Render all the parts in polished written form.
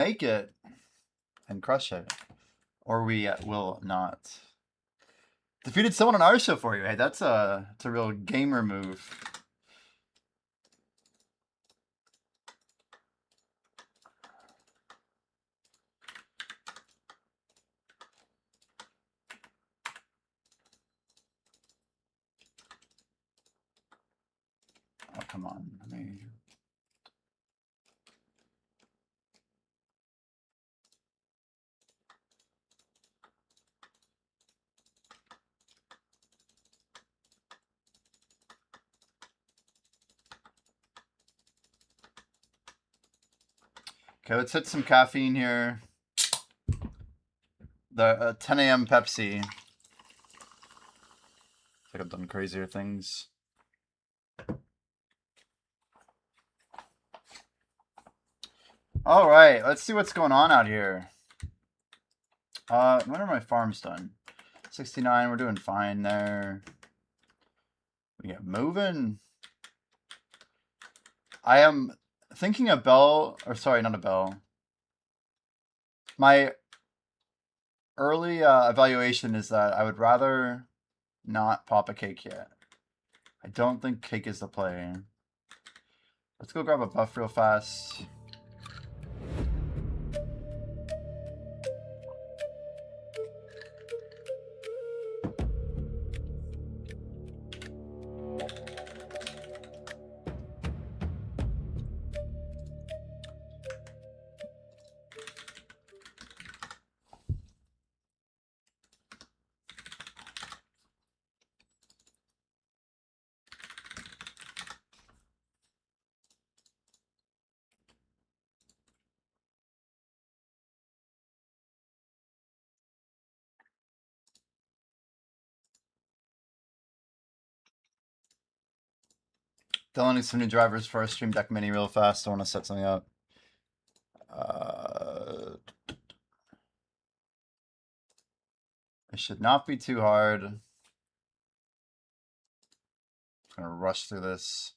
make it and crush it, or we will not. Defeated someone on our show for you. Hey, that's a real gamer move. Oh, come on. Let me... Okay, let's hit some caffeine here. The 10 a.m. Pepsi. I think I've done crazier things. All right, let's see what's going on out here. When are my farms done? 69, we're doing fine there. We get moving. I am thinking a bell, or sorry, not a bell. My early evaluation is that I would rather not pop a cake yet. I don't think cake is the play. Let's go grab a buff real fast. Dylan needs some new drivers for our Stream Deck Mini real fast. I want to set something up. It should not be too hard. I'm gonna rush through this.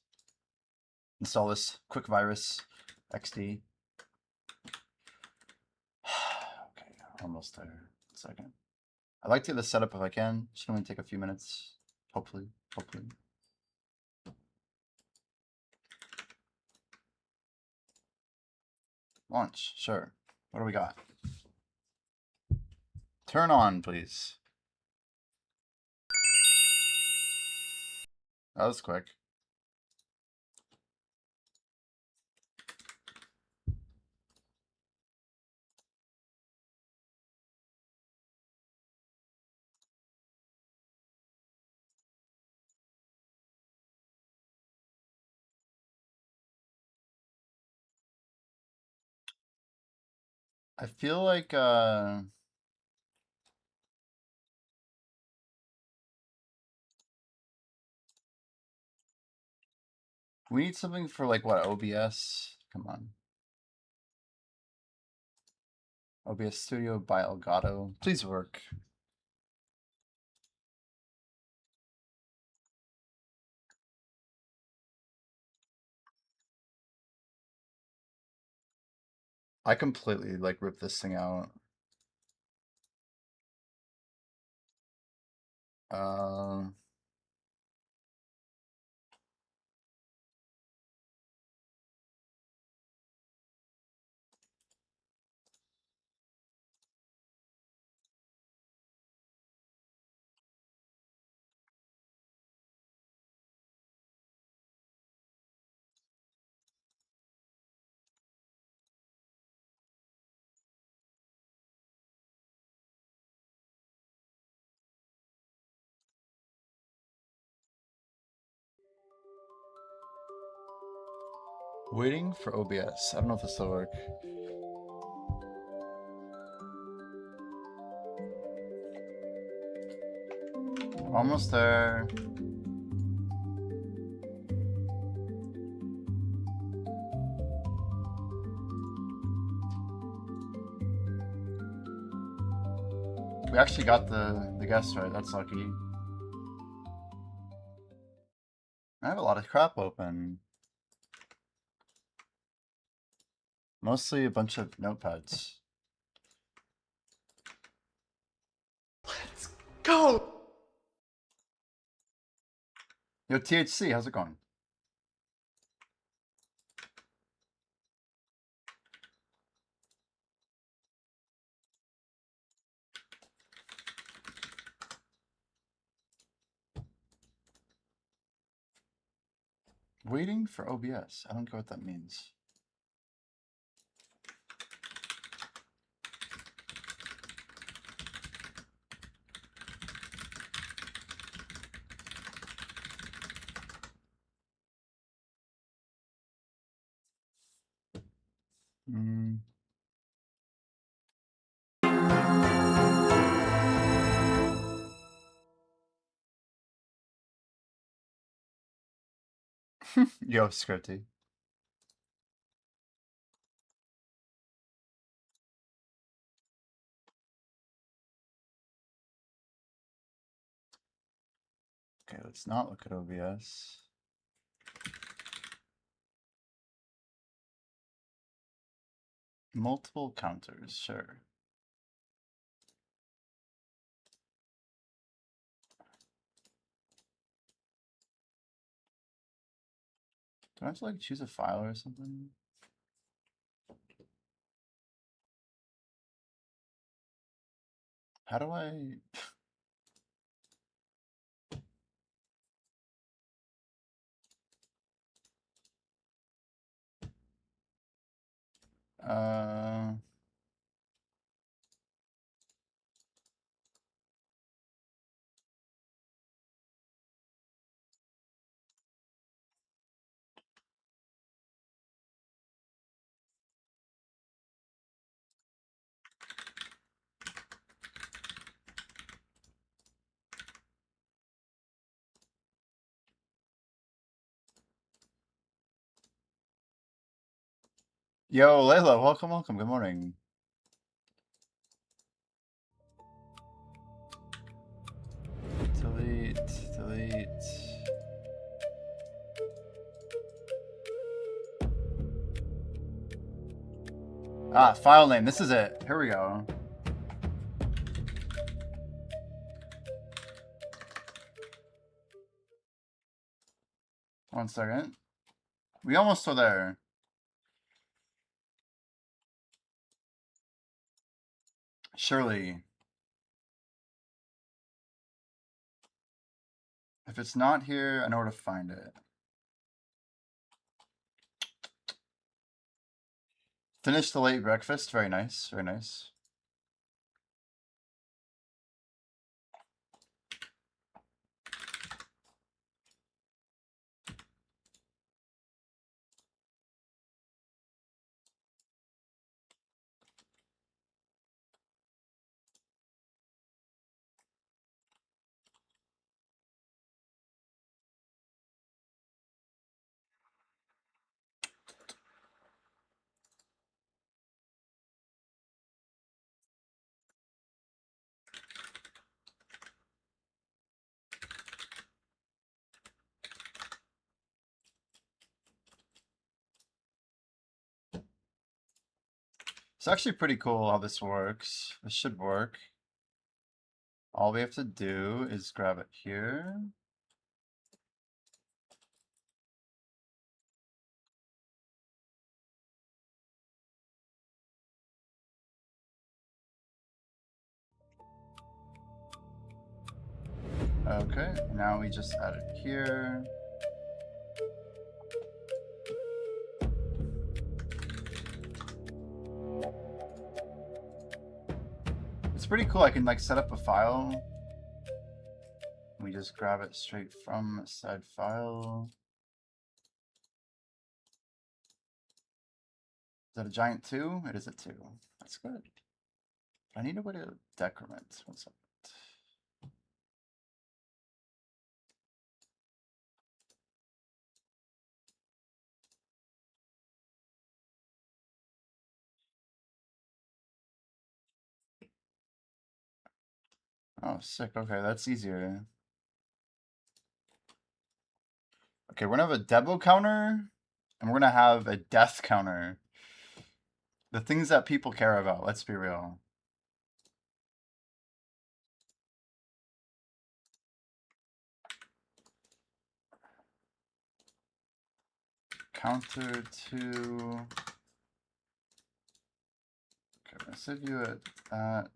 Install this quick virus XD. Okay, almost there. 1 second. I'd like to get the setup if I can. Should only take a few minutes. Hopefully. Launch, sure. What do we got? Turn on, please. That was quick. I feel like we need something for like what, OBS? Come on. OBS Studio by Elgato. Please work. I completely like ripped this thing out. Waiting for OBS. I don't know if this will work. Almost there. We actually got the guest right. That's lucky. I have a lot of crap open. Mostly a bunch of notepads. Let's go! Yo, THC, how's it going? Waiting for OBS. I don't get what that means. Hmm. Yo, Scripty. Okay, let's not look at OBS. Multiple counters, sure. Do I have to like choose a file or something? How do I? Uh, Yo, Layla, welcome, welcome. Good morning. Delete, delete. Ah, file name. This is it. Here we go. One second. We almost are there. Surely. If it's not here, I know where to find it. Finish the late breakfast. Very nice. Very nice. It's actually pretty cool how this works. This should work. All we have to do is grab it here. Okay, now we just add it here. It's pretty cool. I can like set up a file. We just grab it straight from said file. Is that a giant 2? It is a 2. That's good. I need a way to decrement. What's up? Oh, sick. Okay, that's easier. Okay, we're gonna have a debo counter, and we're gonna have a death counter. The things that people care about, let's be real. Counter to... Okay, I'm gonna save you at that.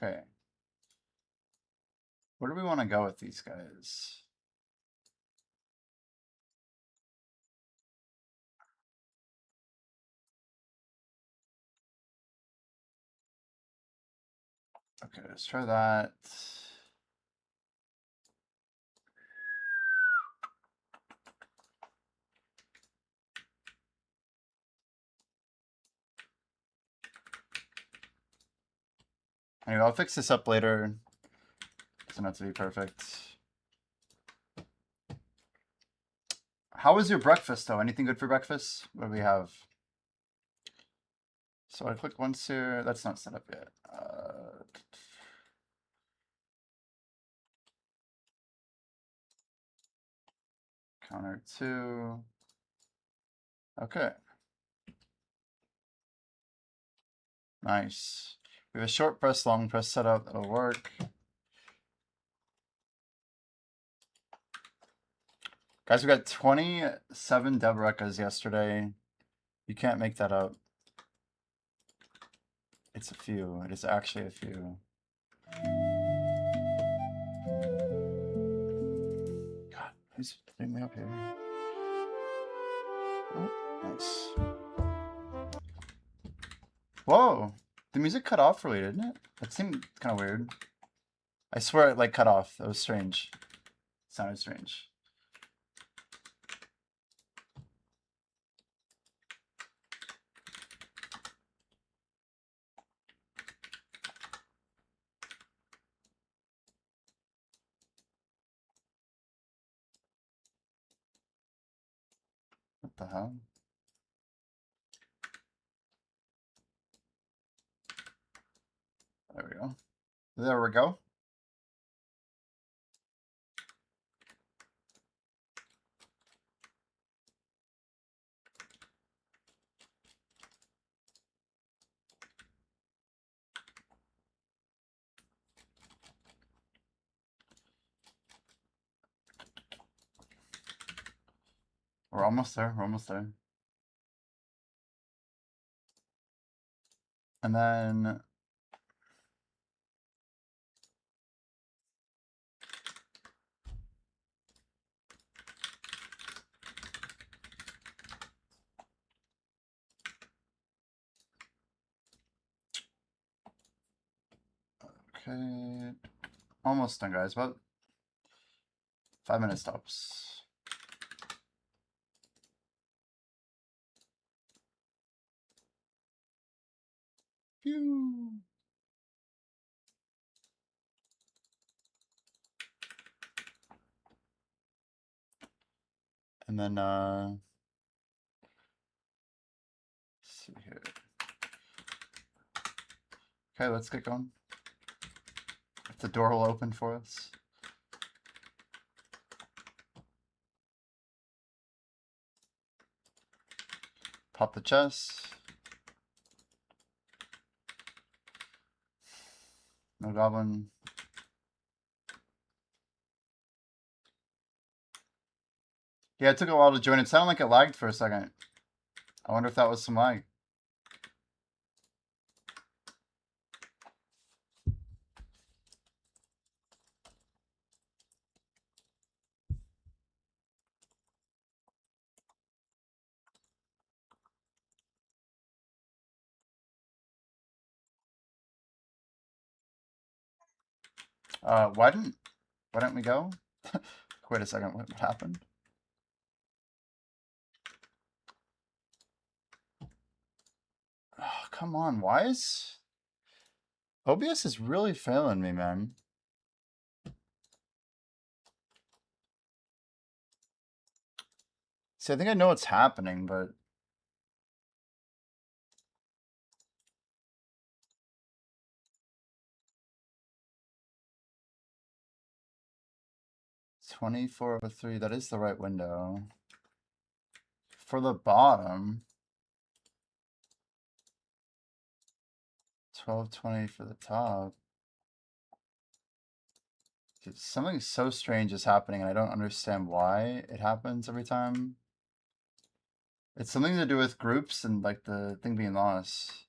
Okay. Where do we want to go with these guys? Okay, let's try that. Anyway, I'll fix this up later. Doesn't have to be perfect. How was your breakfast, though? Anything good for breakfast? What do we have? So I click once here. That's not set up yet. Counter 2. Okay. Nice. We have a short press, long press setup. That'll work. Guys, we got 27 Debrekas yesterday. You can't make that up. It's a few. It is actually a few. God, who's putting me up here? Oh, nice. Whoa! The music cut off early, didn't it? That seemed kind of weird. I swear it like cut off. That was strange. It sounded strange. What the hell? There we go. There we go. We're almost there. We're almost there. And then okay, almost done, guys. About 5 minute stops. Phew. And then let's see here. Okay, let's get going. If the door will open for us. Pop the chest. No goblin. Yeah, it took a while to join. It sounded like it lagged for a second. I wonder if that was some lag. Why didn't we go? Wait a second, what happened? Oh, come on, why is OBS is really failing me, man. See, I think I know what's happening, but 2403, that is the right window. For the bottom, 1220 for the top. Dude, something so strange is happening, and I don't understand why it happens every time. It's something to do with groups and like the thing being lost.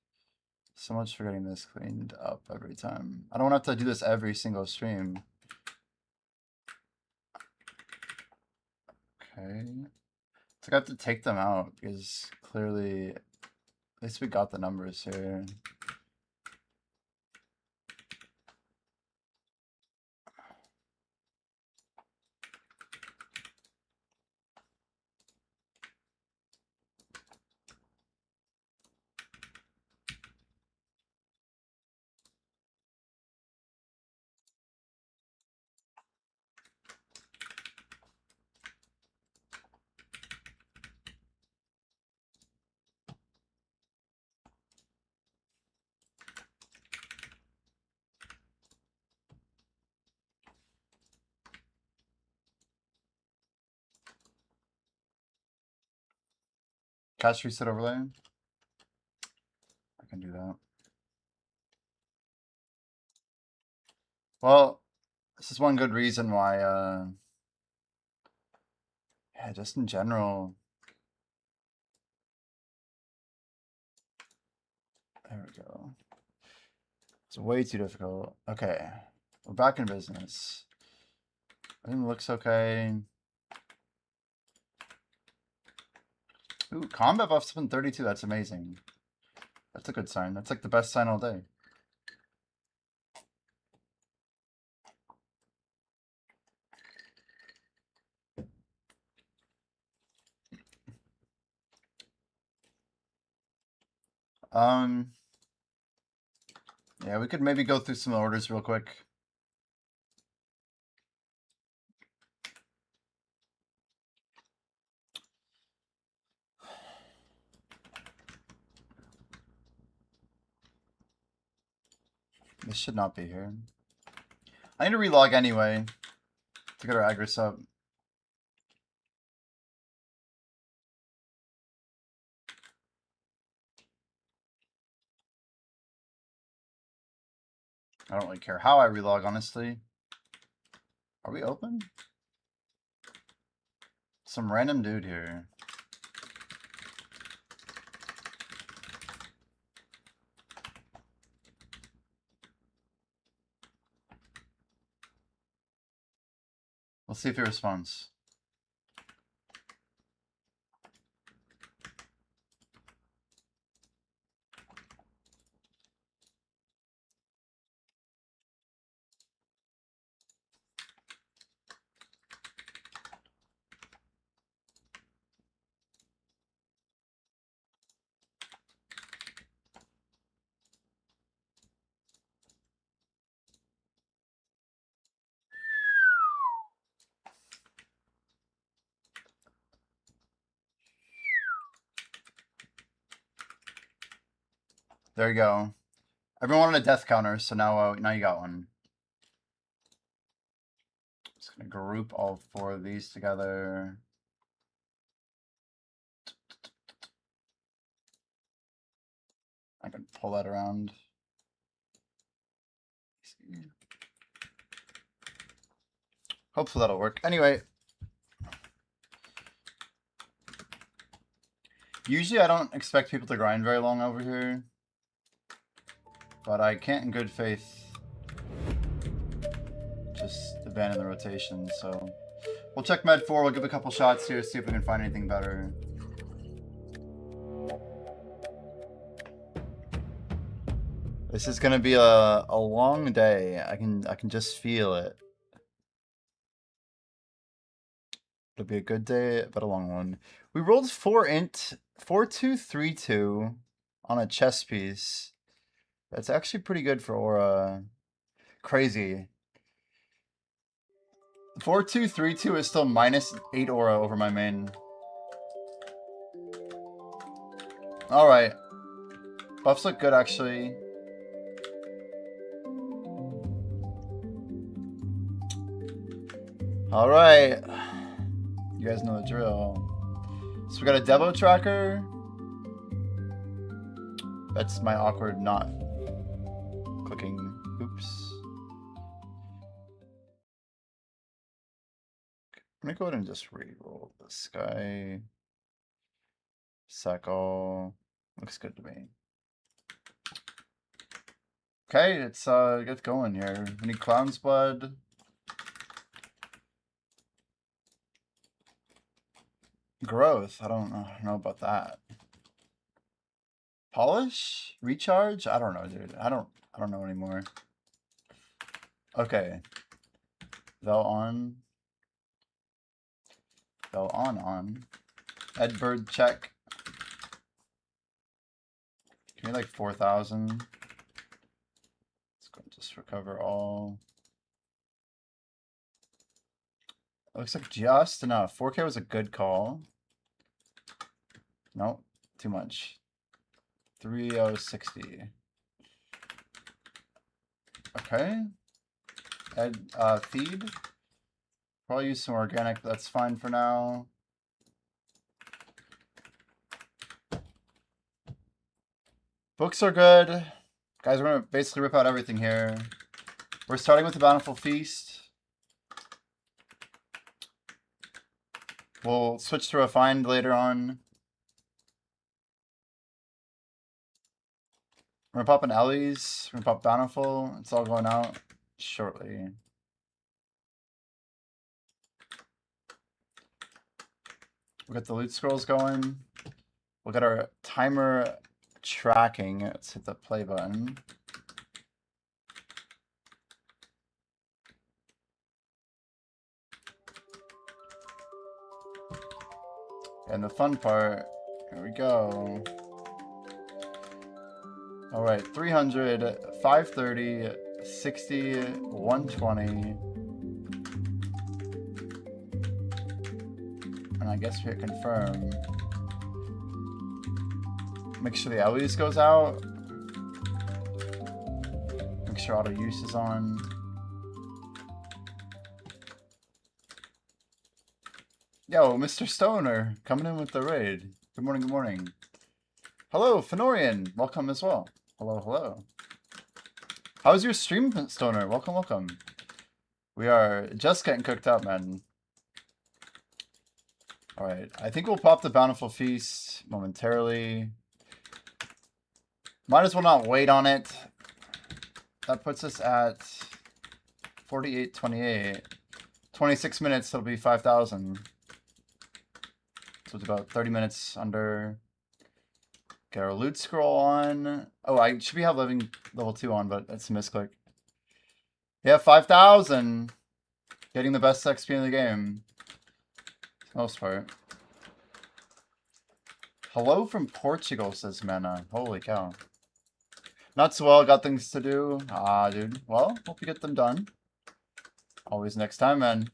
So much for getting this cleaned up every time. I don't want to have to do this every single stream. Okay. So I have to take them out because clearly, at least we got the numbers here. Cache reset overlay. I can do that. Well, this is one good reason why, yeah, just in general. There we go. It's way too difficult. Okay, we're back in business. Everything looks okay. Ooh, combat buff's been 32. That's amazing. That's a good sign. That's like the best sign all day. Yeah, we could maybe go through some orders real quick. This should not be here. I need to relog anyway to get our aggro up. I don't really care how I relog, honestly. Are we open? Some random dude here. We'll see if he responds. There you go. Everyone wanted a death counter, so now you got one. Just gonna group all 4 of these together. I can pull that around. Hopefully that'll work. Anyway. Usually I don't expect people to grind very long over here. But I can't in good faith just abandon the rotation, so we'll check Med 4, we'll give a couple shots here, see if we can find anything better. This is gonna be a long day. I can just feel it. It'll be a good day, but a long one. We rolled 4 int 4232 on a chess piece. That's actually pretty good for Aura. Crazy. 4232 is still -8 aura over my main. Alright. Buffs look good, actually. All right. You guys know the drill. So we got a Devo tracker. That's my awkward not clicking. Oops. I'm gonna go ahead and just re-roll this guy. Cycle. Looks good to me. Okay, it's get going here. We need Clown's Blood. Growth. I don't know about that. Polish? Recharge? I don't know, dude. I don't know anymore. Okay. Vel on. Edbird check. Give me like 4,000. Let's go and just recover all. Looks like just enough. 4K was a good call. Nope, too much. 3060. Okay. Feed. Probably use some organic, but that's fine for now. Books are good. Guys, we're gonna basically rip out everything here. We're starting with the Bountiful Feast. We'll switch to Refined later on. We're gonna pop an Ellie's. We're gonna pop Bountiful. It's all going out shortly. We'll get the loot scrolls going. We'll get our timer tracking. Let's hit the play button. And the fun part, here we go. All right, 300, 530, 60, 120. And I guess we hit confirm. Make sure the Ellie's goes out. Make sure auto use is on. Yo, Mr. Stoner, coming in with the raid. Good morning, good morning. Hello, Fenorian, welcome as well. Hello, hello. How's your stream, Stoner? Welcome, welcome. We are just getting cooked up, man. Alright, I think we'll pop the Bountiful Feast momentarily. Might as well not wait on it. That puts us at 48.28. 26 minutes, it'll be 5,000. So it's about 30 minutes under. Get our loot scroll on. Oh, I should have level 2 on, but that's a misclick. Yeah, 5,000. Getting the best XP in the game. For the most part. Hello from Portugal, says Mena. Holy cow. Not so well, got things to do. Ah, dude. Well, hope you get them done. Always next time, man.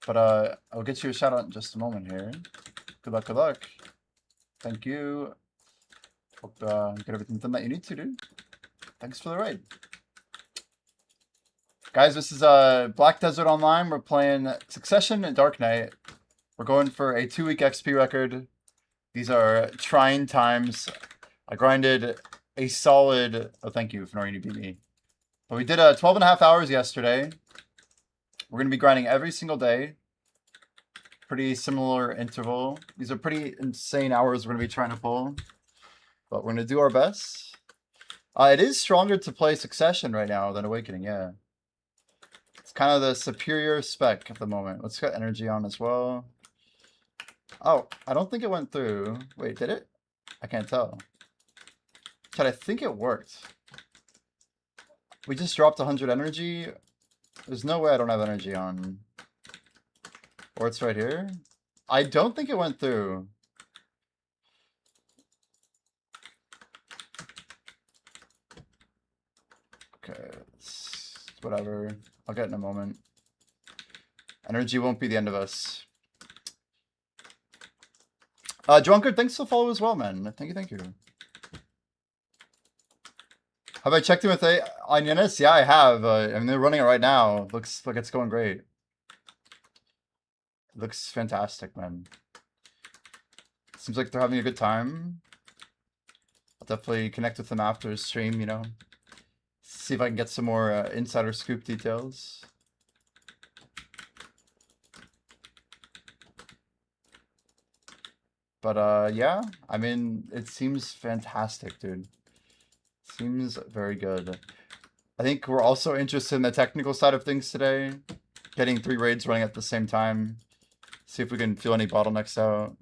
But I'll get you a shout out in just a moment here. Good luck, good luck. Thank you. Hope you get everything done that you need to, dude. Thanks for the raid. Guys, this is Black Desert Online. We're playing Succession and Dark Knight. We're going for a 2-week XP record. These are trying times. I grinded a solid... Oh, thank you, Fenorian, you beat me. But we did 12.5 hours yesterday. We're going to be grinding every single day. Pretty similar interval. These are pretty insane hours we're going to be trying to pull. But we're going to do our best. It is stronger to play Succession right now than Awakening, yeah. It's kind of the superior spec at the moment. Let's get energy on as well. Oh, I don't think it went through. Wait, did it? I can't tell. Chad, I think it worked. We just dropped 100 energy. There's no way I don't have energy on. Or it's right here. I don't think it went through. Okay, whatever. I'll get in a moment. Energy won't be the end of us. Drunkard, thanks for the follow as well, man. Thank you, thank you. Have I checked in with Onianis? Yeah, I have. I mean, they're running it right now. Looks like it's going great. Looks fantastic, man. Seems like they're having a good time. I'll definitely connect with them after the stream, you know. See if I can get some more insider scoop details. But yeah, I mean, it seems fantastic, dude. Seems very good. I think we're also interested in the technical side of things today. Getting 3 raids running at the same time. See if we can feel any bottlenecks out.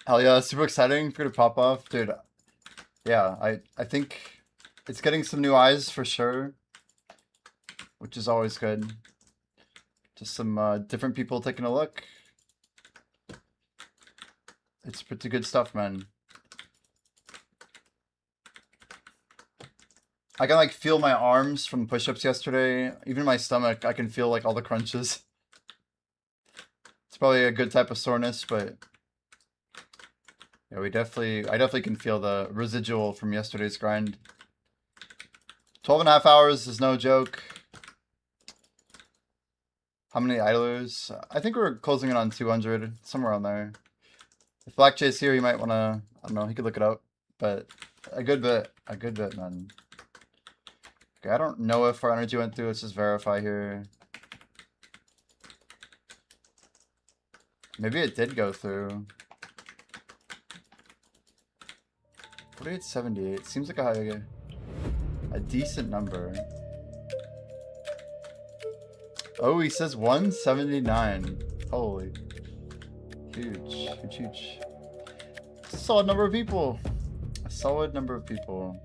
Hell yeah, super exciting for it to pop off. Dude, yeah, I think it's getting some new eyes for sure, which is always good. Just some different people taking a look. It's pretty good stuff, man. I can like feel my arms from push-ups yesterday. Even my stomach, I can feel like all the crunches. It's probably a good type of soreness, but yeah, I definitely can feel the residual from yesterday's grind. 12.5 hours is no joke. How many idlers? I think we're closing in on 200, somewhere on there. If Black Jay's here, you might want to, I don't know, he could look it up. But a good bit, man. Okay, I don't know if our energy went through. Let's just verify here. Maybe it did go through. 4878 seems like a decent number. Oh, he says 179. Holy. Huge. It's a solid number of people. A solid number of people.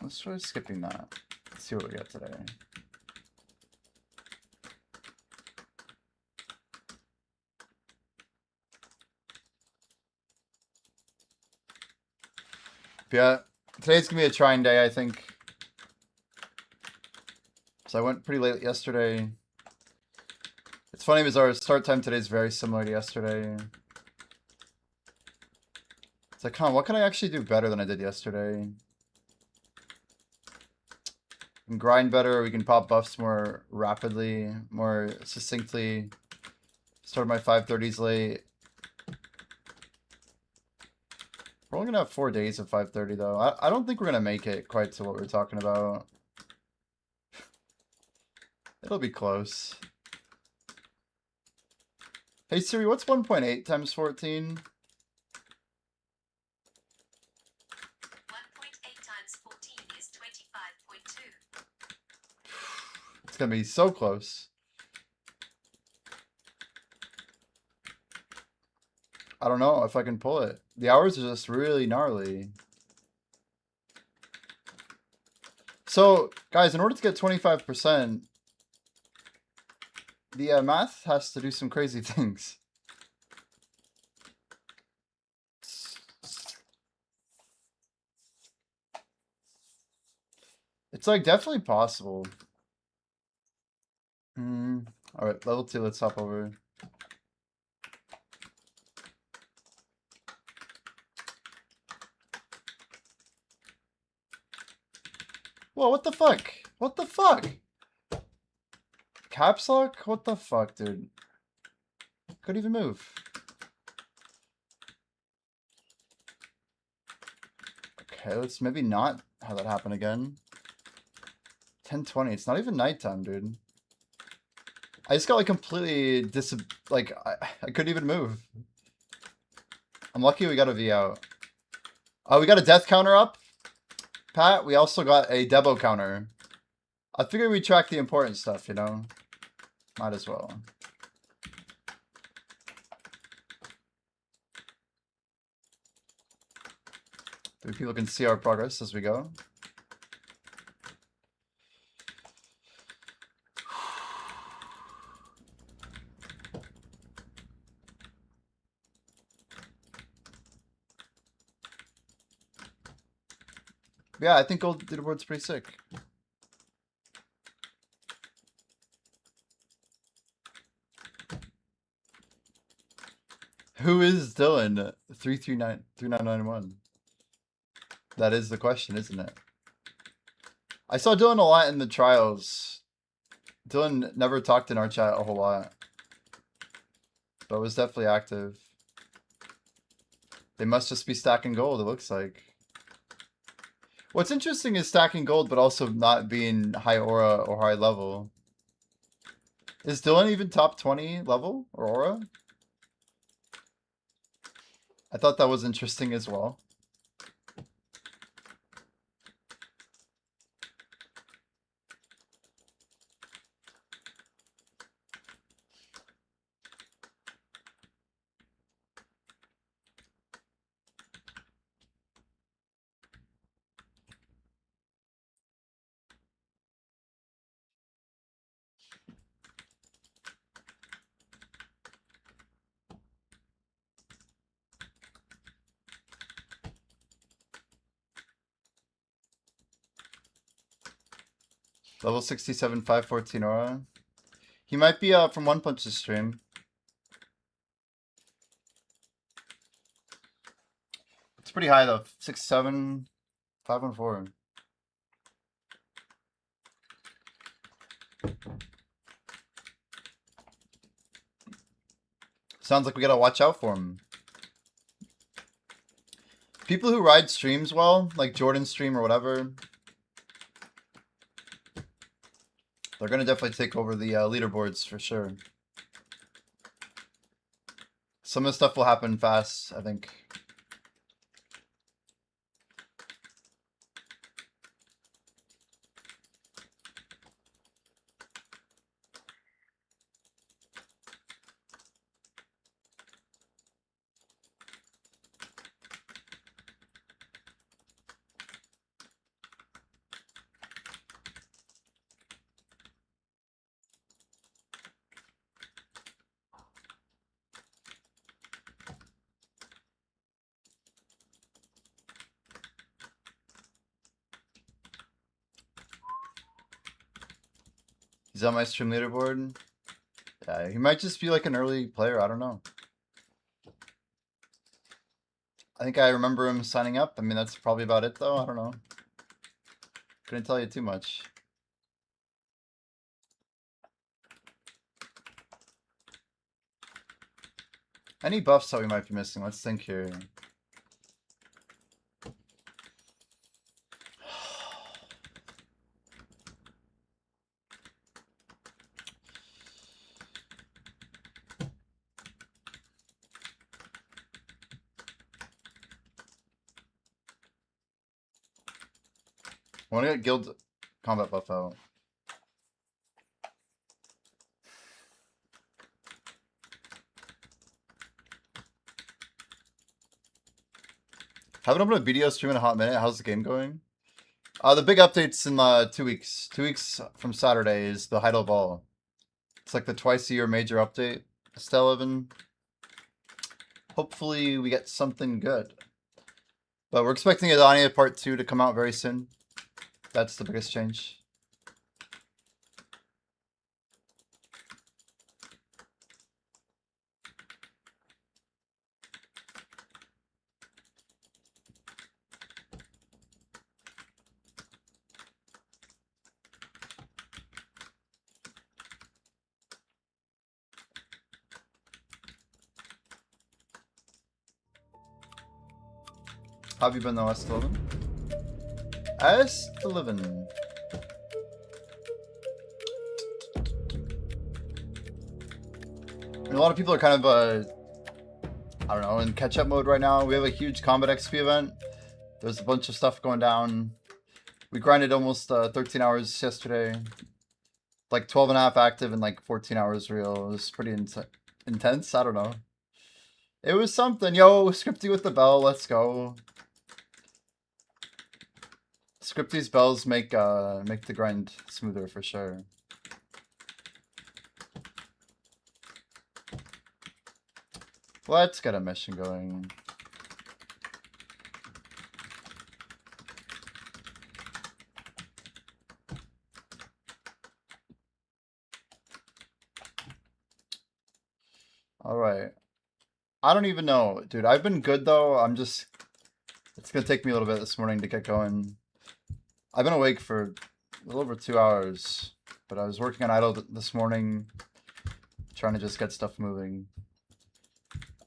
Let's try skipping that. Let's see what we get today. But yeah, today's gonna be a trying day, I think. So I went pretty late yesterday. It's funny because our start time today is very similar to yesterday. It's like, what can I actually do better than I did yesterday? We can grind better, we can pop buffs more rapidly, more succinctly. Started my 530s late. We're only gonna have 4 days of 530 though. I don't think we're gonna make it quite to what we're talking about. It'll be close. Hey Siri, what's 1.8 times 14? 1.8 times 14 is 25.2. It's gonna be so close. I don't know if I can pull it. The hours are just really gnarly. So, guys, in order to get 25%, the math has to do some crazy things. It's like definitely possible. Alright, level 2, let's hop over. Whoa, what the fuck? What the fuck? Caps lock? What the fuck, dude? Couldn't even move. Okay, let's maybe not have that happen again. 10:20. It's not even nighttime, dude. I just got like completely I couldn't even move. I'm lucky we got a V out. Oh, we got a death counter up. Pat, we also got a Debo counter. I figured we'd track the important stuff, you know? Might as well. People can see our progress as we go. Yeah, I think gold leaderboard's pretty sick. Who is Dylan? 3393991. That is the question, isn't it? I saw Dylan a lot in the trials. Dylan never talked in our chat a whole lot, but was definitely active. They must just be stacking gold, it looks like. What's interesting is stacking gold, but also not being high aura or high level. Is Dylan even top 20 level or aura? I thought that was interesting as well. Level 67, 514 aura. He might be from One Punch's stream. It's pretty high though. 67, 514. Sounds like we gotta watch out for him. People who ride streams well, like Jordan's stream or whatever, they're gonna definitely take over the leaderboards for sure. Some of the stuff will happen fast, I think. He's on my stream leaderboard. Yeah, he might just be like an early player. I don't know. I think I remember him signing up. I mean, that's probably about it, though. I don't know. Couldn't tell you too much. Any buffs that we might be missing? Let's think here. I want to get guild combat buff out. Haven't opened a video stream in a hot minute. How's the game going? The big update's in 2 weeks. 2 weeks from Saturday is the Heidel Ball. It's like the twice-a-year major update. Still living. Hopefully we get something good. But we're expecting Adania Part 2 to come out very soon. That's the biggest change. How have you been though, S11? S11. A lot of people are kind of, I don't know, in catch-up mode right now. We have a huge Combat XP event. There's a bunch of stuff going down. We grinded almost 13 hours yesterday. Like 12 and a half active and like 14 hours real. It was pretty intense. I don't know. It was something. Yo, Scripty with the bell. Let's go. Scripty's bells make the grind smoother for sure. Let's get a mission going. Alright. I don't even know, dude. I've been good though. It's gonna take me a little bit this morning to get going. I've been awake for a little over 2 hours, but I was working on idle this morning, trying to just get stuff moving.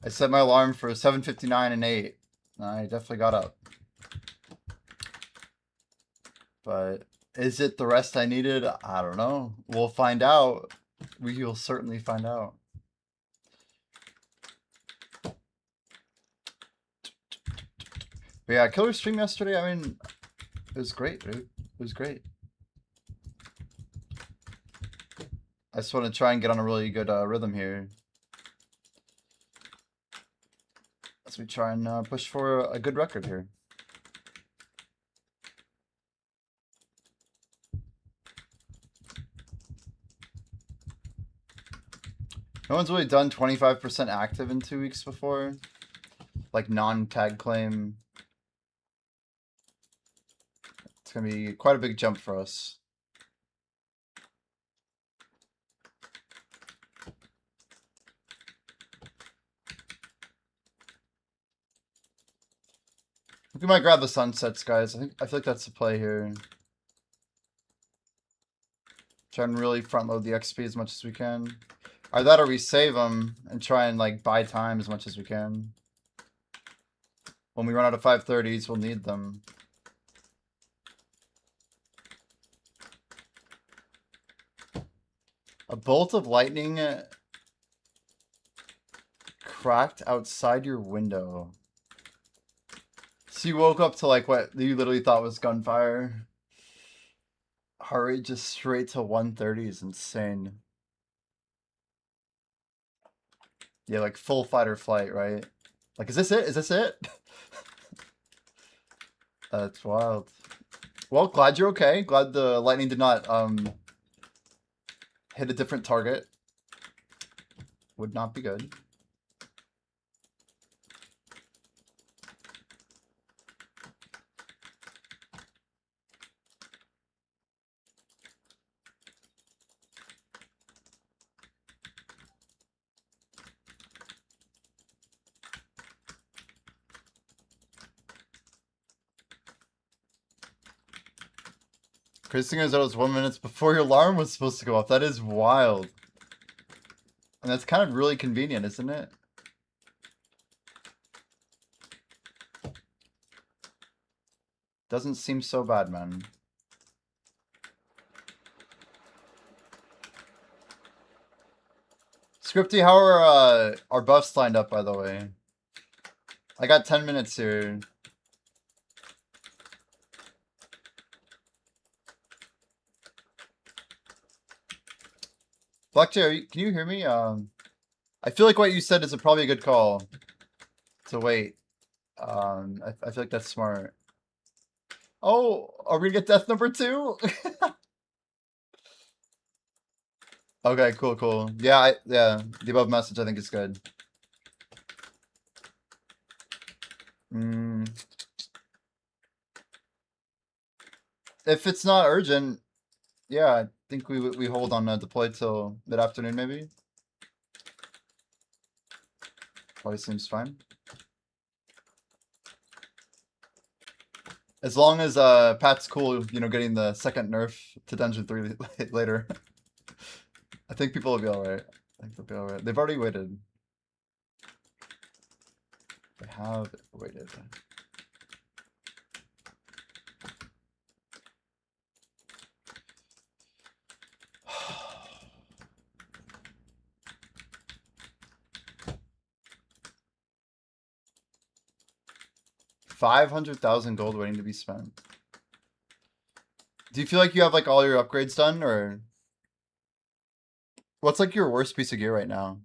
I set my alarm for 7:59 and 8. I definitely got up. But is it the rest I needed? I don't know. We'll find out. We will certainly find out. But yeah, killer stream yesterday. I mean, it was great, dude. It was great. I just want to try and get on a really good rhythm here. As we try and push for a good record here. No one's really done 25% active in 2 weeks before. Like non-tag claim. It's going to be quite a big jump for us. We might grab the sunsets, guys. I feel like that's the play here. Try and really front load the XP as much as we can. Either that or we save them and try and like buy time as much as we can. When we run out of 530s, we'll need them. A bolt of lightning cracked outside your window. So you woke up to like what you literally thought was gunfire. Heart rate just straight to 130 is insane. Yeah, like full fight or flight, right? Like, is this it? Is this it? That's wild. Well, glad you're okay. Glad the lightning did not hit a different target. Would not be good. Crazy thing is that was 1 minute before your alarm was supposed to go off. That is wild. And that's kind of really convenient, isn't it? Doesn't seem so bad, man. Scripty, how are our buffs lined up, by the way? I got 10 minutes here. Blackjack, can you hear me? I feel like what you said is probably a good call to wait. I feel like that's smart. Oh, are we gonna get death number 2? Okay, cool. Yeah, the above message I think is good. If it's not urgent, yeah, I think we hold on deploy till mid-afternoon maybe. Probably seems fine. As long as Pat's cool, you know, getting the second nerf to Dungeon 3 later. I think people will be alright. I think they'll be alright. They've already waited. They have waited. $500,000 gold waiting to be spent. Do you feel like you have like all your upgrades done, or what's like your worst piece of gear right now?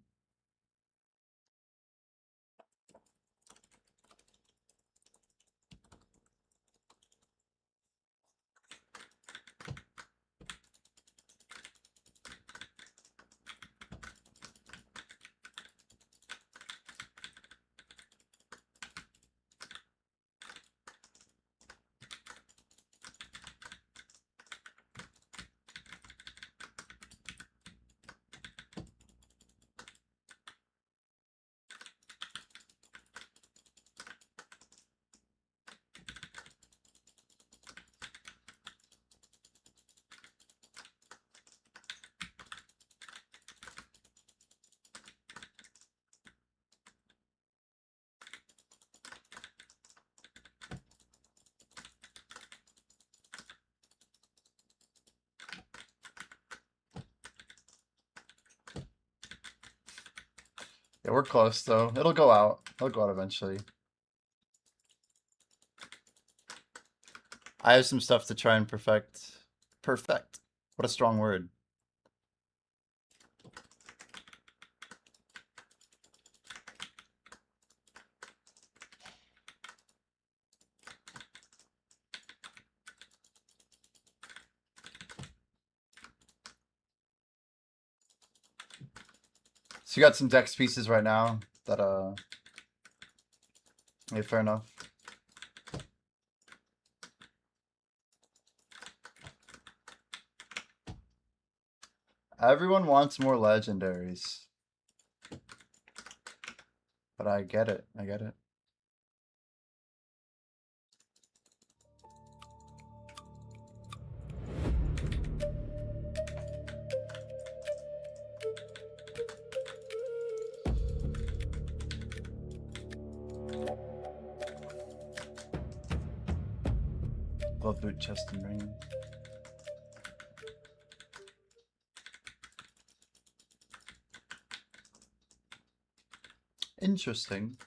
Yeah, we're close though. It'll go out. It'll go out eventually. I have some stuff to try and perfect. Perfect. What a strong word. So you got some dex pieces right now that yeah, fair enough. Everyone wants more legendaries. But I get it. I get it. Love boot chest and ring. Interesting.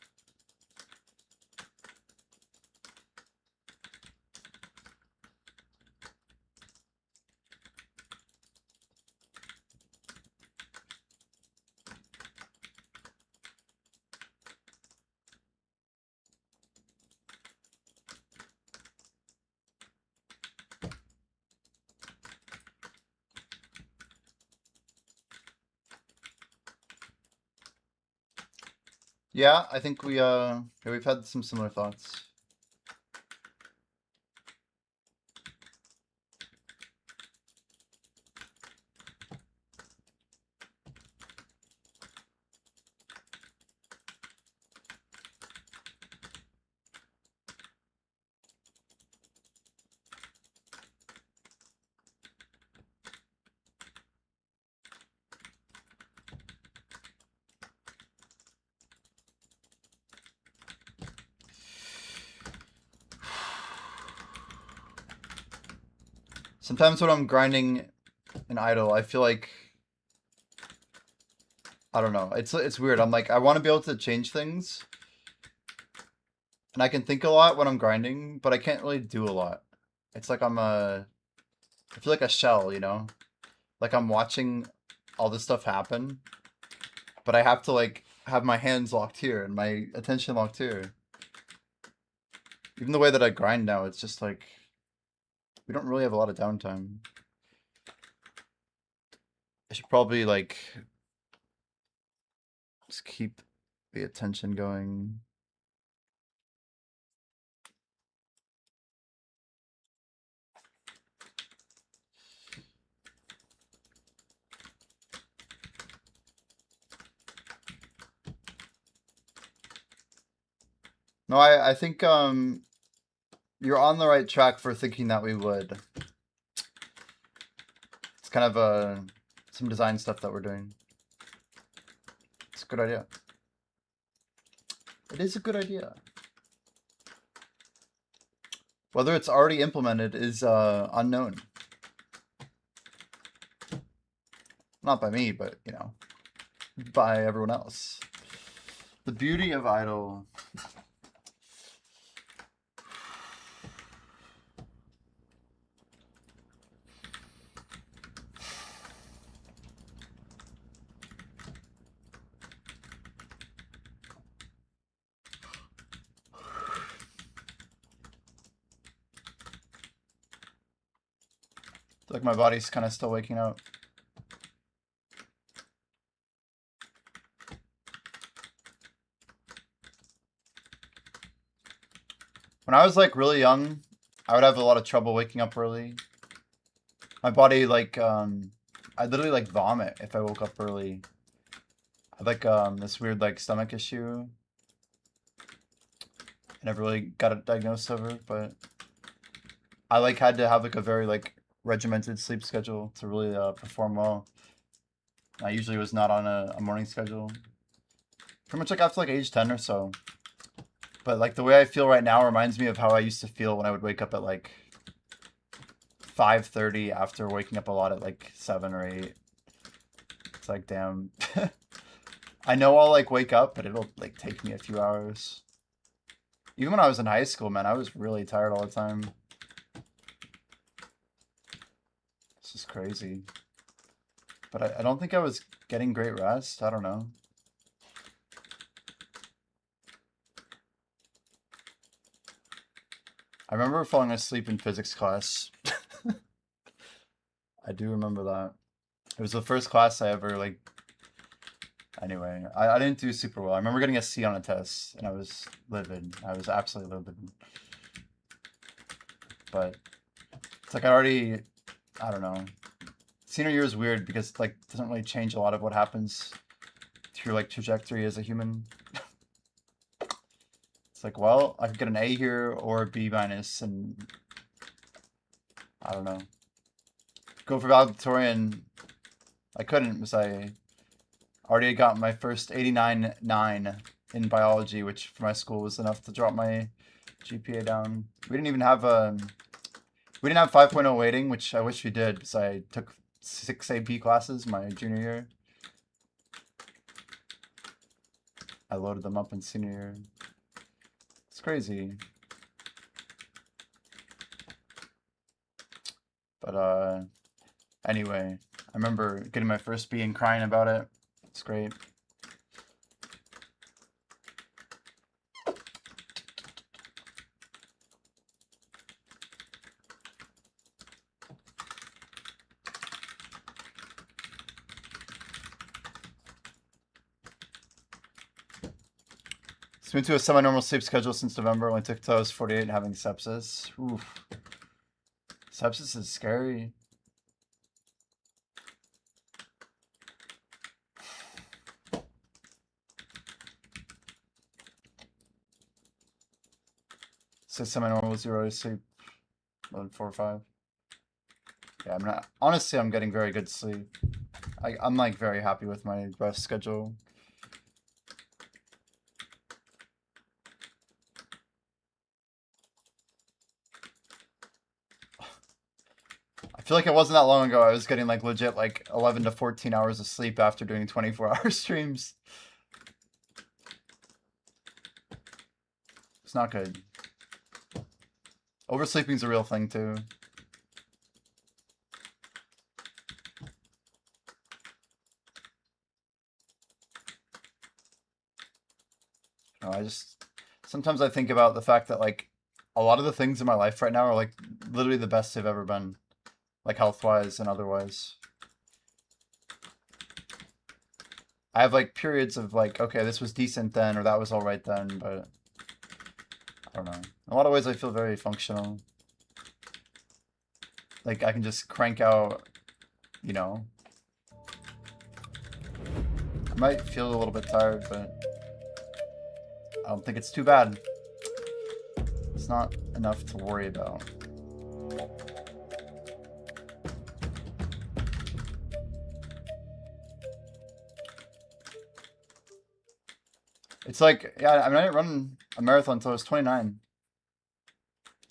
Yeah, I think we've had some similar thoughts. Sometimes when I'm grinding an idol, I feel like I don't know. It's weird. I'm like I want to be able to change things, and I can think a lot when I'm grinding, but I can't really do a lot. It's like I feel like a shell, you know? Like I'm watching all this stuff happen, but I have to like have my hands locked here and my attention locked here. Even the way that I grind now, it's just like we don't really have a lot of downtime. I should probably like just keep the attention going. No, I think you're on the right track for thinking that we would. It's kind of some design stuff that we're doing. It's a good idea. It is a good idea. Whether it's already implemented is unknown. Not by me, but you know, by everyone else. The beauty of idle. I feel like my body's kind of still waking up. When I was like really young, I would have a lot of trouble waking up early. My body like I'd literally like vomit if I woke up early. I had like this weird like stomach issue. I never really got it diagnosed of it, but I like had to have like a very like regimented sleep schedule to really perform well. I usually was not on a morning schedule. Pretty much like after like age 10 or so. But like the way I feel right now reminds me of how I used to feel when I would wake up at like 5:30 after waking up a lot at like 7 or 8. It's like damn. I know I'll like wake up, but it'll like take me a few hours. Even when I was in high school, man, I was really tired all the time. This is crazy. But I don't think I was getting great rest. I don't know. I remember falling asleep in physics class. I do remember that. It was the first class I ever like. Anyway, I didn't do super well. I remember getting a C on a test, and I was livid. I was absolutely livid. But it's like I don't know. Senior year is weird because like it doesn't really change a lot of what happens to your like trajectory as a human. It's like, well, I could get an A here or a B minus, and I don't know. Go for valedictorian. I couldn't because I already got my first 89.9 in biology, which for my school was enough to drop my GPA down. We didn't even have 5.0 weighting, which I wish we did because I took 6 AP classes my junior year. I loaded them up in senior year. It's crazy. But anyway, I remember getting my first B and crying about it. It's great. It's been to a semi-normal sleep schedule since November. Only took till I was 48 and having sepsis. Oof. Sepsis is scary. So semi-normal 0 to sleep, more than 4 or 5. Yeah, I'm not. Honestly, I'm getting very good sleep. I'm like very happy with my rest schedule. I feel like it wasn't that long ago. I was getting like legit like 11 to 14 hours of sleep after doing 24-hour streams. It's not good. Oversleeping's a real thing too. Sometimes I think about the fact that like a lot of the things in my life right now are like literally the best they've ever been, like health-wise and otherwise. I have like periods of like, okay, this was decent then, or that was all right then, but I don't know. In a lot of ways, I feel very functional. Like I can just crank out, you know. I might feel a little bit tired, but I don't think it's too bad. It's not enough to worry about. It's like, yeah, I mean, I didn't run a marathon until I was 29.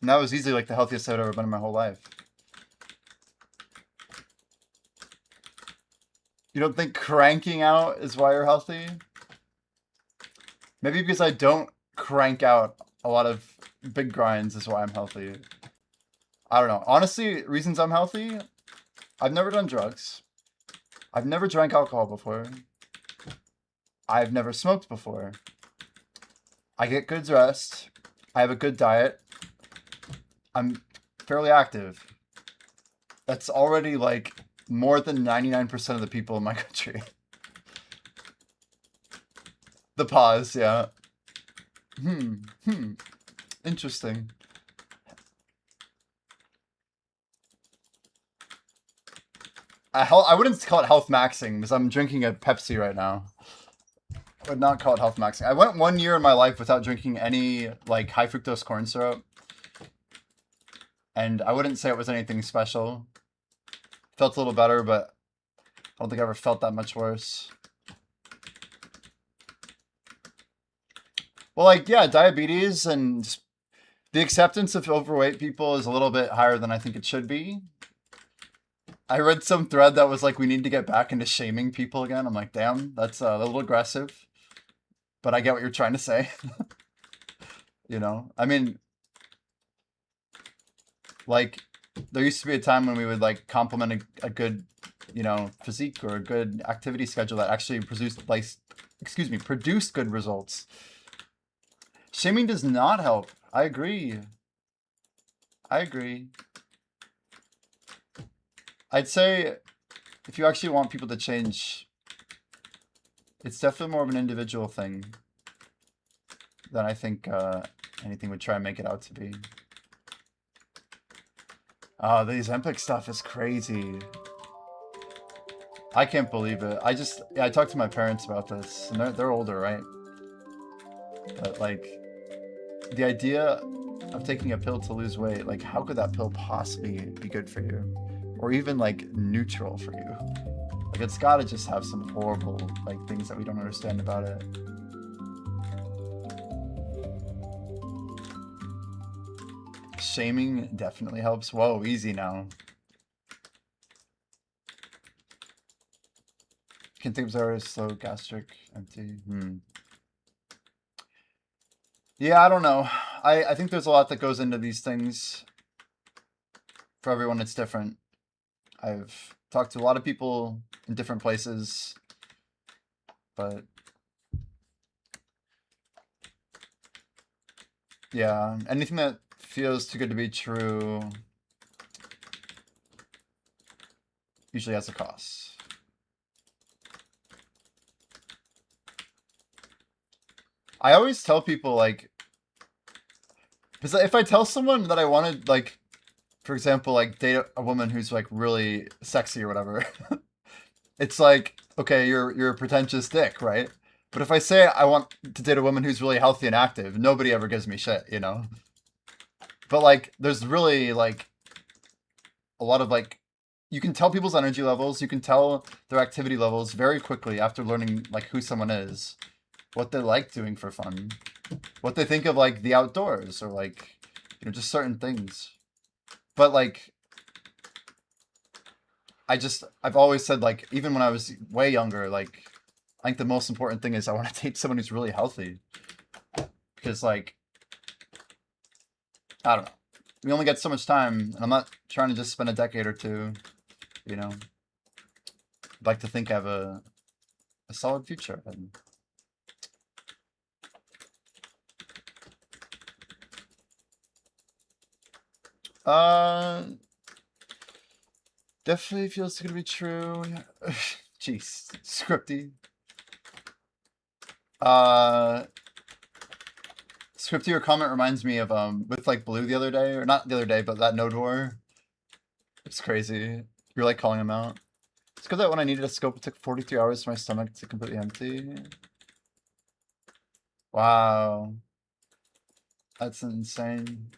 And that was easily like the healthiest I've ever been in my whole life. You don't think cranking out is why you're healthy? Maybe because I don't crank out a lot of big grinds is why I'm healthy. I don't know. Honestly, reasons I'm healthy, I've never done drugs. I've never drank alcohol before. I've never smoked before. I get good rest. I have a good diet. I'm fairly active. That's already like more than 99% of the people in my country. The pause, yeah. Interesting. I wouldn't call it health maxing because I'm drinking a Pepsi right now. I would not call it health maxing. I went 1 year in my life without drinking any like high fructose corn syrup. And I wouldn't say it was anything special. Felt a little better, but I don't think I ever felt that much worse. Well, like, yeah, diabetes and just the acceptance of overweight people is a little bit higher than I think it should be. I read some thread that was like, we need to get back into shaming people again. I'm like, damn, that's a little aggressive. But I get what you're trying to say. You know, I mean, like, there used to be a time when we would like compliment a good, you know, physique or a good activity schedule that actually produced good results. Shaming does not help. I agree. I agree. I'd say if you actually want people to change, it's definitely more of an individual thing than I think anything would try and make it out to be. Oh, the Ozempic stuff is crazy. I can't believe it. I talked to my parents about this, and they're older, right? But like, the idea of taking a pill to lose weight, like, how could that pill possibly be good for you? Or even like neutral for you? Like, it's gotta just have some horrible like things that we don't understand about it. Shaming definitely helps. Whoa, easy now. Can think of slow gastric empty. Yeah, I don't know. I think there's a lot that goes into these things. For everyone, it's different. I've talked to a lot of people in different places, but yeah, anything that feels too good to be true usually has a cost. I always tell people, like, because if I tell someone that I wanted, like, for example, like, date a woman who's like really sexy or whatever, it's like, okay, you're a pretentious dick, right? But if I say I want to date a woman who's really healthy and active, nobody ever gives me shit, you know? But like, there's really like a lot of like, you can tell people's energy levels, you can tell their activity levels very quickly after learning like who someone is, what they like doing for fun, what they think of like the outdoors, or like, you know, just certain things. But like, I've always said, like, even when I was way younger, like, I think the most important thing is I want to date someone who's really healthy. Because, like, I don't know. We only get so much time, and I'm not trying to just spend a decade or two, you know. I'd like to think I have a solid future. And definitely feels gonna be true. Jeez, scripty. Scripty, your comment reminds me of with like Blue the other day, or not the other day, but that Node War. It's crazy. You're like calling him out. It's because that when I needed a scope, it took 43 hours for my stomach to completely empty. Wow. That's insane.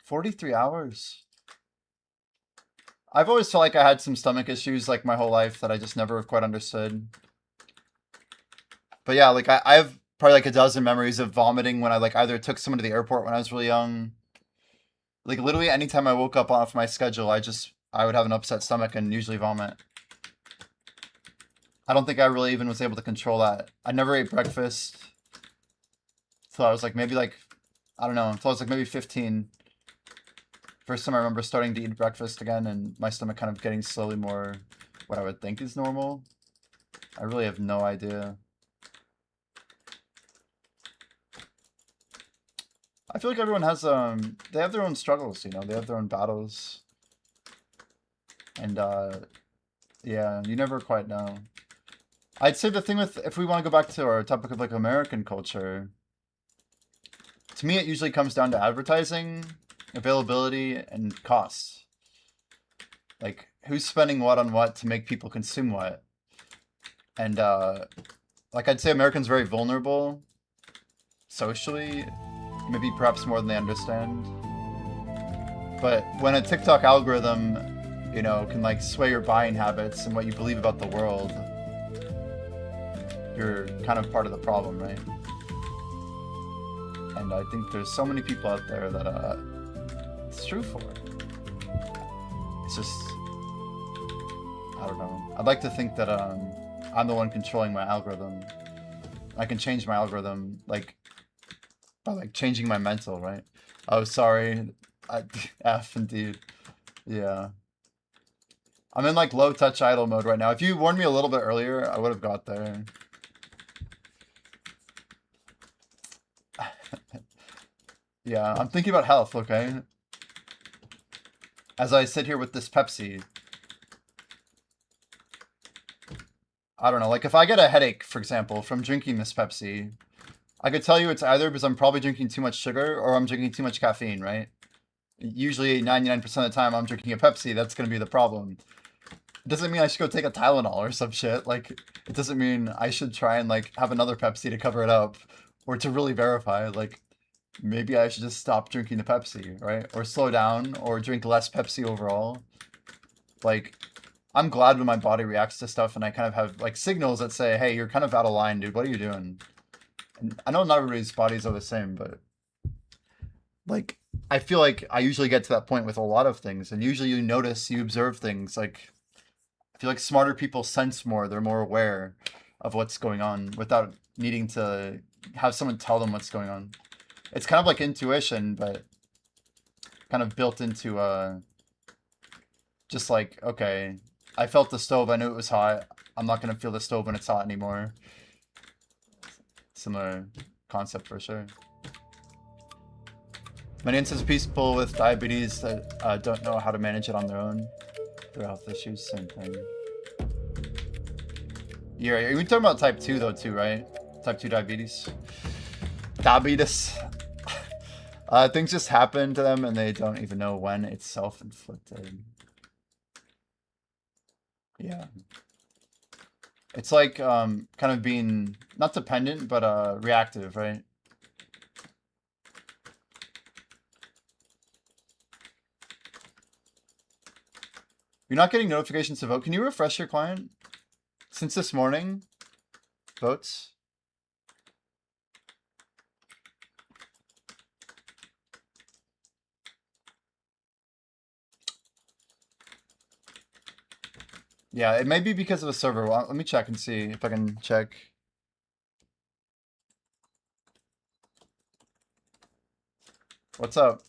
43 hours. I've always felt like I had some stomach issues like my whole life that I just never quite understood. But yeah, like I have probably like a dozen memories of vomiting when I like either took someone to the airport when I was really young. Like literally anytime I woke up off my schedule, I would have an upset stomach and usually vomit. I don't think I really even was able to control that. I never ate breakfast till I was like maybe like, I don't know, until I was like maybe 15. First time I remember starting to eat breakfast again and my stomach kind of getting slowly more what I would think is normal. I really have no idea. I feel like everyone has they have their own struggles, you know, they have their own battles. And yeah, you never quite know. I'd say the thing with, if we want to go back to our topic of like American culture, to me it usually comes down to advertising, availability, and costs. Like who's spending what on what to make people consume what. And like I'd say Americans are very vulnerable socially, maybe perhaps more than they understand. But when a TikTok algorithm, you know, can like sway your buying habits and what you believe about the world, you're kind of part of the problem, right? And I think there's so many people out there that it's true for. It's just, I don't know. I'd like to think that I'm the one controlling my algorithm. I can change my algorithm like by like changing my mental, right? Oh, sorry. F indeed. Yeah. I'm in like low touch idle mode right now. If you warned me a little bit earlier, I would have got there. Yeah, I'm thinking about health, okay? As I sit here with this Pepsi. I don't know, like if I get a headache, for example, from drinking this Pepsi, I could tell you it's either because I'm probably drinking too much sugar or I'm drinking too much caffeine, right? Usually 99% of the time I'm drinking a Pepsi, that's going to be the problem. It doesn't mean I should go take a Tylenol or some shit. Like, it doesn't mean I should try and like have another Pepsi to cover it up or to really verify. Like, maybe I should just stop drinking the Pepsi, right? Or slow down or drink less Pepsi overall. Like, I'm glad when my body reacts to stuff and I kind of have like signals that say, hey, you're kind of out of line, dude. What are you doing? And I know not everybody's bodies are the same, but like, I feel like I usually get to that point with a lot of things. And usually you notice, you observe things. Like, I feel like smarter people sense more. They're more aware of what's going on without needing to have someone tell them what's going on. It's kind of like intuition, but kind of built into just like, okay, I felt the stove, I knew it was hot. I'm not going to feel the stove when it's hot anymore. Similar concept for sure. Many instances, people with diabetes that don't know how to manage it on their own. Their health issues, same thing. You're talking about type 2 though too, right? Type 2 diabetes. Diabetes. Things just happen to them and they don't even know when. It's self-inflicted. Yeah. It's like kind of being not dependent but reactive, right? You're not getting notifications to vote. Can you refresh your client? Since this morning, votes. Yeah, it may be because of the server. Well, let me check and see if I can check. What's up?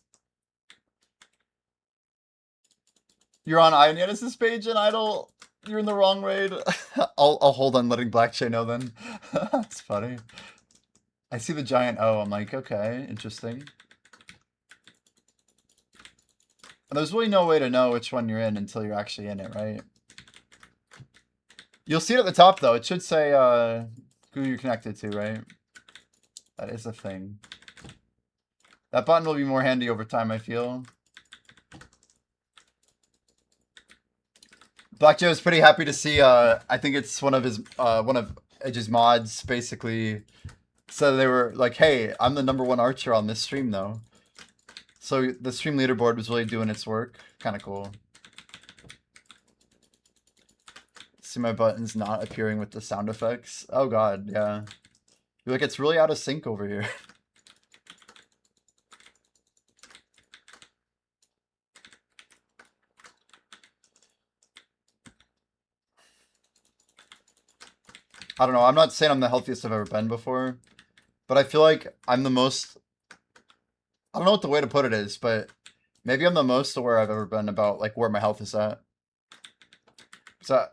You're on Ionetis' page in Idle. You're in the wrong raid. I'll hold on letting Black Shay know then. That's funny. I see the giant O. I'm like, okay, interesting. And there's really no way to know which one you're in until you're actually in it, right? You'll see it at the top though. It should say who you're connected to, right? That is a thing. That button will be more handy over time, I feel. Black Joe is pretty happy to see. I think it's one of Edge's mods basically. So they were like, "Hey, I'm the #1 archer on this stream, though." So the stream leaderboard was really doing its work. Kind of cool. See my buttons not appearing with the sound effects. Oh god, yeah. You're like, it's really out of sync over here. I don't know. I'm not saying I'm the healthiest I've ever been before, but I feel like I'm the most. I don't know what the way to put it is, but maybe I'm the most aware I've ever been about like where my health is at. So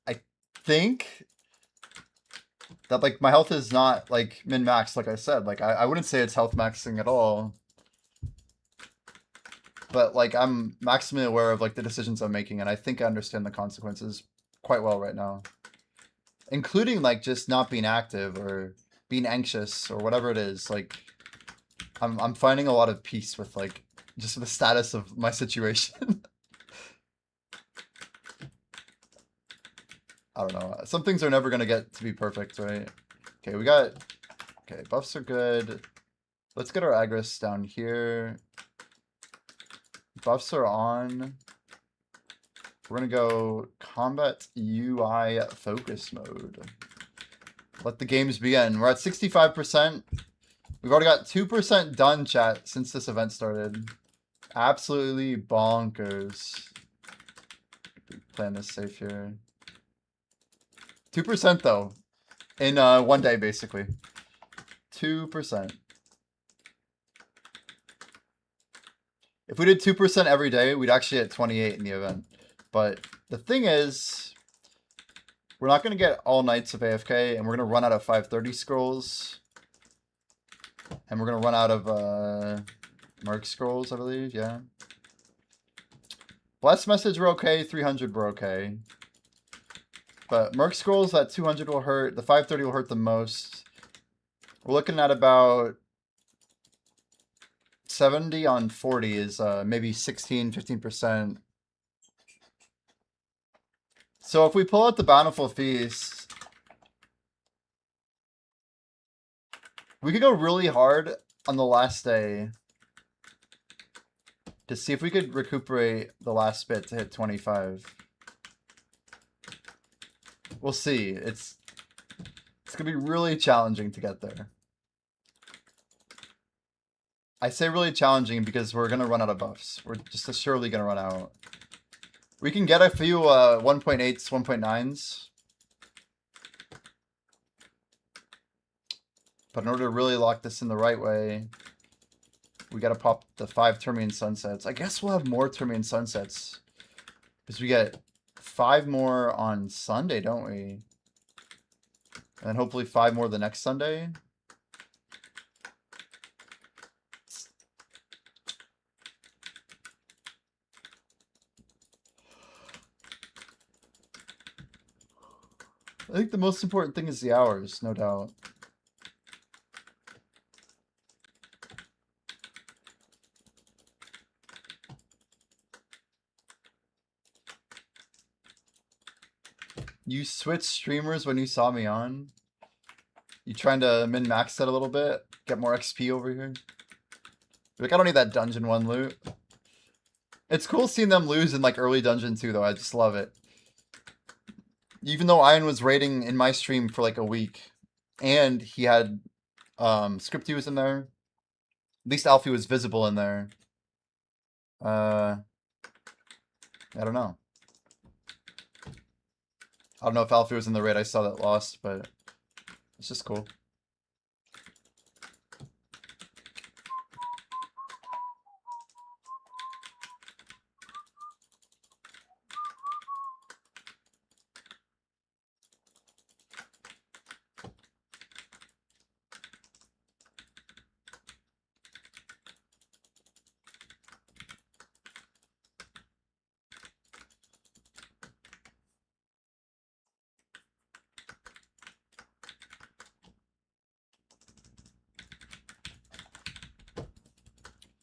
I think that like my health is not like min-max, like I said. Like I wouldn't say it's health maxing at all. But like I'm maximally aware of like the decisions I'm making, and I think I understand the consequences quite well right now. Including like just not being active or being anxious or whatever it is. Like I'm finding a lot of peace with like just the status of my situation. I don't know. Some things are never gonna get to be perfect, right? Okay, okay, buffs are good. Let's get our Agris down here. Buffs are on. We're gonna go combat UI focus mode. Let the games begin. We're at 65%. We've already got 2% done, chat, since this event started. Absolutely bonkers. playing this safe here. 2% though. In 1 day, basically. 2%. If we did 2% every day, we'd actually hit 28 in the event. But the thing is, we're not going to get all nights of AFK, and we're going to run out of 530 scrolls. And we're going to run out of Merc scrolls, I believe, yeah. Blast message we're okay, 300 we're okay. But Merc scrolls, that 200 will hurt, the 530 will hurt the most. We're looking at about 70 on 40 is maybe 16, 15%. So if we pull out the Bountiful Feast, we could go really hard on the last day to see if we could recuperate the last bit to hit 25. We'll see. It's going to be really challenging to get there. I say really challenging because we're going to run out of buffs. We're just surely going to run out. We can get a few 1.8s, 1.9s. But in order to really lock this in the right way, we got to pop the 5 Termian Sunsets. I guess we'll have more Termian Sunsets. Because we get 5 more on Sunday, don't we? And then hopefully 5 more the next Sunday. I think the most important thing is the hours, no doubt. You switched streamers when you saw me on? You trying to min-max that a little bit? Get more XP over here? Like, I don't need that Dungeon 1 loot. It's cool seeing them lose in, like, early Dungeon 2, though. I just love it. Even though Ian was raiding in my stream for, like, a week. And he had, Scripty was in there. At least Alfie was visible in there. I don't know. I don't know if Alfie was in the raid. I saw that lost, but it's just cool.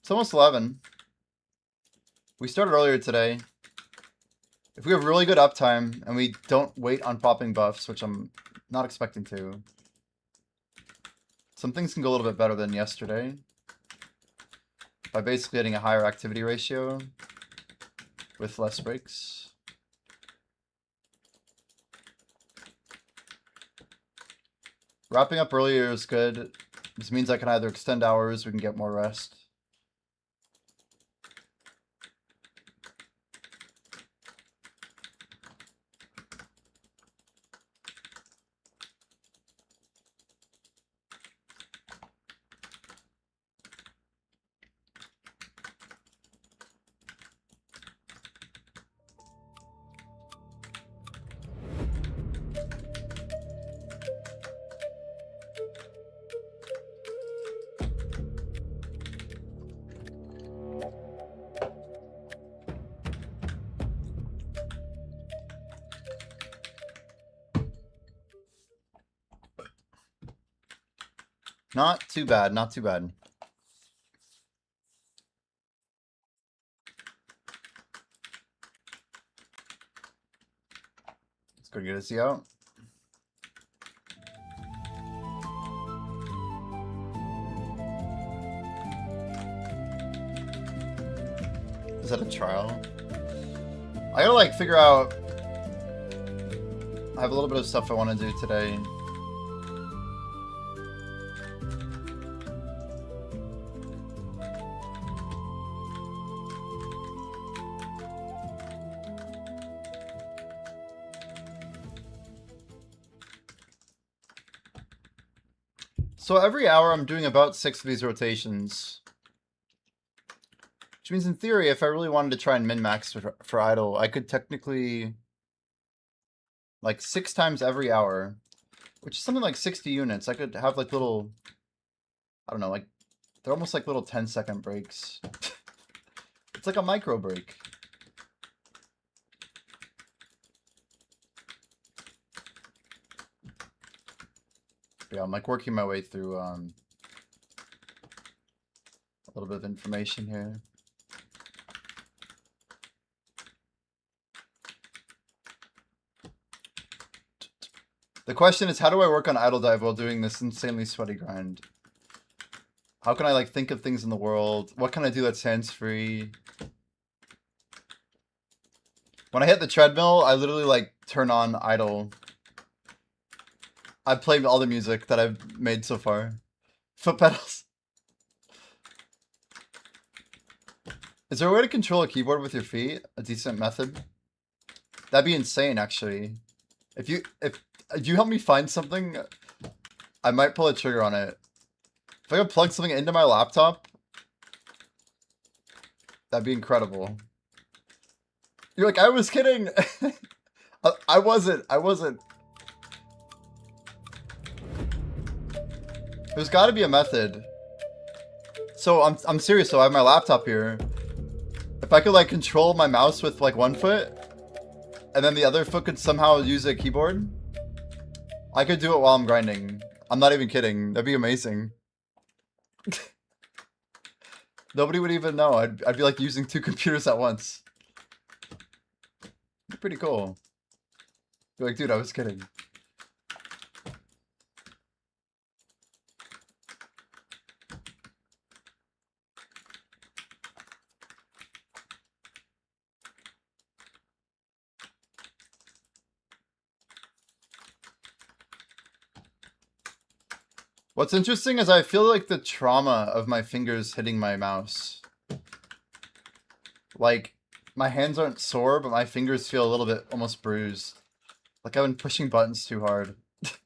It's almost 11. We started earlier today. If we have really good uptime and we don't wait on popping buffs, which I'm not expecting to, some things can go a little bit better than yesterday by basically getting a higher activity ratio with less breaks. Wrapping up earlier is good. This means I can either extend hours, we can get more rest. Not too bad, not too bad. Let's go get a Z out. Is that a trial? I gotta like figure out. I have a little bit of stuff I want to do today. So every hour I'm doing about 6 of these rotations. Which means in theory, if I really wanted to try and min-max for idle, I could technically, like 6 times every hour, which is something like 60 units. I could have like little, I don't know, like, they're almost like little 10-second breaks. It's like a micro break. Yeah, I'm like working my way through a little bit of information here. The question is, how do I work on idle dive while doing this insanely sweaty grind? How can I like think of things in the world? What can I do that's hands-free? When I hit the treadmill, I literally like turn on idle. I played all the music that I've made so far. Foot pedals. Is there a way to control a keyboard with your feet? A decent method? That'd be insane, actually. If you help me find something, I might pull a trigger on it. If I could plug something into my laptop, that'd be incredible. You're like, I was kidding. I wasn't. There's got to be a method. So I'm serious. So I have my laptop here. If I could like control my mouse with like one foot, and then the other foot could somehow use a keyboard, I could do it while I'm grinding. I'm not even kidding. That'd be amazing. Nobody would even know. I'd be like using 2 computers at once. Pretty cool. You're like, dude, I was kidding. What's interesting is I feel like the trauma of my fingers hitting my mouse. Like, my hands aren't sore, but my fingers feel a little bit almost bruised. Like I've been pushing buttons too hard. It's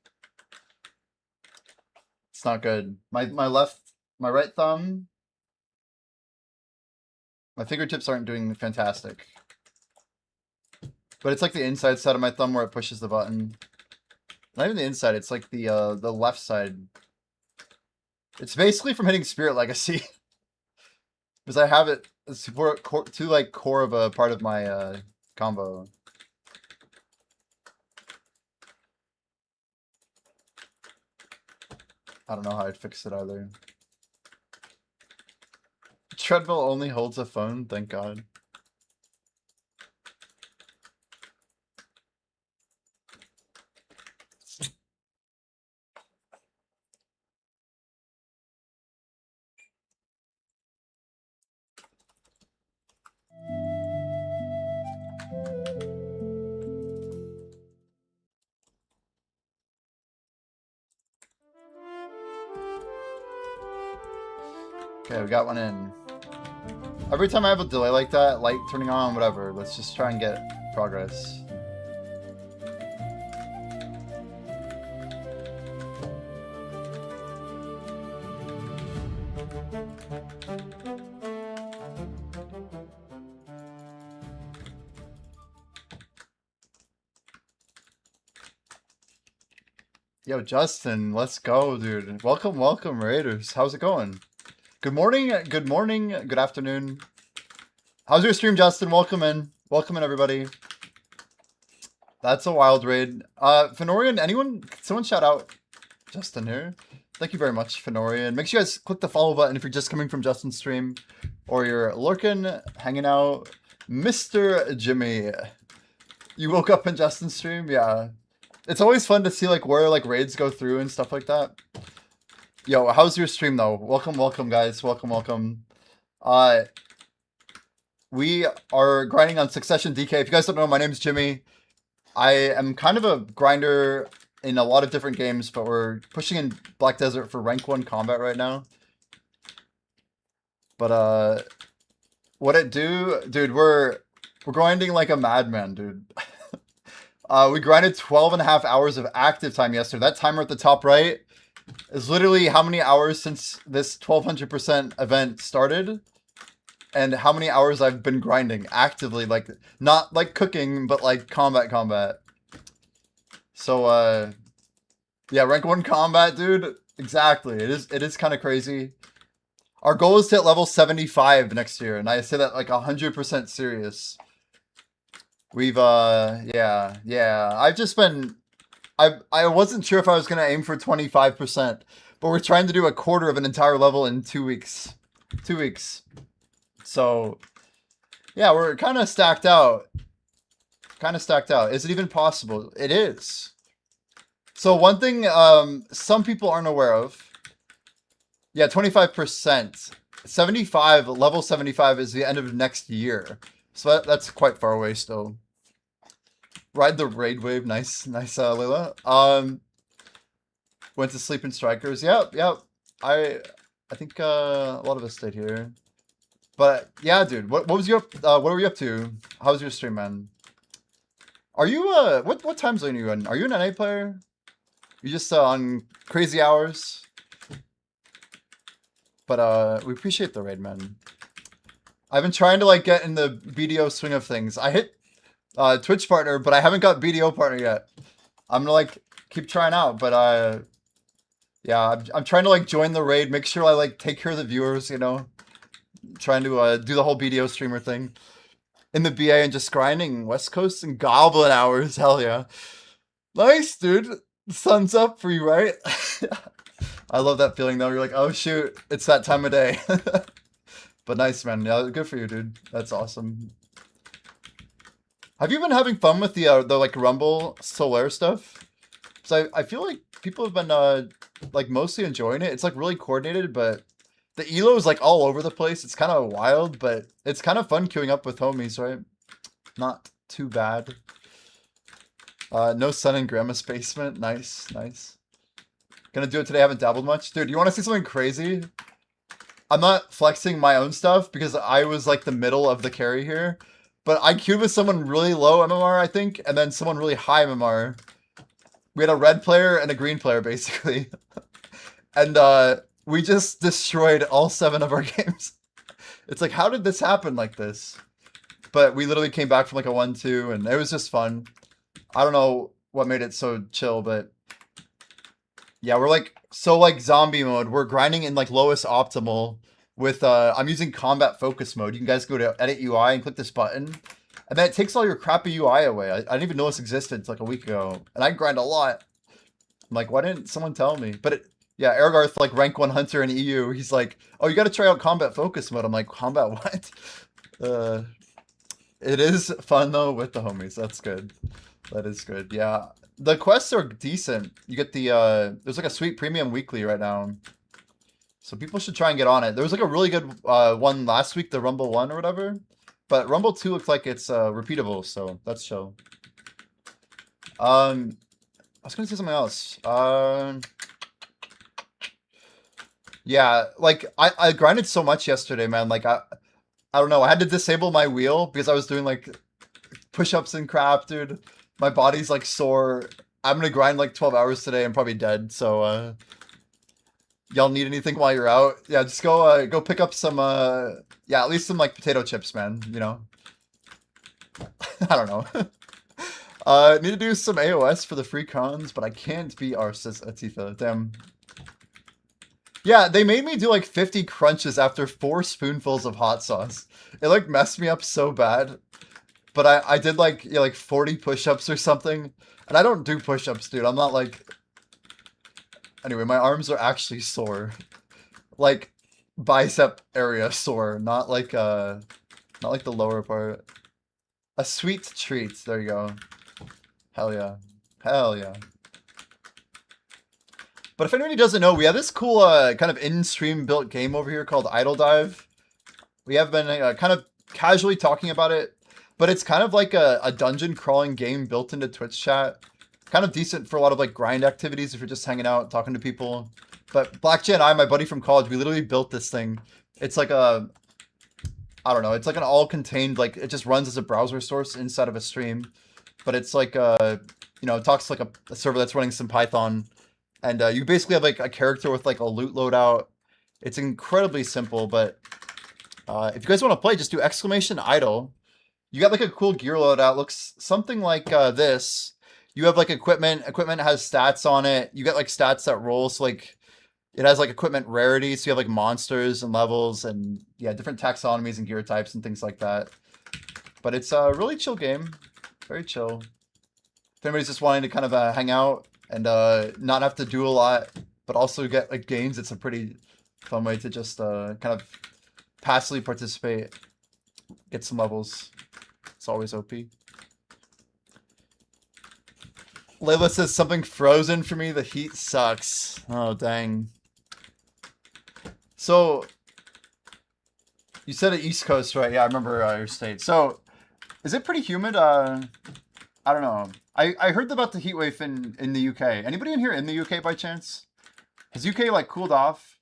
not good. My right thumb, my fingertips aren't doing fantastic. But it's like the inside side of my thumb where it pushes the button. Not even the inside, it's like the left side. It's basically from hitting Spirit Legacy. Because I have it to like core of a part of my combo. I don't know how I'd fix it either. Treadmill only holds a phone, thank God. Okay, we got one in. Every time I have a delay like that, light turning on, whatever, let's just try and get progress. Yo, Justin, let's go, dude. Welcome, welcome, Raiders. How's it going? Good morning, good afternoon. How's your stream, Justin? Welcome in, everybody. That's a wild raid. Fenorian, anyone, someone shout out Justin here. Thank you very much, Fenorian. Make sure you guys click the follow button if you're just coming from Justin's stream or you're lurking, hanging out. Mr. Jimmy, you woke up in Justin's stream? Yeah. It's always fun to see like where like raids go through and stuff like that. Yo, how's your stream though? Welcome, welcome guys. Welcome, welcome. We are grinding on Succession DK. If you guys don't know, my name's Jimmy. I am kind of a grinder in a lot of different games, but we're pushing in Black Desert for rank 1 combat right now. But what it do, dude, we're grinding like a madman, dude. We grinded 12.5 hours of active time yesterday. That timer at the top right is literally how many hours since this 1200% event started, and how many hours I've been grinding actively, like not like cooking, but like combat. So yeah, rank 1 combat, dude. Exactly. It is kind of crazy. Our goal is to hit level 75 next year, and I say that like 100% serious. We've yeah. I've just been I wasn't sure if I was gonna aim for 25%, but we're trying to do a quarter of an entire level in 2 weeks. 2 weeks. So yeah, we're kind of stacked out. Is it even possible? It is. So one thing some people aren't aware of. Yeah, 25%. 75, level 75 is the end of next year. So that's quite far away still. Ride the raid wave. Nice, Layla. Went to sleep in Strikers. Yep. I think a lot of us stayed here. But yeah, dude, what was your what were you up to? How was your stream, man? Are you what time zone are you in? Are you an NA player? You just on crazy hours? But we appreciate the raid, man. I've been trying to like get in the BDO swing of things. I hit Twitch partner, but I haven't got BDO partner yet. I'm gonna like keep trying out, but yeah, I'm trying to like join the raid, make sure I like take care of the viewers, you know. Trying to do the whole BDO streamer thing in the BA and just grinding West Coast and Goblin hours. Hell yeah, nice, dude. Sun's up for you, right? I love that feeling though. You're like, oh shoot, it's that time of day. But nice, man. Yeah, good for you, dude. That's awesome. Have you been having fun with the like Rumble Solaire stuff? So I feel like people have been like mostly enjoying it. It's like really coordinated, but the elo is like all over the place. It's kind of wild, but it's kind of fun queuing up with homies, right? Not too bad. No sun in grandma's basement. Nice. Gonna do it today. I haven't dabbled much. Dude, you want to see something crazy? I'm not flexing my own stuff because I was like the middle of the carry here. But I queued with someone really low MMR, I think, and then someone really high MMR. We had a red player and a green player, basically. And we just destroyed all 7 of our games. It's like, how did this happen like this? But we literally came back from like a 1-2, and it was just fun. I don't know what made it so chill, but yeah, we're like so like zombie mode. We're grinding in like lowest optimal with I'm using combat focus mode. You can guys go to edit UI and click this button, and then it takes all your crappy UI away. I didn't even know this existed until like a week ago, and I grind a lot. I'm like, why didn't someone tell me? But yeah, Ergarth, like rank 1 hunter in EU, he's like, oh, you got to try out combat focus mode. I'm like, combat what? It is fun though with the homies. That's good. That is good. Yeah. The quests are decent. You get the there's like a sweet premium weekly right now. So people should try and get on it. There was like a really good one last week, the Rumble 1 or whatever. But Rumble 2 looks like it's repeatable, so that's chill. I was gonna say something else. Yeah, like I grinded so much yesterday, man. Like I don't know. I had to disable my wheel because I was doing like push-ups and crap, dude. My body's like sore. I'm gonna grind like 12 hours today. I'm probably dead. So y'all need anything while you're out? Yeah, just go pick up some yeah, at least some like potato chips, man. You know. I don't know. Need to do some AOS for the free cons, but I can't be Arsis Atifa. Damn. Yeah, they made me do like 50 crunches after 4 spoonfuls of hot sauce. It like messed me up so bad. But I did like, yeah, like 40 push-ups or something. And I don't do push-ups, dude. I'm not like... Anyway, my arms are actually sore. Like, bicep area sore. Not like the lower part. A sweet treat. There you go. Hell yeah. Hell yeah. But if anybody doesn't know, we have this cool kind of in-stream built game over here called Idle Dive. We have been kind of casually talking about it. But it's kind of like a dungeon crawling game built into Twitch chat. Kind of decent for a lot of like grind activities if you're just hanging out, talking to people. But Black and I, my buddy from college, we literally built this thing. It's like a, I don't know, it's like an all-contained, like it just runs as a browser source inside of a stream. But it's like, you know, it talks to like a server that's running some Python. and you basically have like a character with like a loot loadout. It's incredibly simple, but if you guys want to play, just do exclamation idle. You got like a cool gear loadout. Looks something like this. You have like equipment. Equipment has stats on it. You get like stats that roll. So like it has like equipment rarity. So you have like monsters and levels and yeah, different taxonomies and gear types and things like that. But it's a really chill game. Very chill. If anybody's just wanting to kind of hang out and not have to do a lot, but also get like gains, it's a pretty fun way to just kind of passively participate, get some levels. It's always OP. Layla says something frozen for me. The heat sucks. Oh, dang. So, you said at East Coast, right? Yeah, I remember your state. So, is it pretty humid? I don't know. I heard about the heat wave in the UK. Anybody in here in the UK by chance? Has UK like cooled off?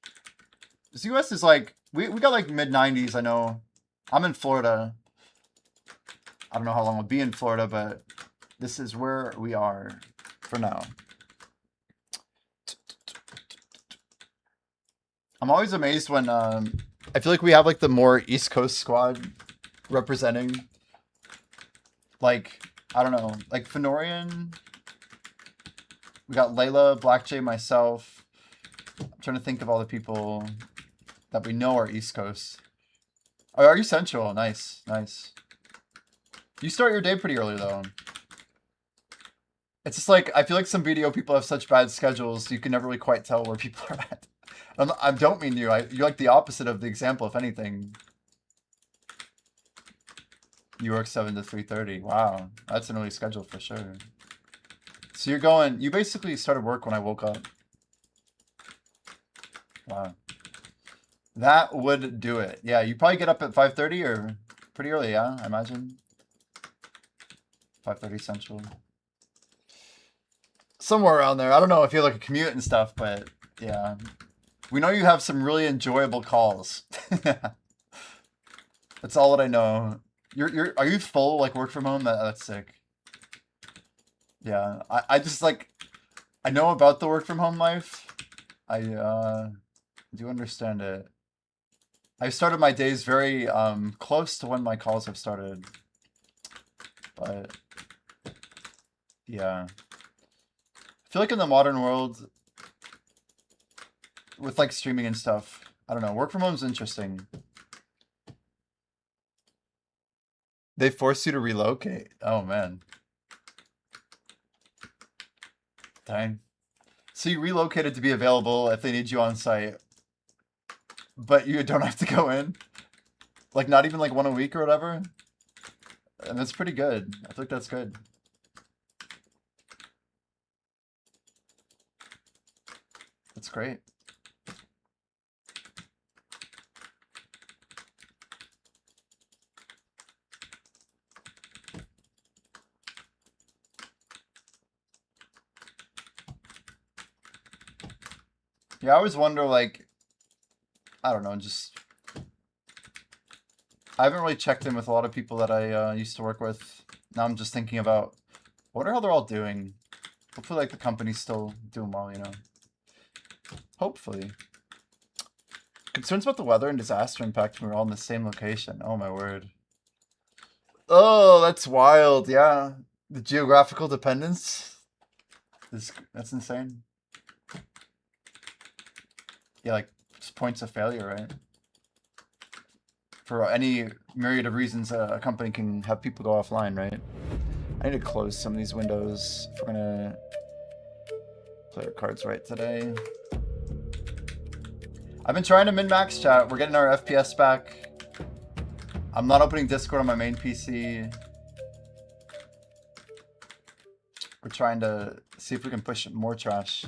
This US is like, we got like mid 90s, I know. I'm in Florida. I don't know how long I'll be in Florida, but this is where we are for now. I'm always amazed when I feel like we have like the more East Coast squad representing. Like, I don't know, like Fenorian. We got Layla, Black J, myself. I'm trying to think of all the people that we know are East Coast. Oh, are you Central? Nice, nice. You start your day pretty early though. It's just like, I feel like some video people have such bad schedules, you can never really quite tell where people are at. I don't mean you. You're like the opposite of the example, if anything. You work 7 to 3:30. Wow, that's an early schedule for sure. So you're going, you basically started work when I woke up. Wow. That would do it. Yeah, you probably get up at 5:30 or pretty early, yeah, I imagine. 5:30 Central. Somewhere around there. I don't know if you have like a commute and stuff, but yeah. We know you have some really enjoyable calls. That's all that I know. Are you full like work from home? That's sick. Yeah. I just like I know about the work from home life. I do understand it. I started my days very close to when my calls have started. But yeah. I feel like in the modern world with like streaming and stuff, I don't know, work from home is interesting. They force you to relocate. Oh man. Dang. So you relocated to be available if they need you on site, but you don't have to go in? Like not even like one a week or whatever? And that's pretty good. I think that's good. That's great. Yeah, I always wonder, like, I don't know, just... I haven't really checked in with a lot of people that I used to work with. Now I'm just thinking about, I wonder how they're all doing. Hopefully, like, the company's still doing well, you know? Hopefully. Concerns about the weather and disaster impact when we're all in the same location. Oh, my word. Oh, that's wild, yeah. The geographical dependence? That's insane. Yeah, like, just points of failure, right? For any myriad of reasons, a company can have people go offline, right? I need to close some of these windows if we're gonna play our cards right today. I've been trying to min-max chat. We're getting our FPS back. I'm not opening Discord on my main PC. We're trying to see if we can push more trash.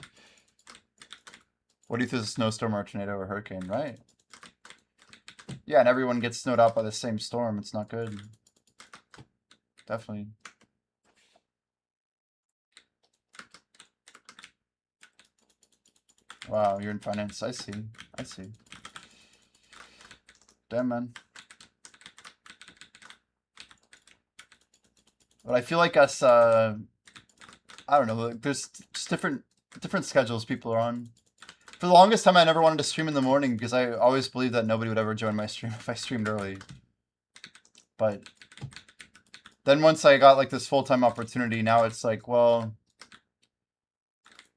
What if there's a snowstorm or a tornado or a hurricane, right? Yeah, and everyone gets snowed out by the same storm. It's not good. Definitely. Wow, you're in finance. I see. I see. Damn, man. But I feel like us, I don't know, there's just different different schedules people are on. For the longest time, I never wanted to stream in the morning because I always believed that nobody would ever join my stream if I streamed early. But then once I got like this full-time opportunity, now it's like, well,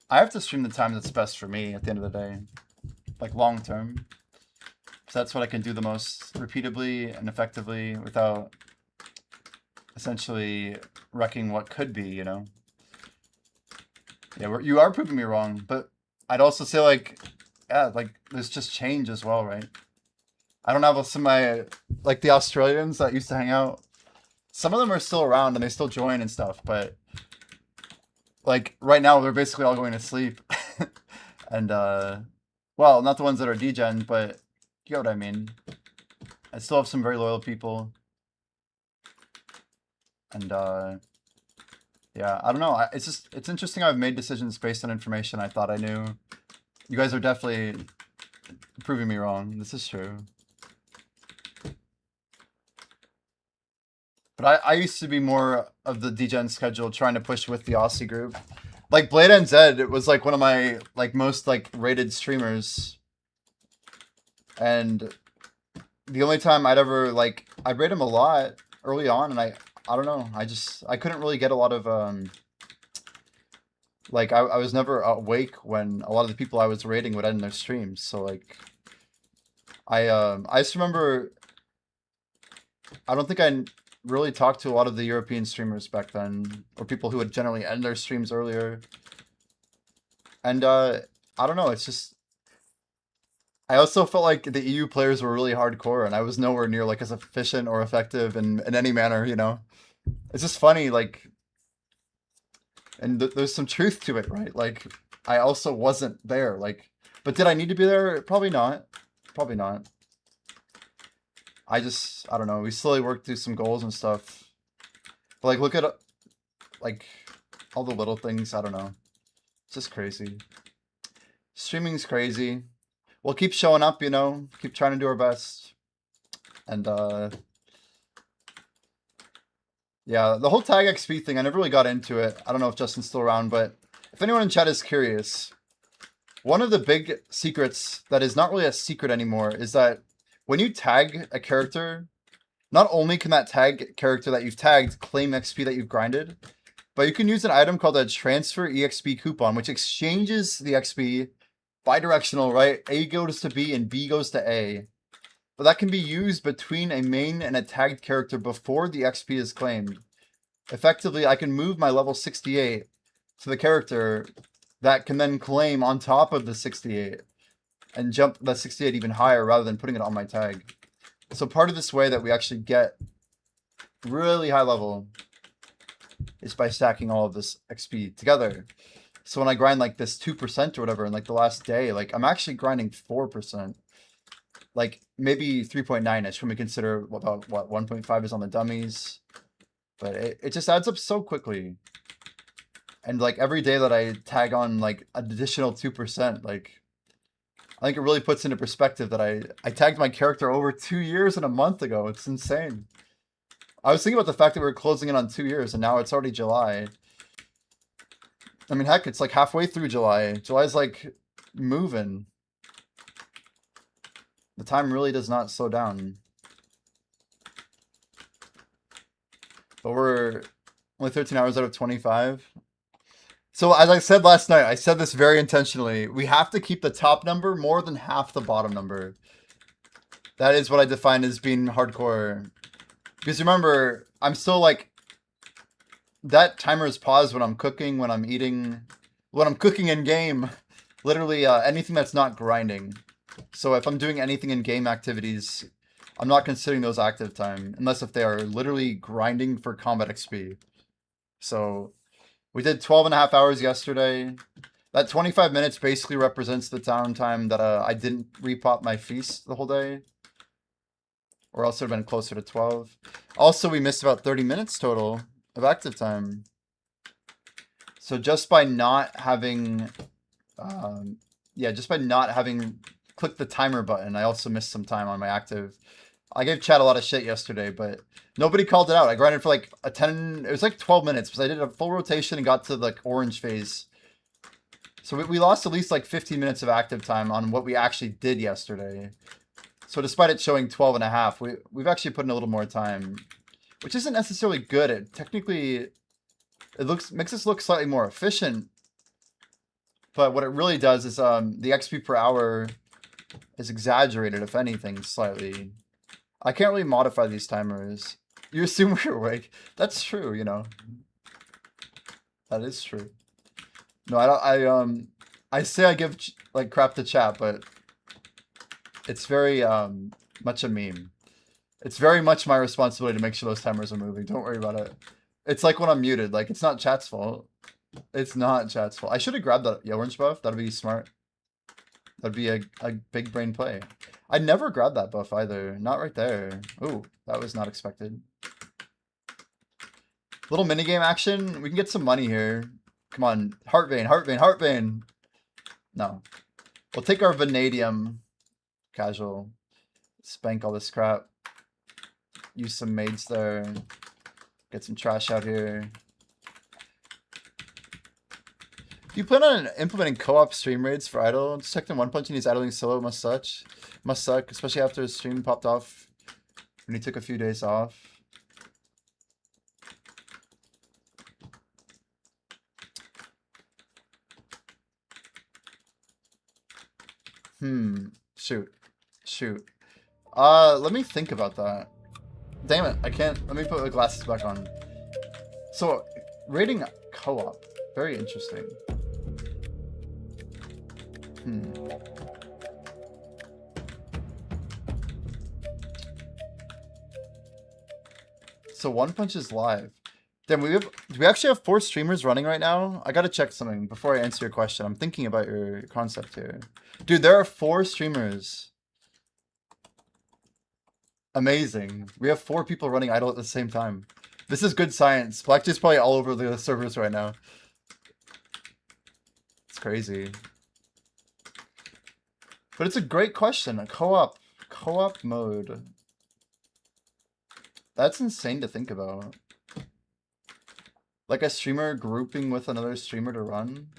I have to stream the time that's best for me at the end of the day, like long term. So that's what I can do the most repeatably and effectively without essentially wrecking what could be, you know? Yeah, you are proving me wrong, but I'd also say like, yeah, like there's just change as well, right? I don't have some of my, like the Australians that used to hang out. Some of them are still around and they still join and stuff, but like right now they're basically all going to sleep. And well, not the ones that are degen, but you get what I mean. I still have some very loyal people. And yeah, I don't know. It's interesting I've made decisions based on information I thought I knew. You guys are definitely proving me wrong. This is true. But I used to be more of the degen schedule, trying to push with the Aussie group. Like Blade NZ, it was like one of my like most like rated streamers. And the only time I'd ever like I'd rate him a lot early on, and I don't know, I couldn't really get a lot of like I was never awake when a lot of the people I was rating would end their streams. So like I just remember I don't think I really talked to a lot of the European streamers back then, or people who would generally end their streams earlier. And I don't know, it's just I also felt like the EU players were really hardcore, and I was nowhere near like as efficient or effective in any manner, you know? It's just funny, like, and there's some truth to it, right? Like, I also wasn't there, like, but did I need to be there? Probably not. Probably not. I don't know. We slowly worked through some goals and stuff. But like, look at like all the little things. I don't know. It's just crazy. Streaming's crazy. We'll keep showing up, you know. Keep trying to do our best. And yeah, the whole tag XP thing, I never really got into it. I don't know if Justin's still around, but if anyone in chat is curious, one of the big secrets that is not really a secret anymore is that when you tag a character, not only can that tag character that you've tagged claim XP that you've grinded, but you can use an item called a transfer EXP coupon, which exchanges the XP bidirectional, right? A goes to B and B goes to A. But that can be used between a main and a tagged character before the XP is claimed. Effectively, I can move my level 68 to the character that can then claim on top of the 68 and jump that 68 even higher rather than putting it on my tag. So part of this way that we actually get really high level is by stacking all of this XP together. So when I grind like this 2% or whatever in like the last day, like I'm actually grinding 4%. Like maybe 3.9ish when we consider about what 1.5 is on the dummies. But it just adds up so quickly. And like every day that I tag on like an additional 2%, like I think it really puts into perspective that I tagged my character over 2 years and a month ago. It's insane. I was thinking about the fact that we were closing in on 2 years and now it's already July. I mean, heck, it's like halfway through July. July's like moving. The time really does not slow down. But we're only 13 hours out of 25. So as I said last night, I said this very intentionally. We have to keep the top number more than half the bottom number. That is what I define as being hardcore. Because remember, I'm still like... That timer is paused when I'm cooking, when I'm eating... When I'm cooking in game. Literally anything that's not grinding. So if I'm doing anything in game activities, I'm not considering those active time. Unless if they are literally grinding for combat XP. So... We did 12.5 hours yesterday. That 25 minutes basically represents the downtime that I didn't repop my feast the whole day. Or else it would have been closer to 12. Also, we missed about 30 minutes total of active time. So just by not having... just by not having clicked the timer button, I also missed some time on my active. I gave chat a lot of shit yesterday, but nobody called it out. I grinded for like it was like 12 minutes because I did a full rotation and got to like orange phase. So we lost at least like 15 minutes of active time on what we actually did yesterday. So despite it showing 12 and a half, we've actually put in a little more time, which isn't necessarily good. It technically, it makes us look slightly more efficient. But what it really does is the XP per hour is exaggerated, if anything, slightly. I can't really modify these timers. You assume we're awake. That's true, you know. That is true. No, I say I give like crap to chat, but it's very much a meme. It's very much my responsibility to make sure those timers are moving. Don't worry about it. It's like when I'm muted. Like, it's not chat's fault. It's not chat's fault. I should have grabbed that orange buff. That'd be smart. That'd be a big brain play. I never grabbed that buff either. Not right there. Ooh, that was not expected. Little minigame action. We can get some money here. Come on. Heart vein, heart vein, heart vein. No. We'll take our vanadium. Casual. Spank all this crap. Use some maids there. Get some trash out here. If you plan on implementing co-op stream raids for idle, detecting one punch and he's idling solo must suck, especially after his stream popped off when he took a few days off. Shoot. Let me think about that. Damn it, I can't. Let me put the glasses back on. So, raiding co-op. Very interesting. So One Punch is live. Damn, do we actually have 4 streamers running right now? I gotta check something before I answer your question. I'm thinking about your concept here. Dude, there are 4 streamers. Amazing. We have 4 people running idle at the same time. This is good science. Blackjay's probably all over the servers right now. It's crazy. But it's a great question. A co-op mode. That's insane to think about. Like a streamer grouping with another streamer to run.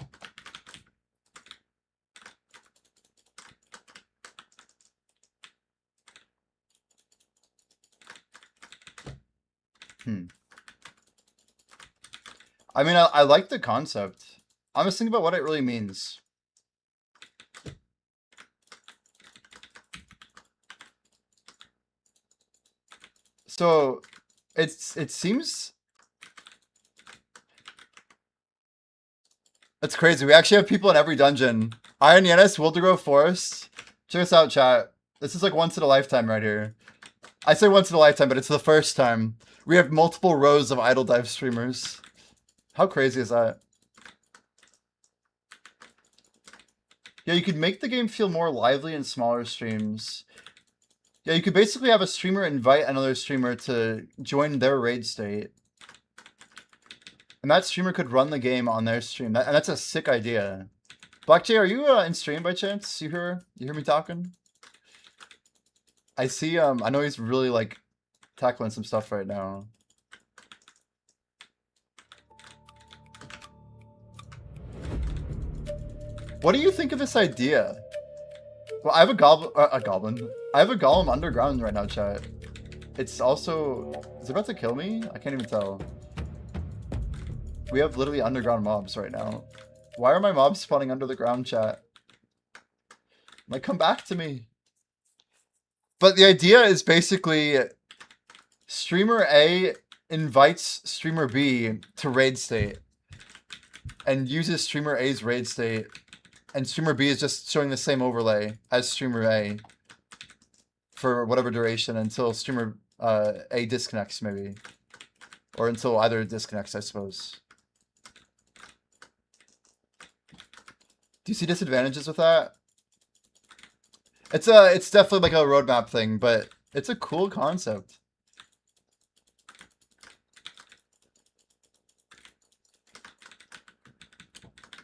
I mean, I like the concept. I'm just thinking about what it really means. So, it seems... That's crazy. We actually have people in every dungeon. Iron Yenis, Wildergrove Forest. Check us out, chat. This is like once in a lifetime right here. I say once in a lifetime, but it's the first time. We have multiple rows of Idle Dive streamers. How crazy is that? Yeah, you could make the game feel more lively in smaller streams. Yeah, you could basically have a streamer invite another streamer to join their raid state. And that streamer could run the game on their stream. And that's a sick idea. Blackjay, are you in stream by chance? You hear me talking? I see, I know he's really, like, tackling some stuff right now. What do you think of this idea? Well, I have a goblin. I have a golem underground right now, chat. It's also... Is it about to kill me? I can't even tell. We have literally underground mobs right now. Why are my mobs spawning under the ground, chat? Like, come back to me. But the idea is basically streamer A invites streamer B to raid state and uses streamer A's raid state, and streamer B is just showing the same overlay as streamer A for whatever duration until streamer A disconnects, maybe. Or until either disconnects, I suppose. Do you see disadvantages with that? It's definitely like a roadmap thing, but it's a cool concept.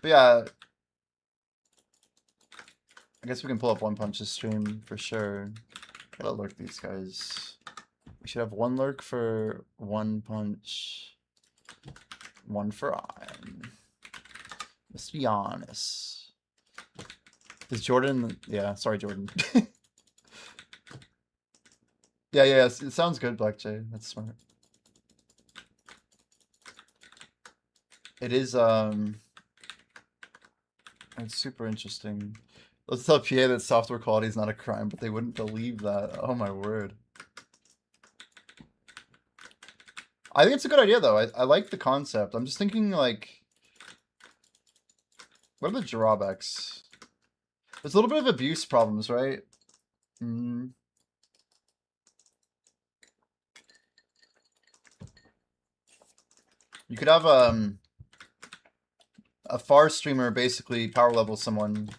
But yeah, I guess we can pull up One Punch's stream for sure. Gotta lurk these guys. We should have 1 lurk for One Punch, 1 for Iron. Let's be honest. Is Jordan? Yeah, sorry, Jordan. Yeah, it sounds good, Black Jay. That's smart. It is, it's super interesting. Let's tell PA that software quality is not a crime, but they wouldn't believe that. Oh my word. I think it's a good idea, though. I like the concept. I'm just thinking, like, what are the drawbacks? There's a little bit of abuse problems, right? Mm. You could have a far streamer basically power level someone.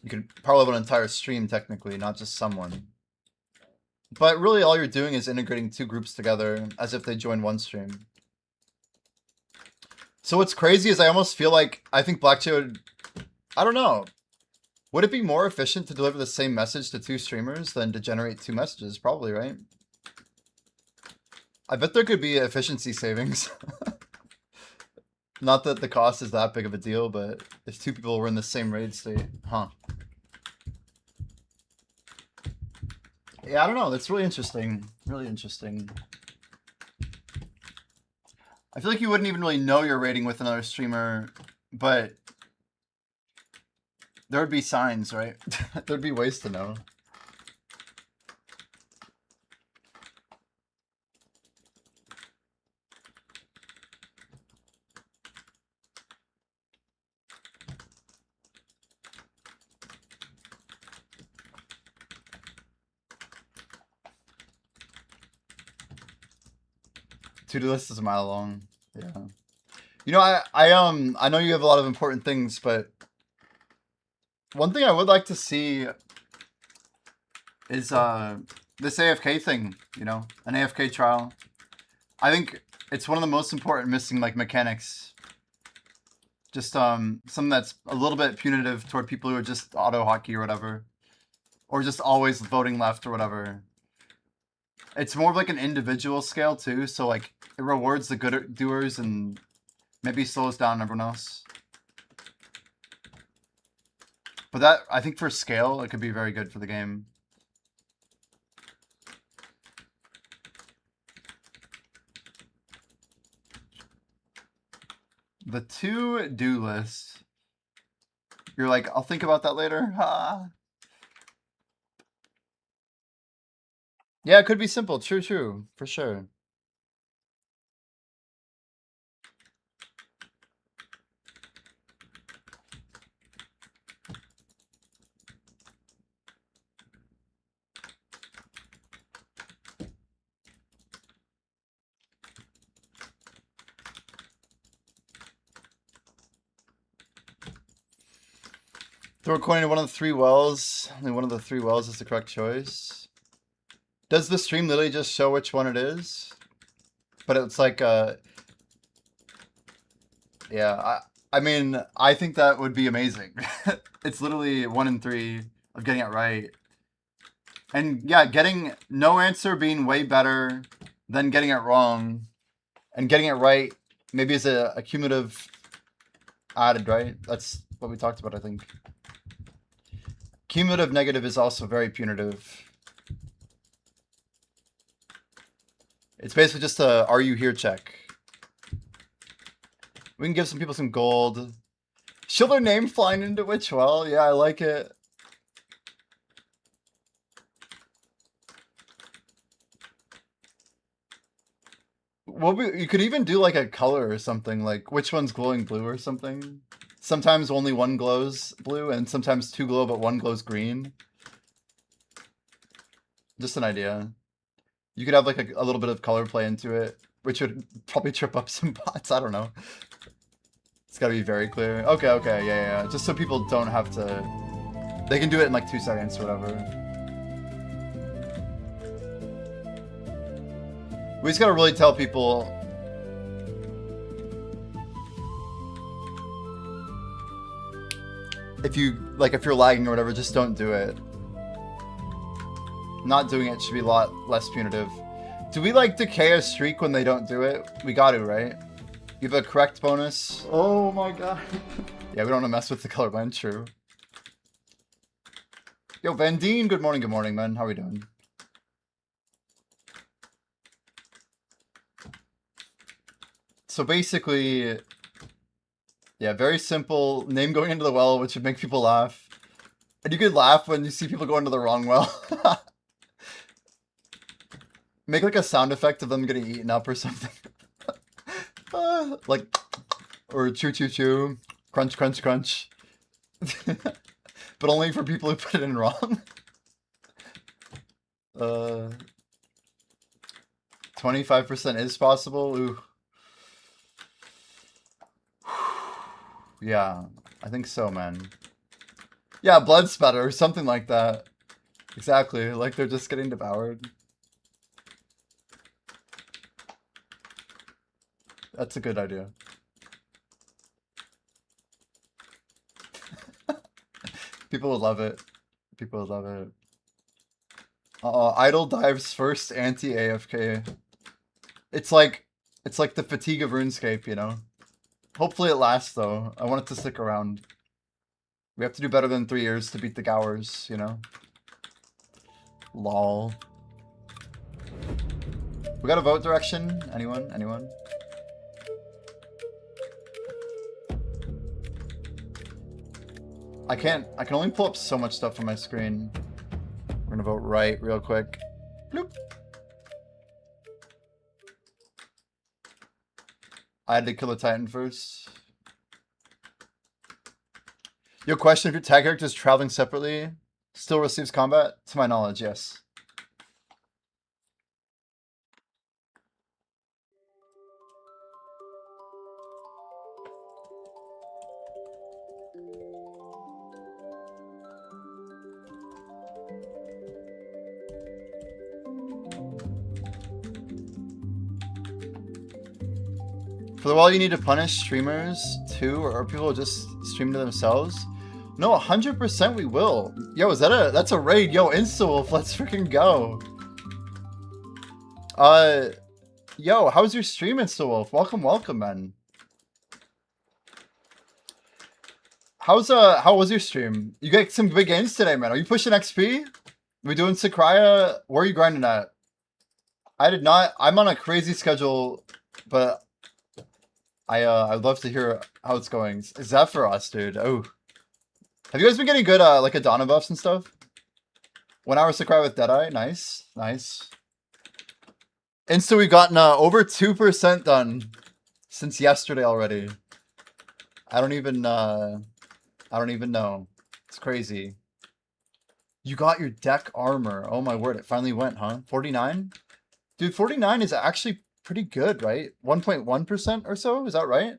You could power level an entire stream, technically, not just someone. But really, all you're doing is integrating two groups together as if they join one stream. So what's crazy is I almost feel like I think Blackjay would... I don't know. Would it be more efficient to deliver the same message to two streamers than to generate two messages? Probably, right? I bet there could be efficiency savings. Not that the cost is that big of a deal, but if two people were in the same raid state, huh? Yeah, I don't know. That's really interesting. Really interesting. I feel like you wouldn't even really know you're raiding with another streamer, but there would be signs, right? There'd be ways to know. To-do list is a mile long. Yeah. You know, I know you have a lot of important things, but one thing I would like to see is this AFK thing, you know, an AFK trial. I think it's one of the most important missing like mechanics. Just something that's a little bit punitive toward people who are just auto hockey or whatever. Or just always voting left or whatever. It's more of like an individual scale too, so like it rewards the good doers and maybe slows down everyone else. But that, I think for scale, it could be very good for the game. The to-do list. You're like, I'll think about that later. Ha. Yeah, it could be simple. True. For sure. Throw a coin in one of the three wells. Only one of the three wells is the correct choice. Does the stream literally just show which one it is? But it's like, yeah, I mean, I think that would be amazing. It's literally 1 in 3 of getting it right. And yeah, getting no answer being way better than getting it wrong. And getting it right maybe is a cumulative added, right? That's what we talked about, I think. Cumulative negative is also very punitive. It's basically just a are you here check. We can give some people some gold. Show their name flying into which well? Yeah, I like it. Well, you could even do like a color or something, like which one's glowing blue or something. Sometimes only one glows blue, and sometimes two glow, but one glows green. Just an idea. You could have like a little bit of color play into it, which would probably trip up some bots. I don't know. It's gotta be very clear. Okay, yeah. Just so people don't have to... They can do it in like 2 seconds or whatever. We just gotta really tell people... If you're lagging or whatever, just don't do it. Not doing it should be a lot less punitive. Do we like decay a streak when they don't do it? We got to, right? You have a correct bonus. Oh my god. Yeah, we don't want to mess with the colorblind, true. Yo, Van Deen, good morning, man. How are we doing? So basically, yeah, very simple. Name going into the well, which would make people laugh. And you could laugh when you see people go into the wrong well. Make like a sound effect of them getting eaten up or something. Like, or chew chew chew, crunch crunch crunch. But only for people who put it in wrong. 25% is possible. Ooh. Yeah, I think so, man. Yeah, blood spatter or something like that. Exactly, like they're just getting devoured. That's a good idea. People would love it. People would love it. Idle dives first, anti-AFK. It's like the fatigue of RuneScape, you know? Hopefully it lasts, though. I want it to stick around. We have to do better than 3 years to beat the Gowers, you know? Lol. We got a vote direction? Anyone? Anyone? I can only pull up so much stuff on my screen. We're gonna vote right real quick. Bloop. I had to kill a Titan first. Your question, if your tag character is traveling separately, still receives combat? To my knowledge, yes. For the while, you need to punish streamers too, or people just stream to themselves. No, 100% we will. Yo, that's a raid? Yo, InstaWolf, let's freaking go. Yo, how's your stream, InstaWolf? Welcome, man. How was your stream? You got some big gains today, man. Are you pushing XP? We doing Sakraya? Where are you grinding at? I did not. I'm on a crazy schedule, but I'd love to hear how it's going. Is that for us, dude? Oh. Have you guys been getting good, like, Adana buffs and stuff? 1 hour Sakurai with Deadeye. Nice. Nice. Insta, we've gotten over 2% done since yesterday already. I don't even know. It's crazy. You got your deck armor. Oh my word, it finally went, huh? 49? Dude, 49 is actually pretty good, right? 1.1% or so? Is that right?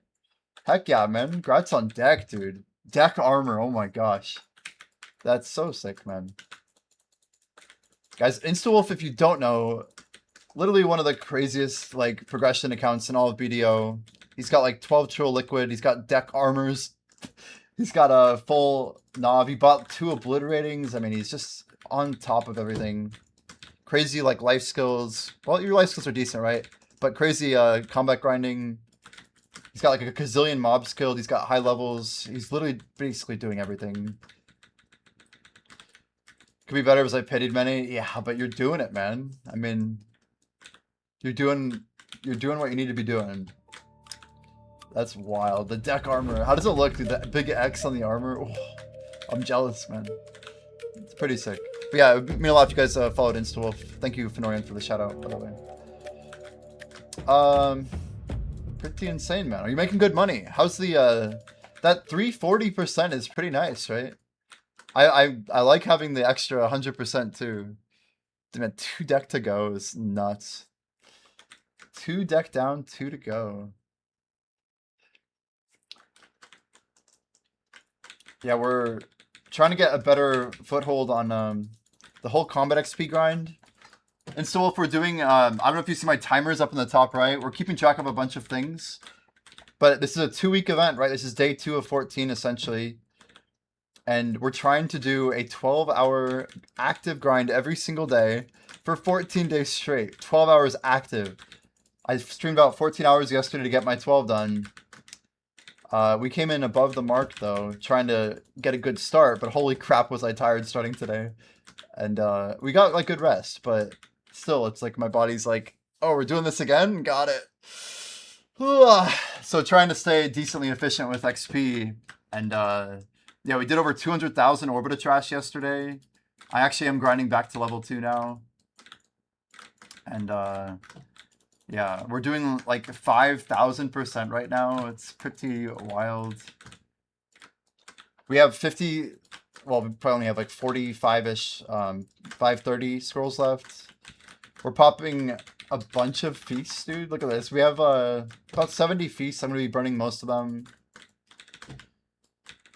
Heck yeah, man. Congrats on deck, dude. Deck armor. Oh my gosh. That's so sick, man. Guys, InstaWolf, if you don't know, literally one of the craziest, like, progression accounts in all of BDO. He's got, like, 12 Trill Liquid. He's got deck armors. He's got a full Nav. He bought 2 Obliteratings. I mean, he's just on top of everything. Crazy, like, life skills. Well, your life skills are decent, right? But crazy combat grinding. He's got, like, a gazillion mobs killed. He's got high levels. He's literally basically doing everything. Could be better if I pitied many. Yeah, but you're doing it, man. I mean, you're doing what you need to be doing. That's wild. The deck armor. How does it look, dude? That big X on the armor. Oh, I'm jealous, man. It's pretty sick. But yeah, it would mean a lot if you guys followed InstaWolf. Thank you, Fenorian, for the shout out, by the way. Pretty insane, man. Are you making good money? How's the that 340% is pretty nice, right? I like having the extra 100% too. Man, 2 deck to go is nuts. 2 deck down, 2 to go. Yeah, we're trying to get a better foothold on the whole combat XP grind. And so if we're doing, I don't know if you see my timers up in the top right, we're keeping track of a bunch of things. But this is a 2-week event, right? This is day 2 of 14, essentially. And we're trying to do a 12-hour active grind every single day for 14 days straight. 12 hours active. I streamed about 14 hours yesterday to get my 12 done. We came in above the mark though, trying to get a good start, but holy crap was I tired starting today. And we got like good rest, but still it's like my body's like, oh, we're doing this again? Got it. So trying to stay decently efficient with XP, and yeah, we did over 200,000 Orbita Trash yesterday. I actually am grinding back to level 2 now. And yeah, we're doing like 5,000% right now. It's pretty wild. We have 50, well, we probably only have like 45-ish, 530 scrolls left. We're popping a bunch of feasts, dude. Look at this. We have about 70 feasts. I'm going to be burning most of them.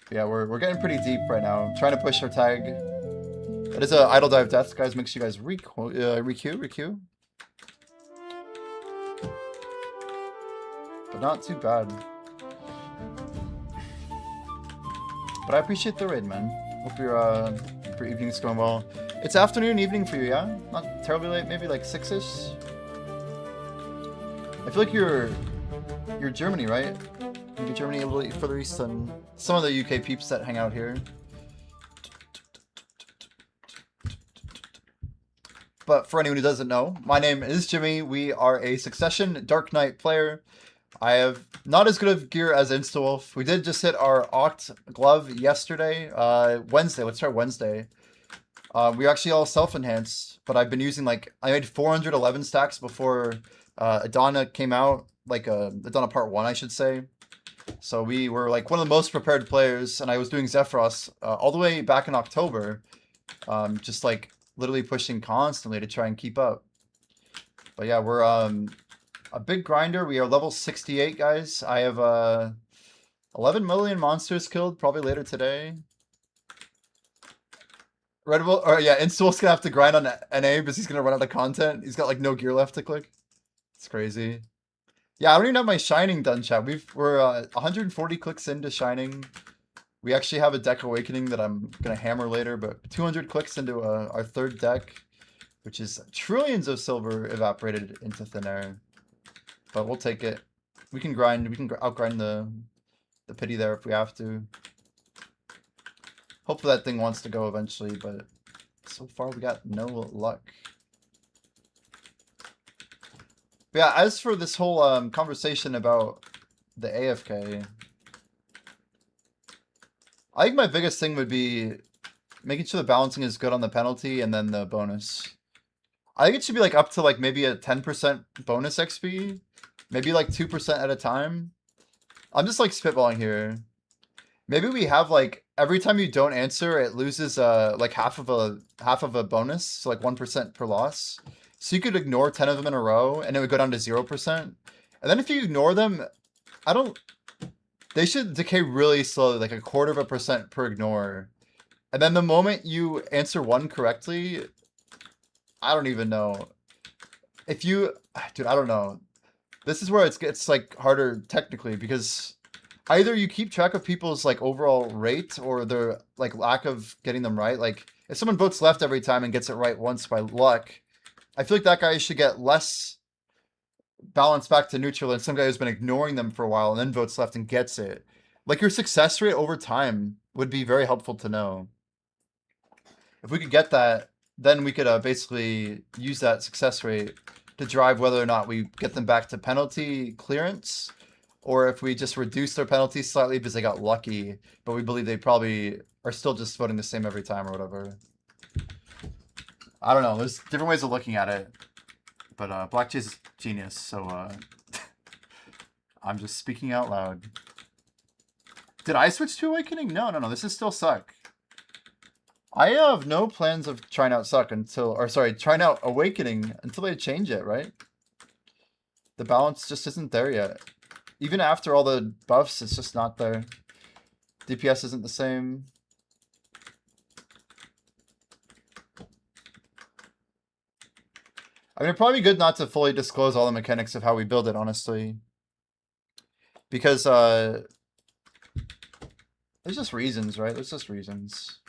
Yeah, we're getting pretty deep right now. I'm trying to push our tag. It is a idle dive death, guys. Make sure you guys requeue. But not too bad. But I appreciate the raid, man. Hope your evening's going well. It's afternoon, evening for you, yeah? Not terribly late, maybe like 6-ish? I feel like you're Germany, right? Maybe Germany a little further east than some of the UK peeps that hang out here. But for anyone who doesn't know, my name is Jimmy. We are a Succession Dark Knight player. I have not as good of gear as InstaWolf. We did just hit our Oct glove yesterday. Wednesday. Let's start Wednesday. We actually all self-enhanced, but I've been using like, I made 411 stacks before Adana came out, like Adana Part 1, I should say. So we were like one of the most prepared players, and I was doing Zephyros all the way back in October, just like literally pushing constantly to try and keep up. But yeah, we're a big grinder. We are level 68, guys. I have 11 million monsters killed, probably later today. Red Bull, or yeah, Install's gonna have to grind on NA because he's gonna run out of content. He's got like no gear left to click. It's crazy. Yeah, I don't even have my Shining done, chat. We're 140 clicks into Shining. We actually have a deck Awakening that I'm gonna hammer later, but 200 clicks into our third deck, which is trillions of silver evaporated into thin air. But we'll take it. We can grind. We can outgrind the pity there if we have to. Hopefully that thing wants to go eventually, but so far we got no luck. But yeah, as for this whole conversation about the AFK, I think my biggest thing would be making sure the balancing is good on the penalty and then the bonus. I think it should be like up to like maybe a 10% bonus XP, maybe like 2% at a time. I'm just like spitballing here. Maybe we have like every time you don't answer, it loses like half of a bonus, so like 1% per loss. So you could ignore 10 of them in a row, and it would go down to 0%. And then if you ignore them, they should decay really slowly, like 1/4% per ignore. And then the moment you answer one correctly, I don't even know. Dude, I don't know. This is where it gets like harder technically, because either you keep track of people's like overall rate or their like lack of getting them right. Like if someone votes left every time and gets it right once by luck, I feel like that guy should get less balance back to neutral than some guy who's been ignoring them for a while and then votes left and gets it. Like your success rate over time would be very helpful to know. If we could get that, then we could basically use that success rate to drive whether or not we get them back to penalty clearance, or if we just reduce their penalty slightly because they got lucky, but we believe they probably are still just voting the same every time or whatever. I don't know. There's different ways of looking at it. But Black Jay's is genius, so I'm just speaking out loud. Did I switch to Awakening? No. This is still Suck. I have no plans of trying out Suck trying out Awakening until they change it, right? The balance just isn't there yet. Even after all the buffs, it's just not there. DPS isn't the same. I mean, it'd probably be good not to fully disclose all the mechanics of how we build it, honestly. Because, there's just reasons, right? There's just reasons.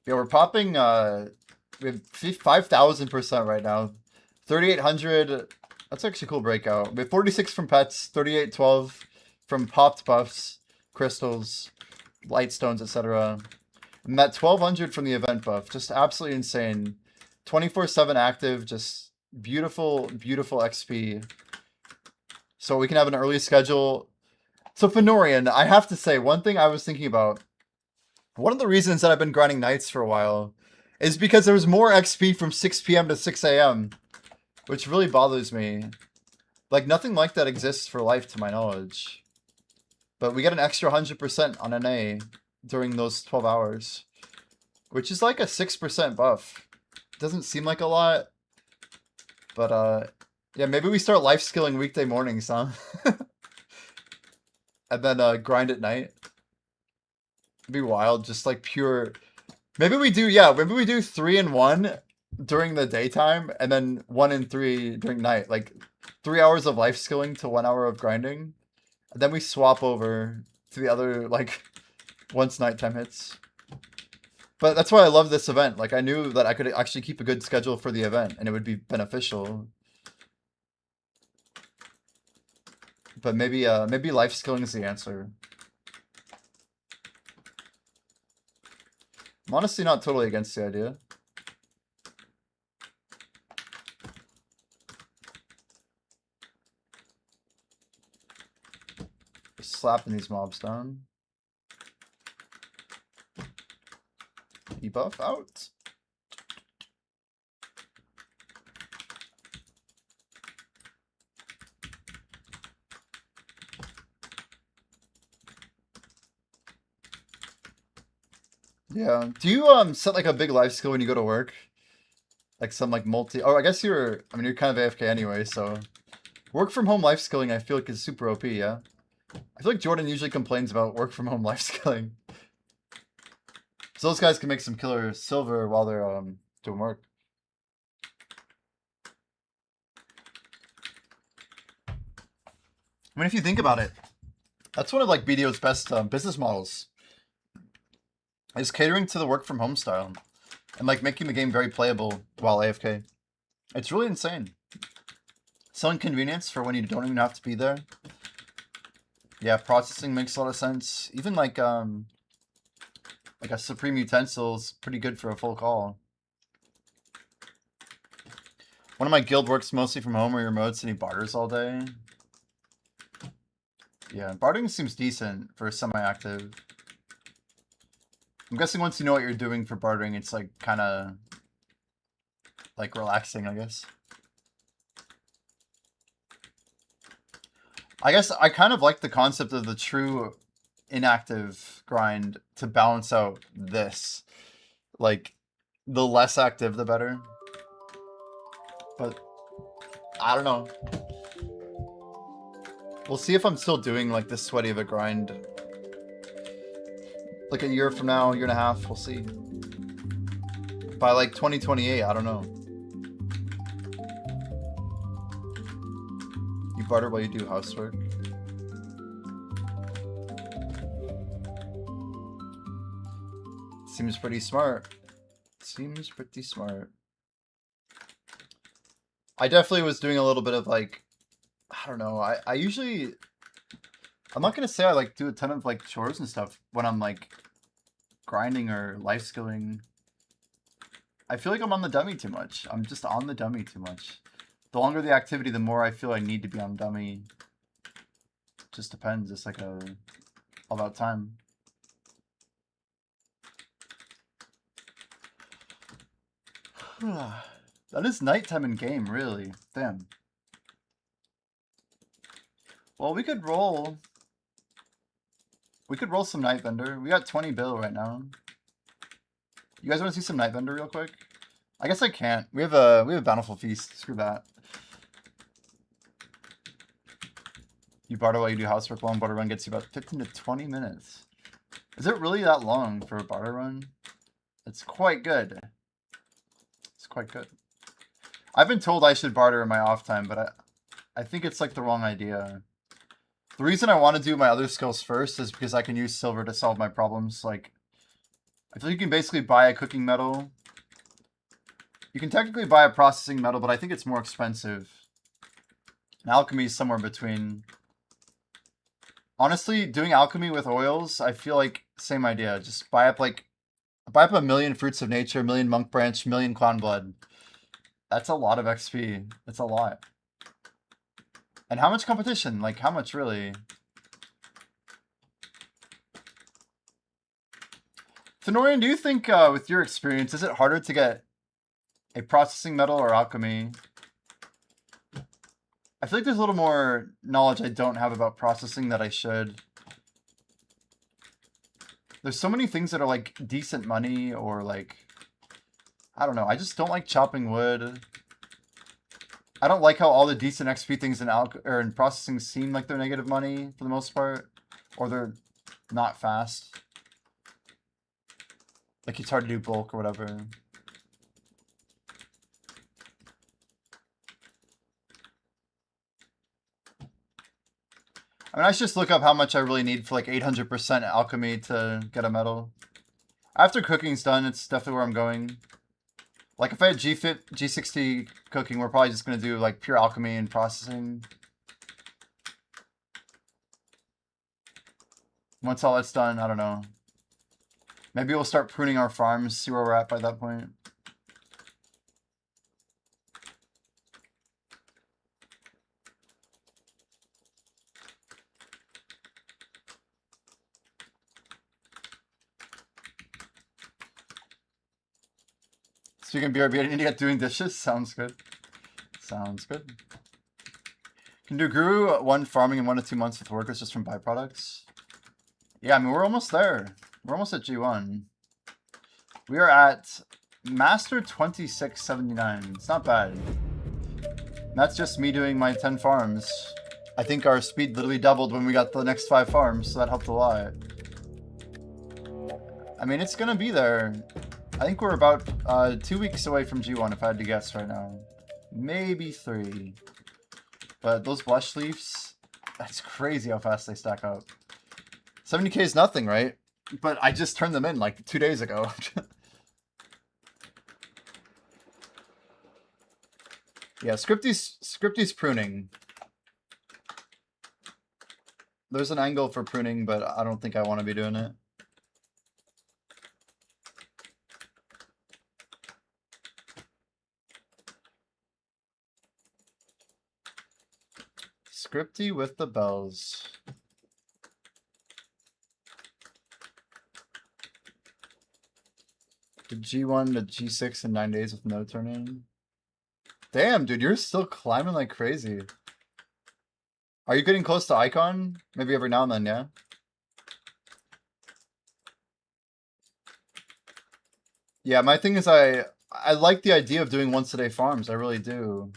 Yeah, we're popping, we have 5,000% right now. 3,800, that's actually a cool breakout. We have 46 from pets, 3812 from popped buffs, crystals, light stones, etc. And that 1,200 from the event buff, just absolutely insane. 24/7 active, just beautiful, beautiful XP. So we can have an early schedule. So Fenorian, I have to say, one thing I was thinking about, one of the reasons that I've been grinding nights for a while is because there was more XP from 6 p.m. to 6 a.m., which really bothers me. Like, nothing like that exists for life, to my knowledge. But we get an extra 100% on NA during those 12 hours, which is like a 6% buff. Doesn't seem like a lot, but yeah, maybe we start life skilling weekday mornings, huh? And then grind at night. It'd be wild, just like pure. Maybe we do, yeah, maybe we do 3 and 1 during the daytime, and then 1 and 3 during night. Like 3 hours of life skilling to 1 hour of grinding. And then we swap over to the other, like, once nighttime hits. But that's why I love this event. Like, I knew that I could actually keep a good schedule for the event, and it would be beneficial. But maybe life skilling is the answer. I'm honestly not totally against the idea. Just slapping these mobs down. Debuff out. Yeah. Do you set like a big life skill when you go to work? Like some like multi. Oh, I guess you're kind of AFK anyway, so work from home life skilling I feel like is super OP, yeah. I feel like Jordan usually complains about work from home life skilling. So those guys can make some killer silver while they're doing work. I mean, if you think about it, that's one of like BDO's best business models. Is catering to the work from home style and like making the game very playable while AFK. It's really insane. Selling convenience for when you don't even have to be there. Yeah, processing makes a lot of sense. Even like a Supreme Utensil is pretty good for a full call. One of my guild works mostly from home or he remotes and he barters all day. Yeah, bartering seems decent for semi-active. I'm guessing once you know what you're doing for bartering, it's like kind of like relaxing, I guess. I guess I kind of like the concept of the true inactive grind to balance out this. Like, the less active, the better. But, I don't know. We'll see if I'm still doing, like, this sweaty of a grind. Like, a year from now, year and a half, we'll see. By, like, 2028, I don't know. You barter while you do housework. Seems pretty smart. Seems pretty smart. I definitely was doing a little bit of like, I don't know. I usually, I'm not gonna say I like do a ton of like chores and stuff when I'm like grinding or life skilling. I feel like I'm on the dummy too much. I'm just on the dummy too much. The longer the activity, the more I feel I need to be on dummy. Just depends. It's like all about time. That is nighttime in game, really. Damn. Well, we could roll. We could roll some Night Vendor. We got 20 bill right now. You guys want to see some Night Vendor real quick? I guess I can't. We have a Bountiful Feast. Screw that. You barter while you do housework. Long barter run gets you about 15 to 20 minutes. Is it really that long for a barter run? It's quite good. It's quite good. I've been told I should barter in my off time, but I think it's like the wrong idea. The reason I want to do my other skills first is because I can use silver to solve my problems. Like, I feel you can basically buy a cooking metal. You can technically buy a processing metal, but I think it's more expensive. And alchemy is somewhere between. Honestly, doing alchemy with oils, I feel like same idea. Just buy up a million fruits of nature, a million monk branch, a million clown blood. That's a lot of XP. That's a lot. And how much competition? Like, how much really? Fenorian, do you think, with your experience, is it harder to get a processing metal or alchemy? I feel like there's a little more knowledge I don't have about processing that I should. There's so many things that are, like, decent money or, like... I don't know. I just don't like chopping wood. I don't like how all the decent XP things in processing seem like they're negative money for the most part. Or they're not fast. Like, it's hard to do bulk or whatever. I mean, I should just look up how much I really need for like 800% alchemy to get a metal. After cooking's done, it's definitely where I'm going. Like if I had G60 cooking, we're probably just going to do like pure alchemy and processing. Once all that's done, I don't know. Maybe we'll start pruning our farms, see where we're at by that point. Speaking of BRB, I need to get doing dishes. Sounds good. Sounds good. Can do Guru 1 farming in 1 to 2 months with workers just from byproducts. Yeah, I mean, we're almost there. We're almost at G1. We are at Master 2679. It's not bad. And that's just me doing my 10 farms. I think our speed literally doubled when we got the next 5 farms, so that helped a lot. I mean, it's gonna be there. I think we're about 2 weeks away from G1 if I had to guess right now. Maybe 3. But those blush leaves, that's crazy how fast they stack up. 70k is nothing, right? But I just turned them in like 2 days ago. Yeah, Scripty's pruning. There's an angle for pruning, but I don't think I want to be doing it. Scripty with the bells. The G1 to G6 in 9 days with no turn-in. Damn, dude, you're still climbing like crazy. Are you getting close to Icon? Maybe every now and then, yeah? Yeah, my thing is I like the idea of doing once-a-day farms. I really do.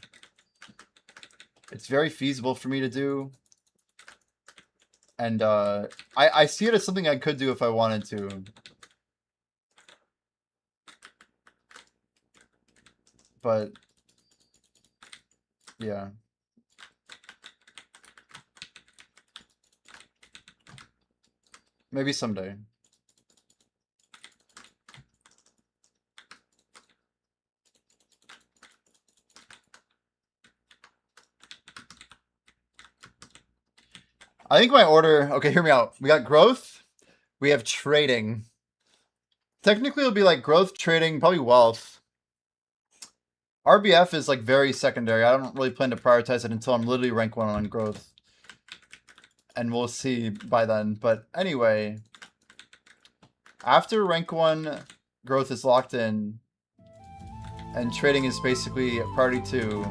It's very feasible for me to do. And I see it as something I could do if I wanted to. But yeah. Maybe someday. I think my order, okay, hear me out. We got growth, we have trading. Technically it'll be like growth, trading, probably wealth. RBF is like very secondary. I don't really plan to prioritize it until I'm literally rank 1 on growth. And we'll see by then. But anyway, after rank 1 growth is locked in, and trading is basically priority 2,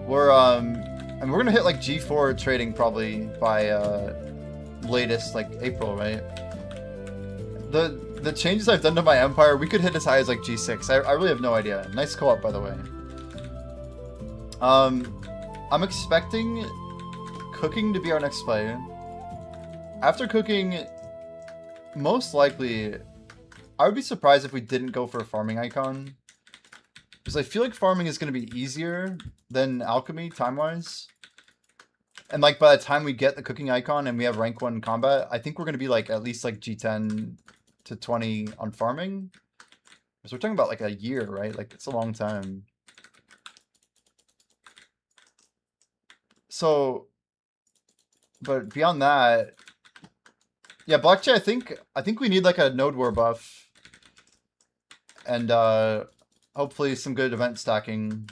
we're and we're gonna hit like G4 trading probably by latest like April, right? The changes I've done to my empire, we could hit as high as like G6. I really have no idea. Nice co-op, by the way. I'm expecting cooking to be our next play. After cooking, most likely, I would be surprised if we didn't go for a farming icon. Because I feel like farming is going to be easier than alchemy, time-wise. And like by the time we get the cooking icon and we have rank 1 combat, I think we're going to be like at least like G10, to 20 on farming. So we're talking about like a year, right? Like it's a long time. So, but beyond that, yeah, blockchain. I think we need like a node war buff, and hopefully some good event stacking.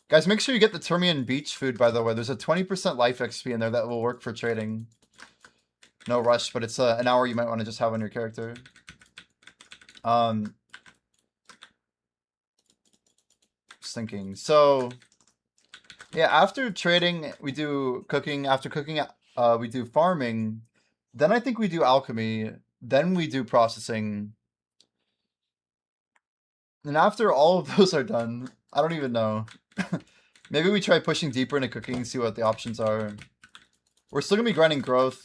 Guys, make sure you get the Termian beach food. By the way, there's a 20% life XP in there that will work for trading. No rush, but it's an hour you might want to just have on your character. Just thinking. So, yeah, after trading, we do cooking. After cooking, we do farming. Then I think we do alchemy. Then we do processing. And after all of those are done, I don't even know. Maybe we try pushing deeper into cooking and see what the options are. We're still going to be grinding growth.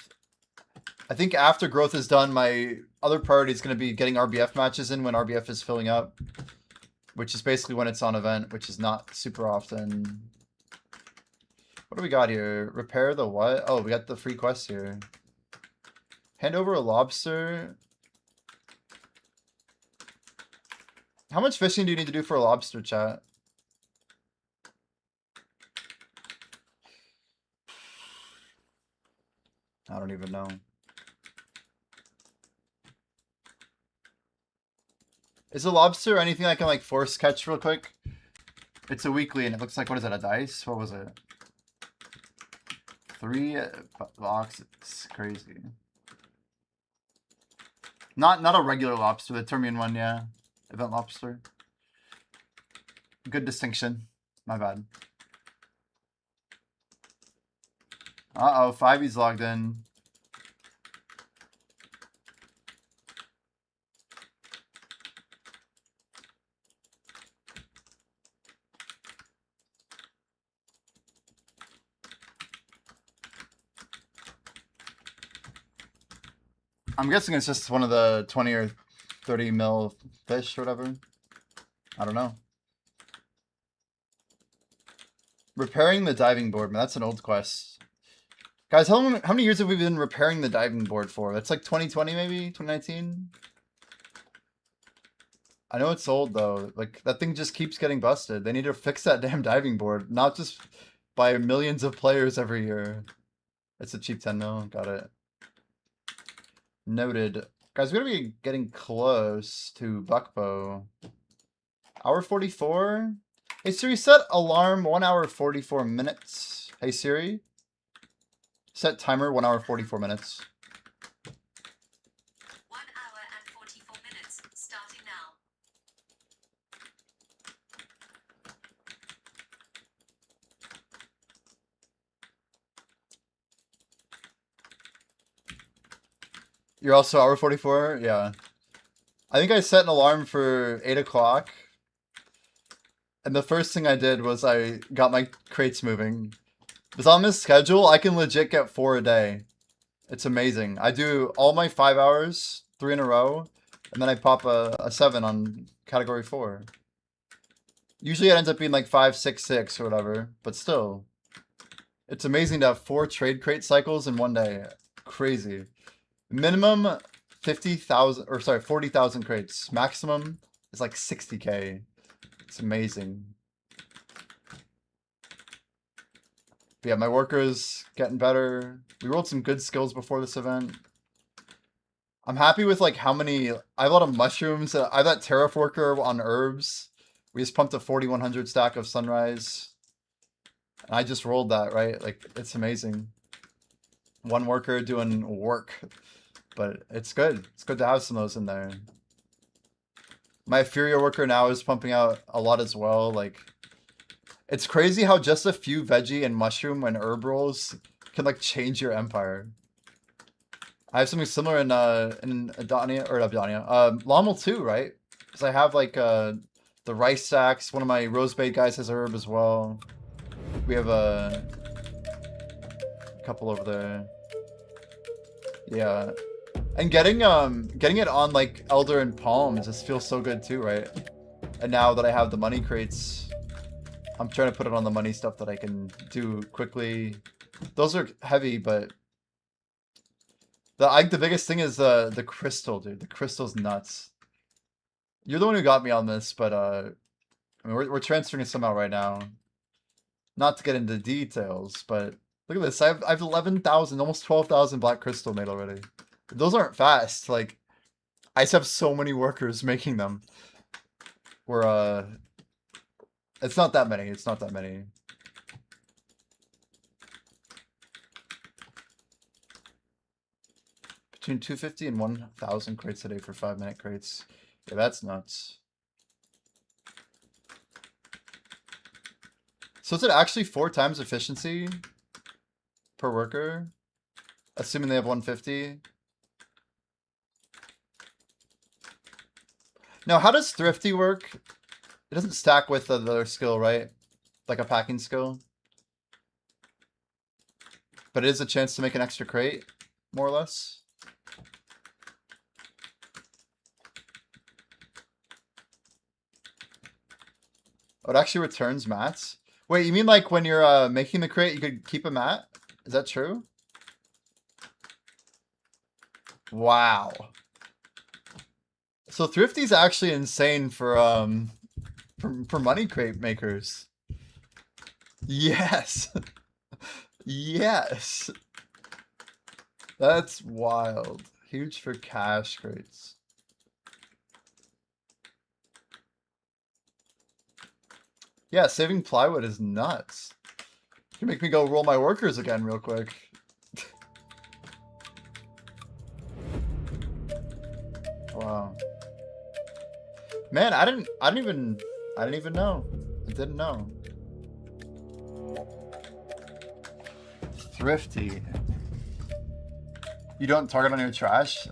I think after growth is done, my other priority is going to be getting RBF matches in when RBF is filling up. Which is basically when it's on event, which is not super often. What do we got here? Repair the what? Oh, we got the free quest here. Hand over a lobster. How much fishing do you need to do for a lobster, chat? I don't even know. Is a lobster anything I can like force catch real quick? It's a weekly and it looks like, what is that, a dice? What was it? 3 boxes. Crazy. Not a regular lobster, the Termian one, yeah. Event lobster. Good distinction. My bad. Uh-oh, 5E's logged in. I'm guessing it's just one of the 20 or 30 mil fish or whatever. I don't know. Repairing the diving board, man, that's an old quest. Guys, how many years have we been repairing the diving board for? That's like 2020 maybe? 2019? I know it's old though. Like, that thing just keeps getting busted. They need to fix that damn diving board, not just by millions of players every year. It's a cheap 10 mil, got it. Noted. Guys, we're gonna be getting close to Buckbow. Hour 44? Hey Siri, set alarm 1 hour 44 minutes. Hey Siri. Set timer 1 hour 44 minutes. 1 hour and 44 minutes, starting now. You're also hour 44? Yeah. I think I set an alarm for 8 o'clock. And the first thing I did was I got my crates moving. Because on this schedule, I can legit get 4 a day. It's amazing. I do all my 5 hours, 3 in a row, and then I pop a 7 on category 4. Usually it ends up being like 5, 6, 6 or whatever, but still. It's amazing to have 4 trade crate cycles in one day. Crazy. Minimum 50,000, or sorry, 40,000 crates. Maximum is like 60K. It's amazing. But yeah, my workers getting better. We rolled some good skills before this event. I'm happy with like how many. I have a lot of mushrooms. I have that Tariff worker on herbs. We just pumped a 4,100 stack of Sunrise. And I just rolled that, right? Like, it's amazing. One worker doing work. But it's good. It's good to have some of those in there. My Furia worker now is pumping out a lot as well. Like, it's crazy how just a few veggie and mushroom and herb rolls can like change your empire. I have something similar in Adonia, or Adonia, Lommel too, right? Because I have like the rice sacks. One of my Rosebait guys has herb as well. We have a couple over there. Yeah. And getting it on like Elder and Palm just feels so good too, right? And now that I have the money crates, I'm trying to put it on the money stuff that I can do quickly. Those are heavy, but The biggest thing is the crystal, dude. The crystal's nuts. You're the one who got me on this, but I mean, we're transferring it somehow right now. Not to get into details, but look at this. I have 11,000, almost 12,000 black crystal made already. Those aren't fast. Like, I just have so many workers making them. We're it's not that many. It's not that many. Between 250 and 1,000 crates a day for 5-minute crates. Yeah, that's nuts. So is it actually 4 times efficiency per worker? Assuming they have 150? Now, how does thrifty work? It doesn't stack with the other skill, right? Like a packing skill? But it is a chance to make an extra crate, more or less? Oh, it actually returns mats? Wait, you mean like when you're making the crate, you could keep a mat? Is that true? Wow. So Thrifty's actually insane for money crate makers. Yes. Yes. That's wild. Huge for cash crates. Yeah, saving plywood is nuts. You can make me go roll my workers again real quick. Wow. Man, I didn't even know. I didn't know. Thrifty. You don't target on your trash?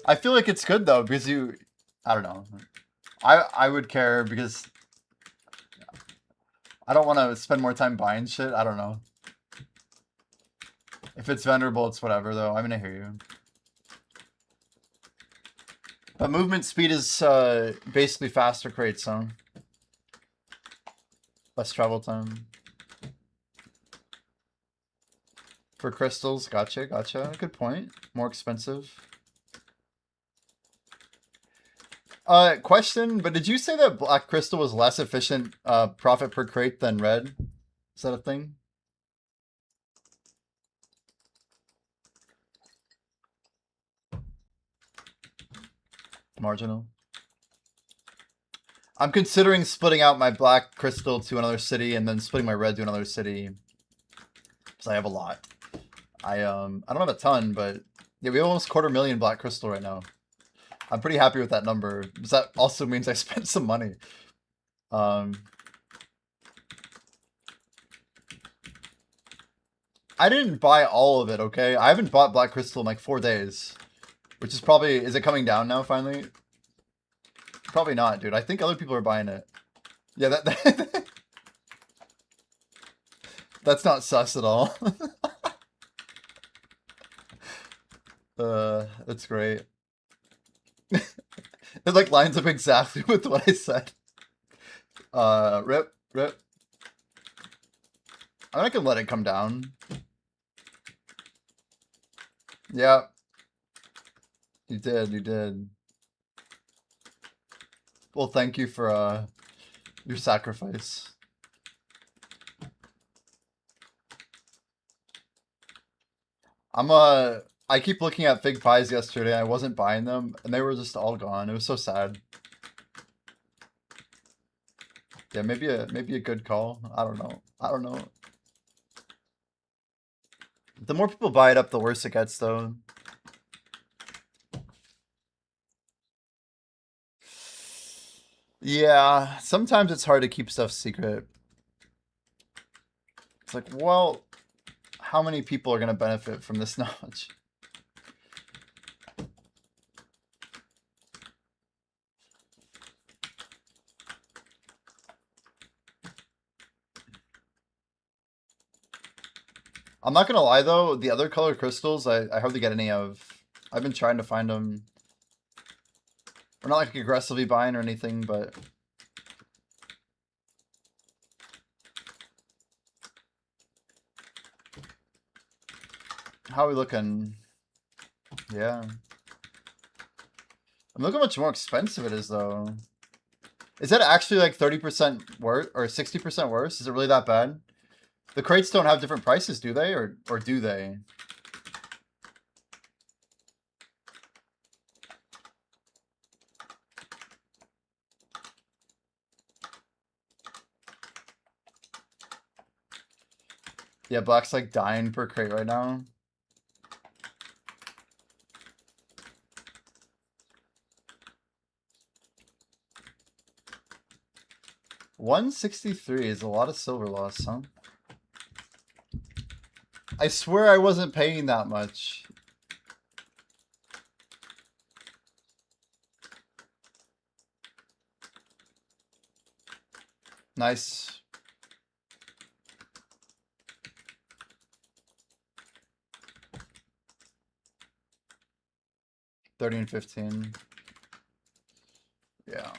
I feel like it's good though, because I don't know. I would care because I don't want to spend more time buying shit. I don't know. If it's venerable, it's whatever though. I'm gonna hear you. But movement speed is basically faster crates, so less travel time. For crystals, gotcha. Good point. More expensive. Question, but did you say that black crystal was less efficient profit per crate than red? Is that a thing? Marginal. I'm considering splitting out my black crystal to another city and then splitting my red to another city. Because I have a lot. I don't have a ton, but yeah, we have almost 250,000 black crystal right now. I'm pretty happy with that number. Because that also means I spent some money. I didn't buy all of it, okay? I haven't bought black crystal in like 4 days. Which is probably... Is it coming down now, finally? Probably not, dude. I think other people are buying it. Yeah, that that's not sus at all. That's great. It like lines up exactly with what I said. Rip. I mean, I can let it come down. Yeah. You did. Well, thank you for your sacrifice. I keep looking at fig pies yesterday. I wasn't buying them, and they were just all gone. It was so sad. Yeah, maybe a good call. I don't know. The more people buy it up, the worse it gets, though. Yeah, sometimes it's hard to keep stuff secret. It's like, well, how many people are going to benefit from this knowledge? I'm not gonna lie though, the other color crystals I hardly get any of. I've been trying to find them. We're not like aggressively buying or anything, but how are we looking? Yeah. Look how much more expensive it is, though. Is that actually like 30% worse or 60% worse? Is it really that bad? The crates don't have different prices, do they? Or do they? Yeah, Black's like dying per crate right now. $163 is a lot of silver loss, huh? I swear I wasn't paying that much. Nice. $30 and $15. Yeah.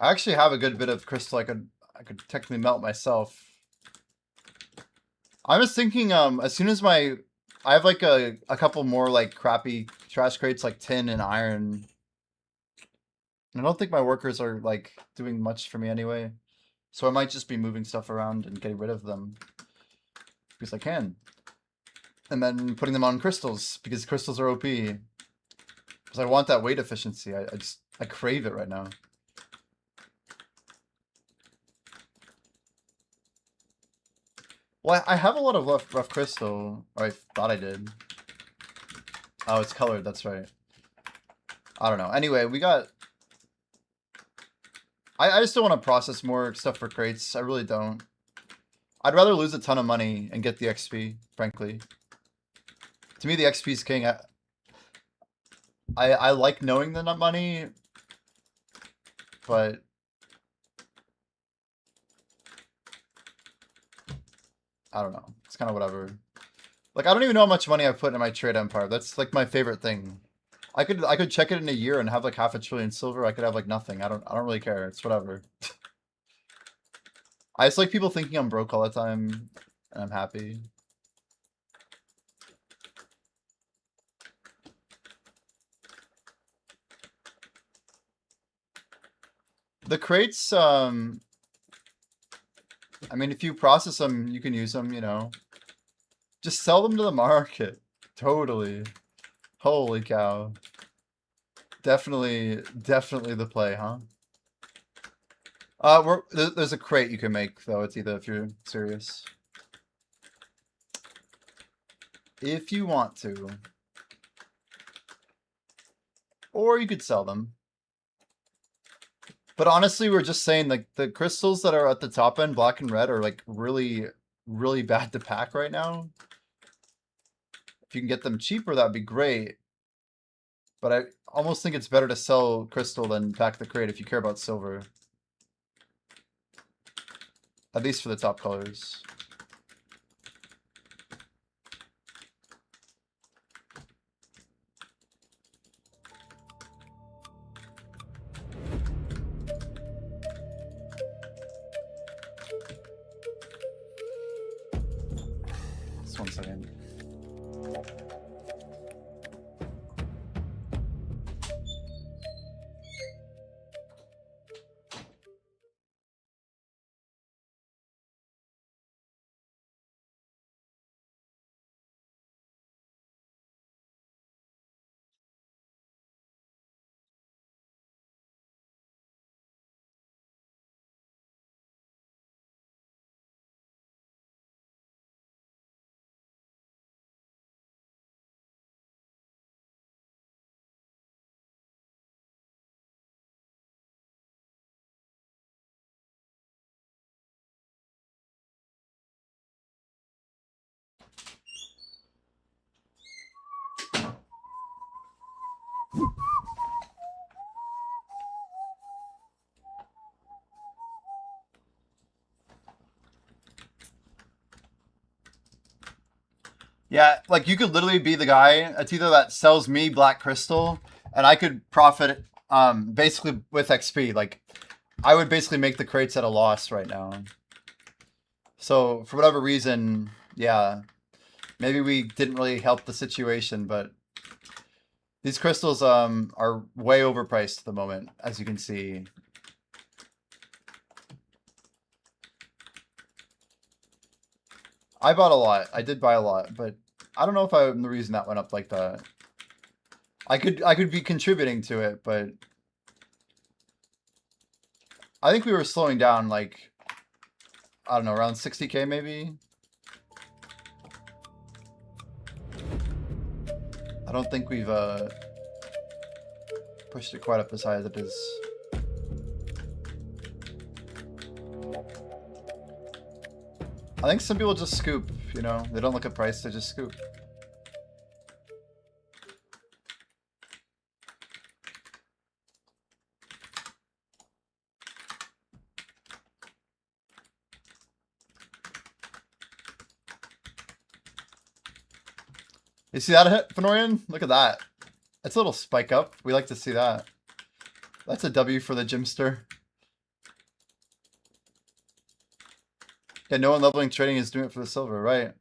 I actually have a good bit of crystal I could technically melt myself. I was thinking, as soon as I have like a couple more like crappy trash crates like tin and iron. I don't think my workers are like doing much for me anyway. So I might just be moving stuff around and getting rid of them. Because I can. And then putting them on crystals, because crystals are OP. Because I want that weight efficiency. I crave it right now. Well, I have a lot of rough crystal. Or I thought I did. Oh, it's colored, that's right. I don't know. Anyway, we got... I just don't want to process more stuff for crates. I really don't. I'd rather lose a ton of money and get the XP, frankly. To me, the XP is king. I like knowing the money, but... I don't know. It's kind of whatever. Like, I don't even know how much money I put in my trade empire. That's like my favorite thing. I could check it in a year and have like half a trillion silver. I could have like nothing. I don't really care. It's whatever. I just like people thinking I'm broke all the time, and I'm happy. The crates, I mean, if you process them, you can use them, you know. Just sell them to the market. Totally. Holy cow. Definitely the play, huh? There's a crate you can make, though. It's either if you're serious. If you want to. Or you could sell them. But honestly, we're just saying, like, the crystals that are at the top end, black and red, are, like, really, really bad to pack right now. If you can get them cheaper, that'd be great. But I almost think it's better to sell crystal than pack the crate if you care about silver. At least for the top colors. Just 1 second. Yeah, like you could literally be the guy. It's either that sells me black crystal, and I could profit basically with XP. Like I would basically make the crates at a loss right now. So for whatever reason, yeah, maybe we didn't really help the situation, but these crystals are way overpriced at the moment, as you can see. I bought a lot. I did buy a lot, but I don't know if I'm the reason that went up like that. I could be contributing to it, but I think we were slowing down like I don't know, around 60k maybe. I don't think we've pushed it quite up as high as it is. I think some people just scoop, you know, they don't look at price, they just scoop. You see that hit, Fenorian? Look at that. That's a little spike up. We like to see that. That's a W for the Gymster. Yeah, no one leveling trading is doing it for the silver, right?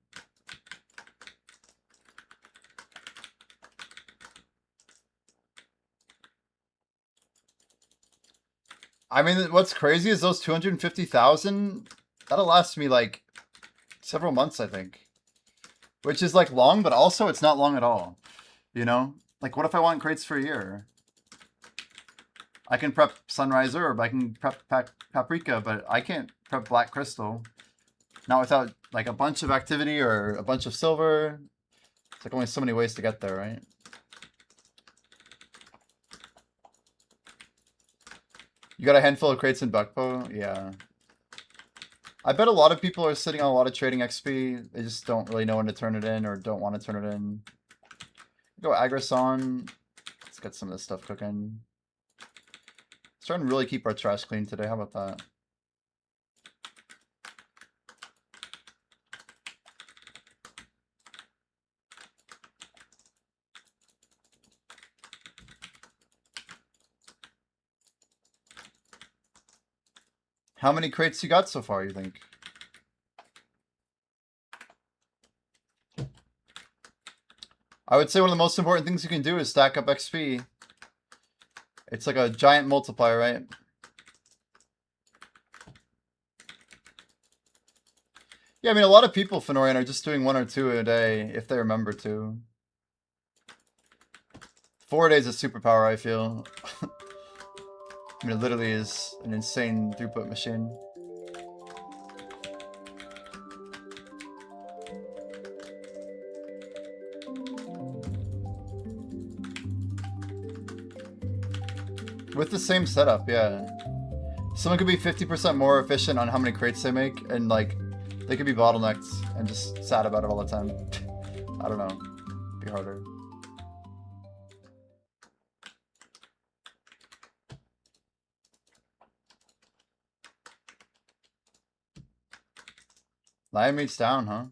I mean, what's crazy is those 250,000, that'll last me like several months, I think. Which is like long, but also it's not long at all. You know? Like what if I want crates for a year? I can prep Sunriser or I can prep Paprika, but I can't prep Black Crystal. Not without like a bunch of activity or a bunch of silver. It's like only so many ways to get there, right? You got a handful of crates in Buckpo? Yeah. I bet a lot of people are sitting on a lot of trading XP. They just don't really know when to turn it in or don't want to turn it in. Go Agrason. Let's get some of this stuff cooking. Let's try and really keep our trash clean today. How about that? How many crates you got so far, you think? I would say one of the most important things you can do is stack up XP. It's like a giant multiplier, right? Yeah, I mean, a lot of people, Fenorian, are just doing 1 or 2 a day, if they remember to. 4 days is superpower, I feel. I mean, it literally is an insane throughput machine. With the same setup, yeah. Someone could be 50% more efficient on how many crates they make, and like, they could be bottlenecked and just sad about it all the time. I don't know. It'd be harder. Lion meat's down, huh?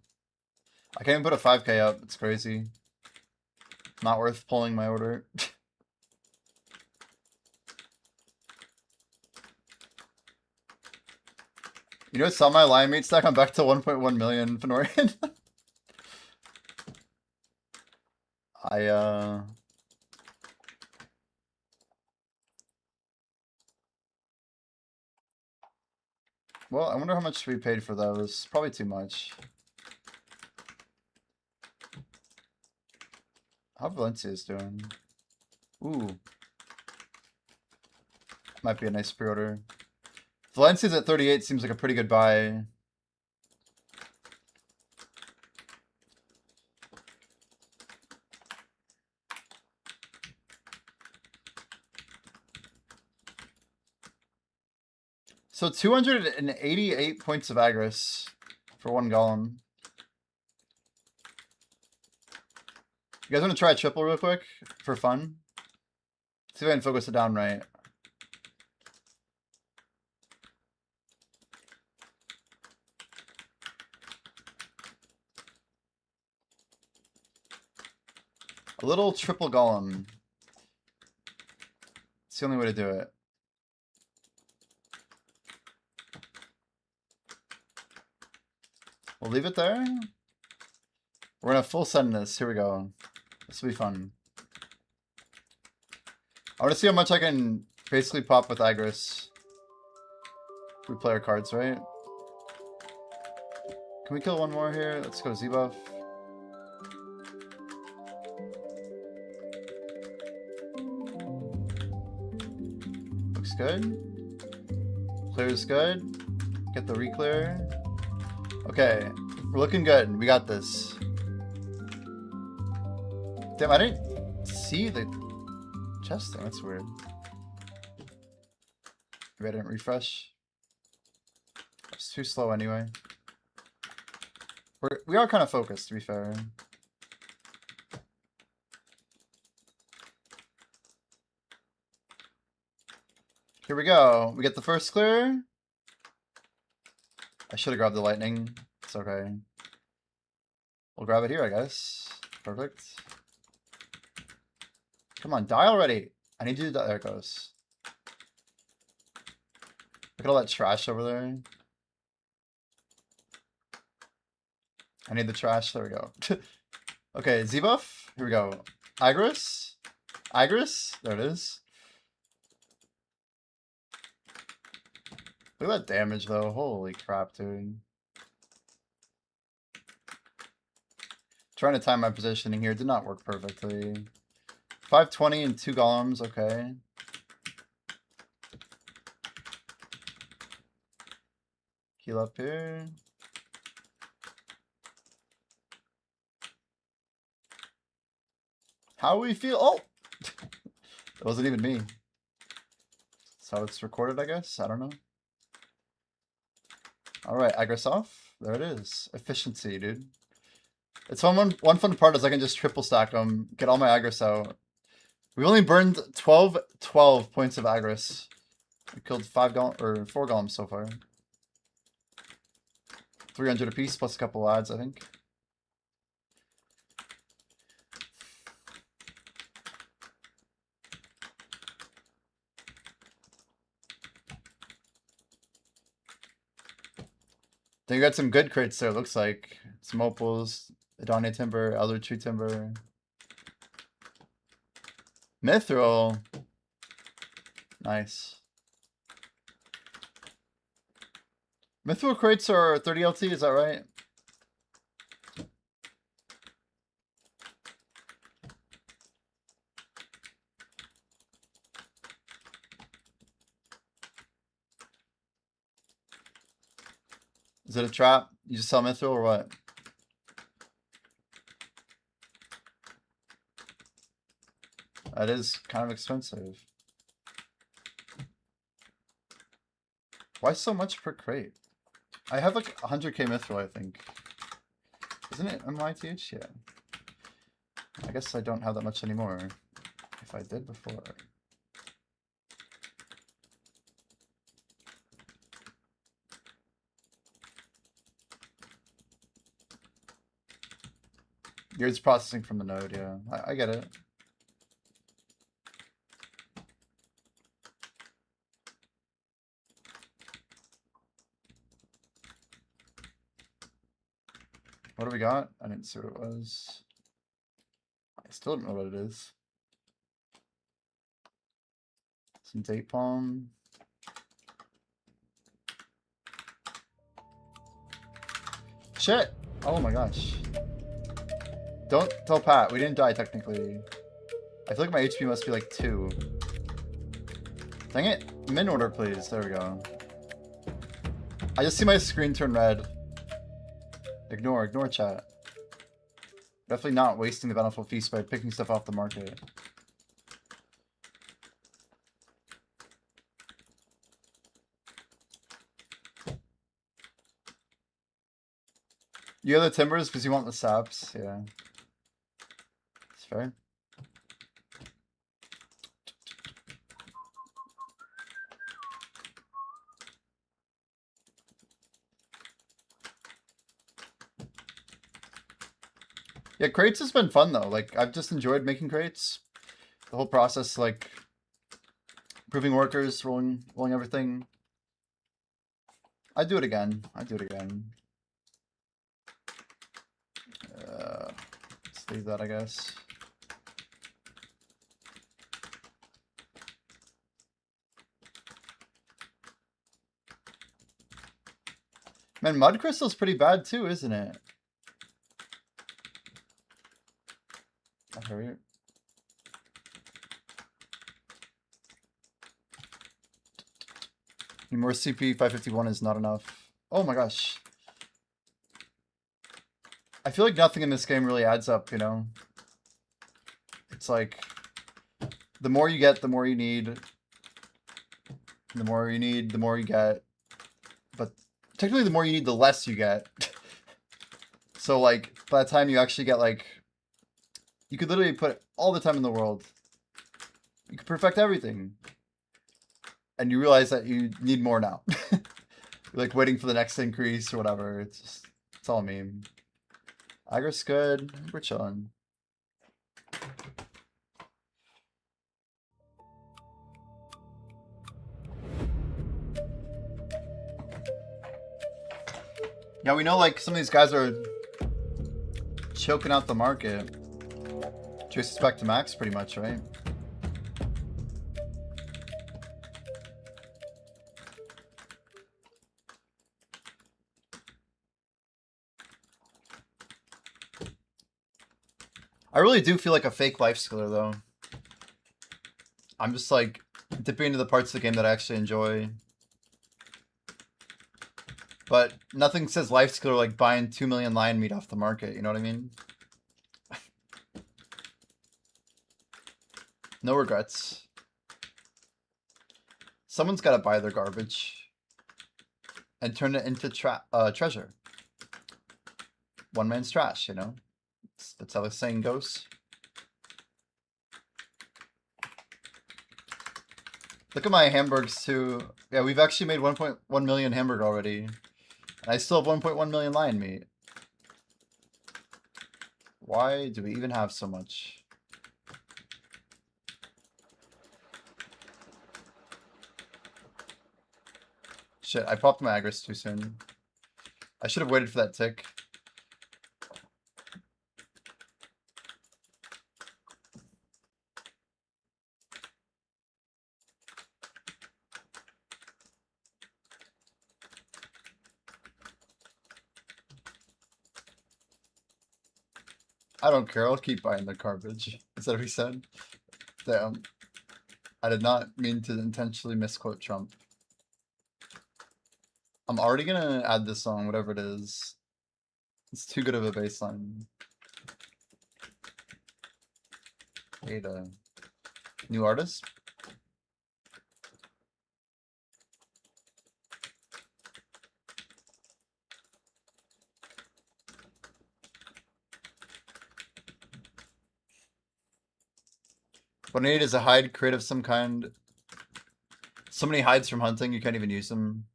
I can't even put a 5k up. It's crazy. Not worth pulling my order. You know, sell my lion meat stack. I'm back to 1.1 million, Fenorian. Well, I wonder how much we paid for those. Probably too much. How Valencia's doing? Ooh. Might be a nice pre-order. Valencia's at 38 seems like a pretty good buy. So 288 points of Agris for 1 Golem. You guys want to try a triple real quick for fun? See if I can focus it down right. A little triple golem. It's the only way to do it. We'll leave it there. We're gonna full send this. Here we go. This will be fun. I want to see how much I can basically pop with Agris. We play our cards, right? Can we kill one more here? Let's go Z-buff. Looks good. Clear's good. Get the re-clear. Okay, we're looking good. We got this. Damn, I didn't see the chest thing. That's weird. Maybe I didn't refresh. It's too slow anyway. We are kind of focused, to be fair. Here we go. We get the first clear. I should have grabbed the lightning. It's okay. We'll grab it here, I guess. Perfect. Come on, die already. I need you to die. There it goes. Look at all that trash over there. I need the trash. There we go. Okay, Z-buff. Here we go. Agris. Agris. There it is. Look at that damage, though. Holy crap, dude. Trying to time my positioning here. Did not work perfectly. 520 and 2 golems. Okay. Heal up here. How we feel? Oh! It wasn't even me. That's how it's recorded, I guess. I don't know. Alright, Agris off. There it is. Efficiency, dude. It's one fun part is I can just triple stack them, get all my Agris out. We only burned 12 points of Agris. We killed 4 golems so far. 300 apiece plus a couple ads, I think. Then you got some good crates there, looks like. Some opals, Adonai Timber, Elder Tree Timber. Mithril. Nice. Mithril crates are 30 LT, is that right? Is it a trap? You just sell Mithril or what? That is kind of expensive. Why so much per crate? I have like 100k Mithril, I think. Isn't it MYTH? Yeah. I guess I don't have that much anymore. If I did before. Yours processing from the node, yeah. I get it. What do we got? I didn't see what it was. I still don't know what it is. Some date palm. Shit! Oh my gosh. Don't tell Pat, we didn't die technically. I feel like my HP must be like 2. Dang it. Min order, please. There we go. I just see my screen turn red. Ignore chat. Definitely not wasting the Bountiful Feast by picking stuff off the market. You have the timbers because you want the saps, yeah. It's fair. Yeah, crates has been fun though. Like I've just enjoyed making crates. The whole process, like improving workers, rolling everything. I'd do it again. I'd do it again. Let's leave that, I guess. Man, mud crystal's pretty bad too, isn't it? I hurt. More CP 551 is not enough. Oh my gosh. I feel like nothing in this game really adds up, you know? It's like, the more you get, the more you need. The more you need, the more you get. But technically the more you need, the less you get. So like, by the time you actually get like, you could literally put all the time in the world. You could perfect everything. And you realize that you need more now. You're like waiting for the next increase or whatever. It's just, it's all a meme. Agri's good. We're chilling. Yeah, we know like some of these guys are choking out the market. Traces back to max pretty much, right? I really do feel like a fake life skiller though. I'm just like dipping into the parts of the game that I actually enjoy. But nothing says life skiller like buying 2 million lion meat off the market, you know what I mean? No regrets. Someone's got to buy their garbage and turn it into treasure. One man's trash, you know? That's how the saying goes. Look at my hamburgers too. Yeah, we've actually made 1.1 million hamburger already. And I still have 1.1 million lion meat. Why do we even have so much? Shit, I popped my Agris too soon. I should have waited for that tick. I don't care, I'll keep buying the garbage. Is that what he said? Damn. I did not mean to intentionally misquote Trump. I'm already gonna add this song, whatever it is. It's too good of a baseline. Ada. New artist? What I need is a hide crate of some kind. So many hides from hunting, you can't even use them.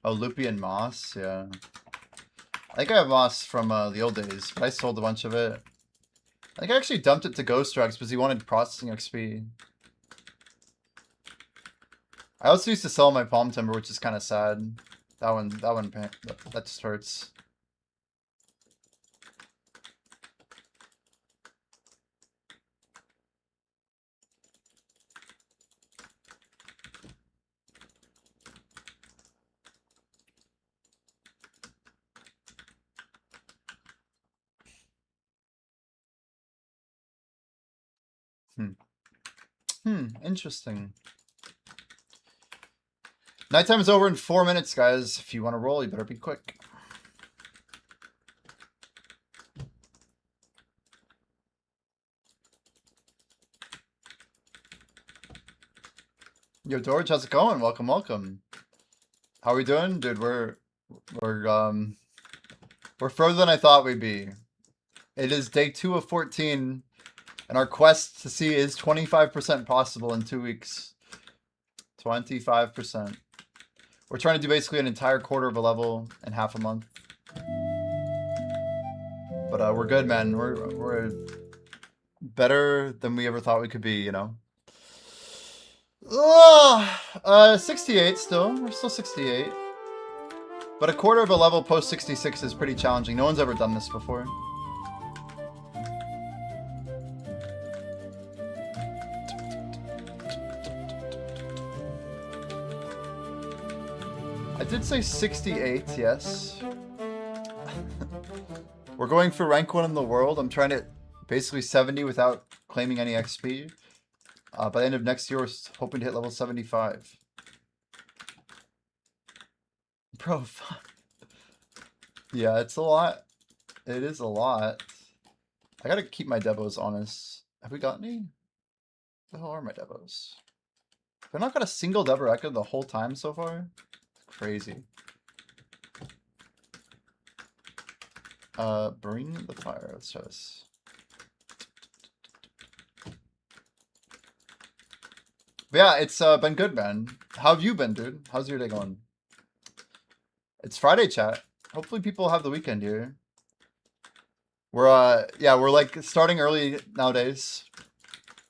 Oh, Loopy and Moss, yeah. I think I have Moss from the old days, but I sold a bunch of it. I think I actually dumped it to Ghost Drugs because he wanted processing XP. I also used to sell my palm timber, which is kind of sad. That just hurts. Interesting. Nighttime is over in 4 minutes, guys. If you want to roll, you better be quick. Yo, George, how's it going? Welcome, welcome. How are we doing? Dude, we're further than I thought we'd be. It is day 2 of 14, and our quest to see is 25% possible in 2 weeks. 25%. We're trying to do basically an entire quarter of a level in half a month. But we're good, man. We're better than we ever thought we could be, you know. 68 still. We're still 68. But a quarter of a level post 66 is pretty challenging. No one's ever done this before. I did say 68, yes. We're going for rank 1 in the world. I'm trying to basically 70 without claiming any XP. By the end of next year, we're hoping to hit level 75. Bro, fuck. Yeah, it's a lot. It is a lot. I gotta keep my devos honest. Have we got any? Where the hell are my devos? Have I not got a single dev record the whole time so far? It's crazy. Bring the fire. Let's try this. But yeah, it's been good, man. How have you been, dude? How's your day going? It's Friday, chat. Hopefully people have the weekend here. We're yeah, we're like starting early nowadays,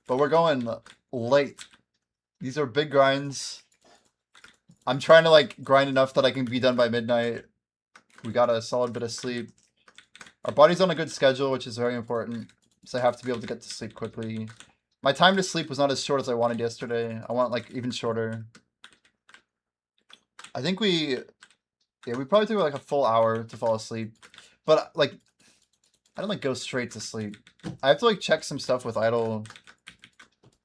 but we're going late. These are big grinds. I'm trying to like grind enough that I can be done by midnight. We got a solid bit of sleep. Our body's on a good schedule, which is very important. So I have to be able to get to sleep quickly. My time to sleep was not as short as I wanted yesterday. I want like even shorter. I think we probably took like a full hour to fall asleep. But like, I don't like go straight to sleep. I have to like check some stuff with Idle.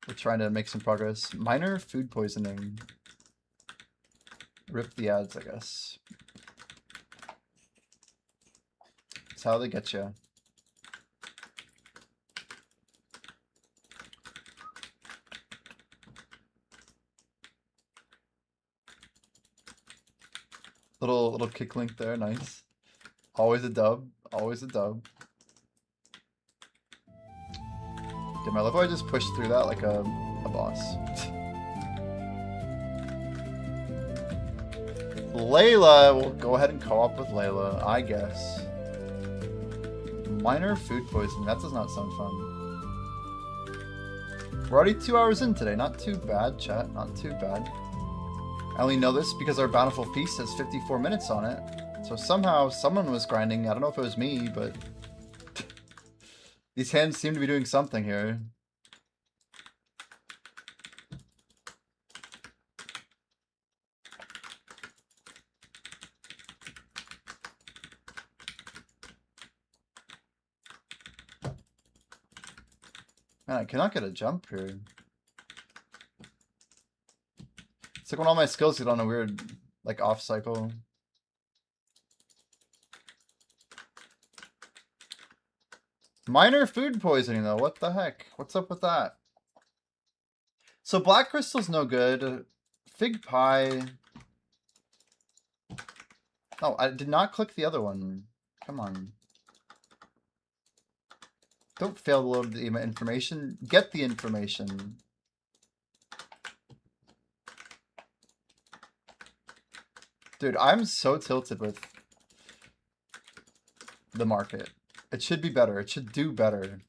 We're trying to make some progress. Minor food poisoning. Rip the ads, I guess. That's how they get you. Little kick link there, nice. Always a dub. Always a dub. Damn, I love how I just pushed through that like a boss. Layla, we'll go ahead and co-op with Layla, I guess. Minor food poisoning, that does not sound fun. We're already 2 hours in today, not too bad, chat, not too bad. I only know this because our Bountiful Feast has 54 minutes on it. So somehow someone was grinding, I don't know if it was me, but... These hands seem to be doing something here. Man, I cannot get a jump here. It's like when all my skills get on a weird, like, off cycle. Minor food poisoning, though. What the heck? What's up with that? So Black Crystal's no good. Fig Pie. Oh, I did not click the other one. Come on. Don't fail to load the information. Get the information. Dude, I'm so tilted with the market. It should be better. It should do better.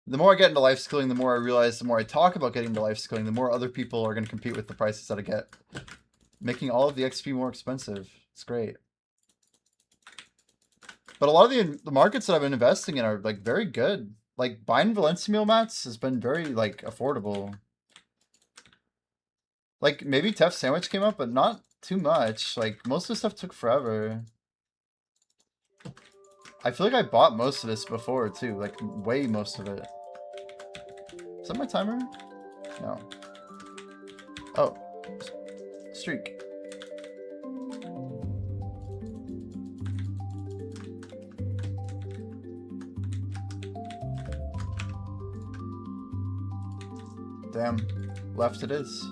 The more I get into life skilling, the more I realize, the more I talk about getting into life skilling, the more other people are going to compete with the prices that I get. Making all of the XP more expensive. It's great. But a lot of the markets that I've been investing in are like very good. Like buying Valencia meal mats has been very like affordable. Like maybe Tef Sandwich came up, but not too much. Like most of the stuff took forever. I feel like I bought most of this before too. Like way most of it. Is that my timer? No. Oh. Streak. Damn. Left it is.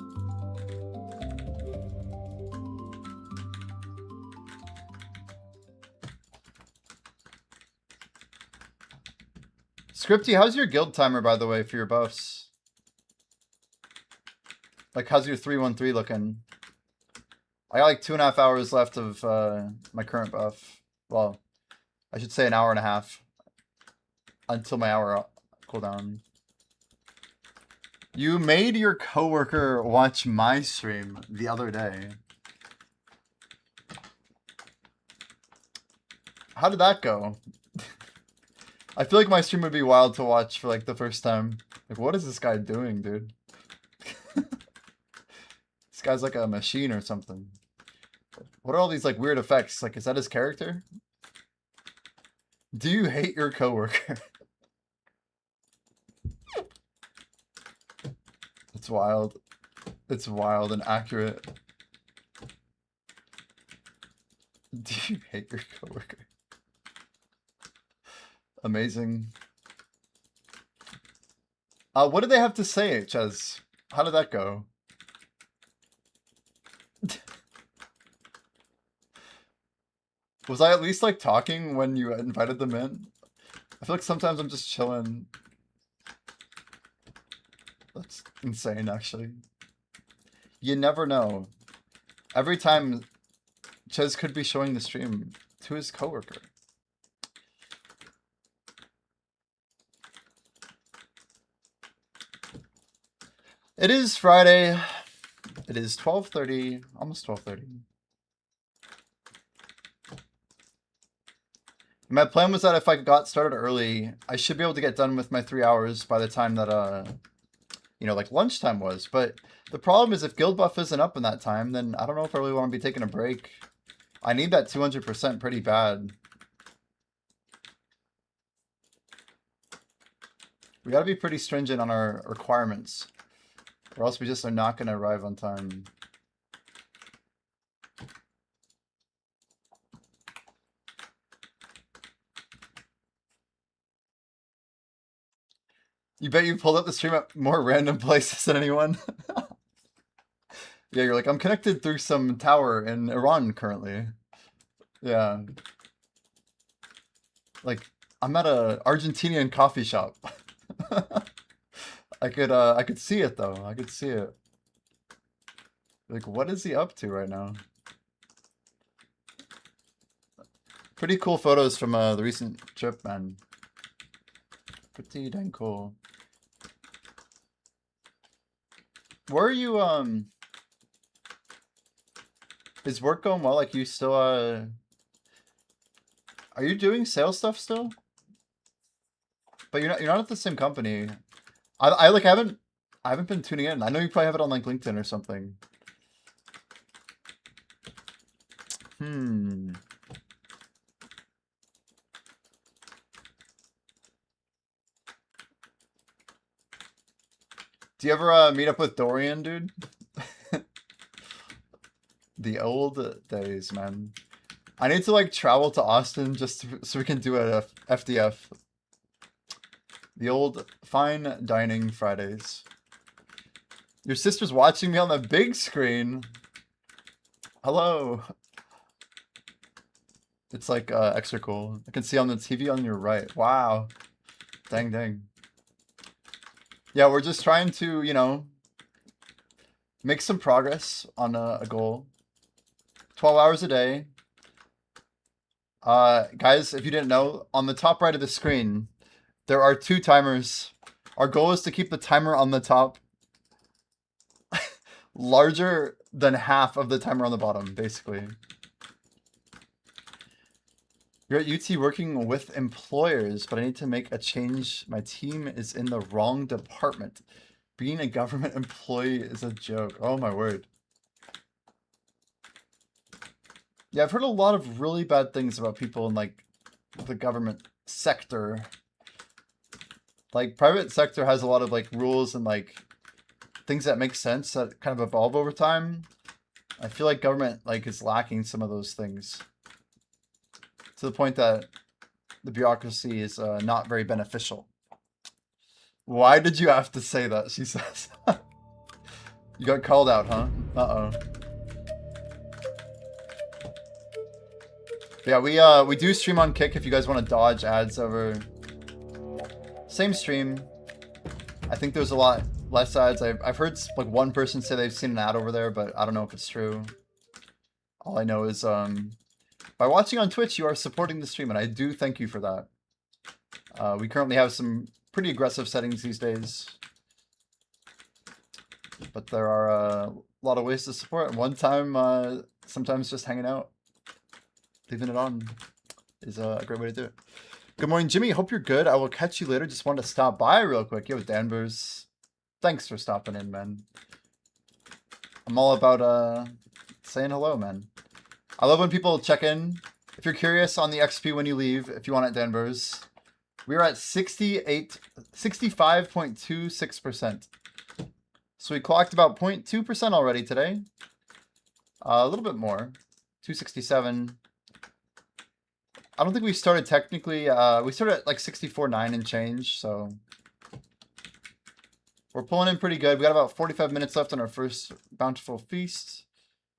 Scripty, how's your guild timer, by the way, for your buffs? Like, how's your 313 looking? I got like 2.5 hours left of my current buff. Well, I should say an hour and a half until my hour cooldown. You made your coworker watch my stream the other day. How did that go? I feel like my stream would be wild to watch for like the first time. Like, what is this guy doing, dude? This guy's like a machine or something. What are all these like weird effects? Like, is that his character? Do you hate your coworker? It's wild. It's wild and accurate. Do you hate your coworker? Amazing. What did they have to say, Ches? How did that go? Was I at least like talking when you invited them in? I feel like sometimes I'm just chilling. That's insane, actually. You never know. Every time, Ches could be showing the stream to his coworker. It is Friday. It is 12:30, almost 12:30. My plan was that if I got started early, I should be able to get done with my 3 hours by the time that, you know, like lunchtime was. But the problem is if guild buff isn't up in that time, then I don't know if I really want to be taking a break. I need that 200% pretty bad. We gotta be pretty stringent on our requirements, or else we just are not gonna arrive on time. You bet you pulled up the stream at more random places than anyone? Yeah, you're like, I'm connected through some tower in Iran currently. Yeah. Like, I'm at a Argentinian coffee shop. I could see it though. I could see it. Like, what is he up to right now? Pretty cool photos from the recent trip, man. Pretty dang cool. Where are you, is work going well? Like, you still, are you doing sales stuff still? But you're not at the same company. I haven't been tuning in. I know you probably have it on like LinkedIn or something. Do you ever meet up with Dorian, dude? The old days, man. I need to like travel to Austin just so we can do a FDF. The old fine dining Fridays. Your sister's watching me on the big screen. Hello. It's like extra cool. I can see on the TV on your right. Wow. Dang, dang. Yeah, we're just trying to, you know, make some progress on a goal. 12 hours a day. Guys, if you didn't know, on the top right of the screen, there are 2 timers. Our goal is to keep the timer on the top larger than half of the timer on the bottom, basically. You're at UT working with employers, but I need to make a change. My team is in the wrong department. Being a government employee is a joke. Oh my word. Yeah, I've heard a lot of really bad things about people in like the government sector. Like private sector has a lot of like rules and like things that make sense that kind of evolve over time. I feel like government like is lacking some of those things to the point that the bureaucracy is not very beneficial. Why did you have to say that? She says. You got called out, huh? Uh-oh. Yeah, we do stream on Kick if you guys want to dodge ads over Same stream. I think there's a lot less ads. I've heard like one person say they've seen an ad over there, but I don't know if it's true. All I know is by watching on Twitch, you are supporting the stream, and I do thank you for that. We currently have some pretty aggressive settings these days, but there are a lot of ways to support. And one time, sometimes just hanging out, leaving it on, is a great way to do it. Good morning, Jimmy. Hope you're good. I will catch you later. Just wanted to stop by real quick. Yo, Danvers, thanks for stopping in, man. I'm all about saying hello, man. I love when people check in. If you're curious on the XP when you leave, if you want it, Danvers, we are at 65.26%. So we clocked about 0.2% already today. A little bit more, 267. I don't think we started technically. We started at like 64.9 and change, so we're pulling in pretty good. We got about 45 minutes left on our first bountiful feast.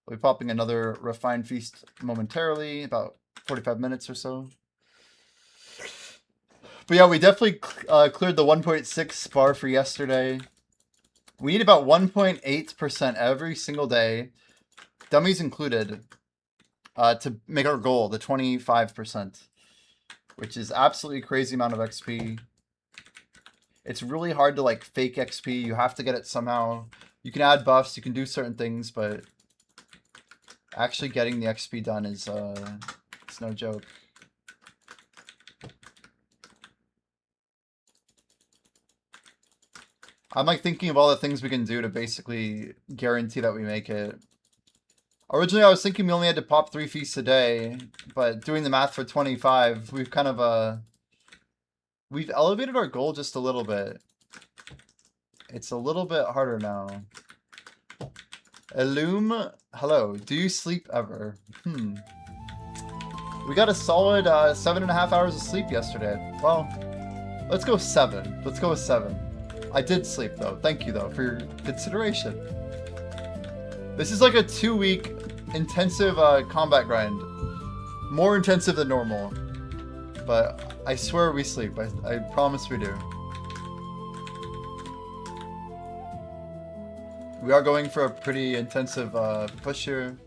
We'll be popping another refined feast momentarily, about 45 minutes or so. But yeah, we definitely cleared the 1.6 bar for yesterday. We need about 1.8% every single day, dummies included, to make our goal, the 25%, which is absolutely crazy amount of XP. It's really hard to like fake XP. You have to get it somehow. You can add buffs, you can do certain things, but actually getting the XP done is it's no joke. I'm like thinking of all the things we can do to basically guarantee that we make it. Originally, I was thinking we only had to pop 3 feasts a day, but doing the math for 25, we've kind of we've elevated our goal just a little bit. It's a little bit harder now. Illume, hello. Do you sleep ever? We got a solid 7.5 hours of sleep yesterday. Well, let's go 7. Let's go with 7. I did sleep though. Thank you though for your consideration. This is like a 2-week intensive combat grind. More intensive than normal. But I swear we sleep. I promise we do. We are going for a pretty intensive push here.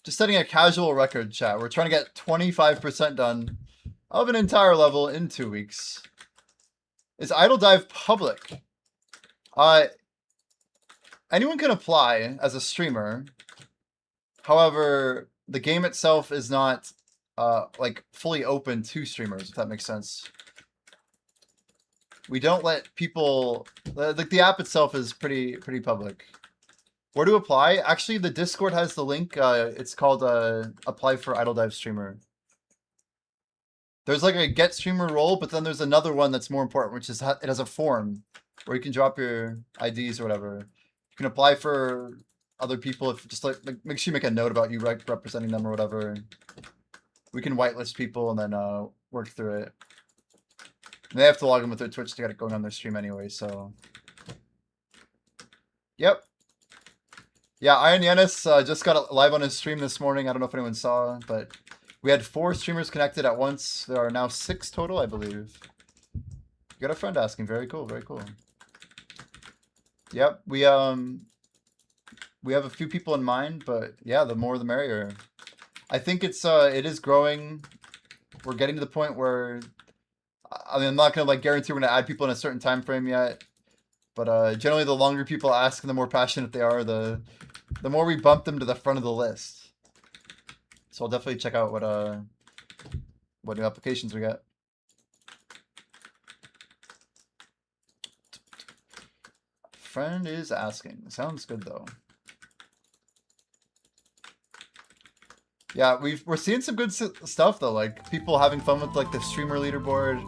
Just setting a casual record, chat. We're trying to get 25% done of an entire level in 2 weeks. Is Idle Dive public? Anyone can apply as a streamer. However, the game itself is not like fully open to streamers, if that makes sense. We don't let people like the app itself is pretty public. Where to apply? Actually, the Discord has the link. It's called apply for Idle Dive streamer. There's like a get streamer role, but then there's another one that's more important, which is it has a form where you can drop your IDs or whatever. You can apply for other people if just like make sure you make a note about you representing them or whatever. We can whitelist people and then work through it. And they have to log in with their Twitch to get it going on their stream anyway, so. Yep. Yeah, Iron Yanis just got live on his stream this morning. I don't know if anyone saw, but we had 4 streamers connected at once. There are now 6 total, I believe. You got a friend asking. Very cool, very cool. Yep, we have a few people in mind, but yeah, the more the merrier. I think it is growing. We're getting to the point where I mean, I'm not gonna like guarantee we're gonna add people in a certain time frame yet, but generally the longer people ask and the more passionate they are, the more we bump them to the front of the list. So I'll definitely check out what new applications we get. Friend is asking. Sounds good though. Yeah, we're seeing some good stuff though, like people having fun with like the streamer leaderboard.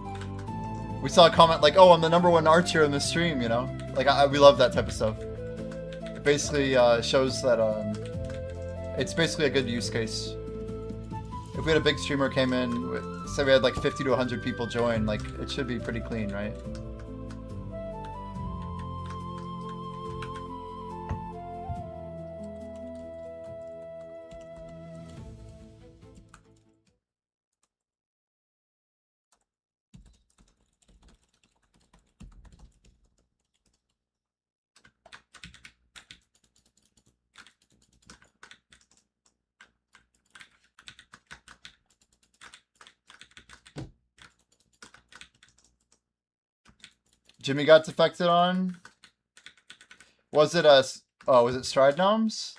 We saw a comment like, "Oh, I'm the #1 archer in the stream," you know? Like we love that type of stuff. It basically shows that it's basically a good use case. If we had a big streamer came in, say we had like 50 to 100 people join, like it should be pretty clean, right? Jimmy got defected on? Was it a... Oh, was it Stride Noms?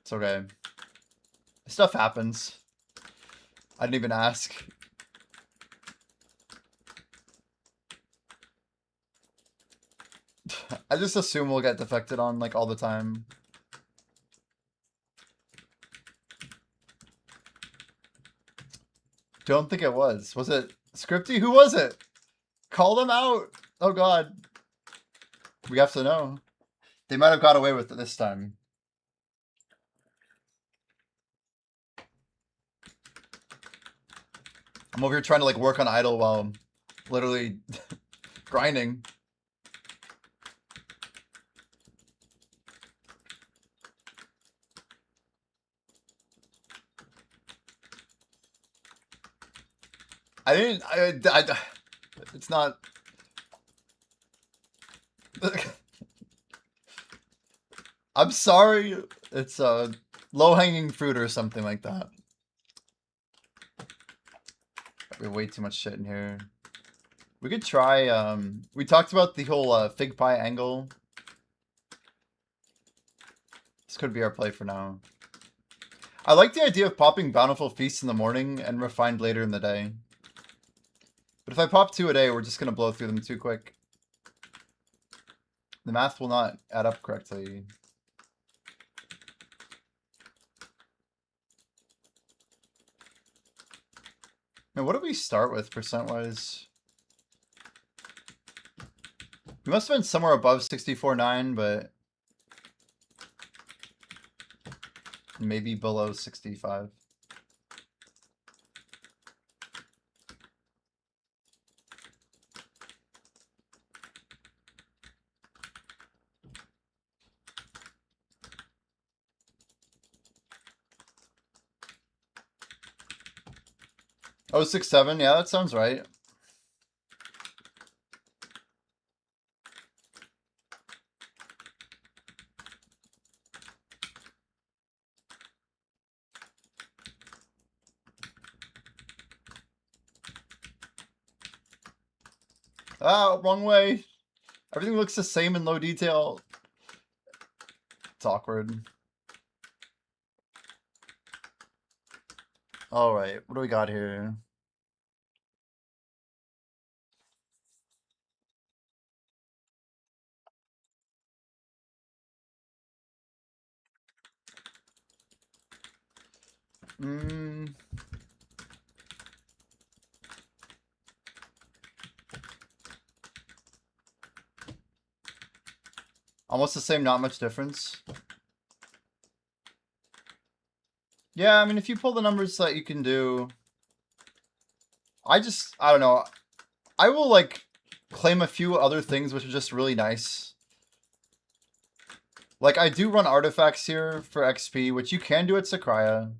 It's okay. Stuff happens. I didn't even ask. I just assume we'll get defected on, like, all the time. Don't think it was. Was it Scripty? Who was it? Call them out! Oh god. We have to know. They might have got away with it this time. I'm over here trying to, like, work on idle while I'm literally grinding. It's not... I'm sorry. It's low-hanging fruit or something like that. We have way too much shit in here. We could try, we talked about the whole fig pie angle. This could be our play for now. I like the idea of popping Bountiful Feasts in the morning and Refined later in the day. But if I pop 2 a day, we're just going to blow through them too quick. The math will not add up correctly. Now, what did we start with percent-wise? We must have been somewhere above 64.9, but maybe below 65. Oh, 6.7? Yeah, that sounds right. Ah, wrong way. Everything looks the same in low detail. It's awkward. Alright, what do we got here? Almost the same, not much difference. Yeah, I mean, if you pull the numbers that you can do... I don't know. I will, like, claim a few other things which are just really nice. Like, I do run artifacts here for XP, which you can do at Sakraya.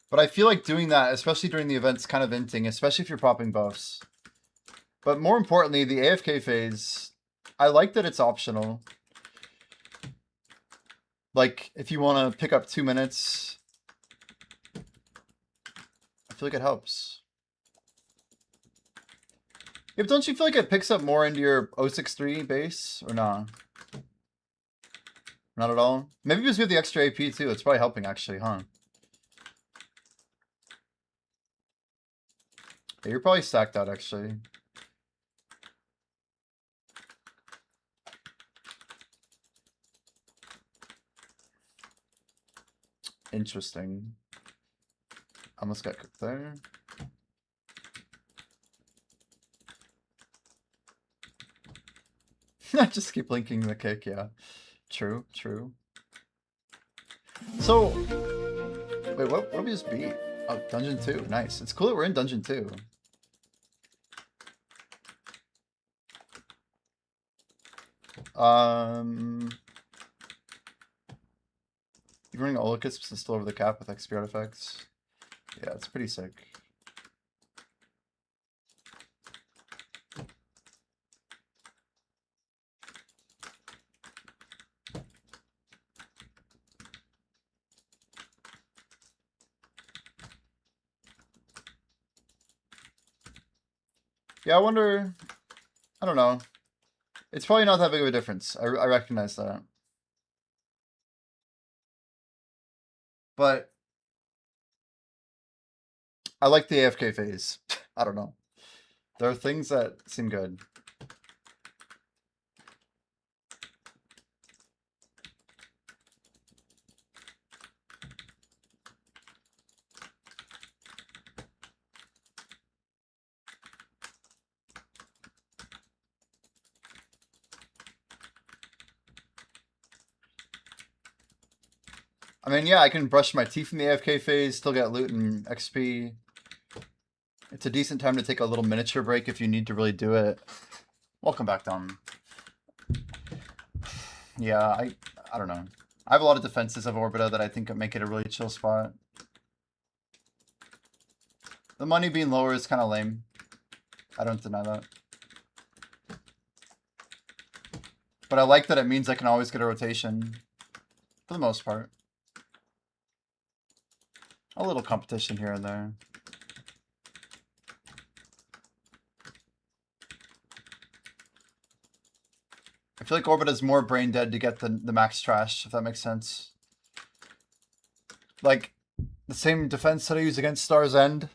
But I feel like doing that, especially during the event's kind of inting, especially if you're popping buffs. But more importantly, the AFK phase, I like that it's optional. Like, if you want to pick up 2 minutes, I feel like it helps. Yeah, but don't you feel like it picks up more into your 063 base, or not? Not at all? Maybe because we have the extra AP too, it's probably helping actually, huh? Yeah, you're probably stacked out actually. Interesting. Almost got cooked there. Just keep linking the kick, yeah. True, true. So, wait, what did we just beat? Oh, Dungeon 2, nice. It's cool that we're in Dungeon 2. You're running Olocusps and still over the cap with XP artifacts. Yeah, it's pretty sick. Yeah, I wonder. I don't know. It's probably not that big of a difference. I recognize that. But I like the AFK phase. I don't know. There are things that seem good. I mean, yeah, I can brush my teeth in the AFK phase, still get loot and XP. It's a decent time to take a little miniature break if you need to really do it. Welcome back, Dom. Yeah, I don't know. I have a lot of defenses of Orbita that I think would make it a really chill spot. The money being lower is kind of lame. I don't deny that. But I like that it means I can always get a rotation. For the most part. A little competition here and there. I feel like Orbita's more brain dead to get the max trash, if that makes sense. Like, the same defense that I use against Star's End.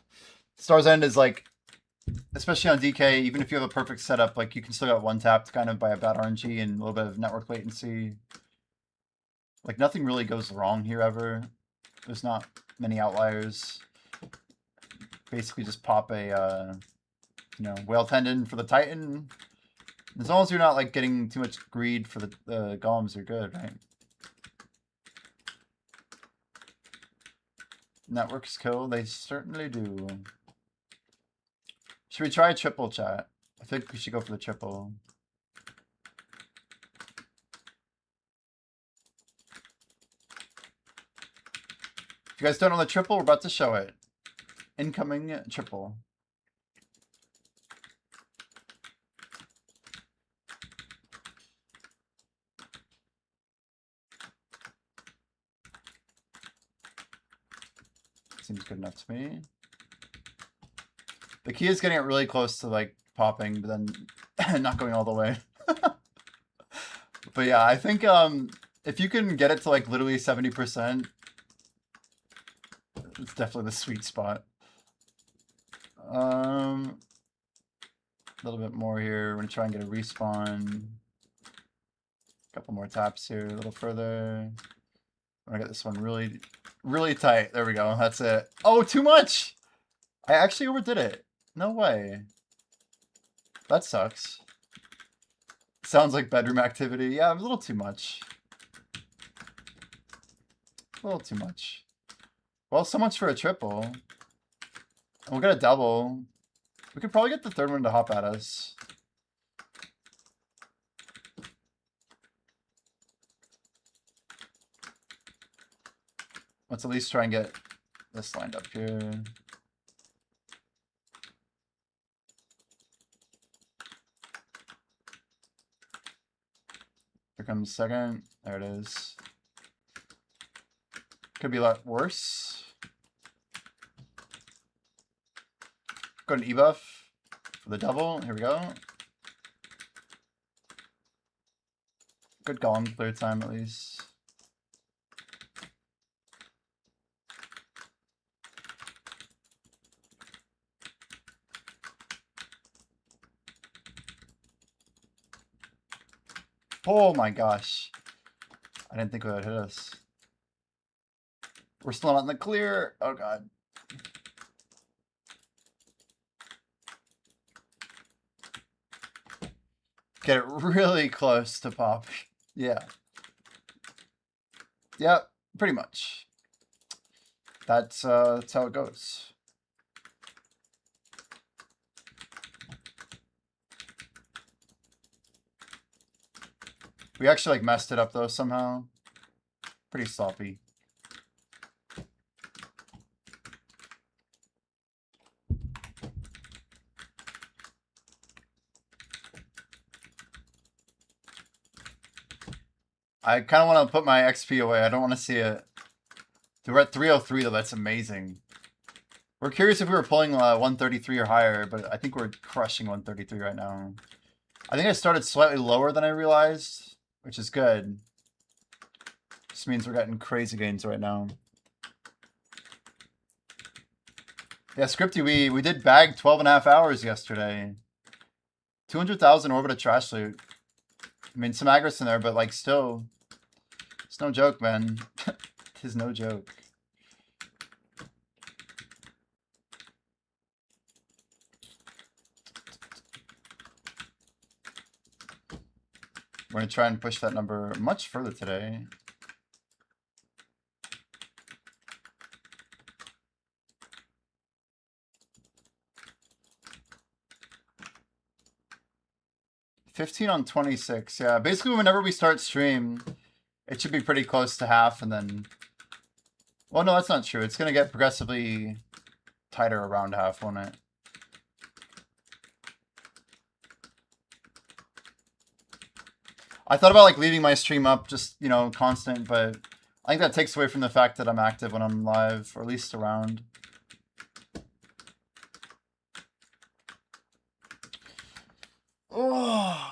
Star's End is like, especially on DK, even if you have a perfect setup, like you can still get one tapped kind of by a bad RNG and a little bit of network latency. Like nothing really goes wrong here ever. There's not many outliers. Basically just pop a, you know, whale tendon for the Titan. As long as you're not like getting too much greed for the golems, you're good, right? Networks kill, they certainly do. Should we try a triple, chat? I think we should go for the triple. If you guys don't know the triple, we're about to show it. Incoming triple. Seems good enough to me. The key is getting it really close to like popping, but then not going all the way. But yeah, I think if you can get it to like literally 70%, it's definitely the sweet spot. A little bit more here. We're gonna try and get a respawn. A couple more taps here, a little further. I'm gonna get this one really, really tight. There we go. That's it. Oh, too much! I actually overdid it. No way. That sucks. Sounds like bedroom activity. Yeah, a little too much. A little too much. Well, so much for a triple. And we'll get a double. We could probably get the third one to hop at us. Let's at least try and get this lined up here. Here comes second. There it is. Could be a lot worse. Go to E-buff for the double. Here we go. Good golem clear time at least. Oh my gosh. I didn't think it would hit us. We're still not in the clear. Oh god. Get it really close to pop. Yeah. Yep, pretty much. That's how it goes. We actually like messed it up though somehow. Pretty sloppy. I kind of want to put my XP away. I don't want to see it. We're at 303 though. That's amazing. We're curious if we were pulling 133 or higher, but I think we're crushing 133 right now. I think I started slightly lower than I realized, which is good. Just means we're getting crazy gains right now. Yeah, Scripty, we did bag 12.5 hours yesterday. 200,000 orbit of trash loot. I mean, some aggro's in there, but like still, it's no joke, man. It is no joke. We're gonna try and push that number much further today. $15 on 26. Yeah, basically whenever we start stream, it should be pretty close to half, and then... Well, no, that's not true. It's gonna get progressively tighter around half, won't it? I thought about like leaving my stream up just, you know, constant, but I think that takes away from the fact that I'm active when I'm live, or at least around. Oh.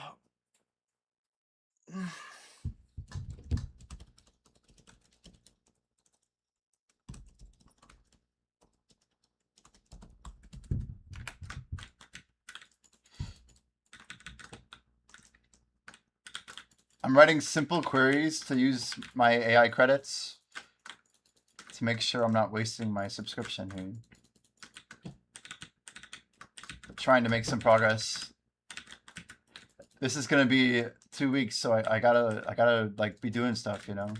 I'm writing simple queries to use my AI credits to make sure I'm not wasting my subscription here. Trying to make some progress. This is gonna be 2 weeks, so I gotta like be doing stuff, you know.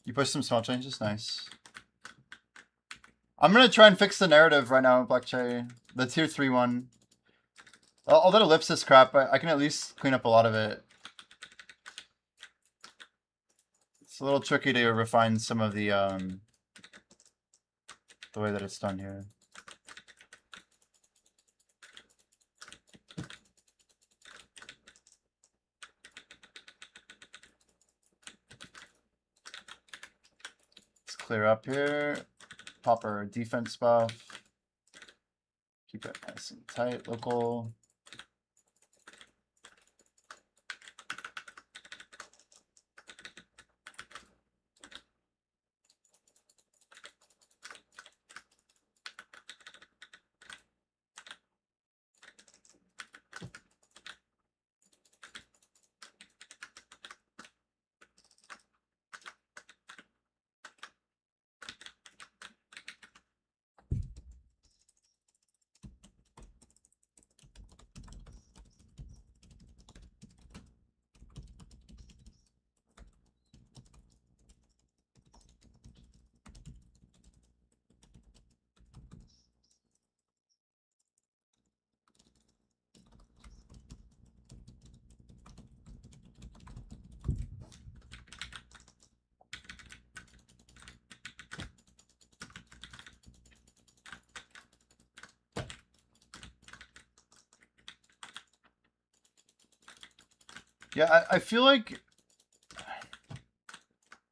You push some small changes, nice. I'm gonna try and fix the narrative right now, Black Cherry. The tier 3 one. All that ellipsis crap, I can at least clean up a lot of it. It's a little tricky to refine some of the way that it's done here. Let's clear up here. Pop our defense buff. Keep it nice and tight, local. Yeah, I feel like,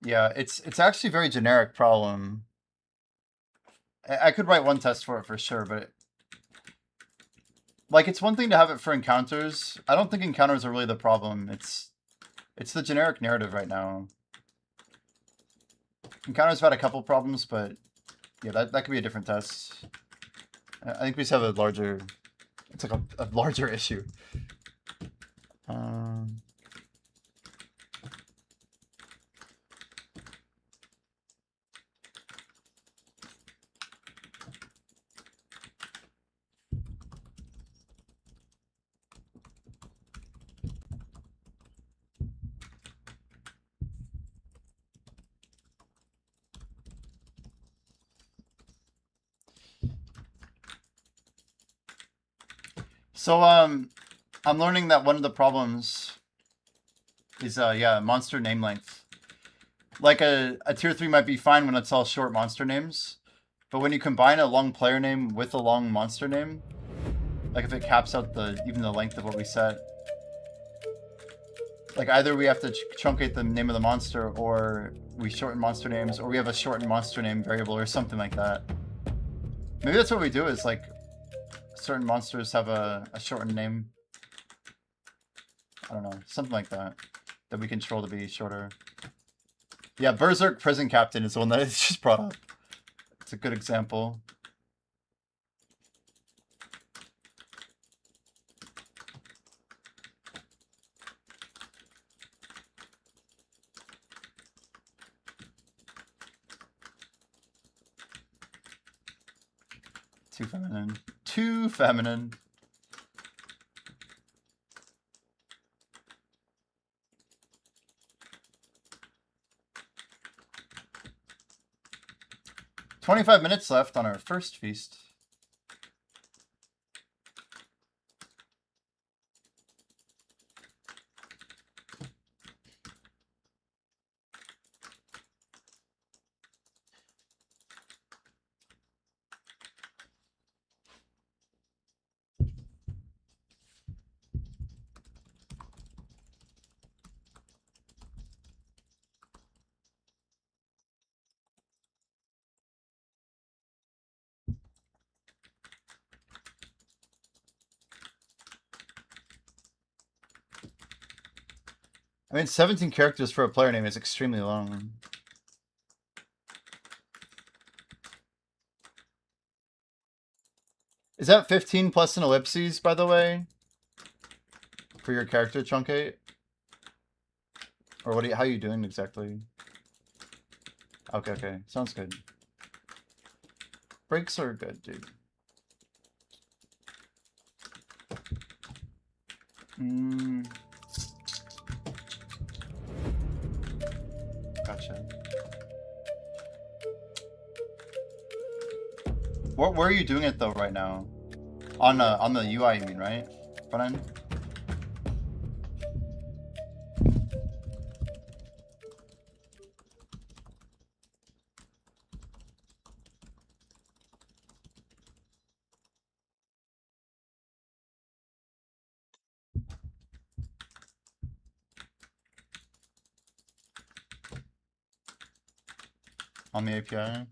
yeah, it's actually a very generic problem. I could write one test for it for sure, but like it's one thing to have it for encounters. I don't think encounters are really the problem. It's the generic narrative right now. Encounters have had a couple problems, but yeah, that could be a different test. I think we just have a larger, it's like a larger issue. So I'm learning that one of the problems is yeah, monster name length. Like a tier 3 might be fine when it's all short monster names, but when you combine a long player name with a long monster name, like if it caps out even the length of what we set, like either we have to truncate the name of the monster, or we shorten monster names, or we have a shortened monster name variable or something like that. Maybe that's what we do, is like certain monsters have a shortened name. I don't know, something like that we control to be shorter. Yeah, Berserk Prison Captain is the one that I just brought up. It's a good example. Too feminine. Too feminine. "25 minutes left on our first feast." I mean, 17 characters for a player name is extremely long. Is that 15 plus an ellipses, by the way? For your character truncate? Or what? How are you doing exactly? Okay, okay. Sounds good. Breaks are good, dude. Gotcha. Where are you doing it though right now? On the UI, you mean, right? Front end? On the API?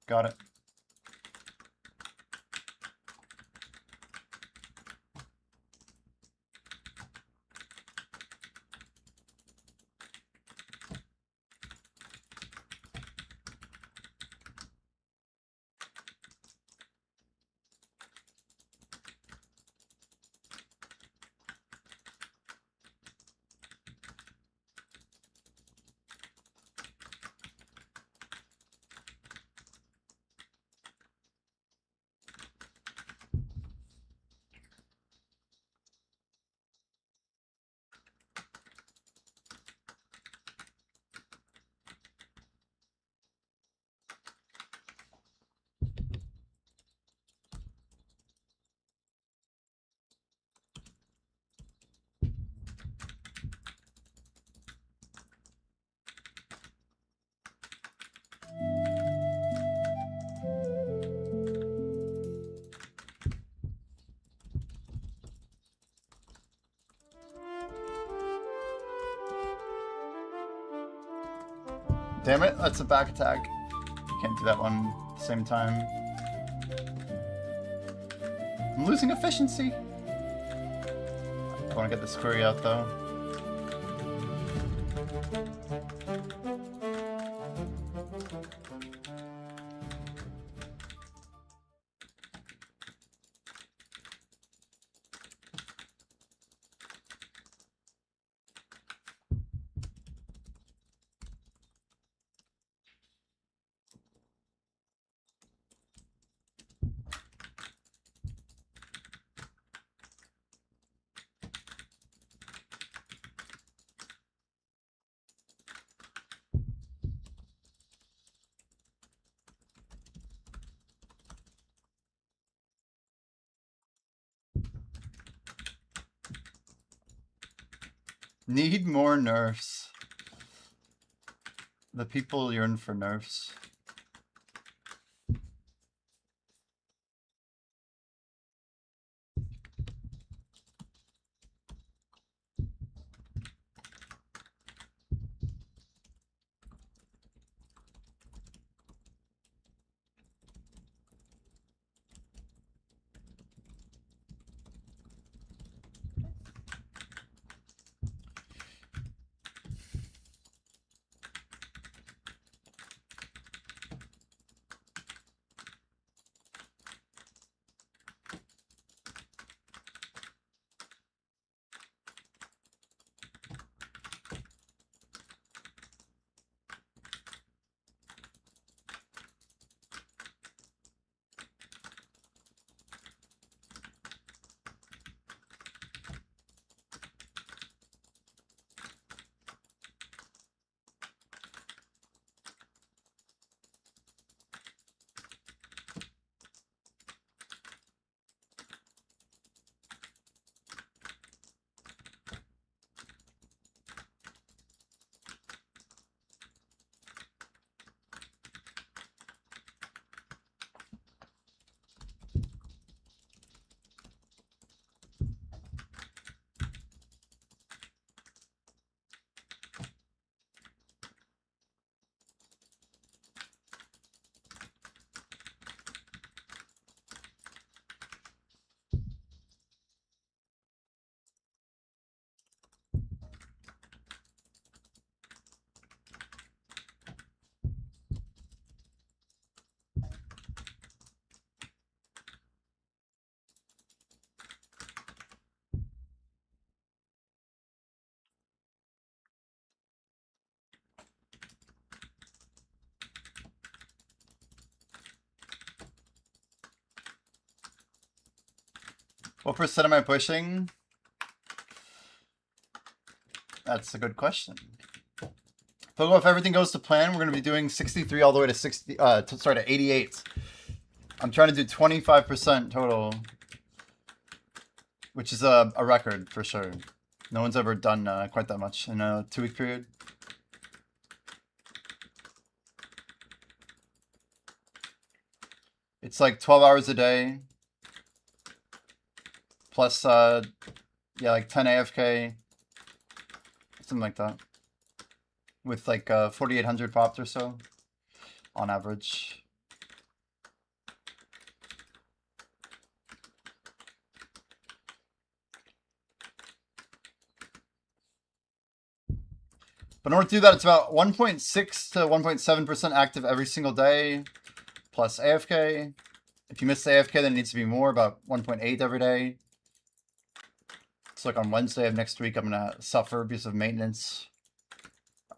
Got it. Damn it, that's a back attack. You can't do that one at the same time. I'm losing efficiency. I want to get this query out though. Need more nerfs. The people yearn for nerfs. What percent am I pushing? That's a good question. But if everything goes to plan, we're going to be doing 63 all the way to 60. To 88. I'm trying to do 25% total, which is a record for sure. No one's ever done quite that much in a 2-week period. It's like 12 hours a day, plus, yeah, like 10 AFK, something like that, with like 4,800 popped or so, on average. But in order to do that, it's about 1.6 to 1.7% active every single day, plus AFK. If you miss the AFK, then it needs to be more, about 1.8 every day. So like on Wednesday of next week, I'm going to suffer because of maintenance.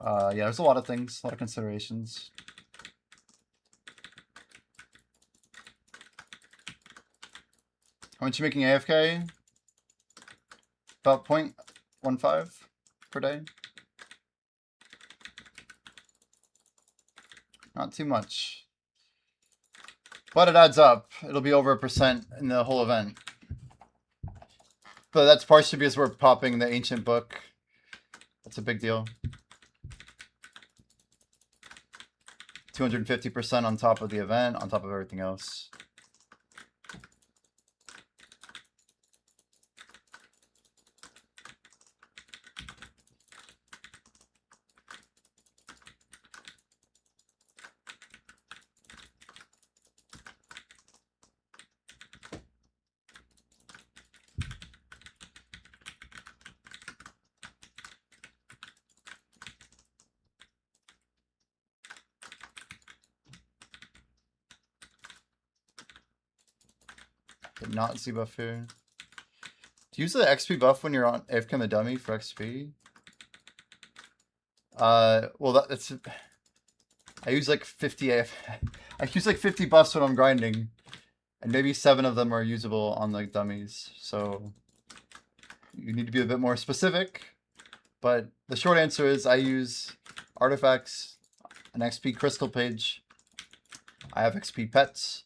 Yeah, there's a lot of things, a lot of considerations. How much you making AFK? About 0.15 per day. Not too much. But it adds up. It'll be over 1% in the whole event. But that's partially because we're popping the ancient book. That's a big deal. 250% on top of the event, on top of everything else. Did not see buff here. Do you use the XP buff when you're on AFK on the dummy for XP? Well, that's... I use like 50 AF. I use like 50 buffs when I'm grinding. And maybe 7 of them are usable on the dummies. So you need to be a bit more specific. But the short answer is I use artifacts, an XP crystal page. I have XP pets.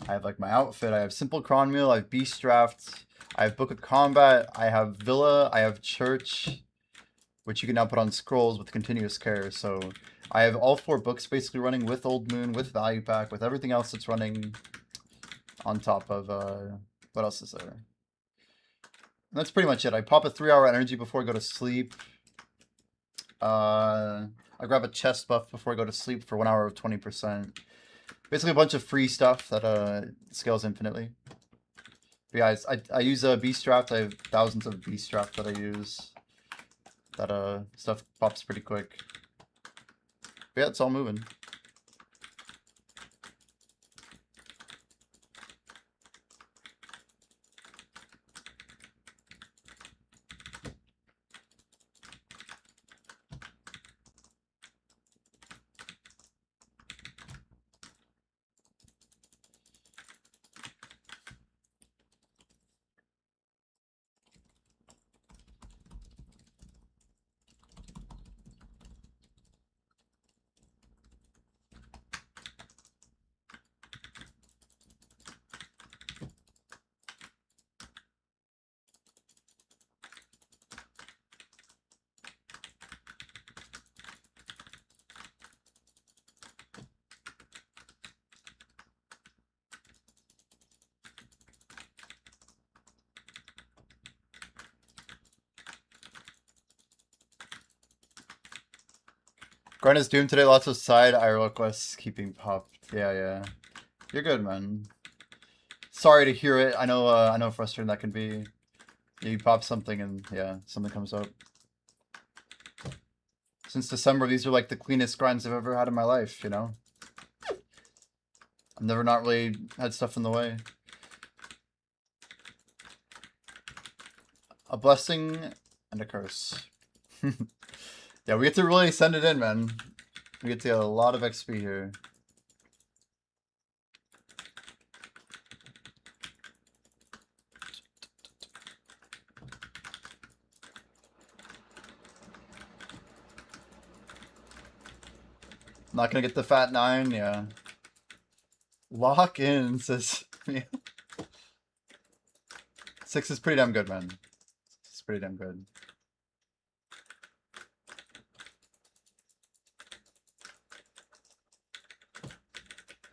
I have like my outfit. I have simple cron meal. I have beast draft. I have book of combat. I have villa. I have church. which you can now put on scrolls with continuous care. So I have all 4 books basically running with Old Moon, with Value Pack, with everything else that's running on top of, what else is there? And that's pretty much it. I pop a 3-hour energy before I go to sleep. I grab a chest buff before I go to sleep for 1 hour of 20%. Basically a bunch of free stuff that scales infinitely. But yeah, I use a beast draft. I have thousands of beast draft that I use. That stuff pops pretty quick. But yeah, it's all moving. Grind is doomed today. Lots of side IRL quests keeping popped. Yeah, yeah. You're good, man. Sorry to hear it. I know how frustrating that can be. You pop something and yeah, something comes up. Since December, these are like the cleanest grinds I've ever had in my life, you know? I've never not really had stuff in the way. A blessing and a curse. Yeah, we get to really send it in, man. We get to get a lot of XP here. Not gonna get the fat 9, yeah. Lock in, says... Yeah. 6 is pretty damn good, man. It's pretty damn good.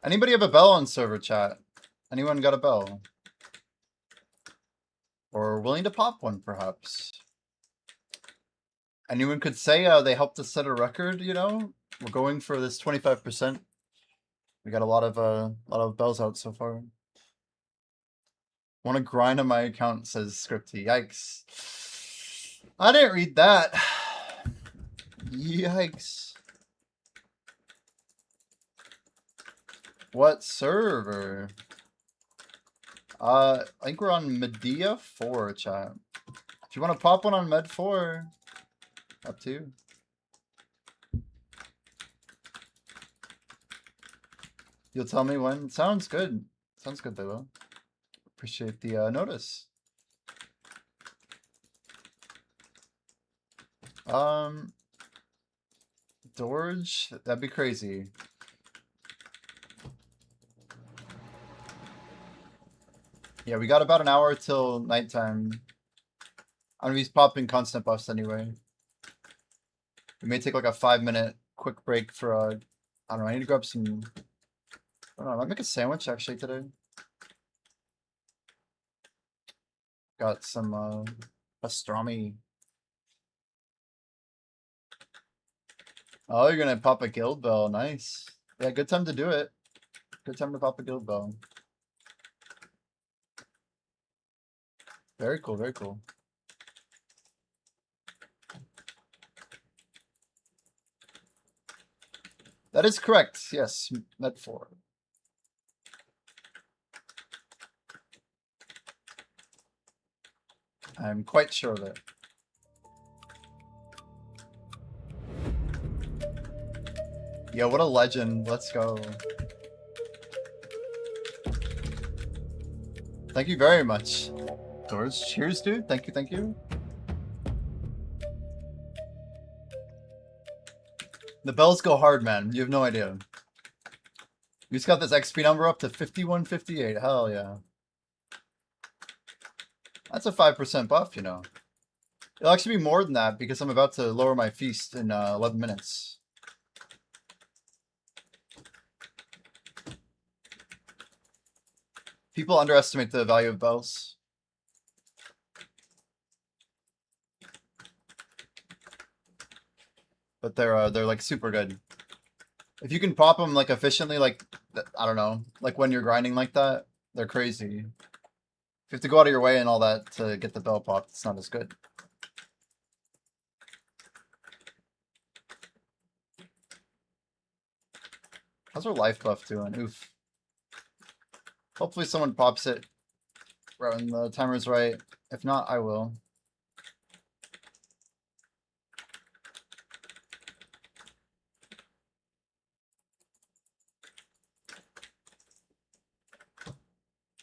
Anybody have a bell on server chat? Anyone got a bell? Or willing to pop one, perhaps? Anyone could say they helped us set a record, you know? We're going for this 25%. We got a lot of bells out so far. Want to grind on my account, says Scripty. Yikes. I didn't read that. Yikes. What server? I think we're on Medea 4, chat. If you want to pop one on Med 4, up to you. You'll tell me when. Sounds good. Sounds good, though. Appreciate the notice. Dorge? That'd be crazy. Yeah, we got about an hour till nighttime. I'm gonna be popping constant buffs anyway. We may take like a 5-minute quick break for I don't know, I need to grab some... I don't know, I might make a sandwich actually today. Got some pastrami. Oh, you're gonna pop a guild bell, nice. Yeah, good time to do it. Good time to pop a guild bell. Very cool, very cool. That is correct, yes, Med 4. I'm quite sure of it. Yo, what a legend. Let's go. Thank you very much, George. Cheers, dude. Thank you, thank you. The bells go hard, man. You have no idea. We just got this XP number up to 5158. Hell yeah. That's a 5% buff, you know. It'll actually be more than that because I'm about to lower my feast in 11 minutes. People underestimate the value of bells. But they're like super good. If you can pop them like efficiently, like I don't know, like when you're grinding like that, they're crazy. If you have to go out of your way and all that to get the bell popped, it's not as good. How's our life buff doing? Oof. Hopefully someone pops it right when the timer's right. If not, I will.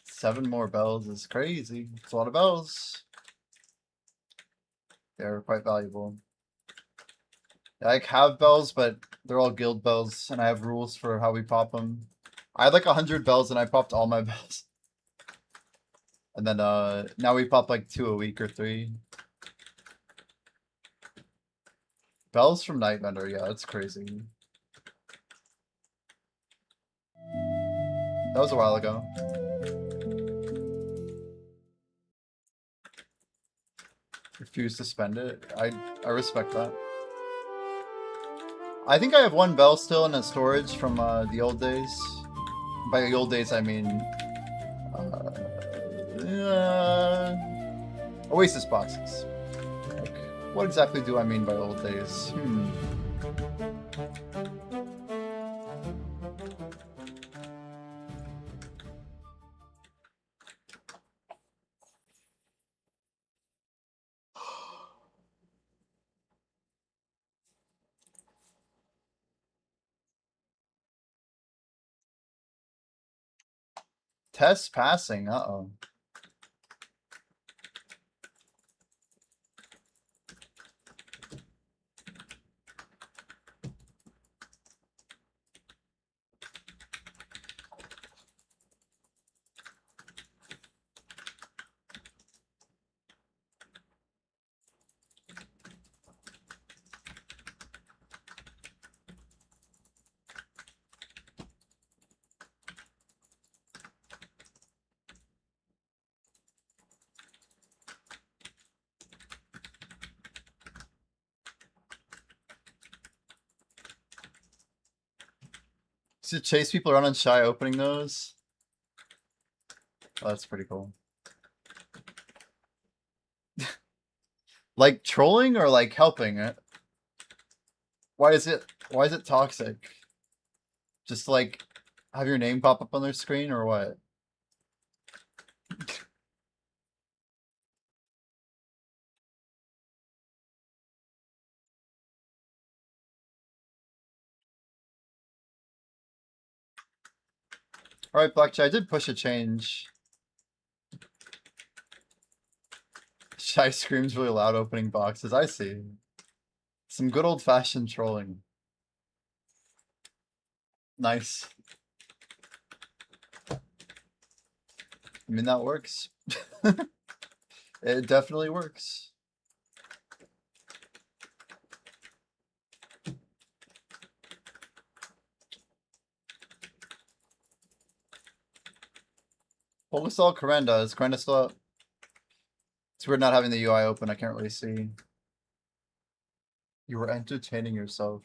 Seven more bells is crazy. It's a lot of bells. They're quite valuable. I have bells, but they're all guild bells, and I have rules for how we pop them. I had like 100 bells, and I popped all my bells. And then now we pop like 2 a week or 3. Bells from Night Vendor, yeah, that's crazy. That was a while ago. Refuse to spend it. I respect that. I think I have 1 bell still in a storage from the old days. By the old days, I mean Oasis boxes. Like, what exactly do I mean by old days? Test passing. Uh-oh. To chase people around on Shy opening those. Oh, that's pretty cool. Like trolling or like helping it? Why is it toxic? Just like have your name pop up on their screen or what? Alright, Blackjack, I did push a change. Shy screams really loud opening boxes. I see. Some good old fashioned trolling. Nice. I mean, that works. It definitely works. What was all Corenda? Is Corenda still up? It's weird not having the UI open. I can't really see. You were entertaining yourself.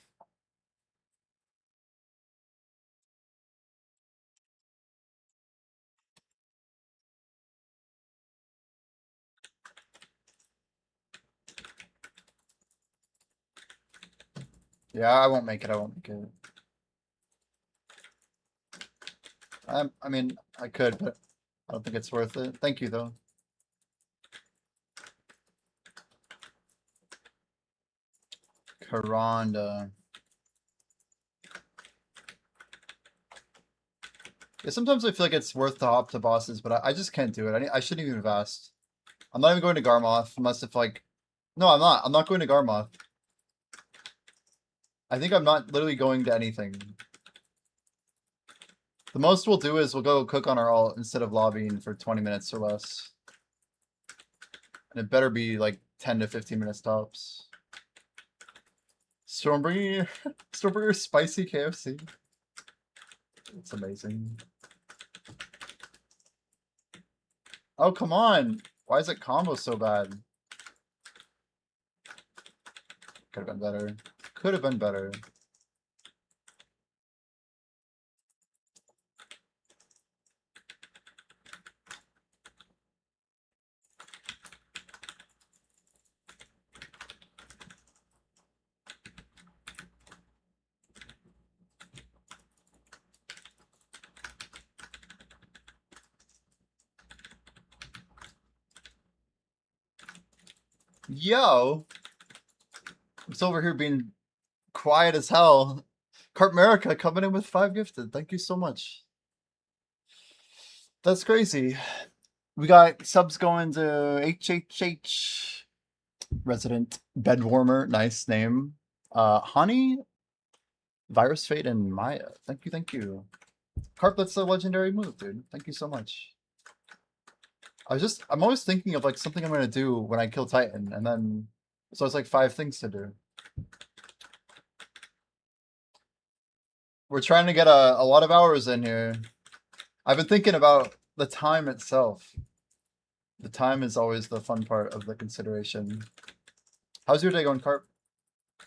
Yeah, I won't make it. I won't make it. I mean, I could, but I don't think it's worth it. Thank you, though. Coranda. Yeah, sometimes I feel like it's worth to hop to bosses, but I just can't do it. I shouldn't even have asked. I'm not even going to Garmoth unless if like... No, I'm not. I'm not going to Garmoth. I think I'm not literally going to anything. The most we'll do is we'll go cook on our alt instead of lobbying for 20 minutes or less. And it better be like 10 to 15 minutes tops. Stormbringer, Stormbringer spicy KFC. It's amazing. Oh, come on. Why is it combo so bad? Could have been better. Could have been better. Yo! I'm still over here being quiet as hell. Cartmerica coming in with 5 gifted. Thank you so much. That's crazy. We got subs going to HHH. Resident Bed Warmer. Nice name. Honey, Virus Fate, and Maya. Thank you, thank you. Carp, that's a legendary move, dude. Thank you so much. I'm always thinking of like something I'm gonna do when I kill Titan, and then so it's like 5 things to do. We're trying to get a lot of hours in here. I've been thinking about the time itself. The time is always the fun part of the consideration. How's your day going, Carp?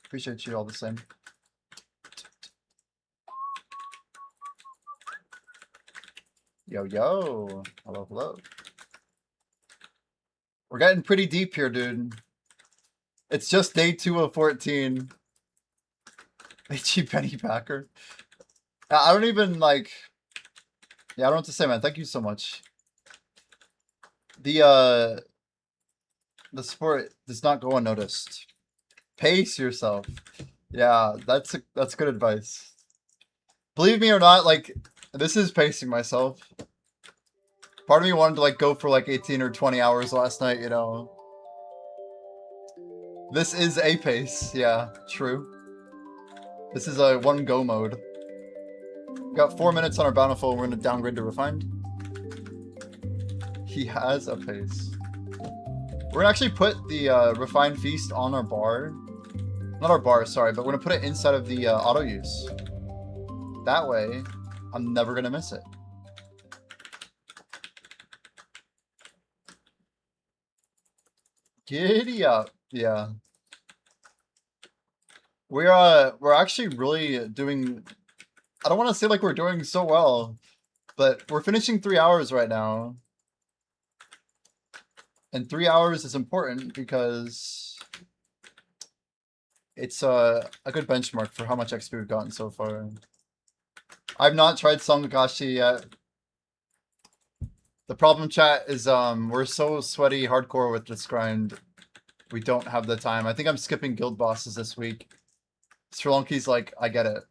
Appreciate you all the same. Yo, yo. Hello, hello. We're getting pretty deep here, dude. It's just day 2 of 14. H.E. Penny Packer. I don't even, like... Yeah, I don't know what to say, man. Thank you so much. The sport does not go unnoticed. Pace yourself. Yeah, that's good advice. Believe me or not, like, this is pacing myself. Part of me wanted to, like, go for, like, 18 or 20 hours last night, you know. This is a pace. Yeah, true. This is a one-go mode. We got 4 minutes on our bountiful, and we're going to downgrade to refined. He has a pace. We're going to actually put the refined feast on our bar. Not our bar, sorry, but we're going to put it inside of the auto use. That way, I'm never going to miss it. Giddy up. Yeah. We're actually really doing... I don't want to say like we're doing so well, but we're finishing 3 hours right now. And 3 hours is important because it's a good benchmark for how much XP we've gotten so far. I've not tried Songakashi yet. The problem, chat, is we're so sweaty hardcore with this grind. We don't have the time. I think I'm skipping guild bosses this week. Sri Lanki's like, I get it,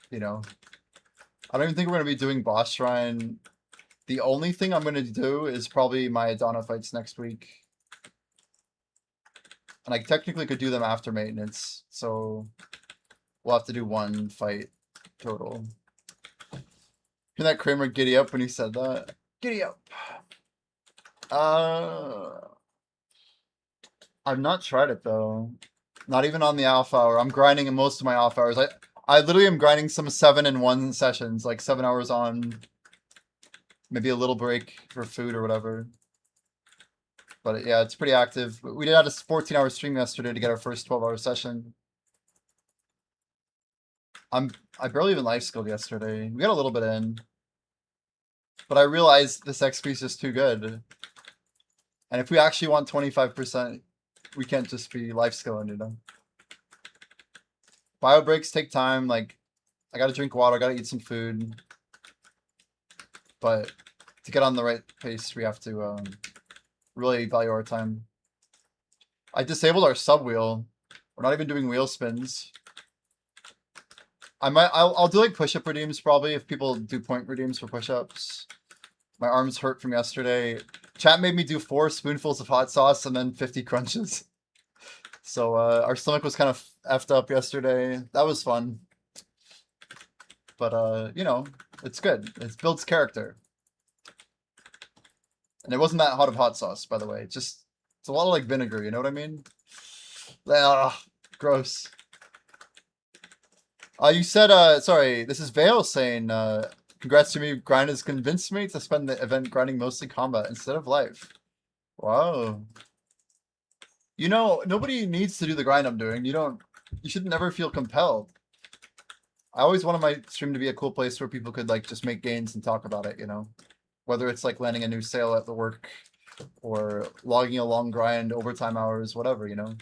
you know. I don't even think we're going to be doing boss shrine. The only thing I'm going to do is probably my Adana fights next week. And I technically could do them after maintenance, so we'll have to do 1 fight total. Hear that Kramer giddy up when he said that? Giddy up! I've not tried it though. Not even on the alpha hour. I'm grinding in most of my alpha hours. I literally am grinding some 7-in-1 sessions, like 7 hours on, maybe a little break for food or whatever. But yeah, it's pretty active. We did have a 14-hour stream yesterday to get our first 12-hour session. I barely even life skilled yesterday. We got a little bit in. But I realized this XP is just too good. And if we actually want 25%, we can't just be life skilling, you know? Bio breaks take time. Like, I gotta drink water, I gotta eat some food. But to get on the right pace, we have to really value our time. I disabled our sub wheel. We're not even doing wheel spins. I'll do like push-up redeems probably if people do point redeems for push-ups. My arms hurt from yesterday. Chat made me do 4 spoonfuls of hot sauce and then 50 crunches. So our stomach was kind of effed up yesterday. That was fun. But you know, it's good. It builds character. And it wasn't that hot of hot sauce, by the way. It's a lot of like vinegar, you know what I mean? Ugh, gross. You said, sorry, this is Vale saying, congrats to me, grind has convinced me to spend the event grinding mostly combat instead of life. Wow. You know, nobody needs to do the grind I'm doing. You should never feel compelled. I always wanted my stream to be a cool place where people could, like, just make gains and talk about it, you know? Whether it's, like, landing a new sale at the work, or logging a long grind, overtime hours, whatever, you know?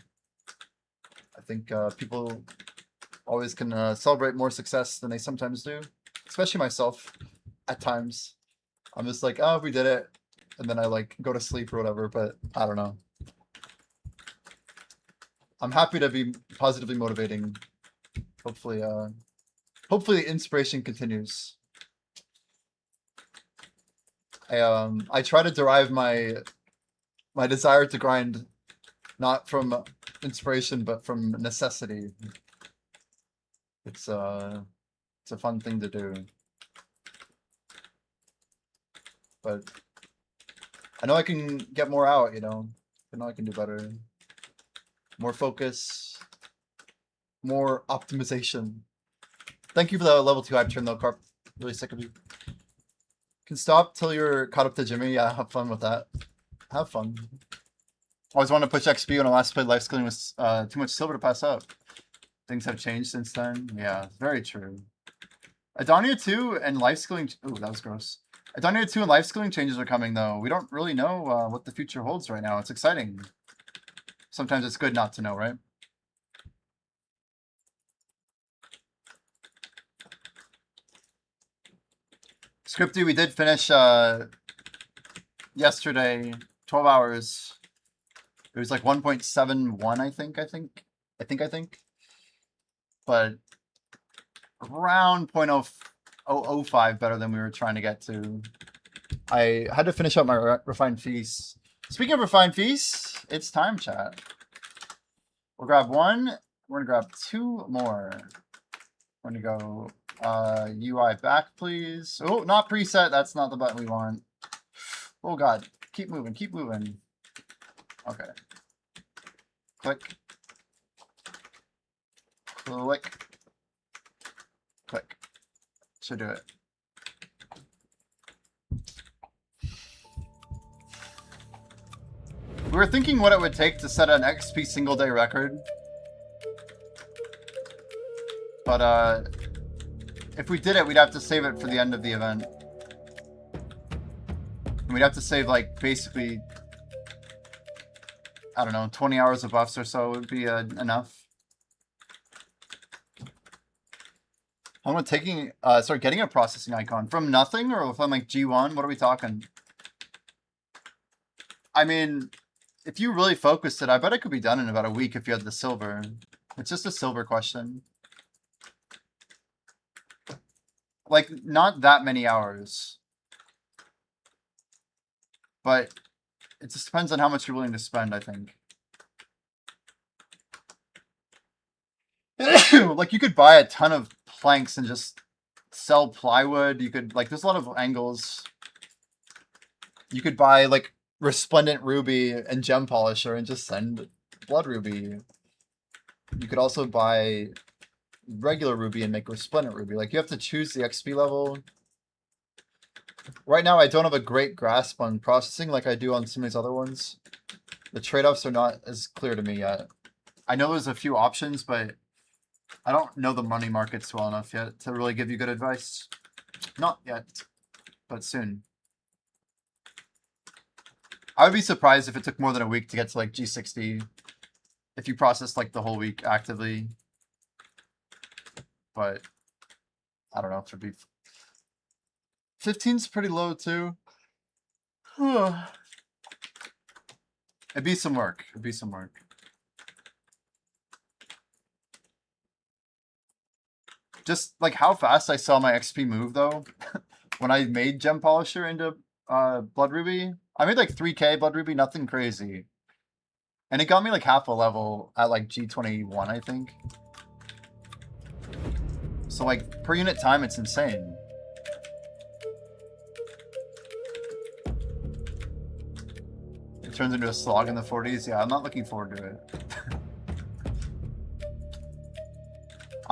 I think, people always can celebrate more success than they sometimes do. Especially myself, at times. I'm just like, oh, we did it. And then I, like, go to sleep or whatever, but I don't know. I'm happy to be positively motivating. Hopefully the inspiration continues. I try to derive my desire to grind not from inspiration but from necessity. It's a fun thing to do. But I know I can get more out, you know. I know I can do better. More focus. More optimization. Thank you for the level 2 hype turn though, Carp. Really sick of you. Can stop till you're caught up to Jimmy. Yeah, have fun with that. Have fun. Always wanted to push XP when I last played life skilling was too much silver to pass up. Things have changed since then. Yeah, very true. Adonia 2 and life skilling. Ooh, that was gross. Adonia 2 and life skilling changes are coming though. We don't really know what the future holds right now. It's exciting. Sometimes it's good not to know, right? Scripty, we did finish yesterday, 12 hours. It was like 1.71, I think. But around 0.005 better than we were trying to get to. I had to finish up my refined feast. Speaking of refined feast, it's time, chat. We'll grab one. We're gonna grab two more. We're gonna go UI back, please. Oh, not preset. That's not the button we want. Oh god, keep moving, keep moving. Okay. Click. Click. Click. Should do it. We were thinking what it would take to set an XP single day record. But if we did it, we'd have to save it for the end of the event. And we'd have to save like basically, I don't know, 20 hours of buffs or so would be enough. I'm start getting a processing icon from nothing, or from like G1. What are we talking? I mean, if you really focused it, I bet it could be done in about a week if you had the silver. It's just a silver question. Like, not that many hours. But it just depends on how much you're willing to spend, I think. Like, you could buy a ton of planks and just sell plywood. You could, like, there's a lot of angles. You could buy, like, Resplendent Ruby and Gem Polisher and just send Blood Ruby. You could also buy regular Ruby and make Resplendent Ruby. Like, you have to choose the XP level. Right now, I don't have a great grasp on processing like I do on some of these other ones. The trade-offs are not as clear to me yet. I know there's a few options, but I don't know the money markets well enough yet to really give you good advice. Not yet, but soon. I would be surprised if it took more than a week to get to like G60 if you processed like the whole week actively. But I don't know if it'd be 15's pretty low too. It'd be some work. It'd be some work. Just like how fast I saw my XP move though. When I made Gem Polisher into Blood Ruby, I made like 3k Blood Ruby, nothing crazy. And it got me like half a level at like G21, I think. So like per unit time, it's insane. It turns into a slog in the 40s. Yeah, I'm not looking forward to it.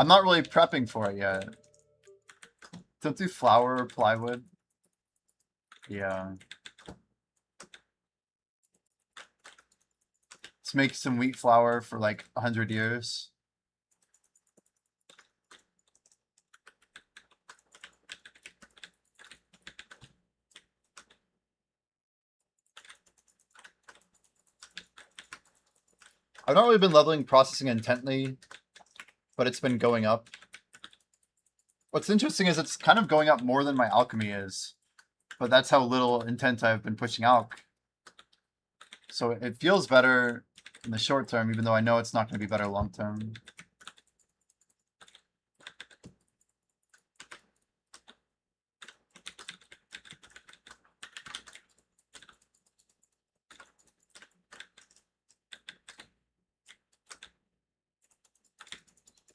I'm not really prepping for it yet. Don't do flour or plywood. Yeah. Let's make some wheat flour for like 100 years. I've not really been leveling processing intently, but it's been going up. What's interesting is it's kind of going up more than my alchemy is, but that's how little intent I've been pushing alch. So it feels better in the short term, even though I know it's not going to be better long term.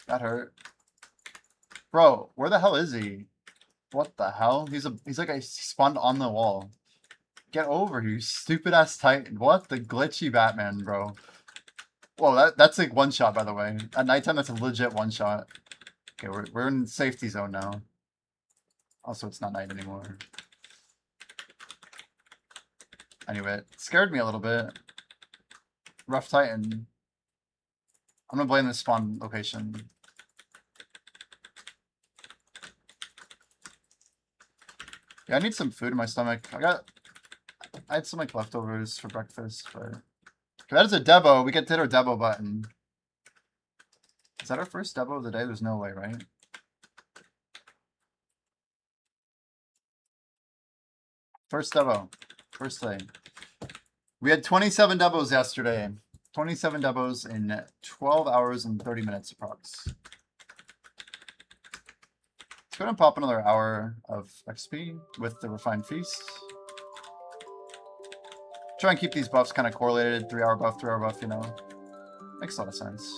That hurt. Bro, where the hell is he? What the hell? He's like he spawned on the wall. Get over here, you stupid ass Titan. What the glitchy Batman, bro. Whoa, that's like one shot, by the way. At nighttime, that's a legit one shot. Okay, we're in safety zone now. Also, it's not night anymore. Anyway, it scared me a little bit. Rough Titan. I'm gonna blame the spawn location. Yeah, I need some food in my stomach. I had some like leftovers for breakfast, but okay, that is a Debo. We get our Debo button. Is that our first Debo of the day? There's no way, right? First Debo. First day. We had 27 Debos yesterday. 27 Debos in 12 hours and 30 minutes approx. Let's go ahead and pop another hour of XP with the Refined Feast. Try and keep these buffs kind of correlated. 3 hour buff, 3 hour buff, you know. Makes a lot of sense.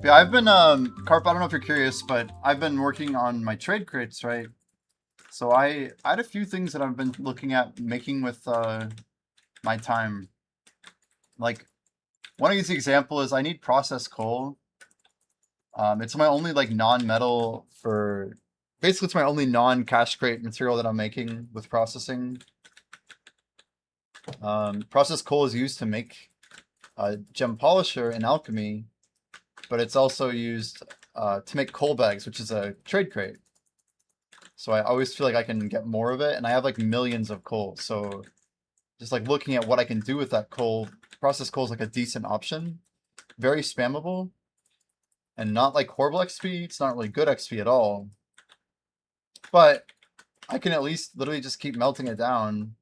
Yeah, I've been, Carp, I don't know if you're curious, but I've been working on my trade crates, right? So I had a few things that I've been looking at making with my time. Like, one easy example is I need processed coal. It's my only, like, non-metal for... Basically, it's my only non-cash crate material that I'm making with processing. Processed coal is used to make gem polisher in alchemy, but it's also used to make coal bags, which is a trade crate. So I always feel like I can get more of it, and I have like millions of coal. So just like looking at what I can do with that coal, processed coal is like a decent option. Very spammable, and not like horrible XP. It's not really good XP at all. But I can at least literally just keep melting it down,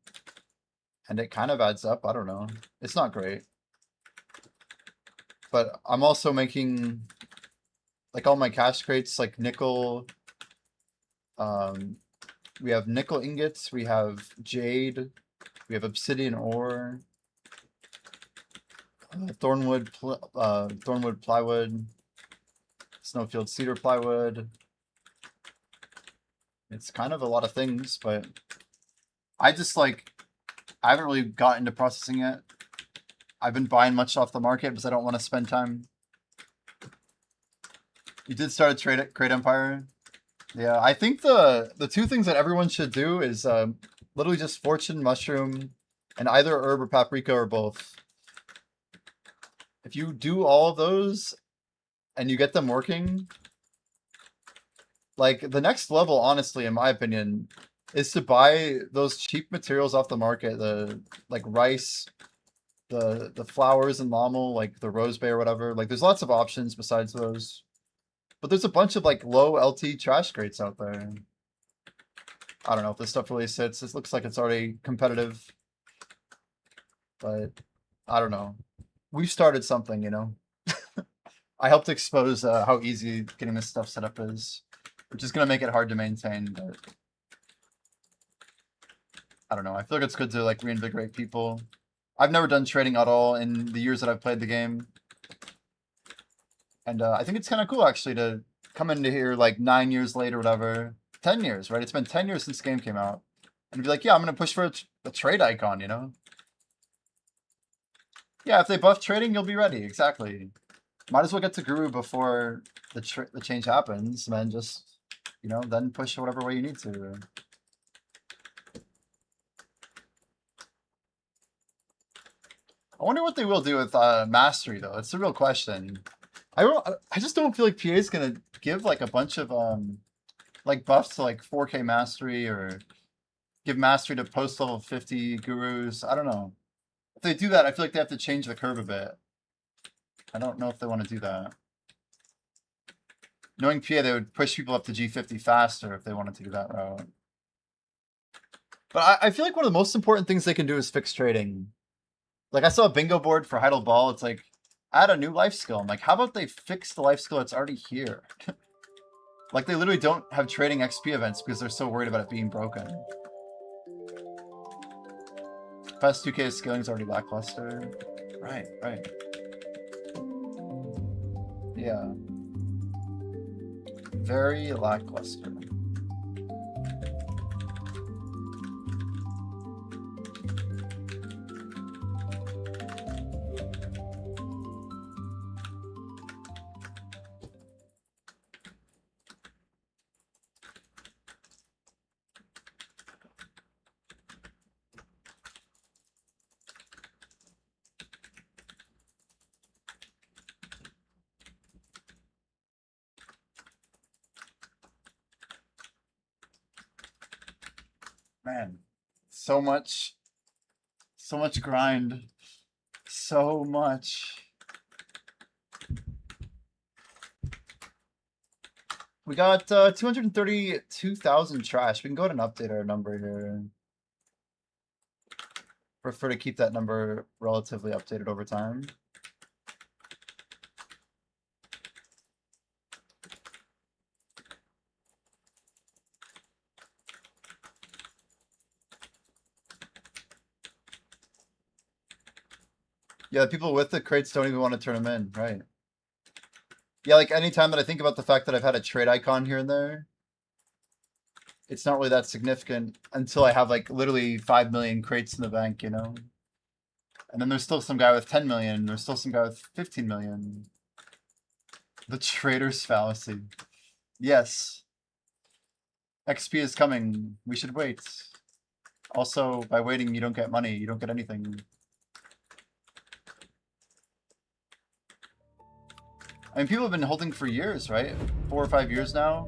and it kind of adds up. I don't know. It's not great. But I'm also making like all my cash crates, like nickel. We have nickel ingots, we have jade, we have obsidian ore, thornwood plywood, snowfield cedar plywood. It's kind of a lot of things, but I just like, I haven't really gotten into processing yet. I've been buying much off the market because I don't want to spend time. You did start a Crate Empire. Yeah, I think the two things that everyone should do is literally just fortune, mushroom, and either herb or paprika or both. If you do all of those and you get them working, like the next level, honestly, in my opinion, is to buy those cheap materials off the market, the like rice, the flowers and llama, like the rose bay or whatever. Like there's lots of options besides those. But there's a bunch of like low LT trash crates out there. I don't know if this stuff really sits. This looks like it's already competitive. But I don't know. We've started something, you know. I helped expose how easy getting this stuff set up is, which is going to make it hard to maintain, but I don't know. I feel like it's good to like reinvigorate people. I've never done trading at all in the years that I've played the game. And I think it's kind of cool actually to come into here like 9 years later, whatever, 10 years, right? It's been 10 years since the game came out, and be like, yeah, I'm gonna push for a trade icon, you know? Yeah, if they buff trading, you'll be ready. Exactly. Might as well get to Guru before the change happens, and then just, you know, then push whatever way you need to. I wonder what they will do with Mastery, though. It's a real question. I just don't feel like PA is gonna give like a bunch of like buffs to like 4K Mastery or give Mastery to post level 50 Gurus. I don't know. If they do that, I feel like they have to change the curve a bit. I don't know if they want to do that. Knowing PA, they would push people up to G50 faster if they wanted to do that route. But I feel like one of the most important things they can do is fix trading. Like, I saw a bingo board for Heidel Ball. It's like, add a new life skill. I'm like, how about they fix the life skill that's already here? Like, they literally don't have trading XP events because they're so worried about it being broken. Past 2K scaling is already lackluster. Right, right. Yeah. Very lackluster. Man, so much grind. So much. We got 232,000 trash. We can go ahead and update our number here. Prefer to keep that number relatively updated over time. Yeah, the people with the crates don't even want to turn them in, right? Yeah, like anytime that I think about the fact that I've had a trade icon here and there, it's not really that significant until I have like literally 5 million crates in the bank, you know? And then there's still some guy with 10 million, there's still some guy with 15 million. The trader's fallacy. Yes. XP is coming. We should wait. Also, by waiting, you don't get money. You don't get anything. I mean, people have been holding for years, right? 4 or 5 years now.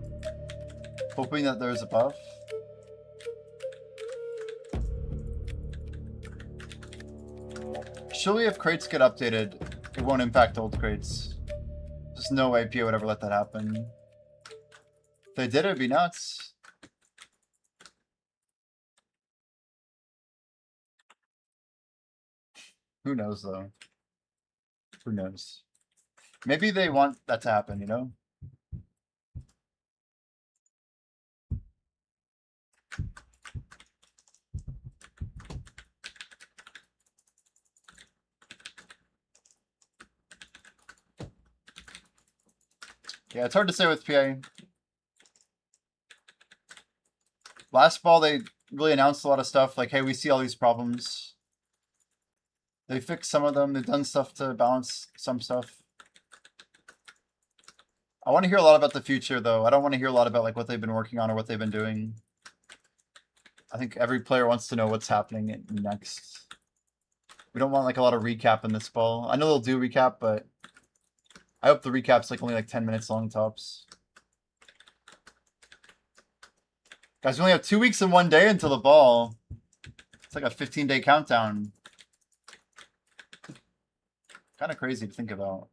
Hoping that there's a buff. Surely if crates get updated, it won't impact old crates. There's no way PA would ever let that happen. If they did, it'd be nuts. Who knows, though? Who knows? Maybe they want that to happen, you know? Yeah, it's hard to say with PA. Last ball, they really announced a lot of stuff, like, hey, we see all these problems. They fixed some of them. They've done stuff to balance some stuff. I want to hear a lot about the future, though. I don't want to hear a lot about like what they've been working on or what they've been doing. I think every player wants to know what's happening next. We don't want like a lot of recap in this ball. I know they'll do recap, but I hope the recap's like only like 10 minutes long tops. Guys, we only have 2 weeks and 1 day until the ball. It's like a 15-day countdown. Kind of crazy to think about.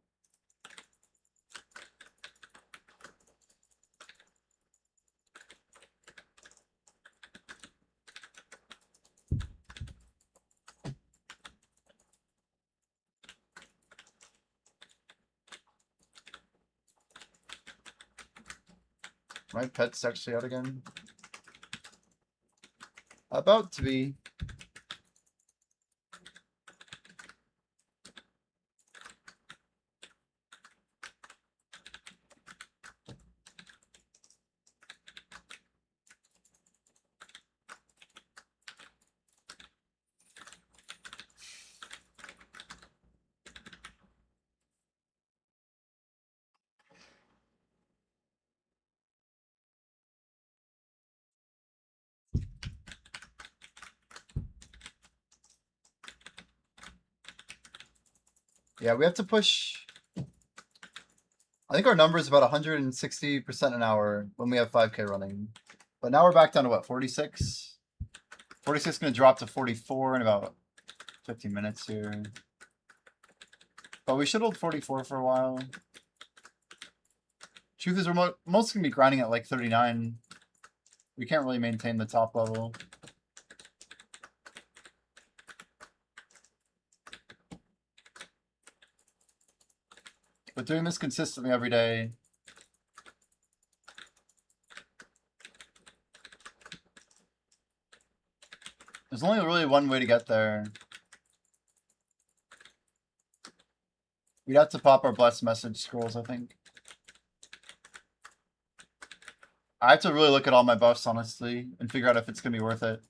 My pet's actually out again. About to be. Yeah, we have to push. I think our number is about 160% an hour when we have 5K running. But now we're back down to what, 46? 46 is going to drop to 44 in about 15 minutes here. But we should hold 44 for a while. Truth is, we're most going to be grinding at like 39. We can't really maintain the top level. But doing this consistently every day. There's only really one way to get there. We'd have to pop our blessed message scrolls, I think. I have to really look at all my buffs, honestly, and figure out if it's going to be worth it.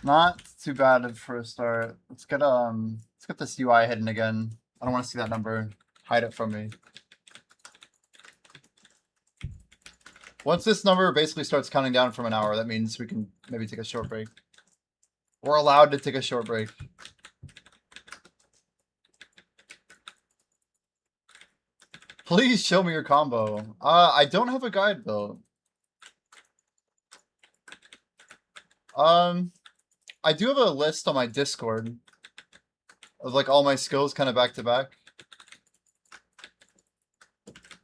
Not too bad for a start. Let's get this UI hidden again. I don't want to see that number. Hide it from me. Once this number basically starts counting down from an hour, that means we can maybe take a short break. We're allowed to take a short break. Please show me your combo. I don't have a guide though. I do have a list on my Discord of like all my skills kind of back to back.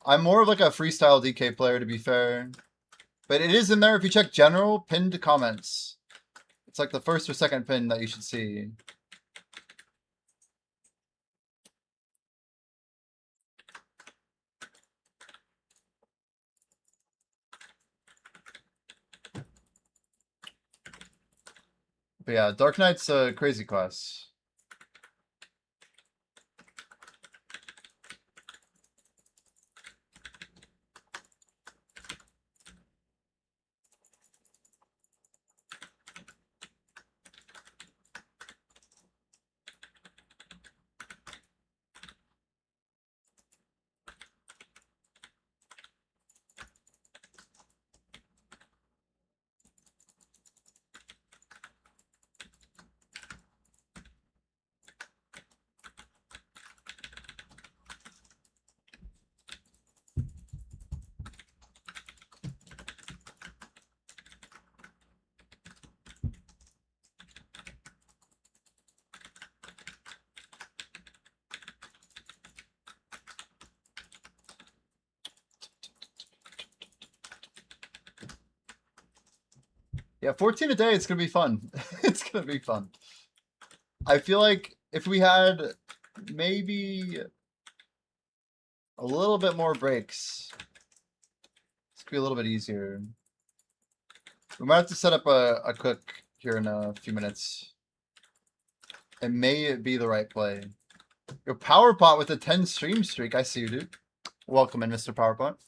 I'm more of like a freestyle DK player, to be fair. But it is in there. If you check general, pinned comments. It's like the first or second pin that you should see. But yeah, Dark Knight's a crazy class. Yeah, 14 a day, it's going to be fun. It's going to be fun. I feel like if we had maybe a little bit more breaks, this could be a little bit easier. We might have to set up a cook here in a few minutes. It may be the right play. Your Power Pot with a 10 stream streak. I see you, dude. Welcome in, Mr. Power Pot.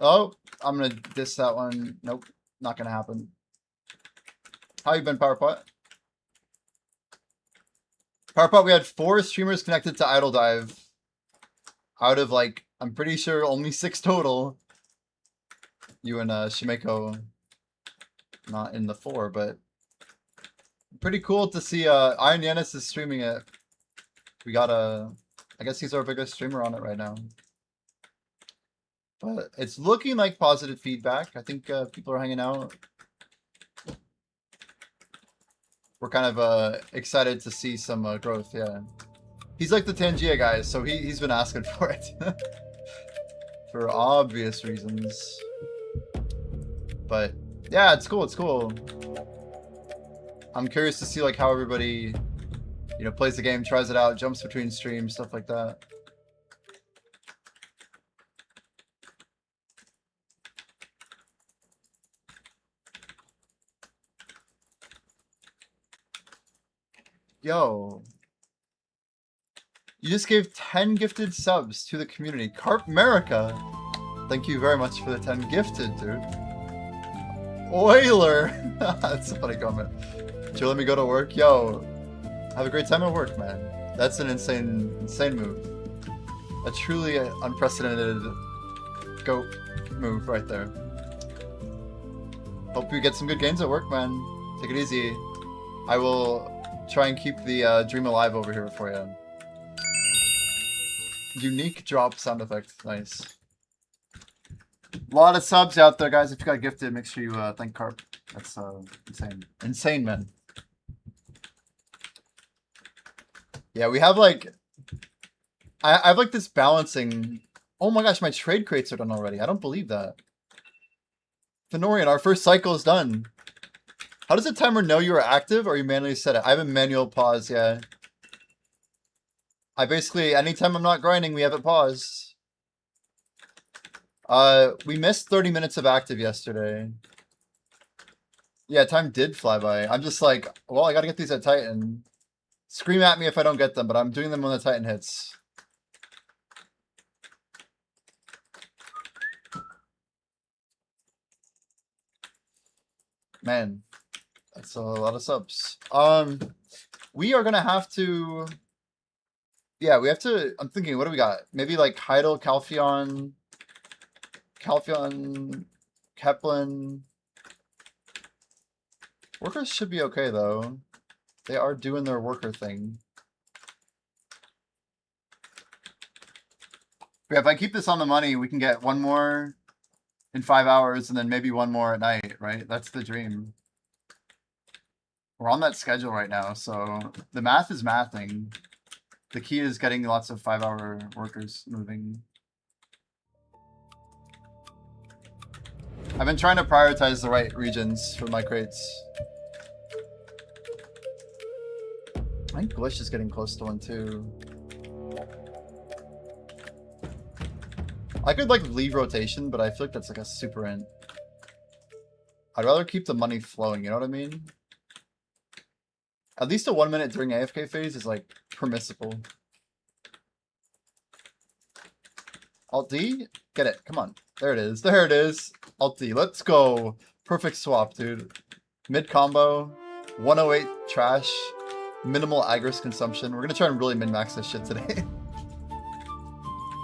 Oh, I'm gonna diss that one. Nope, not gonna happen. How you been, PowerPot? PowerPot, we had 4 streamers connected to Idle Dive. Out of like, I'm pretty sure only 6 total. You and Shimeko not in the 4, but pretty cool to see Iron Yanis is streaming it. We got I guess he's our biggest streamer on it right now. But it's looking like positive feedback. I think people are hanging out. We're kind of excited to see some growth, yeah. He's like the Tangia guy, so he's been asking for it. For obvious reasons. But Yeah, it's cool. It's cool. I'm curious to see like how everybody, you know, plays the game, tries it out, jumps between streams, stuff like that. Yo. You just gave 10 gifted subs to the community. Carp America. Thank you very much for the 10 gifted, dude. Oiler. That's a funny comment. Joe, let me go to work. Yo, have a great time at work, man. That's an insane move. A truly unprecedented goat move right there. Hope you get some good gains at work, man. Take it easy. I will try and keep the dream alive over here for you. Unique drop sound effect. Nice. A lot of subs out there, guys. If you got gifted, make sure you thank Carp. That's insane. Insane, man. Yeah, we have like... I have like this balancing... Oh my gosh, my trade crates are done already. I don't believe that. Fenorian, our first cycle is done. How does the timer know you are active or you manually set it? I have a manual pause, yeah. I basically, anytime I'm not grinding, we have it paused. We missed 30 minutes of active yesterday. Yeah, time did fly by. I'm just like, well, I gotta get these at Titan. Scream at me if I don't get them, but I'm doing them when the Titan hits. Man, that's a lot of subs. We are gonna have to... Yeah, we have to... I'm thinking, what do we got? Maybe like Heidel, Calpheon, Kepler. Workers should be okay, though. They are doing their worker thing. But yeah, if I keep this on the money, we can get one more in 5 hours and then maybe one more at night, right? That's the dream. We're on that schedule right now, so the math is mathing. The key is getting lots of 5-hour workers moving. I've been trying to prioritize the right regions for my crates. I think Glitch is getting close to one too. I could like leave rotation, but I feel like that's like a super int. I'd rather keep the money flowing, you know what I mean? At least a 1 minute during AFK phase is like permissible. Alt D? Get it. Come on. There it is. There it is. Alt D. Let's go. Perfect swap, dude. Mid combo. 108 trash. Minimal Agris consumption. We're going to try and really min-max this shit today.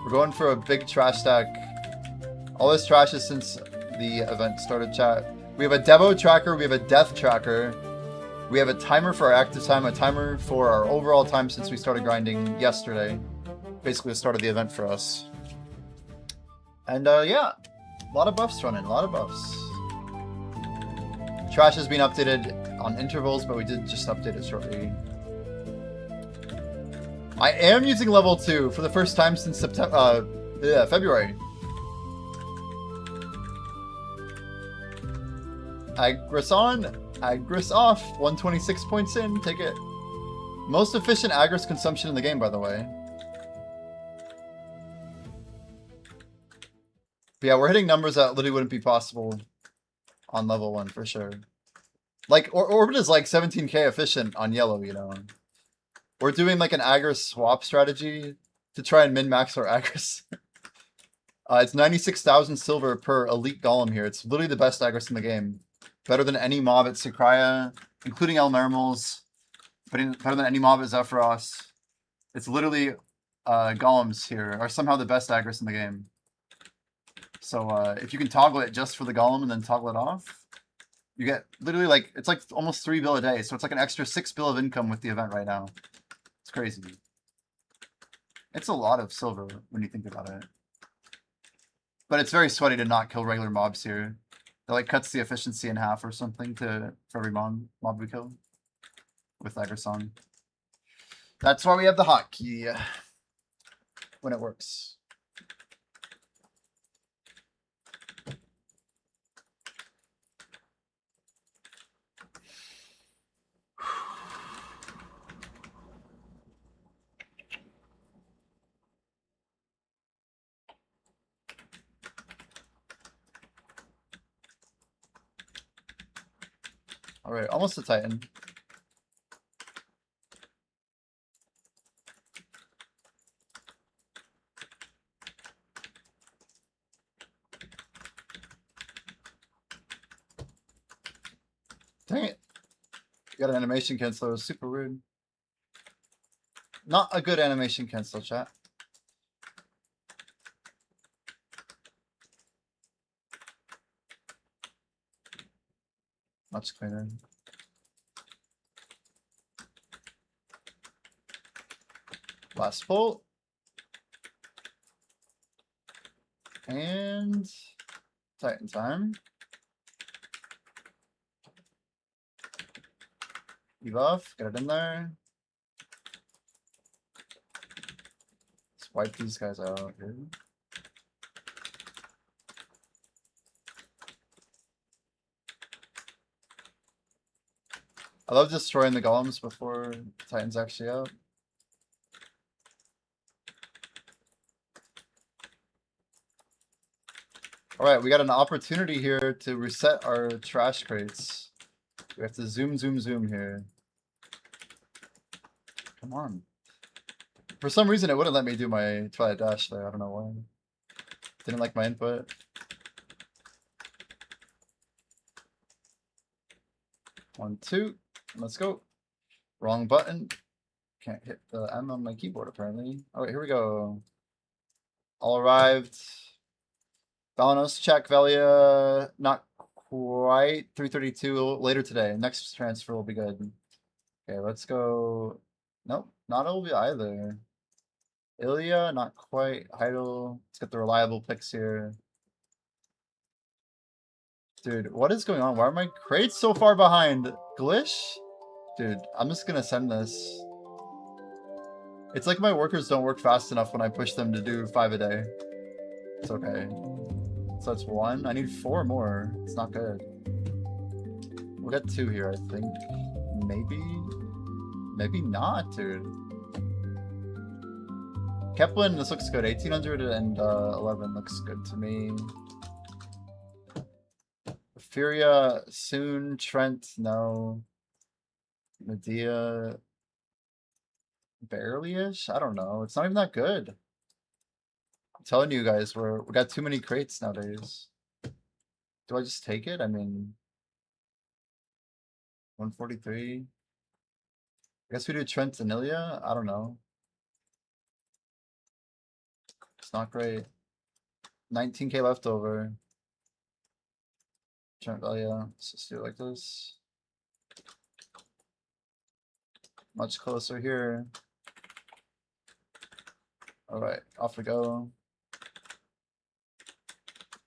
We're going for a big trash stack. All this trash is since the event started, chat. We have a Devo tracker. We have a death tracker. We have a timer for our active time. A timer for our overall time since we started grinding yesterday. Basically the start of the event for us. And yeah, a lot of buffs running, a lot of buffs. Trash has been updated on intervals, but we did just update it shortly. I am using level 2 for the first time since February. Agris on, Agris off. 126 points in, take it. Most efficient Agris consumption in the game, by the way. But yeah, we're hitting numbers that literally wouldn't be possible on level 1 for sure. Like, Orbit is like 17k efficient on yellow, you know. We're doing like an Agris swap strategy to try and min-max our Agris. It's 96,000 silver per elite golem here. It's literally the best Agris in the game. Better than any mob at Sakraya, including El Nermals. Better than any mob at Zephyros. It's literally golems here are somehow the best Agris in the game. So if you can toggle it just for the golem and then toggle it off, you get literally like, it's like almost 3 bill a day. So it's like an extra 6 bill of income with the event right now. It's crazy. It's a lot of silver when you think about it. But it's very sweaty to not kill regular mobs here. That like cuts the efficiency in half or something for every mob we kill with Agrisong. That's why we have the hotkey when it works. Alright, almost a Titan. Dang it. Got an animation cancel. It was super rude. Not a good animation cancel, chat. Much cleaner. Last pull. And Titan time. Debuff, get it in there. Let's wipe these guys out here. I love destroying the golems before Titan's actually out. Alright, we got an opportunity here to reset our trash crates. We have to zoom here. Come on. For some reason, it wouldn't let me do my Twilight Dash there. I don't know why. Didn't like my input. One, two. Let's go. Wrong button. Can't hit the M on my keyboard, apparently. Alright, here we go. All arrived. Balanos, check. Velia, not quite. 332 later today. Next transfer will be good. Okay, let's go. Nope, not LV either. Ilya, not quite. Heidel. Let's get the reliable picks here. Dude, what is going on? Why are my crates so far behind? Glitch? Dude, I'm just gonna send this. It's like my workers don't work fast enough when I push them to do 5 a day. It's okay. So that's 1. I need 4 more. It's not good. We'll get 2 here, I think. Maybe? Maybe not, dude. Keplin, this looks good. 1811 looks good to me. Furia, soon. Trent, no. Medea, barely-ish? I don't know. It's not even that good. I'm telling you guys, we got too many crates nowadays. Do I just take it? I mean, 143. I guess we do Trent and Ilya? I don't know. It's not great. 19k left over. Trent Ilya. Let's just do it like this. Much closer here. Alright, off we go.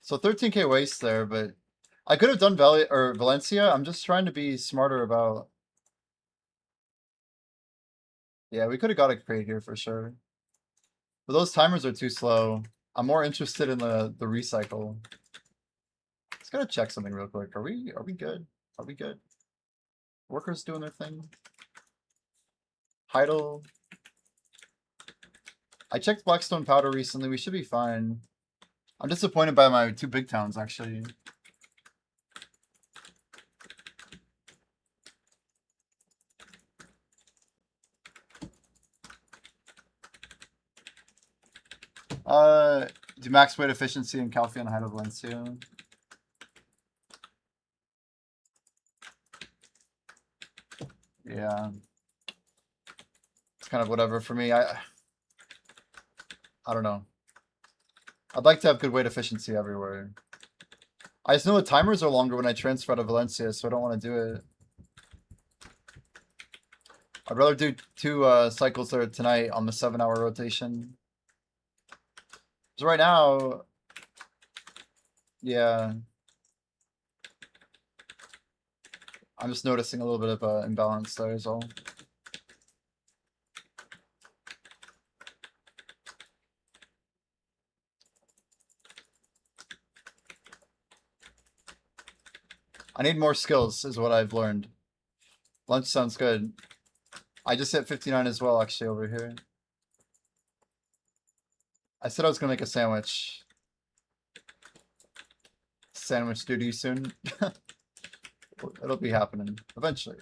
So 13k waste there, but I could have done Valencia. I'm just trying to be smarter about. Yeah, we could have got a crate here for sure. But those timers are too slow. I'm more interested in the recycle. Let's gotta check something real quick. Are we good? Are we good? Workers doing their thing. Heidel. I checked Blackstone Powder recently. We should be fine. I'm disappointed by my 2 big towns, actually. Do max weight efficiency and Calpheon Heidel Valencia. Yeah. It's kind of whatever for me. I don't know. I'd like to have good weight efficiency everywhere. I just know the timers are longer when I transfer out of Valencia, so I don't want to do it. I'd rather do 2 cycles there tonight on the 7-hour rotation. So right now, yeah. I'm just noticing a little bit of imbalance there as well. I need more skills is what I've learned. Lunch sounds good. I just hit 59 as well, actually, over here. I said I was gonna make a sandwich. Sandwich duty soon. It'll be happening eventually.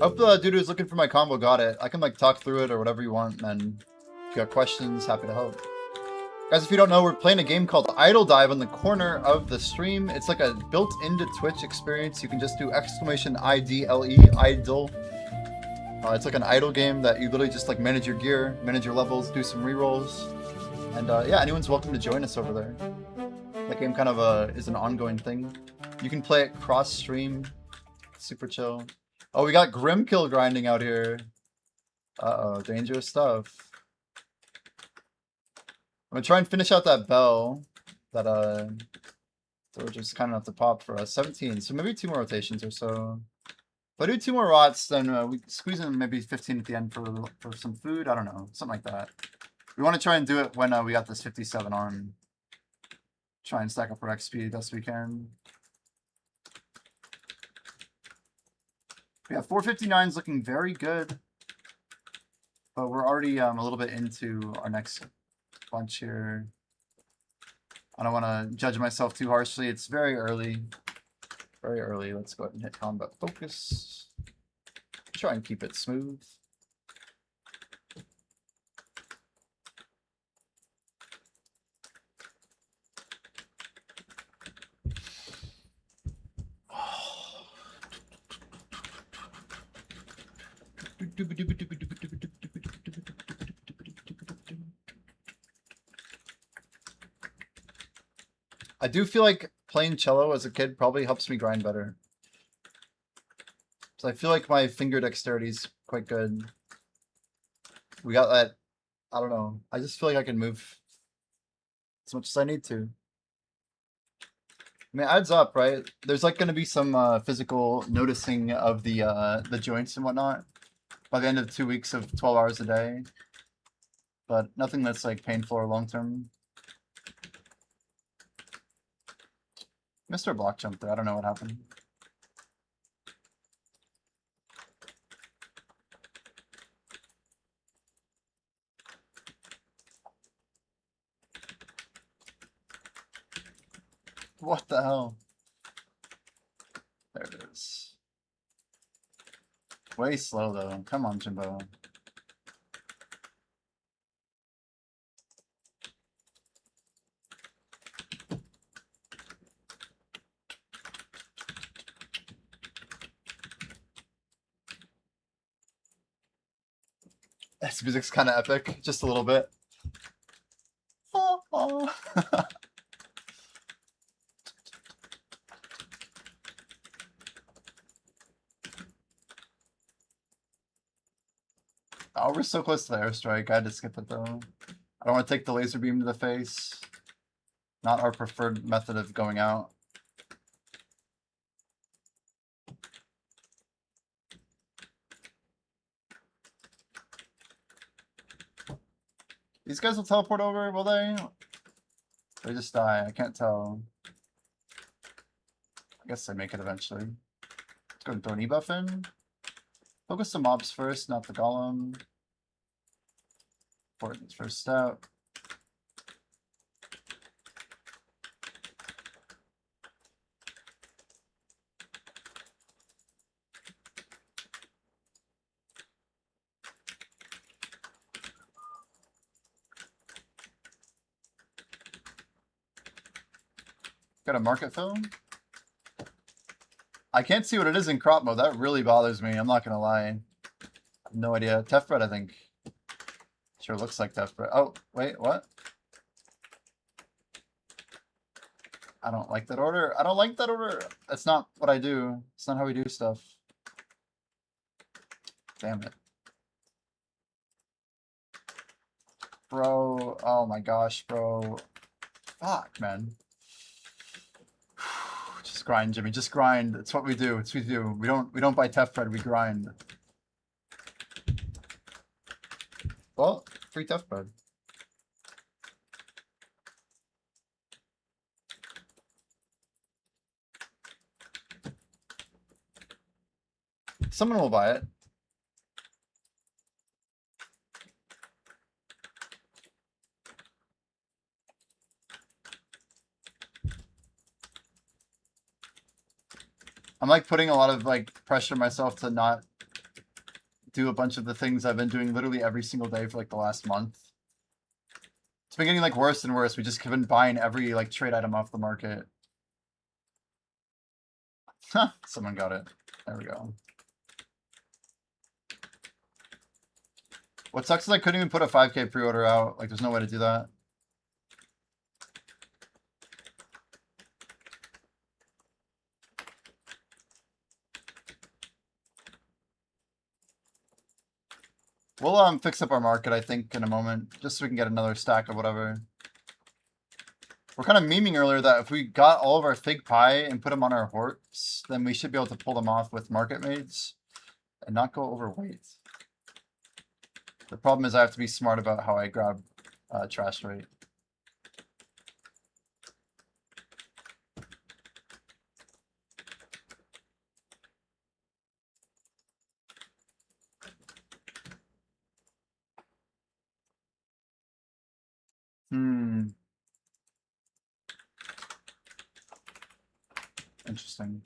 Hope the dude who's looking for my combo got it. I can like talk through it or whatever you want, man. If you got questions, happy to help. Guys, if you don't know, we're playing a game called Idle Dive on the corner of the stream. It's like a built-into Twitch experience. You can just do !IDLE, idle. It's like an idle game that you literally just like manage your gear, manage your levels, do some rerolls. And yeah, anyone's welcome to join us over there. That game kind of is an ongoing thing. You can play it cross-stream. Super chill. Oh, we got Grimkill grinding out here. Uh-oh, dangerous stuff. I'm gonna try and finish out that bell that we're just kind of have to pop for us. 17, so maybe 2 more rotations or so. If I do 2 more rots, then we squeeze in maybe 15 at the end for some food. I don't know, something like that. We want to try and do it when we got this 57 on. Try and stack up our XP best we can. Yeah, 459 is looking very good, but we're already a little bit into our next bunch here. I don't want to judge myself too harshly. It's very early. Very early. Let's go ahead and hit combat focus. Try and keep it smooth. I do feel like playing cello as a kid probably helps me grind better. So I feel like my finger dexterity is quite good. We got that, I don't know. I just feel like I can move as much as I need to. I mean, it adds up, right? There's like going to be some physical noticing of the joints and whatnot by the end of 2 weeks of 12 hours a day, but nothing that's like painful or long term. Mr. Block jump there. I don't know what happened. What the hell? There it is. Way slow though. Come on, Jimbo. This music's kind of epic, just a little bit. Oh, oh. Oh, we're so close to the airstrike. I had to skip it though. I don't want to take the laser beam to the face. Not our preferred method of going out. These guys will teleport over, will they? They just die. I can't tell. I guess they make it eventually. Let's go and throw an e-buff in. Focus the mobs first, not the golem. Important first step. Got a market film? I can't see what it is in crop mode. That really bothers me. I'm not gonna lie. I have no idea. Tef bread, I think. Sure looks like Tef bread. Oh, wait, what? I don't like that order. I don't like that order. That's not what I do. It's not how we do stuff. Damn it. Bro, oh my gosh, bro. Fuck, man. Just grind, Jimmy. Just grind. That's what we do. It's what we do. We don't buy Tef bread. We grind. Well, free Tef bread. Someone will buy it. I'm like putting a lot of like pressure on myself to not do a bunch of the things I've been doing literally every single day for like the last month. It's been getting like worse and worse. We just been buying every like trade item off the market. Huh, someone got it. There we go. What sucks is I couldn't even put a 5K pre-order out. Like there's no way to do that. We'll fix up our market, I think, in a moment, just so we can get another stack of whatever. We're kind of memeing earlier that if we got all of our fig pie and put them on our horse, then we should be able to pull them off with market maids and not go overweight. The problem is I have to be smart about how I grab trash rate. Interesting.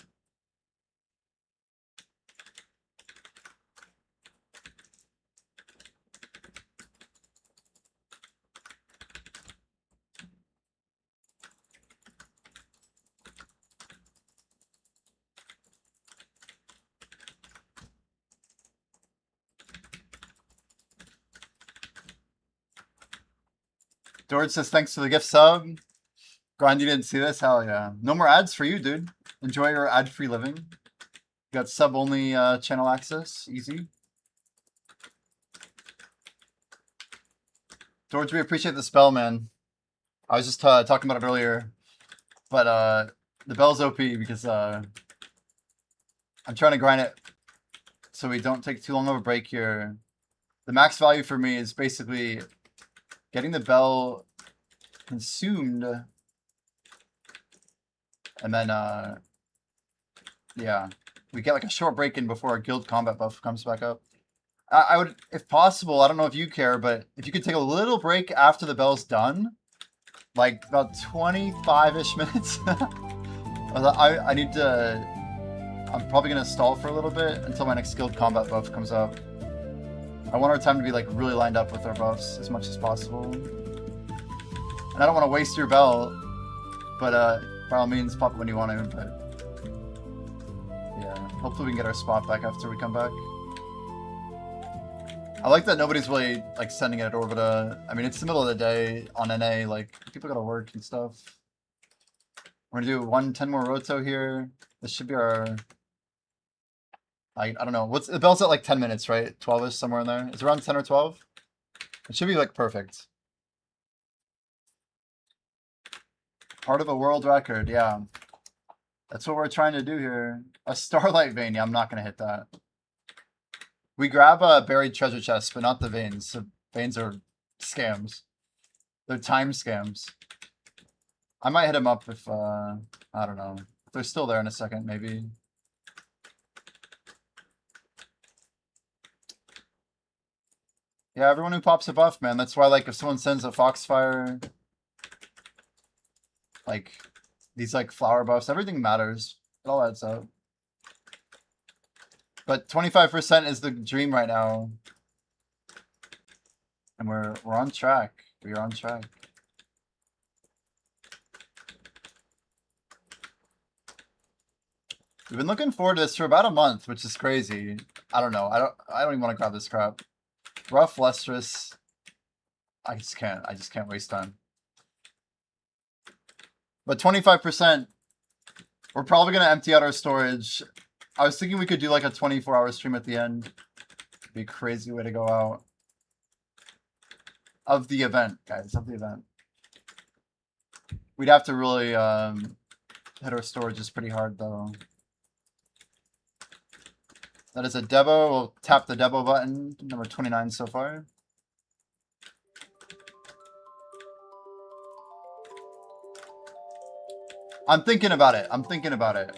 George says, thanks for the gift sub. Grind, you didn't see this? Hell yeah. No more ads for you, dude. Enjoy your ad-free living. You got sub-only channel access. Easy. George, we appreciate the spell, man. I was just talking about it earlier. But the bell's OP because I'm trying to grind it so we don't take too long of a break here. The max value for me is basically getting the bell consumed. And then, yeah, we get like a short break in before our guild combat buff comes back up. I would, if possible, I don't know if you care, but if you could take a little break after the bell's done, like about 25-ish minutes. I need to, I'm probably going to stall for a little bit until my next guild combat buff comes up. I want our time to be like really lined up with our buffs as much as possible. And I don't want to waste your bell, but by all means, pop it when you want to, but yeah, hopefully we can get our spot back after we come back. I like that nobody's really like sending it at Orbita. I mean, it's the middle of the day on NA, like people gotta work and stuff. We're gonna do 10 more Roto here. This should be our, I don't know, what's the bell's at like 10 minutes, right? 12ish, somewhere in there. It's around 10 or 12. It should be like perfect. Part of a world record, yeah. That's what we're trying to do here. A Starlight Vein, yeah, I'm not gonna hit that. We grab a buried treasure chest, but not the veins. So veins are scams. They're time scams. I might hit him up if, I don't know. If they're still there in a second, maybe. Yeah, everyone who pops a buff, man. That's why, like, if someone sends a Foxfire, like, these, like, flower buffs, everything matters. It all adds up. But 25% is the dream right now. And we're on track. We are on track. We've been looking forward to this for about a month, which is crazy. I don't know. I don't even want to grab this crap. Rough Lustrous. I just can't waste time. But 25%, we're probably gonna empty out our storage. I was thinking we could do like a 24-hour stream at the end. It'd be a crazy way to go out. Of the event, guys, of the event. We'd have to really hit our storages pretty hard though. That is a Debo. We'll tap the Debo button. Number 29 so far. I'm thinking about it. I'm thinking about it.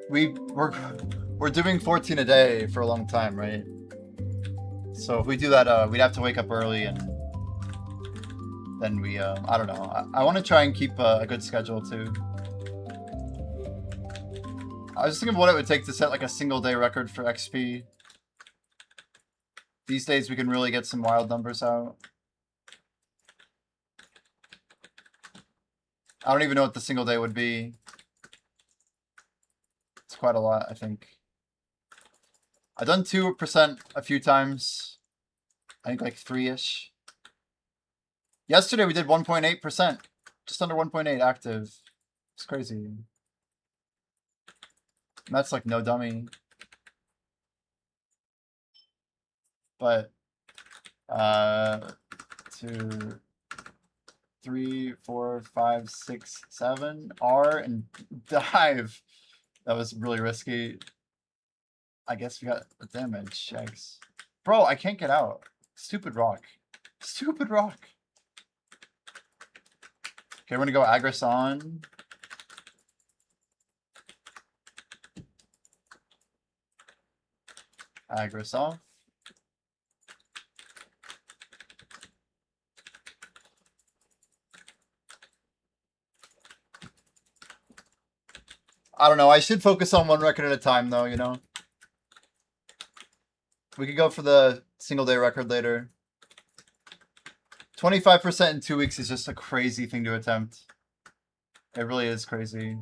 We're doing 14 a day for a long time, right? So if we do that, we'd have to wake up early, and then we, I don't know. I want to try and keep a good schedule too. I was thinking of what it would take to set like a single day record for XP. These days we can really get some wild numbers out. I don't even know what the single day would be. It's quite a lot, I think. I've done 2% a few times. I think like 3-ish. Yesterday we did 1.8%. Just under 1.8 active. It's crazy. And that's like no dummy. But 2, 3, 4, 5, 6, 7. R and dive. That was really risky. I guess we got the damage. Yikes. Bro, I can't get out. Stupid rock. Stupid rock. Okay, we're gonna go Agris on. Agris off. I don't know. I should focus on one record at a time, though, you know? We could go for the single day record later. 25% in 2 weeks is just a crazy thing to attempt. It really is crazy.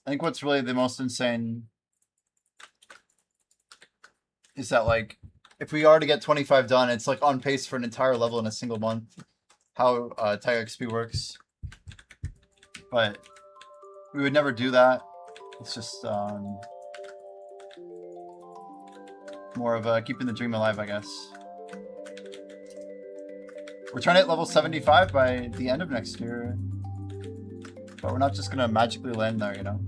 I think what's really the most insane is that, like, if we are to get 25 done, it's like on pace for an entire level in a single month. How Tiger XP works. But we would never do that. It's just more of keeping the dream alive, I guess. We're trying to hit level 75 by the end of next year. But we're not just gonna magically land there, you know?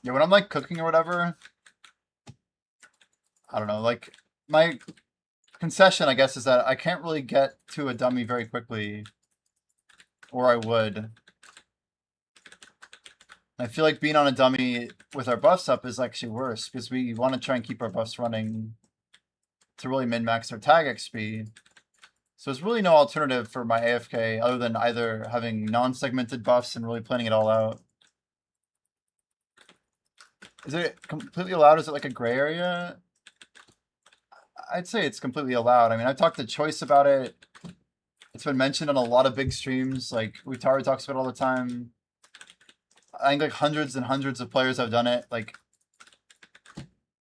Yeah, when I'm like cooking or whatever, I don't know, like my concession, I guess, is that I can't really get to a dummy very quickly, or I would. I feel like being on a dummy with our buffs up is actually worse, because we want to try and keep our buffs running to really min-max our tag XP. So there's really no alternative for my AFK other than either having non-segmented buffs and really planning it all out. Is it completely allowed? Is it like a gray area? I'd say it's completely allowed. I mean, I've talked to Choice about it. It's been mentioned on a lot of big streams. Like, Utari talks about it all the time. I think like hundreds and hundreds of players have done it. Like,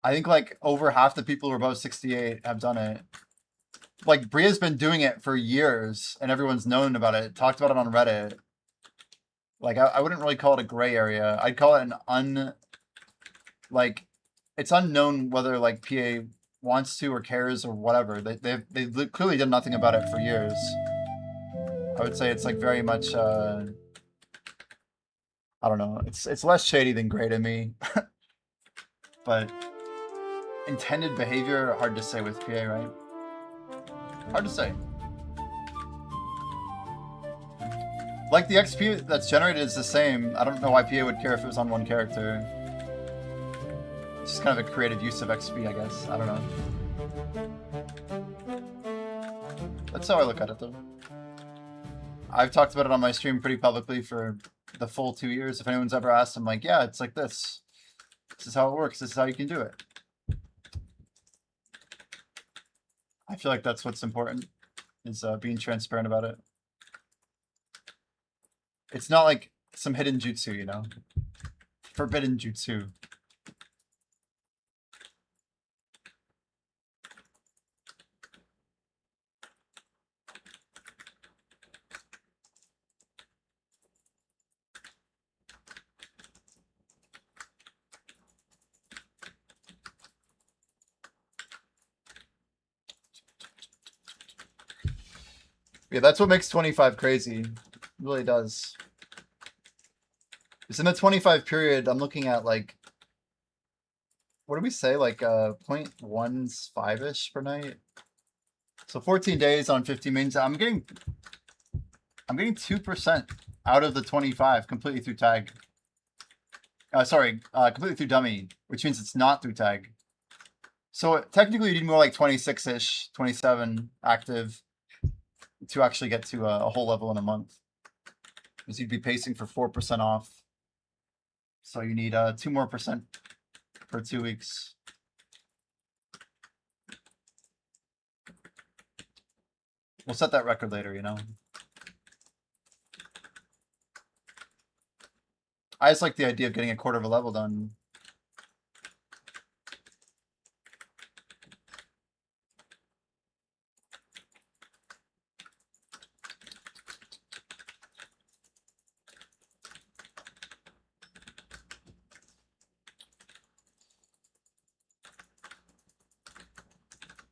I think like over half the people who are above 68 have done it. Like, Bria's been doing it for years, and everyone's known about it. Talked about it on Reddit. Like, I wouldn't really call it a gray area. I'd call it an like, it's unknown whether like PA wants to or cares or whatever. They clearly did nothing about it for years. I would say it's like very much I don't know. It's less shady than gray to me. But intended behavior, hard to say with PA, right? Hard to say. Like, the XP that's generated is the same. I don't know why PA would care if it was on one character. It's just kind of a creative use of XP, I guess. I don't know. That's how I look at it, though. I've talked about it on my stream pretty publicly for the full 2 years. If anyone's ever asked, I'm like, yeah, it's like this. This is how it works. This is how you can do it. I feel like that's what's important, is being transparent about it. It's not like some hidden jutsu, you know? Forbidden jutsu. Yeah, that's what makes 25 crazy. It really does. Because in the 25 period, I'm looking at like, what do we say? Like 0.15-ish per night. So 14 days on 50 mins. I'm getting 2% out of the 25 completely through tag. Sorry, completely through dummy, which means it's not through tag. So technically, you need more like 26-ish, 27 active to actually get to a whole level in a month. Because you'd be pacing for 4% off. So you need 2% more for 2 weeks. We'll set that record later, you know? I just like the idea of getting a quarter of a level done.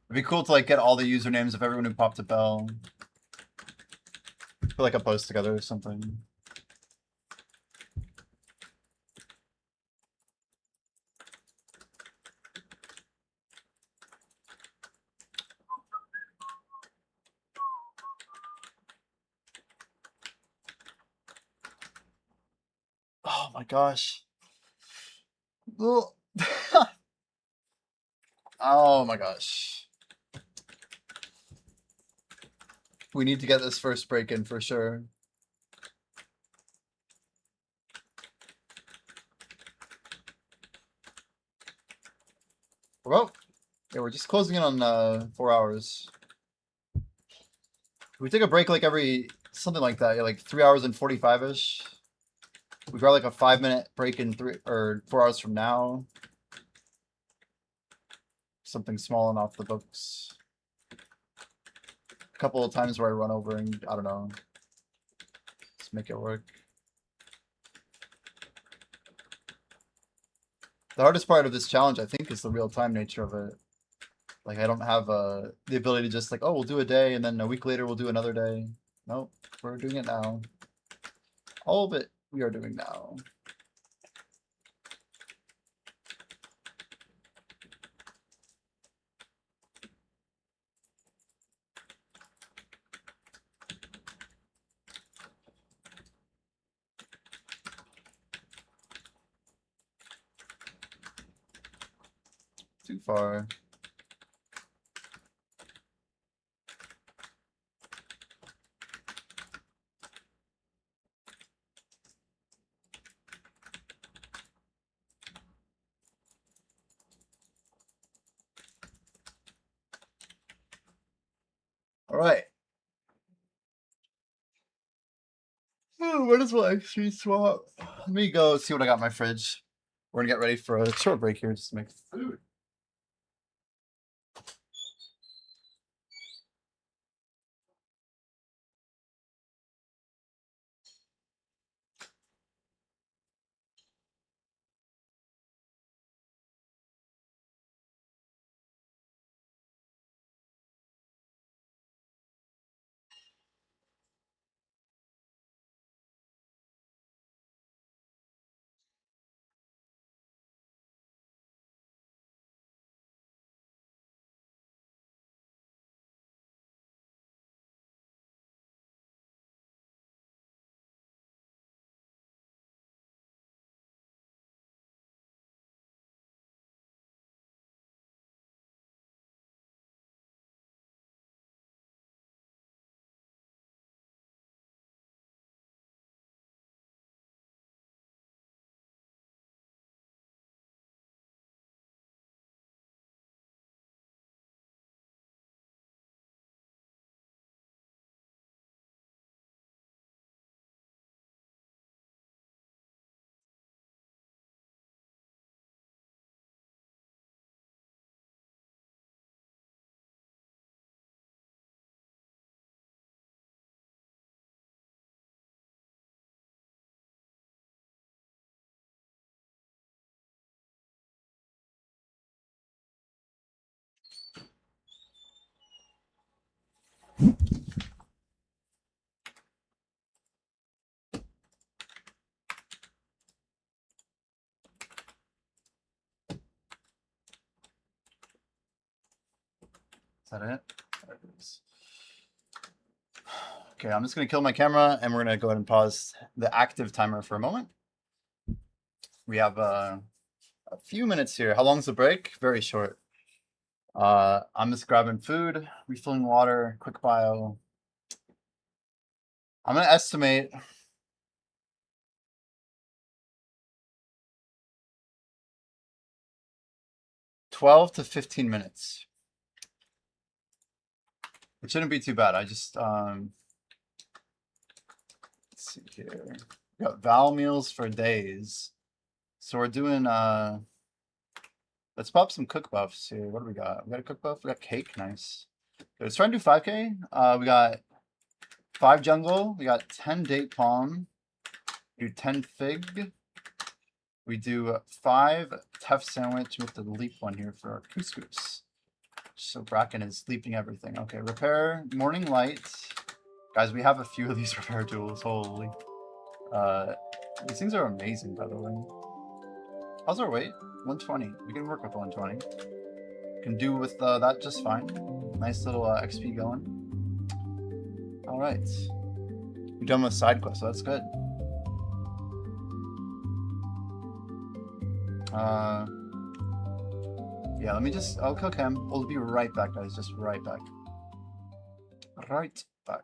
It'd be cool to like get all the usernames of everyone who popped a bell. Put like a post together or something. Oh my gosh. Oh my gosh. We need to get this first break in for sure. Well, yeah, we're just closing in on 4 hours. We take a break like every something like that, yeah, like 3 hours and 45-ish. We've got like a 5-minute break in 3 or 4 hours from now. Something small and off the books. A couple of times where I run over and I don't know. Let's make it work. The hardest part of this challenge, I think, is the real-time nature of it. Like, I don't have the ability to just like, oh, we'll do a day, and then a week later we'll do another day. Nope, we're doing it now. All of it we are doing now. Too far. All right. Oh, what is my extreme swap? Let me go see what I got in my fridge. We're gonna get ready for a short break here just to make food. that it? There it is. Okay, I'm just gonna kill my camera and we're gonna go ahead and pause the active timer for a moment. We have a few minutes here. How long's the break? Very short. I'm just grabbing food, refilling water, quick bio. I'm gonna estimate 12 to 15 minutes. It shouldn't be too bad. I just let's see here. We got Val meals for days. So we're doing let's pop some cook buffs here. What do we got? We got a cook buff, we got cake, nice. Okay, let's try and do 5k. We got 5 jungle, we got 10 date palm, we do 10 fig. We do 5 tough sandwich with the leap one here for our couscous. So Bracken is leaping everything. Okay, repair, morning light. Guys, we have a few of these repair tools, holy. These things are amazing, by the way. How's our weight? 120. We can work with 120. Can do with that just fine. Nice little XP going. All right. We're done with side quests, so that's good. Yeah, I'll cook him. We'll be right back, guys. Just right back. Right back.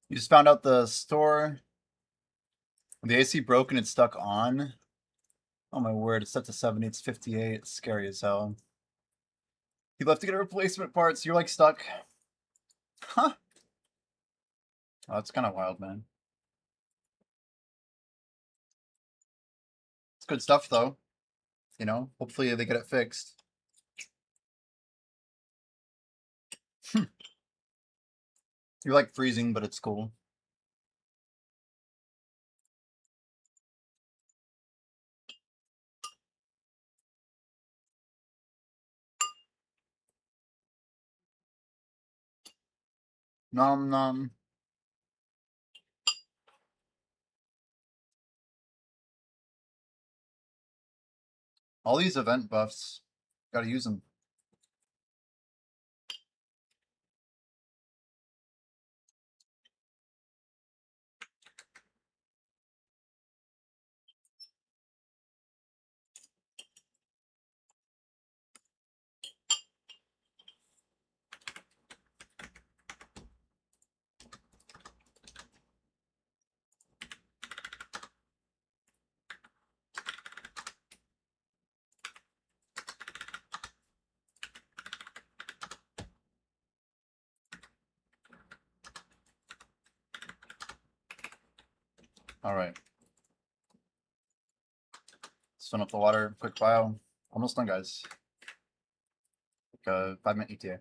You just found out the store, the AC broke and it's stuck on. Oh my word, it's set to 70, it's 58. It's scary as hell. You left to get a replacement parts, you're like stuck. Huh? Oh, that's kind of wild, man. It's good stuff though. You know, hopefully they get it fixed. You're like freezing, but it's cool. Nom nom. All these event buffs, gotta use them. All right. Let's fill up the water. Quick bio. Almost done, guys. Like a 5-minute ETA.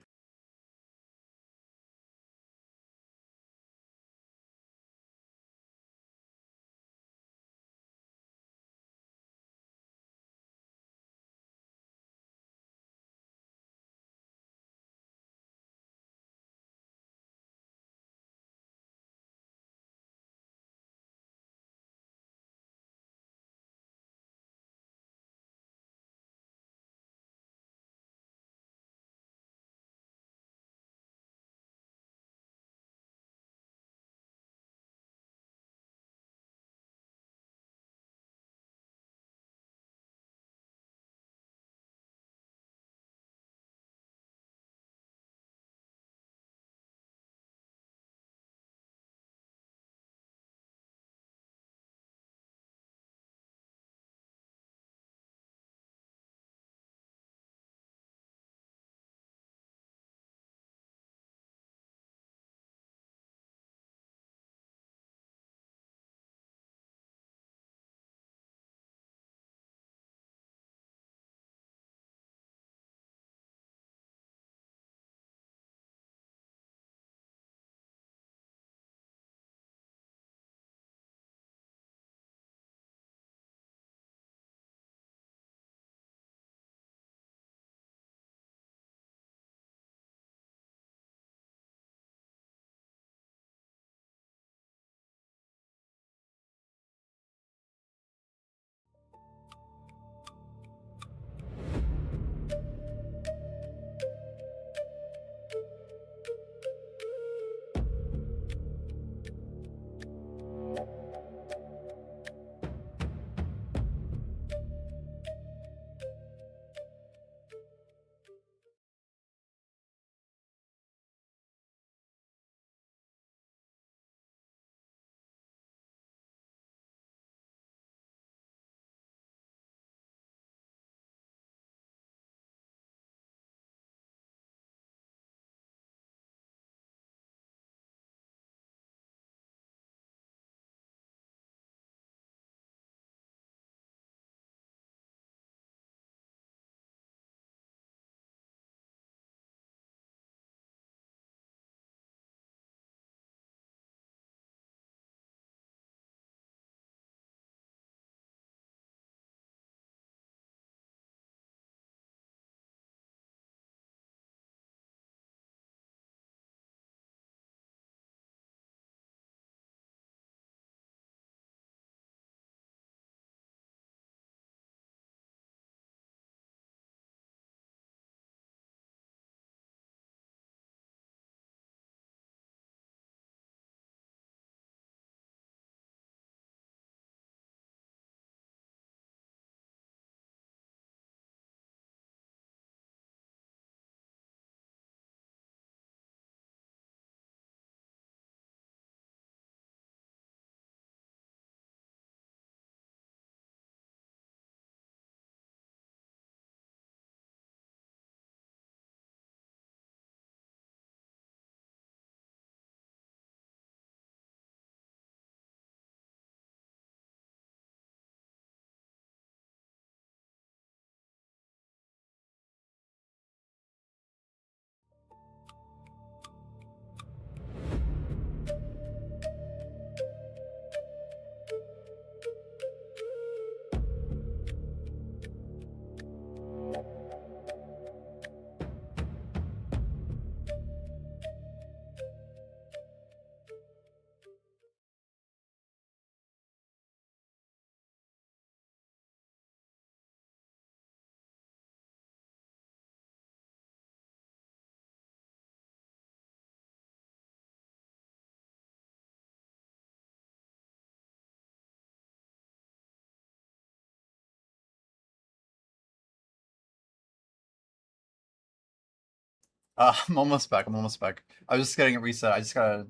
I'm almost back. I'm almost back. I was just getting it reset. I just got a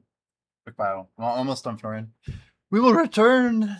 quick bio. I'm almost done, Florian. We will return.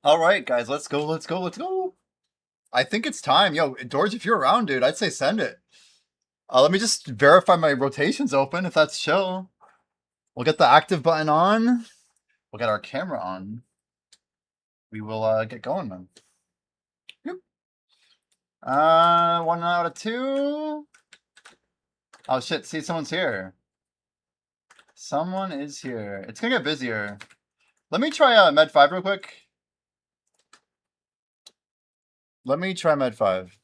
All right, guys, let's go, let's go, let's go. I think it's time. Yo, George, if you're around, dude, I'd say send it. Let me just verify my rotation's open, if that's chill. We'll get the active button on. We'll get our camera on. We will get going, man. Yep. 1 out of 2. Oh shit, see, someone's here. Someone is here. It's gonna get busier. Let me try Med 5 real quick. Let me try Med 5.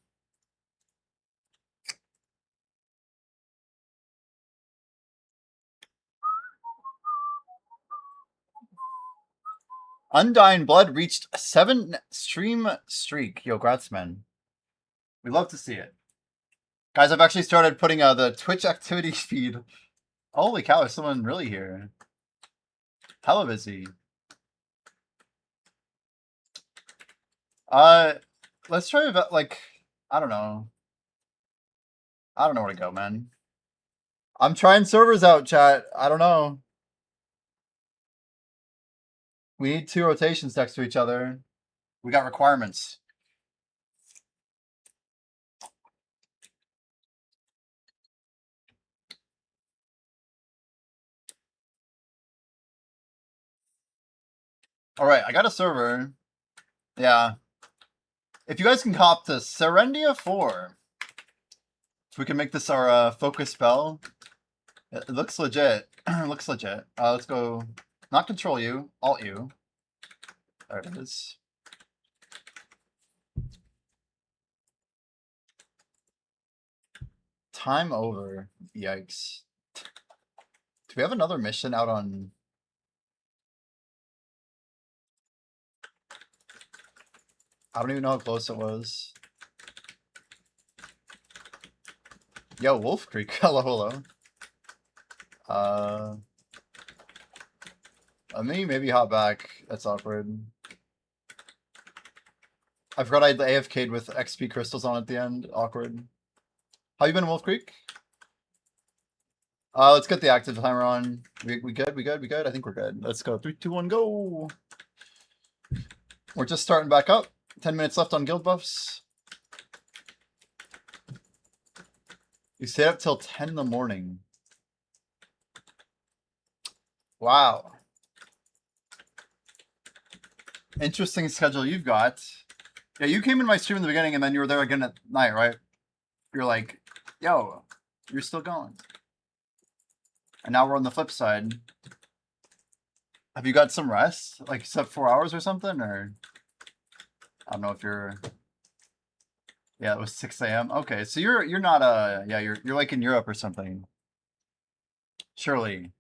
Undying Blood reached a 7 stream streak. Yo, grats, man. We love to see it. Guys, I've actually started putting the Twitch activity feed. Holy cow, is someone really here? Hella busy. Let's try like, I don't know. I don't know where to go, man. I'm trying servers out, chat. I don't know. We need 2 rotations next to each other. We got requirements. All right, I got a server. Yeah. If you guys can cop to Serendia 4, if we can make this our focus spell. It looks legit. Looks legit. Let's go. Not control you. Alt you. There it is. Time over. Yikes. Do we have another mission out on... I don't even know how close it was. Yo, Wolf Creek. Hello, hello. Let me maybe hop back. That's awkward. I forgot I'd AFK'd with XP crystals on at the end. Awkward. How you been, Wolf Creek? Let's get the active timer on. We good? We good? We good? I think we're good. Let's go. 3, 2, 1, go. We're just starting back up. 10 minutes left on guild buffs. You stayed up till 10 in the morning. Wow. Interesting schedule you've got. Yeah, you came in my stream in the beginning and then you were there again at night, right? You're like, yo, you're still going. And now we're on the flip side. Have you got some rest? Like, slept 4 hours or something? Or I don't know if you're... Yeah, it was 6 a.m. Okay, so you're not yeah, you're like in Europe or something. Surely.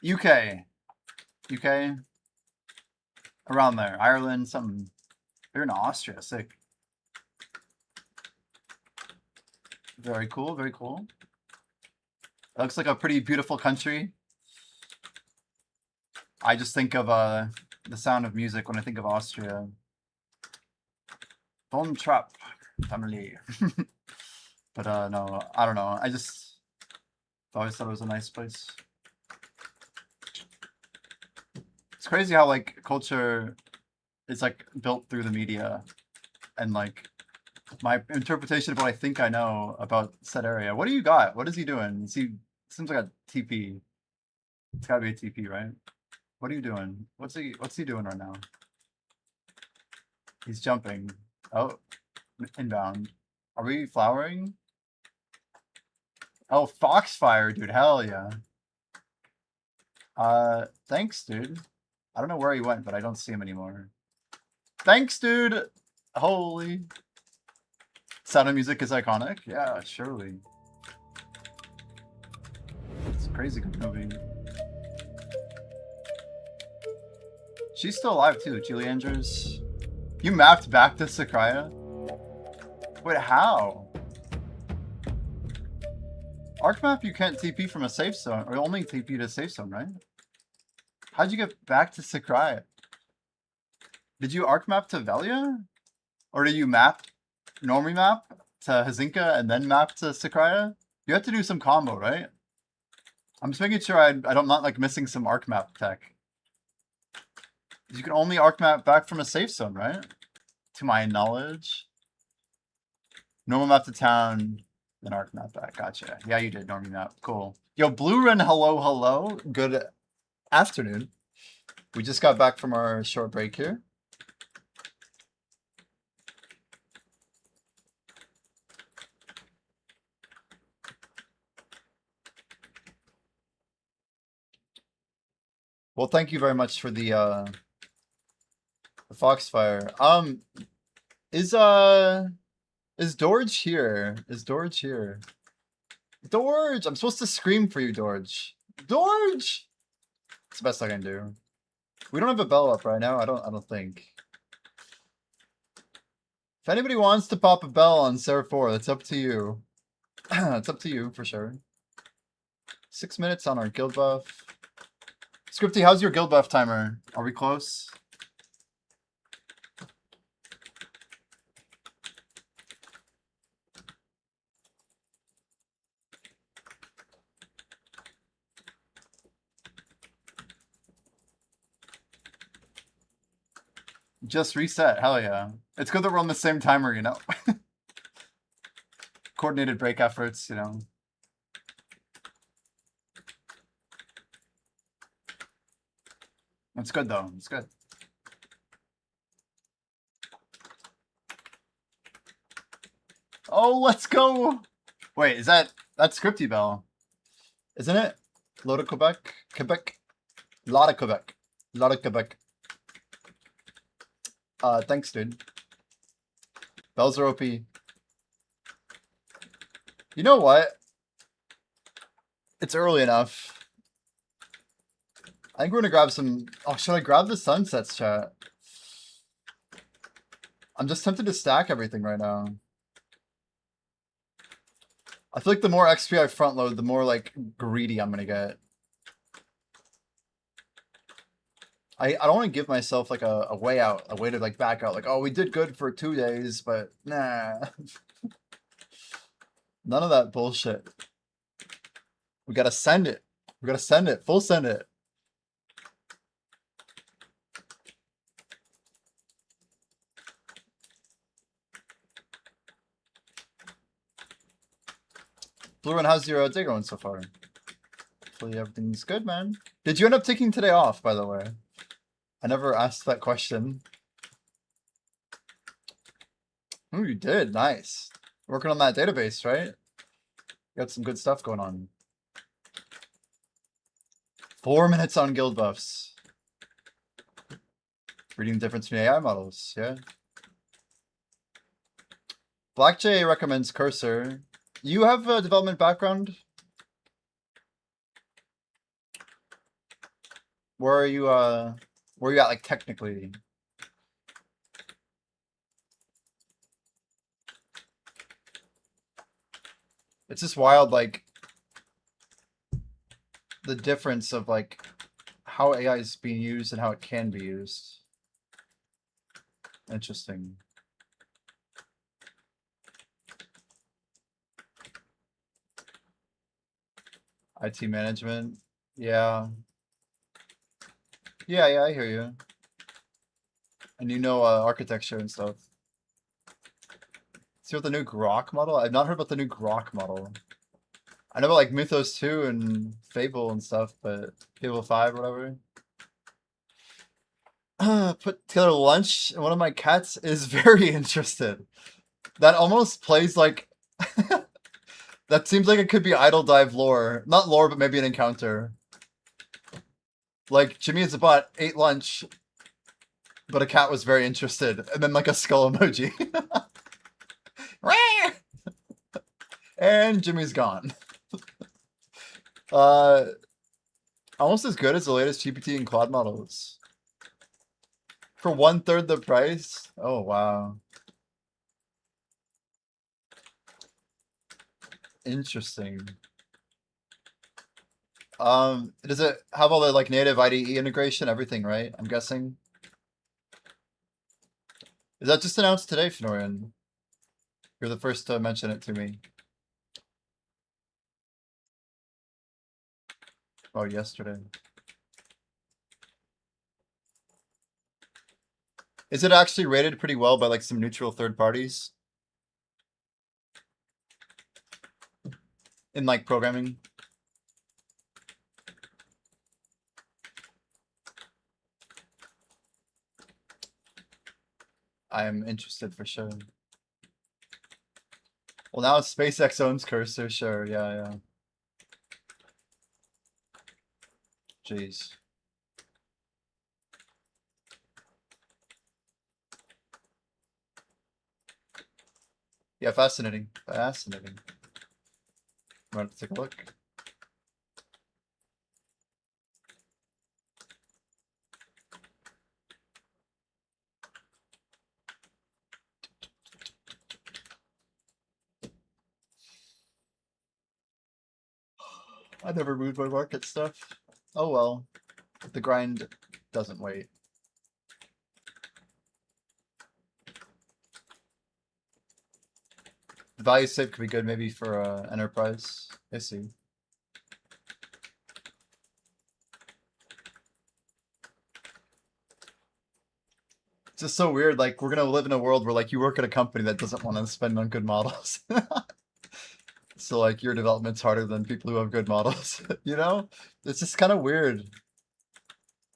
UK. Around there. Ireland, something. You're in Austria, sick. Very cool, very cool. It looks like a pretty beautiful country. I just think of the sound of music when I think of Austria. Von Trapp family. But no, I don't know. I just always thought it was a nice place. It's crazy how like culture is like built through the media and like my interpretation of what I think I know about said area. What do you got? What is he doing? Is he seems like a TP. It's gotta be a TP, right? What are you doing? What's he doing right now? He's jumping. Oh, inbound. Are we flowering? Oh, Foxfire, dude. Hell yeah. Thanks, dude. I don't know where he went, but I don't see him anymore. Thanks, dude. Holy. Sound of Music is iconic. Yeah, surely. It's a crazy good movie. She's still alive too, Julie Andrews. You mapped back to Sakraya? Wait, how? Arc map, you can't TP from a safe zone, or only TP to a safe zone, right? How'd you get back to Sakraya? Did you arc map to Velia? Or did you map, normally map to Hazinka and then map to Sakraya? You have to do some combo, right? I'm just making sure I'm not like missing some arc map tech. You can only arc map back from a safe zone, right? To my knowledge. Normal map to town, then arc map back. Gotcha. Yeah, you did normal map. Cool. Yo, Blue Run, hello. Good afternoon. We just got back from our short break here. Well, thank you very much for the Foxfire. Is Dorge here? Is Dorge here? Dorge! I'm supposed to scream for you, Dorge. Dorge! It's the best I can do. We don't have a bell up right now. I don't think. If anybody wants to pop a bell on Server 4, that's up to you. It's up to you for sure. 6 minutes on our guild buff. Scripty, how's your guild buff timer? Are we close? Just reset. Hell yeah. It's good that we're on the same timer, you know? Coordinated break efforts, you know? It's good though. It's good. Oh, let's go! Wait, is that's Scripty Bell? Isn't it? Lot of Quebec? Quebec? Lot of Quebec. Lot of Quebec. Thanks, dude. Bells are OP. You know what? It's early enough. I think we're gonna grab some... Oh, should I grab the sunsets, chat? I'm just tempted to stack everything right now. I feel like the more XP I front load, the more like greedy I'm gonna get. I don't want to give myself like a way out, a way to like back out. Like, oh, we did good for 2 days, but nah. None of that bullshit. We gotta send it. We gotta send it. Full send it. Blue Run, how's your day going so far? Hopefully everything's good, man. Did you end up taking today off, by the way? I never asked that question. Oh, you did. Nice. Working on that database, right? You got some good stuff going on. 4 minutes on guild buffs. Reading the difference between AI models, yeah. Black J recommends Cursor. You have a development background? Where are you at, like, technically? It's just wild, like, the difference of, like, how AI is being used and how it can be used. Interesting. IT management. Yeah. Yeah, I hear you. And you know architecture and stuff. See what the new Grok model? I've not heard about the new Grok model. I know about like Mythos 2 and Fable and stuff, but Fable 5 or whatever. Put together lunch and one of my cats is very interested. That almost plays like... That seems like it could be Idle Dive lore. Not lore, but maybe an encounter. Like, Jimmy is a bot, ate lunch, but a cat was very interested. And then like a skull emoji. And Jimmy's gone. Almost as good as the latest GPT and Claude models. For 1/3 the price? Oh, wow. Interesting. Does it have all the like native IDE integration, everything, right? I'm guessing. Is that just announced today, Fenorian? You're the first to mention it to me. Oh, yesterday. Is it actually rated pretty well by like some neutral third parties? In like programming? I am interested for sure. Well, now SpaceX owns Cursor, sure, yeah. Jeez. Yeah, fascinating. Fascinating. Want to take a look? I never moved my market stuff. Oh well. The grind doesn't wait. The value save could be good maybe for enterprise. I see. It's just so weird. Like we're gonna live in a world where like you work at a company that doesn't want to spend on good models. So like your development's harder than people who have good models. You know? It's just kind of weird.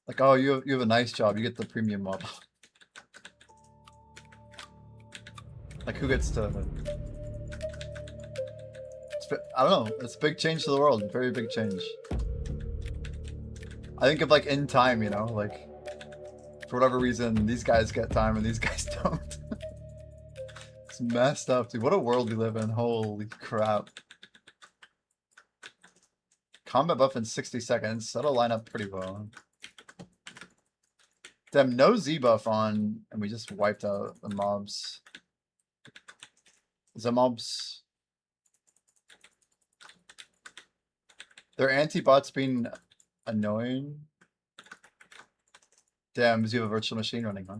Like, oh, you have a nice job. You get the premium model. Like who gets to? I don't know. It's a big change to the world. Very big change. I think of like in time, you know, like for whatever reason, these guys get time and these guys don't. It's messed up, dude. What a world we live in. Holy crap. Combat buff in 60 seconds. That'll line up pretty well. Damn, no Z buff on, and we just wiped out the mobs. The mobs. Their anti-bots being annoying. Damn, because you have a virtual machine running, huh?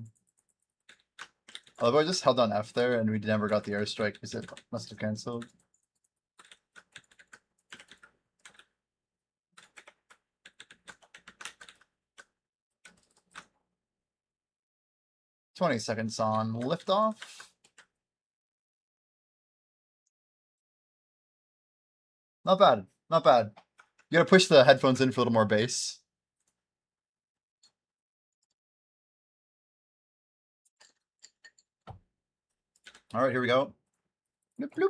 Although I just held on F there and we never got the airstrike because it must have cancelled. "20 seconds on liftoff." Not bad, not bad. You gotta push the headphones in for a little more bass. All right, here we go. Bloop, bloop.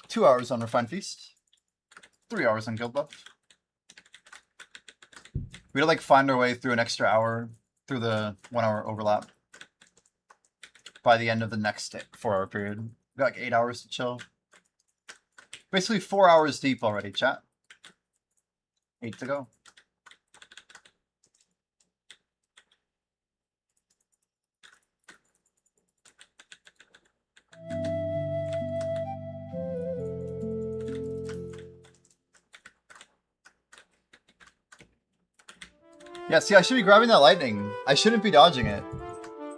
Two hours on Refined Feast. 3 hours on Guild Buff. We had to like find our way through an extra hour through the 1 hour overlap by the end of the next 4 hour period. We got like 8 hours to chill. Basically 4 hours deep already, chat. 8 to go. Yeah, see, I should be grabbing that lightning. I shouldn't be dodging it.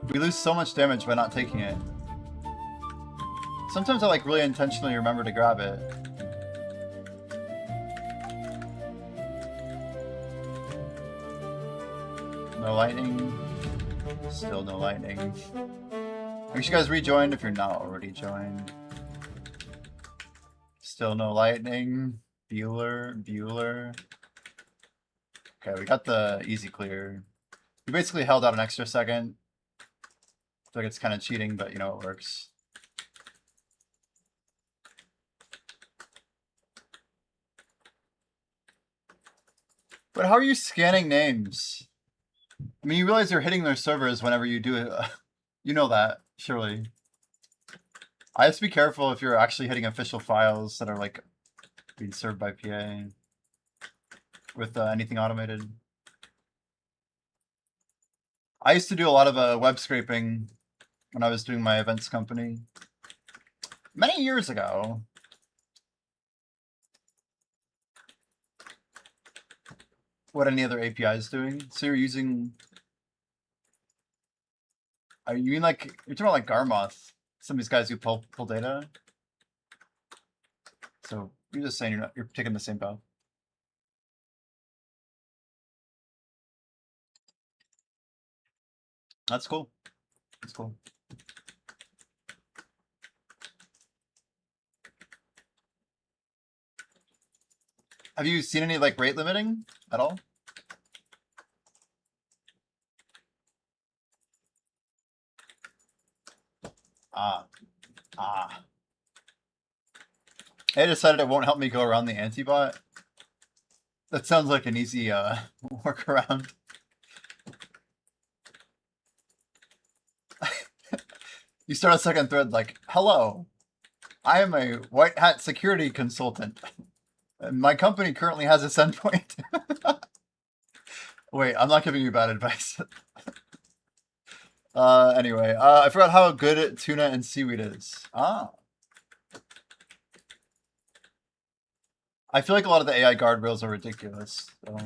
We lose so much damage by not taking it. Sometimes I like really intentionally remember to grab it. No lightning. Still no lightning. Make sure you guys rejoin if you're not already joined. Still no lightning. Bueller. Okay, we got the easy clear. We basically held out an extra second. I feel like it's kind of cheating, but you know, it works. But how are you scanning names? I mean, you realize you're hitting their servers whenever you do it. You know that, surely. I have to be careful if you're actually hitting official files that are like being served by PA with anything automated. I used to do a lot of web scraping when I was doing my events company many years ago. What any other APIs doing? So you're using? Are you mean like you're talking about like Garmoth? Some of these guys who pull data. So you're just saying you're taking the same path. That's cool. That's cool. Have you seen any like rate limiting at all? Ah. I decided it won't help me go around the anti-bot. That sounds like an easy workaround. You start a second thread like, hello, I am a white hat security consultant. And my company currently has this endpoint. Wait, I'm not giving you bad advice. Anyway, I forgot how good tuna and seaweed is. Ah. I feel like a lot of the AI guardrails are ridiculous. So.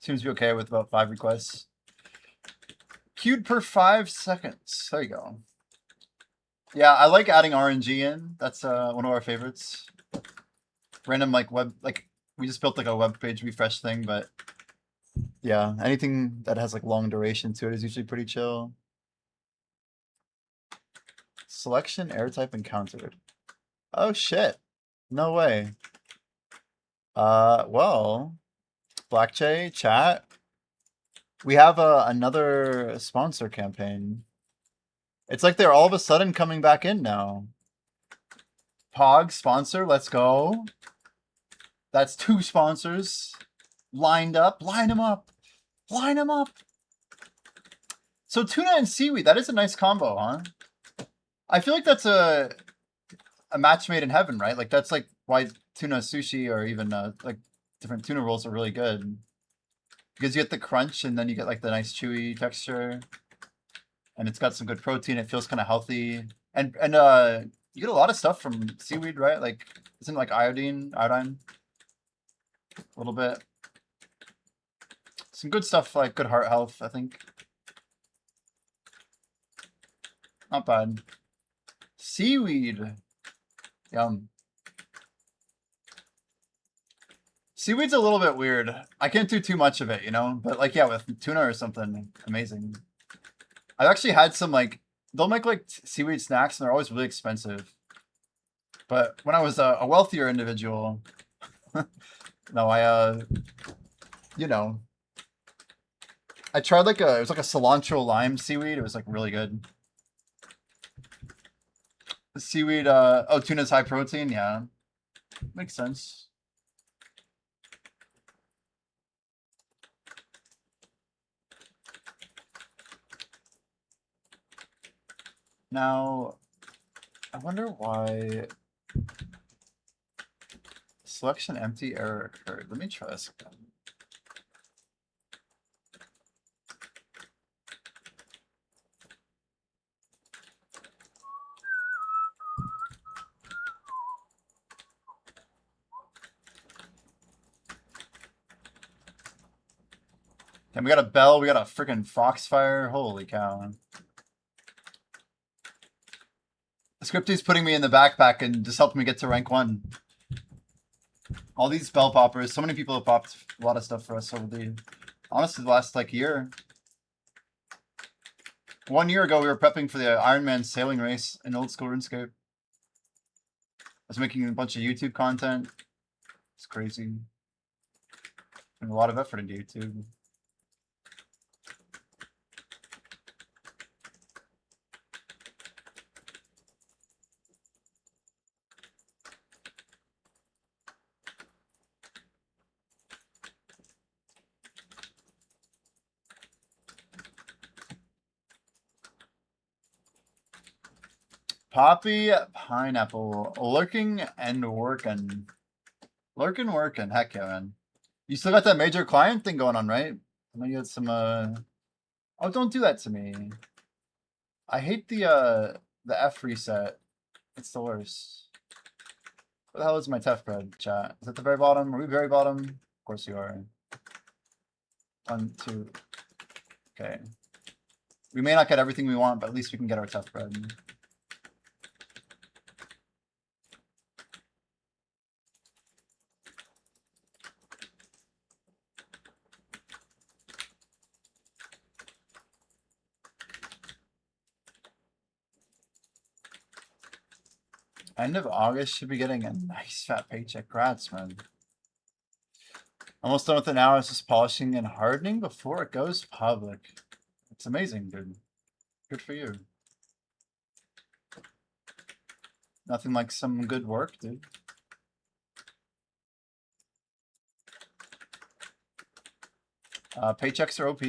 Seems to be okay with about 5 requests. Queued per 5 seconds. There you go. Yeah, I like adding RNG in. That's one of our favorites. Random like web, like we just built like a web page refresh thing, but yeah, anything that has like long duration to it is usually pretty chill. Selection, air type encountered. Oh shit. No way. Well, Black Jay, chat. We have another sponsor campaign. It's like they're all of a sudden coming back in now. Pog sponsor, let's go. That's 2 sponsors lined up. Line them up. Line them up. So tuna and seaweed, that is a nice combo, huh? I feel like that's a match made in heaven, right? Like that's like why tuna sushi or even like different tuna rolls are really good. Because you get the crunch and then you get like the nice chewy texture. And it's got some good protein. It feels kind of healthy. And you get a lot of stuff from seaweed, right? Like isn't it like iodine? A little bit. Some good stuff like good heart health, I think. Not bad. Seaweed. Yum. Seaweed's a little bit weird. I can't do too much of it, you know? But like, yeah, with tuna or something, amazing. I've actually had some like, they'll make like seaweed snacks and they're always really expensive. But when I was a wealthier individual, no, you know, I tried like it was like a cilantro lime seaweed. It was like really good. The seaweed, oh, tuna's high protein. Yeah, makes sense. Now, I wonder why selection empty error occurred. Let me try this again. And we got a bell, we got a freaking foxfire. Holy cow. Scripty's putting me in the backpack and just helped me get to rank 1. All these bell poppers, so many people have popped a lot of stuff for us over the, honestly, the last like year. 1 year ago, we were prepping for the Ironman sailing race in old school RuneScape. I was making a bunch of YouTube content. It's crazy. And a lot of effort into YouTube. Poppy, pineapple, lurking and working. Lurking, working. Heck yeah, man. You still got that major client thing going on, right? I know you had some, Oh, don't do that to me. I hate the F reset. It's the worst. What the hell is my TEF bread, chat? Is it the very bottom? Are we very bottom? Of course you are. 1, 2. Okay. We may not get everything we want, but at least we can get our TEF bread. End of August should be getting a nice fat paycheck. Grats, man. Almost done with it now. It's just polishing and hardening before it goes public. It's amazing, dude. Good for you. Nothing like some good work, dude. Paychecks are OP.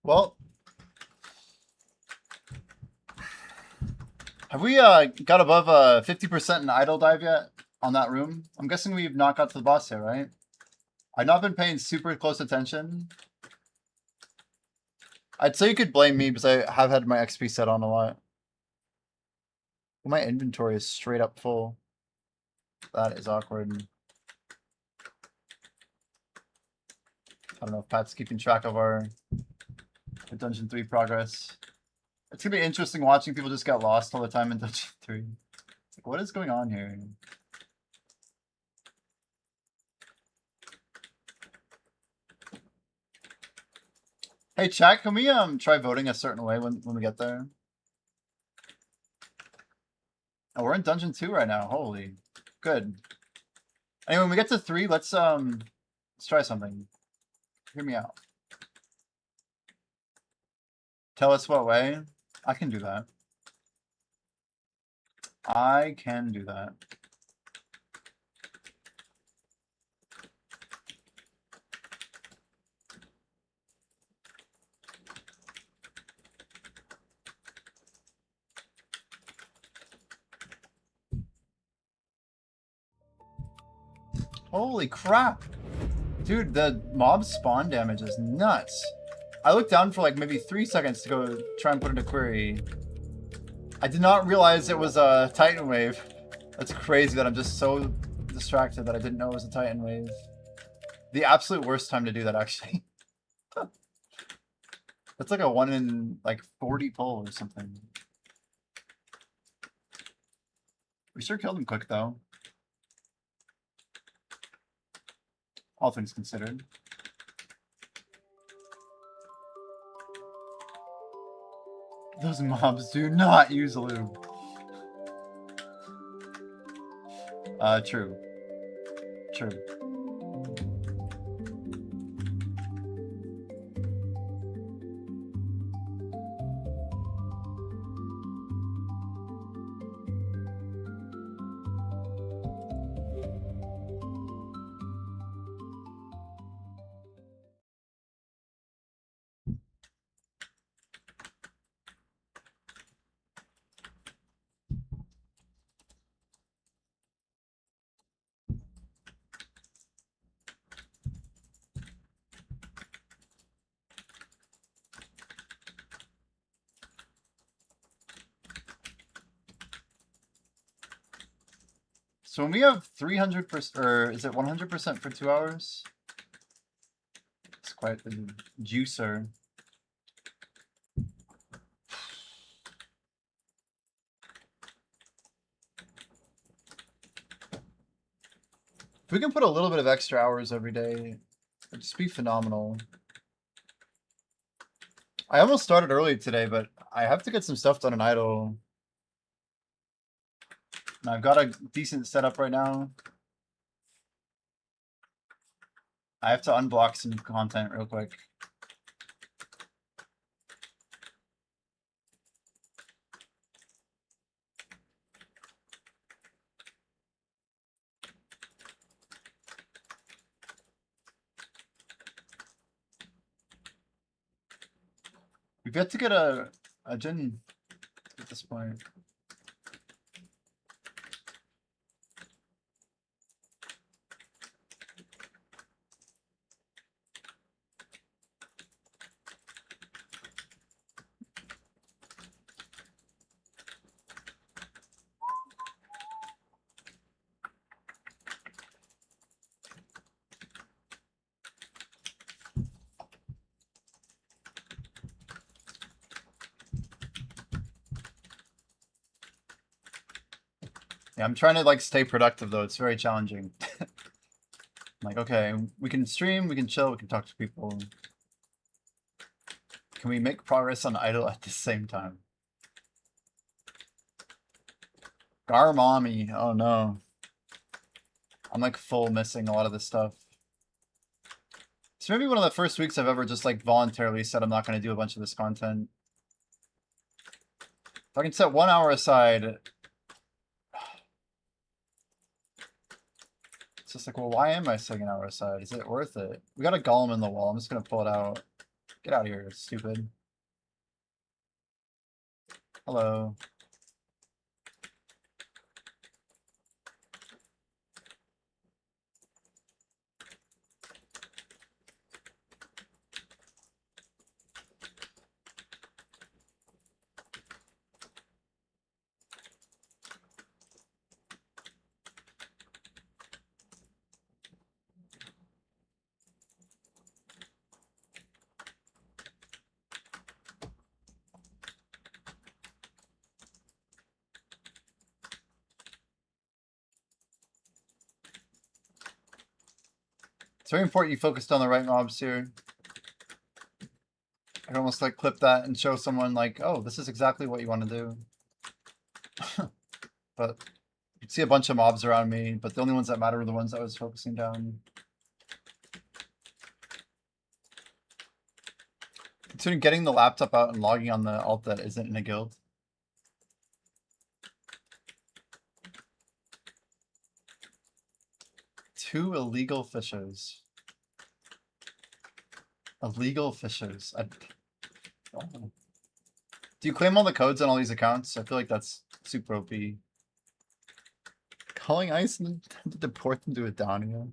Well, have we got above 50% in idle dive yet on that room? I'm guessing we've not got to the boss yet, right? I've not been paying super close attention. I'd say you could blame me because I have had my XP set on a lot. My inventory is straight up full. That is awkward. I don't know if Pat's keeping track of our Dungeon 3 progress. It's gonna be interesting watching people just get lost all the time in Dungeon 3. It's like, what is going on here? Hey chat, can we try voting a certain way when we get there? Oh, we're in Dungeon 2 right now. Holy. Good. Anyway, when we get to 3, let's try something. Hear me out. Tell us what way. I can do that. I can do that. Holy crap. Dude, the mob spawn damage is nuts. I looked down for like maybe 3 seconds to go try and put in a query. I did not realize it was a Titan wave. That's crazy that I'm just so distracted that I didn't know it was a Titan wave. The absolute worst time to do that, actually. That's like a 1 in like 40 pull or something. We sure killed him quick though. All things considered. Those mobs do not use lube. True. True. So when we have 300%, or is it 100% for 2 hours? It's quite the juicer. If we can put a little bit of extra hours every day, it'd just be phenomenal. I almost started early today, but I have to get some stuff done in idle. And I've got a decent setup right now. I have to unblock some content real quick. We've yet to get a gen at this point. Yeah, I'm trying to like stay productive though. It's very challenging. I'm like, okay, we can stream, we can chill, we can talk to people. Can we make progress on idle at the same time? Garmami, oh no. I'm like full missing a lot of this stuff. It's maybe one of the first weeks I've ever just like voluntarily said I'm not going to do a bunch of this content. If I can set 1 hour aside, it's just like, well, why am I setting an hour aside? Is it worth it? We got a golem in the wall. I'm just going to pull it out. Get out of here, stupid. Hello. It's very important you focused on the right mobs here. I can almost like clip that and show someone like, oh, this is exactly what you want to do. But you see a bunch of mobs around me, but the only ones that matter are the ones I was focusing down. Considering getting the laptop out and logging on the alt that isn't in a guild. Two illegal fishers. Illegal fishers. Do you claim all the codes on all these accounts? I feel like that's super OP. Calling ICE and to deport them to Adonia.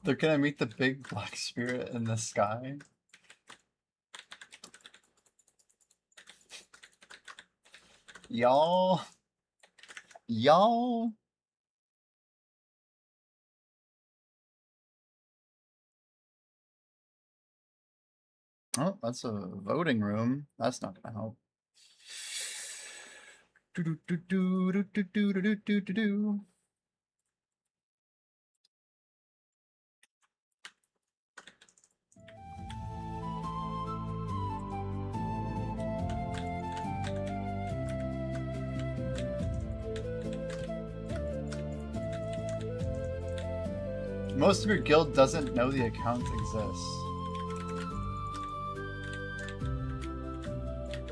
They're gonna meet the big black spirit in the sky. Y'all. Y'all. Oh, that's a voting room. That's not gonna help. Do do do do do do do do do do do. Most of your guild doesn't know the account exists.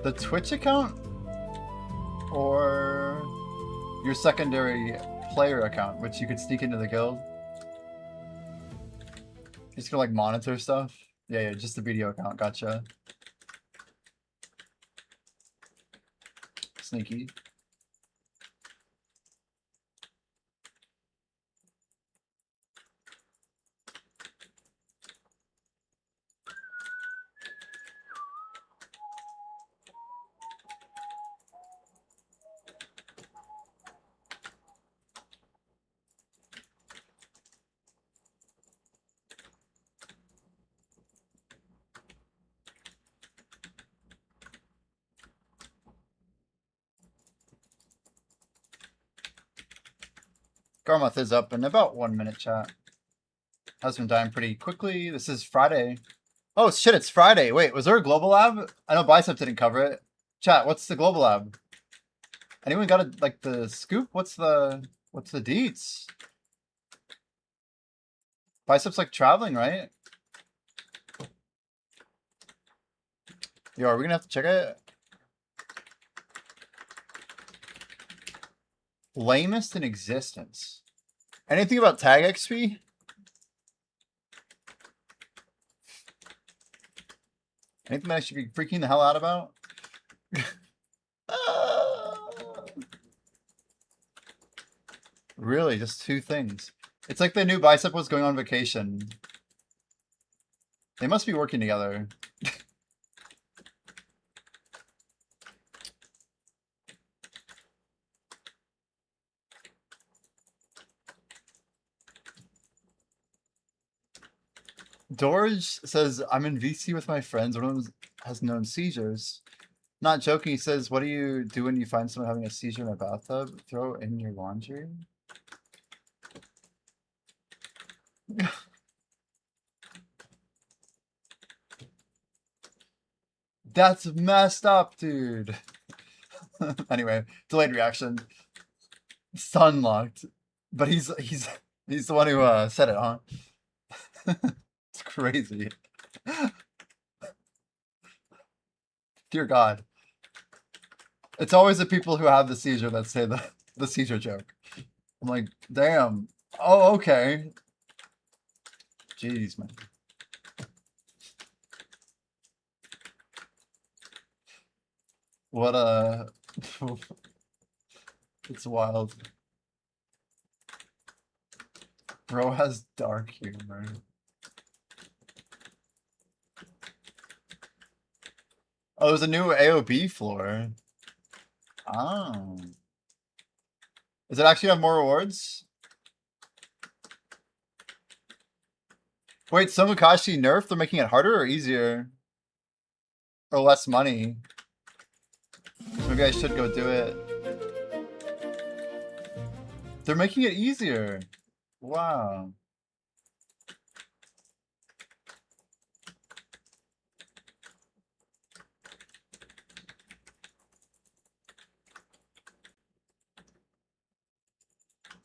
The Twitch account? Or your secondary player account, which you could sneak into the guild? You just gonna like monitor stuff? Yeah, just the video account, gotcha. Sneaky. Garmoth is up in about 1 minute, chat. Has been dying pretty quickly. This is Friday. Oh shit, it's Friday. Wait, was there a global lab? I know Bicep didn't cover it. Chat, what's the global lab? Anyone got a, like the scoop? What's the deets? Bicep's like traveling, right? Yo, are we gonna have to check it? Lamest in existence. Anything about tag XP? Anything that I should be freaking the hell out about? Really, just two things. It's like the new bicep was going on vacation. They must be working together. Dorj says, I'm in VC with my friends. One of them has known seizures. Not joking, he says, what do you do when you find someone having a seizure in a bathtub? Throw in your laundry? That's messed up, dude. Anyway, delayed reaction. Stun locked. But he's the one who said it, huh? It's crazy. Dear God. It's always the people who have the seizure that say the seizure joke. I'm like, damn. Oh, okay. Jeez, man. What a... It's wild. Bro has dark humor. Oh, there's a new AOB floor. Oh. Does it actually have more rewards? Wait, Somakashi nerfed? They're making it harder or easier? Or less money? Maybe I should go do it. They're making it easier. Wow.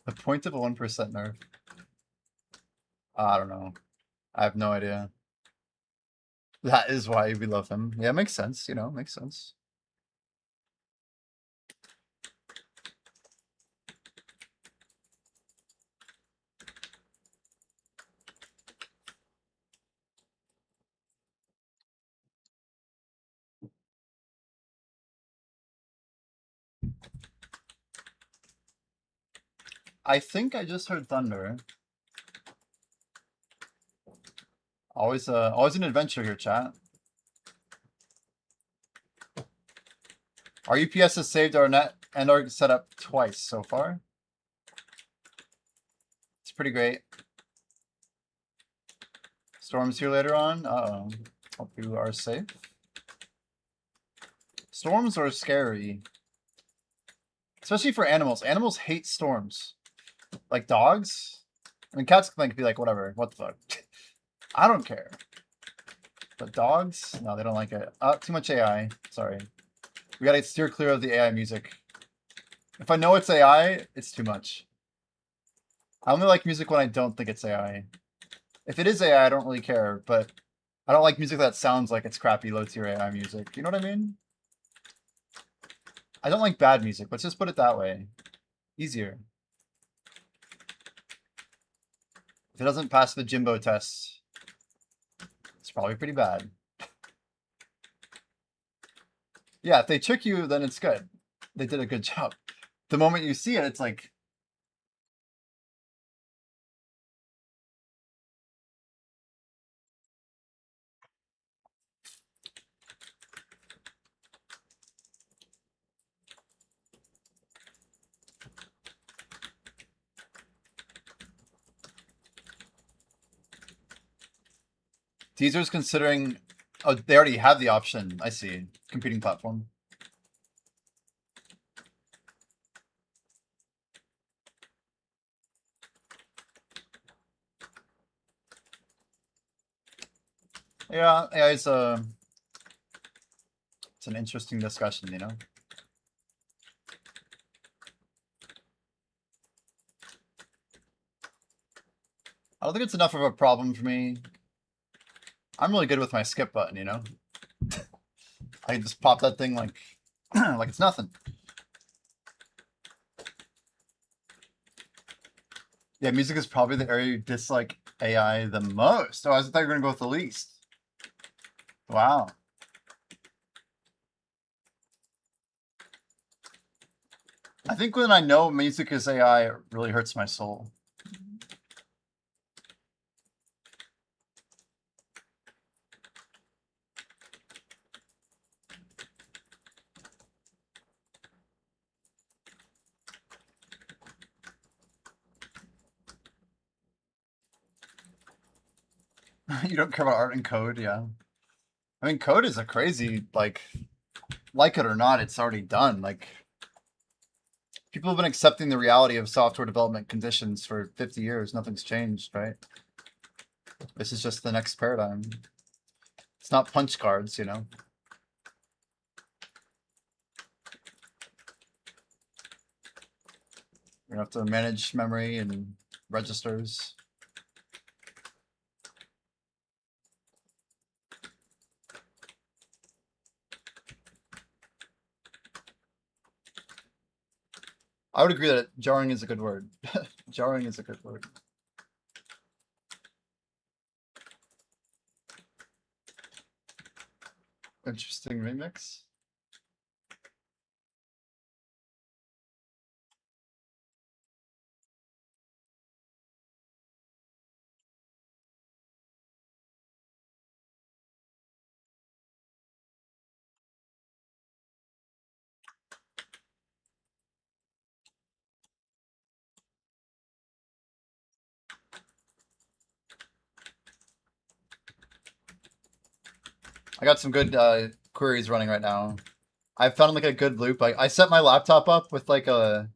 The point of a 1% nerf. I don't know. I have no idea. That is why we love him. Yeah, makes sense, you know, makes sense. I think I just heard thunder. Always an adventure here, chat. Our UPS has saved our net and our setup twice so far. It's pretty great. Storms here later on. Uh-oh. Hope you are safe. Storms are scary. Especially for animals. Animals hate storms. Like dogs. I mean, cats can be like, whatever. What the fuck? I don't care. But dogs? No, they don't like it. Too much AI. Sorry. We gotta steer clear of the AI music. If I know it's AI, it's too much. I only like music when I don't think it's AI. If it is AI, I don't really care, but I don't like music that sounds like it's crappy low-tier AI music. You know what I mean? I don't like bad music. Let's just put it that way. Easier. If it doesn't pass the Jimbo test, it's probably pretty bad. Yeah, if they trick you, then it's good. They did a good job. The moment you see it, it's like... Teaser's considering... Oh, they already have the option. I see. Competing platform. Yeah, it's an interesting discussion, you know? I don't think it's enough of a problem for me. I'm really good with my skip button, you know? I can just pop that thing like like it's nothing. Yeah, music is probably the area you dislike AI the most. Oh, I thought you were gonna go with the least. Wow. I think when I know music is AI, it really hurts my soul. You don't care about art and code, yeah. I mean, code is a crazy, like it or not, it's already done. Like, people have been accepting the reality of software development conditions for 50 years. Nothing's changed, right? This is just the next paradigm. It's not punch cards, you know? You have to manage memory and registers. I would agree that jarring is a good word. Jarring is a good word. Interesting remix. I got some good queries running right now. I found like a good loop. I set my laptop up with like I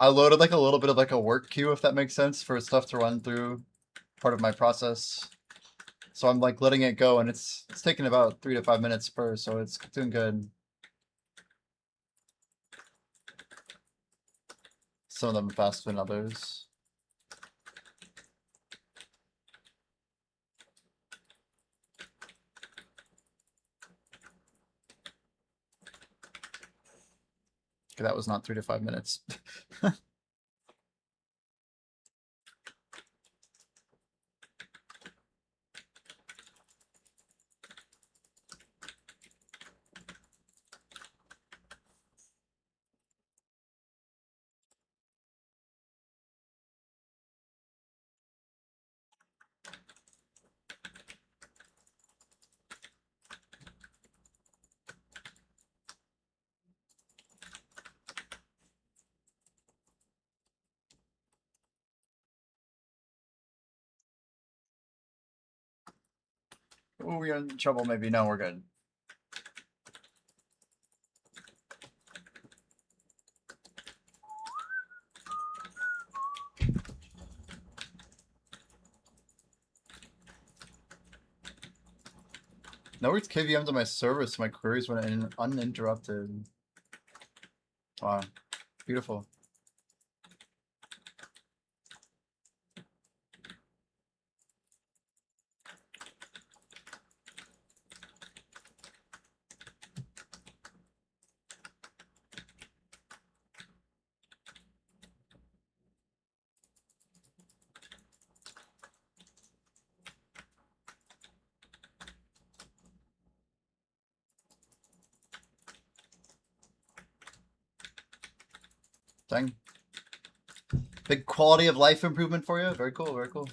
loaded like a little bit of like a work queue, if that makes sense, for stuff to run through part of my process. So I'm like letting it go, and it's taking about 3 to 5 minutes per, so it's doing good. Some of them faster than others. Okay, that was not 3 to 5 minutes. Oh, we're in trouble maybe. No, we're good. No worries, KVMs on my service. My queries went in uninterrupted. Wow, beautiful. Dang. Big quality of life improvement for you. Very cool, very cool.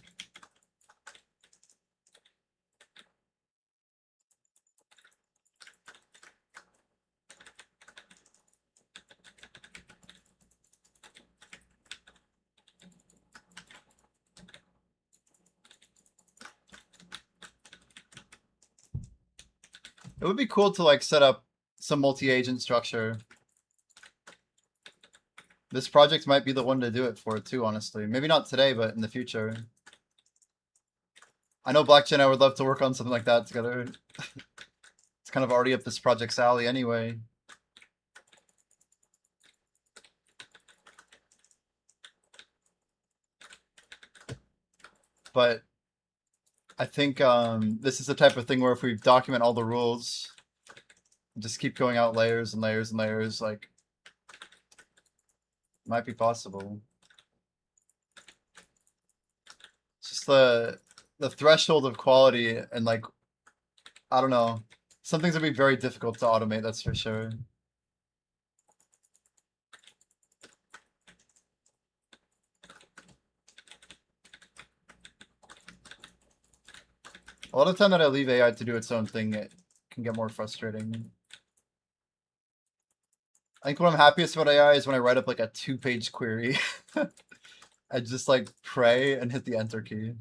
It would be cool to like set up some multi-agent structure. This project might be the one to do it for too, honestly. Maybe not today, but in the future. I know Blackchain and I would love to work on something like that together. It's kind of already up this project's alley anyway. But I think this is the type of thing where if we document all the rules, Just keep going out layers and layers and layers, like, might be possible. It's just the threshold of quality and like, I don't know. Some things would be very difficult to automate, that's for sure. A lot of time that I leave AI to do its own thing, it can get more frustrating. I think what I'm happiest about AI is when I write up like a 2-page query. I just like pray and hit the enter key.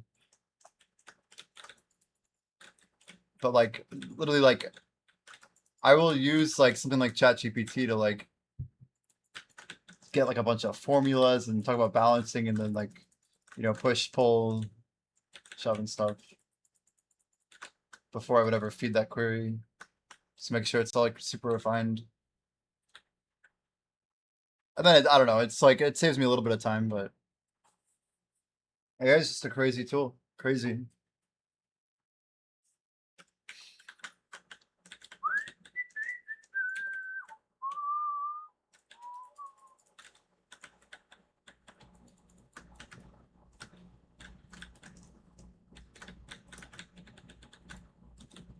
But like literally like I will use like something like ChatGPT to like get like a bunch of formulas and talk about balancing and then like, you know, push, pull, shove and stuff before I would ever feed that query. Just make sure it's all like super refined. And then I don't know, it's like it saves me a little bit of time, but AI is just a crazy tool. Crazy.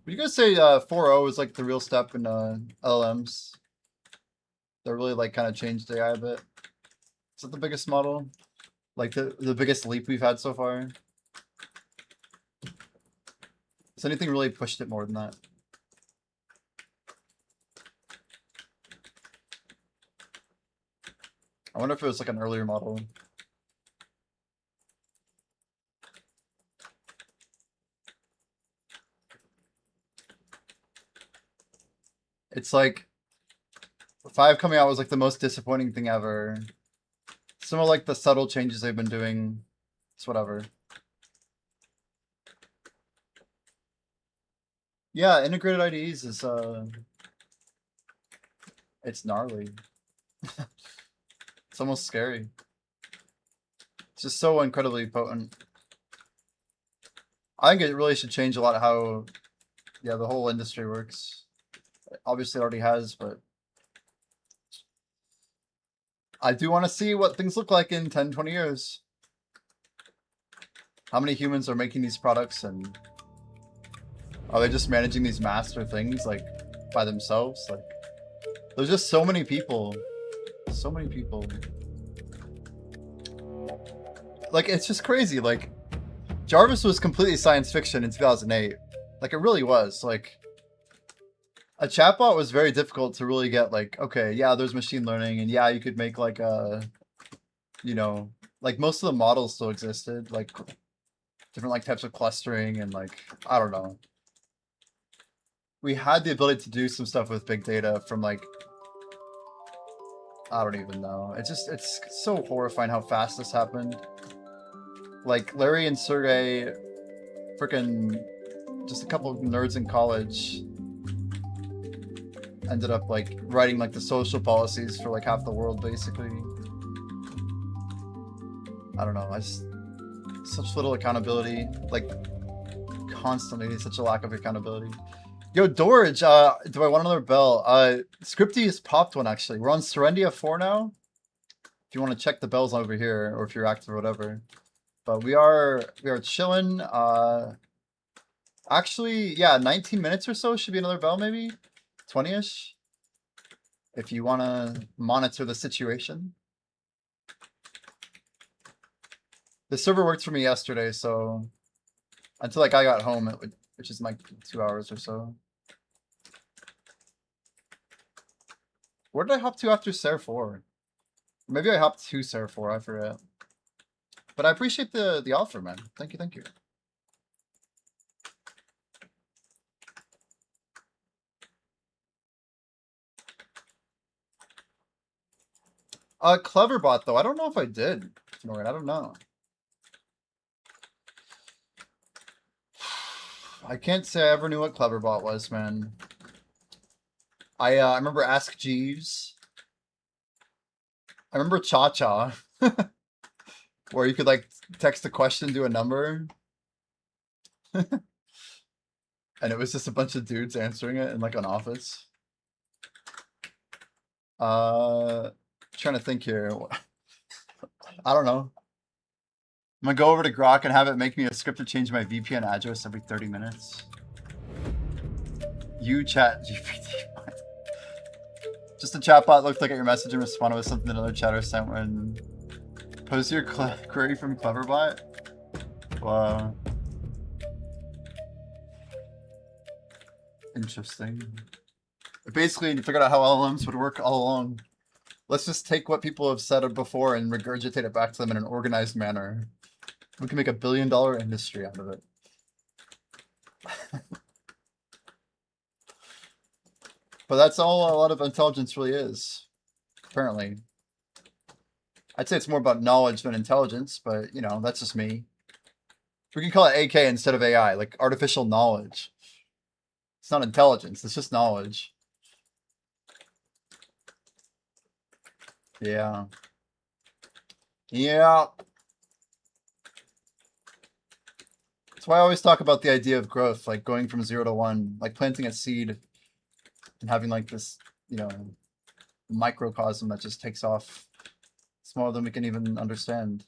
Would you guys say 4.0 is like the real step in LLMs? That really like kind of changed AI a bit. Is that the biggest model? Like the biggest leap we've had so far? Has anything really pushed it more than that? I wonder if it was like an earlier model. It's like 5 coming out was like the most disappointing thing ever. Some of like the subtle changes they've been doing, it's whatever. Yeah, integrated IDEs is it's gnarly. It's almost scary. It's just so incredibly potent. I think it really should change a lot of how, yeah, the whole industry works. Obviously, it already has, but I do want to see what things look like in 10, 20 years. How many humans are making these products, and are they just managing these master things like by themselves? Like, there's just so many people. So many people. Like, it's just crazy. Like, Jarvis was completely science fiction in 2008. Like, it really was. Like, a chatbot was very difficult to really get, like, okay, yeah, there's machine learning, and yeah, you could make, like, a, you know, like, most of the models still existed, like, different, like, types of clustering, and, like, I don't know. We had the ability to do some stuff with big data from, like, I don't even know. It's just, it's so horrifying how fast this happened. Like, Larry and Sergey, freaking, just a couple of nerds in college, ended up like writing like the social policies for like half the world basically. I don't know, I just such little accountability, like constantly such a lack of accountability. Yo, Dorage, do I want another bell? Scripty has popped one actually. We're on Serendia 4 now. If you want to check the bells over here, or if you're active or whatever. But we are chilling. Actually, yeah, 19 minutes or so should be another bell maybe. 20-ish. If you want to monitor the situation. The server worked for me yesterday, so until like I got home, it would, which is like 2 hours or so. Where did I hop to after Ser 4? Maybe I hopped to Ser 4, I forget. But I appreciate the offer, man. Thank you, thank you. Cleverbot though, I don't know if I did. Norrin, I don't know. I can't say I ever knew what Cleverbot was, man. I remember Ask Jeeves. I remember Cha Cha, where you could like text a question to a number, and it was just a bunch of dudes answering it in like an office. Trying to think here. I don't know. I'm gonna go over to Grok and have it make me a script to change my VPN address every 30 minutes. You chat GPT. Just a chatbot looked like at your message and responded with something another chatter sent when post your query from Cleverbot. Wow. Interesting. Basically, you figured out how LLMs would work all along. Let's just take what people have said before and regurgitate it back to them in an organized manner. We can make $1 billion industry out of it. But that's all a lot of intelligence really is, apparently. I'd say it's more about knowledge than intelligence, but, you know, that's just me. We can call it AK instead of AI, like artificial knowledge. It's not intelligence, it's just knowledge. Yeah. Yeah. That's why I always talk about the idea of growth, like going from 0 to 1, like planting a seed and having like this, you know, microcosm that just takes off smaller than we can even understand.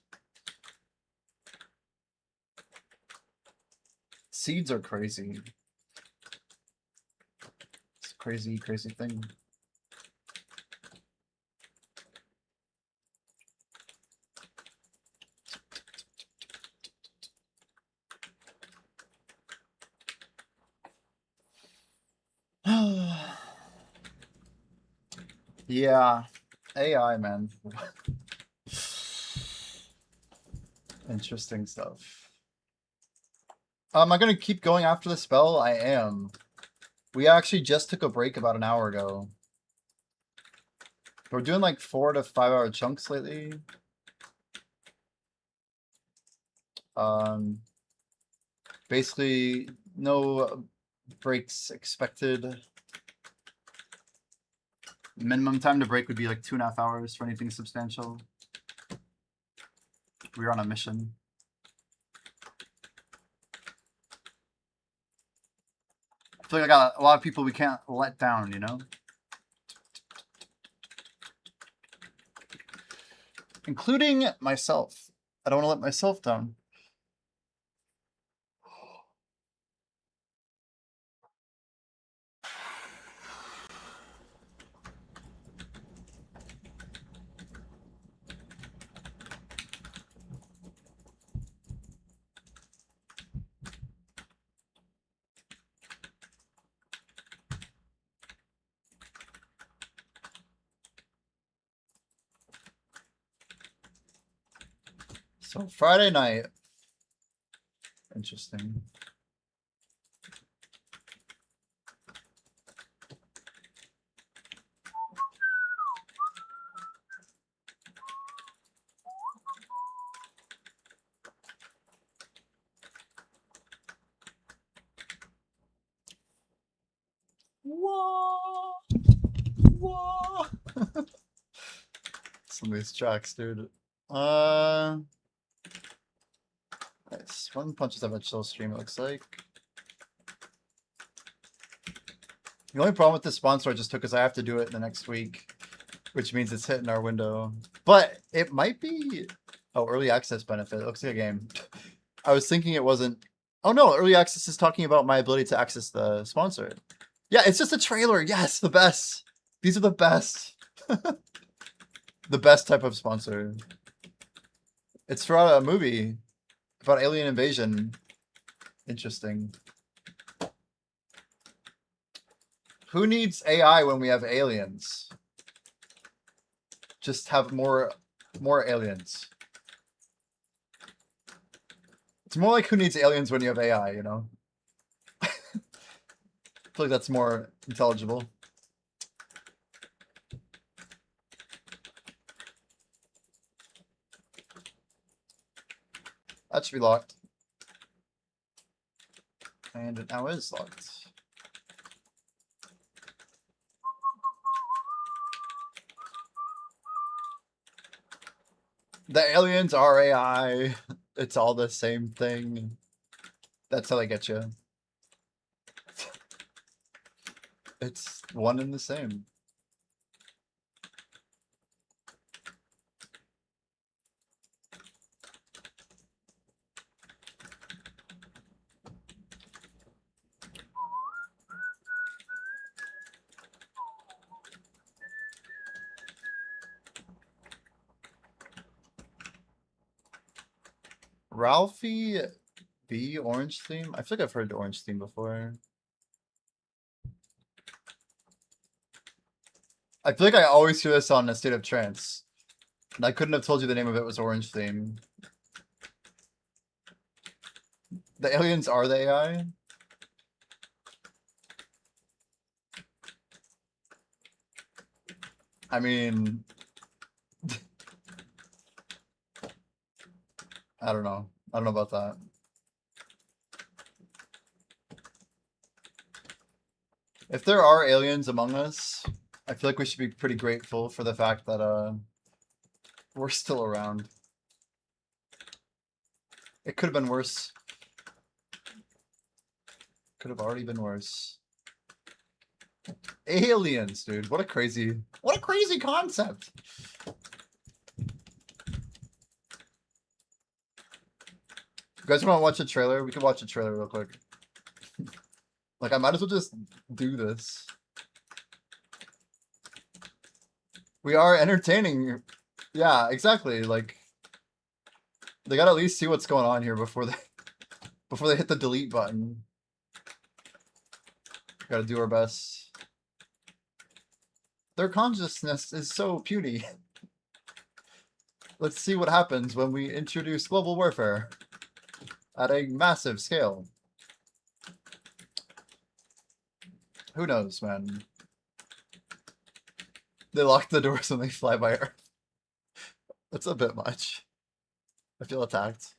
Seeds are crazy. It's a crazy, crazy thing. Yeah, AI, man. Interesting stuff. Am I gonna keep going after the spell? I am. We actually just took a break about an hour ago. We're doing like 4 to 5 hour chunks lately. Basically, no breaks expected. Minimum time to break would be like 2.5 hours for anything substantial. We're on a mission. I feel like I got a lot of people we can't let down, you know? Including myself. I don't want to let myself down. So Friday night. Interesting. Whoa! Whoa! Some of these tracks, dude. Nice. One punches have a chill stream, it looks like. The only problem with this sponsor I just took is I have to do it the next week, which means it's hitting our window. But it might be... Oh, early access benefit. It looks like a game. I was thinking it wasn't... Oh no, early access is talking about my ability to access the sponsor. Yeah, it's just a trailer. Yes, the best. These are the best. The best type of sponsor. It's for a movie about alien invasion. Interesting. Who needs AI when we have aliens? Just have more aliens. It's more like who needs aliens when you have AI, you know? I feel like that's more intelligible. That should be locked. And it now is locked. The aliens are AI. It's all the same thing. That's how they get you. It's one and the same. Ralphie B orange theme. I feel like I've heard the orange theme before. I feel like I always hear this on A State of Trance. And I couldn't have told you the name of it was orange theme. The aliens are the AI? I mean... I don't know. I don't know about that. If there are aliens among us, I feel like we should be pretty grateful for the fact that we're still around. It could have been worse. Could have already been worse. Aliens, dude. What a crazy concept. You guys want to watch a trailer? We can watch a trailer real quick. Like, I might as well just do this. We are entertaining. Yeah, exactly. Like, they gotta at least see what's going on here before they hit the delete button. Gotta do our best. Their consciousness is so puny. Let's see what happens when we introduce global warfare at a massive scale. Who knows, man? They lock the doors when they fly by Earth. That's a bit much. I feel attacked.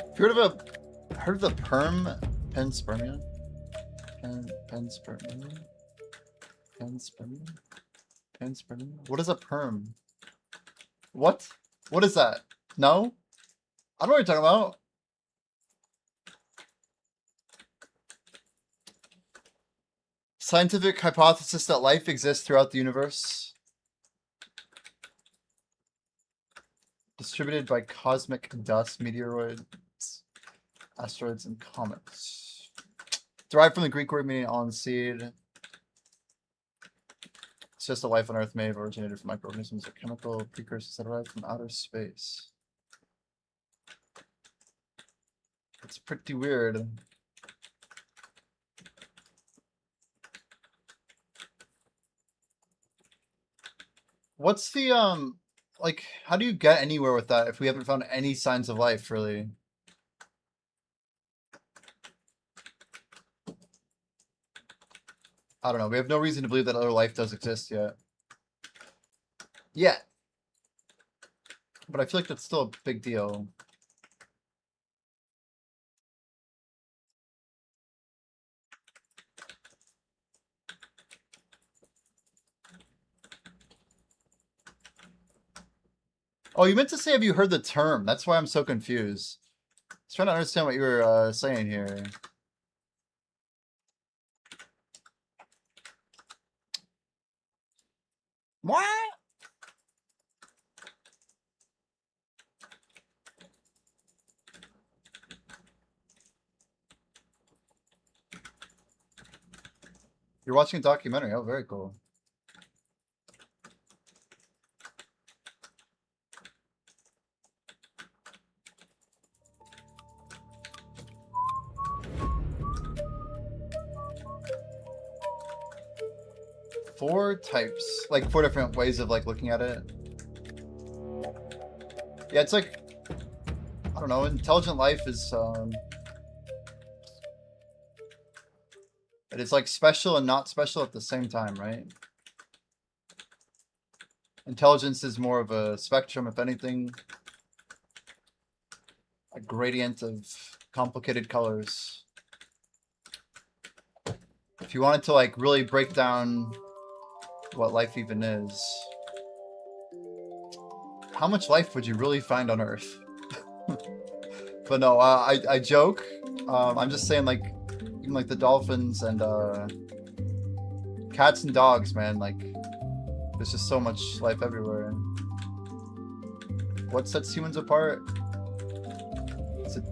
Have you heard of the perm panspermia? Panspermia? What is a perm? What? What is that? No? I don't know what you're talking about. Scientific hypothesis that life exists throughout the universe. Distributed by cosmic dust, meteoroids, asteroids, and comets. Derived from the Greek word meaning on seed. It's just a life on Earth may have originated from microorganisms or chemical precursors that arrived from outer space. It's pretty weird. What's the, like, how do you get anywhere with that if we haven't found any signs of life, really? I don't know. We have no reason to believe that other life does exist yet. Yet. But I feel like that's still a big deal. Oh, you meant to say, have you heard the term? That's why I'm so confused. I was trying to understand what you were saying here. What? You're watching a documentary. Oh, very cool. Four types, like 4 different ways of like looking at it. Yeah, it's like, I don't know, intelligent life is it is like special and not special at the same time, right? Intelligence is more of a spectrum, if anything. A gradient of complicated colors. If you wanted to like really break down what life even is, how much life would you really find on Earth? But no, I joke. I'm just saying, like, Even like the dolphins and cats and dogs, man. Like, there's just so much life everywhere. What sets humans apart? Is it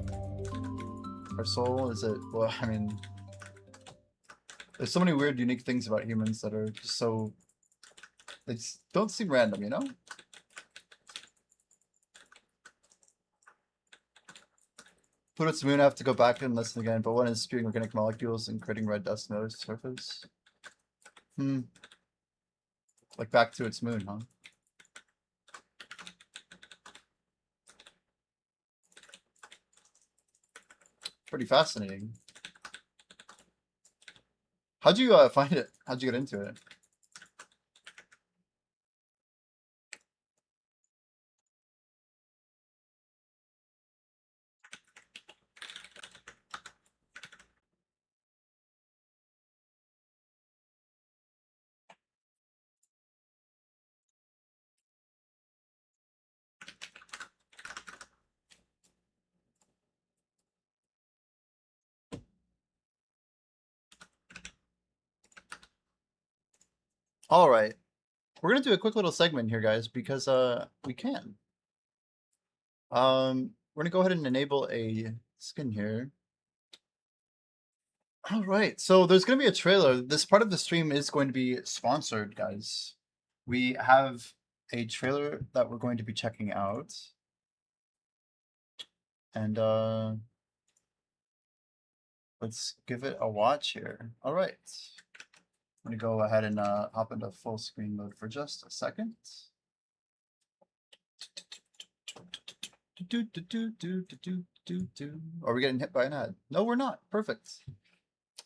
our soul? Is it, well, I mean, there's so many weird, unique things about humans that are just so, they just don't seem random, you know? Pluto's moon, I have to go back and listen again, but one is spewing organic molecules and creating red dust on the Earth's surface. Like back to its moon, huh? Pretty fascinating. How'd you find it? How'd you get into it? All right. We're going to do a quick little segment here, guys, because we can. We're going to go ahead and enable a skin here. All right. So there's going to be a trailer. This part of the stream is going to be sponsored, guys. We have a trailer that we're going to be checking out. And let's give it a watch here. All right. I'm going to go ahead and hop into full screen mode for just a second. Are we getting hit by an ad? No, we're not. Perfect.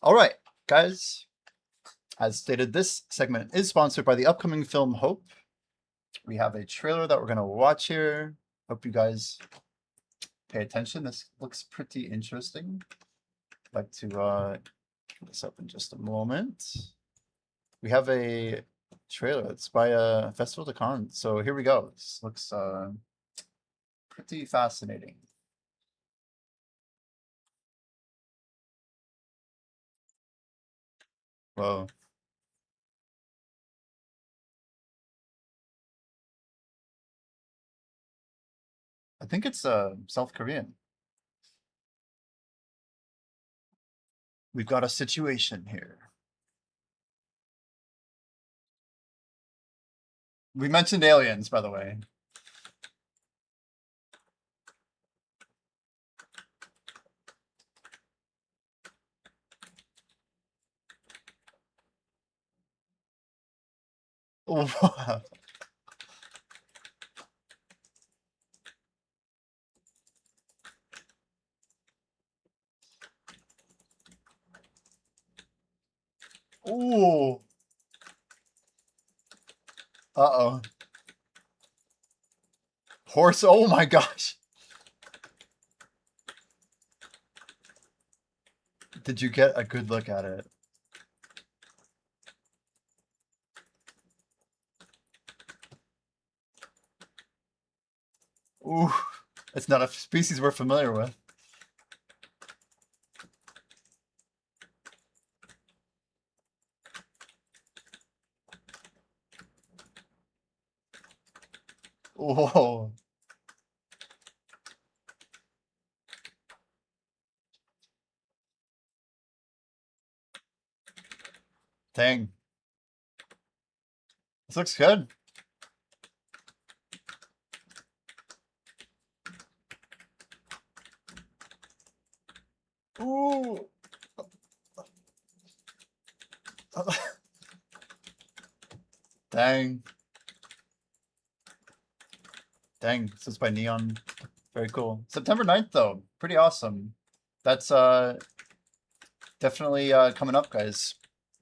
All right, guys. As stated, this segment is sponsored by the upcoming film Hope. We have a trailer that we're going to watch here. Hope you guys pay attention. This looks pretty interesting. I'd like to put this up in just a moment. We have a trailer. It's by Festival de Cannes. So here we go. This looks pretty fascinating. Whoa. I think it's South Korean. We've got a situation here. We mentioned aliens, by the way. Ooh. Uh-oh. Horse, oh my gosh. Did you get a good look at it? Ooh. It's not a species we're familiar with. Whoa. Dang. This looks good. Ooh. Dang. Dang. This is by Neon. Very cool. September 9th, though. Pretty awesome. That's definitely coming up, guys.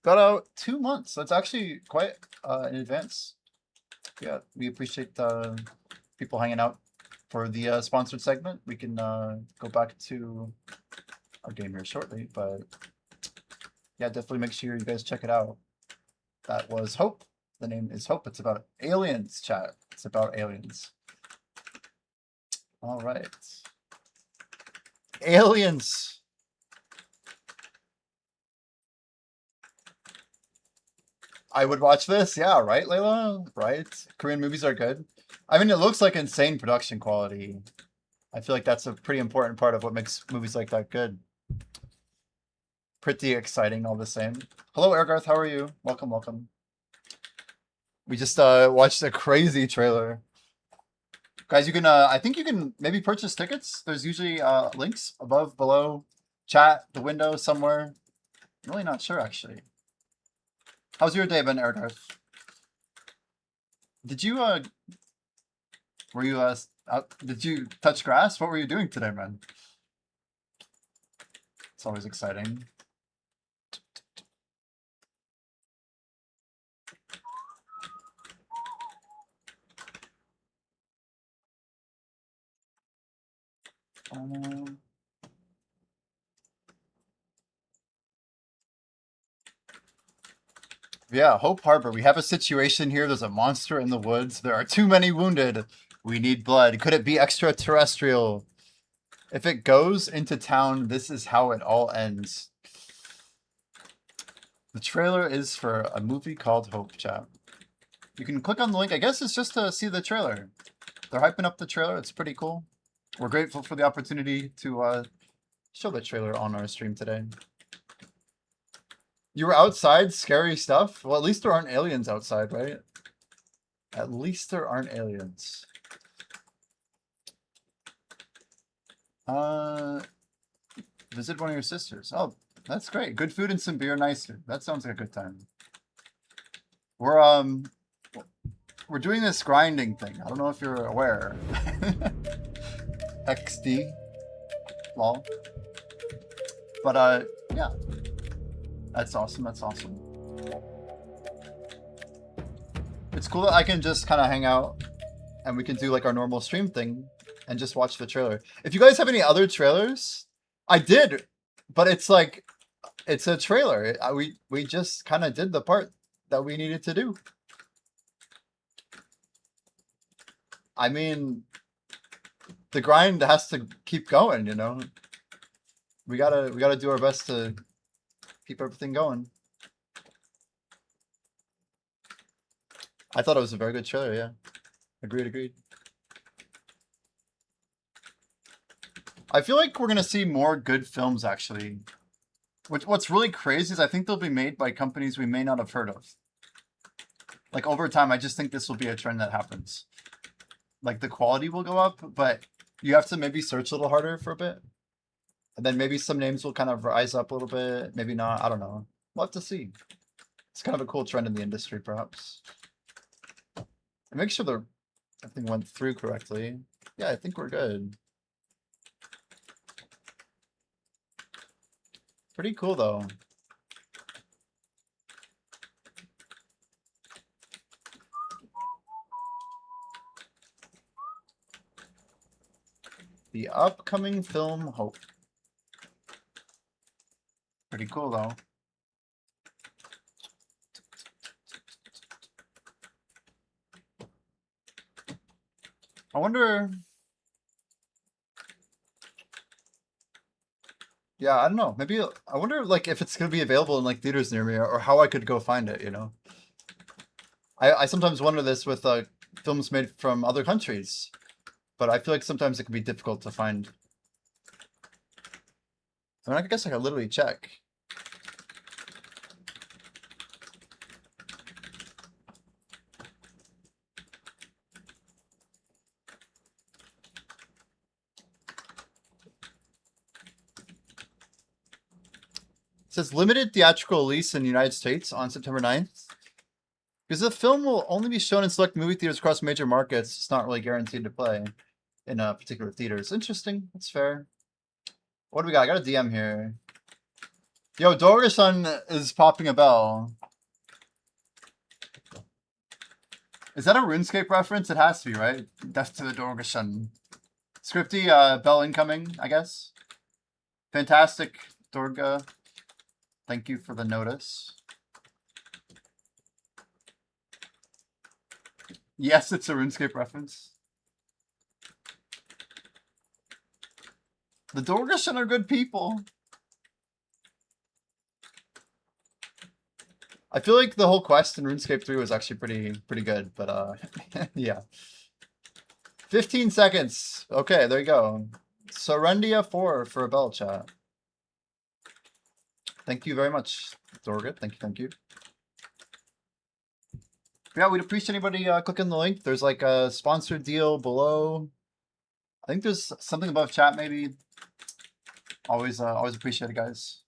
Got out 2 months. So it's actually quite in advance. Yeah, we appreciate people hanging out for the sponsored segment. We can go back to our game here shortly, but yeah, definitely make sure you guys check it out. That was Hope. The name is Hope. It's about aliens, chat. It's about aliens. All right. Aliens. I would watch this. Yeah, right, Layla? Right? Korean movies are good. I mean, it looks like insane production quality. I feel like that's a pretty important part of what makes movies like that good. Pretty exciting all the same. Hello, Airgarth. How are you? Welcome, welcome. We just watched a crazy trailer. Guys, you can I think you can maybe purchase tickets. There's usually links above, below, chat, the window somewhere. I'm really not sure actually. How's your day been, Airgarth? Did you were you did you touch grass? What were you doing today, man? It's always exciting. Yeah, Hope Harbor. We have a situation here. There's a monster in the woods. There are too many wounded. We need blood. Could it be extraterrestrial? If it goes into town, this is how it all ends. The trailer is for a movie called Hope, chat. You can click on the link. I guess it's just to see the trailer. They're hyping up the trailer. It's pretty cool. We're grateful for the opportunity to show the trailer on our stream today. You were outside, scary stuff? Well, at least there aren't aliens outside, right? At least there aren't aliens. Visit one of your sisters. Oh, that's great. Good food and some beer, nicer. That sounds like a good time. We're doing this grinding thing. I don't know if you're aware. XD. Lol. But yeah. That's awesome. That's awesome. It's cool that I can just kind of hang out and we can do like our normal stream thing and just watch the trailer. If you guys have any other trailers, I did, but it's like, it's a trailer. We just kind of did the part that we needed to do. I mean, the grind has to keep going, you know? We gotta do our best to keep everything going. I thought it was a very good trailer, yeah. Agreed. I feel like we're gonna see more good films actually. What's really crazy is I think they'll be made by companies we may not have heard of. Like over time, I just think this will be a trend that happens. Like the quality will go up, but you have to maybe search a little harder for a bit. And then maybe some names will kind of rise up a little bit, maybe not, I don't know. We'll have to see. It's kind of a cool trend in the industry, perhaps. And make sure everything went through correctly. Yeah, I think we're good. Pretty cool, though. The upcoming film Hope. Pretty cool, though. I wonder... Yeah, I don't know. Maybe I wonder like if it's gonna be available in like theaters near me or how I could go find it, you know? I sometimes wonder this with films made from other countries, but I feel like sometimes it can be difficult to find. I mean, I guess I could literally check. It says limited theatrical release in the United States on September 9th. Because the film will only be shown in select movie theaters across major markets. It's not really guaranteed to play in particular theaters. Interesting. That's fair. What do we got? I got a DM here. Yo, Dorga-san is popping a bell. Is that a RuneScape reference? It has to be, right? Death to the Dorga-san. Scripty, bell incoming, I guess. Fantastic, Dorga. Thank you for the notice. Yes, it's a RuneScape reference. The Dorga-san are good people. I feel like the whole quest in RuneScape 3 was actually pretty good, but yeah. 15 seconds. Okay, there you go. Serendia 4 for a bell chat. Thank you very much, Dorgat. Thank you. Yeah, we'd appreciate anybody clicking the link. There's like a sponsored deal below. I think there's something above chat maybe. Always appreciate it, guys.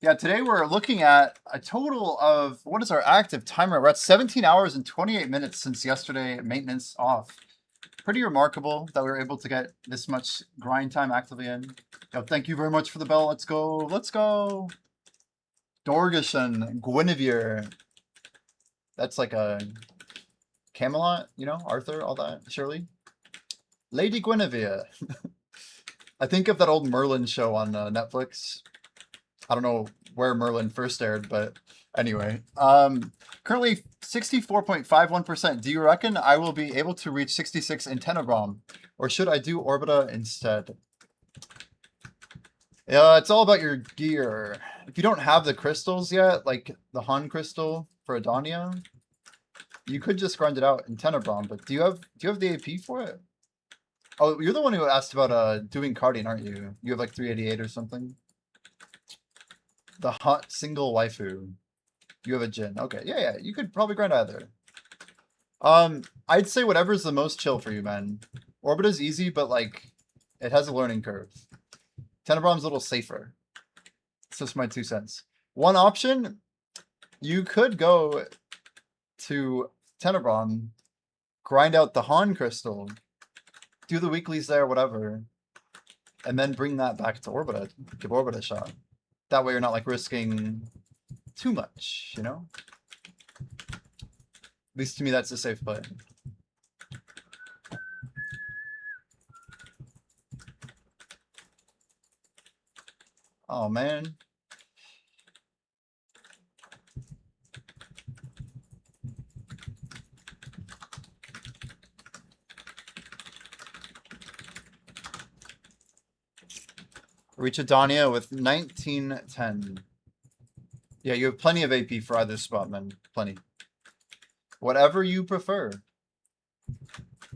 Yeah, today we're looking at a total of, what is our active timer? We're at 17 hours and 28 minutes since yesterday, maintenance off. Pretty remarkable that we were able to get this much grind time actively in. Yo, thank you very much for the bell. Let's go. Let's go. Dorgesson, Guinevere. That's like a Camelot, you know, Arthur, all that, surely. Lady Guinevere. I think of that old Merlin show on Netflix. I don't know where Merlin first aired, but anyway. Currently 64.51%. Do you reckon I will be able to reach 66 in Tenebrom? Or should I do Orbita instead? Yeah, it's all about your gear. If you don't have the crystals yet, like the Han crystal for Adania, you could just grind it out in Tenebrom, but do you have the AP for it? Oh, you're the one who asked about doing Cardian, aren't you? You have like 388 or something. The hot single waifu. You have a Jin. Okay, yeah, you could probably grind either. I'd say whatever's the most chill for you, man. Orbita's easy, but like it has a learning curve. Tenebrom's a little safer. It's just my 2 cents. One option, you could go to Tenebrom, grind out the Han crystal, do the weeklies there, whatever, and then bring that back to Orbita. Give Orbita a shot. That way you're not like risking too much, you know? At least to me, that's a safe play. Oh, man. Reach Adania with 1910. Yeah, you have plenty of AP for either spot, man. Plenty. Whatever you prefer.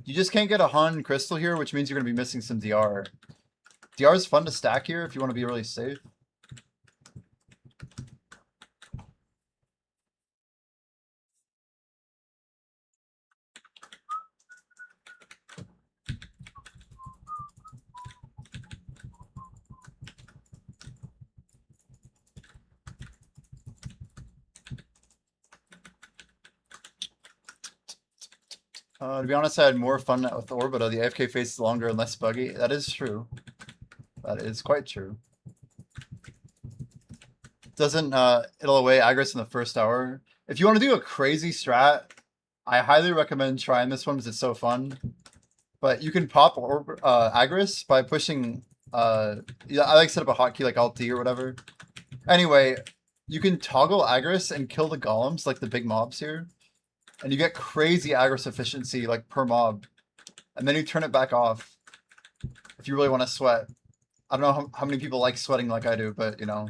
You just can't get a Han crystal here, which means you're going to be missing some DR. DR is fun to stack here if you want to be really safe. To be honest, I had more fun with Orbita. The AFK phase is longer and less buggy. That is true. That is quite true. Doesn't it'll away Agris in the first hour. If you want to do a crazy strat, I highly recommend trying this one because it's so fun. But you can pop Agris by pushing yeah, I like set up a hotkey like Alt D or whatever. Anyway, you can toggle Agris and kill the golems like the big mobs here. And you get crazy Agris efficiency like per mob. And then you turn it back off if you really want to sweat. I don't know how many people like sweating like I do, but you know,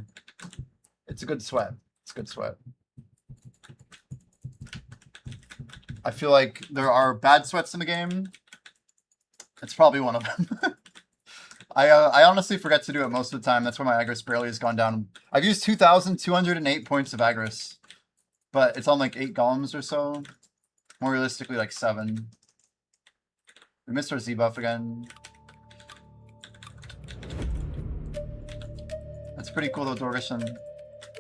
it's a good sweat. It's a good sweat. I feel like there are bad sweats in the game. It's probably one of them. I honestly forget to do it most of the time. That's why my Agris barely has gone down. I've used 2,208 points of Agris, but it's on like 8 golems or so. More realistically, like 7. We missed our Z buff again. That's pretty cool though, Dorgesson,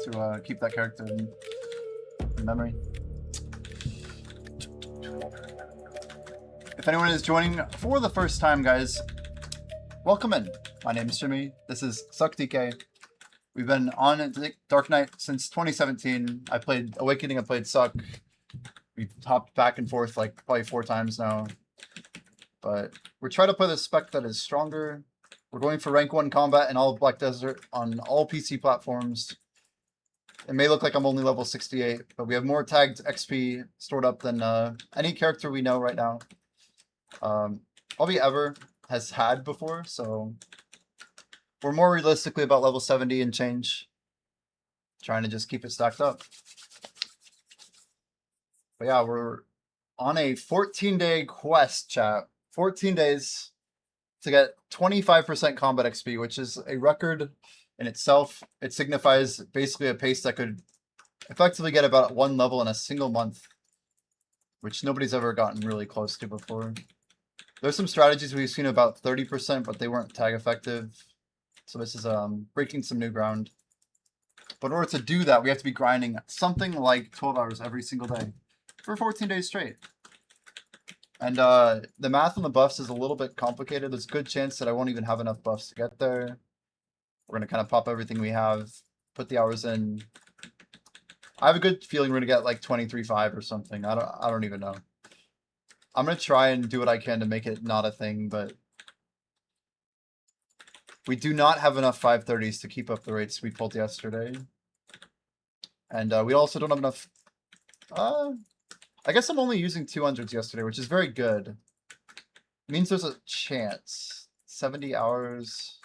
to keep that character in memory. If anyone is joining for the first time, guys, welcome in. My name is Jimmy. This is SuckDK. We've been on Dark Knight since 2017. I played Awakening, I played Suck. We've hopped back and forth like probably 4 times now. But we're trying to play the spec that is stronger. We're going for rank 1 combat in all of Black Desert on all PC platforms. It may look like I'm only level 68, but we have more tagged XP stored up than any character we know right now. Probably ever has had before, so we're more realistically about level 70 and change. Trying to just keep it stacked up. But yeah, we're on a 14-day quest, chat. 14 days to get 25% combat XP, which is a record in itself. It signifies basically a pace that could effectively get about 1 level in a single month, which nobody's ever gotten really close to before. There's some strategies we've seen about 30%, but they weren't tag effective. So this is breaking some new ground. But in order to do that, we have to be grinding something like 12 hours every single day for 14 days straight. And the math on the buffs is a little bit complicated. There's a good chance that I won't even have enough buffs to get there. We're going to kind of pop everything we have, put the hours in. I have a good feeling we're going to get like 23.5 or something. I don't even know. I'm going to try and do what I can to make it not a thing, but we do not have enough 530s to keep up the rates we pulled yesterday. And we also don't have enough... I guess I'm only using 200s yesterday, which is very good. It means there's a chance. 70 hours.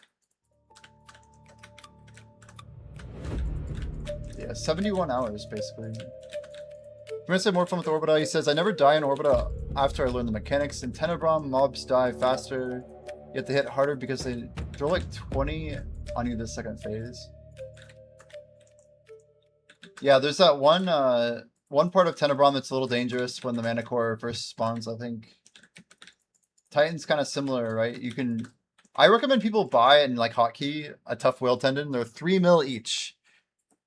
Yeah, 71 hours, basically. I'm going to say more fun with Orbita. He says, I never die in Orbita after I learn the mechanics. In Tenebron, mobs die faster. You have to hit harder because they throw like 20 on you the second phase. Yeah, there's that one one part of Tenebron that's a little dangerous when the Mana Core first spawns, I think. Titan's kind of similar, right? You can... I recommend people buy and like hotkey a Tough Whale Tendon. They're 3 mil each.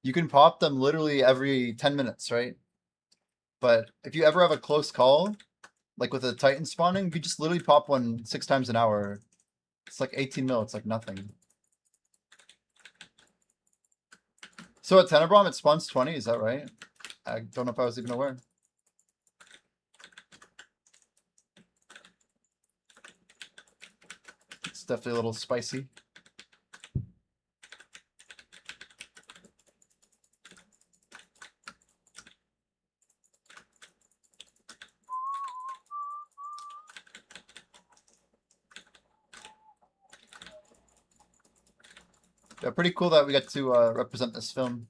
You can pop them literally every 10 minutes, right? But if you ever have a close call, like with a Titan spawning, you just literally pop one 6 times an hour. It's like 18 mil, it's like nothing. So at Tenebron, it spawns 20, is that right? I don't know if I was even aware. It's definitely a little spicy. Yeah, pretty cool that we got to represent this film.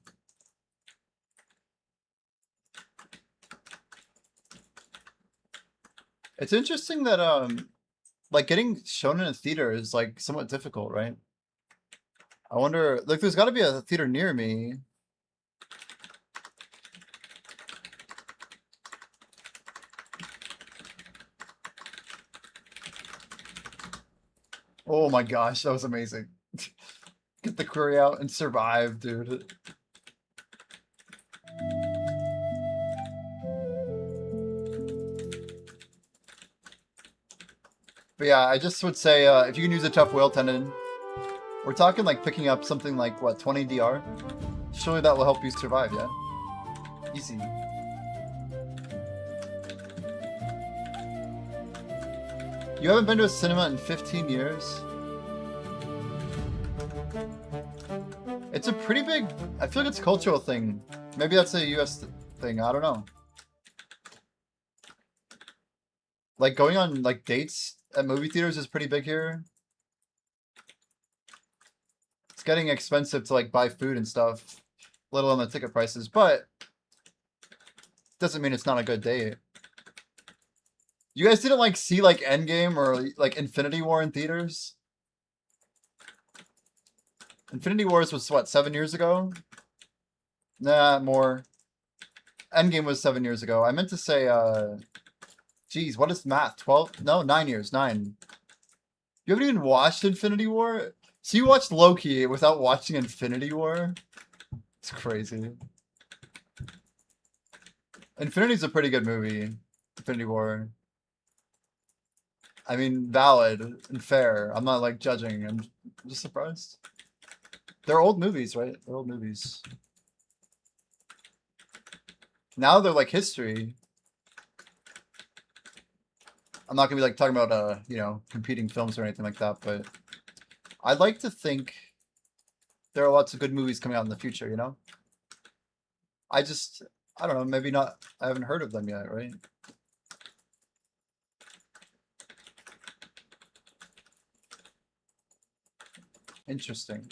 It's interesting that like getting shown in a theater is like somewhat difficult, right? I wonder, like, there's got to be a theater near me. Oh my gosh, that was amazing. Get the query out and survive, dude. But yeah, I just would say if you can use a Tough Whale Tendon, we're talking like picking up something like, what, 20 DR? Surely that will help you survive, yeah? Easy. You haven't been to a cinema in 15 years? It's a pretty big... I feel like it's a cultural thing. Maybe that's a US thing, I don't know. Like, going on, like, dates at movie theaters is pretty big here. It's getting expensive to, like, buy food and stuff, let alone the ticket prices, but doesn't mean it's not a good date. You guys didn't, like, see, like, Endgame or, like, Infinity War in theaters? Infinity Wars was, what, 7 years ago? Nah, more. Endgame was 7 years ago. I meant to say, geez, what is math? 12? No, 9 years. 9. You haven't even watched Infinity War? So you watched Loki without watching Infinity War? It's crazy. Infinity's a pretty good movie. Infinity War. I mean, valid and fair. I'm not, like, judging. I'm just surprised. They're old movies, right? They're old movies. Now they're, like, history. I'm not gonna be, like, talking about, you know, competing films or anything like that, but I'd like to think there are lots of good movies coming out in the future, you know? I don't know, maybe not, I haven't heard of them yet, right? Interesting.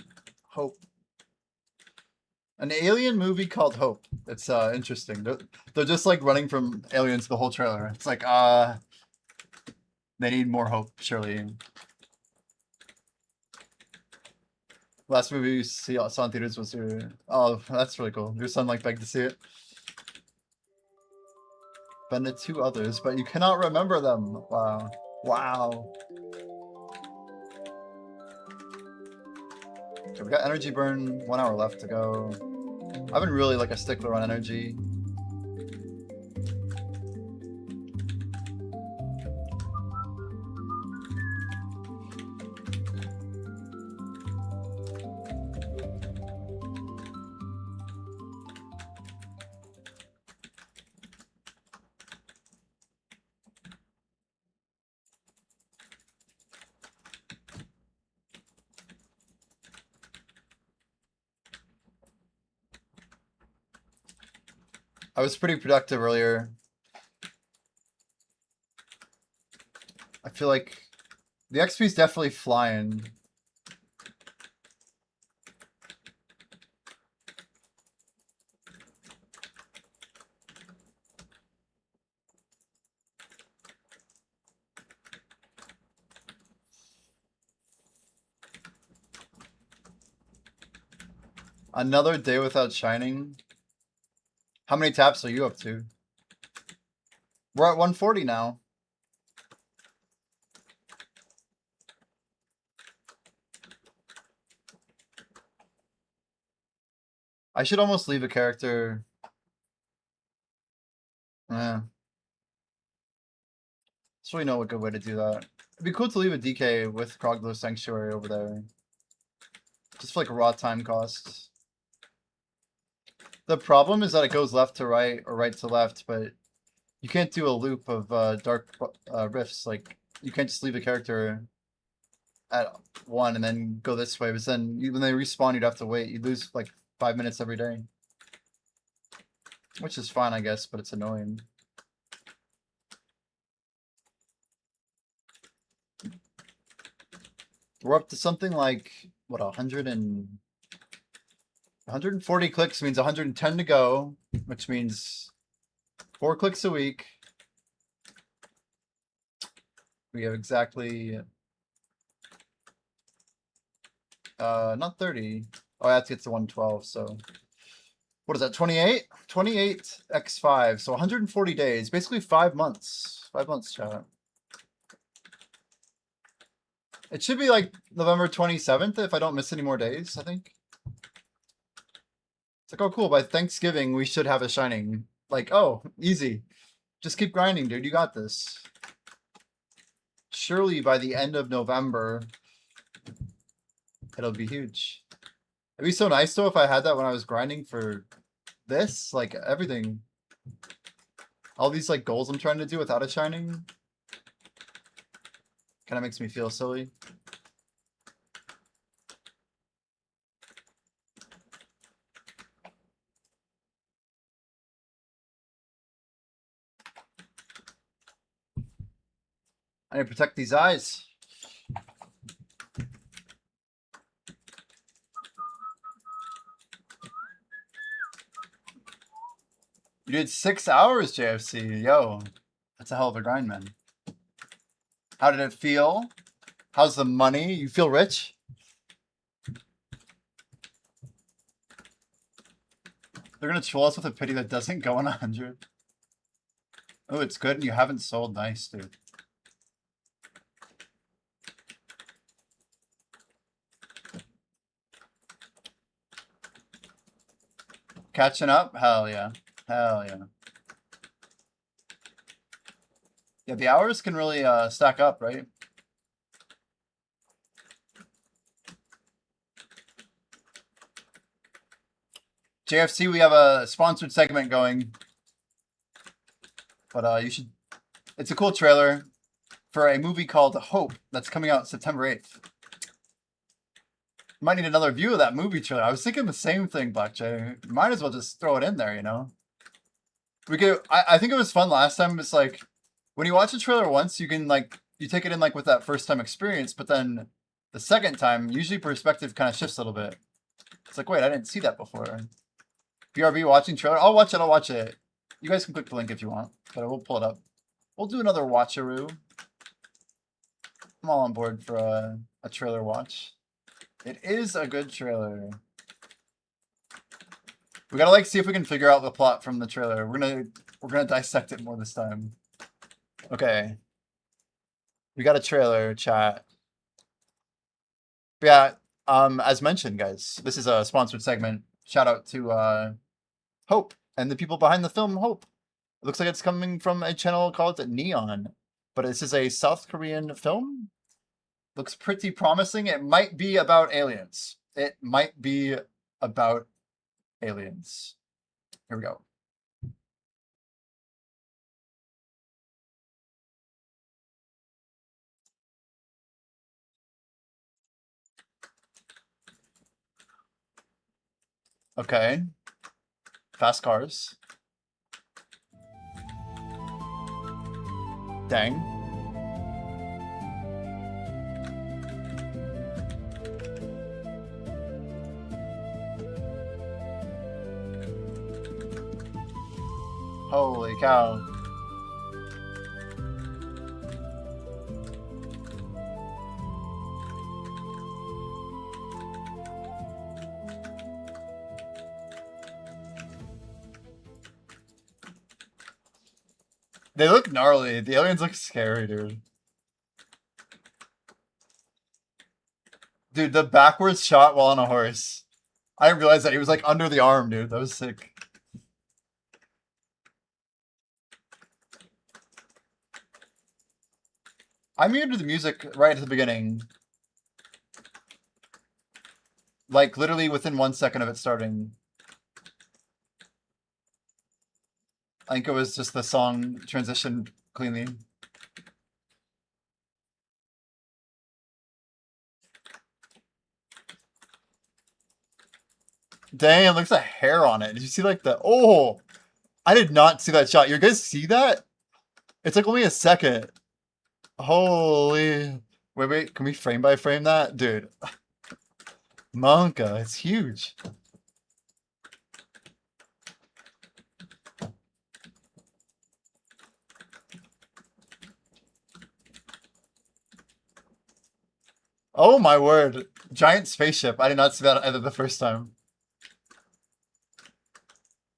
Hope. An alien movie called Hope. It's interesting. They're just like running from aliens the whole trailer. It's like they need more hope, surely. Last movie you saw in theaters was your... Oh, that's really cool. Your son like begged to see it. Been to 2 others, but you cannot remember them. Wow. Wow. Okay, we got energy burn, 1 hour left to go. I've been really like a stickler on energy. I was pretty productive earlier. I feel like the XP's definitely flying. Another day without shining. How many taps are you up to? We're at 140 now. I should almost leave a character. Yeah. There's really no good way to do that. It'd be cool to leave a DK with Krogler's Sanctuary over there. Just for like raw time costs. The problem is that it goes left to right or right to left, but you can't do a loop of dark rifts. Like, you can't just leave a character at 1 and then go this way, but then when they respawn, you'd have to wait. You'd lose like 5 minutes every day. Which is fine, I guess, but it's annoying. We're up to something like, what, 140 clicks means 110 to go, which means 4 clicks a week. We have exactly, not 30. Oh, I have to get to 112, so. What is that, 28? 28 x 5, so 140 days, basically 5 months. 5 months, chat. It should be like November 27th if I don't miss any more days, I think. It's like, oh cool, by Thanksgiving we should have a shining. Like, oh, easy. Just keep grinding, dude, you got this. Surely by the end of November, it'll be huge. It'd be so nice though if I had that when I was grinding for this, like everything. All these like goals I'm trying to do without a shining. Kind of makes me feel silly. I need to protect these eyes. You did 6 hours, JFC. Yo, that's a hell of a grind, man. How did it feel? How's the money? You feel rich? They're gonna troll us with a pity that doesn't go on 100. Oh, it's good and you haven't sold. Nice, dude. Catching up? Hell yeah. Hell yeah. Yeah, the hours can really stack up, right? JFC, we have a sponsored segment going. But you should... It's a cool trailer for a movie called Hope that's coming out September 8th. Might need another view of that movie trailer. I was thinking the same thing, Black Jay. Might as well just throw it in there, you know? We could... I think it was fun last time. It's like, when you watch a trailer once, you can, like... You take it in, like, with that first-time experience, but then the second time, usually perspective kind of shifts a little bit. It's like, wait, I didn't see that before. BRB watching trailer. I'll watch it. I'll watch it. You guys can click the link if you want, but I will pull it up. We'll do another watcheroo. I'm all on board for a trailer watch. It is a good trailer. We gotta like see if we can figure out the plot from the trailer. We're gonna dissect it more this time. Okay. We got a trailer, chat. But yeah, as mentioned, guys, this is a sponsored segment. Shout out to Hope and the people behind the film Hope. It looks like it's coming from a channel called Neon, but this is a South Korean film. Looks pretty promising. It might be about aliens. It might be about aliens. Here we go. Okay. Fast cars. Dang. Holy cow. They look gnarly. The aliens look scary, dude. Dude, the backwards shot while on a horse. I didn't realize that he was like under the arm, dude. That was sick. I muted the music right at the beginning. Like literally within 1 second of it starting. I think it was just the song transitioned cleanly. Dang, looks like hair on it. Did you see like the... Oh! I did not see that shot. You guys see that? It's like only a second. Holy... Wait, can we frame by frame that? Dude. Monka, it's huge. Oh my word. Giant spaceship. I did not see that either the first time.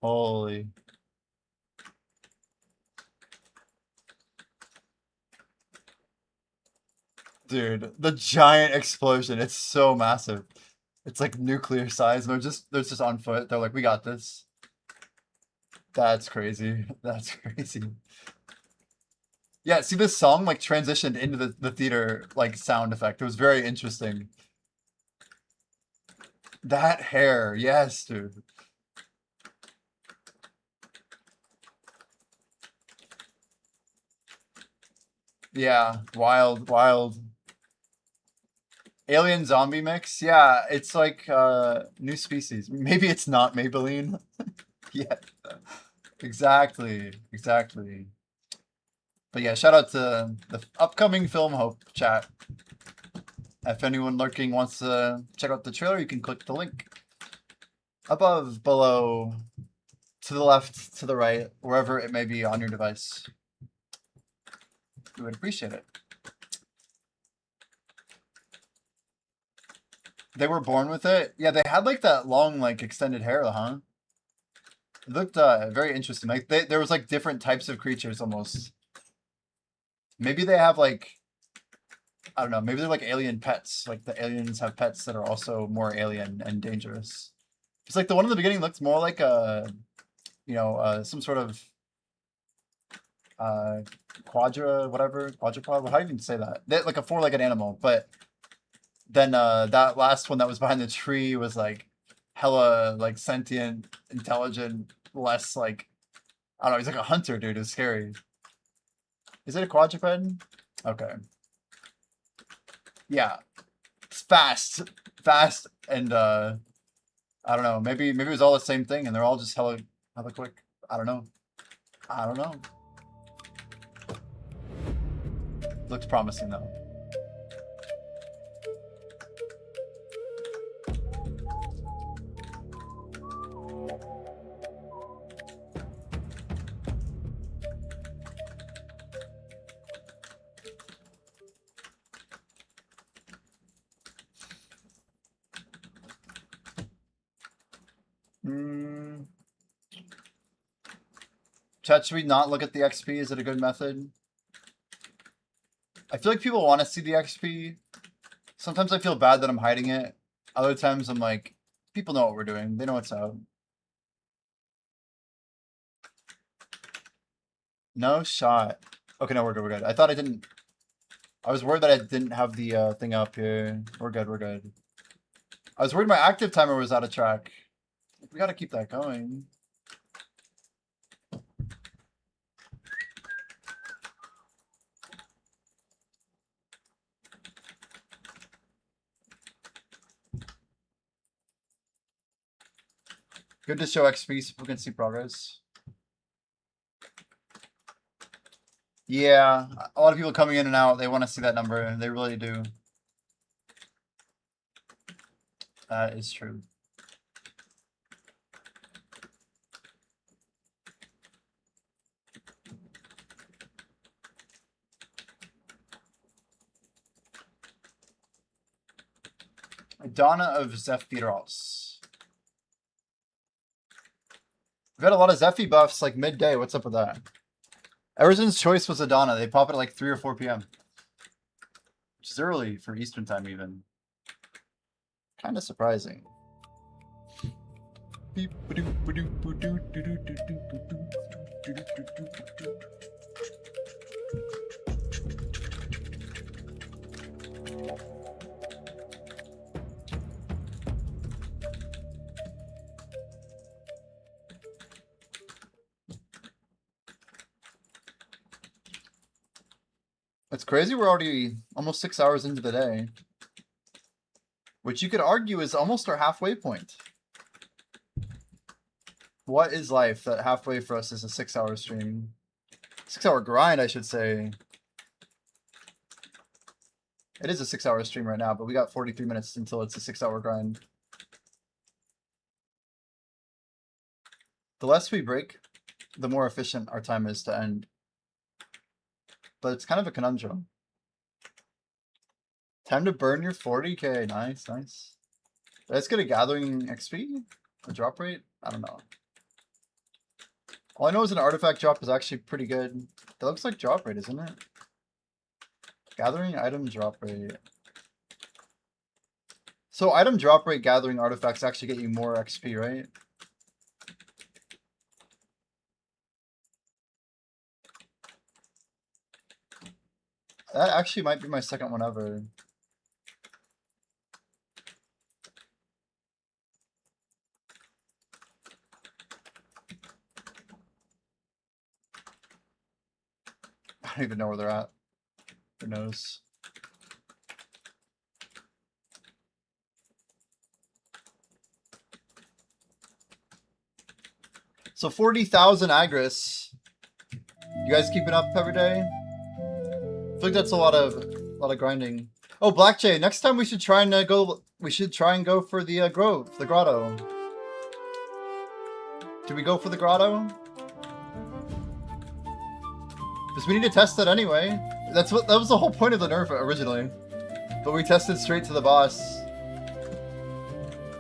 Holy. Dude, the giant explosion. It's so massive. It's like nuclear size. They're just on foot. They're like, we got this. That's crazy. That's crazy. Yeah, see this song like transitioned into the theater like sound effect. It was very interesting. That hair, yes, dude. Yeah, wild, wild. Alien zombie mix? Yeah, it's like new species. Maybe it's not Maybelline. Yeah. Exactly. Exactly. But yeah, shout out to the upcoming Film Hope chat. If anyone lurking wants to check out the trailer, you can click the link above, below, to the left, to the right, wherever it may be on your device. We would appreciate it. They were born with it? Yeah, they had like that long, like extended hair, huh? It looked very interesting. Like there was like different types of creatures almost. Maybe they have like, I don't know, maybe they're like alien pets. Like the aliens have pets that are also more alien and dangerous. It's like the one in the beginning looks more like a, you know, some sort of quadrupod. How do you even say that? Like a four-legged animal. But then that last one that was behind the tree was like hella like sentient, intelligent, less like, I don't know, he's like a hunter, dude. It's scary. Is it a quadruped? Okay. Yeah. It's fast, and I don't know. Maybe it was all the same thing, and they're all just hella quick. I don't know. I don't know. Looks promising though. Chat, should we not look at the XP? Is it a good method? I feel like people want to see the XP. Sometimes I feel bad that I'm hiding it. Other times I'm like, people know what we're doing. They know what's up. No shot. Okay, no, we're good, we're good. I thought I didn't... I was worried that I didn't have the thing up here. We're good, we're good. I was worried my active timer was out of track. We gotta keep that going. Good to show XP so people can see progress. Yeah, a lot of people coming in and out, they want to see that number. They really do. That is true. Donna of Zephyros. We've had a lot of Zephy buffs like midday. What's up with that? Everson's choice was Adana. They pop it at like 3 or 4 p.m. Which is early for Eastern time even. Kind of surprising. It's crazy we're already almost 6 hours into the day. Which you could argue is almost our halfway point. What is life that halfway for us is a 6-hour stream? 6-hour grind, I should say. It is a 6-hour stream right now, but we got 43 minutes until it's a 6-hour grind. The less we break, the more efficient our time is to end. But it's kind of a conundrum. Time to burn your 40k. Nice, nice. Let's get a gathering XP? A drop rate? I don't know. All I know is an artifact drop is actually pretty good. That looks like drop rate, isn't it? Gathering item drop rate. So item drop rate gathering artifacts actually get you more XP, right? That actually might be my second one ever. I don't even know where they're at. Who knows? So 40,000 Agris. You guys keeping up every day? I feel like that's a lot of grinding. Oh, Black Jay. Next time we should try and go. We should try and go for the grove, the grotto. Do we go for the grotto? Because we need to test it anyway. That was the whole point of the nerf originally. But we tested straight to the boss.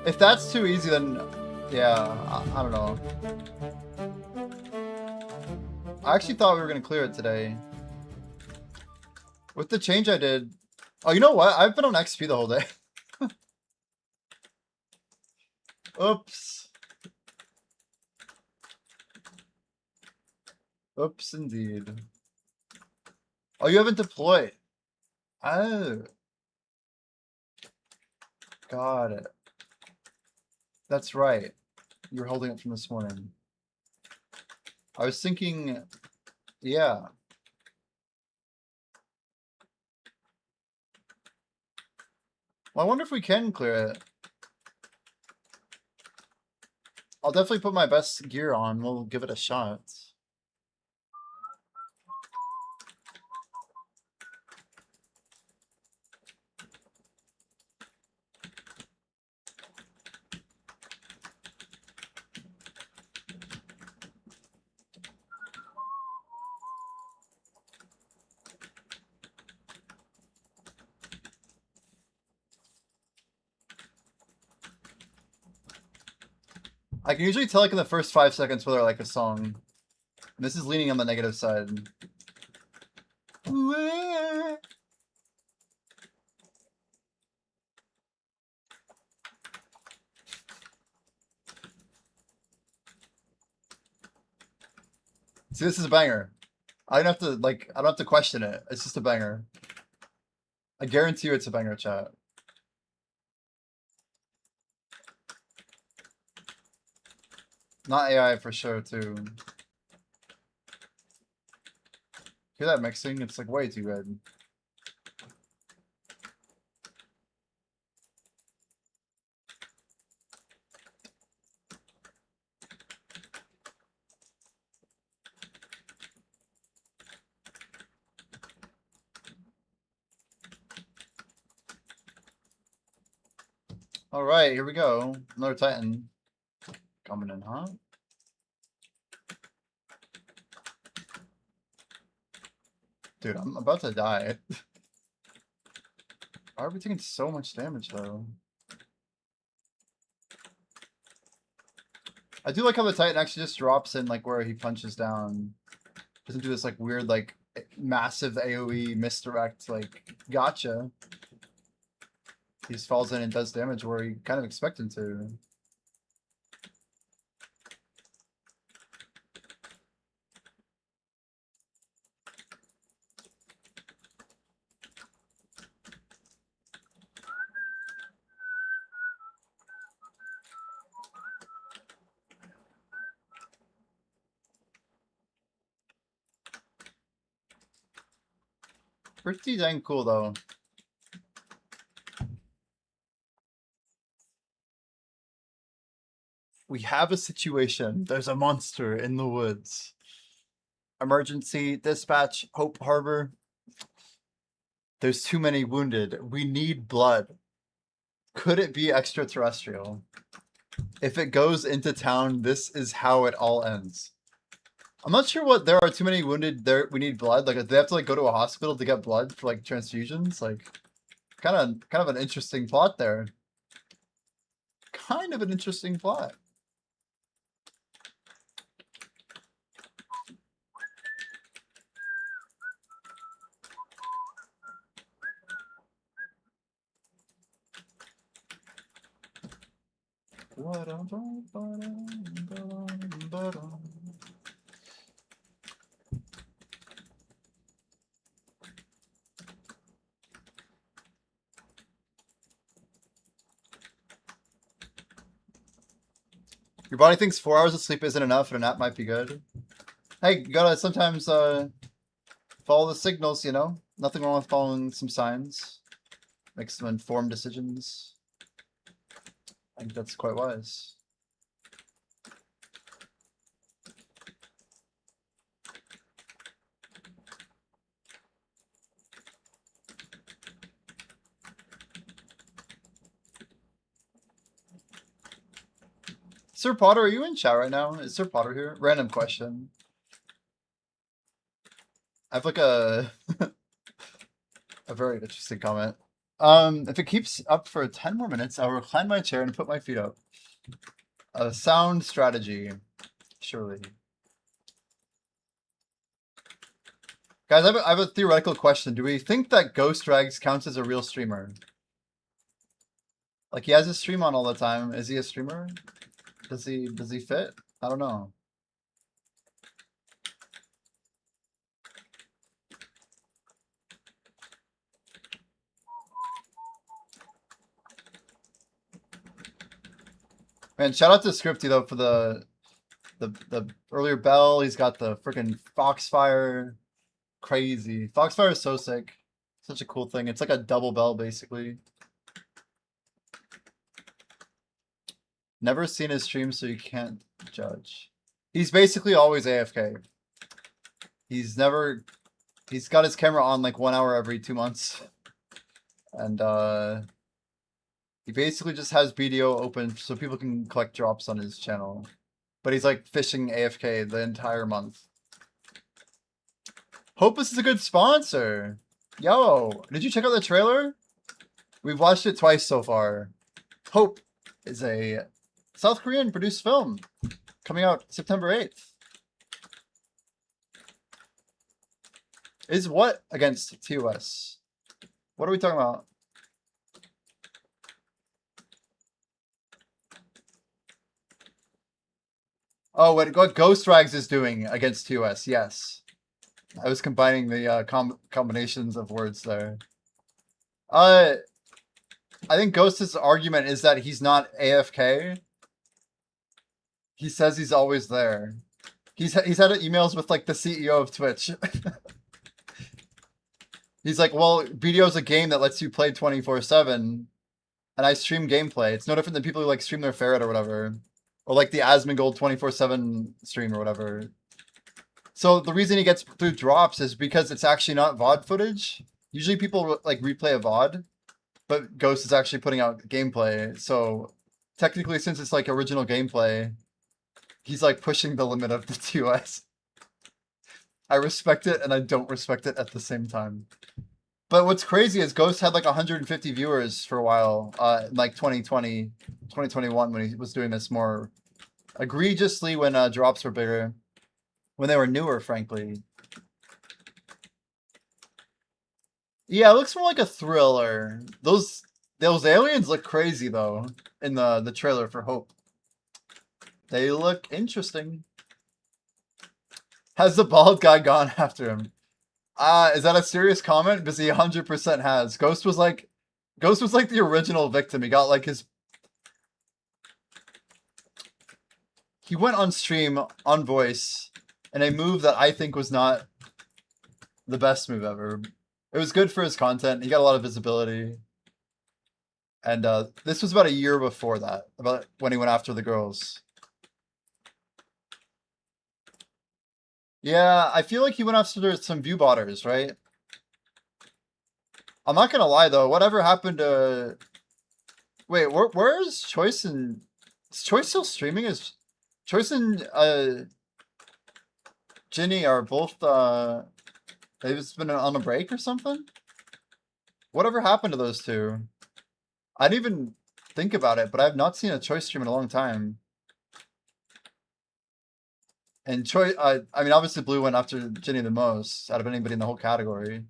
If that's too easy, then yeah, I don't know. I actually thought we were gonna clear it today. With the change I did. Oh, you know what? I've been on XP the whole day. Oops. Oops, indeed. Oh, you haven't deployed. Oh. Got it. That's right. You were holding it from this morning. I was thinking, yeah. Well, I wonder if we can clear it. I'll definitely put my best gear on. We'll give it a shot. I can usually tell like in the first 5 seconds whether I like a song. And this is leaning on the negative side. See, this is a banger. I don't have to like. I don't have to question it. It's just a banger. I guarantee you, it's a banger, chat. Not AI for sure, too. Hear that mixing? It's like way too good. All right, here we go. Another Titan coming in, huh? Dude, I'm about to die. Why are we taking so much damage, though? I do like how the Titan actually just drops in, like, where he punches down. Doesn't do this, like, weird, like, massive AoE misdirect, like, gotcha. He just falls in and does damage where you kind of expect him to. Pretty dang cool, though. We have a situation. There's a monster in the woods. Emergency dispatch, Hope Harbor. There's too many wounded. We need blood. Could it be extraterrestrial? If it goes into town, this is how it all ends. I'm not sure what there are too many wounded there. We need blood. Like, do they have to like go to a hospital to get blood for like transfusions? Like, kind of an interesting plot there. Kind of an interesting plot. Your body thinks 4 hours of sleep isn't enough and a nap might be good. Hey, you gotta sometimes follow the signals, you know? Nothing wrong with following some signs. Make some informed decisions. I think that's quite wise. Sir Potter, are you in chat right now? Is Sir Potter here? Random question. I have like a a very interesting comment. If it keeps up for 10 more minutes, I'll recline my chair and put my feet up. A sound strategy, surely. Guys, I have a theoretical question. Do we think that Ghost Drags counts as a real streamer? Like, he has his stream on all the time. Is he a streamer? Does he fit? I don't know. Man, shout out to Scripty though for the earlier bell. He's got the freaking Foxfire. Crazy. Foxfire is so sick. Such a cool thing. It's like a double bell basically. Never seen his stream, so you can't judge. He's basically always AFK. He's got his camera on like 1 hour every 2 months. And he basically just has BDO open so people can collect drops on his channel. But he's like fishing AFK the entire month. Hope this is a good sponsor. Yo, did you check out the trailer? We've watched it twice so far. Hope is a South Korean produced film coming out September 8th. Is what against TOS? What are we talking about? Oh, what Ghost Rags is doing against TOS? Yes, I was combining the combinations of words there. I think Ghost's argument is that he's not AFK. He says he's always there. He's had emails with like the CEO of Twitch. He's like, well, BDO's a game that lets you play 24/7, and I stream gameplay. It's no different than people who like stream their ferret or whatever, or like the Asmongold 24/7 stream or whatever. So the reason he gets through drops is because it's actually not VOD footage. Usually people like replay a VOD, but Ghost is actually putting out gameplay. So technically, since it's like original gameplay, he's like pushing the limit of the TOS. I respect it and I don't respect it at the same time. But what's crazy is Ghost had like 150 viewers for a while, in like 2020, 2021 when he was doing this more egregiously when drops were bigger. When they were newer, frankly. Yeah, it looks more like a thriller. Those aliens look crazy though in the trailer for Hope. They look interesting. Has the bald guy gone after him? Is that a serious comment? Because he 100% has. Ghost was like the original victim. He got like he went on stream on voice in a move that I think was not the best move ever. It was good for his content. He got a lot of visibility. And this was about a year before that, about when he went after the girls. Yeah, I feel like he went after some view botters, right? I'm not gonna lie though. Whatever happened to? Wait, where's Choice and? Is Choice still streaming? Is Choice and Ginny are both they've just been on a break or something? Whatever happened to those two? I didn't even think about it, but I've not seen a Choice stream in a long time. And Choice, I mean, obviously Blue went after Ginny the most out of anybody in the whole category.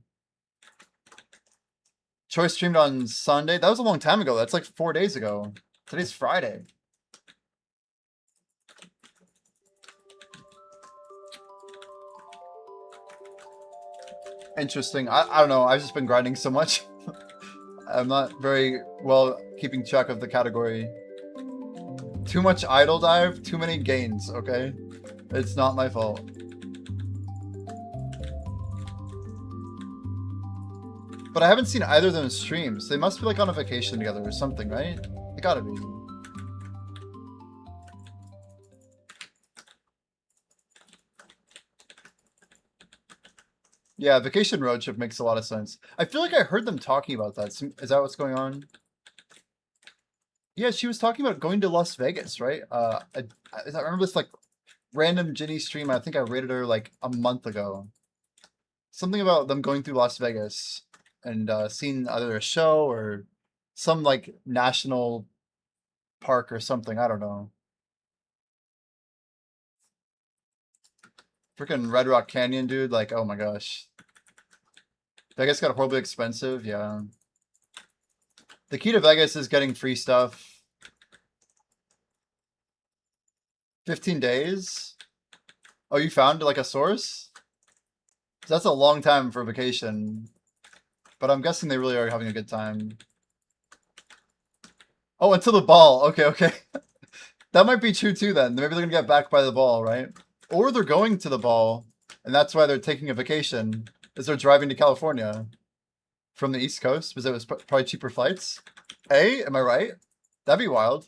Choice streamed on Sunday. That was a long time ago. That's like 4 days ago. Today's Friday. Interesting. I don't know. I've just been grinding so much. I'm not very well keeping track of the category. Too much idle dive, too many gains, okay? It's not my fault. But I haven't seen either of them stream, so they must be like on a vacation together or something, right? They gotta be. Yeah, Vacation Road Trip makes a lot of sense. I feel like I heard them talking about that. Is that what's going on? Yeah, she was talking about going to Las Vegas, right? I remember this like random Ginny stream. I think I rated her like a month ago. Something about them going through Las Vegas and seeing either a show or some like national park or something. I don't know. Freaking Red Rock Canyon, dude. Like, oh my gosh. Vegas got horribly expensive. Yeah. The key to Vegas is getting free stuff. 15 days? Oh, you found like a source? That's a long time for a vacation. But I'm guessing they really are having a good time. Oh, until the ball. Okay, okay. That might be true too then. Maybe they're going to get back by the ball, right? Or they're going to the ball, and that's why they're taking a vacation, is they're driving to California from the East Coast, because it was probably cheaper flights. Hey, am I right? That'd be wild.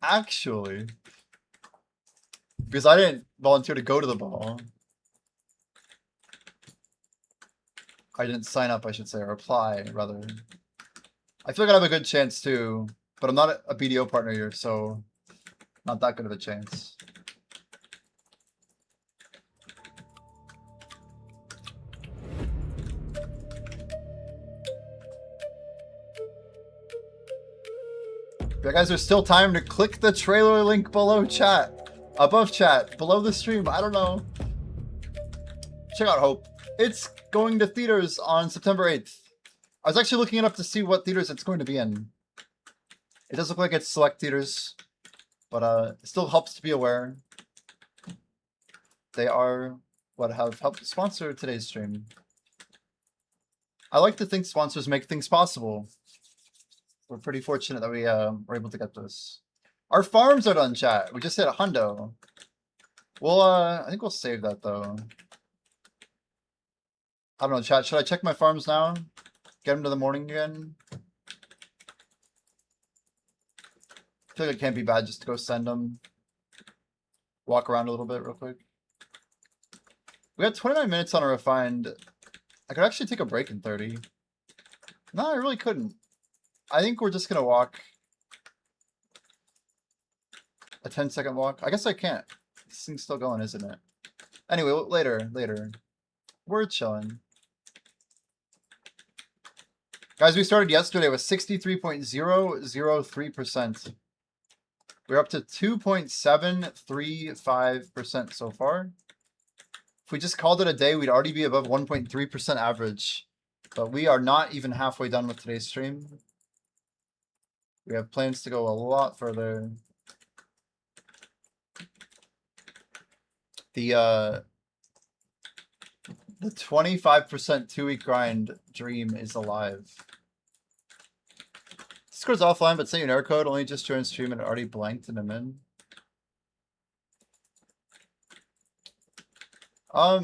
Actually. Because I didn't volunteer to go to the ball. I didn't sign up, I should say, or apply, rather. I feel like I have a good chance too, but I'm not a BDO partner here, so not that good of a chance. You guys, there's still time to click the trailer link below chat. Above chat, below the stream, I don't know. Check out Hope. It's going to theaters on September 8th. I was actually looking it up to see what theaters it's going to be in. It does look like it's select theaters, but it still helps to be aware. They are what have helped sponsor today's stream. I like to think sponsors make things possible. We're pretty fortunate that we were able to get this. Our farms are done, chat. We just hit a hundo. Well, I think we'll save that though. I don't know, chat. Should I check my farms now? Get them to the morning again? I feel like it can't be bad just to go send them. Walk around a little bit real quick. We got 29 minutes on a refined. I could actually take a break in 30. No, I really couldn't. I think we're just gonna walk. A 10-second walk. I guess I can't. This thing's still going, isn't it? Anyway, later. We're chilling. Guys, we started yesterday with 63.003%. We're up to 2.735% so far. If we just called it a day, we'd already be above 1.3% average. But we are not even halfway done with today's stream. We have plans to go a lot further. The 25% 2-week grind dream is alive. Discord's offline, but sent you an error code. Only just joined stream and already blanked and I'm in. I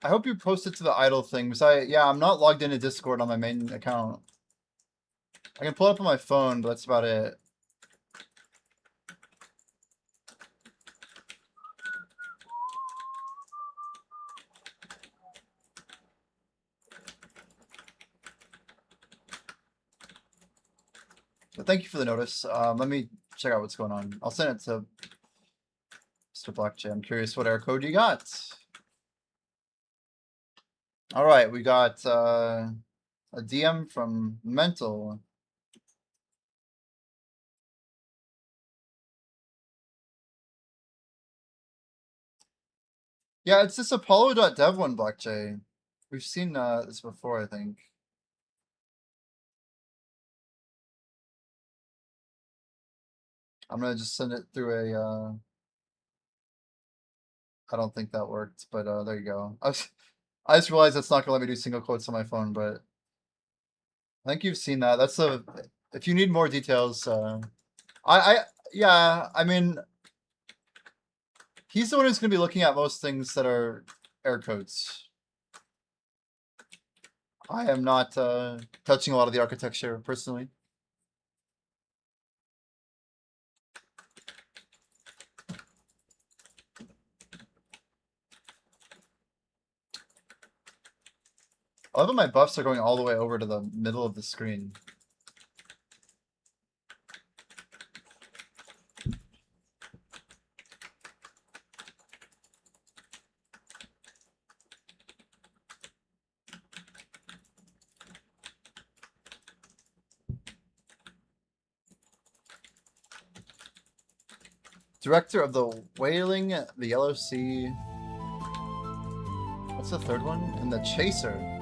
hope you posted to the idle thing, because I'm not logged into Discord on my main account. I can pull it up on my phone, but that's about it. But thank you for the notice. Let me check out what's going on. I'll send it to Mr. Blackjay. I'm curious what error code you got. All right, we got a DM from Mental. Yeah, it's this Apollo.dev one, Blackjay. We've seen this before, I think. I'm gonna just send it through a. I don't think that worked, but there you go. I just realized it's not gonna let me do single quotes on my phone, but I think you've seen that. That's a. If you need more details, yeah, I mean, he's the one who's gonna be looking at most things that are error codes. I am not touching a lot of the architecture personally. I love that my buffs are going all the way over to the middle of the screen. Director of the Whaling, the Yellow Sea. What's the third one? And the Chaser.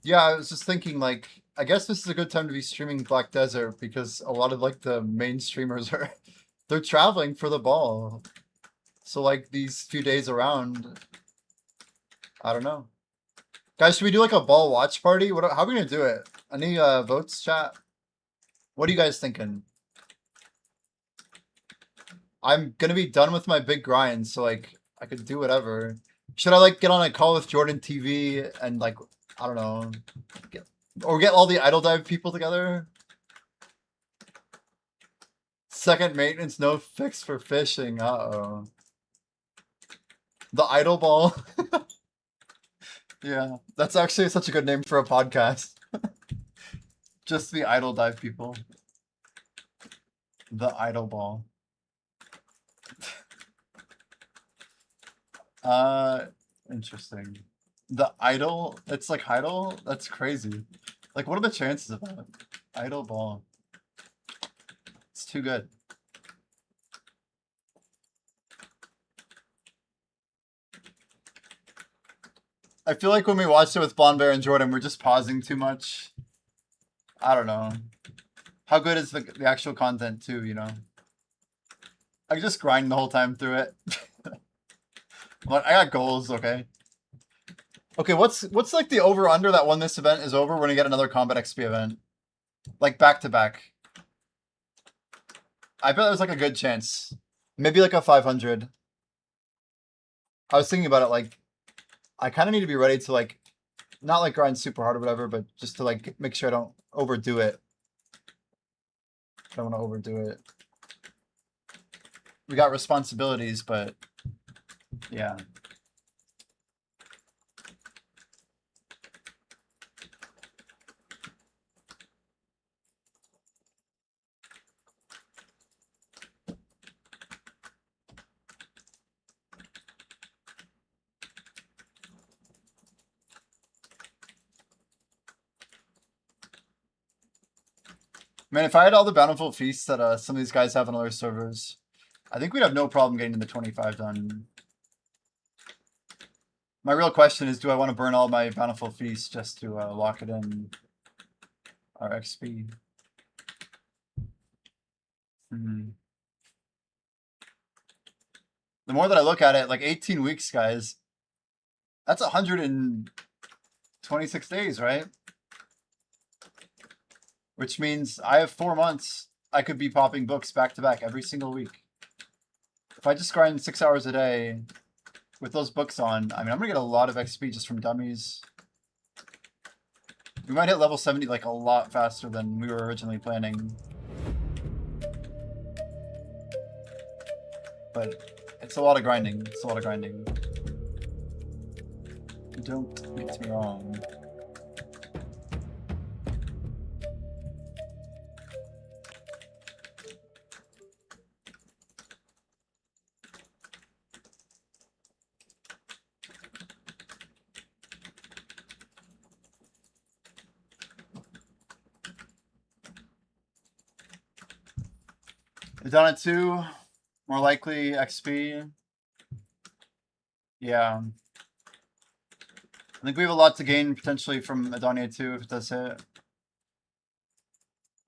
Yeah, I was just thinking, like, I guess this is a good time to be streaming Black Desert because a lot of like the main streamers are they're traveling for the ball. So like these few days around, I don't know. Guys, should we do like a ball watch party? How are we gonna do it? Any votes, chat? What are you guys thinking? I'm gonna be done with my big grind, so like I could do whatever. Should I like get on a call with Jordan TV and like I don't know, Or get all the idle dive people together. Second maintenance, no fix for fishing. Uh-oh. The idle ball. Yeah, that's actually such a good name for a podcast. Just the idle dive people. The idle ball. Interesting. The idle, it's like idle? That's crazy. Like, what are the chances of that? Idle ball. It's too good. I feel like when we watched it with Blonde Bear and Jordan, we're just pausing too much. I don't know. How good is the actual content too, you know? I just grind the whole time through it. But I got goals, okay? Okay, what's like the over-under that when this event is over, we're gonna get another Combat XP event? Like back-to-back. I bet there's like a good chance. Maybe like a 500. I was thinking about it, like, I kind of need to be ready to like, not like grind super hard or whatever, but just to like make sure I don't overdo it. I don't want to overdo it. We got responsibilities, but yeah. Man, if I had all the bountiful feasts that some of these guys have on other servers, I think we'd have no problem getting to the 25 done. My real question is, do I want to burn all my bountiful feasts just to lock it in our XP? The more that I look at it, like 18 weeks, guys, that's 126 days, right? Which means I have 4 months. I could be popping books back to back every single week. If I just grind 6 hours a day with those books on, I mean, I'm gonna get a lot of XP just from dummies. We might hit level 70 like a lot faster than we were originally planning. But it's a lot of grinding. It's a lot of grinding. Don't get me wrong. Done at 2, more likely XP. Yeah. I think we have a lot to gain potentially from Adonia 2 if it does hit.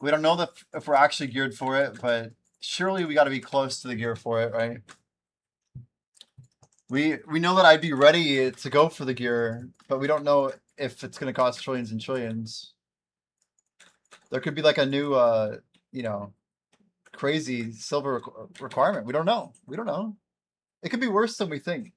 We don't know that if we're actually geared for it, but surely we got to be close to the gear for it, right? We know that I'd be ready to go for the gear, but we don't know if it's going to cost trillions and trillions. There could be like a new, you know, crazy silver requirement. We don't know. We don't know. It could be worse than we think.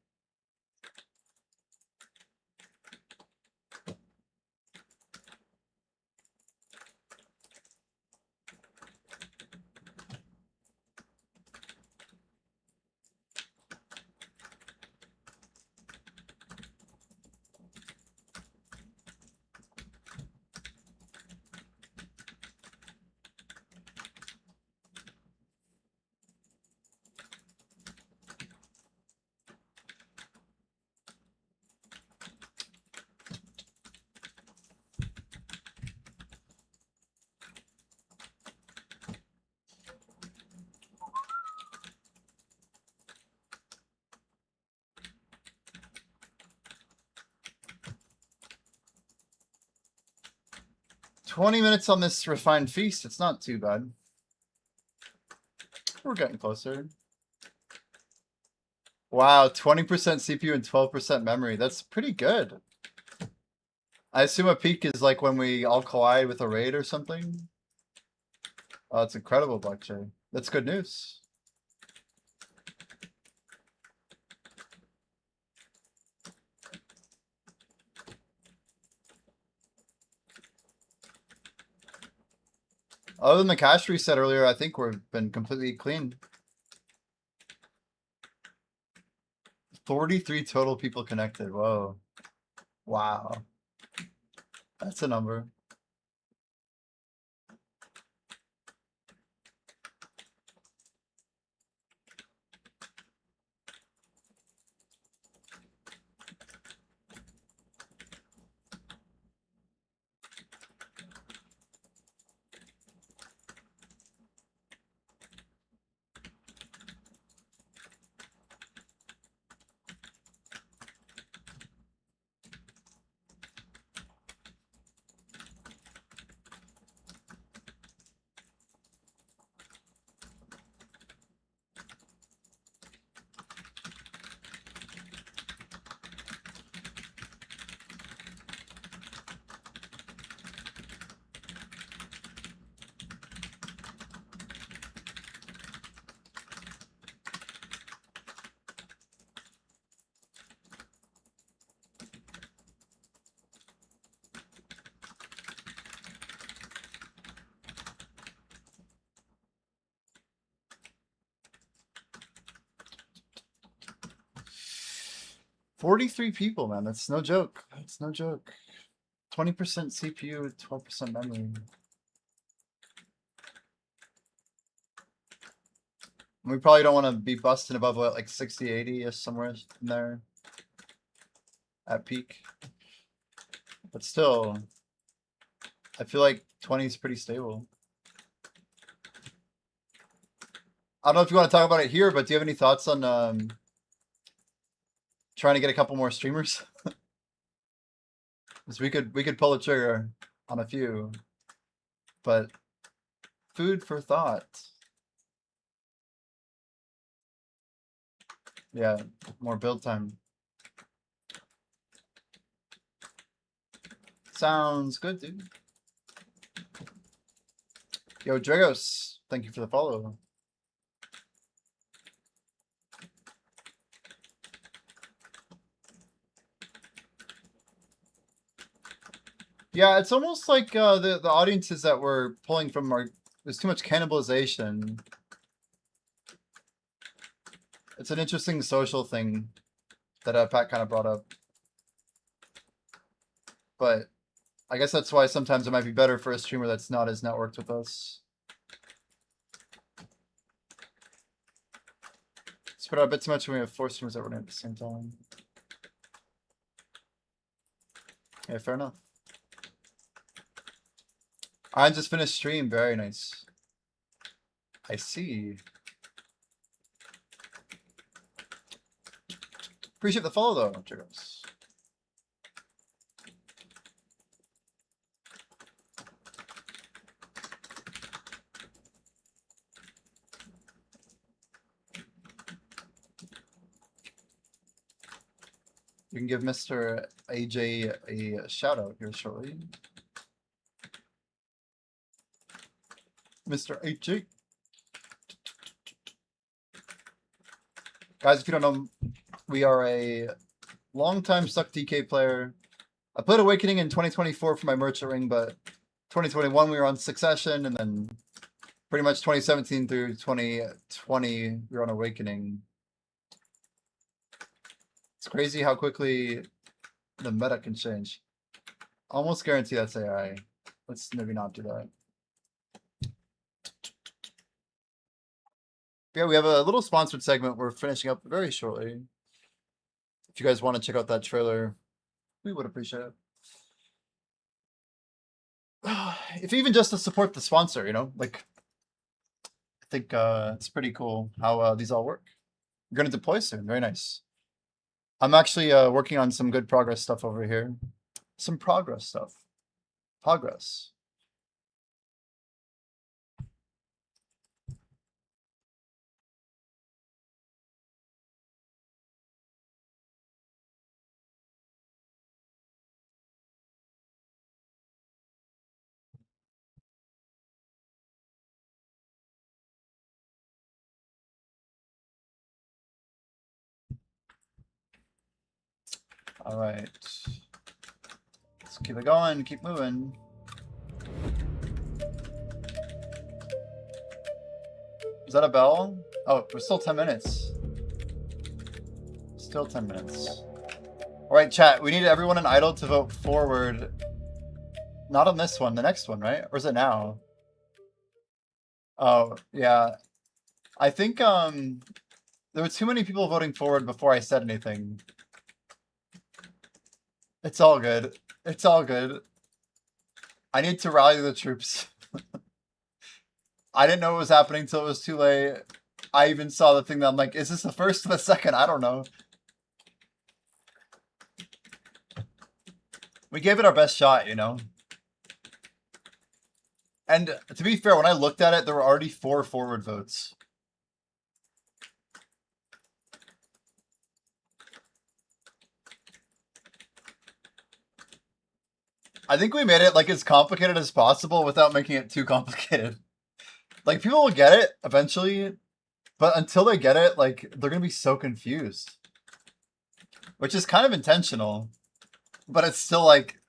$20 minutes on this refined feast. It's not too bad. We're getting closer. Wow, 20% CPU and 12% memory. That's pretty good. I assume a peak is like when we all collide with a raid or something. Oh, that's incredible, Blockchain. That's good news. Other than the cash reset earlier, I think we've been completely clean. 43 total people connected. Whoa. Wow. That's a number. $43 people, man. That's no joke. That's no joke. 20% CPU, 12% memory. We probably don't want to be busting above what, like 60, 80 or somewhere in there at peak. But still, I feel like 20 is pretty stable. I don't know if you want to talk about it here, but do you have any thoughts on trying to get a couple more streamers? Because we could pull the trigger on a few, but food for thought. Yeah, more build time. Sounds good, dude. Yo, Dragos, thank you for the follow. Yeah, it's almost like the audiences that we're pulling from are there's too much cannibalization. It's an interesting social thing that Pat kind of brought up, but I guess that's why sometimes it might be better for a streamer that's not as networked with us. Spread out a bit too much when we have 4 streamers that running at the same time. Yeah, fair enough. I just finished stream. Very nice. I see. Appreciate the follow though, Jigos. You can give Mr. AJ a shout out here shortly. Mr. AJ. Guys, if you don't know, we are a long-time Suck DK player. I played Awakening in 2024 for my merchant ring, but 2021 we were on Succession, and then pretty much 2017 through 2020 we were on Awakening. It's crazy how quickly the meta can change. Almost guarantee that's AI. Let's maybe not do that. Yeah, we have a little sponsored segment we're finishing up very shortly. If you guys want to check out that trailer, we would appreciate it. If even just to support the sponsor, you know, like I think it's pretty cool how these all work. We're gonna deploy soon. Very nice. I'm actually working on some good progress stuff over here. Some progress stuff. Progress. All right. Let's keep it going, keep moving. Is that a bell? Oh, we're still 10 minutes. Still 10 minutes. Alright, chat, we need everyone in idle to vote forward. Not on this one, the next one, right? Or is it now? Oh, yeah. I think, there were too many people voting forward before I said anything. It's all good. It's all good. I need to rally the troops. I didn't know what was happening till it was too late. I even saw the thing that I'm like, is this the first or the second? I don't know. We gave it our best shot, you know? And to be fair, when I looked at it, there were already 4 forward votes. I think we made it like as complicated as possible without making it too complicated. Like, people will get it eventually, but until they get it, like, they're gonna be so confused. Which is kind of intentional. But it's still like,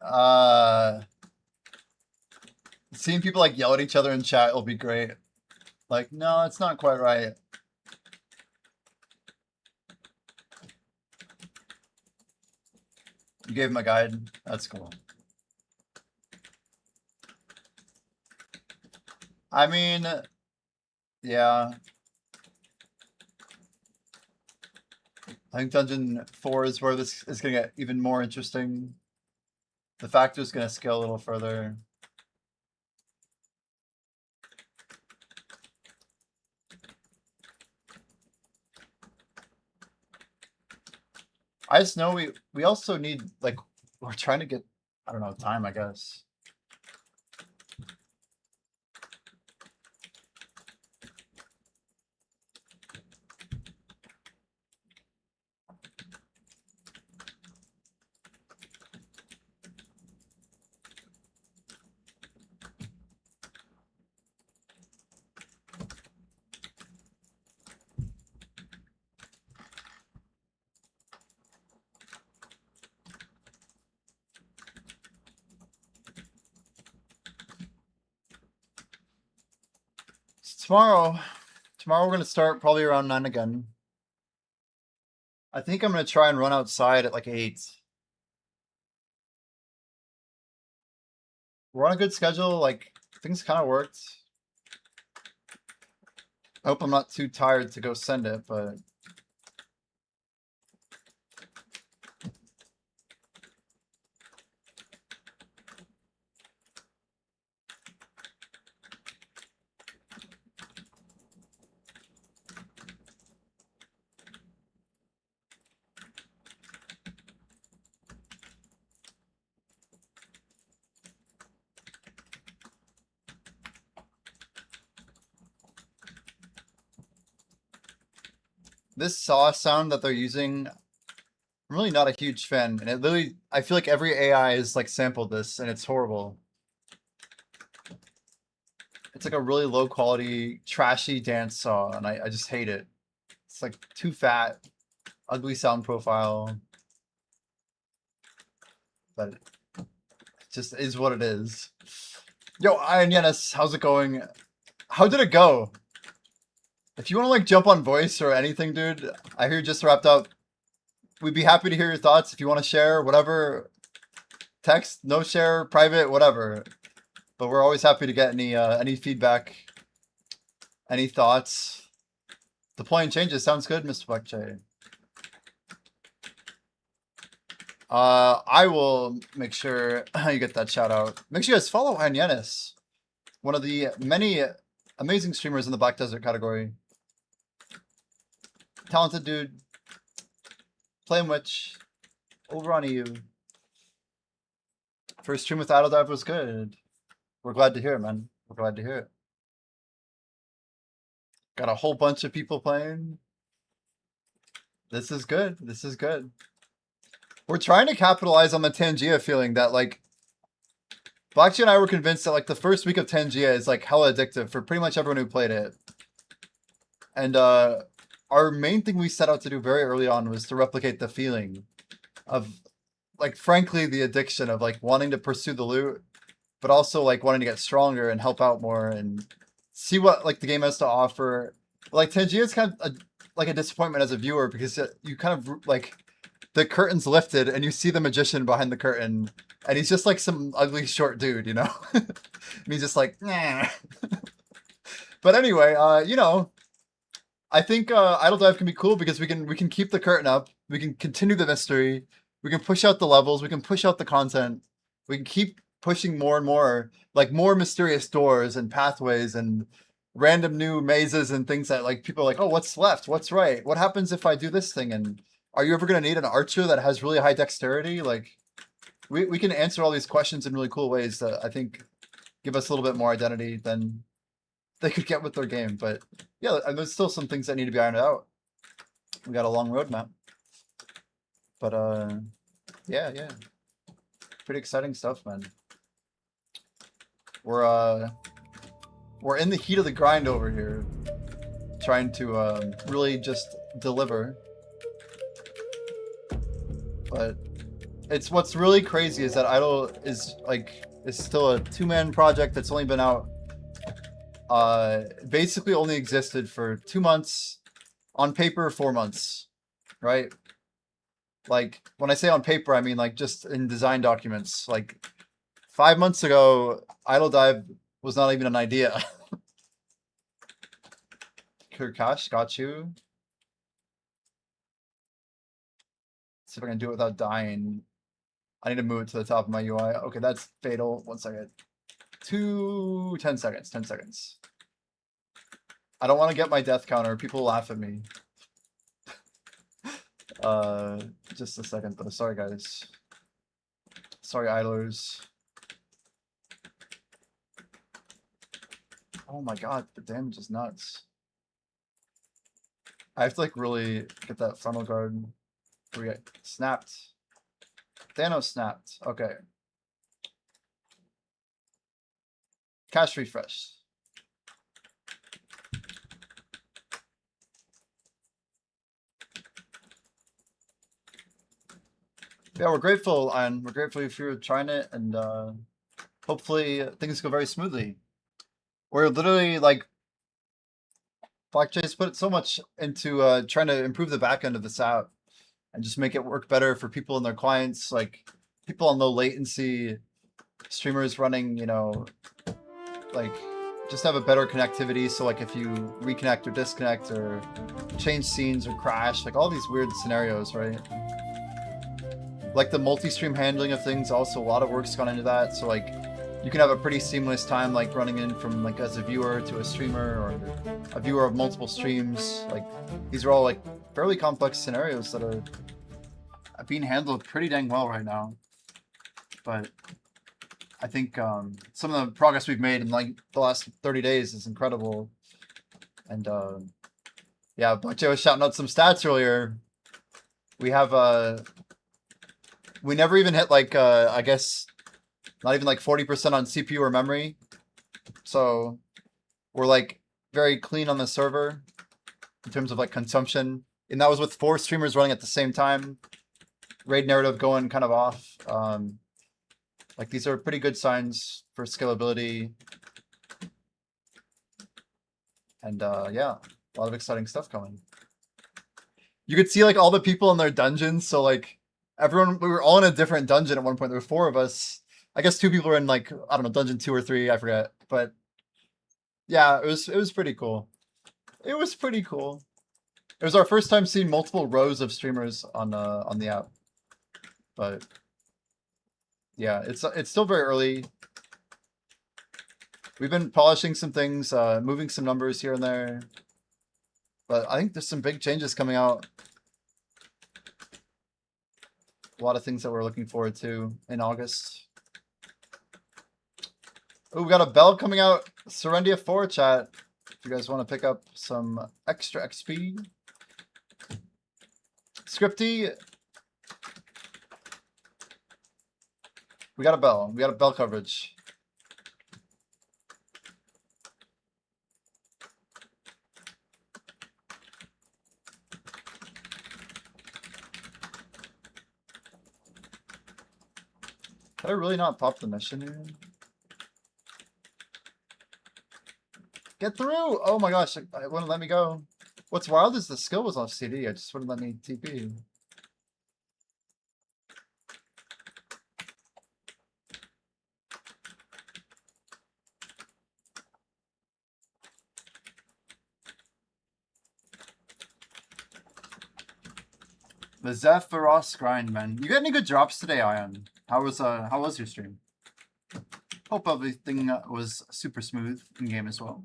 seeing people like yell at each other in chat will be great. Like, no, it's not quite right. You gave him a guide? That's cool. I mean, yeah. I think Dungeon 4 is where this is going to get even more interesting. The factor's going to scale a little further. I just know we also need, like, we're trying to get, I don't know, time, I guess. Tomorrow we're going to start probably around 9 again. I think I'm going to try and run outside at like 8. We're on a good schedule, like, things kind of worked. I hope I'm not too tired to go send it, but... This saw sound that they're using, I'm really not a huge fan. And it literally, I feel like every AI is like sampled this and it's horrible. It's like a really low quality, trashy dance saw, and I just hate it. It's like too fat, ugly sound profile. But it just is what it is. Yo, Iron Yenis, how's it going? How did it go? If you want to like jump on voice or anything, dude, I hear you just wrapped up. We'd be happy to hear your thoughts if you want to share, whatever. Text, no share, private, whatever. But we're always happy to get any feedback, any thoughts. Deploying changes sounds good, Mr. Blackjay. I will make sure you get that shout out. Make sure you guys follow Anyanis, one of the many amazing streamers in the Black Desert category. Talented dude. Flame Witch. Over on EU. First stream with Idle Dive was good. We're glad to hear it, man. We're glad to hear it. Got a whole bunch of people playing. This is good. This is good. We're trying to capitalize on the Tangia feeling that, like, Blackjay and I were convinced that, like, the first week of Tangia is, like, hella addictive for pretty much everyone who played it. And, our main thing we set out to do very early on was to replicate the feeling of, like, frankly, the addiction of, like, wanting to pursue the loot, but also, like, wanting to get stronger and help out more and see what, like, the game has to offer Like Tangia's kind of like a disappointment as a viewer because you kind of like the curtain's lifted and you see the magician behind the curtain, and he's just like some ugly short dude, you know. And he's just like, nah. But anyway, you know, I think Idle Dive can be cool because we can keep the curtain up, we can continue the mystery, we can push out the levels, we can push out the content, we can keep pushing more and more, like more mysterious doors and pathways and random new mazes and things that like people are like, oh, what's left? What's right? What happens if I do this thing? And are you ever gonna need an archer that has really high dexterity? Like we can answer all these questions in really cool ways that I think give us a little bit more identity than they could get with their game. But yeah, and there's still some things that need to be ironed out. We got a long roadmap. But yeah. Pretty exciting stuff, man. We're in the heat of the grind over here, trying to really just deliver. But it's what's really crazy is that Idle is still a 2-man project that's only been out basically only existed for 2 months, on paper 4 months, right? Like when I say on paper, I mean like just in design documents. Like 5 months ago, Idle Dive was not even an idea. Kirkash, got you. See if I can do it without dying. I need to move it to the top of my UI. Okay, that's fatal. 1 second. 10 seconds. 10 seconds. I don't want to get my death counter. People laugh at me. Just a second though. Sorry, guys. Sorry, idlers. Oh my god, the damage is nuts. I have to like really get that frontal guard. We get snapped. Thanos snapped. Okay. Cash refresh. Yeah, we're grateful, and we're grateful if you're trying it, and hopefully things go very smoothly. We're literally like Blackjay's put so much into trying to improve the back end of this app and just make it work better for people and their clients, like people on low latency, streamers running, you know, like just have a better connectivity. So like if you reconnect or disconnect or change scenes or crash, like all these weird scenarios, right? Like the multi-stream handling of things, also a lot of work's gone into that. So like you can have a pretty seamless time like running in from like as a viewer to a streamer or a viewer of multiple streams. Like these are all like fairly complex scenarios that are being handled pretty dang well right now. But I think some of the progress we've made in like the last 30 days is incredible. And yeah, Blackjay was shouting out some stats earlier. We have we never even hit like I guess not even like 40% on CPU or memory. So we're like very clean on the server in terms of like consumption. And that was with 4 streamers running at the same time. Raid narrative going kind of off. Like these are pretty good signs for scalability. And yeah, a lot of exciting stuff coming. You could see like all the people in their dungeons. So like everyone, we were all in a different dungeon at one point. There were 4 of us. I guess 2 people were in like, I don't know, dungeon 2 or 3, I forget. But yeah, it was pretty cool. It was pretty cool. It was our first time seeing multiple rows of streamers on the app. But yeah, it's still very early. We've been polishing some things, moving some numbers here and there. But I think there's some big changes coming out. A lot of things that we're looking forward to in August. Oh, we got a bell coming out. Serendia 4 chat. If you guys want to pick up some extra XP. Scripty. We got a bell. We got a bell coverage. Did I really not pop the mission here? Get through! Oh my gosh, it wouldn't let me go. What's wild is the skill was off CD. It just wouldn't let me TP. The Zephyros grind, man. You got any good drops today, Ion? How was your stream? Hope everything was super smooth in game as well.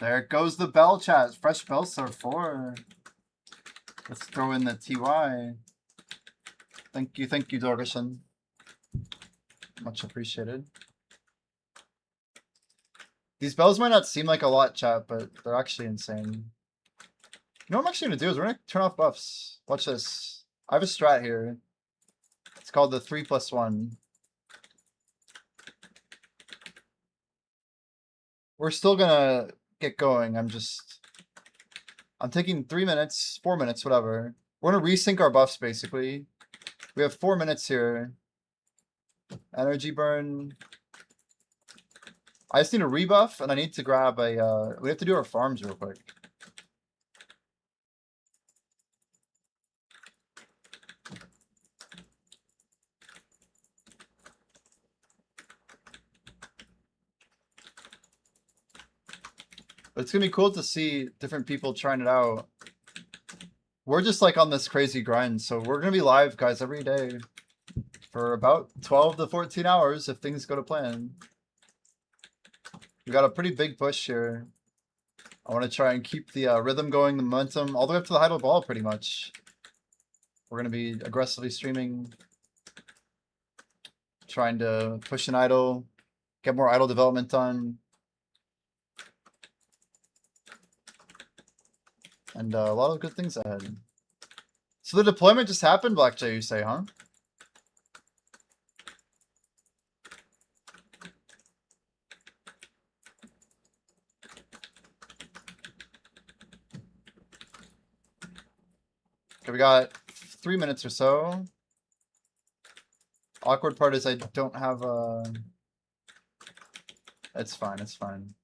There goes the bell chat. Fresh bell star 4. Let's throw in the TY. Thank you, Dorgerson. Much appreciated. These bells might not seem like a lot, chat, but they're actually insane. You know what I'm actually gonna do is we're gonna turn off buffs. Watch this. I have a strat here. It's called the 3+1. We're still gonna get going. I'm taking 3 minutes, 4 minutes, whatever. We're gonna resync our buffs basically. We have 4 minutes here. Energy burn. I just need a rebuff and I need to grab a we have to do our farms real quick. But it's gonna be cool to see different people trying it out. We're just like on this crazy grind, so we're gonna be live, guys, every day for about 12 to 14 hours if things go to plan. We got a pretty big push here. I want to try and keep the rhythm going, the momentum, all the way up to the idle ball pretty much. We're gonna be aggressively streaming, trying to push an idle, get more idle development done. And a lot of good things ahead. So the deployment just happened, Blackjay, you say, huh? Okay, we got 3 minutes or so. Awkward part is I don't have a... It's fine, it's fine.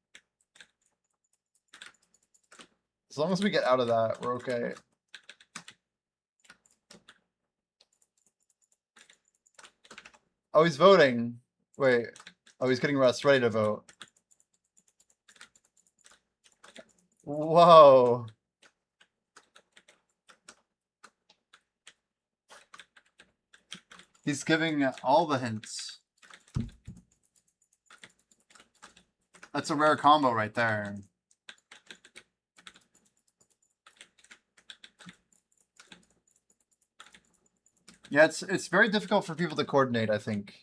As long as we get out of that, we're okay. Oh, he's voting. Wait. Oh, he's getting Russ ready to vote. Whoa. He's giving all the hints. That's a rare combo right there. Yeah, it's very difficult for people to coordinate, I think.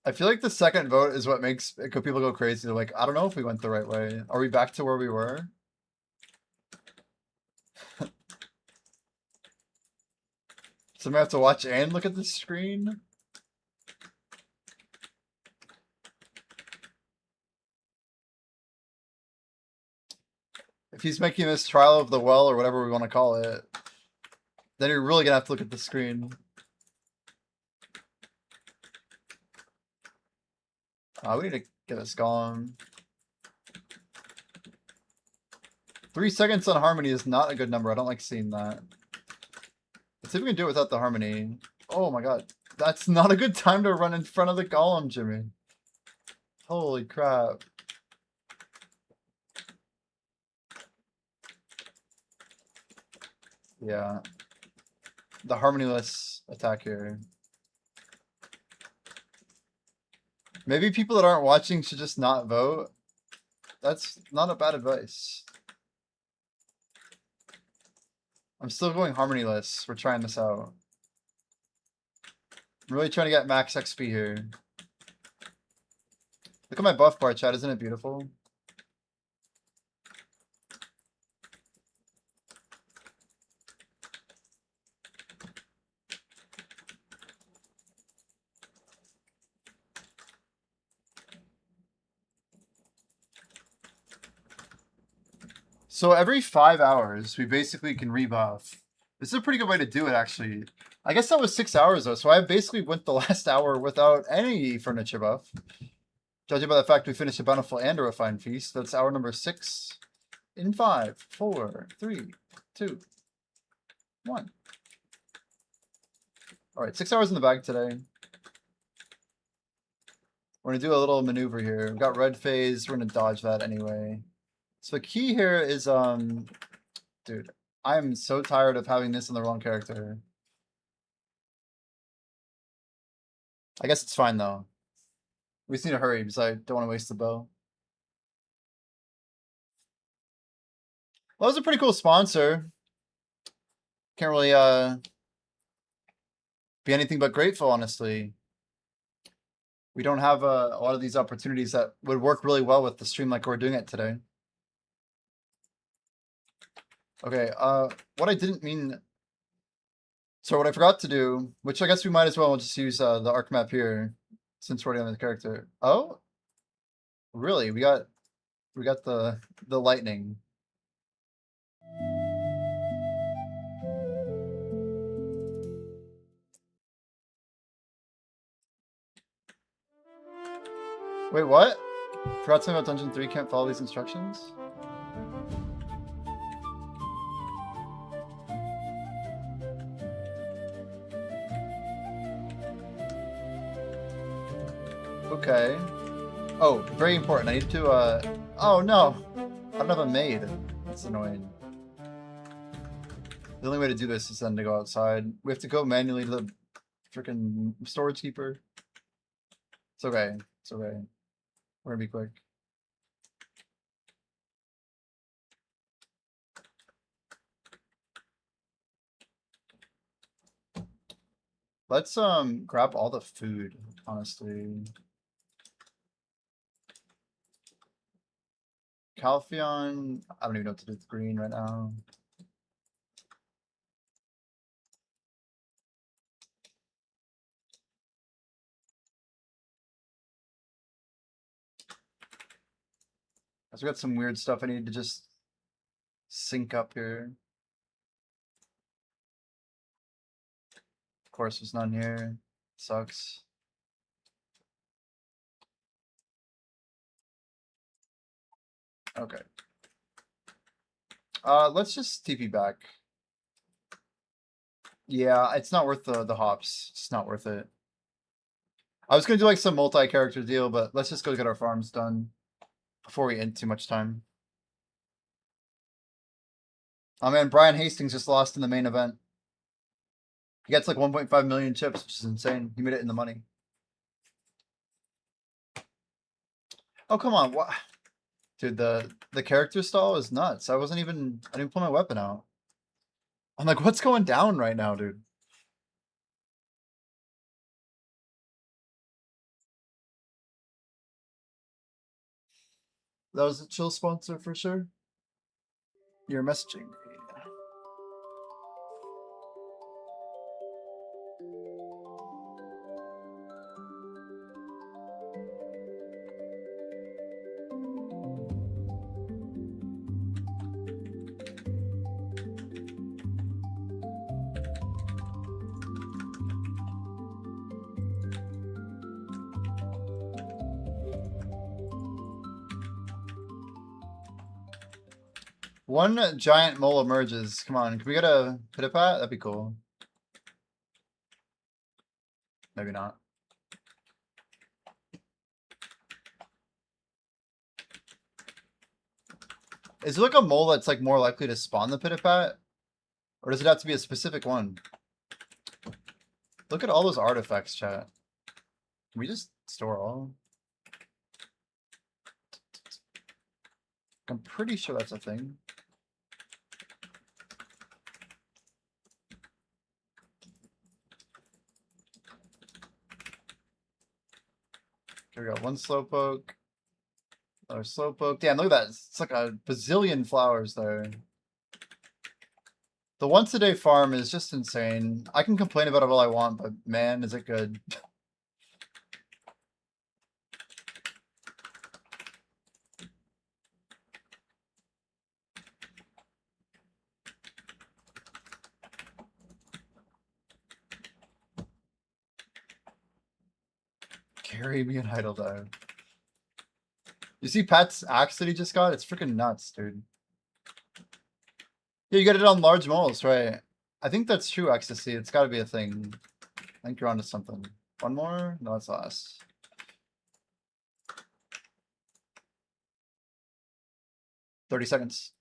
I feel like the second vote is what makes people go crazy. They're like, I don't know if we went the right way. Are we back to where we were? So I have to watch and look at the screen? If he's making this trial of the well or whatever we want to call it, then you're really gonna have to look at the screen. We need to get us going. 3 seconds on harmony is not a good number. I don't like seeing that. Let's see if we can do it without the harmony. Oh my god. That's not a good time to run in front of the golem, Jimmy. Holy crap. Yeah. The harmonyless attack here. Maybe people that aren't watching should just not vote. That's not a bad advice. I'm still going harmonyless. We're trying this out. I'm really trying to get max XP here. Look at my buff bar, chat. Isn't it beautiful? So every 5 hours, we basically can rebuff. This is a pretty good way to do it, actually. I guess that was 6 hours, though, so I basically went the last hour without any furniture buff. Judging by the fact we finished a bountiful and a refined feast, that's hour number 6 in 5, 4, 3, 2, 1. Alright, 6 hours in the bag today. We're gonna do a little maneuver here. We've got red phase, we're gonna dodge that anyway. So the key here is, dude, I'm so tired of having this in the wrong character. I guess it's fine though. We just need to hurry because I don't want to waste the bow. Well, that was a pretty cool sponsor. Can't really be anything but grateful, honestly. We don't have a lot of these opportunities that would work really well with the stream like we're doing it today. Okay, what I didn't mean... So what I forgot to do, which I guess we might as well just use the arc map here, since we're already on the character. Oh? Really? We got the lightning. Wait, what? Forgot something about Dungeon 3, can't follow these instructions? Okay. Oh, very important. I need to, oh no! I don't have a maid. That's annoying. The only way to do this is then to go outside. We have to go manually to the freaking storage keeper. It's okay. It's okay. We're gonna be quick. Let's grab all the food, honestly. Calpheon, I don't even know what to do with green right now. So we got some weird stuff I need to just sync up here. Of course, there's none here. Sucks. Okay. Let's just TP back. Yeah, it's not worth the hops. It's not worth it. I was gonna do like some multi-character deal, but let's just go get our farms done before we end too much time. Oh man, Brian Hastings just lost in the main event. He gets like 1.5 million chips, which is insane. He made it in the money. Oh, come on. What? Dude, the character stall is nuts. I didn't pull my weapon out. I'm like, what's going down right now, dude? That was a chill sponsor for sure. You're messaging me. One giant mole emerges. Come on, can we get a Pitapat? That'd be cool. Maybe not. Is there like a mole that's like more likely to spawn the Pitapat? Or does it have to be a specific one? Look at all those artifacts, chat. Can we just store all? I'm pretty sure that's a thing. Okay, we got one slowpoke. Another slowpoke. Damn, look at that. It's like a bazillion flowers there. The once a day farm is just insane. I can complain about it all I want, but man, is it good. Bury me in idle dive. You see Pat's axe that he just got? It's freaking nuts, dude. Yeah, you got it on large moles, right? I think that's true, Ecstasy. It's got to be a thing. I think you're onto something. One more? No, it's last. $30 seconds.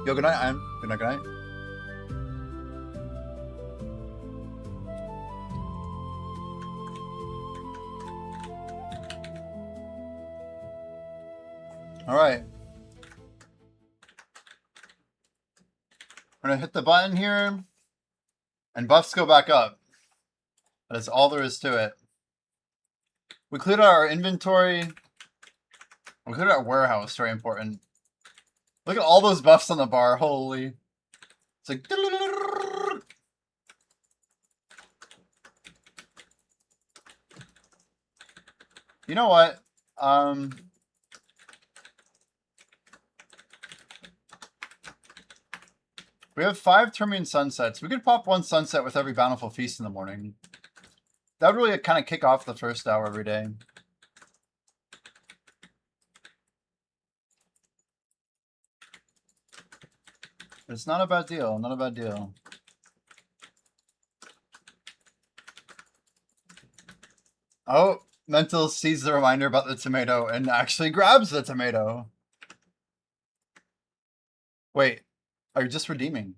Yo, good night, Ian. Good night, good night. All right. We're going to hit the button here, and buffs go back up. That's all there is to it. We cleared out our inventory. We cleared out our warehouse, very important. Look at all those buffs on the bar, holy. It's like... You know what? We have 5 Termian sunsets. We could pop 1 sunset with every bountiful feast in the morning. That would really kind of kick off the first hour every day. But it's not a bad deal. Not a bad deal. Oh, Mental sees the reminder about the tomato and actually grabs the tomato. Wait, are you just redeeming?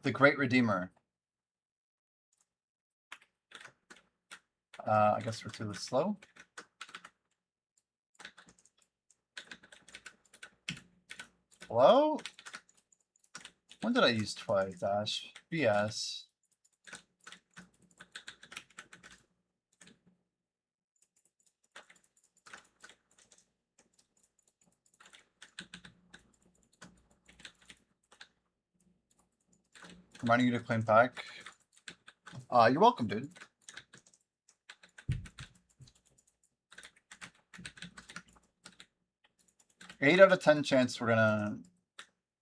The great redeemer. I guess we're too slow. Hello? When did I use twice, Dash? BS. Reminding you to claim pack. You're welcome, dude. Eight out of 10 chance we're gonna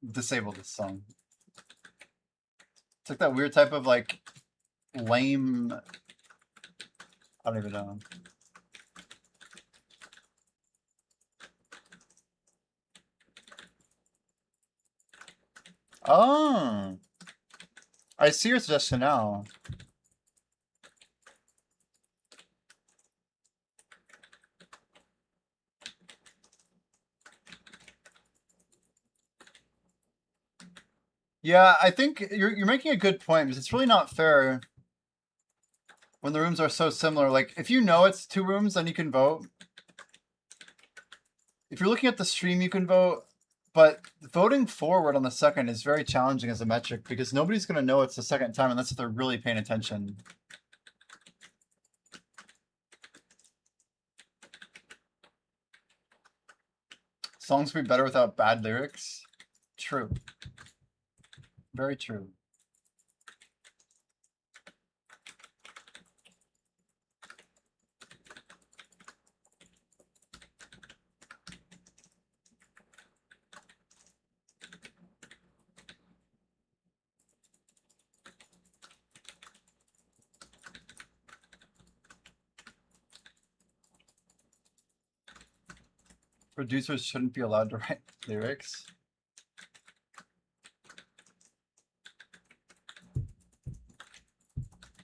disable this song. It's like that weird type of like lame. I don't even know. Oh. I see your suggestion now. Yeah, I think you're making a good point because it's really not fair when the rooms are so similar. Like, if you know it's 2 rooms, then you can vote. If you're looking at the stream, you can vote. But voting forward on the second is very challenging as a metric because nobody's going to know it's the second time unless if they're really paying attention. Songs would be better without bad lyrics. True. Very true. Producers shouldn't be allowed to write lyrics.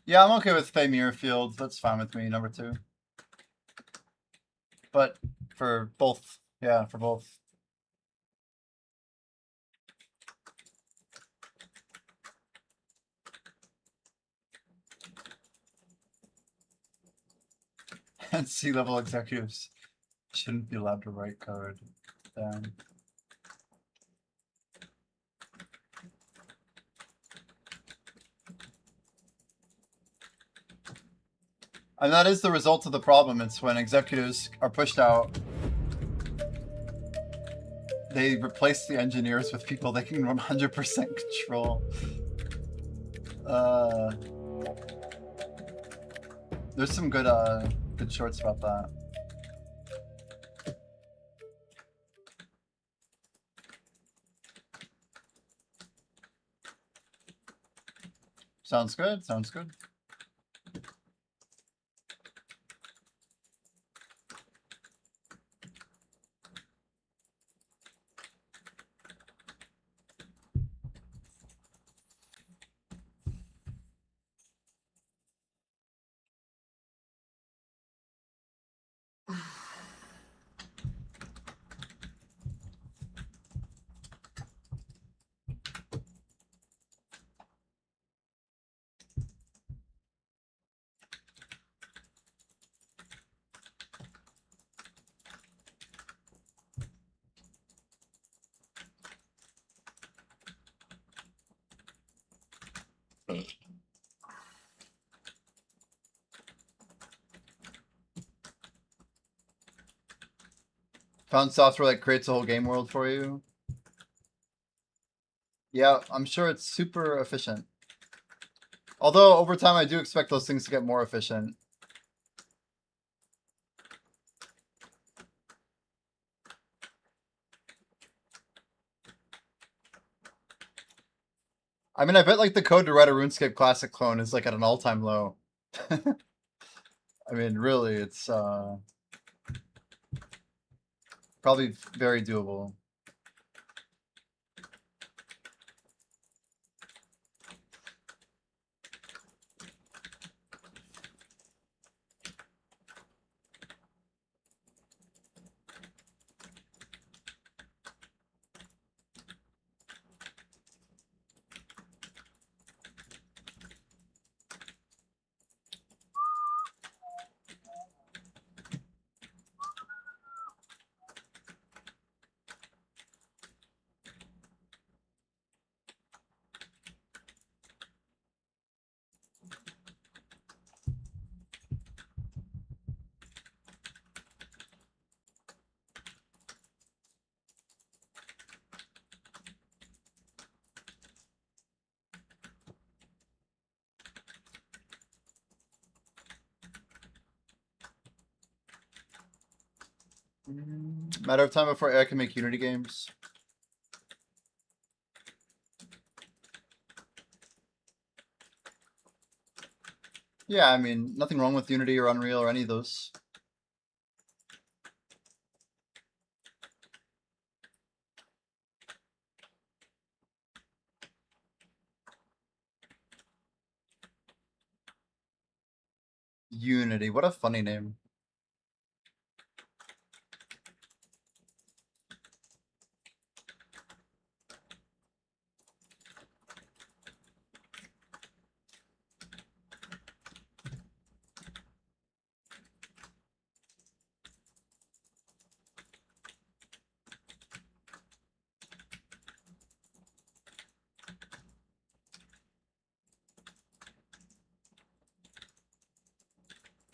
Yeah, I'm okay with Faye Muirfield. That's fine with me, number 2. But for both, yeah, for both. And C-level executives shouldn't be allowed to write code. Damn. And that is the result of the problem. It's when executives are pushed out, they replace the engineers with people they can 100% control. There's some good good shorts about that. Sounds good. Sounds good. Found software that creates a whole game world for you. Yeah, I'm sure it's super efficient. Although over time, I do expect those things to get more efficient. I mean, I bet like the code to write a RuneScape Classic clone is like at an all-time low. I mean, really, it's probably very doable. Matter of time before AI can make Unity games. Yeah, I mean, nothing wrong with Unity or Unreal or any of those. Unity. What a funny name.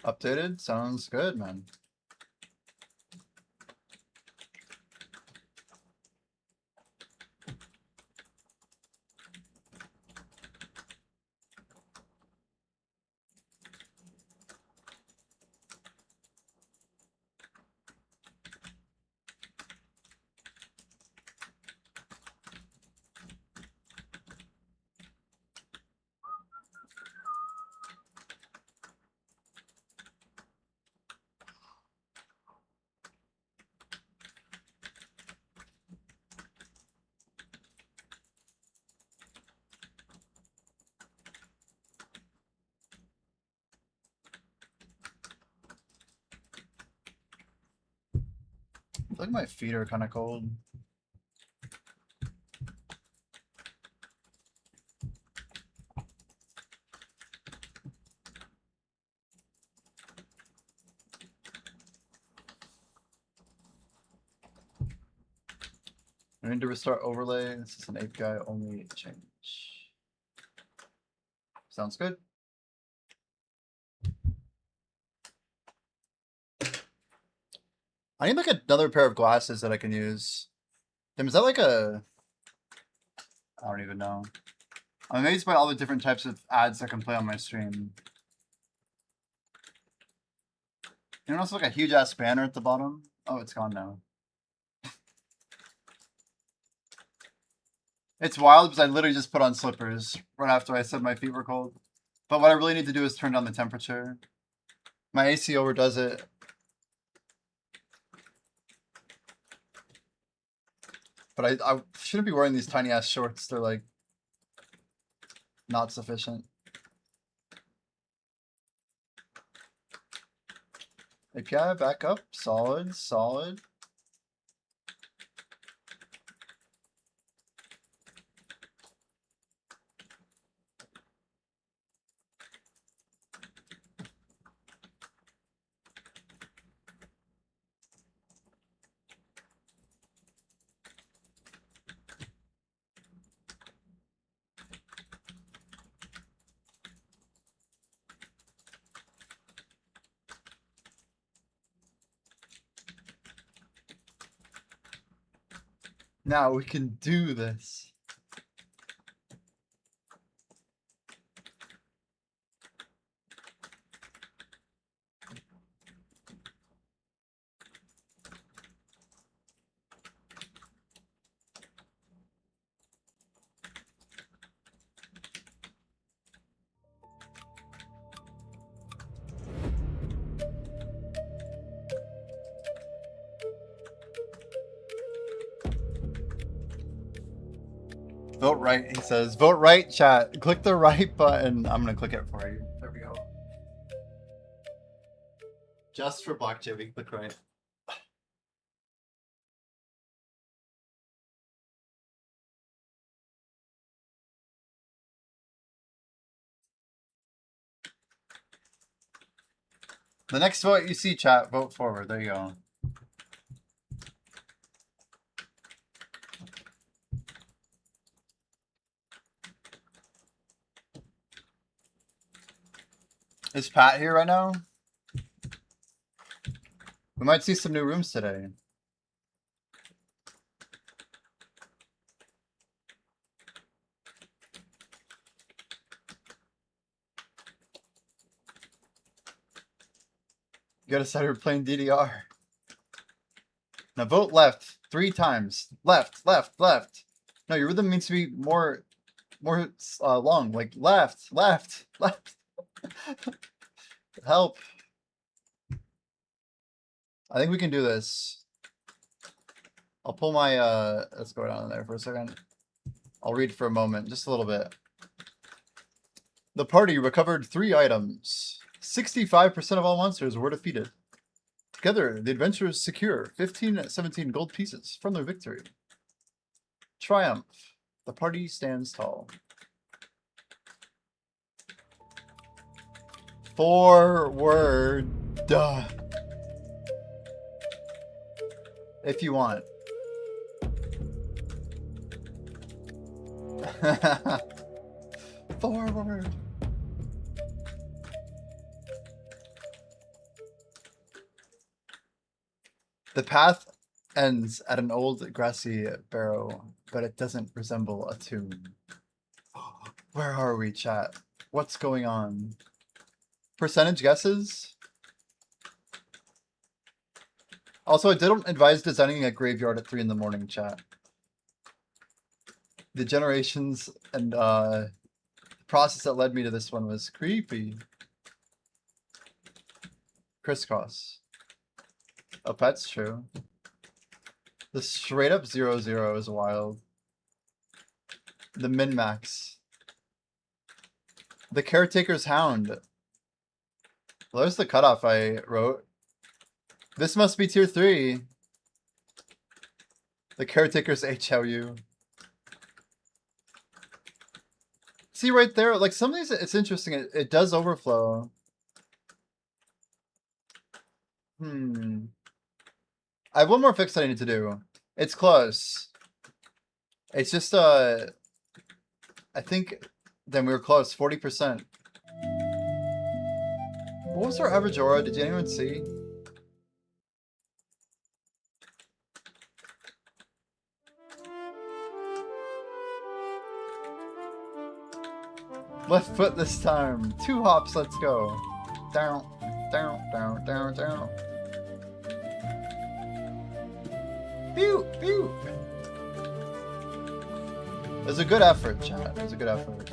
Updated? Sounds good, man. I feel like my feet are kind of cold. I need to restart overlay. This is an API only change. Sounds good. I need like another pair of glasses that I can use. Tim, is that like a... I don't even know. I'm amazed by all the different types of ads I can play on my stream. You notice like a huge ass banner at the bottom? Oh, it's gone now. It's wild because I literally just put on slippers right after I said my feet were cold. But what I really need to do is turn down the temperature. My AC overdoes it. But I shouldn't be wearing these tiny ass shorts. They're like not sufficient. API backup, solid, solid. Now we can do this. Vote right, he says. Vote right, chat. Click the right button. I'm gonna click it for you. There we go. Just for Black JV, click right. The next vote you see, chat, vote forward. There you go. Is Pat here right now? We might see some new rooms today. You gotta start her playing DDR. Now vote left 3 times. Left, left, left. No, your rhythm needs to be more long. Like left, left, left. Help. I think we can do this. I'll pull my let's go down there for a second. I'll read for a moment, just a little bit. The party recovered 3 items. 65% of all monsters were defeated. Together, the adventurers secure 17 gold pieces from their victory. Triumph. The party stands tall. Forward. Duh. If you want. Forward. The path ends at an old grassy barrow, but it doesn't resemble a tomb. Where are we, chat? What's going on? Percentage guesses? Also, I didn't advise designing a graveyard at 3 in the morning, chat. The generations and the process that led me to this one was creepy. Crisscross. Oh, that's true. The straight up 0-0 is wild. The min-max. The Caretaker's Hound. Well, there's the cutoff I wrote. This must be tier 3. The Caretaker's HLU. See right there, like some of these, it's interesting. It does overflow. I have one more fix that I need to do. It's close. It's just, I think then we were close, 40%. What was our average aura? Did anyone see? Left foot this time. 2 hops, let's go. Down, down, down, down, down. Pew, pew. It was a good effort, chat. It was a good effort.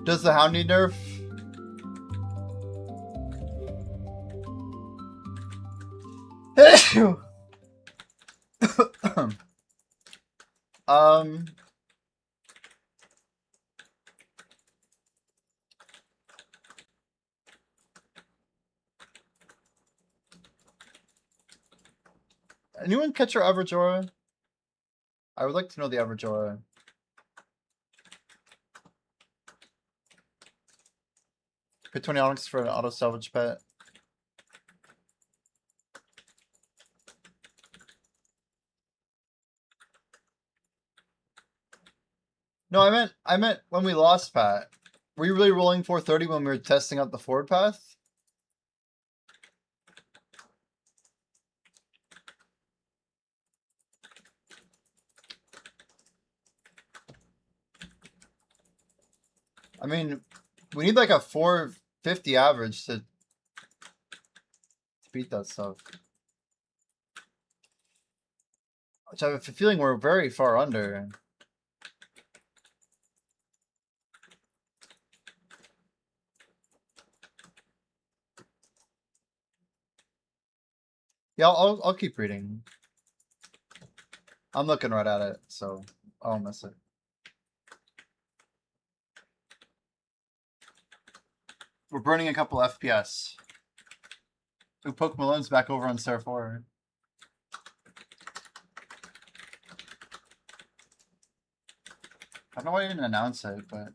Does the Hound need nerf? Anyone catch your average aura? I would like to know the average aura. Pay 20 onyx for an auto salvage pet. No, I meant when we lost Pat. Were you really rolling 430 when we were testing out the forward path? I mean, we need like a 450 average to beat that stuff. Which I have a feeling we're very far under. Yeah, I'll keep reading. I'm looking right at it, so I won't miss it. We're burning a couple FPS. Ooh, Poke Malone's back over on Star 4. I don't know why I didn't announce it, but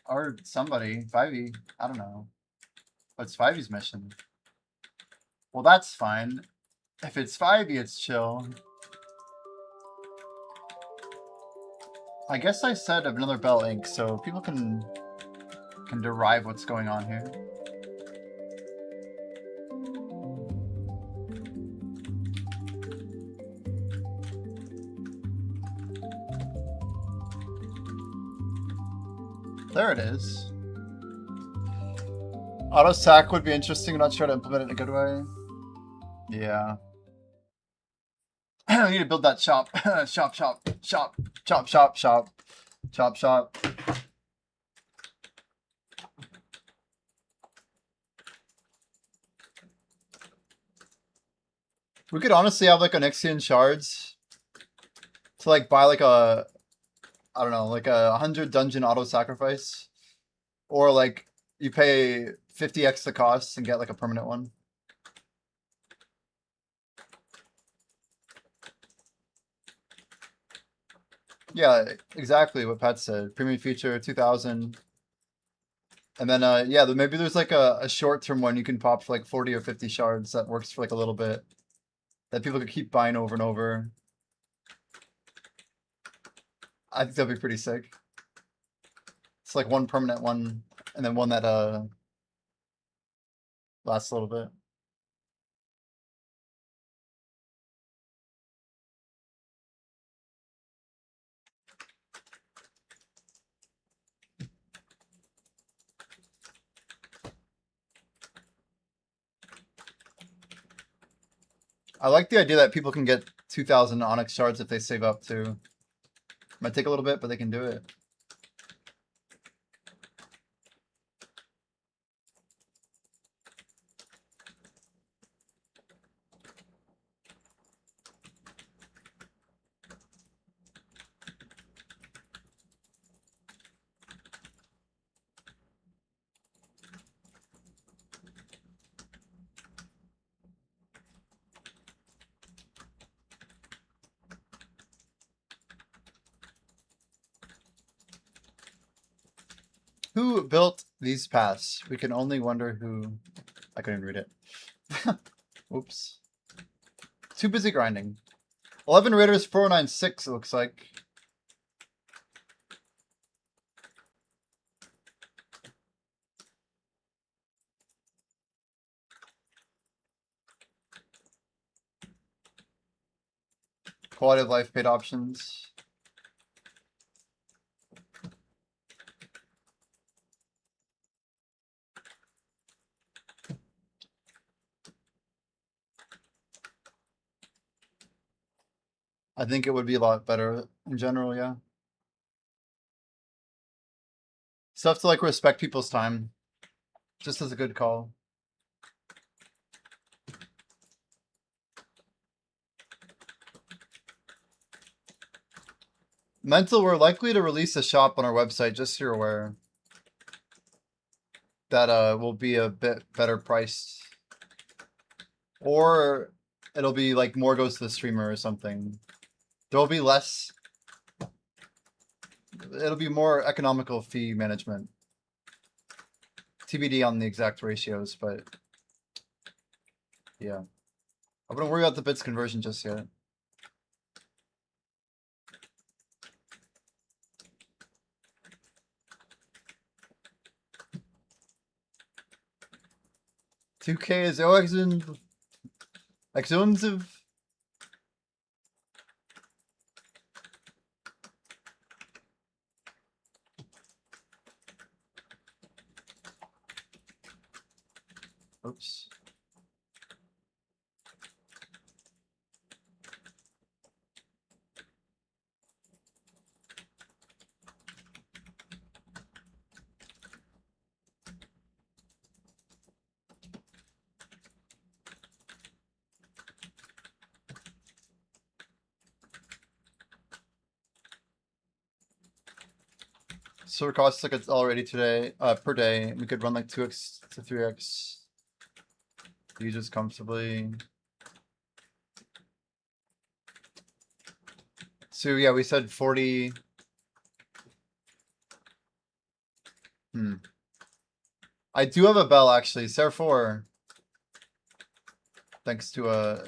or somebody, 5e, I don't know. What's 5e's mission? Well, that's fine. If it's 5e, it's chill. I guess I said another Bell Ink, so people can derive what's going on here. There it is. Auto sack would be interesting. I'm not sure how to implement it in a good way. Yeah. We need to build that shop. Shop, shop, shop, shop, shop, shop, shop, shop. We could honestly have like Onyxian shards to like buy like a, I don't know, like 100 dungeon auto sacrifice, or like you pay 50x the cost and get like a permanent one. Yeah, exactly what Pat said. Premium feature 2000. And then yeah, maybe there's like a short-term one you can pop for like 40 or 50 shards that works for like a little bit, that people could keep buying over and over. I think that'd be pretty sick. It's like one permanent one, and then one that lasts a little bit. I like the idea that people can get 2,000 Onyx shards if they save up too. Might take a little bit, but they can do it. Who built these paths? We can only wonder who. I couldn't read it. Oops. Too busy grinding. 11 Raiders 496, it looks like. Quality of life paid options. I think it would be a lot better in general, yeah. So have to like respect people's time. Just as a good call. Mental, we're likely to release a shop on our website, just so you're aware. That will be a bit better priced. Or it'll be like more goes to the streamer or something. There'll be less. It'll be more economical fee management. TBD on the exact ratios, but yeah. I wouldn't worry about the bits conversion just yet. $2K is expensive. Oops. So it costs like it's already today, per day. We could run like 2x to 3x. Users comfortably. So yeah, we said 40. I do have a bell actually, Sarah 4. Thanks to a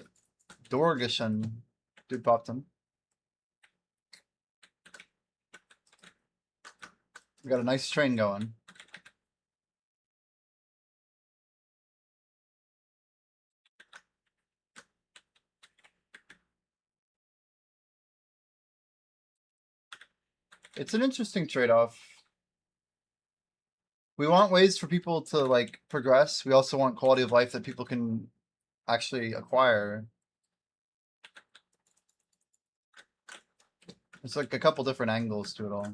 Dorgishan. Dude popped him. We got a nice train going. It's an interesting trade-off. We want ways for people to like progress. We also want quality of life that people can actually acquire. It's like a couple different angles to it all.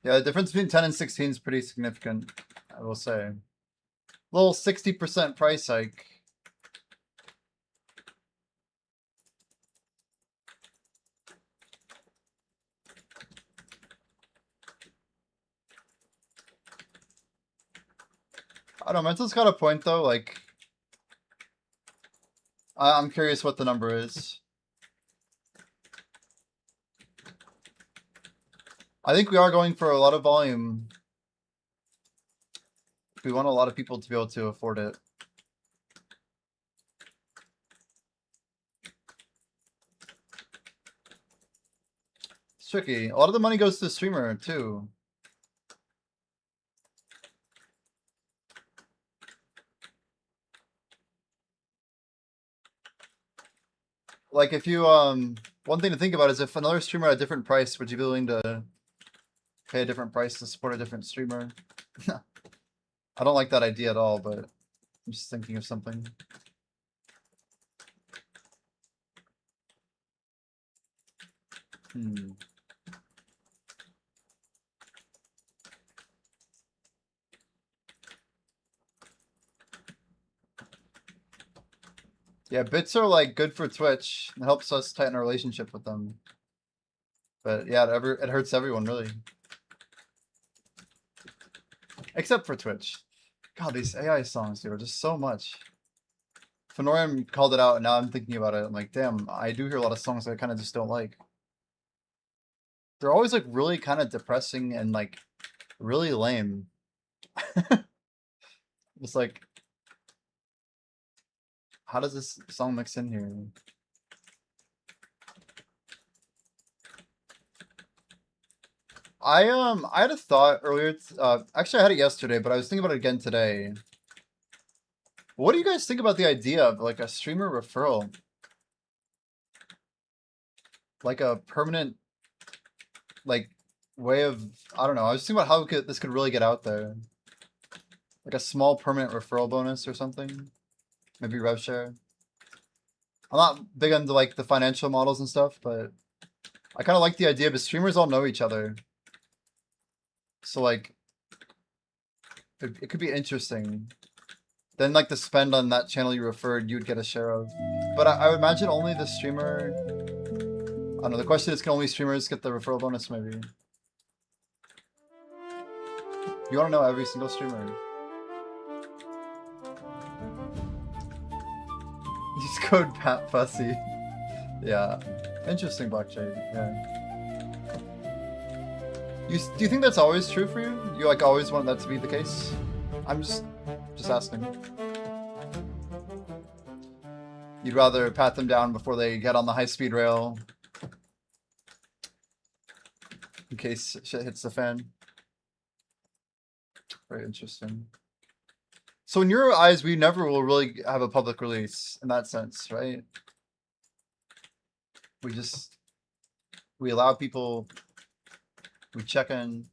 Yeah, the difference between 10 and 16 is pretty significant, I will say. Little 60% price hike. I don't know, Mental's got a point though, like I'm curious what the number is. I think we are going for a lot of volume. We want a lot of people to be able to afford it. It's tricky. A lot of the money goes to the streamer too. Like if you one thing to think about is if another streamer at a different price, would you be willing to pay a different price to support a different streamer? I don't like that idea at all, but I'm just thinking of something. Yeah, bits are like good for Twitch. It helps us tighten our relationship with them. But yeah, it hurts everyone really. Except for Twitch. God, these AI songs, dude, are just so much. Fenorium called it out, and now I'm thinking about it. I'm like, damn, I do hear a lot of songs that I kind of just don't like. They're always like really kind of depressing and like really lame. It's like, how does this song mix in here? I had a thought earlier. Actually, I had it yesterday, but I was thinking about it again today. What do you guys think about the idea of like a streamer referral? Like a permanent, like, way of, I don't know. I was thinking about how this could really get out there. Like a small permanent referral bonus or something. Maybe rev share. I'm not big into like the financial models and stuff, but I kind of like the idea, but streamers all know each other. So like, it could be interesting. Then like the spend on that channel you referred, you'd get a share of. But I would imagine only the streamer. I don't know. The question is, can only streamers get the referral bonus? Maybe. You want to know every single streamer. Use code Pat Fussy. Yeah. Interesting, blockchain. Yeah. Do you think that's always true for you? You like always want that to be the case? I'm just asking. You'd rather pat them down before they get on the high-speed rail in case shit hits the fan. Very interesting. So in your eyes, we never will really have a public release in that sense, right? We allow people, we check in.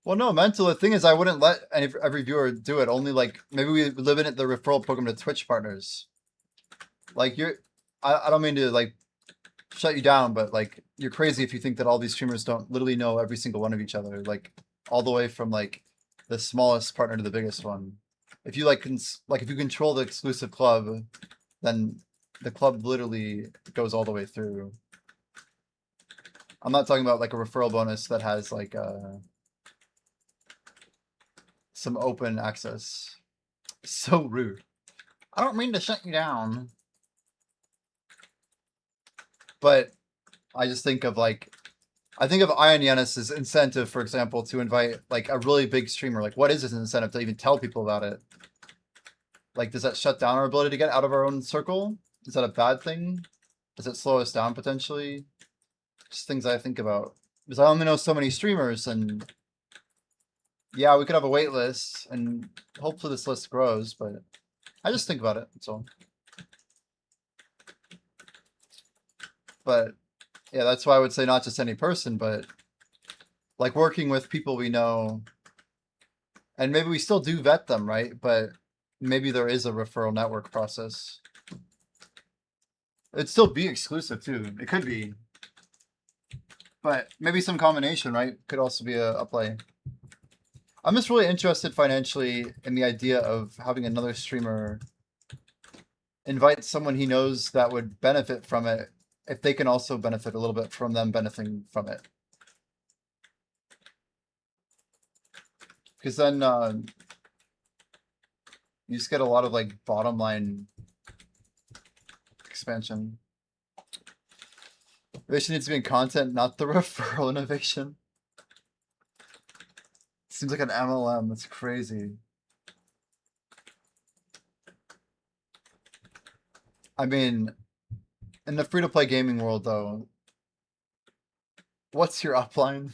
Well, no, Mental, the thing is I wouldn't let every viewer do it. Only like, maybe we limit the referral program to Twitch partners. Like I don't mean to like shut you down, but like you're crazy if you think that all these streamers don't literally know every single one of each other. Like all the way from like the smallest partner to the biggest one. If you like, if you control the exclusive club, then the club literally goes all the way through. I'm not talking about like a referral bonus that has like some open access. So rude. I don't mean to shut you down. But I just think of like I think of Ian Yanis's incentive, for example, to invite like a really big streamer. Like, what is his incentive to even tell people about it? Like, does that shut down our ability to get out of our own circle? Is that a bad thing? Does it slow us down potentially? Just things I think about. Because I only know so many streamers, and yeah, we could have a wait list, and hopefully this list grows, but I just think about it, that's all. But yeah, that's why I would say not just any person, but like working with people we know, and maybe we still do vet them, right? But maybe there is a referral network process. It'd still be exclusive too. It could be. But maybe some combination, right? Could also be a play. I'm just really interested financially in the idea of having another streamer invite someone he knows that would benefit from it if they can also benefit a little bit from them benefiting from it. Because then you just get a lot of like bottom line expansion. Innovation needs to be in content, not the referral innovation. Seems like an MLM. That's crazy. I mean, in the free-to-play gaming world, though, what's your upline?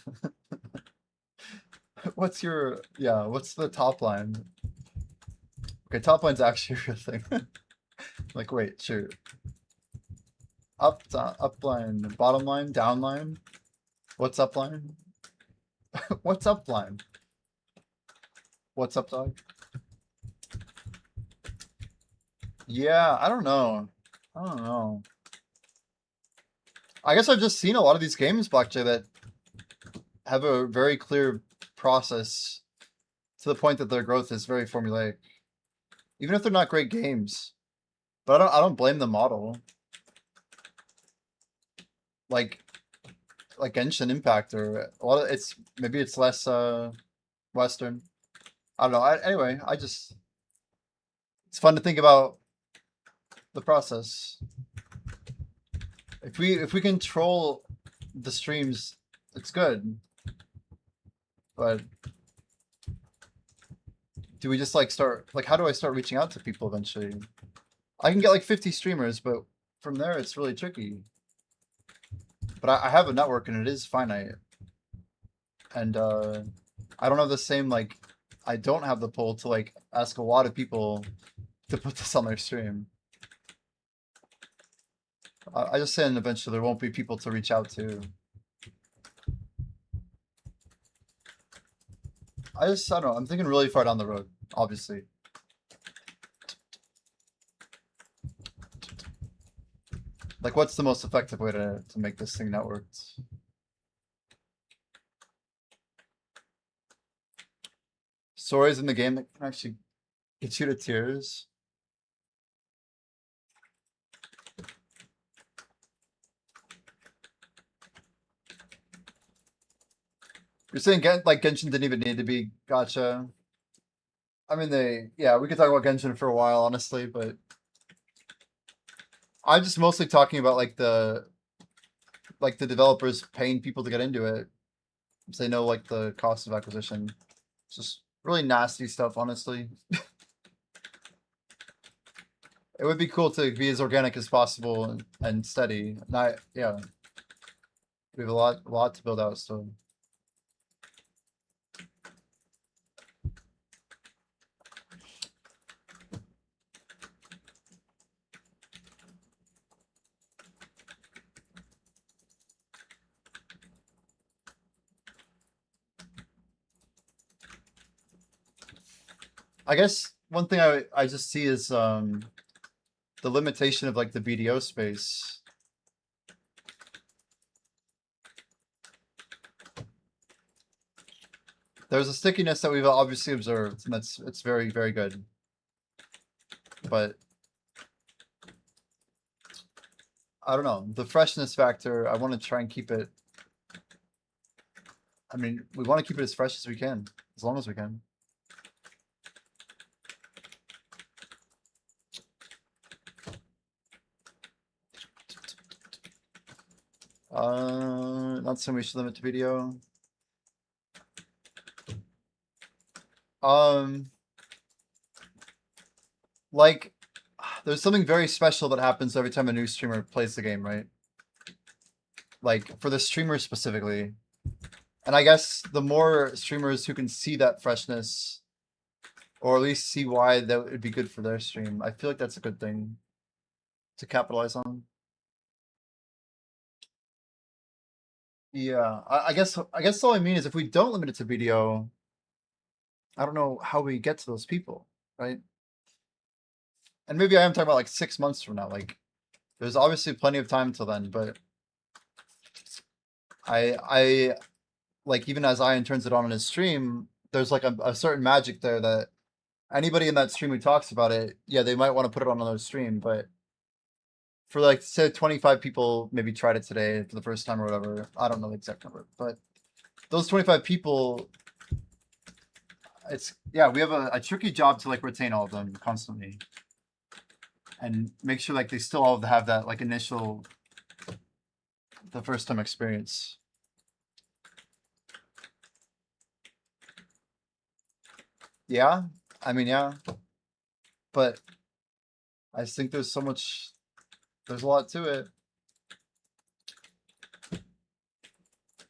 What's the top line? Okay, top line's actually a real thing. Like, wait, sure. Upline, bottom line, down line. What's upline? What's upline? What's up, dog? Yeah, I don't know. I don't know. I guess I've just seen a lot of these games, Blackjay, that have a very clear process to the point that their growth is very formulaic. Even if they're not great games. But I don't blame the model. Like Genshin Impact or a lot of maybe it's less Western. I don't know. Anyway, it's fun to think about the process. If we control the streams, it's good. But do we just like start like how do I start reaching out to people eventually? I can get like 50 streamers, but from there it's really tricky. But I have a network and it is finite. And I don't have the same like I don't have the pull to like ask a lot of people to put this on their stream. I just say, and eventually there won't be people to reach out to. I don't know. I'm thinking really far down the road, obviously. Like, what's the most effective way to make this thing networked? Stories in the game that can actually get you to tears. You're saying Genshin didn't even need to be gacha. I mean, we could talk about Genshin for a while, honestly, but I'm just mostly talking about like the developers paying people to get into it. Because they know like the cost of acquisition. It's just really nasty stuff, honestly. It would be cool to be as organic as possible and steady. Not yeah. We have a lot to build out still. I guess one thing I just see is the limitation of like the BDO space. There's a stickiness that we've obviously observed, and it's very, very good. But I don't know, the freshness factor, I want to try and keep it. I mean, we want to keep it as fresh as we can, as long as we can. Not saying we should limit to video. Like, there's something very special that happens every time a new streamer plays the game, right? Like, for the streamer specifically. And I guess the more streamers who can see that freshness, or at least see why that would be good for their stream, I feel like that's a good thing to capitalize on. Yeah, I guess all I mean is if we don't limit it to video, I don't know how we get to those people, right? And maybe I am talking about like 6 months from now. Like, there's obviously plenty of time till then, but I like, even as Ian turns it on in his stream, there's like a certain magic there that anybody in that stream who talks about it, yeah, they might want to put it on another stream, but for like, say 25 people maybe tried it today for the first time or whatever. I don't know the exact number, but those 25 people, it's, yeah, we have a tricky job to like retain all of them constantly and make sure like they still all have that like initial, the first time experience. Yeah, I mean, yeah, but I just think there's so much, there's a lot to it.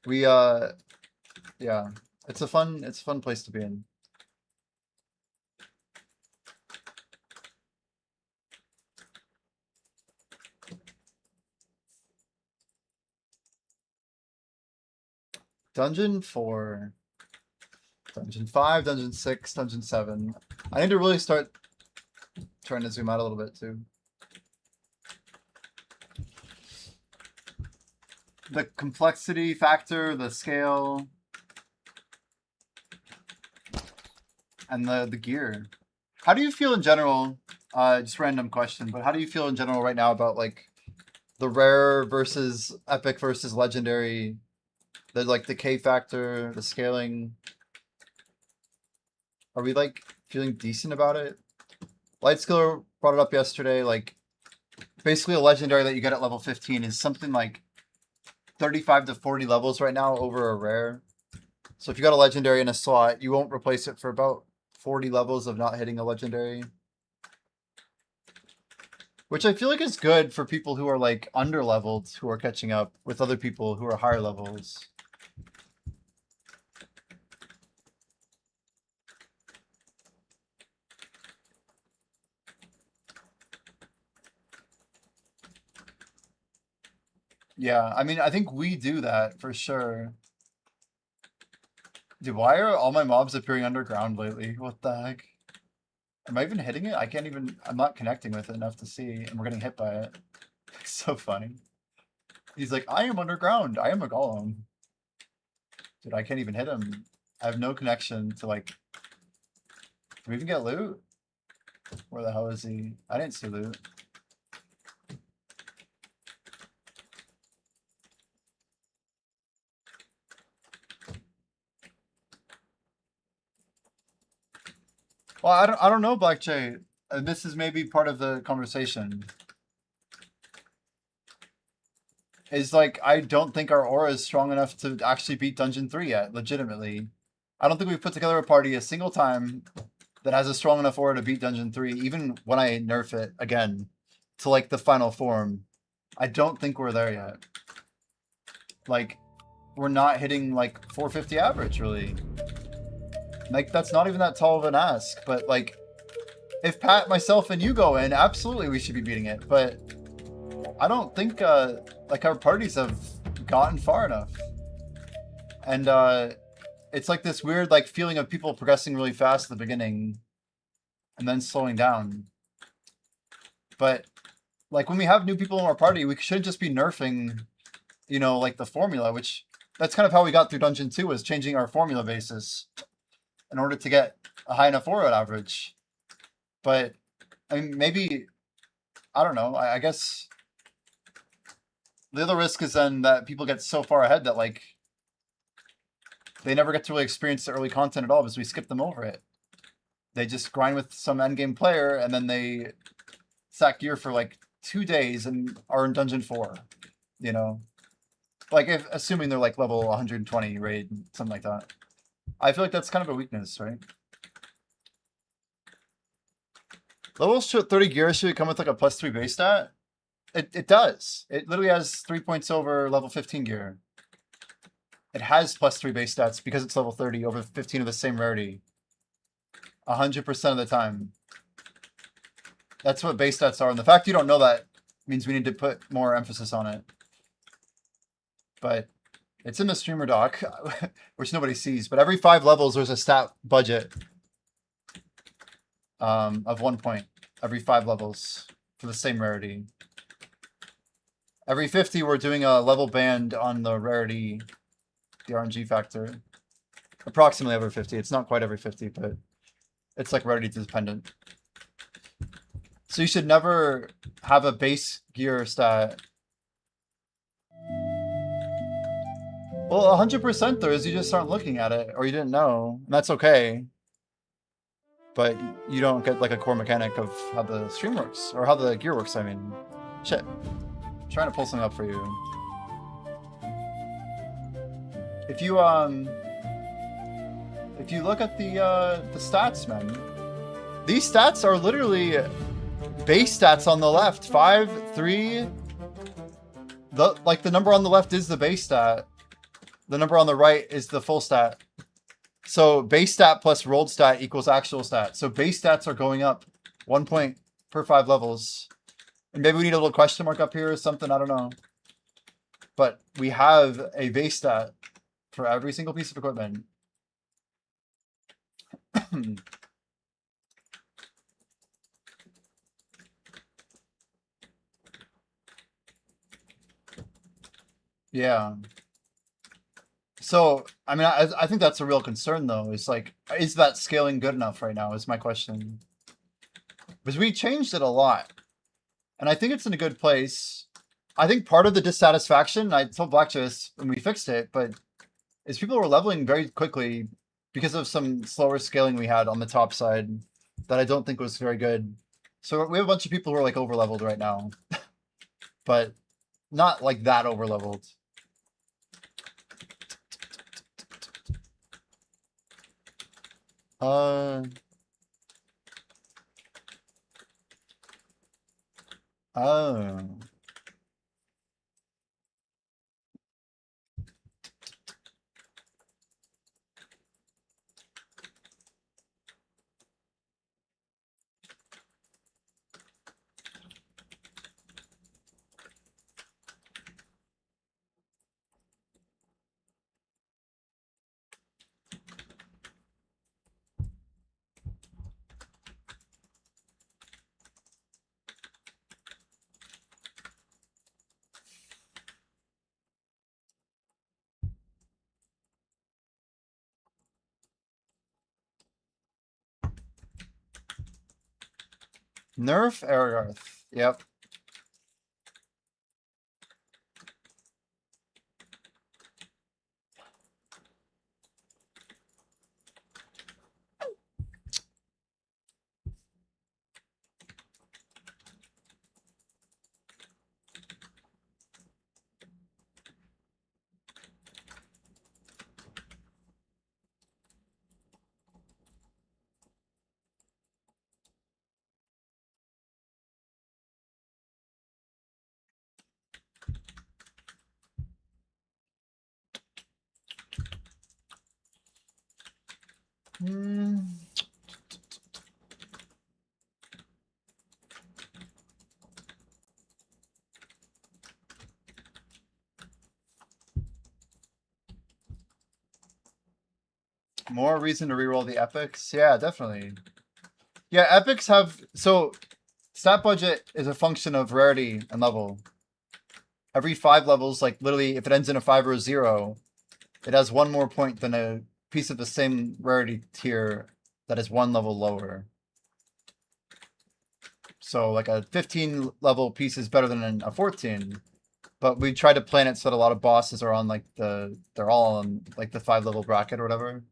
We, yeah, it's a fun place to be in. Dungeon 4, Dungeon 5, Dungeon 6, Dungeon 7. I need to really start trying to zoom out a little bit too. The complexity factor, the scale, and the gear. How do you feel in general? Just random question, but how do you feel in general right now about like the rare versus epic versus legendary? The like the K factor, the scaling. Are we like feeling decent about it? Lightskiller brought it up yesterday. Like, basically a legendary that you get at level 15 is something like 35 to 40 levels right now over a rare. So if you got a legendary in a slot, you won't replace it for about 40 levels of not hitting a legendary. Which I feel like is good for people who are like under leveled, who are catching up with other people who are higher levels. Yeah, I mean, I think we do that for sure. Dude, why are all my mobs appearing underground lately? What the heck? Am I even hitting it? I can't even, I'm not connecting with it enough to see, and we're getting hit by it. It's so funny. He's like, I am underground. I am a golem. Dude, I can't even hit him. I have no connection to like, do we even get loot? Where the hell is he? I didn't see loot. Well, I don't know, Black Jay. This is maybe part of the conversation. Is like, I don't think our aura is strong enough to actually beat Dungeon 3 yet, legitimately. I don't think we've put together a party a single time that has a strong enough aura to beat Dungeon 3, even when I nerf it again to like the final form. I don't think we're there yet. Like, we're not hitting like 450 average, really. Like, that's not even that tall of an ask, but like, if Pat, myself, and you go in, absolutely we should be beating it, but I don't think like our parties have gotten far enough. And it's like this weird like feeling of people progressing really fast at the beginning and then slowing down. But like when we have new people in our party, we shouldn't just be nerfing, you know, like the formula, which that's kind of how we got through Dungeon 2, was changing our formula basis in order to get a high enough aura average. But I mean, maybe, I don't know, I guess the other risk is then that people get so far ahead that like they never get to really experience the early content at all because we skip them over it. They just grind with some endgame player and then they sack gear for like 2 days and are in Dungeon 4, you know? Like, if assuming they're like level 120 raid, something like that. I feel like that's kind of a weakness, right? Level 30 gear should come with like a +3 base stat. It does. It literally has 3 points over level 15 gear. It has +3 base stats because it's level 30 over 15 of the same rarity. 100% of the time. That's what base stats are. And the fact you don't know that means we need to put more emphasis on it. But it's in the streamer doc, which nobody sees. But every 5 levels, there's a stat budget of 1 point. Every 5 levels for the same rarity. Every 50, we're doing a level band on the rarity, the RNG factor. Approximately every 50. It's not quite every 50, but it's like rarity dependent. So you should never have a base gear stat. Well, 100% there is. You just aren't looking at it, or you didn't know. And that's okay. But you don't get like a core mechanic of how the stream works, or how the gear works, I mean. Shit. I'm trying to pull something up for you. If you look at the stats, man, these stats are literally base stats on the left. 5, 3. The number on the left is the base stat. The number on the right is the full stat. So base stat plus rolled stat equals actual stat. So base stats are going up 1 point per 5 levels. And maybe we need a little question mark up here or something. I don't know. But we have a base stat for every single piece of equipment. Yeah. So, I mean, I think that's a real concern, though. Is like, is that scaling good enough right now? Is my question. Because we changed it a lot, and I think it's in a good place. I think part of the dissatisfaction, I told Blackchase when we fixed it, but is people were leveling very quickly because of some slower scaling we had on the top side that I don't think was very good. So we have a bunch of people who are like over leveled right now, but not like that over leveled. Oh. Nerf Aragarth. Yep. More reason to reroll the epics? Yeah, definitely. Yeah, epics have... So, stat budget is a function of rarity and level. Every 5 levels, like literally, if it ends in a 5 or a 0, it has 1 more point than a piece of the same rarity tier that is 1 level lower. So, like a 15 level piece is better than a 14. But we try to plan it so that a lot of bosses are on like they're all on like the 5 level bracket or whatever.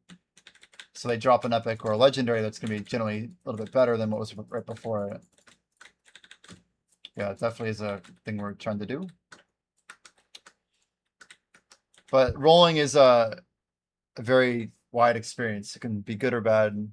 So they drop an epic or a legendary that's going to be generally a little bit better than what was right before it. Yeah, it definitely is a thing we're trying to do. But rolling is a very wide experience. It can be good or bad.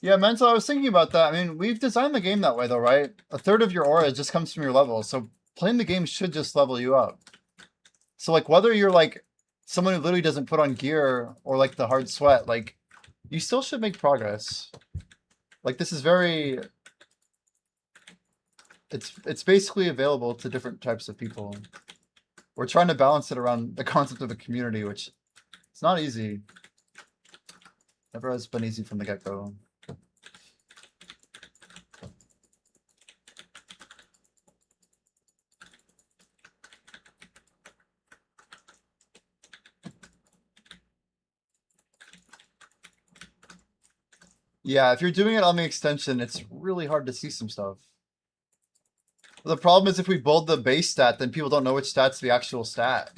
Yeah, Mental, I was thinking about that. I mean, we've designed the game that way though, right? A third of your aura just comes from your level, so playing the game should just level you up. So like whether you're like someone who literally doesn't put on gear or like the hard sweat, like you still should make progress. Like this is very it's basically available to different types of people. We're trying to balance it around the concept of a community, which it's not easy. Never has been easy from the get-go. Yeah, if you're doing it on the extension, it's really hard to see some stuff. The problem is if we build the base stat, then people don't know which stat's the actual stat.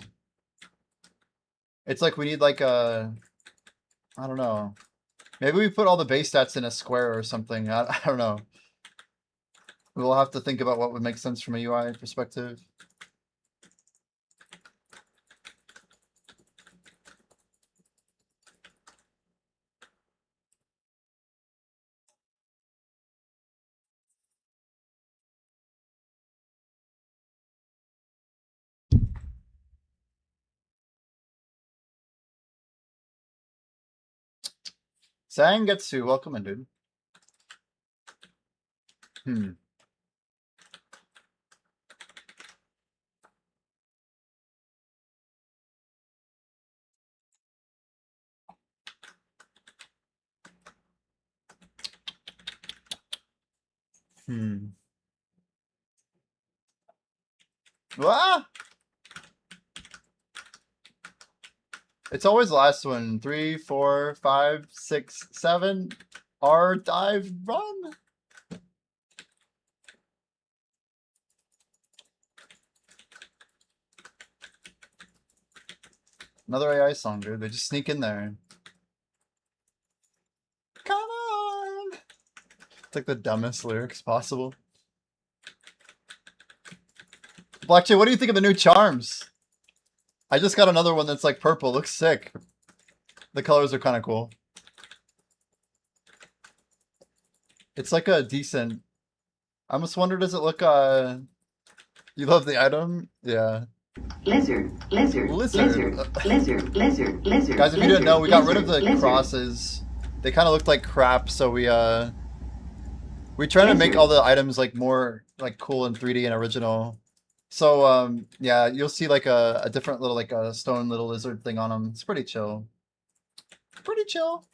It's like we need like a... I don't know. Maybe we put all the base stats in a square or something. I don't know. We'll have to think about what would make sense from a UI perspective. Zangetsu, welcome in, dude. Hmm. Hmm. Ah! It's always the last one. 3, 4, 5, 6, 7. R dive run. Another AI song, dude. They just sneak in there. Come on! It's like the dumbest lyrics possible. Blackjay, what do you think of the new charms? I just got another one that's like purple. Looks sick. The colors are kind of cool. It's like a decent... I almost wonder, does it look, You love the item? Yeah. Lizard. Guys, if you didn't know, we got rid of the crosses. They kind of looked like crap, so we try to make all the items like more like cool and 3D and original. So yeah, you'll see like a different little like a stone little lizard thing on them. It's pretty chill. Pretty chill.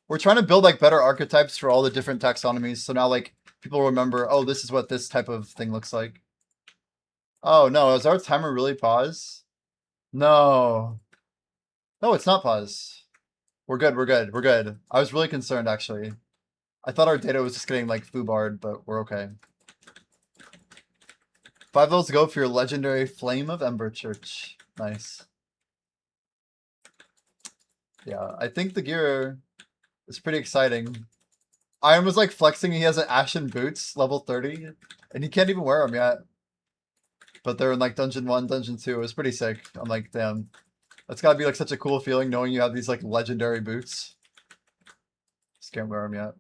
We're trying to build like better archetypes for all the different taxonomies. So now like people remember, oh, this is what this type of thing looks like. Oh no, is our timer really pause? No. No, it's not pause. We're good, we're good, we're good. I was really concerned actually. I thought our data was just getting like foobarred, but we're okay. 5 votes go for your legendary Flame of Ember Church. Nice. Yeah, I think the gear is pretty exciting. Iron was like flexing he has an Ashen Boots, level 30, and he can't even wear them yet. But they're in like Dungeon 1, Dungeon 2. It was pretty sick. I'm like, damn. That's gotta be like such a cool feeling knowing you have these like legendary boots. Just can't wear them yet.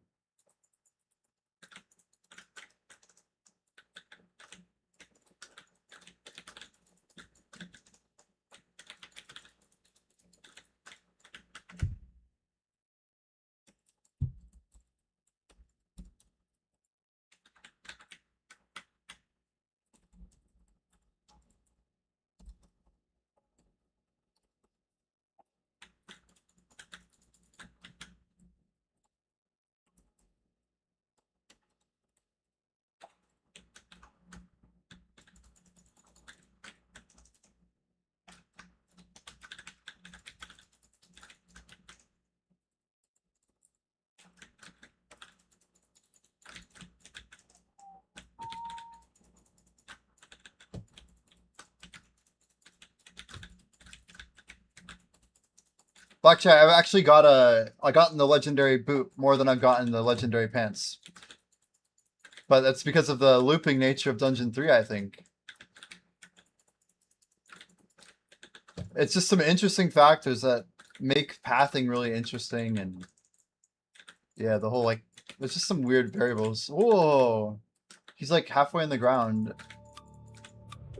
Black chat, I've actually got I got in the legendary boot more than I've gotten the legendary pants. But that's because of the looping nature of Dungeon 3, I think. It's just some interesting factors that make pathing really interesting, and yeah, the whole like there's just some weird variables. Whoa. He's like halfway in the ground.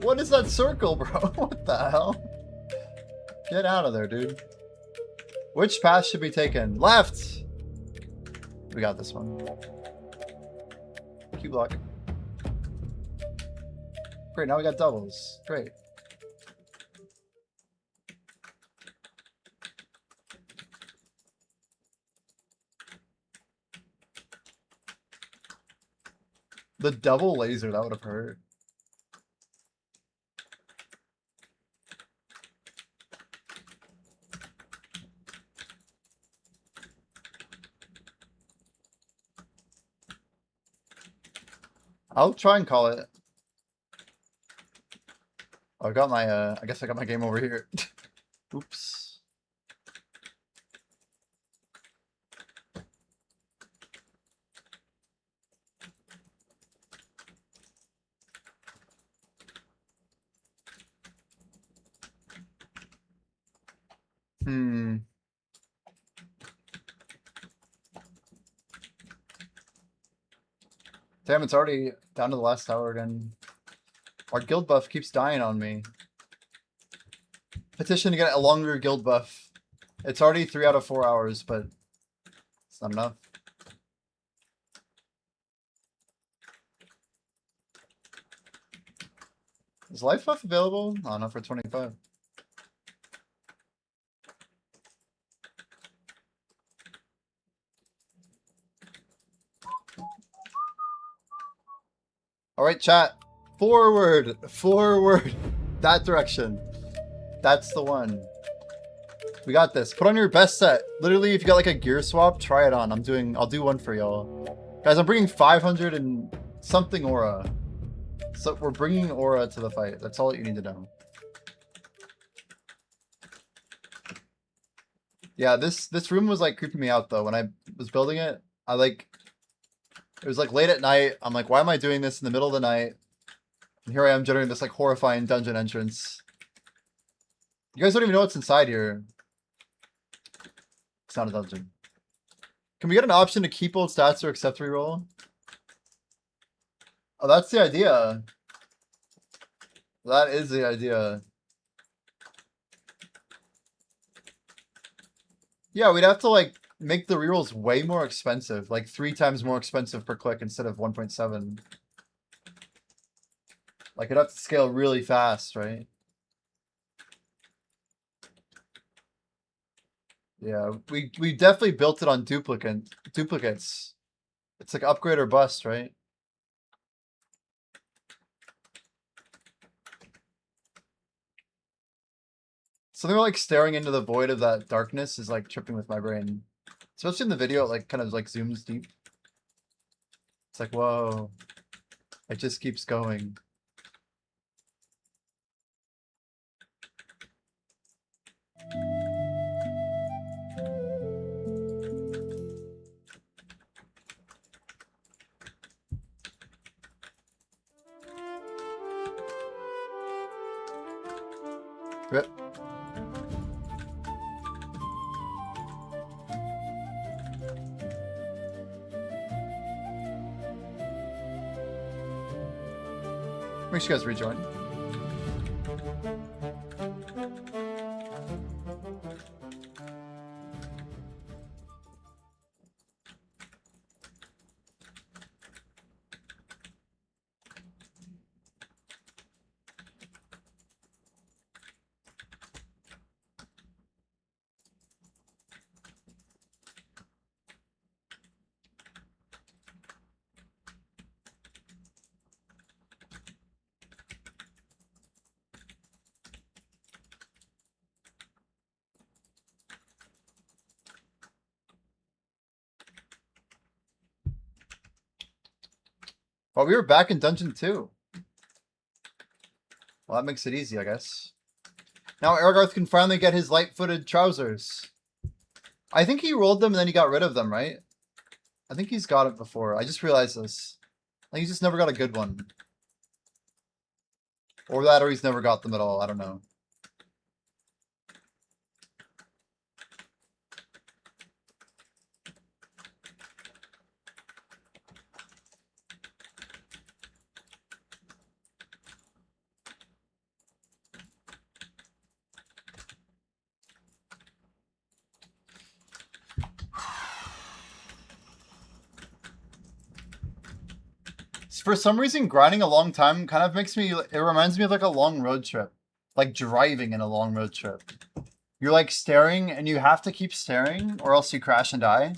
What is that circle, bro? What the hell? Get out of there, dude. Which path should be taken? Left! We got this one. Q block. Great, now we got doubles. Great. The double laser, that would have hurt. I'll try and call it. Oh, I got my, I guess I got my game over here. Oops. Damn, it's already down to the last tower again. Our guild buff keeps dying on me. Petition to get a longer guild buff. It's already 3 out of 4 hours, but it's not enough. Is life buff available? Oh, not for 25. Alright, chat. Forward! Forward! That direction. That's the one. We got this. Put on your best set. Literally, if you got like a gear swap, try it on. I'll do one for y'all. Guys, I'm bringing 500 and something aura. So we're bringing aura to the fight. That's all you need to know. Yeah, this room was like creeping me out though. When I was building it, it was like late at night. I'm like, why am I doing this in the middle of the night? And here I am generating this like horrifying dungeon entrance. You guys don't even know what's inside here. It's not a dungeon. Can we get an option to keep old stats or accept reroll? Oh, that's the idea. That is the idea. Yeah, we'd have to like make the rerolls way more expensive, like 3 times more expensive per click instead of 1.7. Like it'd have to scale really fast, right? Yeah, we definitely built it on duplicates. It's like upgrade or bust, right? Something like staring into the void of that darkness is like tripping with my brain. Especially in the video, it like kind of like zooms deep. It's like, whoa. It just keeps going. Rip. Make sure you guys rejoin. Well, we were back in Dungeon 2. Well, that makes it easy, I guess. Now Argarth can finally get his light-footed trousers. I think he rolled them and then he got rid of them, right? I think he's got it before. I just realized this. I think he's just never got a good one. Or that, or he's never got them at all. I don't know. For some reason, grinding a long time kind of makes me, it reminds me of like a long road trip. Like driving in a long road trip. You're like staring and you have to keep staring or else you crash and die.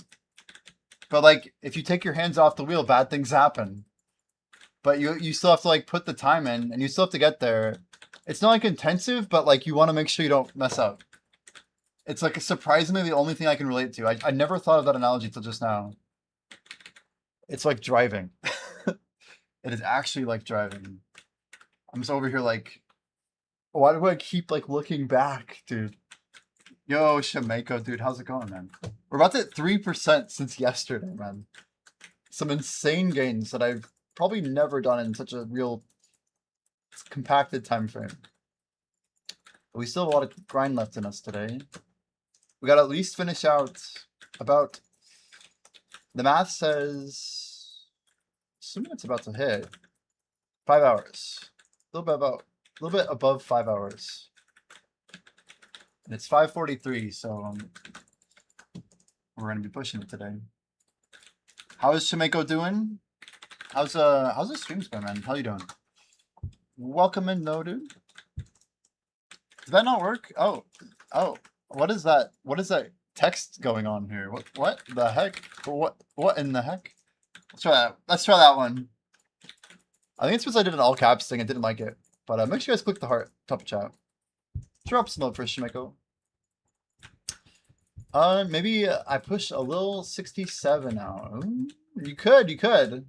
But like, if you take your hands off the wheel, bad things happen. But you still have to like put the time in and you still have to get there. It's not like intensive, but like you want to make sure you don't mess up. It's like surprisingly the only thing I can relate to. I never thought of that analogy till just now. It's like driving. It is actually like driving. I'm just over here like, why do I keep like looking back, dude? Yo, Shemako, dude, how's it going, man? We're about to hit 3% since yesterday, man. Some insane gains that I've probably never done in such a real compacted time frame. But we still have a lot of grind left in us today. We got to at least finish out about, the math says, assuming it's about to hit 5 hours. A little bit above 5 hours. And it's 5:43, so we're gonna be pushing it today. How is Shimeko doing? How's the streams going, man? How you doing? Welcome in, though, dude. Did that not work? Oh, what is that? What is that text going on here? What the heck? What in the heck? Let's try that. Let's try that one. I think it's because I did an all caps thing. I didn't like it, but make sure you guys click the heart top of chat. Drop some love for Shimeko. Maybe I push a little 67 now. You could.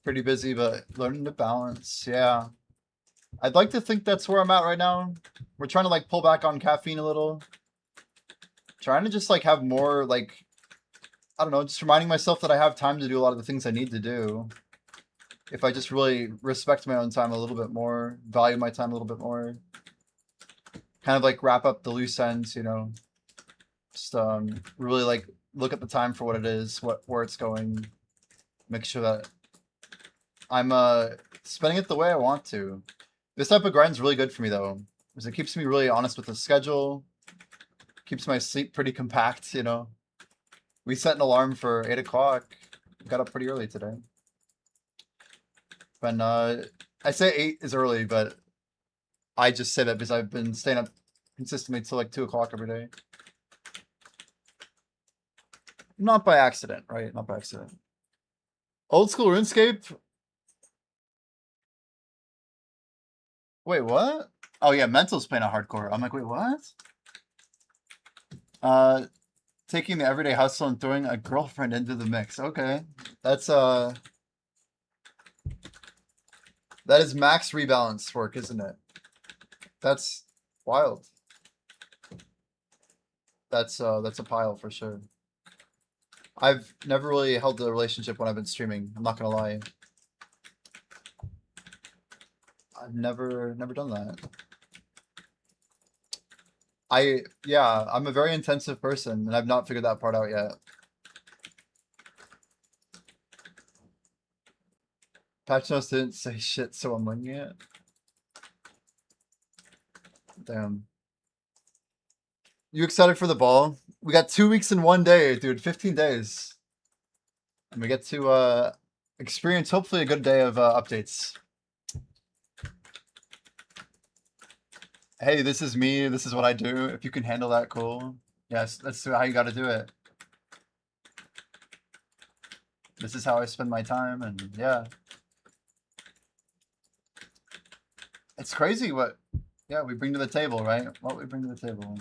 Pretty busy, but learning to balance. Yeah. I'd like to think that's where I'm at right now. We're trying to like pull back on caffeine a little. Trying to just like have more like, I don't know, just reminding myself that I have time to do a lot of the things I need to do. If I just really respect my own time a little bit more, value my time a little bit more. Kind of like wrap up the loose ends, you know. Just really like look at the time for what it is, where it's going. Make sure that I'm spending it the way I want to. This type of grind's really good for me though, because it keeps me really honest with the schedule. Keeps my sleep pretty compact, you know. We set an alarm for 8 o'clock. Got up pretty early today. When I say 8 is early, but I just say that because I've been staying up consistently till like 2 o'clock every day. Not by accident, right? Not by accident. Old school RuneScape. Wait, what? Oh yeah, Mental's playing a hardcore. I'm like, wait, what? Taking the everyday hustle and throwing a girlfriend into the mix. Okay, that's that is max rebalance work, isn't it? That's wild. That's a pile for sure. I've never really held a relationship when I've been streaming. I'm not gonna lie. I've never done that. I'm a very intensive person, and I've not figured that part out yet. Patch notes didn't say shit, so I'm winging it. Damn. You excited for the ball? We got 2 weeks in 1 day, dude. 15 days. And we get to experience hopefully a good day of updates. Hey, this is me. This is what I do. If you can handle that, cool. Yes, that's how you got to do it. This is how I spend my time, and yeah. It's crazy what, yeah, we bring to the table, right? What we bring to the table.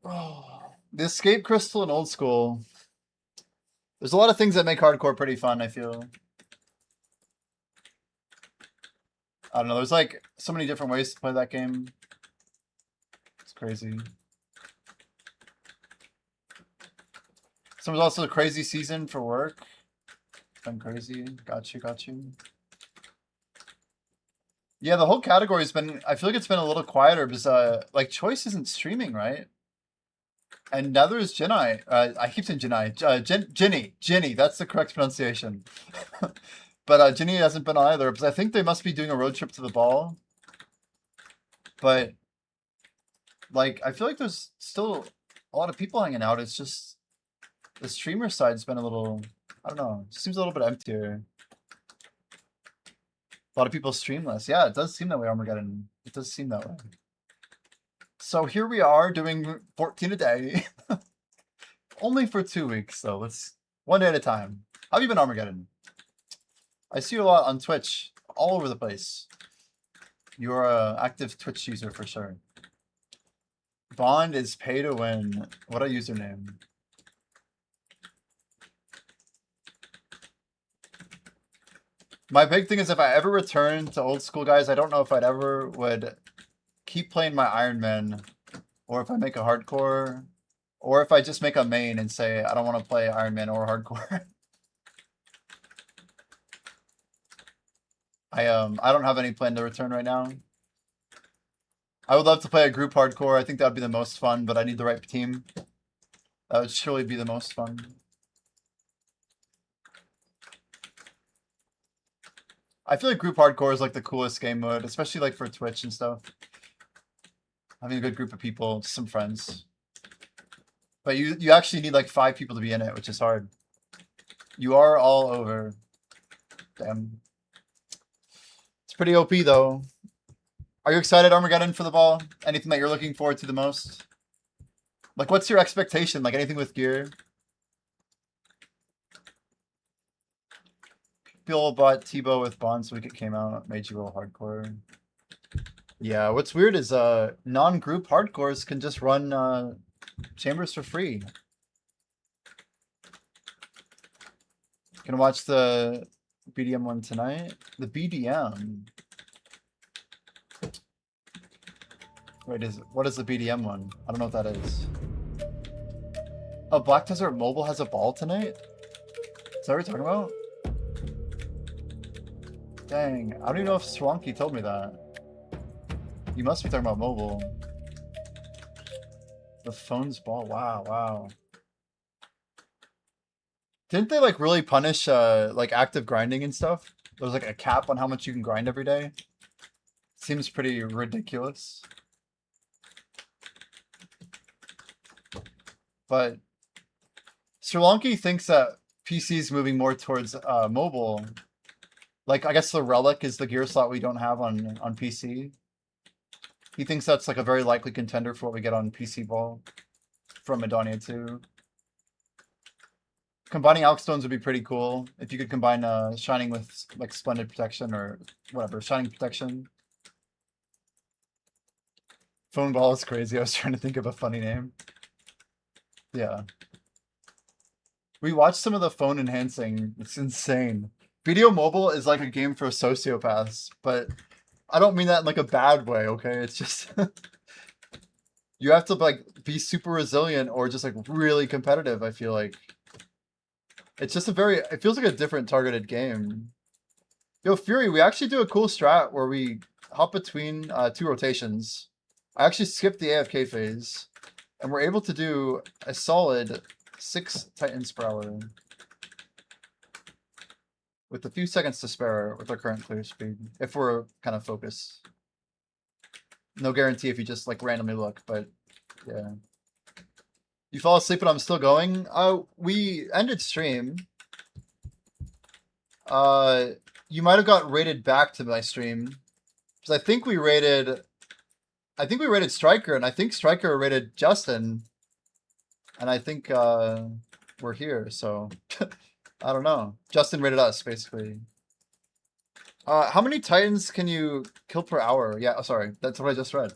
The escape crystal in old school. There's a lot of things that make hardcore pretty fun, I feel. I don't know, there's like so many different ways to play that game. It's crazy. So there's also a crazy season for work. Been crazy. Got you. Yeah, the whole category's been, I feel like it's been a little quieter because like Choice isn't streaming, right? And neither is Jinai. I keep saying Jinai. Ginny, that's the correct pronunciation. But Ginny hasn't been on either because I think they must be doing a road trip to the ball. But like, I feel like there's still a lot of people hanging out. It's just the streamer side's been a little, I don't know, it seems a little bit emptier. A lot of people stream less. Yeah, it does seem that way, Armageddon. It does seem that way. So here we are doing 14 a day. Only for 2 weeks, so let's one day at a time. How have you been, Armageddon? I see you a lot on Twitch, all over the place. You're an active Twitch user for sure. Bond is pay to win. What a username. My big thing is if I ever return to old school, guys, I don't know if I'd ever would keep playing my Iron Man, or if I make a hardcore, or if I just make a main and say I don't want to play Iron Man or hardcore. I don't have any plan to return right now. I would love to play a group hardcore. I think that would be the most fun, but I need the right team. That would surely be the most fun. I feel like group hardcore is like the coolest game mode, especially like for Twitch and stuff. Having a good group of people, some friends. But you actually need like 5 people to be in it, which is hard. You are all over. Damn. It's pretty OP though. Are you excited, Armageddon, for the ball? Anything that you're looking forward to the most? Like, what's your expectation? Like, anything with gear? Bill bought Tebow with Bonds week it came out. Made you roll hardcore. Yeah, what's weird is non-group hardcores can just run chambers for free. Gonna watch the BDM one tonight. The BDM. Wait, what is the BDM one? I don't know what that is. Oh, Black Desert Mobile has a ball tonight? Is that what we're talking about? Dang, I don't even know if Swanky told me that. You must be talking about mobile. The phone's ball, wow. Didn't they like really punish like active grinding and stuff? There's like a cap on how much you can grind every day. Seems pretty ridiculous. But Sri Lanka thinks that PC is moving more towards mobile. Like, I guess the Relic is the gear slot we don't have on PC. He thinks that's like a very likely contender for what we get on PC ball from Adonia 2. Combining Alkstones would be pretty cool if you could combine Shining with like Splendid Protection or whatever, Shining Protection. Phone Ball is crazy. I was trying to think of a funny name. Yeah. We watched some of the phone enhancing. It's insane. Video Mobile is like a game for sociopaths, but I don't mean that in like a bad way, okay? It's just you have to like be super resilient or just like really competitive, I feel like. It's just it feels like a different targeted game. Yo, Fury, we actually do a cool strat where we hop between 2 rotations. I actually skipped the AFK phase, and we're able to do a solid 6 Titans per hour. With a few seconds to spare with our current clear speed, if we're kind of focused. No guarantee if you just like randomly look, but yeah. You fall asleep and I'm still going? We ended stream. You might have got rated back to my stream. Because I think we rated Striker, and I think Striker rated Justin. And I think we're here, so I don't know. Justin rated us, basically. How many Titans can you kill per hour? Yeah, oh, sorry. That's what I just read.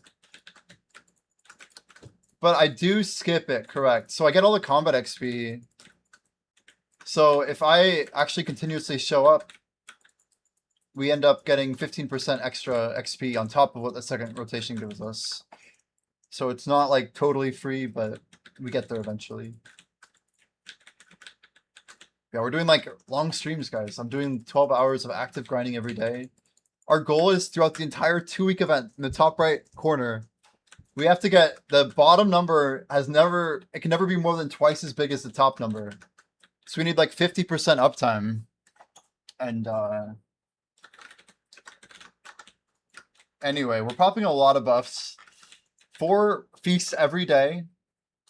But I do skip it, correct. So I get all the combat XP. So if I actually continuously show up, we end up getting 15% extra XP on top of what the second rotation gives us. So it's not like totally free, but we get there eventually. Yeah, we're doing like long streams, guys. I'm doing 12 hours of active grinding every day. Our goal is throughout the entire 2-week event in the top right corner, we have to get the bottom number it can never be more than twice as big as the top number. So we need like 50% uptime. And anyway, we're popping a lot of buffs. 4 feasts every day.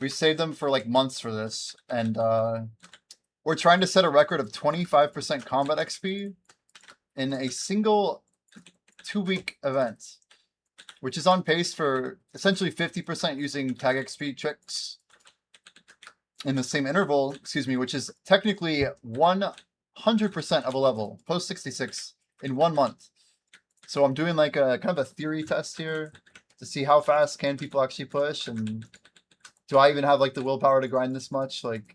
We saved them for like months for this. And we're trying to set a record of 25% combat XP in a single 2-week event, which is on pace for essentially 50% using tag XP tricks in the same interval, which is technically 100% of a level, post 66 in 1 month. So I'm doing like a kind of a theory test here to see how fast can people actually push, and do I even have like the willpower to grind this much? Like,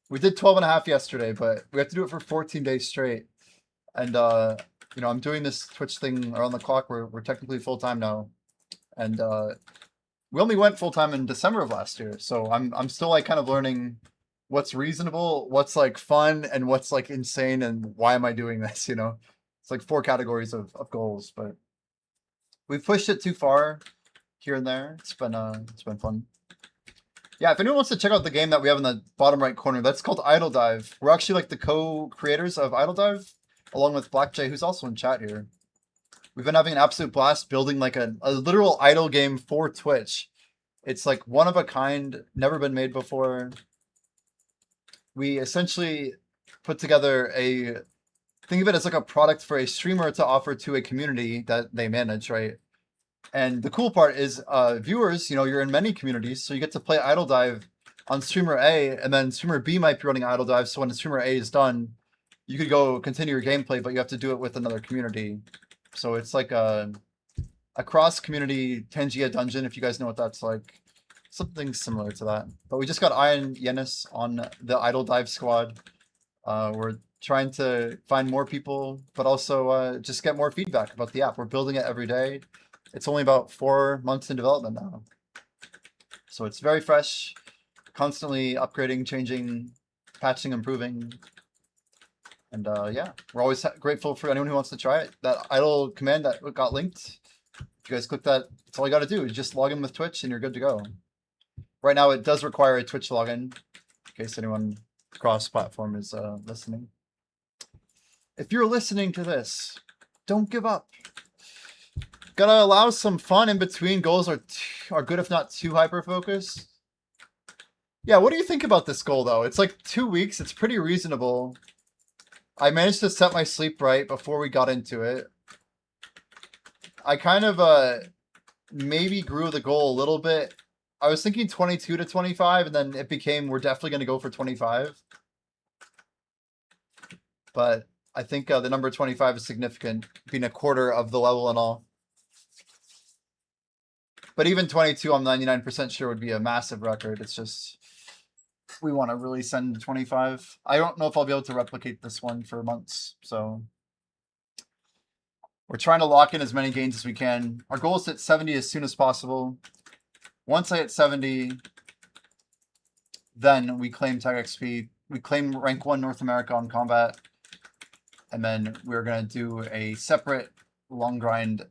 we did 12.5 yesterday, but we have to do it for 14 days straight. And you know, I'm doing this Twitch thing around the clock. We're technically full-time now. And we only went full-time in December of last year. So I'm still like kind of learning what's reasonable, what's like fun, and what's like insane, and why am I doing this, you know? It's like 4 categories of goals, but we've pushed it too far here and there. It's been fun. Yeah, if anyone wants to check out the game that we have in the bottom right corner, that's called Idle Dive. We're actually like the co-creators of Idle Dive, along with Black Jay, who's also in chat here. We've been having an absolute blast building like a literal idle game for Twitch. It's like one of a kind, never been made before. We essentially put together think of it as like a product for a streamer to offer to a community that they manage, right? And the cool part is viewers, you know, you're in many communities, so you get to play Idle Dive on streamer A, and then streamer B might be running Idle Dive, so when streamer A is done, you could go continue your gameplay, but you have to do it with another community. So it's like a cross-community Tangia dungeon, if you guys know what that's like. Something similar to that. But we just got Ian Yenis on the Idle Dive squad. We're trying to find more people, but also just get more feedback about the app. We're building it every day. It's only about 4 months in development now. So it's very fresh, constantly upgrading, changing, patching, improving. And yeah, we're always grateful for anyone who wants to try it. That idle command that got linked, if you guys click that, that's all you got to do. You just log in with Twitch and you're good to go. Right now, it does require a Twitch login, in case anyone cross-platform is listening. If you're listening to this, don't give up. Gotta allow some fun in between. Goals are good if not too hyper-focused. Yeah, what do you think about this goal, though? It's like 2 weeks. It's pretty reasonable. I managed to set my sleep right before we got into it. I kind of maybe grew the goal a little bit. I was thinking 22 to 25, and then it became we're definitely going to go for 25. But I think the number 25 is significant, being a quarter of the level and all. But even 22, I'm 99% sure would be a massive record. It's just we want to really send 25. I don't know if I'll be able to replicate this one for months, so we're trying to lock in as many gains as we can. Our goal is to hit 70 as soon as possible. Once I hit 70, then we claim Tag XP. We claim rank 1 North America on combat, and then we're going to do a separate long grind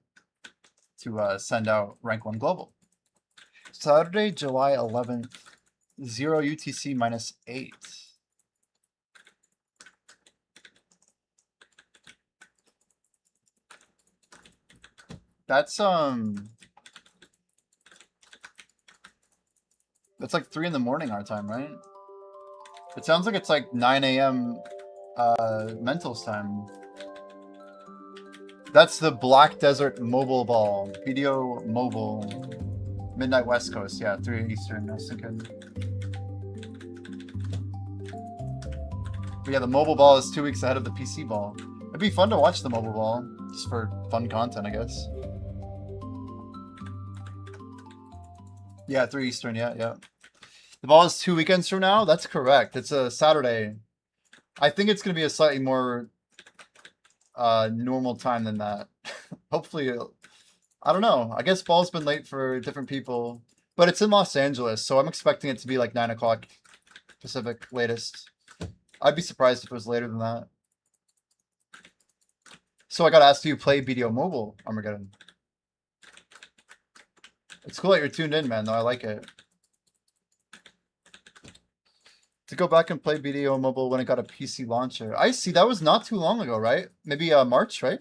to send out rank 1 global. Saturday, July 11th, 0 UTC -8. That's like 3 in the morning our time, right? It sounds like it's like 9 a.m. Mental's time. That's the Black Desert Mobile Ball. Video Mobile. Midnight West Coast. Yeah, 3 Eastern. I was thinking. But yeah, the mobile ball is 2 weeks ahead of the PC ball. It'd be fun to watch the mobile ball. Just for fun content, I guess. Yeah, 3 Eastern. Yeah, yeah. The ball is 2 weekends from now. That's correct. It's a Saturday. I think it's gonna be a slightly more normal time than that. Hopefully, I don't know. I guess ball's been late for different people, but it's in Los Angeles, so I'm expecting it to be like 9 o'clock Pacific latest. I'd be surprised if it was later than that. So I gotta ask, do you play BDO Mobile, Armageddon? It's cool that you're tuned in, man, though. I like it. To go back and play BDO Mobile when it got a PC launcher. I see, that was not too long ago, right? Maybe March, right?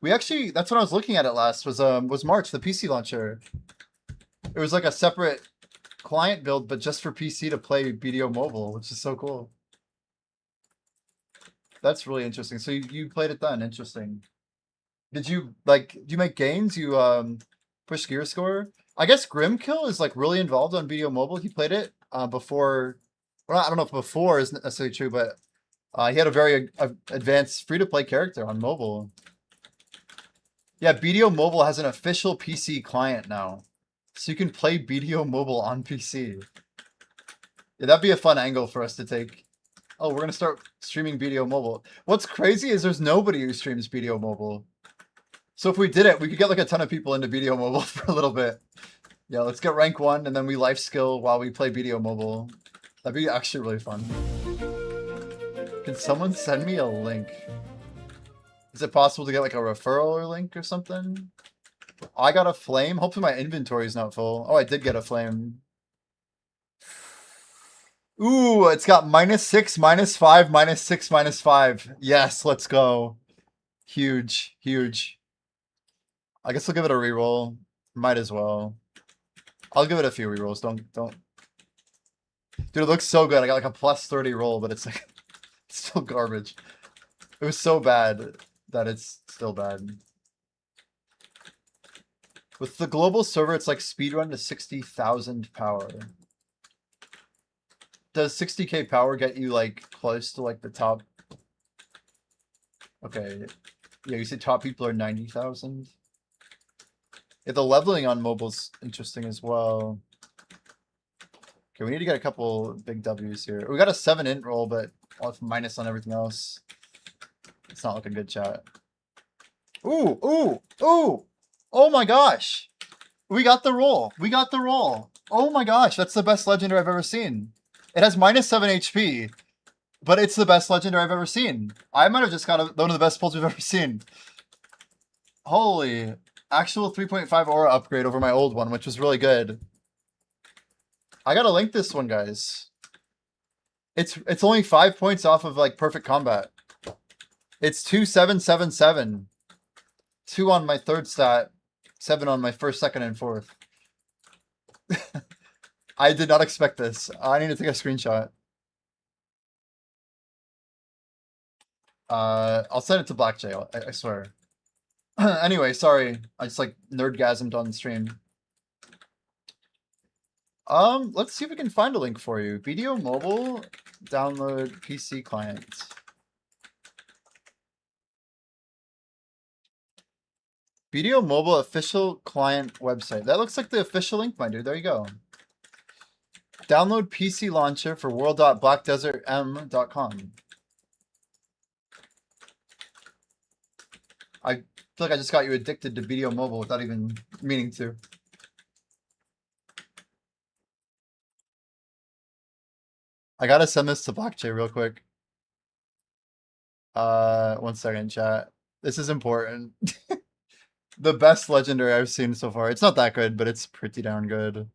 We actually, that's when I was looking at it last, was March, the PC launcher. It was like a separate client build, but just for PC to play BDO Mobile, which is so cool. That's really interesting. So you played it then, interesting. Did you, like, do you make gains? You push gear score? I guess Grimkill is like really involved on BDO Mobile. He played it before, well, I don't know if before is necessarily true, but he had a very advanced free-to-play character on mobile. Yeah, BDO Mobile has an official PC client now. So you can play BDO Mobile on PC. Yeah, that'd be a fun angle for us to take. Oh, we're going to start streaming BDO Mobile. What's crazy is there's nobody who streams BDO Mobile. So if we did it, we could get like a ton of people into BDO Mobile for a little bit. Yeah, let's get rank 1 and then we life skill while we play BDO Mobile. That'd be actually really fun. Can someone send me a link? Is it possible to get like a referral or link or something? I got a flame. Hopefully my inventory is not full. Oh, I did get a flame. Ooh, it's got -6, -5, -6, -5. Yes, let's go. Huge, huge. I guess I'll give it a reroll. Might as well. I'll give it a few rerolls. Don't. Dude, it looks so good. I got like a +30 roll, but it's like it's still garbage. It was so bad that it's still bad. With the global server, it's like speedrun to 60,000 power. Does 60k power get you like close to like the top? Okay. Yeah, you say top people are 90,000. Yeah, the leveling on mobile's interesting as well. Okay, we need to get a couple big W's here. We got a 7 int roll, but with minus on everything else. It's not looking good, chat. Ooh, ooh, ooh! Oh my gosh! We got the roll. We got the roll. Oh my gosh, that's the best legendary I've ever seen. It has -7 HP, but it's the best legendary I've ever seen. I might have just got one of the best pulls we've ever seen. Holy. Actual 3.5 aura upgrade over my old one, which was really good. I gotta link this one, guys. It's only 5 points off of like perfect combat. It's 2777. 2 on my third stat, 7 on my first, second, and fourth. I did not expect this. I need to take a screenshot. I'll send it to Black Jay, I swear. Anyway, sorry. I just like nerdgasmed on the stream. Let's see if we can find a link for you. BDO Mobile, download PC client. BDO Mobile official client website. That looks like the official link, my dude. There you go. Download PC launcher for world.blackdesertm.com. I feel like I just got you addicted to BDO Mobile without even meaning to. I gotta send this to BlockJ real quick. 1 second, chat. This is important. The best legendary I've seen so far. It's not that good, but it's pretty darn good.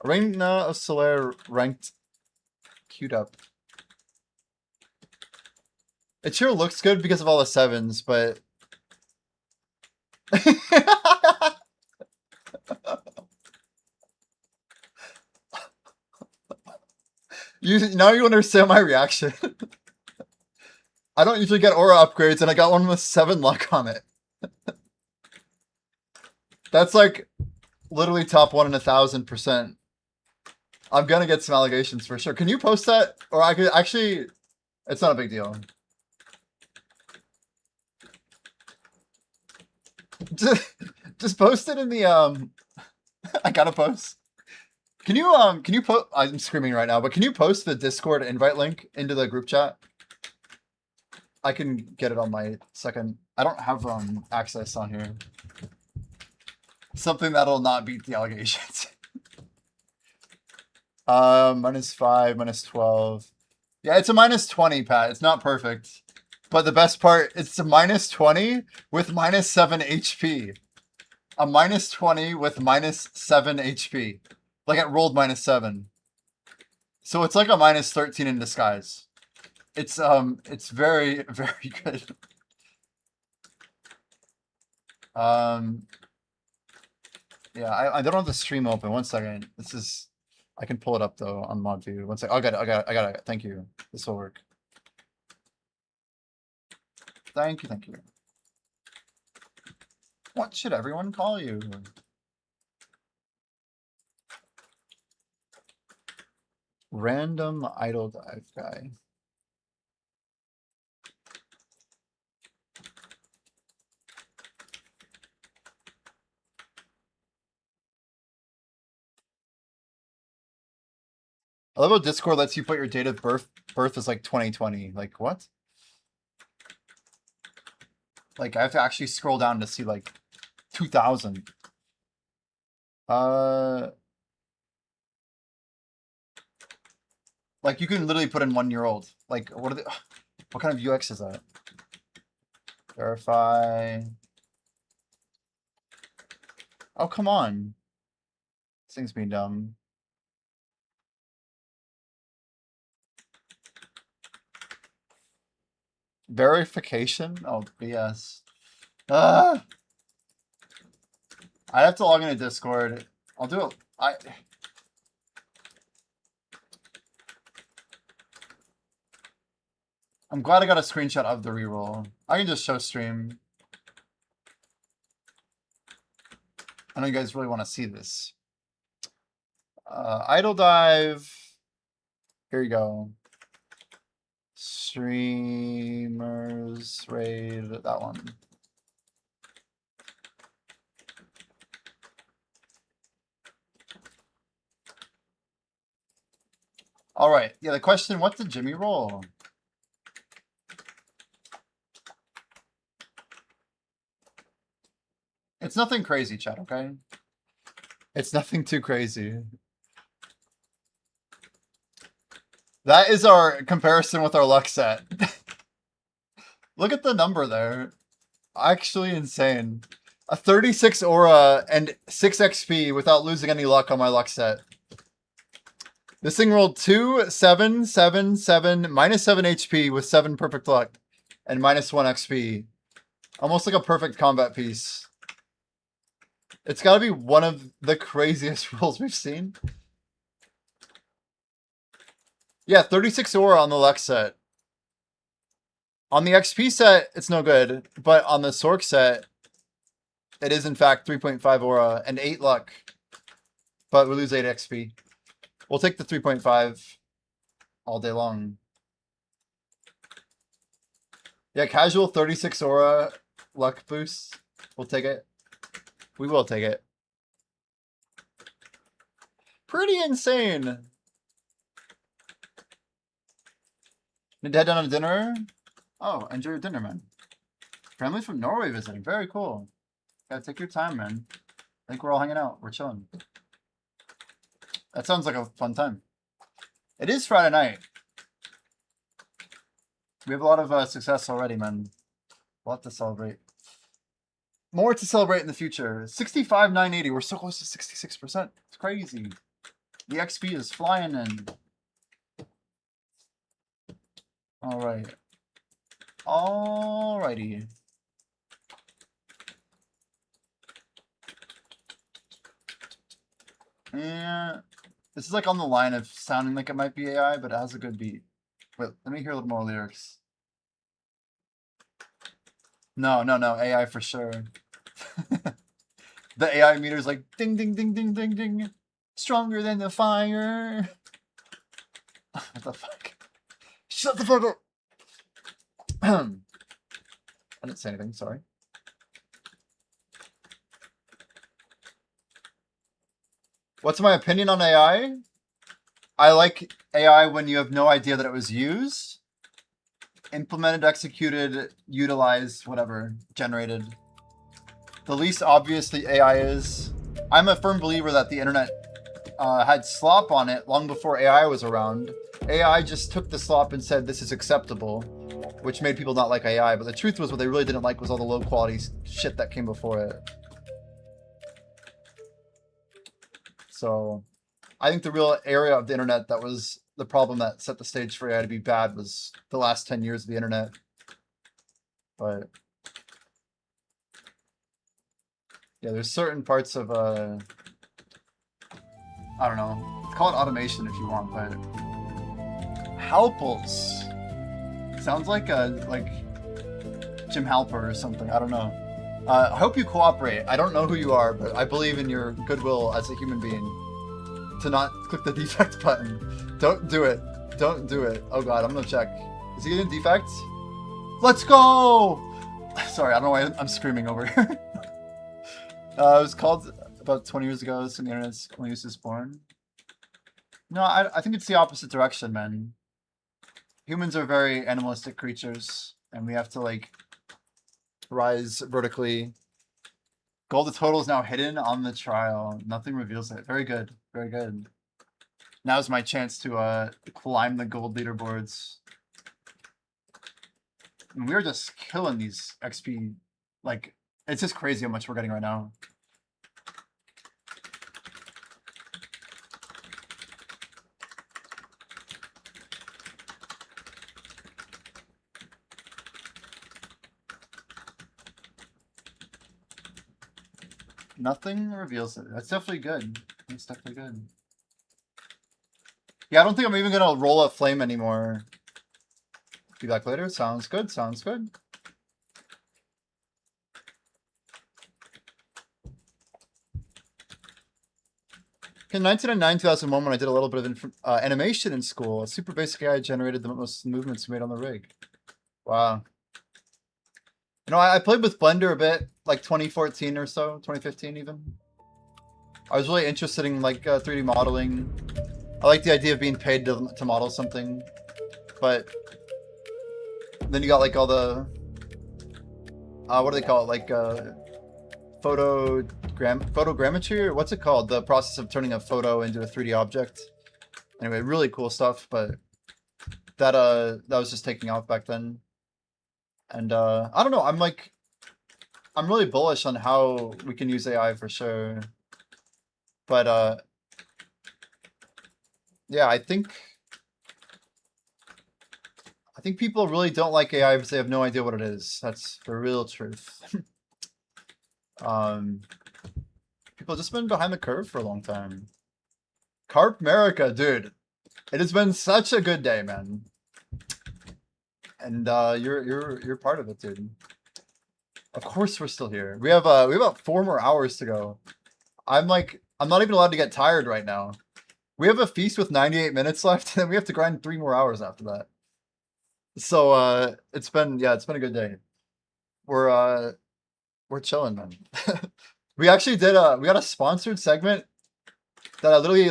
Reina of Solaire ranked queued up. It sure looks good because of all the 7s, but now you understand my reaction. I don't usually get aura upgrades, and I got one with 7 luck on it. That's like literally top 1 in 1,000%. I'm gonna get some allegations for sure. Can you post that? Or I could actually, it's not a big deal. Just post it in the I gotta post. Can you post? I'm screaming right now, but can you post the Discord invite link into the group chat? I can get it on my second. I don't have access on here. Something that'll not beat the allegations. -5, -12. Yeah, it's a -20, Pat. It's not perfect. But the best part, it's a -20 with -7 HP. A -20 with -7 HP. Like it rolled -7. So it's like a -13 in disguise. It's very, very good. Yeah, I don't have the stream open. 1 second. This is I can pull it up though on mod view. 1 second. I got it. Thank you. This will work. Thank you. What should everyone call you? Random idle dive guy. I love how Discord lets you put your date of birth as like 2020. Like what? Like I have to actually scroll down to see like 2000. Like you can literally put in 1 year old. Like what are the what kind of UX is that? Verify. Oh come on. This thing's being dumb. Verification? Oh BS. I have to log into Discord. I'll do it. I'm glad I got a screenshot of the reroll. I can just show stream. I know you guys really want to see this. Idle dive. Here you go. Streamers raid, that one. All right. Yeah, the question, what did Jimmy roll? It's nothing crazy, chat, okay? It's nothing too crazy. That is our comparison with our luck set. Look at the number there. Actually insane. A 36 aura and 6 XP without losing any luck on my luck set. This thing rolled 2, 7, 7, 7, -7 HP with 7 perfect luck and -1 XP. Almost like a perfect combat piece. It's got to be one of the craziest rolls we've seen. Yeah, 36 aura on the luck set. On the XP set, it's no good, but on the Sork set, it is in fact 3.5 aura and 8 luck. But we lose 8 XP. We'll take the 3.5 all day long. Yeah, casual 36 aura luck boost. We'll take it. We will take it. Pretty insane. Need to head down to dinner? Oh, enjoy your dinner, man. Family from Norway visiting. Very cool. Gotta take your time, man. I think we're all hanging out. We're chilling. That sounds like a fun time. It is Friday night. We have a lot of success already, man. A lot to celebrate. More to celebrate in the future. 65,980. We're so close to 66%. It's crazy. The XP is flying in. All right. Alrighty. And this is like on the line of sounding like it might be AI, but it has a good beat. Wait, let me hear a little more lyrics. No, AI for sure. The AI meter's like ding, ding, ding, ding, ding, ding. Stronger than the fire. What the fuck? Shut the fuck up. I didn't say anything, sorry. What's my opinion on AI? I like AI when you have no idea that it was used, implemented, executed, utilized, whatever, generated. The least obvious the AI is. I'm a firm believer that the internet had slop on it long before AI was around. AI just took the slop and said this is acceptable, which made people not like AI. But the truth was, what they really didn't like was all the low quality shit that came before it. So I think the real area of the internet that was the problem that set the stage for AI to be bad was the last 10 years of the internet. But yeah, there's certain parts of I don't know. Call it automation if you want, but Halpels sounds like Jim Halper or something. I don't know. I hope you cooperate. I don't know who you are, but I believe in your goodwill as a human being to not click the defect button. Don't do it. Don't do it. Oh god, I'm gonna check. Is he getting defect? Let's go! Sorry, I don't know why I'm screaming over here. It was called about 20 years ago, so the internet's when use is born. No, I think it's the opposite direction, man. Humans are very animalistic creatures, and we have to, like, rise vertically. Gold total is now hidden on the trial. Nothing reveals it. Very good. Very good. Now's my chance to climb the gold leaderboards. And we're just killing these XP. Like, it's just crazy how much we're getting right now. Nothing reveals it. That's definitely good. That's definitely good. Yeah, I don't think I'm even gonna roll a flame anymore. Be back later. Sounds good. Sounds good. In 1999, 2001, when I did a little bit of animation in school, a super basic AI generated the most movements we made on the rig. Wow. You know, I played with Blender a bit, like 2014 or so, 2015 even. I was really interested in like 3D modeling. I like the idea of being paid to model something, but then you got like all the what do they call it? Like photogrammetry, or what's it called? The process of turning a photo into a 3D object. Anyway, really cool stuff, but that was just taking off back then. And I don't know, I'm really bullish on how we can use AI for sure. But yeah, I think people really don't like AI because they have no idea what it is. That's the real truth. People have just been behind the curve for a long time. Carp America, dude. It has been such a good day, man. And you're part of it, dude. Of course we're still here. We have about 4 more hours to go. I'm not even allowed to get tired right now. We have a feast with 98 minutes left, and we have to grind 3 more hours after that. So it's been a good day. We're chilling, man. We actually did we got a sponsored segment that I literally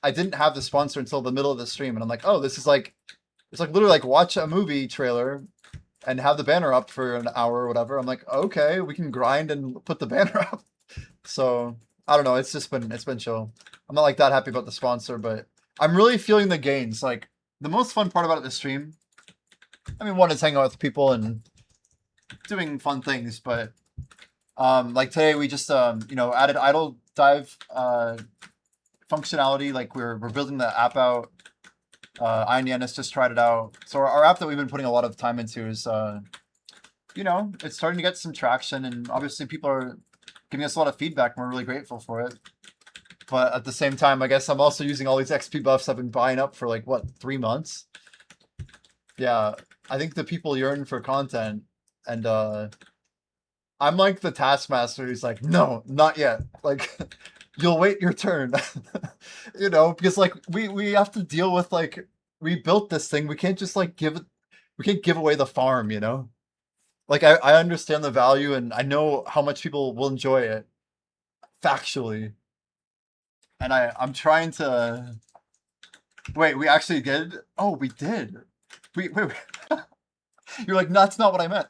I didn't have the sponsor until the middle of the stream, and I'm like, oh, this is like, it's like literally like watch a movie trailer and have the banner up for an hour or whatever. I'm like, okay, we can grind and put the banner up. So I don't know, it's been chill. I'm not like that happy about the sponsor, but I'm really feeling the gains. Like the most fun part about the stream, I mean, one is hanging out with people and doing fun things, but like today we just you know, added idle dive functionality. Like we're building the app out. Ian Yanis just tried it out. So our app that we've been putting a lot of time into is you know, it's starting to get some traction, and obviously people are giving us a lot of feedback, and we're really grateful for it. But at the same time, I guess I'm also using all these XP buffs I've been buying up for like, what, 3 months? Yeah, I think the people yearn for content, and I'm like the taskmaster who's like, no, not yet. Like, you'll wait your turn. You know, because like we have to deal with, like, we built this thing. We can't just like we can't give away the farm, you know? Like I understand the value, and I know how much people will enjoy it factually. And I'm trying to... Wait, we actually did? Oh, we did. Wait. You're like, that's not what I meant.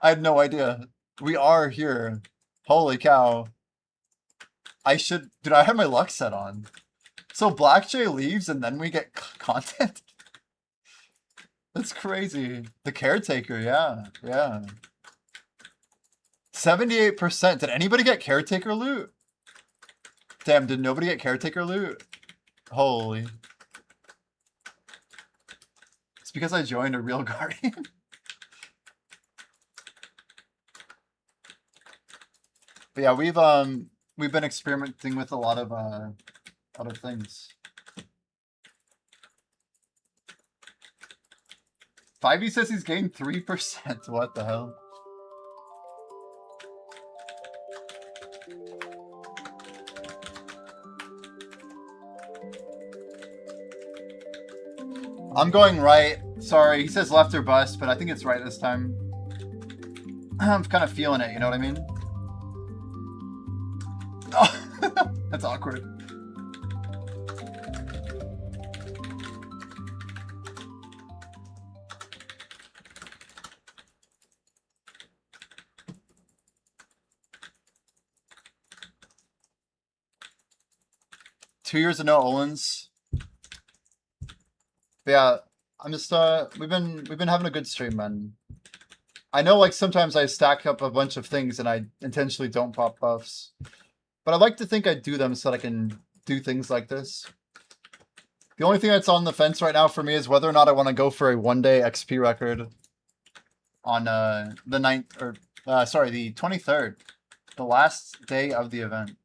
I had no idea. We are here. Holy cow. I should... Dude, I had my luck set on. So Black Jay leaves and then we get content? That's crazy. The caretaker, yeah. 78%. Did anybody get caretaker loot? Damn, did nobody get caretaker loot? Holy. It's because I joined a real guardian. But yeah, we've been experimenting with a lot of other things. 5e says he's gained 3%. What the hell? I'm going right. Sorry, he says left or bust, but I think it's right this time. I'm kind of feeling it, you know what I mean? Oh, that's awkward. Two years of no Olins. But yeah, I'm just we've been having a good stream, man. I know like sometimes I stack up a bunch of things and I intentionally don't pop buffs. But I like to think I do them so that I can do things like this. The only thing that's on the fence right now for me is whether or not I want to go for a 1-day XP record on the 9th or sorry, the 23rd, the last day of the event.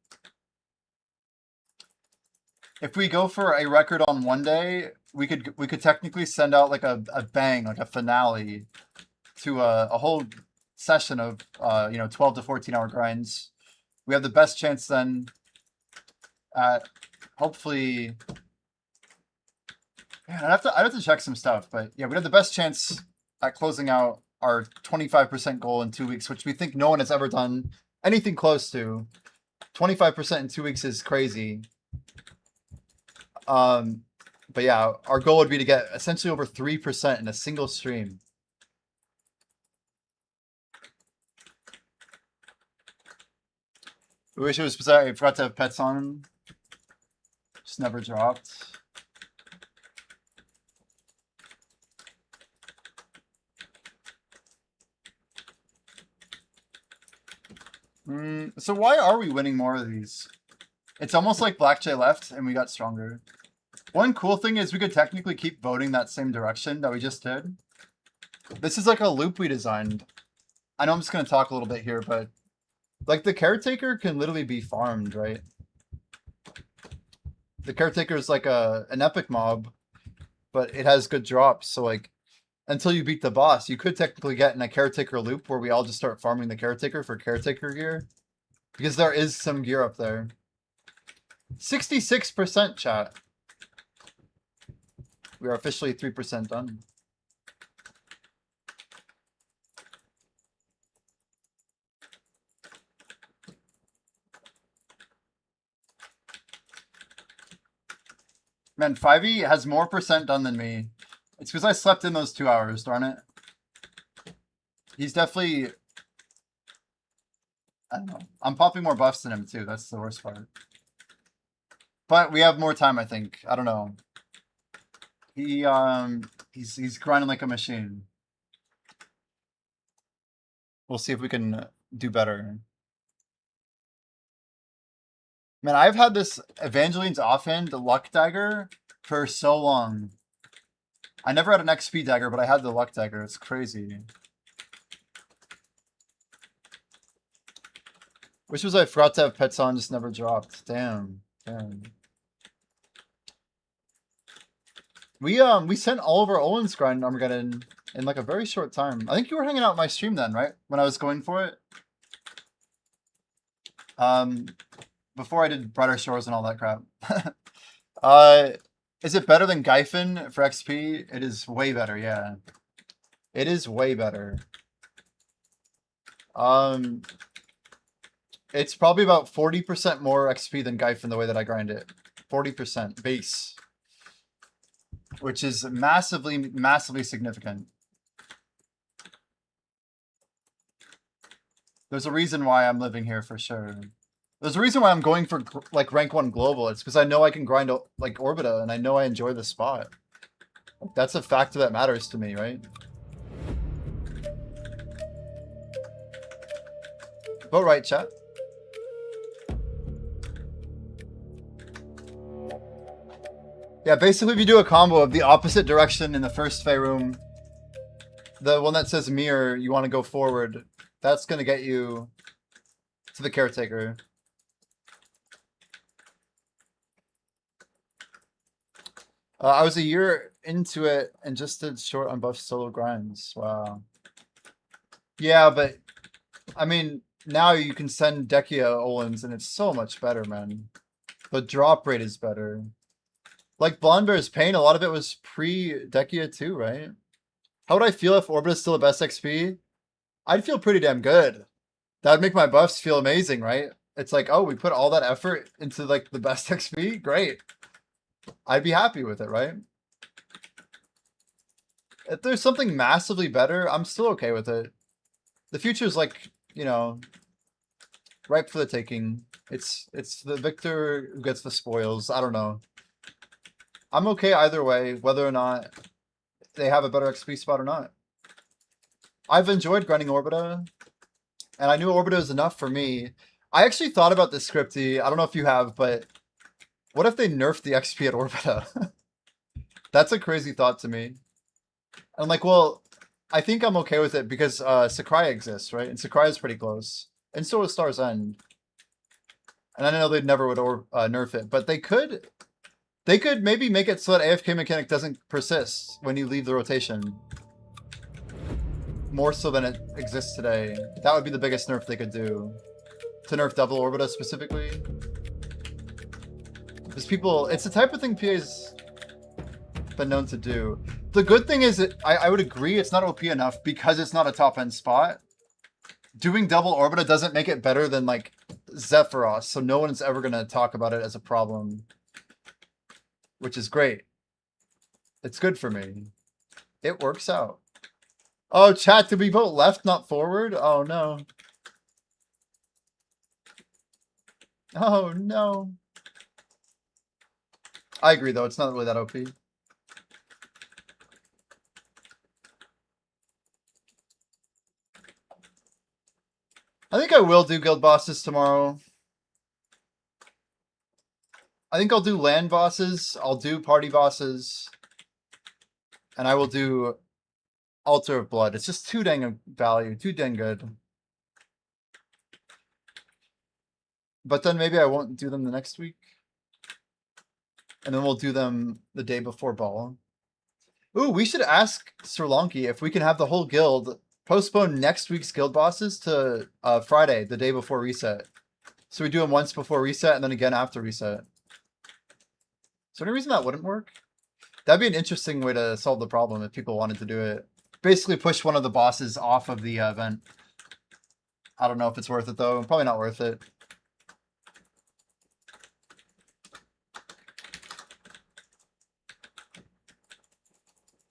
If we go for a record on 1 day, we could technically send out like a bang, like a finale to a whole session of 12 to 14 hour grinds. We have the best chance then at hopefully. Man, I'd have to check some stuff, but yeah, we have the best chance at closing out our 25% goal in 2 weeks, which we think no one has ever done anything close to. 25% in 2 weeks is crazy. But yeah, our goal would be to get essentially over 3% in a single stream. I wish it was sorry, I forgot to have pets on. Just never dropped. So why are we winning more of these? It's almost like Black Jay left and we got stronger. One cool thing is we could technically keep voting that same direction that we just did. This is like a loop we designed. I know I'm just going to talk a little bit here, but like the caretaker can literally be farmed, right? The caretaker is like an epic mob, but it has good drops. So like until you beat the boss, you could technically get in a caretaker loop where we all just start farming the caretaker for caretaker gear. Because there is some gear up there. 66% chat. We are officially 3% done. Man, 5e has more percent done than me. It's because I slept in those 2 hours, darn it. He's definitely... I don't know. I'm popping more buffs than him too. That's the worst part. But we have more time, I think. I don't know. He's grinding like a machine. We'll see if we can do better. Man, I've had this Evangeline's offhand luck dagger for so long. I never had an XP dagger, but I had the luck dagger. It's crazy. Wish was I forgot to have pets on, just never dropped. Damn. We sent all of our Olin's grind Armageddon in like a very short time. I think you were hanging out in my stream then, right? When I was going for it. Before I did Brighter Shores and all that crap. Is it better than Gyphon for XP? It is way better, yeah. It is way better. It's probably about 40% more XP than Gyphon the way that I grind it. 40% base. Which is massively, massively significant. There's a reason why I'm living here for sure. There's a reason why I'm going for like rank 1 global. It's because I know I can grind like Orbita and I know I enjoy the spot. That's a factor that matters to me, right? Vote right, chat. Yeah, basically if you do a combo of the opposite direction in the first Fey room, the one that says mirror, you want to go forward, that's going to get you to the caretaker. I was a year into it and just did short unbuffed solo grinds. Wow. Yeah, but I mean, now you can send Dekia Olins and it's so much better, man. The drop rate is better. Like Blondebear's Pain, a lot of it was pre-Dekia too, right? How would I feel if Orbit is still the best XP? I'd feel pretty damn good. That would make my buffs feel amazing, right? It's like, oh, we put all that effort into like the best XP? Great. I'd be happy with it, right? If there's something massively better, I'm still okay with it. The future's like, you know, ripe for the taking. It's the victor who gets the spoils. I don't know. I'm okay either way, whether or not they have a better XP spot or not. I've enjoyed grinding Orbita, and I knew Orbita was enough for me. I actually thought about this, Scripty. I don't know if you have, but what if they nerfed the XP at Orbita? That's a crazy thought to me. And I'm like, well, I think I'm okay with it because Sakurai exists, right? And Sakurai is pretty close. And so is Star's End. And I know they never would nerf it, but they could maybe make it so that AFK mechanic doesn't persist when you leave the rotation. More so than it exists today. That would be the biggest nerf they could do. To nerf double Orbita specifically. Because people, it's the type of thing PA's been known to do. The good thing is that I would agree it's not OP enough because it's not a top end spot. Doing double Orbita doesn't make it better than like Zephyros, so no one's ever going to talk about it as a problem. Which is great. It's good for me. It works out. Oh, chat, did we vote left, not forward? Oh, no. Oh, no. I agree, though. It's not really that OP. I think I will do guild bosses tomorrow. I think I'll do land bosses. I'll do party bosses. And I will do Altar of Blood. It's just too dang value. Too dang good. But then maybe I won't do them the next week. And then we'll do them the day before ball. Ooh, we should ask Sir Lonky if we can have the whole guild postpone next week's guild bosses to Friday, the day before reset. So we do them once before reset and then again after reset. Is there any reason that wouldn't work? That'd be an interesting way to solve the problem if people wanted to do it. Basically push one of the bosses off of the event. I don't know if it's worth it though. Probably not worth it.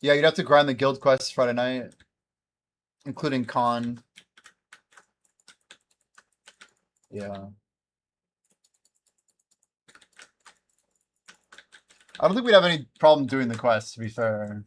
Yeah, you'd have to grind the guild quests Friday night, including con. Yeah. I don't think we'd have any problem doing the quests, to be fair.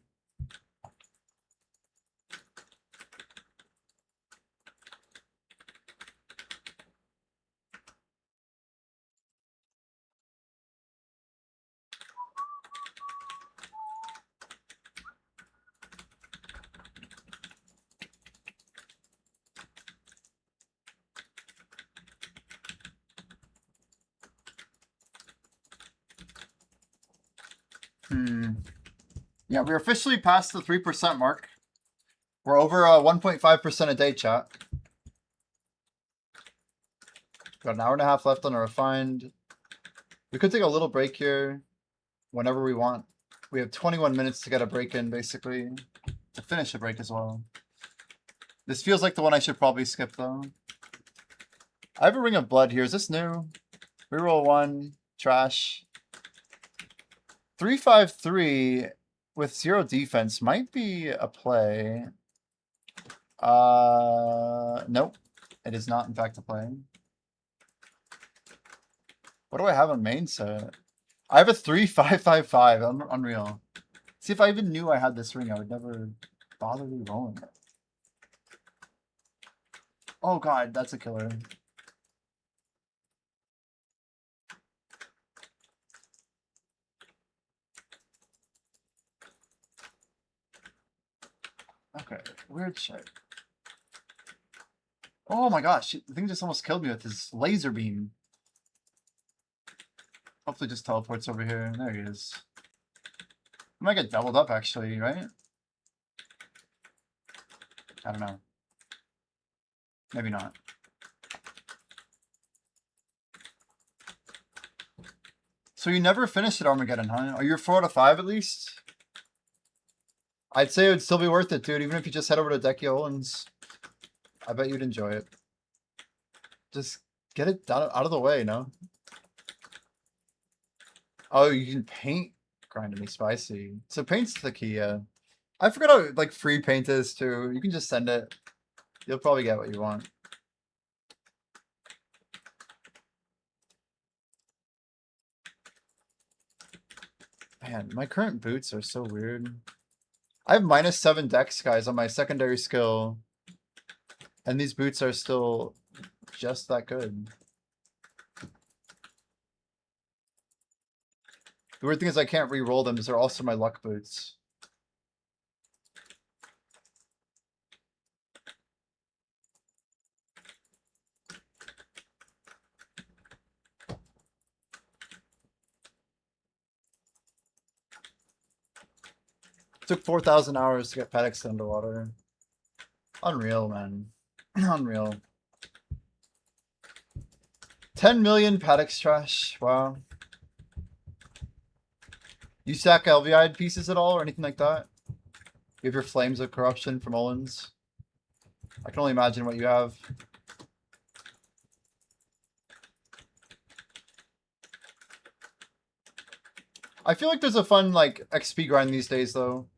Yeah, we're officially past the 3% mark. We're over 1.5% a day, chat. Got an hour and a half left on our refined. We could take a little break here whenever we want. We have 21 minutes to get a break in, basically, to finish a break as well. This feels like the one I should probably skip, though. I have a Ring of Blood here. Is this new? Reroll 1. Trash. 3-5-3 with 0 defense might be a play. Nope. It is not, in fact, a play. What do I have on main set? I have a 3-5-5-5. Unreal. See, if I even knew I had this ring, I would never bother re-rolling it. Oh god, that's a killer. Okay, weird shit. Oh my gosh, the thing just almost killed me with his laser beam. Hopefully just teleports over here. There he is. I might get doubled up actually, right? I don't know. Maybe not. So you never finished at Armageddon, huh? Are you 4 out of 5 at least? I'd say it would still be worth it, dude, even if you just head over to Decky Olin's. I bet you'd enjoy it. Just get it out of the way, no? Oh, you can paint grind to be spicy. So paint's the key, yeah. I forgot how like free paint is too. You can just send it. You'll probably get what you want. Man, my current boots are so weird. I have -7 dex, guys, on my secondary skill. And these boots are still just that good. The weird thing is I can't re-roll them because they're also my luck boots. Took 4,000 hours to get paddocks underwater. Unreal, man. Unreal. 10 million paddocks trash. Wow. You stack LVI pieces at all or anything like that? You have your Flames of Corruption from Olin's? I can only imagine what you have. I feel like there's a fun, like, XP grind these days, though.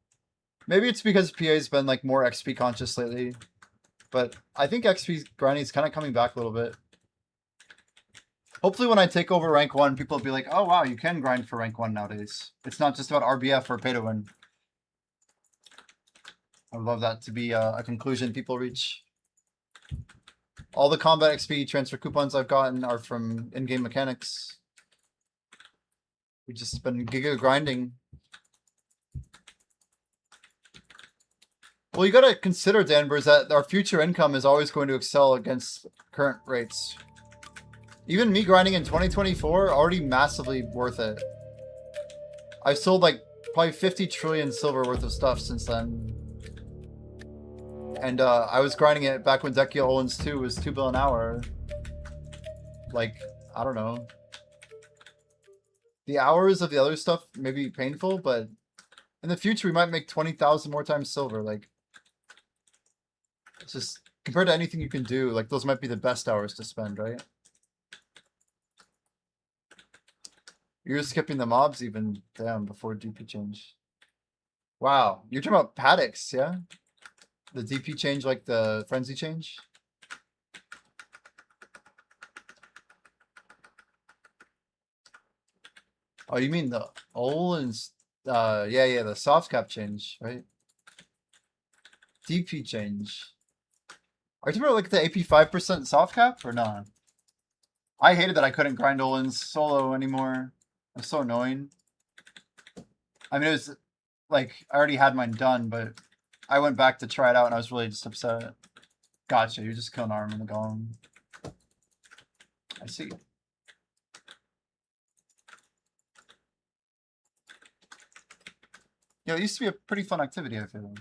Maybe it's because PA's been, like, more XP conscious lately. But I think XP grinding is kind of coming back a little bit. Hopefully when I take over rank 1, people will be like, oh wow, you can grind for rank 1 nowadays. It's not just about RBF or pay to win. I would love that to be a conclusion people reach. All the combat XP transfer coupons I've gotten are from in-game mechanics. We've just been giga grinding. Well, you gotta consider, Danvers, that our future income is always going to excel against current rates. Even me grinding in 2024, already massively worth it. I've sold like probably 50 trillion silver worth of stuff since then. And I was grinding it back when Decky Olin's 2 was 2 bill an hour. Like, I don't know. The hours of the other stuff may be painful, but in the future we might make 20,000 more times silver. Like, it's just, compared to anything you can do, like those might be the best hours to spend, right? You're skipping the mobs even, damn, before DP change. Wow, you're talking about paddocks, yeah? The DP change, like the frenzy change? Oh, you mean the Olin's, yeah, the soft cap change, right? DP change. Are you talking about like the AP 5% soft cap or not? I hated that I couldn't grind Olin's solo anymore. It was so annoying. I mean, it was like, I already had mine done, but I went back to try it out and I was really just upset. Gotcha, you're just killing Arm and the Golem. I see. Yeah, it used to be a pretty fun activity, I feel.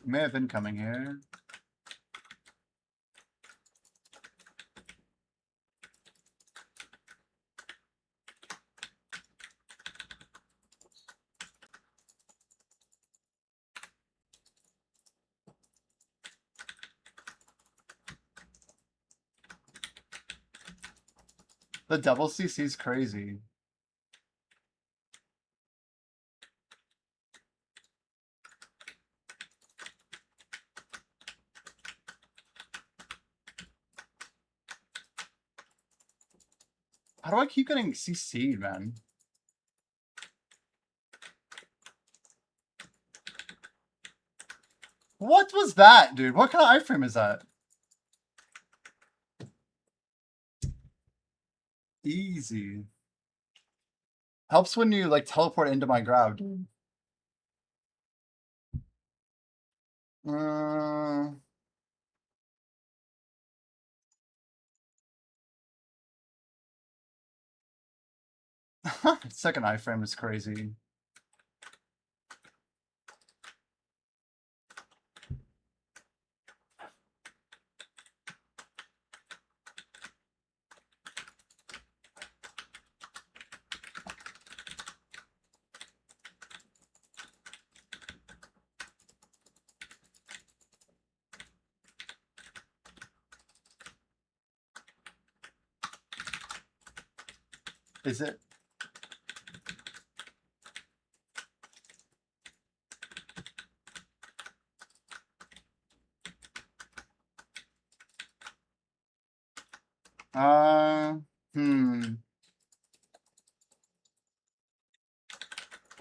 May have been coming here. The double CC is crazy. How do I keep getting CC'd, man? What was that, dude? What kind of iframe is that? Easy. Helps when you like teleport into my grab, dude. Second iframe is crazy. Is it?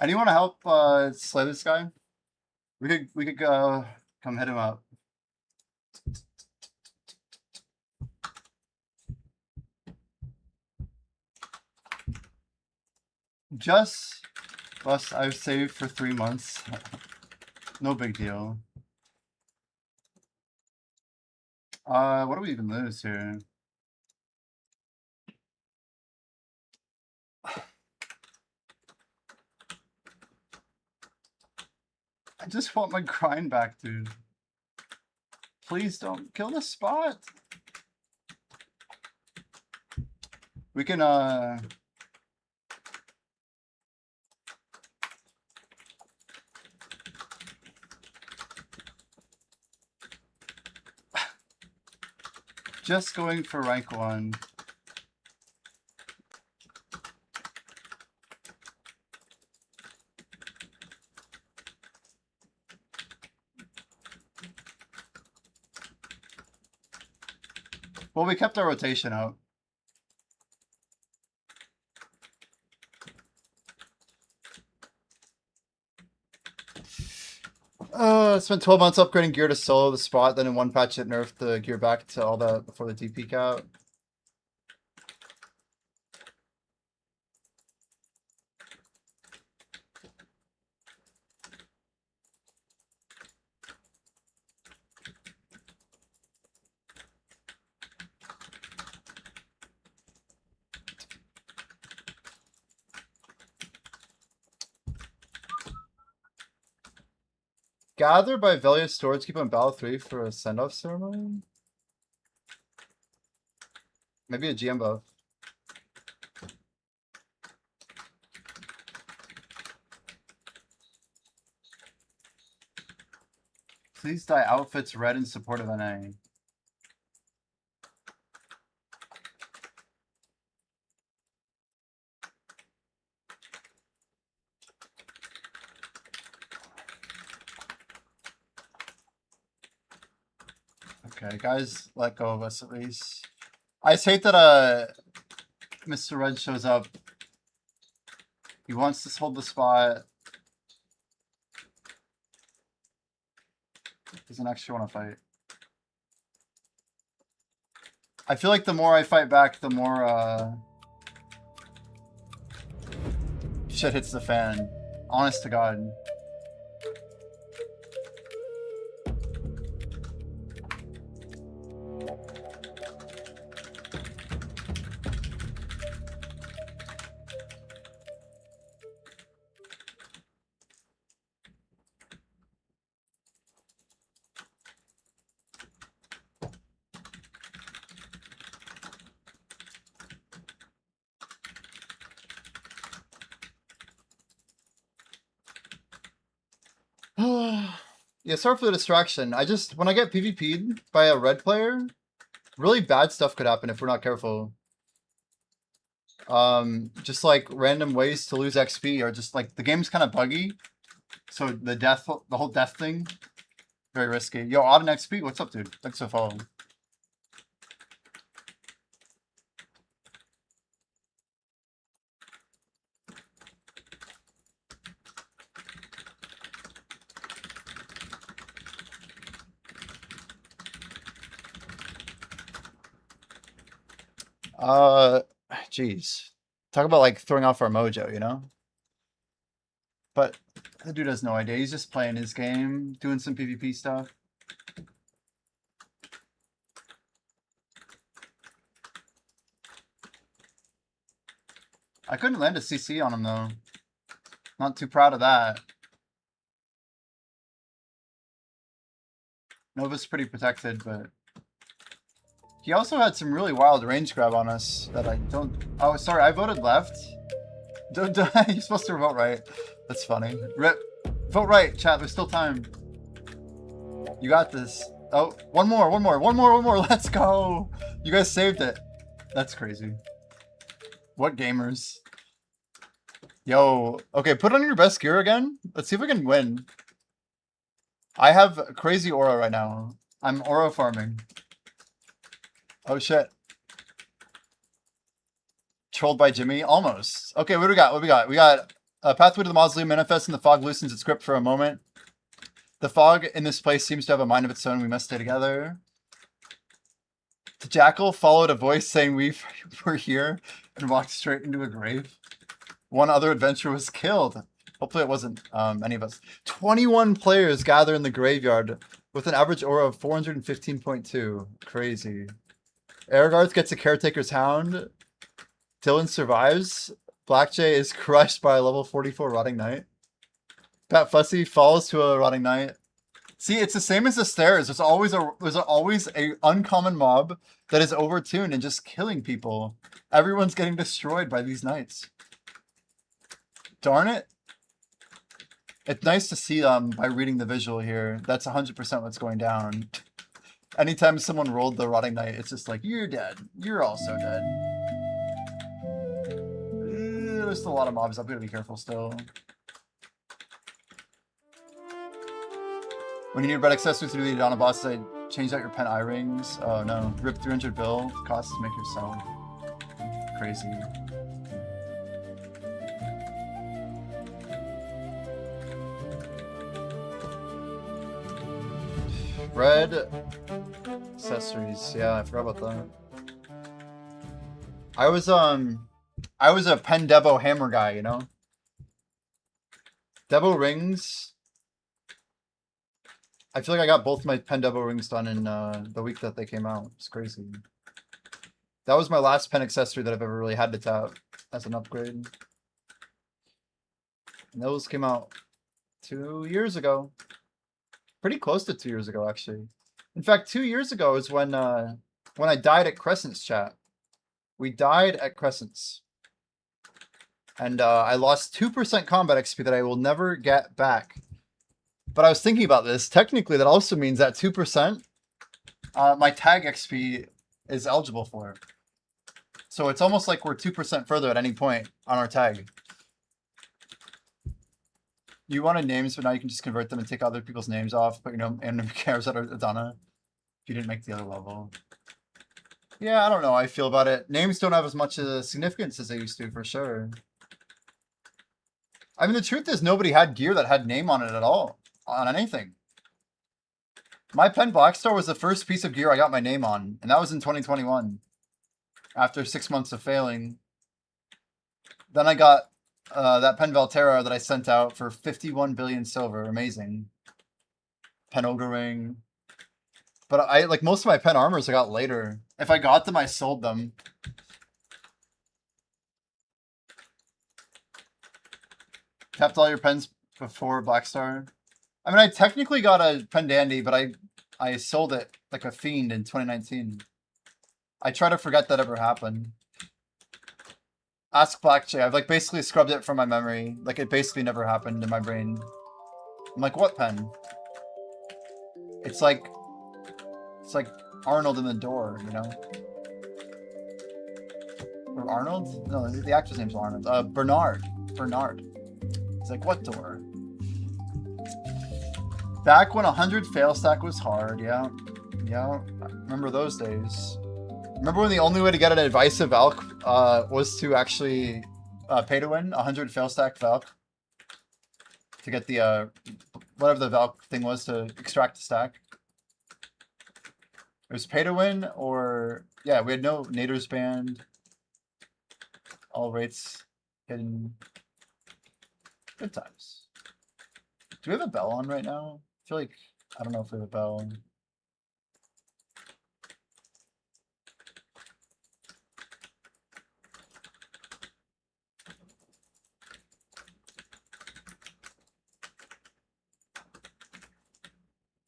Anyone to help slay this guy? We could go come hit him up. Just plus I've saved for 3 months. No big deal. What do we even lose here? I just want my grind back, dude. Please don't kill the spot. We can just going for rank 1. Well, we kept our rotation out. Spent 12 months upgrading gear to solo the spot, then in one patch it nerfed the gear back to all that before the DP out. Gathered by Velia Storage Keep on Battle 3 for a send-off ceremony? Maybe a GM buff. Please dye outfits red in support of NA. Okay, guys, let go of us at least. I just hate that Mr. Red shows up. He wants to hold the spot. Doesn't actually want to fight. I feel like the more I fight back, the more shit hits the fan. Honest to God. Yeah, sorry for the distraction. When I get PvP'd by a red player, really bad stuff could happen if we're not careful. Just like random ways to lose XP, or just like the game's kind of buggy. So the whole death thing, very risky. Yo, Auden XP, what's up, dude? Thanks for following. Jeez. Talk about like throwing off our mojo, you know? But the dude has no idea. He's just playing his game, doing some PvP stuff. I couldn't land a CC on him though. Not too proud of that. Nova's pretty protected, but he also had some really wild range grab on us that I don't. Oh, sorry, I voted left. You're supposed to vote right. That's funny. Rip. Vote right, chat. There's still time. You got this. Oh, one more. Let's go. You guys saved it. That's crazy. What gamers? Yo. Okay, put on your best gear again. Let's see if we can win. I have crazy aura right now. I'm aura farming. Oh shit. Trolled by Jimmy? Almost. Okay, what do we got? We got Pathway to the Mausoleum manifests and the fog loosens its grip for a moment. The fog in this place seems to have a mind of its own. We must stay together. The jackal followed a voice saying we were here and walked straight into a grave. One other adventurer was killed. Hopefully it wasn't any of us. 21 players gather in the graveyard with an average aura of 415.2. Crazy. Aragorn gets a caretaker's hound. Dylan survives. Black Jay is crushed by a level 44 rotting knight. Pat Fussy falls to a rotting knight. See, it's the same as the stairs. There's always a uncommon mob that is overtuned and just killing people. Everyone's getting destroyed by these knights. Darn it. It's nice to see by reading the visual here. That's 100% what's going down. Anytime someone rolled the rotting knight, it's just like, you're dead. You're also dead. There's still a lot of mobs. I'm gonna be careful still. When you need red accessories to do the Adana boss, I change out your pen eye rings. Oh no. Rip 300 bill. Costs to make yourself. Crazy. Red accessories. Yeah, I forgot about that. I was a Pen Devo hammer guy, you know? Devo rings. I feel like I got both my Pen Devo rings done in the week that they came out. It's crazy. That was my last pen accessory that I've ever really had to tap as an upgrade. And those came out 2 years ago. Pretty close to 2 years ago, actually. In fact, 2 years ago is when I died at Crescent's, chat. We died at Crescent's. And I lost 2% combat XP that I will never get back. But I was thinking about this. Technically, that also means that 2%, my tag XP is eligible for it. So it's almost like we're 2% further at any point on our tag. You wanted names, but now you can just convert them and take other people's names off. But, you know, and who cares about Adana if you didn't make the other level. Yeah, I don't know how I feel about it. Names don't have as much significance as they used to, for sure. I mean, the truth is nobody had gear that had name on it at all. On anything. My pen Blackstar was the first piece of gear I got my name on, and that was in 2021. After 6 months of failing. Then I got that pen Valterra that I sent out for 51 billion silver. Amazing. Pen Ogre Ring. But I like most of my pen armors I got later. If I got them, I sold them. Kept all your pens before Blackstar. I mean, I technically got a Pen Dandy, but I sold it like a fiend in 2019. I try to forget that ever happened. Ask Black Jay. I've like basically scrubbed it from my memory. Like it basically never happened in my brain. I'm like, what pen? It's like Arnold in the door, you know? Or Arnold? No, the actor's name's Arnold. Bernard. Bernard. It's like, what door? Back when 100 fail stack was hard, yeah. Yeah, I remember those days. Remember when the only way to get an advice of Valk was to actually pay to win 100 fail stack Valk? To get the, whatever the Valk thing was to extract the stack. It was pay to win or, yeah, we had no naders banned. All rates hidden. Good times. Do we have a bell on right now? I feel like, I don't know if we have a bell.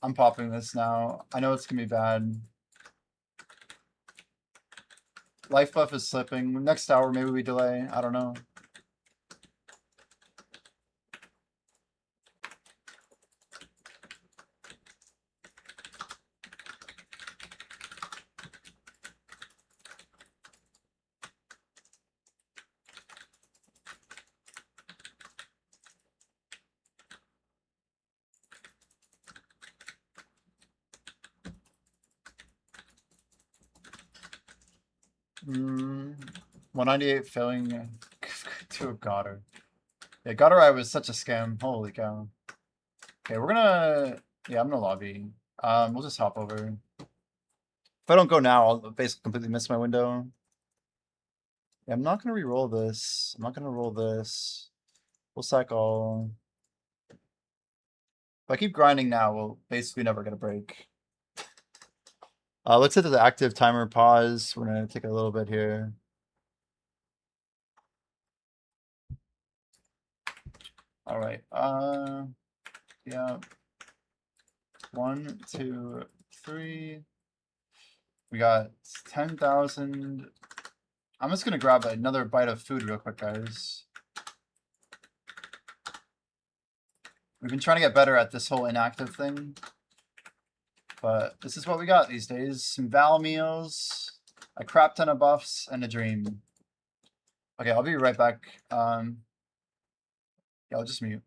I'm popping this now. I know it's gonna be bad. Life buff is slipping. Next hour, maybe we delay. I don't know. Mm, 198 failing to a Goddard. Yeah, Goddard I was such a scam. Holy cow. Okay, we're gonna... Yeah, I'm gonna lobby. We'll just hop over. If I don't go now, I'll basically completely miss my window. Yeah, I'm not gonna re-roll this. I'm not gonna roll this. We'll sack all. If I keep grinding now, we'll basically never get a break. Let's hit the active timer pause. We're gonna take a little bit here. All right. Yeah. 1, 2, 3. We got 10,000. I'm just gonna grab another bite of food real quick, guys. We've been trying to get better at this whole inactive thing. But this is what we got these days. Some Val meals, a crap ton of buffs, and a dream. Okay, I'll be right back. Yeah, I'll just mute.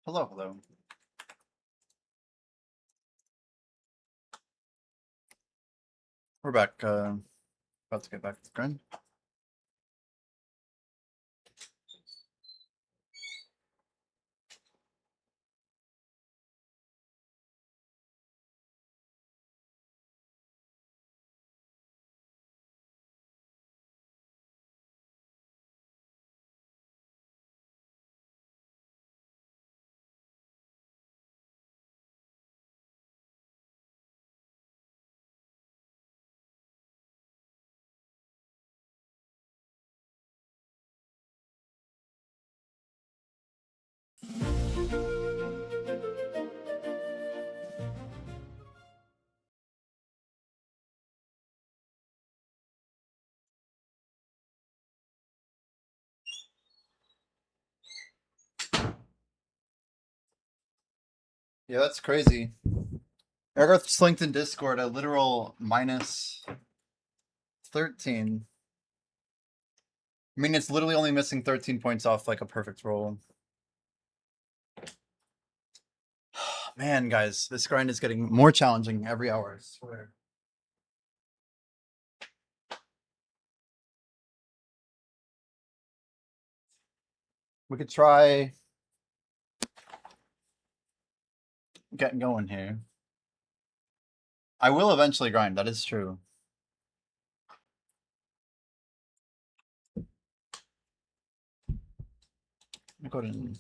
Hello, hello. We're back. About to get back to the grind. Yeah, that's crazy. Airgarth's linked in Discord a literal minus 13. I mean, it's literally only missing 13 points off like a perfect roll. Man, guys, this grind is getting more challenging every hour, I swear. We could try getting going here. I will eventually grind, that is true. Let me go ahead and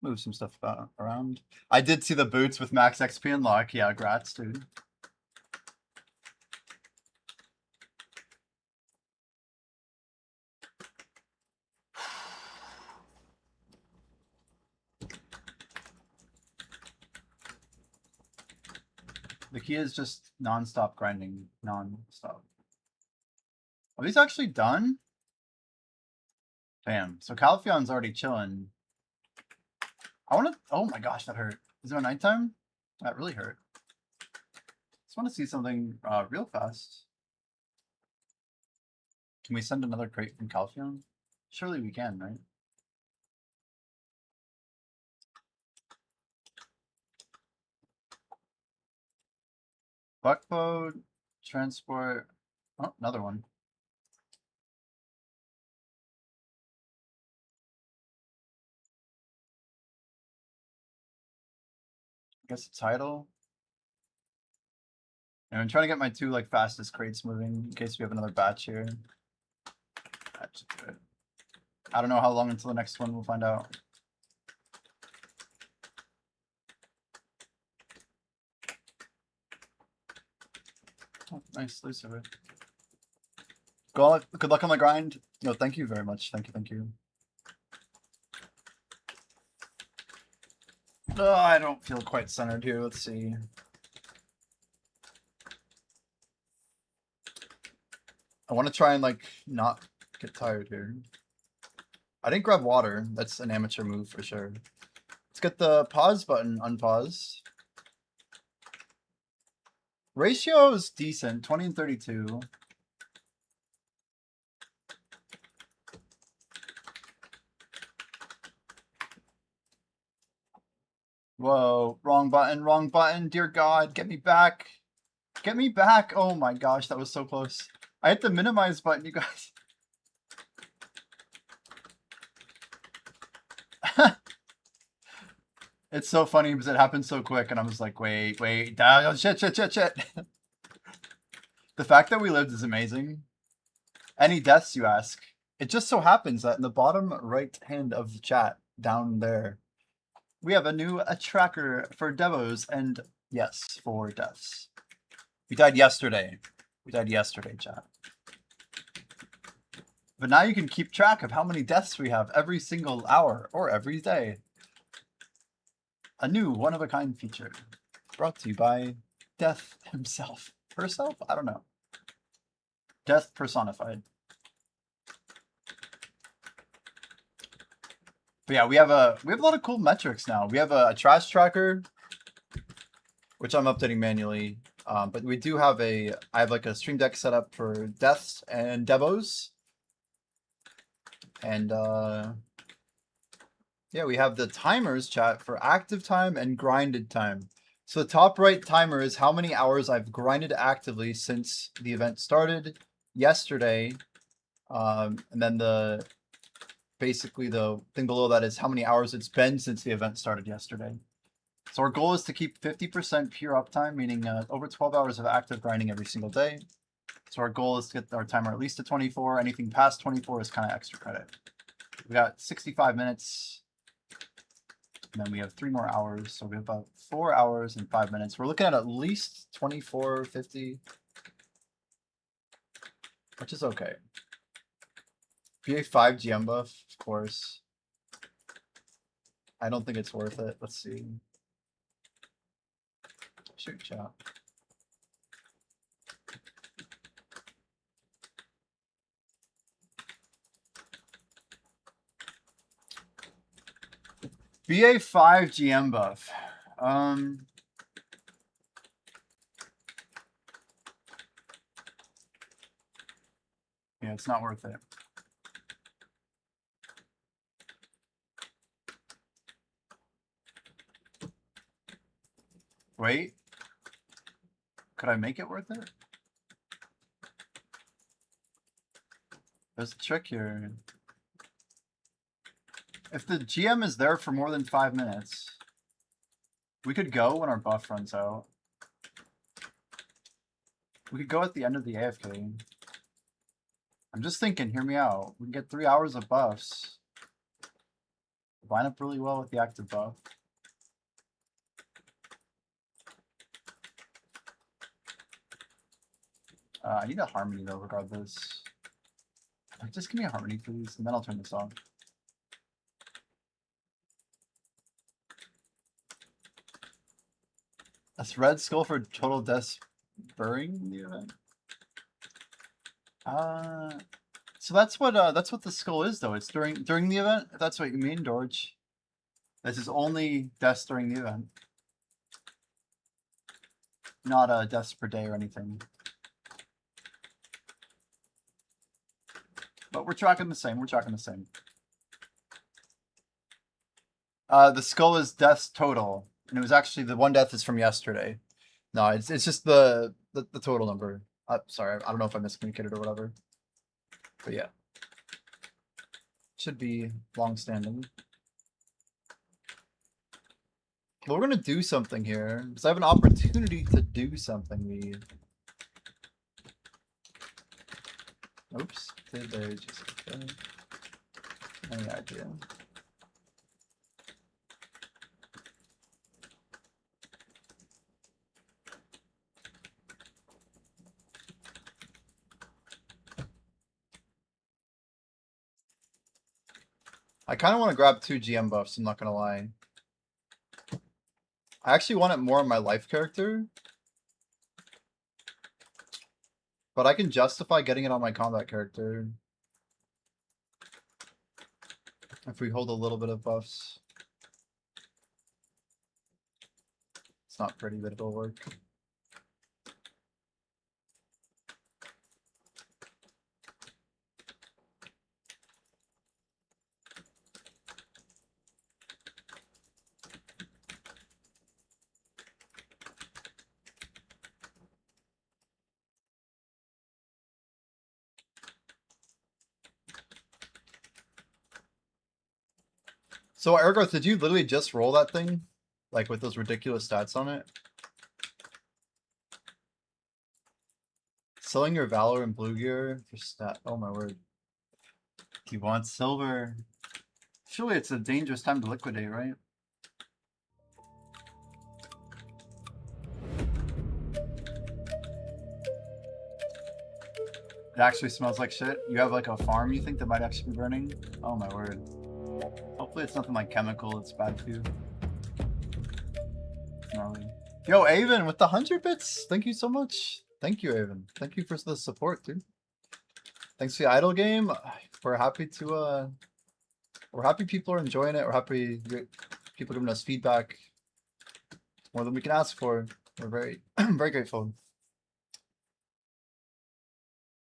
move some stuff around. I did see the boots with max XP unlock. Yeah, grats, dude. The key is just non-stop grinding, non-stop. Are these actually done? Damn. So Calphion's already chilling. I want to. Oh my gosh, that hurt. Is it nighttime? That really hurt. Just want to see something real fast. Can we send another crate from Calphion? Surely we can, right? Buckboat, transport. Oh, another one. I guess a title. And I'm trying to get my two like fastest crates moving in case we have another batch here. That should do it. I don't know how long until the next one. We'll find out. Oh, nice, Lucifer. Good luck on the grind. No, thank you very much. Thank you, thank you. Oh, I don't feel quite centered here. Let's see. I want to try and like not get tired here. I didn't grab water. That's an amateur move for sure. Let's get the pause button unpaused. Ratio is decent, 20 and 32. Whoa, wrong button, dear God, get me back. Get me back. Oh my gosh, that was so close. I hit the minimize button, you guys. It's so funny because it happened so quick and I was like, wait, oh, shit. The fact that we lived is amazing. Any deaths, you ask? It just so happens that in the bottom right hand of the chat, down there, we have a tracker for devos and yes, for deaths. We died yesterday. Chat. But now you can keep track of how many deaths we have every single hour or every day. A new one-of-a-kind feature. Brought to you by Death himself. Herself? I don't know. Death personified. But yeah, we have a lot of cool metrics now. We have a trash tracker, which I'm updating manually. But we do have I have like a stream deck set up for deaths and devos. And yeah, we have the timers chat for active time and grinded time. So the top right timer is how many hours I've grinded actively since the event started yesterday. And then basically the thing below that is how many hours it's been since the event started yesterday. So our goal is to keep 50% pure uptime, meaning over 12 hours of active grinding every single day. So our goal is to get our timer at least to 24. Anything past 24 is kind of extra credit. We got 65 minutes. And then we have 3 more hours. So we have about 4 hours and 5 minutes. We're looking at least 24.50, which is okay. BA5 GM buff, of course. I don't think it's worth it. Let's see. Shoot, chat. BA5 GM buff. Yeah, it's not worth it. Wait. Could I make it worth it? There's a trick here. If the GM is there for more than 5 minutes, we could go when our buff runs out. We could go at the end of the AFK. I'm just thinking, hear me out. We can get 3 hours of buffs. Line up really well with the active buff. I need a harmony though, regardless. Just give me a harmony, please, and then I'll turn this on. That's red skull for total deaths burying the event. So that's what the skull is though. It's during the event. If that's what you mean, Dorj. This is only deaths during the event, not deaths per day or anything. But we're tracking the same. We're tracking the same. The skull is deaths total, and it was actually the one death is from yesterday. No, it's just the total number. Sorry, I don't know if I miscommunicated or whatever. But yeah, should be long standing. Well, we're gonna do something here because I have an opportunity to do something. Oops, did they just any idea? I kind of want to grab 2 GM buffs, I'm not gonna lie. I actually want it more on my life character. But I can justify getting it on my combat character. If we hold a little bit of buffs. It's not pretty, but it'll work. So, Ergoth, did you literally just roll that thing? Like, with those ridiculous stats on it? Selling your Valor and Blue Gear for stat. Oh my word. You want silver. Surely it's a dangerous time to liquidate, right? It actually smells like shit. You have like a farm you think that might actually be burning? Oh my word. Hopefully it's nothing like chemical, it's bad for you. Gnarly. Yo, Avon with the 100 bits. Thank you so much. Thank you, Avon. Thank you for the support, dude. Thanks for the idle game. We're happy to we're happy people are enjoying it. We're happy people giving us feedback. More than we can ask for. We're very very grateful.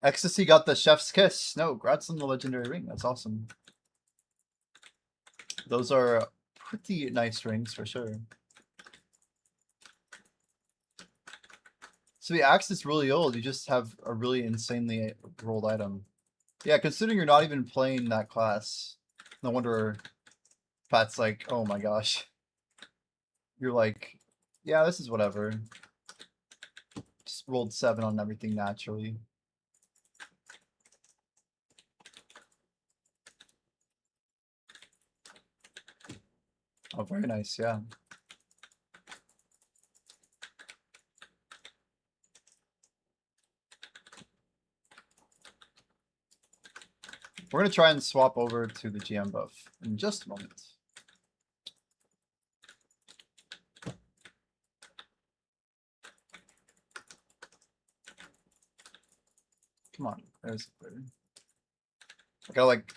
Ecstasy got the chef's kiss. No, congrats on the legendary ring. That's awesome. Those are pretty nice rings for sure. So the axe is really old. You just have a really insanely rolled item. Yeah, considering you're not even playing that class, no wonder Pat's like, oh my gosh. You're like, yeah, this is whatever. Just rolled 7 on everything naturally. Oh, very nice, yeah. We're gonna try and swap over to the GM buff in just a moment. Come on, there's I gotta like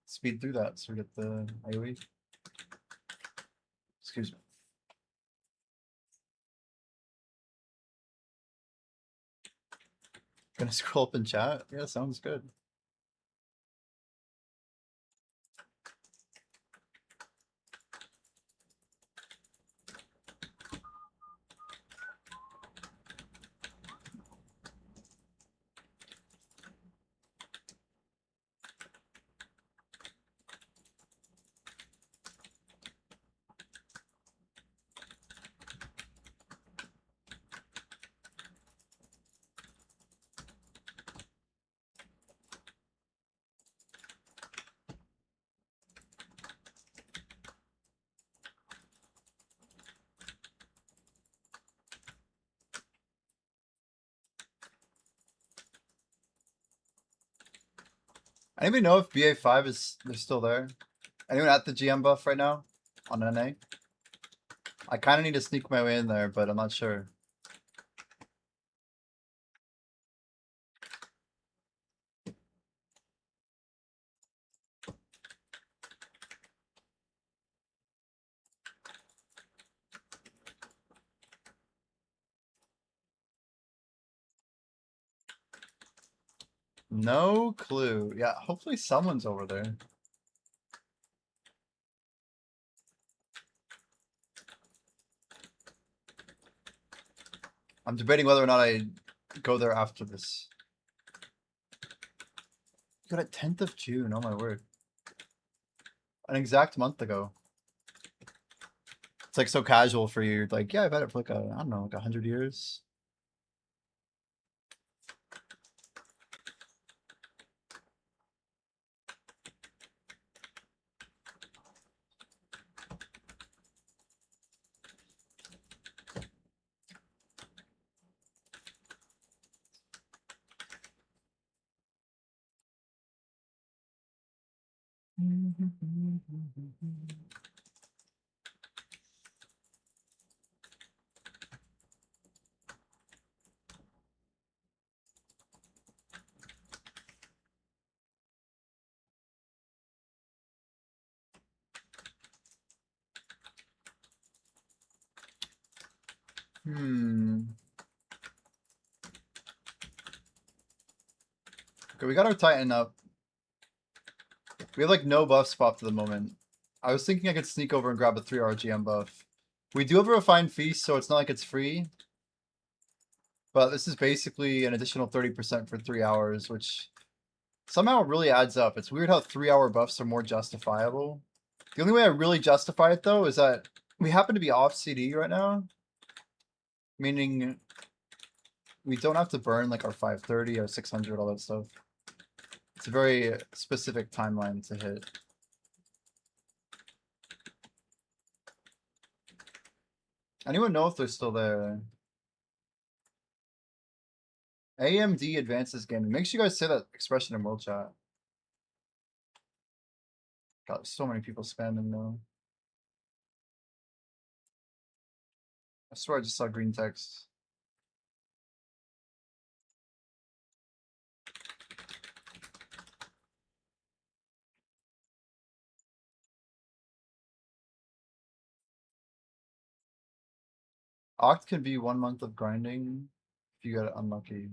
speed through that so we get the AoE. Excuse me. Gonna scroll up in chat? Yeah, sounds good. Anybody know if BA5 is they're still there? Anyone at the GM buff right now on NA? I kind of need to sneak my way in there, but I'm not sure. No clue. Yeah, hopefully someone's over there. I'm debating whether or not I go there after this. Got it 10th of June, oh my word. An exact month ago. It's like so casual for you. You're like, yeah, I've had it for like, I don't know, like 100 years. Okay, we got our Titan up. We have like no buffs popped at the moment. I was thinking I could sneak over and grab a 3 RGM buff. We do have a refined feast, so it's not like it's free. But this is basically an additional 30% for 3 hours, which somehow really adds up. It's weird how 3-hour buffs are more justifiable. The only way I really justify it though is that we happen to be off CD right now. Meaning we don't have to burn like our 530 or 600, all that stuff. It's a very specific timeline to hit. Anyone know if they're still there? AMD advances gaming. Make sure you guys say that expression in world chat. Got so many people spamming though. I swear I just saw green text. Oct can be 1 month of grinding if you get unlucky.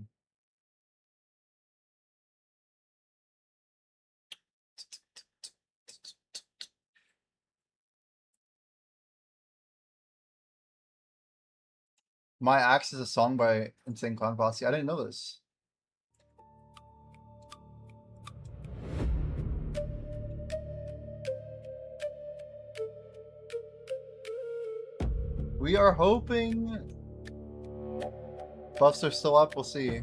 My Axe is a song by Insane Clown Posse. I didn't know this. We are hoping buffs are still up. We'll see.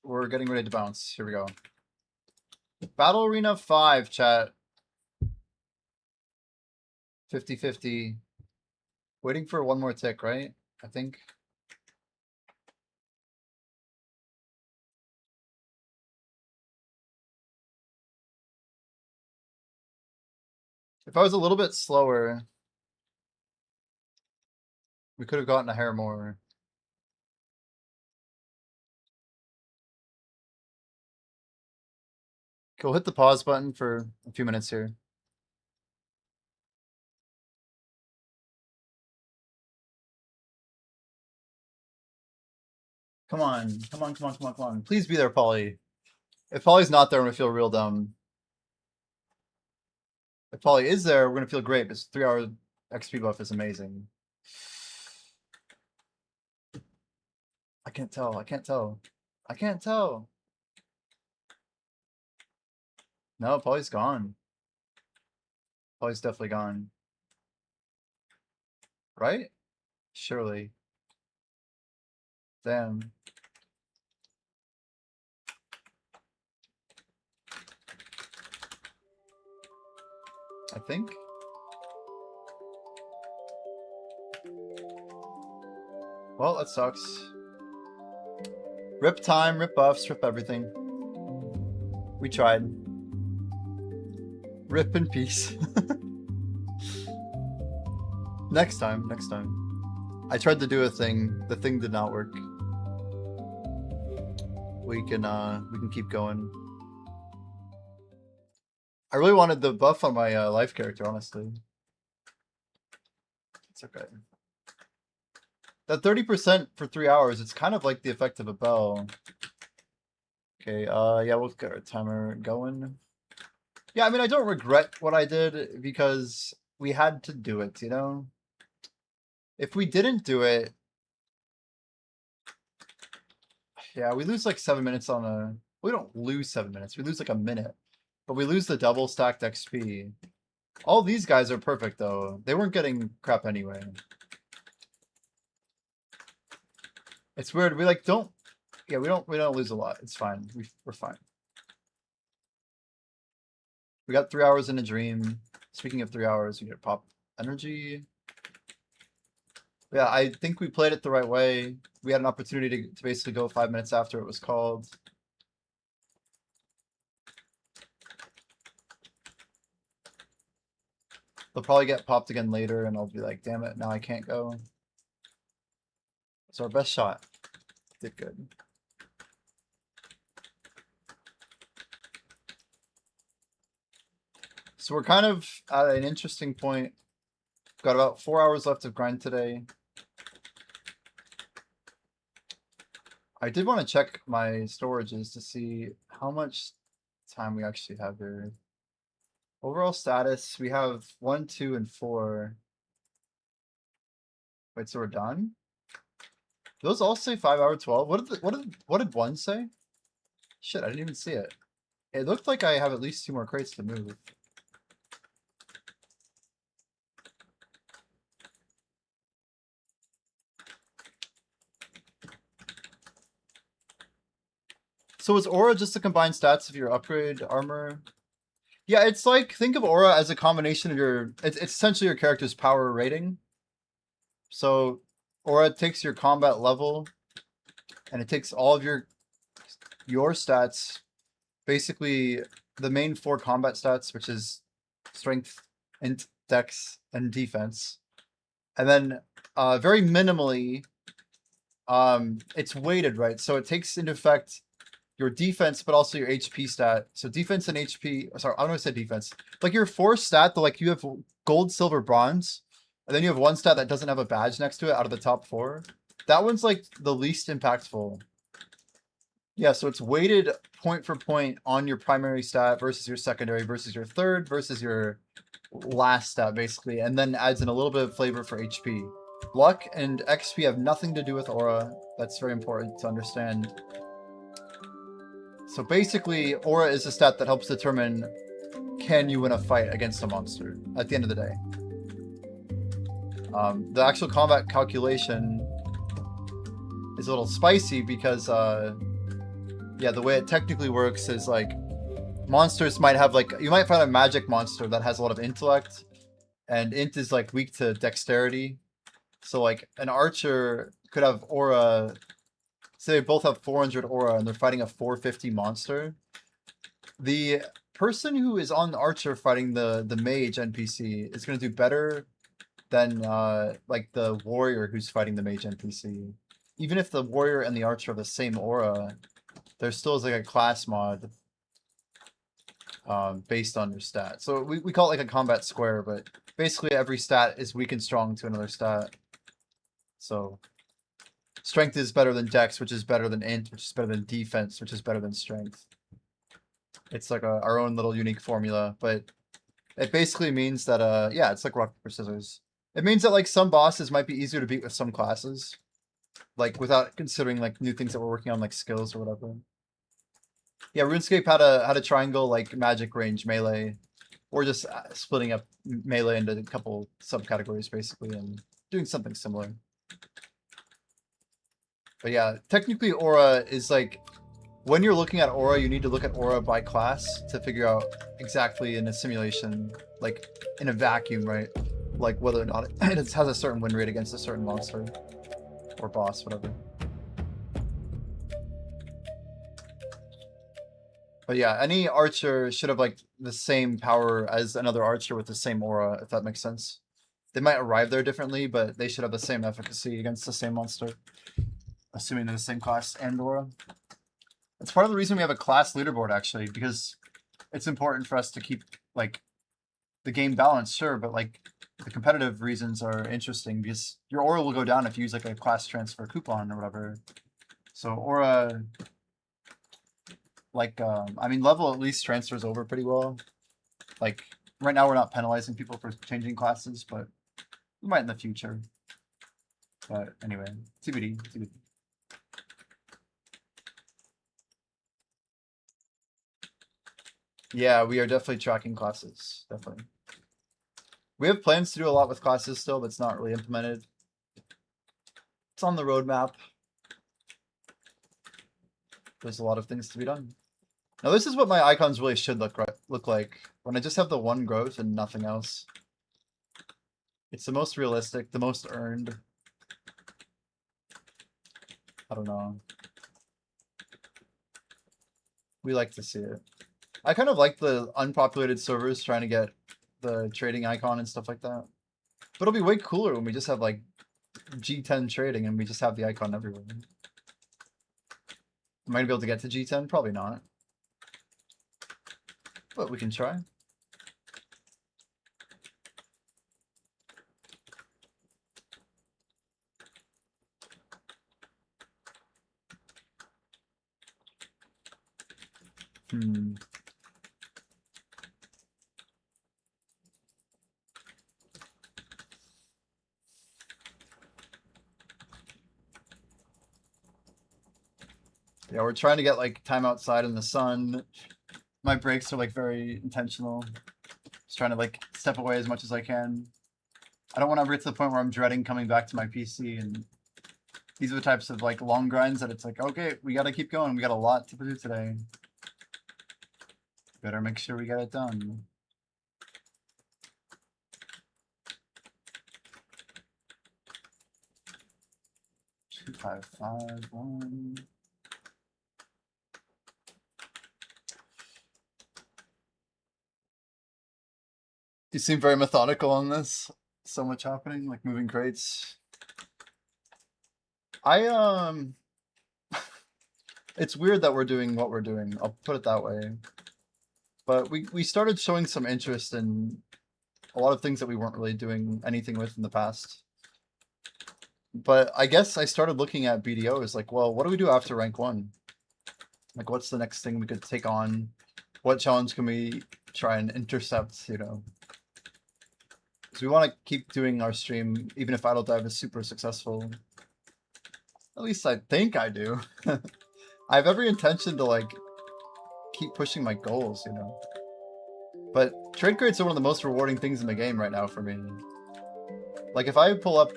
We're getting ready to bounce. Here we go. Battle Arena 5, chat. 50-50. Waiting for one more tick, right? I think. If I was a little bit slower, we could have gotten a hair more. Okay, we'll hit the pause button for a few minutes here. Come on, come on, come on, come on, come on. Please be there, Polly. If Polly's not there, I'm gonna feel real dumb. If Polly is there, we're gonna feel great. This 3-hour XP buff is amazing. I can't tell. I can't tell. I can't tell. No, Polly's gone. Polly's definitely gone. Right? Surely. Damn. I think. Well, that sucks. Rip time, rip buffs, rip everything. We tried. Rip in peace. Next time, next time. I tried to do a thing. The thing did not work. We can keep going. I really wanted the buff on my life character, honestly. It's okay. That 30% for 3 hours, it's kind of like the effect of a bell. Okay, yeah, we'll get our timer going. Yeah, I mean, I don't regret what I did because we had to do it, you know? If we didn't do it... Yeah, we lose like 7 minutes on a... We don't lose 7 minutes, we lose like a minute. But we lose the double stacked XP. All these guys are perfect, though. They weren't getting crap anyway. It's weird. We like don't. Yeah, we don't lose a lot. It's fine. We're fine. We got 3 hours in a dream. Speaking of 3 hours, we get pop energy. Yeah, I think we played it the right way. We had an opportunity to basically go 5 minutes after it was called. They'll probably get popped again later, and I'll be like, damn it, now I can't go. It's our best shot. Did good. So we're kind of at an interesting point. Got about 4 hours left of grind today. I did want to check my storages to see how much time we actually have here. Overall status, we have 1, 2, and 4. Wait, so we're done? Those all say 5 hour 12. What did one say? Shit, I didn't even see it. It looked like I have at least 2 more crates to move. So is aura just the combined stats of your upgrade armor? Yeah, it's like, think of aura as a combination of your, it's essentially your character's power rating. So aura takes your combat level and it takes all of your stats, basically the main 4 combat stats, which is strength, int, dex, and defense. And then very minimally, it's weighted, right? So it takes into effect your defense, but also your HP stat. So defense and HP. Sorry, I don't want to say defense. Like your 4 stat, like you have gold, silver, bronze, and then you have 1 stat that doesn't have a badge next to it out of the top 4. That one's like the least impactful. Yeah, so it's weighted point for point on your primary stat versus your secondary versus your third versus your last stat, basically, and then adds in a little bit of flavor for HP. Luck and XP have nothing to do with aura. That's very important to understand. So basically, aura is a stat that helps determine can you win a fight against a monster at the end of the day. The actual combat calculation is a little spicy because, yeah, the way it technically works is like monsters might have like, you might find a magic monster that has a lot of intellect, and int is like weak to dexterity. So like an archer could have aura, say they both have 400 aura and they're fighting a 450 monster. The person who is on the archer fighting the mage NPC is going to do better than like the warrior who's fighting the mage NPC. Even if the warrior and the archer have the same aura, there still is like a class mod based on your stat. So we call it like a combat square, but basically every stat is weak and strong to another stat. So strength is better than dex, which is better than int, which is better than defense, which is better than strength. It's like our own little unique formula, but it basically means that, yeah, it's like rock, paper, scissors. It means that like some bosses might be easier to beat with some classes, like without considering like new things that we're working on, like skills or whatever. Yeah, RuneScape had a triangle like magic range melee, or just splitting up melee into a couple subcategories basically and doing something similar. But yeah, technically aura is like, when you're looking at aura, you need to look at aura by class to figure out exactly in a simulation, like in a vacuum, right? Like whether or not it has a certain win rate against a certain monster or boss, whatever. But yeah, any archer should have like the same power as another archer with the same aura, if that makes sense. They might arrive there differently, but they should have the same efficacy against the same monster, assuming they're the same class and aura. It's part of the reason we have a class leaderboard, actually, because it's important for us to keep like the game balanced, sure, but like the competitive reasons are interesting because your aura will go down if you use like a class transfer coupon or whatever. So aura, like, I mean, level at least transfers over pretty well. Like right now, we're not penalizing people for changing classes, but we might in the future. But anyway, TBD, TBD. Yeah, we are definitely tracking classes. Definitely. We have plans to do a lot with classes still, but it's not really implemented. It's on the roadmap. There's a lot of things to be done. Now this is what my icons really should look like when I just have the one growth and nothing else. It's the most realistic, the most earned. I don't know. We like to see it. I kind of like the unpopulated servers trying to get the trading icon and stuff like that. But it'll be way cooler when we just have like G10 trading and we just have the icon everywhere. Am I gonna be able to get to G10? Probably not. But we can try. Yeah, we're trying to get like time outside in the sun. My breaks are like very intentional. Just trying to like step away as much as I can. I don't want to ever get to the point where I'm dreading coming back to my PC, and these are the types of like long grinds that it's like, okay, we got to keep going. We got a lot to do today. Better make sure we get it done. Two, 5, 5, 1. You seem very methodical on this. So much happening, like moving crates. It's it's weird that we're doing what we're doing. I'll put it that way. But we started showing some interest in a lot of things that we weren't really doing anything with in the past. But I guess I started looking at BDO as like, well, what do we do after rank 1? Like, what's the next thing we could take on? What challenge can we try and intercept, you know? So we want to keep doing our stream, even if Idle Dive is super successful. At least I think I do. I have every intention to, like, keep pushing my goals, you know? But trade crates are one of the most rewarding things in the game right now for me. Like, if I pull up,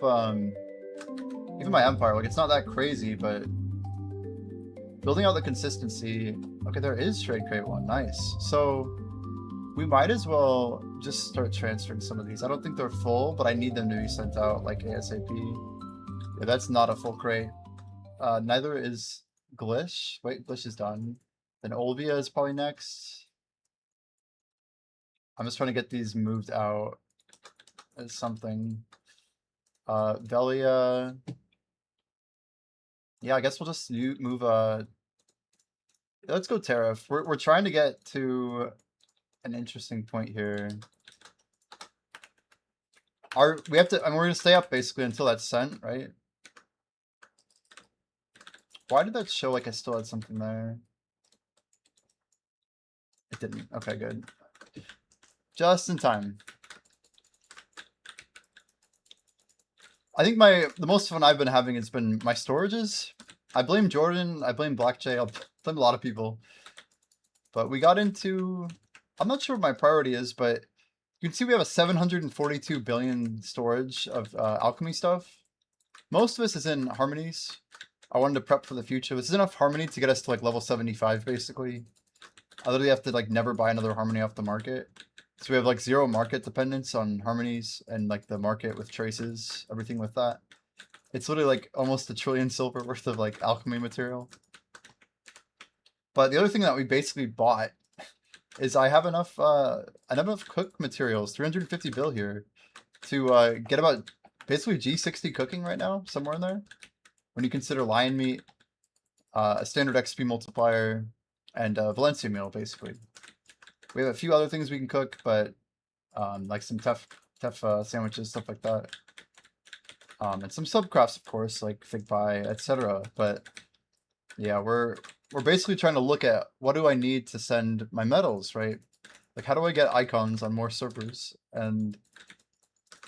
even my Empire, like, it's not that crazy, but building out the consistency. Okay, there is trade crate 1. Nice. So we might as well just start transferring some of these. I don't think they're full, but I need them to be sent out like ASAP. Yeah, that's not a full crate. Neither is Glish. Wait, Glish is done. Then Olvia is probably next. I'm just trying to get these moved out as something. Velia. Yeah, I guess we'll just move. Let's go Tariff. We're trying to get to an interesting point here. We have to, I mean, we're gonna stay up basically until that's sent, right? Why did that show like I still had something there? It didn't. Okay, good. Just in time. I think the most fun I've been having has been my storages. I blame Jordan, I blame Black Jay, I blame a lot of people. But we got into, I'm not sure what my priority is, but you can see we have a 742 billion storage of alchemy stuff. Most of this is in harmonies. I wanted to prep for the future. This is enough harmony to get us to like level 75 basically. I literally have to like never buy another harmony off the market. So we have like 0 market dependence on harmonies and like the market with traces, everything with that. It's literally like almost $1 trillion silver worth of like alchemy material. But the other thing that we basically bought is I have enough cook materials, 350 bill here, to get about basically G60 cooking right now, somewhere in there. When you consider lion meat, a standard XP multiplier, and Valencia meal, basically. We have a few other things we can cook, but like some tough sandwiches, stuff like that. And some subcrafts, of course, like fig pie, etc. But yeah, we're basically trying to look at what do I need to send my medals, right? Like how do I get icons on more servers? And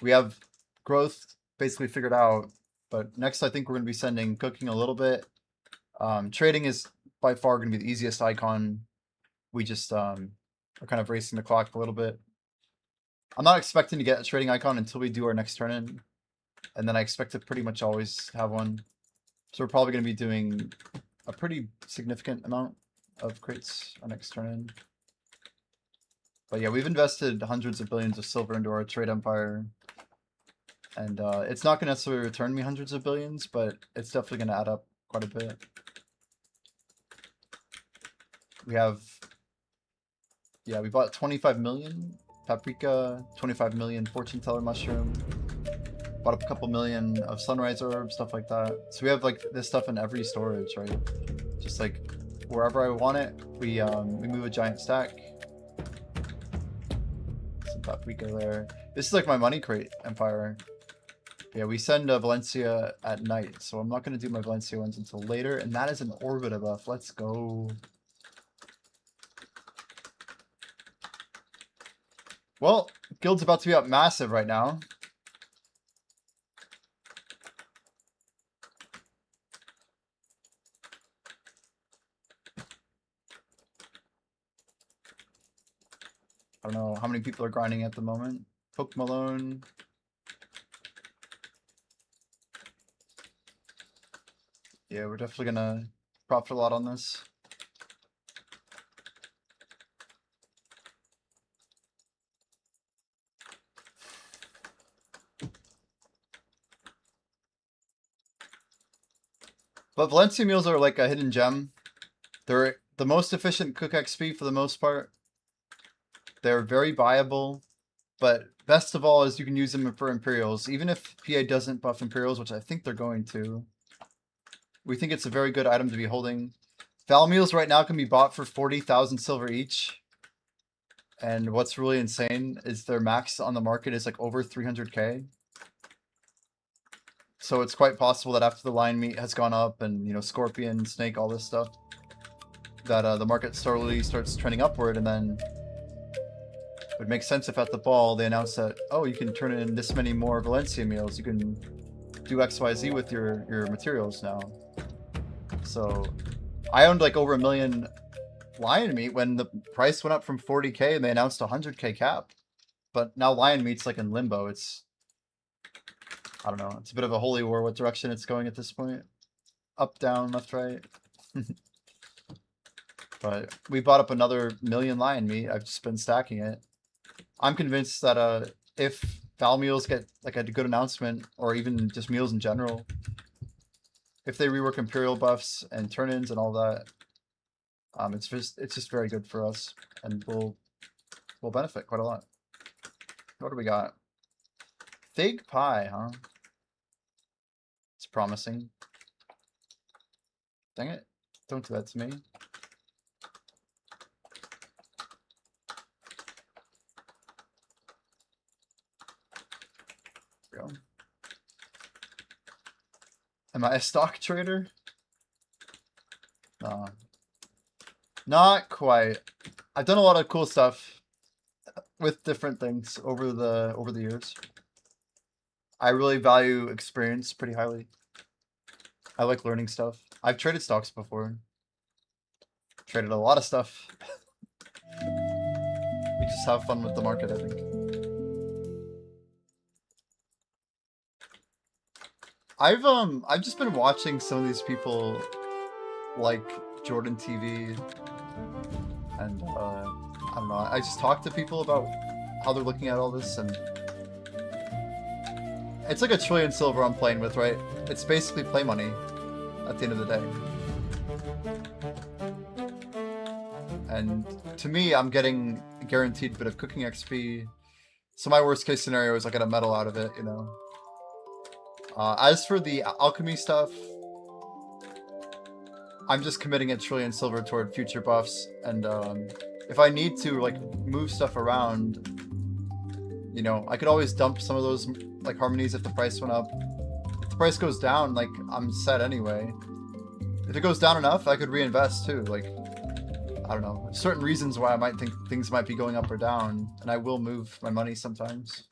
we have growth basically figured out, but next I think we're going to be sending cooking a little bit. Trading is by far going to be the easiest icon. We just are kind of racing the clock a little bit. I'm not expecting to get a trading icon until we do our next turn-in. And then I expect to pretty much always have one. So we're probably going to be doing a pretty significant amount of crates our next turn-in. But yeah, we've invested hundreds of billions of silver into our trade empire. And it's not going to necessarily return me hundreds of billions, but it's definitely going to add up quite a bit. We have, yeah, we bought 25 million paprika, 25 million fortune teller mushroom, bought a couple million of sunrise herb, stuff like that. So we have like this stuff in every storage, right? Just like wherever I want it, we move a giant stack. Some paprika there. This is like my money crate empire. Yeah, we send Valencia at night, so I'm not going to do my Valencia ones until later, and that is an orbiter buff. Let's go. Well, guild's about to be up massive right now. I don't know how many people are grinding at the moment. Poke Malone. Yeah, we're definitely gonna profit a lot on this. But Valencia meals are like a hidden gem. They're the most efficient cook XP for the most part. They're very viable, but best of all is you can use them for Imperials. Even if PA doesn't buff Imperials, which I think they're going to, we think it's a very good item to be holding. Val meals right now can be bought for 40,000 silver each. And what's really insane is their max on the market is like over 300k. So it's quite possible that after the lion meat has gone up and, you know, scorpion, snake, all this stuff, that the market slowly starts trending upward, and then it would make sense if at the ball they announce that, oh, you can turn in this many more Valencia meals, you can do XYZ with your materials now. So I owned like over 1 million lion meat when the price went up from 40k and they announced 100k cap. But now lion meat's like in limbo. It's, I don't know, it's a bit of a holy war what direction it's going at this point. Up, down, left, right. But we bought up another 1 million lion meat. I've just been stacking it. I'm convinced that if Val meals get like a good announcement, or even just meals in general, if they rework Imperial buffs and turn-ins and all that, it's just very good for us, and we'll benefit quite a lot. What do we got? Fig pie, huh? It's promising. Dang it! Don't do that to me. Go. Am I a stock trader? Not quite. I've done a lot of cool stuff with different things over the years. I really value experience pretty highly. I like learning stuff. I've traded stocks before. Traded a lot of stuff. We just have fun with the market, I think. I've just been watching some of these people like Jordan TV, and I don't know, I just talk to people about how they're looking at all this, and it's like 1 trillion silver I'm playing with, right? It's basically play money at the end of the day. And to me, I'm getting a guaranteed bit of cooking XP. So my worst case scenario is I get a medal out of it, you know. As for the alchemy stuff, I'm just committing 1 trillion silver toward future buffs, and if I need to like move stuff around, you know, I could always dump some of those like harmonies if the price went up. If the price goes down, like, I'm set anyway. If it goes down enough, I could reinvest too. Like, I don't know, certain reasons why I might think things might be going up or down, and I will move my money sometimes.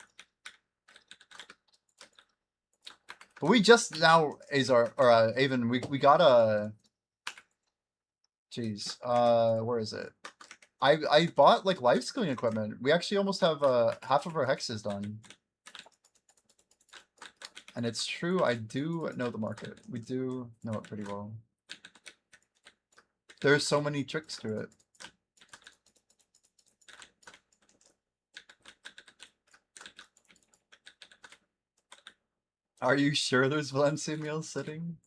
But we just now, Azar, or Avon, we got a... Jeez, where is it? I bought like life skilling equipment. We actually almost have half of our hexes done. And it's true, I do know the market. We do know it pretty well. There's so many tricks to it. Are you sure there's Valencia meals sitting?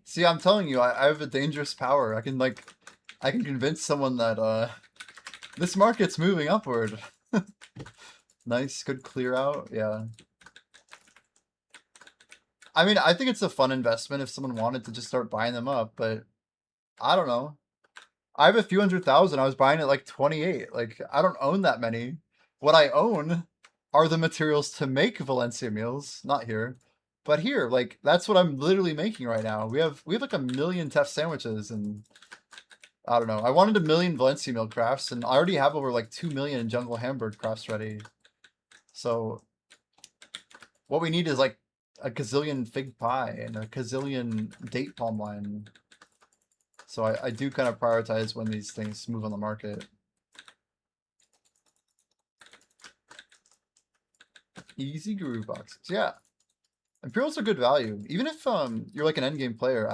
See, I'm telling you, I have a dangerous power. I can convince someone that this market's moving upward. Nice, good clear out, yeah. I mean, I think it's a fun investment if someone wanted to just start buying them up, but I don't know. I have a few 100,000. I was buying at like 28. Like, I don't own that many. What I own are the materials to make Valencia meals, not here. But here, like, that's what I'm literally making right now. We have like 1 million Tef sandwiches, and I don't know. I wanted 1 million Valencia meal crafts, and I already have over like 2 million Jungle Hamburg crafts ready. So what we need is like a gazillion fig pie and a gazillion date palm wine. So I do kind of prioritize when these things move on the market. Easy guru boxes, yeah. Imperials are good value, even if you're like an endgame player.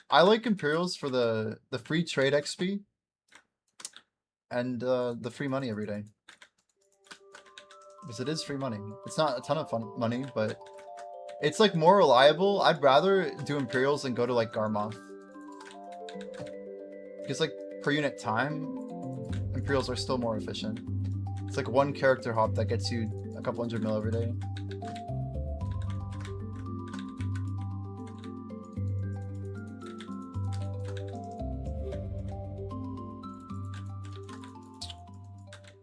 I like Imperials for the free trade XP and the free money every day, because it is free money. It's not a ton of fun money, but it's like more reliable. I'd rather do Imperials than go to like Garmoth, because like per unit time, Imperials are still more efficient. It's like 1 character hop that gets you a couple 100 mil every day.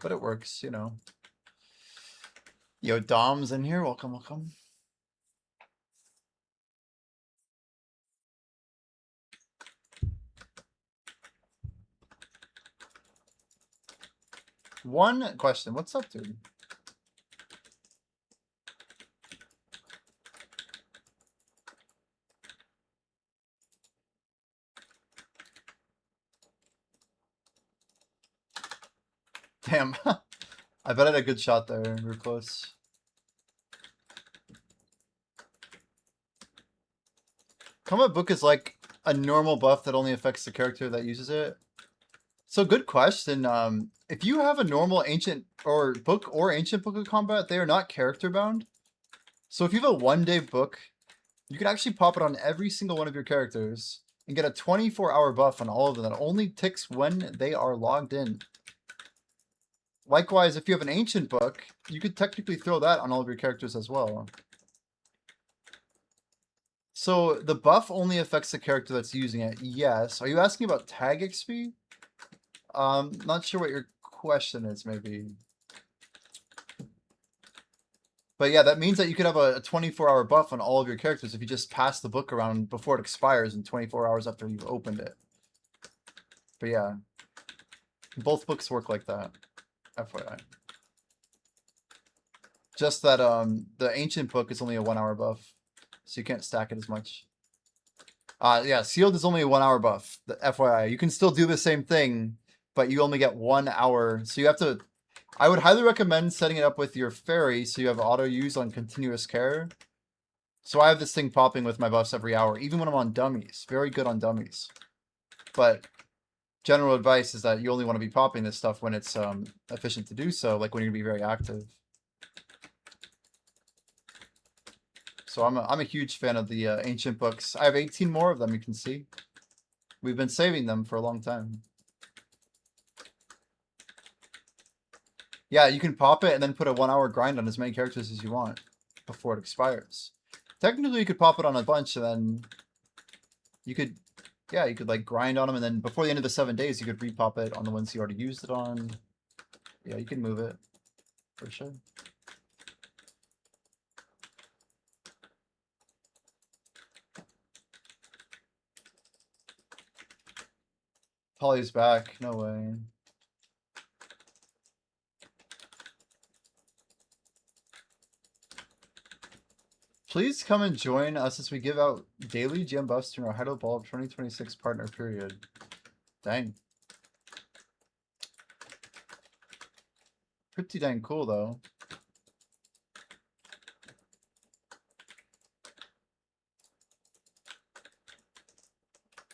but it works, you know. Yo, Dom's in here. Welcome, welcome. One question. What's up, dude? Damn. I bet I had a good shot there. We were close. Combat Book is like a normal buff that only affects the character that uses it. So good question. If you have a normal ancient or book or ancient book of combat, they are not character bound. So if you have a 1-day book, you can actually pop it on every single one of your characters and get a 24-hour buff on all of them that only ticks when they are logged in. Likewise, if you have an ancient book, you could technically throw that on all of your characters as well. So the buff only affects the character that's using it. Yes. Are you asking about tag XP? Not sure what your question is, maybe. But yeah, that means that you could have a 24-hour buff on all of your characters if you just pass the book around before it expires in 24 hours after you've opened it. But yeah, both books work like that, FYI. Just that the ancient book is only a 1-hour buff, so you can't stack it as much. Yeah, sealed is only a 1-hour buff, the FYI. You can still do the same thing, but you only get 1 hour. So you have to, I would highly recommend setting it up with your fairy so you have auto use on continuous care. So I have this thing popping with my buffs every hour, even when I'm on dummies. Very good on dummies. But general advice is that you only want to be popping this stuff when it's efficient to do so, like when you're going to be very active. So I'm a huge fan of the ancient books. I have 18 more of them, you can see. We've been saving them for a long time. Yeah, you can pop it and then put a 1-hour grind on as many characters as you want before it expires. Technically, you could pop it on a bunch and then you could, yeah, you could like grind on them and then before the end of the 7 days, you could repop it on the ones you already used it on. Yeah, you can move it for sure. Polly's back. No way. Please come and join us as we give out daily GM buffs during our Heido Ball of 2026 partner period. Dang. Pretty dang cool, though.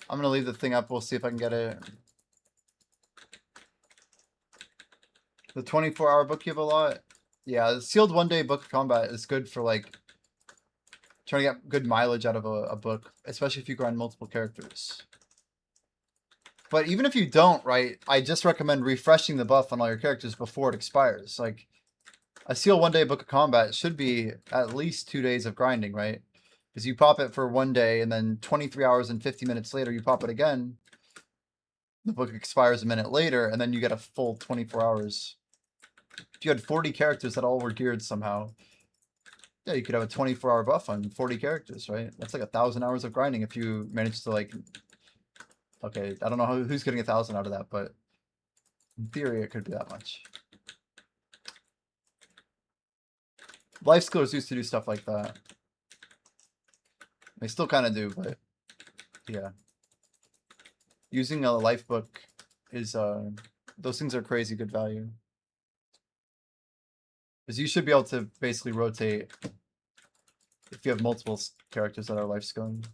I'm going to leave the thing up. We'll see if I can get it. The 24-hour book you have a lot? Yeah, the sealed 1-day book of combat is good for, like, trying to get good mileage out of a book, especially if you grind multiple characters. But even if you don't, right, I just recommend refreshing the buff on all your characters before it expires. Like, a sealed 1-day book of combat should be at least 2 days of grinding, right? Because you pop it for 1 day, and then 23 hours and 50 minutes later, you pop it again. The book expires a minute later, and then you get a full 24 hours. If you had 40 characters that all were geared somehow, yeah, you could have a 24-hour buff on 40 characters, right? That's like 1,000 hours of grinding if you manage to, like... Okay, I don't know who's getting 1,000 out of that, but in theory, it could be that much. Life skillers used to do stuff like that. They still kind of do, but yeah. Using a life book is, those things are crazy good value. Because you should be able to basically rotate if you have multiple characters that are life skilling.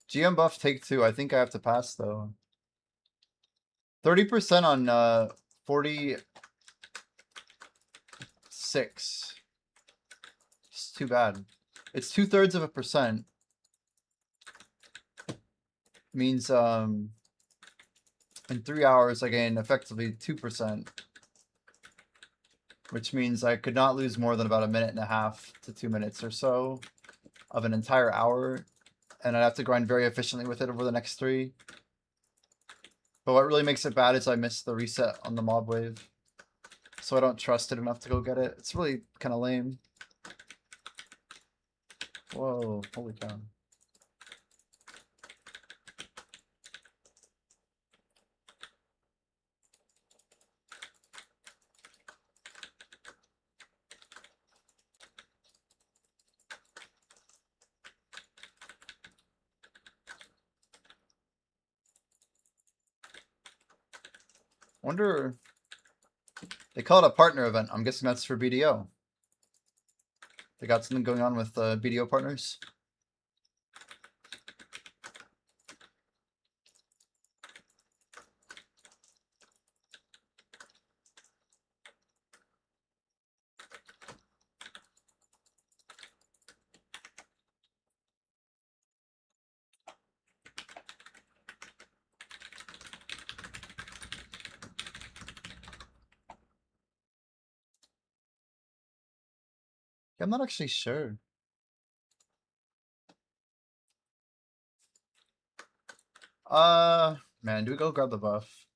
GM buff take 2. I think I have to pass though. 30% on 46. It's too bad. It's 2/3 of a percent. Means in 3 hours I gain effectively 2%. which means I could not lose more than about 1.5 to 2 minutes or so of an entire hour, and I'd have to grind very efficiently with it over the next 3. But what really makes it bad is I missed the reset on the mob wave, so I don't trust it enough to go get it. It's really kind of lame. Whoa, holy cow. Wonder, they call it a partner event. I'm guessing that's for BDO. They got something going on with BDO partners. Yeah, I'm not actually sure. Man, do we go grab the buff?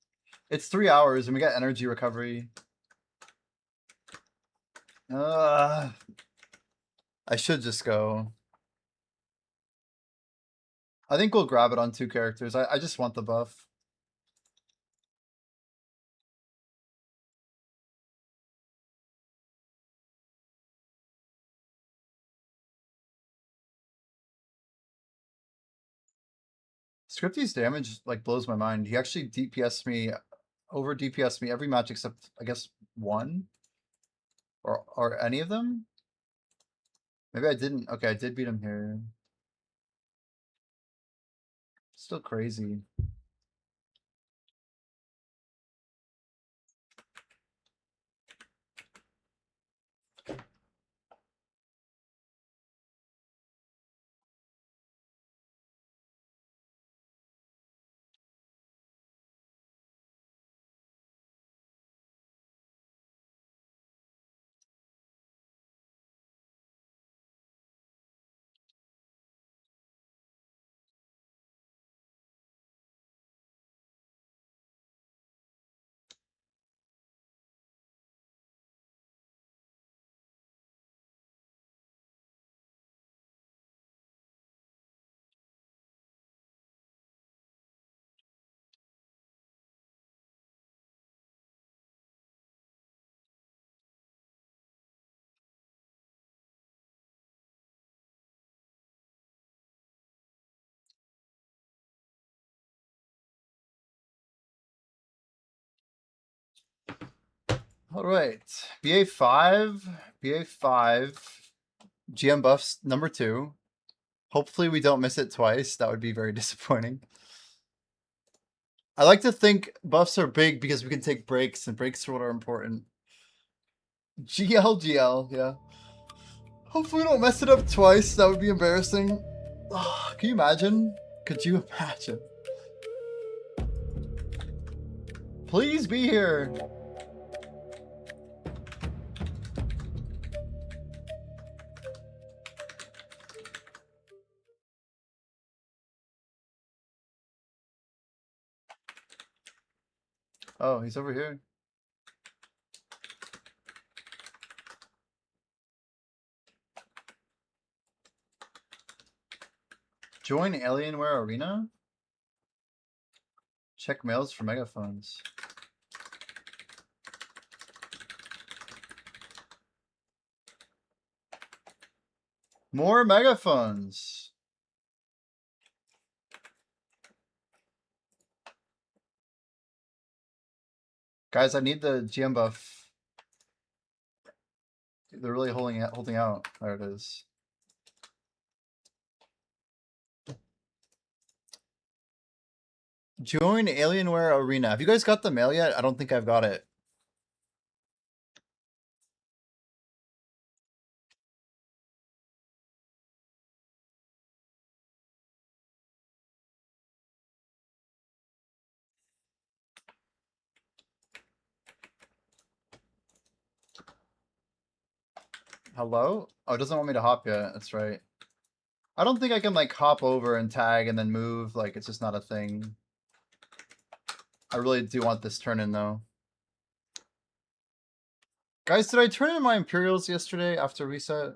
It's 3 hours and we got energy recovery. I should just go. I think we'll grab it on 2 characters. I just want the buff. Scripty's damage like blows my mind. He actually DPS me, over DPS me every match except I guess 1 or any of them. Maybe I didn't. Okay, I did beat him here. Still crazy. All right, BA5, GM buffs number 2. Hopefully we don't miss it twice. That would be very disappointing. I like to think buffs are big because we can take breaks, and breaks are what are important. GL, yeah. Hopefully we don't mess it up twice. That would be embarrassing. Can you imagine? Could you imagine? Please be here. Oh, he's over here. Join Alienware Arena? Check mails for megaphones. More megaphones. Guys, I need the GM buff. They're really holding out. There it is. Join Alienware Arena. Have you guys got the mail yet? I don't think I've got it. Hello? Oh, it doesn't want me to hop yet. That's right. I don't think I can like hop over and tag and then move. Like it's just not a thing. I really do want this turn in though. Guys, did I turn in my Imperials yesterday after reset?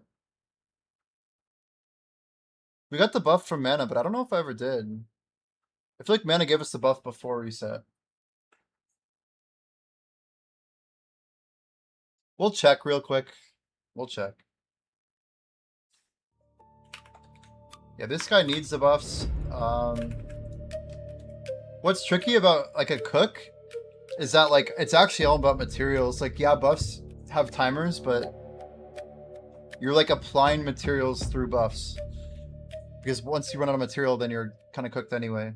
We got the buff from mana, but I don't know if I ever did. I feel like mana gave us the buff before reset. We'll check real quick. We'll check. Yeah, this guy needs the buffs. What's tricky about like a cook is that like it's actually all about materials. Like yeah, buffs have timers, but you're like applying materials through buffs. Because once you run out of material, then you're kind of cooked anyway.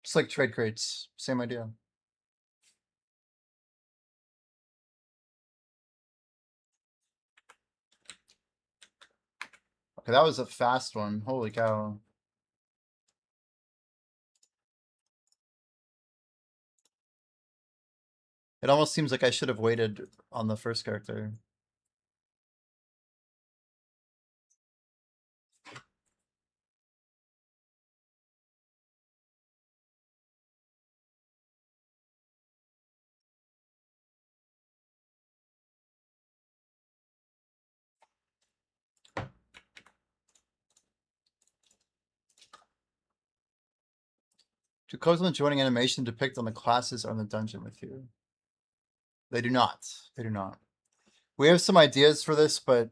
Just like trade crates, same idea. Okay, that was a fast one. Holy cow. It almost seems like I should have waited on the first character. Do codes when joining animation depict on the classes or in the dungeon with you? They do not. They do not. We have some ideas for this, but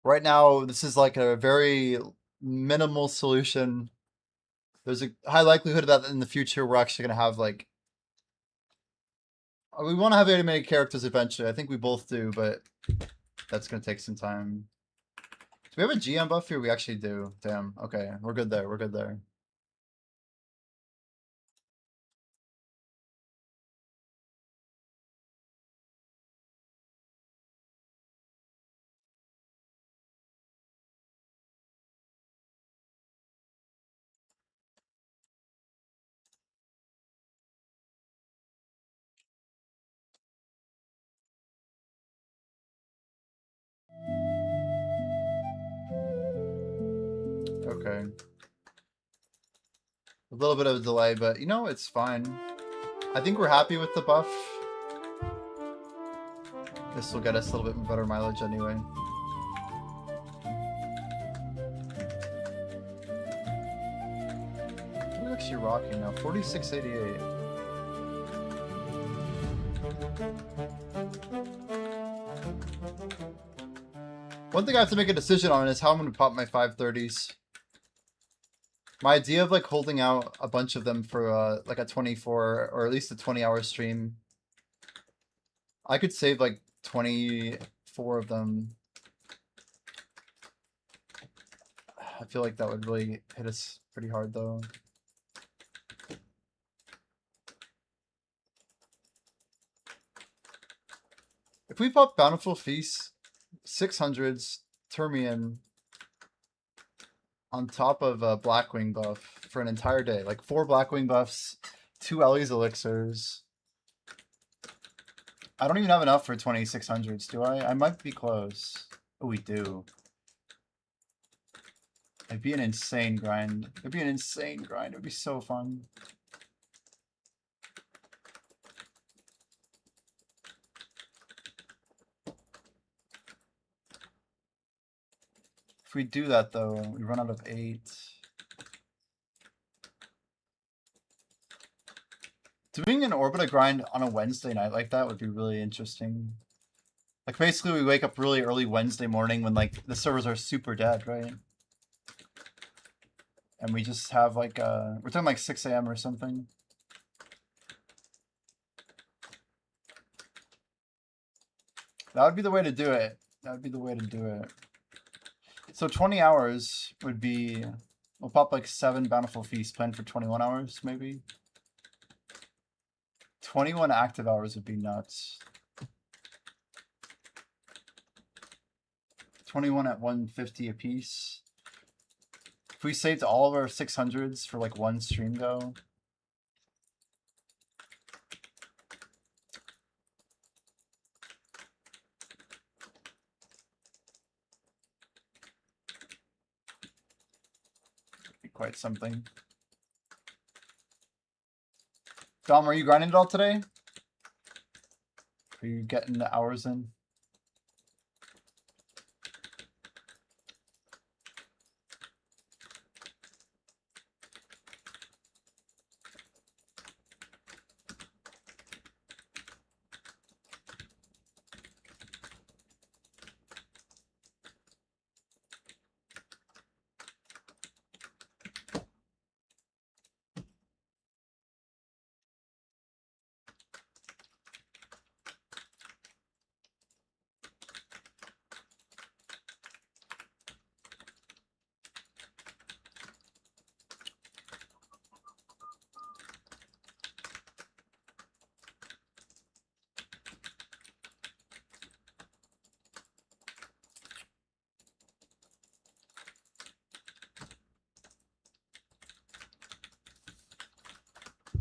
right now this is like a very minimal solution. There's a high likelihood that in the future we're actually going to have like we want to have animated characters eventually. I think we both do, but that's going to take some time. Do we have a GM buff here? We actually do. Damn. Okay, we're good there. We're good there. Okay. A little bit of a delay, but you know, it's fine. I think we're happy with the buff. This will get us a little bit better mileage anyway. We're actually rocking now. 4688. One thing I have to make a decision on is how I'm going to pop my 530s. My idea of like holding out a bunch of them for like a 24 or at least a 20-hour stream. I could save like 24 of them. I feel like that would really hit us pretty hard though. If we pop Bountiful Feast, 600s, Termian, on top of a Blackwing buff for an entire day. Like 4 Blackwing buffs, 2 Ellie's elixirs. I don't even have enough for 2600s, do I? I might be close. Oh, we do. It'd be an insane grind. It'd be an insane grind. It'd be so fun. If we do that though, we run out of 8. Doing an Orbita grind on a Wednesday night like that would be really interesting. Like basically we wake up really early Wednesday morning when like the servers are super dead, right? And we just have like we're talking like 6 AM or something. That would be the way to do it. That would be the way to do it. So 20 hours would be, we'll pop like 7 Bountiful Feasts planned for 21 hours, maybe. 21 active hours would be nuts. 21 at 150 a piece. If we saved all of our 600s for like one stream though. quite something. Dom, are you grinding at all today? Are you getting the hours in?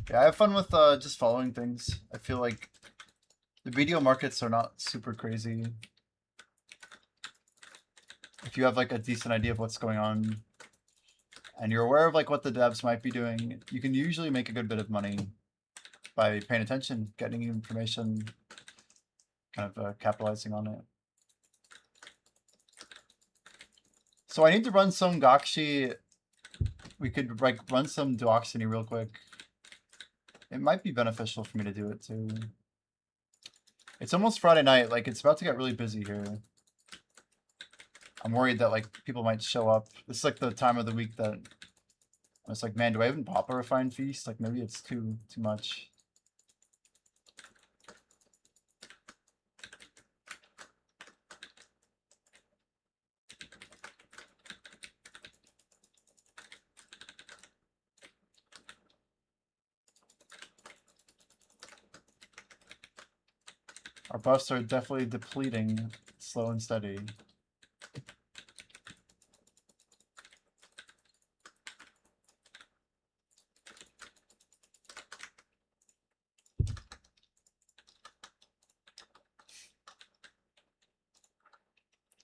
Yeah, I have fun with just following things. I feel like the video markets are not super crazy. If you have like a decent idea of what's going on and you're aware of like what the devs might be doing, you can usually make a good bit of money by paying attention, getting information, kind of capitalizing on it. So I need to run some Gakshi. We could like run some Duoxony real quick. It might be beneficial for me to do it too. It's almost Friday night, like it's about to get really busy here. I'm worried that like people might show up. This is like the time of the week that it's like, man, do I even pop a refined feast? Like maybe it's too much. Our buffs are definitely depleting, slow and steady.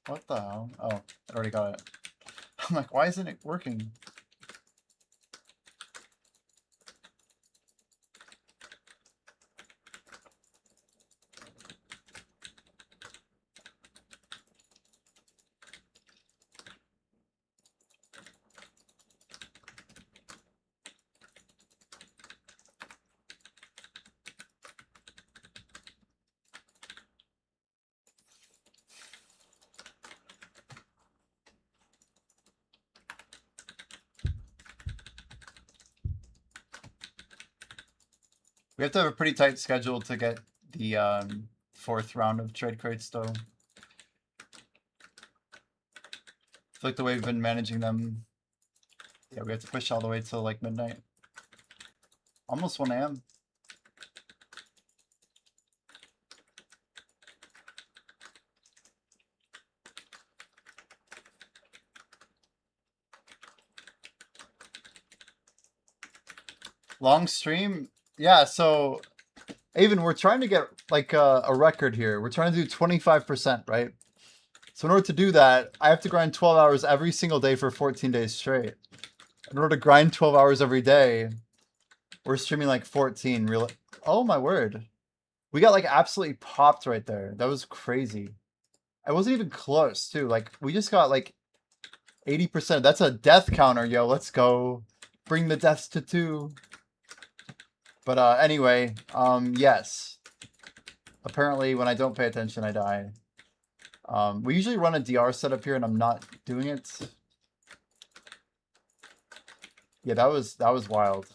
What the hell? Oh, I already got it. I'm like, why isn't it working? We have to have a pretty tight schedule to get the 4th round of trade crates though. I feel like the way we've been managing them, yeah, we have to push all the way till like midnight. Almost 1 AM. Long stream? Yeah, so Avon, we're trying to get like a record here. We're trying to do 25%, right? So in order to do that, I have to grind 12 hours every single day for 14 days straight. In order to grind 12 hours every day, we're streaming like 14 real. Oh my word. We got like absolutely popped right there. That was crazy. I wasn't even close too. Like we just got like 80%. That's a death counter, yo. Let's go. Bring the deaths to 2. But anyway, yes. Apparently when I don't pay attention, I die. We usually run a DR setup here and I'm not doing it. Yeah, that was wild.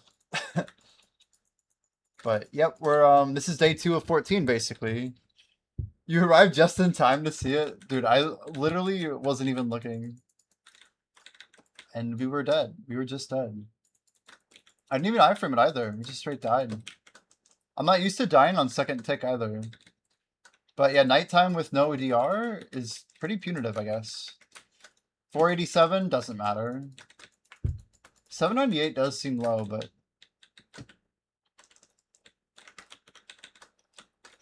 But yep, we're this is day 2 of 14 basically. You arrived just in time to see it. Dude, I literally wasn't even looking. And we were dead. We were just dead. I didn't even iframe it either. We just straight died. I'm not used to dying on second tick either. But yeah, nighttime with no DR is pretty punitive, I guess. 487 doesn't matter. 798 does seem low, but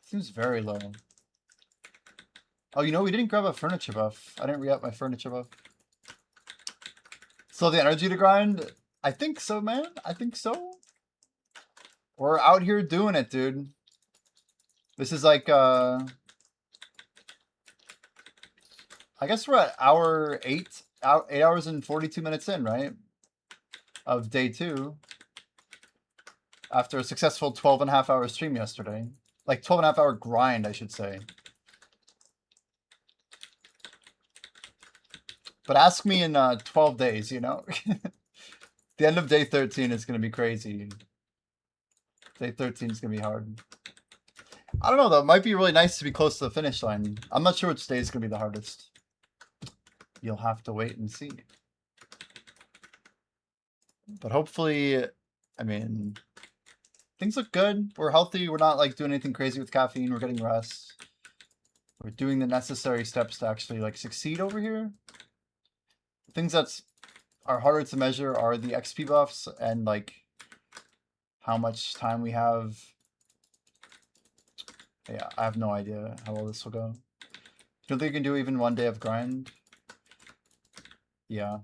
seems very low. Oh, you know, we didn't grab a furniture buff. I didn't re-up my furniture buff. So the energy to grind, I think so, man. I think so. We're out here doing it, dude. This is like, I guess we're at hour 8 hours and 42 minutes in, right? Of day 2. After a successful 12.5 hour stream yesterday. Like 12.5 hour grind, I should say. But ask me in 12 days, you know? The end of day 13 is going to be crazy. Day 13 is going to be hard. I don't know, though. It might be really nice to be close to the finish line. I'm not sure which day is going to be the hardest. You'll have to wait and see. But hopefully, I mean, things look good. We're healthy. We're not like doing anything crazy with caffeine. We're getting rest. We're doing the necessary steps to actually like succeed over here. Things that are harder to measure are the XP buffs and like how much time we have. Yeah, I have no idea how well this will go. Don't think you can do even one day of grind. Yeah.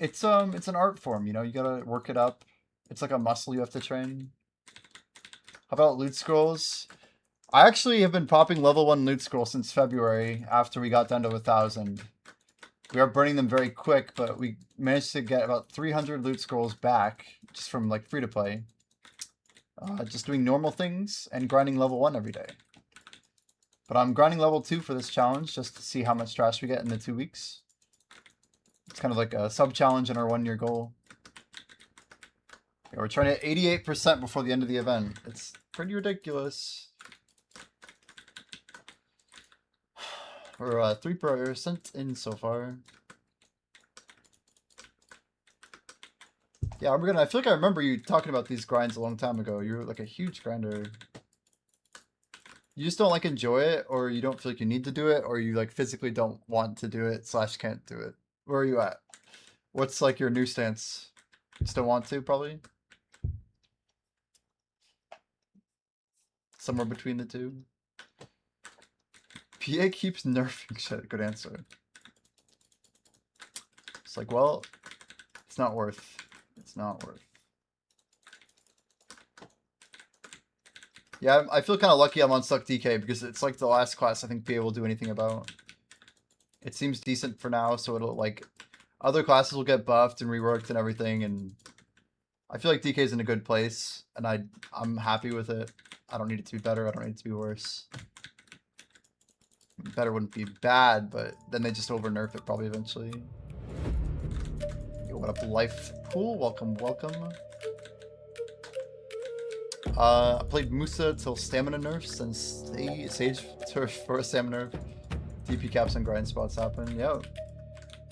It's an art form, you know, you gotta work it up. It's like a muscle you have to train. How about loot scrolls? I actually have been popping level 1 loot scrolls since February after we got down to 1,000. We are burning them very quick, but we managed to get about 300 loot scrolls back just from like free to play. Just doing normal things and grinding level 1 every day. But I'm grinding level 2 for this challenge just to see how much trash we get in the 2 weeks. It's kind of like a sub-challenge in our 1-year goal. Yeah, we're trying to 88% before the end of the event. It's pretty ridiculous. We're 3% in so far. Yeah, I feel like I remember you talking about these grinds a long time ago. You're like a huge grinder. You just don't like enjoy it, or you don't feel like you need to do it, or you like physically don't want to do it / can't do it. Where are you at? What's like your new stance? Still want to, probably? Somewhere between the two. PA keeps nerfing shit. Good answer. It's like, well, it's not worth. It's not worth. Yeah, I feel kind of lucky I'm on Stuck DK because it's like the last class I think PA will do anything about. It seems decent for now, so it'll like other classes will get buffed and reworked and everything, and I feel like DK's in a good place, and I'm happy with it. I don't need it to be better. I don't need it to be worse. Better wouldn't be bad, but then they just over nerf it probably eventually. Yo, what up, Life Pool? Welcome, welcome. I played Musa till stamina nerfs and Sage Turf for a stamina nerf. DP caps and grind spots happen. Yeah,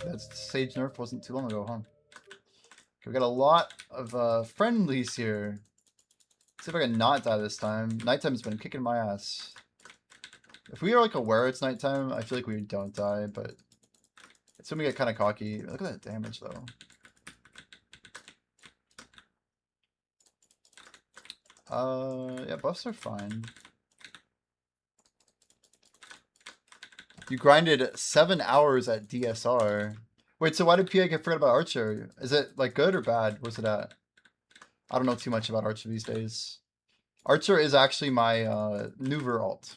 that Sage nerf wasn't too long ago, huh? Okay, we got a lot of friendlies here. Let's see if I can not die this time. Nighttime's been kicking my ass. If we are like aware it's nighttime, I feel like we don't die, but it's when we get kind of cocky. Look at that damage though. Yeah, buffs are fine. You grinded 7 hours at DSR. Wait, so why did PA get forget about Archer? Is it like good or bad? Where's it at? I don't know too much about Archer these days. Archer is actually my Nuver alt.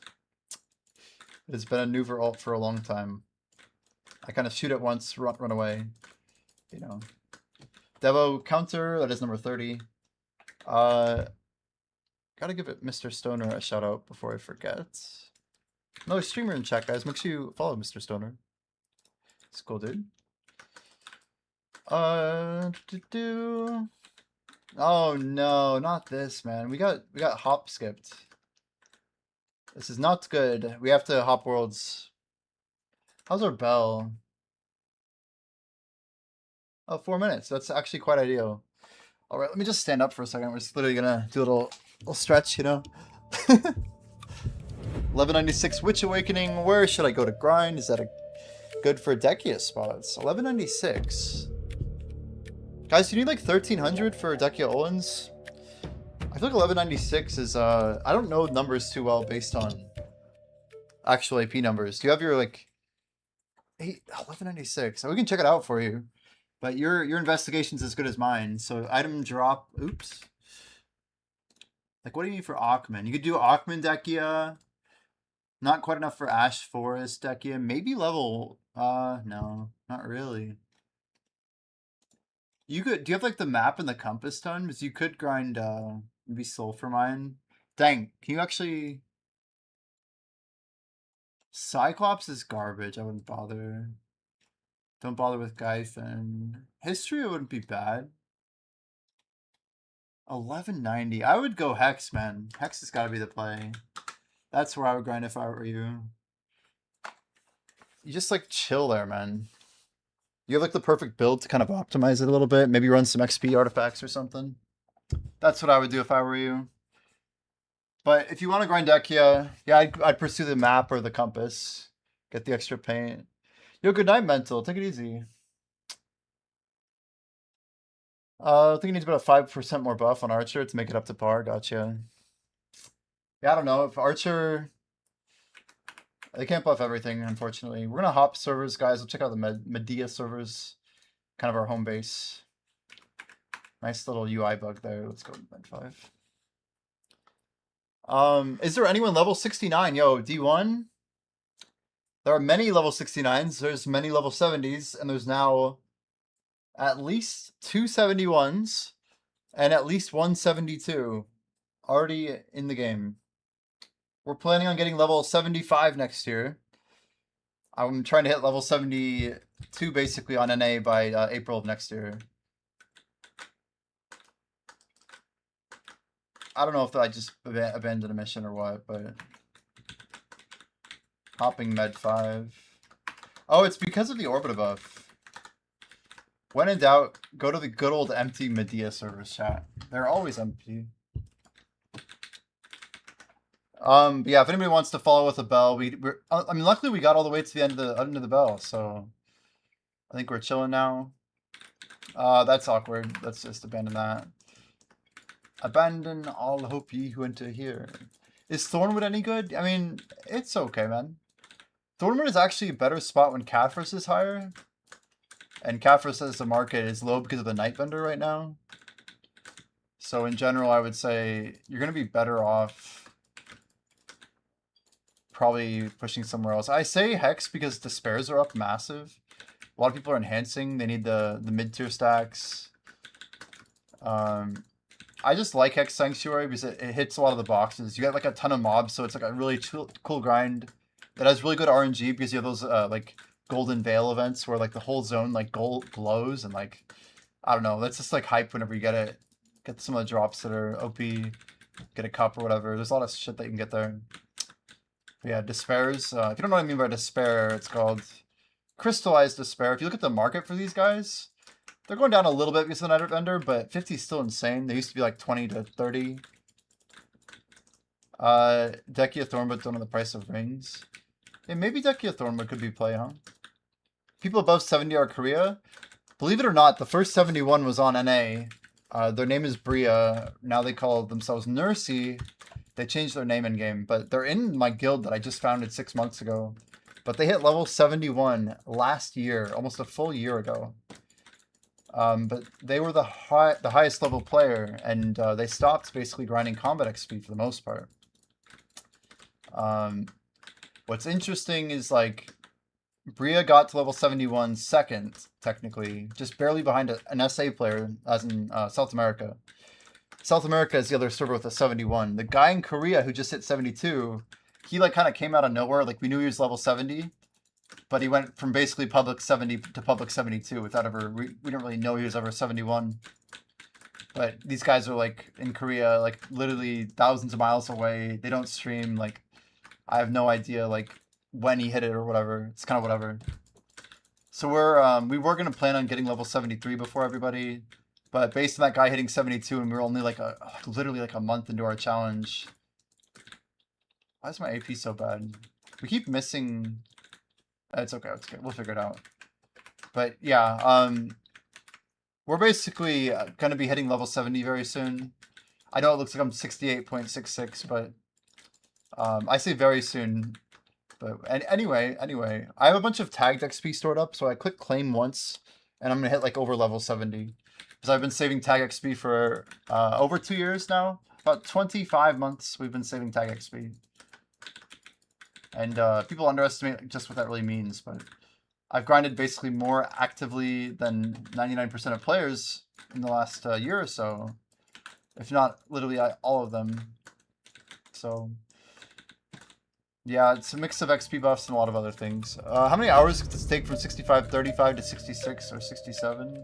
It's been a Nuver alt for a long time. I kind of shoot it once, run away. You know. Devo counter, that is number 30. Gotta give it Mr. Stoner a shout out before I forget. Another streamer in chat, guys. Make sure you follow Mr. Stoner. It's cool, dude. Oh no, not this, man. We got hop skipped. This is not good. We have to hop worlds. How's our bell? Oh, 4 minutes. That's actually quite ideal. All right, let me just stand up for a second. We're just literally gonna do a little stretch, you know. 1196 Witch Awakening. Where should I go to grind? Is that good for Dekia spots? 1196. Guys, you need like 1300 for Dekia Olins. I feel like 1196 is I don't know numbers too well based on actual AP numbers. Do you have your like 1196? We can check it out for you. But your investigation's as good as mine. So item drop. Oops. Like, what do you need for Ackman? You could do Ackman Dekia. Not quite enough for Ash Forest Dekia. Maybe level. No, not really. You could. Do you have like the map and the compass done? Because you could grind. Maybe Sulfur Mine. Dang. Can you actually? Cyclops is garbage. I wouldn't bother. Don't bother with Gython. History wouldn't be bad. 1190. I would go Hex, man. Hex has got to be the play. That's where I would grind if I were you. You just like chill there, man. You have like the perfect build to kind of optimize it a little bit. Maybe run some XP artifacts or something. That's what I would do if I were you. But if you want to grind Dekia, yeah, I'd pursue the map or the compass. Get the extra paint. Yo, good night, Mental. Take it easy. I think he needs about a 5% more buff on Archer to make it up to par. Gotcha. Yeah, I don't know. If Archer... They can't buff everything, unfortunately. We're going to hop servers, guys. We'll check out the Medea servers. Kind of our home base. Nice little UI bug there. Let's go to Med 5. Is there anyone level 69? Yo, D1? There are many level 69s. There's many level 70s. And there's now at least 2 71s. And at least 172 already in the game. We're planning on getting level 75 next year. I'm trying to hit level 72 basically on NA by April of next year. I don't know if I just abandoned a mission or what, but... Hopping Med 5. Oh, it's because of the Orbita buff. When in doubt, go to the good old empty Medea servers chat. They're always empty. But yeah, if anybody wants to follow with a bell, I mean, luckily we got all the way to the end of the bell, so I think we're chilling now. That's awkward. Let's just abandon that. Abandon all hope ye who enter here. Is Thornwood any good? I mean, it's okay, man. Thornwood is actually a better spot when Caphras is higher. And Caphras as the market is low because of the Nightbender right now. So in general, I would say you're going to be better off probably pushing somewhere else. I say Hex because Despairs are up massive. A lot of people are enhancing. They need the mid-tier stacks. I just like Hex Sanctuary because it hits a lot of the boxes. You get like a ton of mobs, so it's like a really cool grind that has really good RNG because you have those like Golden Veil events where like the whole zone like glows and like, I don't know, that's just like hype whenever you get it. Get some of the drops that are OP, get a cup or whatever. There's a lot of shit that you can get there. But yeah, Despairs. If you don't know what I mean by Despair, it's called Crystallized Despair. If you look at the market for these guys, they're going down a little bit because of the Nightbender, but 50 is still insane. They used to be like 20 to 30. Dekia Thornwood don't know the price of rings. Yeah, maybe Dekia Thornwood could be play, huh? People above 70 are Korea. Believe it or not, the first 71 was on NA. Their name is Bria. Now they call themselves Nursey. They changed their name in game, but they're in my guild that I just founded 6 months ago. But they hit level 71 last year, almost a full year ago. But they were the highest level player, and they stopped basically grinding combat XP for the most part. What's interesting is like Bria got to level 71 second, technically, just barely behind an SA player, as in South America. South America is the other server with a 71. The guy in Korea who just hit 72, he like kind of came out of nowhere. Like we knew he was level 70, but he went from basically public 70 to public 72 without ever, we didn't really know he was ever 71. But these guys are like in Korea, like literally thousands of miles away. They don't stream. Like I have no idea like when he hit it or whatever. It's kind of whatever. So we were gonna plan on getting level 73 before everybody, but based on that guy hitting 72 and we were only like literally like a month into our challenge. Why is my AP so bad? We keep missing. It's okay. It's okay. We'll figure it out. But yeah, we're basically gonna be hitting level 70 very soon. I know it looks like I'm 68.66, but I say very soon. But anyway, I have a bunch of tagged XP stored up, so I click claim once, and I'm gonna hit like over level 70 because I've been saving tag XP for over 2 years now. About 25 months we've been saving tag XP, and people underestimate just what that really means. But I've grinded basically more actively than 99% of players in the last year or so, if not literally all of them. So yeah, it's a mix of XP buffs and a lot of other things. How many hours does it take from 65-35 to 66 or 67?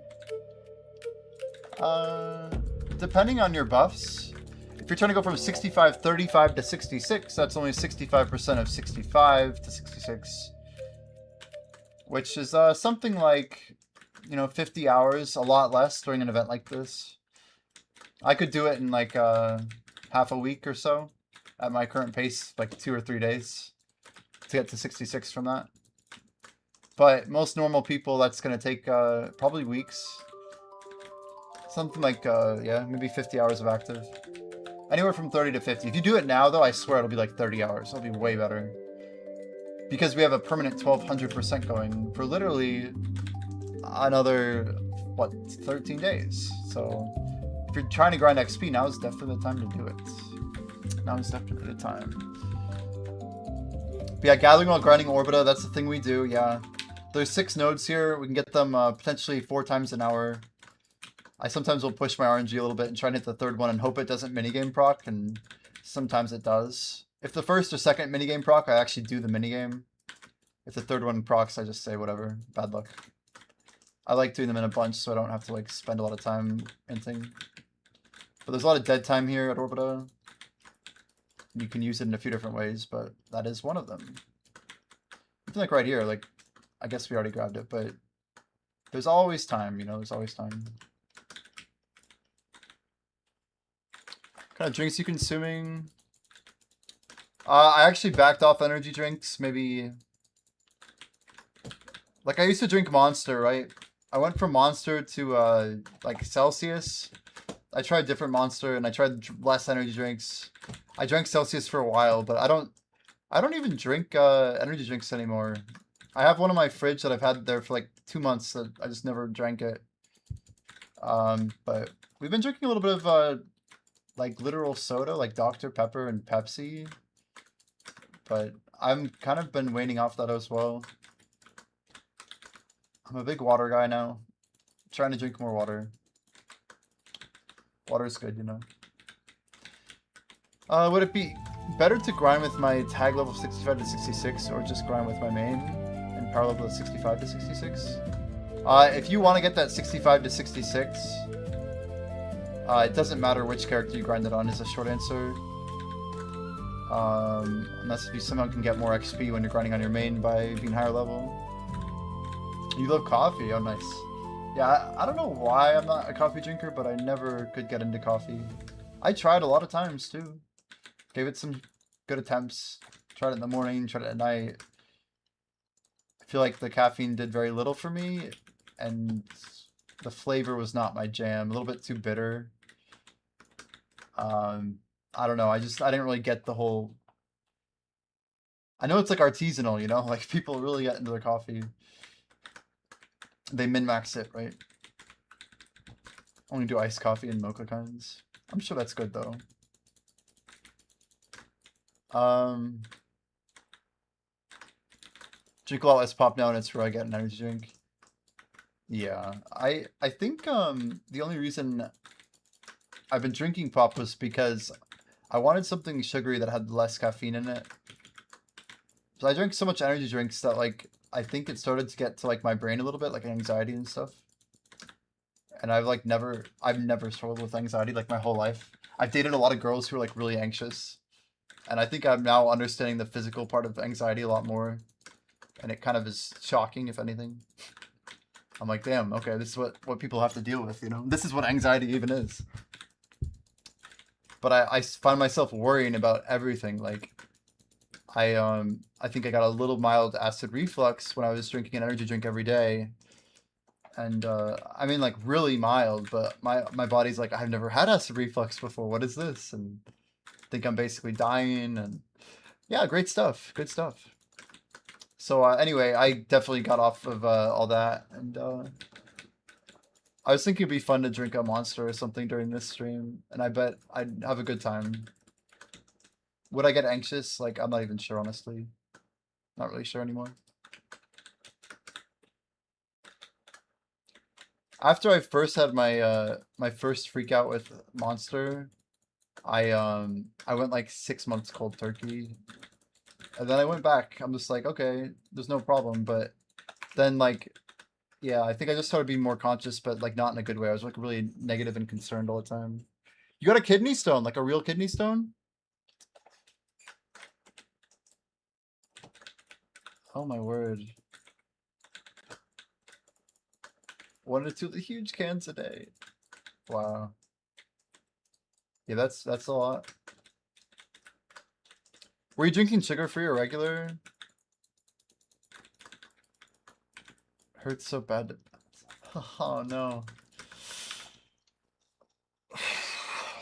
Depending on your buffs. If you're trying to go from 65-35 to 66, that's only 65% of 65 to 66. Which is something like, 50 hours, a lot less during an event like this. I could do it in like half a week or so at my current pace, like 2 or 3 days to get to 66 from that. But most normal people, that's going to take probably weeks. Something like, yeah, maybe 50 hours of active. Anywhere from 30 to 50. If you do it now, though, I swear it'll be like 30 hours. It'll be way better. Because we have a permanent 1200% going for literally another, what, 13 days. So if you're trying to grind XP, now is definitely the time to do it. Now is definitely the time. But yeah, gathering while grinding Orbita, that's the thing we do, yeah. There's 6 nodes here. We can get them potentially 4 times an hour. I sometimes will push my RNG a little bit and try and hit the 3rd one and hope it doesn't minigame proc, and sometimes it does. If the 1st or 2nd minigame proc, I actually do the minigame. If the 3rd one procs, I just say whatever. Bad luck. I like doing them in a bunch so I don't have to like spend a lot of time hinting. But there's a lot of dead time here at Orbita. You can use it in a few different ways, but that is one of them. Even like right here, like, I guess we already grabbed it, but there's always time, there's always time. What kind of drinks you consuming? I actually backed off energy drinks, maybe. Like I used to drink Monster, right? I went from Monster to like Celsius. I tried different Monster and I tried less energy drinks. I drank Celsius for a while, but I don't even drink energy drinks anymore. I have one in my fridge that I've had there for like 2 months that I just never drank it. But we've been drinking a little bit of like literal soda, like Dr. Pepper and Pepsi. But I'm kind of been waning off that as well. I'm a big water guy now. I'm trying to drink more water. Water's good, Would it be better to grind with my tag level 65 to 66 or just grind with my main and power level 65 to 66? If you want to get that 65 to 66, it doesn't matter which character you grind it on is a short answer. Unless if you somehow can get more XP when you're grinding on your main by being higher level. You love coffee? Oh, nice. Yeah, I don't know why I'm not a coffee drinker, but I never could get into coffee. I tried a lot of times, too. Gave it some good attempts. Tried it in the morning, tried it at night. I feel like the caffeine did very little for me, and the flavor was not my jam. A little bit too bitter. I don't know. I didn't really get the whole... I know it's like artisanal, Like people really get into their coffee. They min-max it, right? Only do iced coffee and mocha kinds. I'm sure that's good though. Drink a lot less pop now and it's where I get an energy drink. Yeah, I think the only reason I've been drinking pop was because I wanted something sugary that had less caffeine in it. So I drank so much energy drinks that like I think it started to get to like my brain a little bit, like anxiety and stuff. And I've never struggled with anxiety like my whole life. I've dated a lot of girls who are like really anxious. And I think I'm now understanding the physical part of anxiety a lot more. And it kind of is shocking, if anything. I'm like, damn, okay, this is what people have to deal with, This is what anxiety even is. But I find myself worrying about everything. Like, I think I got a little mild acid reflux when I was drinking an energy drink every day. And, I mean, like, really mild, but my body's like, I've never had acid reflux before. What is this? And I think I'm basically dying. And, yeah, great stuff. Good stuff. So, anyway, I definitely got off of all that. And I was thinking it'd be fun to drink a Monster or something during this stream, and I bet I'd have a good time. Would I get anxious? Like, I'm not even sure, honestly. Not really sure anymore. After I first had my my first freak out with Monster, I went like 6 months cold turkey. And then I went back. I'm just like, okay, there's no problem. But then like, yeah, I think I just started being more conscious, but like not in a good way. I was like really negative and concerned all the time. You got a kidney stone, like a real kidney stone? Oh my word. 1 or 2 of the huge cans a day. Wow. Yeah, that's a lot. Were you drinking sugar-free or regular? Hurts so bad. Oh no.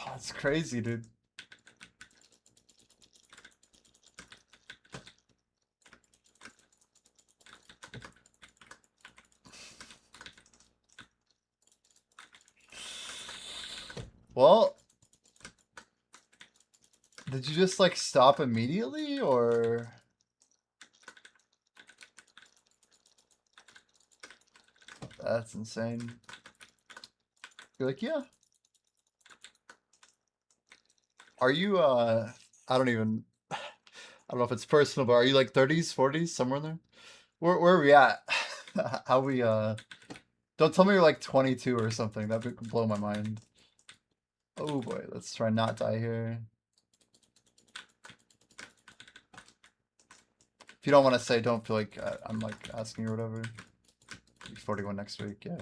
That's crazy, dude. Well, did you just like stop immediately or? That's insane. You're like, yeah. Are you, I don't even, I don't know if it's personal, but are you like 30s, 40s, somewhere in there? Where are we at? How we, don't tell me you're like 22 or something. That would blow my mind. Oh boy, let's try not die here. If you don't want to say, don't feel like I'm like asking or whatever. Be 41 next week, yeah.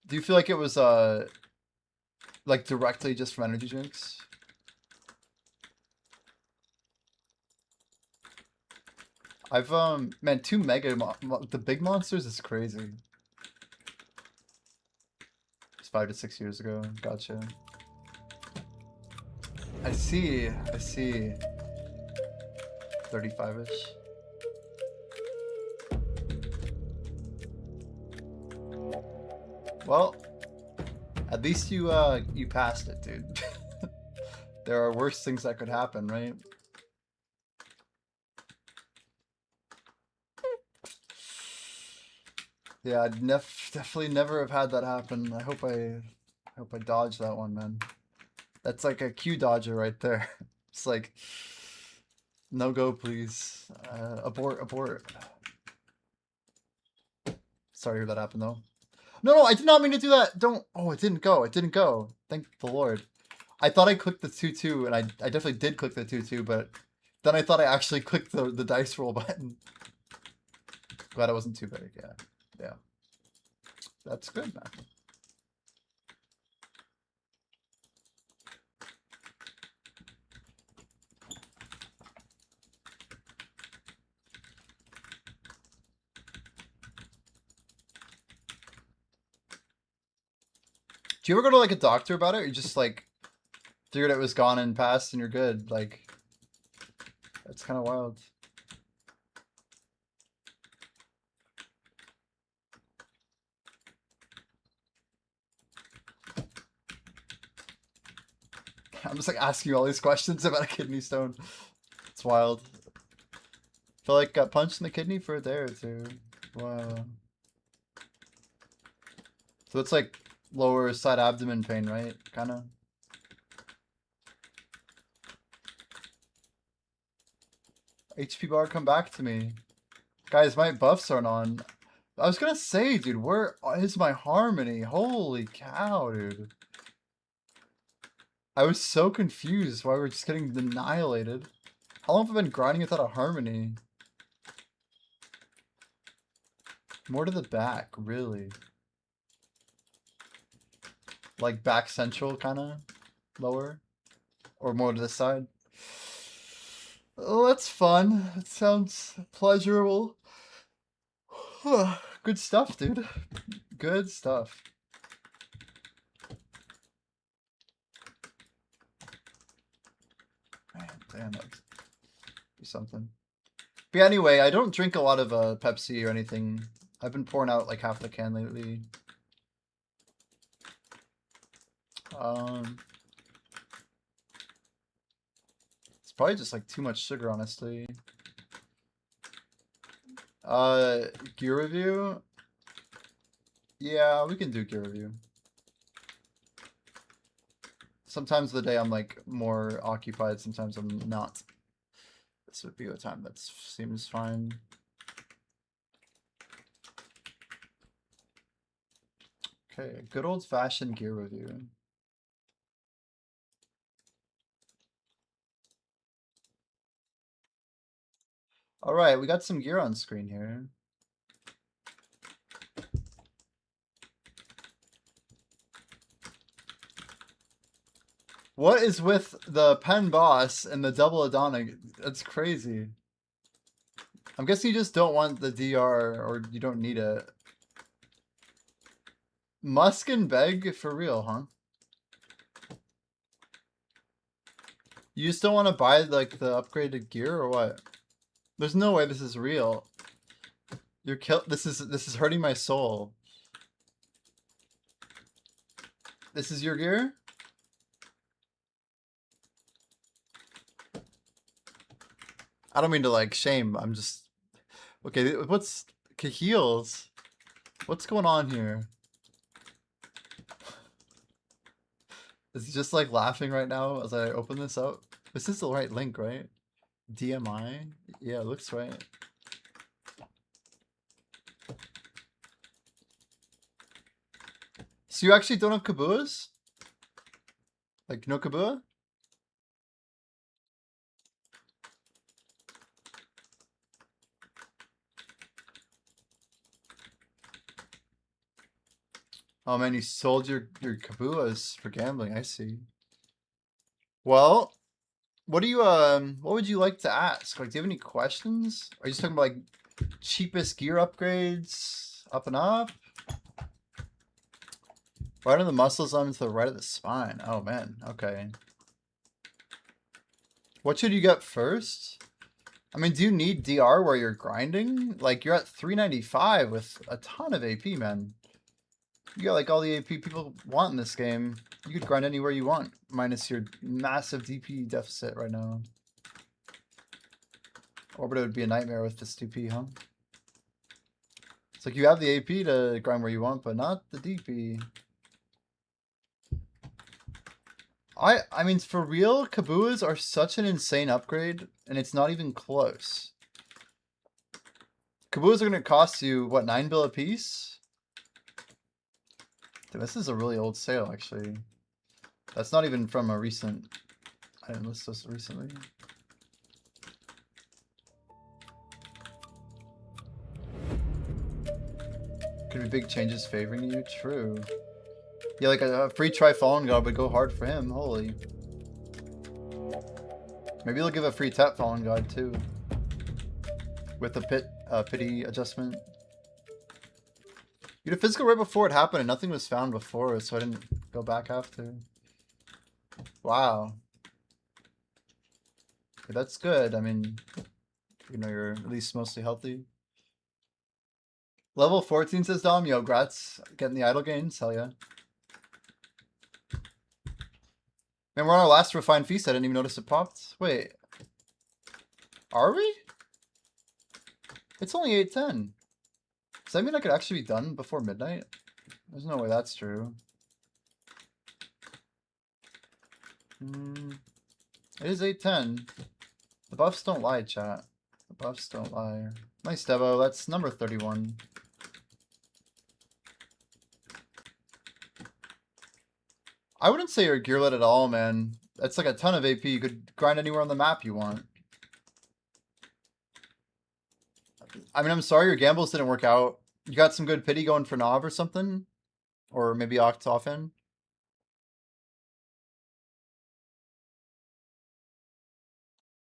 Do you feel like it was, like directly just from energy drinks? I've man, 2 mega the big monsters is crazy. It's 5 to 6 years ago. Gotcha. I see. I see. 35ish. Well, at least you you passed it, dude. There are worse things that could happen, right? Yeah, I'd definitely never have had that happen. I hope I dodged that one, man. That's like a Q dodger right there. It's like, no go, please. Abort, abort. Sorry to hear that happened, though. No, I did not mean to do that. Don't. Oh, it didn't go. It didn't go. Thank the Lord. I thought I clicked the 2-2, and I definitely did click the 2-2, but then I thought I actually clicked the dice roll button. Glad it wasn't too big. Yeah. Yeah. That's good, man. Do you ever go to like a doctor about it, or you just like figured it was gone and passed and you're good? Like, that's kind of wild. I'm just like asking you all these questions about a kidney stone. It's wild. Feel like got punched in the kidney for a day or two. Wow. So it's like lower side abdomen pain, right? Kind of. HP bar, come back to me. Guys, my buffs aren't on. I was gonna say, dude, where is my harmony? Holy cow, dude. I was so confused why we're just getting annihilated. How long have I been grinding without a harmony? More to the back, really. Like back central, kind of? Lower? Or more to the side? Oh, that's fun. It sounds pleasurable. Good stuff, dude. Good stuff. Man, damn it. Do something. But yeah, anyway, I don't drink a lot of Pepsi or anything. I've been pouring out like half the can lately. It's probably just like too much sugar, honestly. Gear review? Yeah, we can do gear review. Sometimes of the day I'm like more occupied, sometimes I'm not. This would be a time that seems fine. Okay, good old-fashioned gear review. Alright, we got some gear on screen here. What is with the pen boss and the double Adonic? That's crazy. I'm guessing you just don't want the DR, or you don't need it. Musk and Beg for real, huh? You just don't want to buy like the upgraded gear or what? There's no way this is real. You're this is hurting my soul. This is your gear? I don't mean to like shame. I'm just okay. What's Caheels? What's going on here? Is he just like laughing right now as I open this up? This is the right link, right? DMI? Yeah, it looks right. So you actually don't have Kabuas? Like no Kabua? Oh man, you sold your Kabuas for gambling, I see. Well, what do you what would you like to ask? Like, do you have any questions? Are you just talking about like cheapest gear upgrades up and up? Right on the muscles on to the right of the spine. Oh man, okay. What should you get first? I mean, do you need DR where you're grinding? Like, you're at 395 with a ton of AP, man. You got like all the AP people want in this game. You could grind anywhere you want, minus your massive DP deficit right now. Orbiter would be a nightmare with this DP, huh? It's like you have the AP to grind where you want, but not the DP. I mean, for real, Kabuas are such an insane upgrade, and it's not even close. Kabuas are going to cost you, what, 9 bill a piece? Dude, this is a really old sale, actually. That's not even from a recent... I didn't list this recently. Could be big changes favoring you? True. Yeah, like a free try Fallen God would go hard for him. Holy. Maybe they'll give a free tap Fallen God too. With the pity adjustment. You did a physical right before it happened and nothing was found before, so I didn't go back after. Wow. Okay, that's good. I mean, you know, you're at least mostly healthy. Level 14 says Dom. Yo, grats. Getting the idle gains. Hell yeah. Man, we're on our last refined feast. I didn't even notice it popped. Wait. Are we? It's only 8:10. Does that mean I could actually be done before midnight? There's no way that's true. It is 8:10. The buffs don't lie, chat. The buffs don't lie. Nice, Devo. That's number 31. I wouldn't say you're gearlet at all, man. That's like a ton of AP. You could grind anywhere on the map you want. I mean, I'm sorry your gambles didn't work out. You got some good pity going for Nav or something? Or maybe Octofen?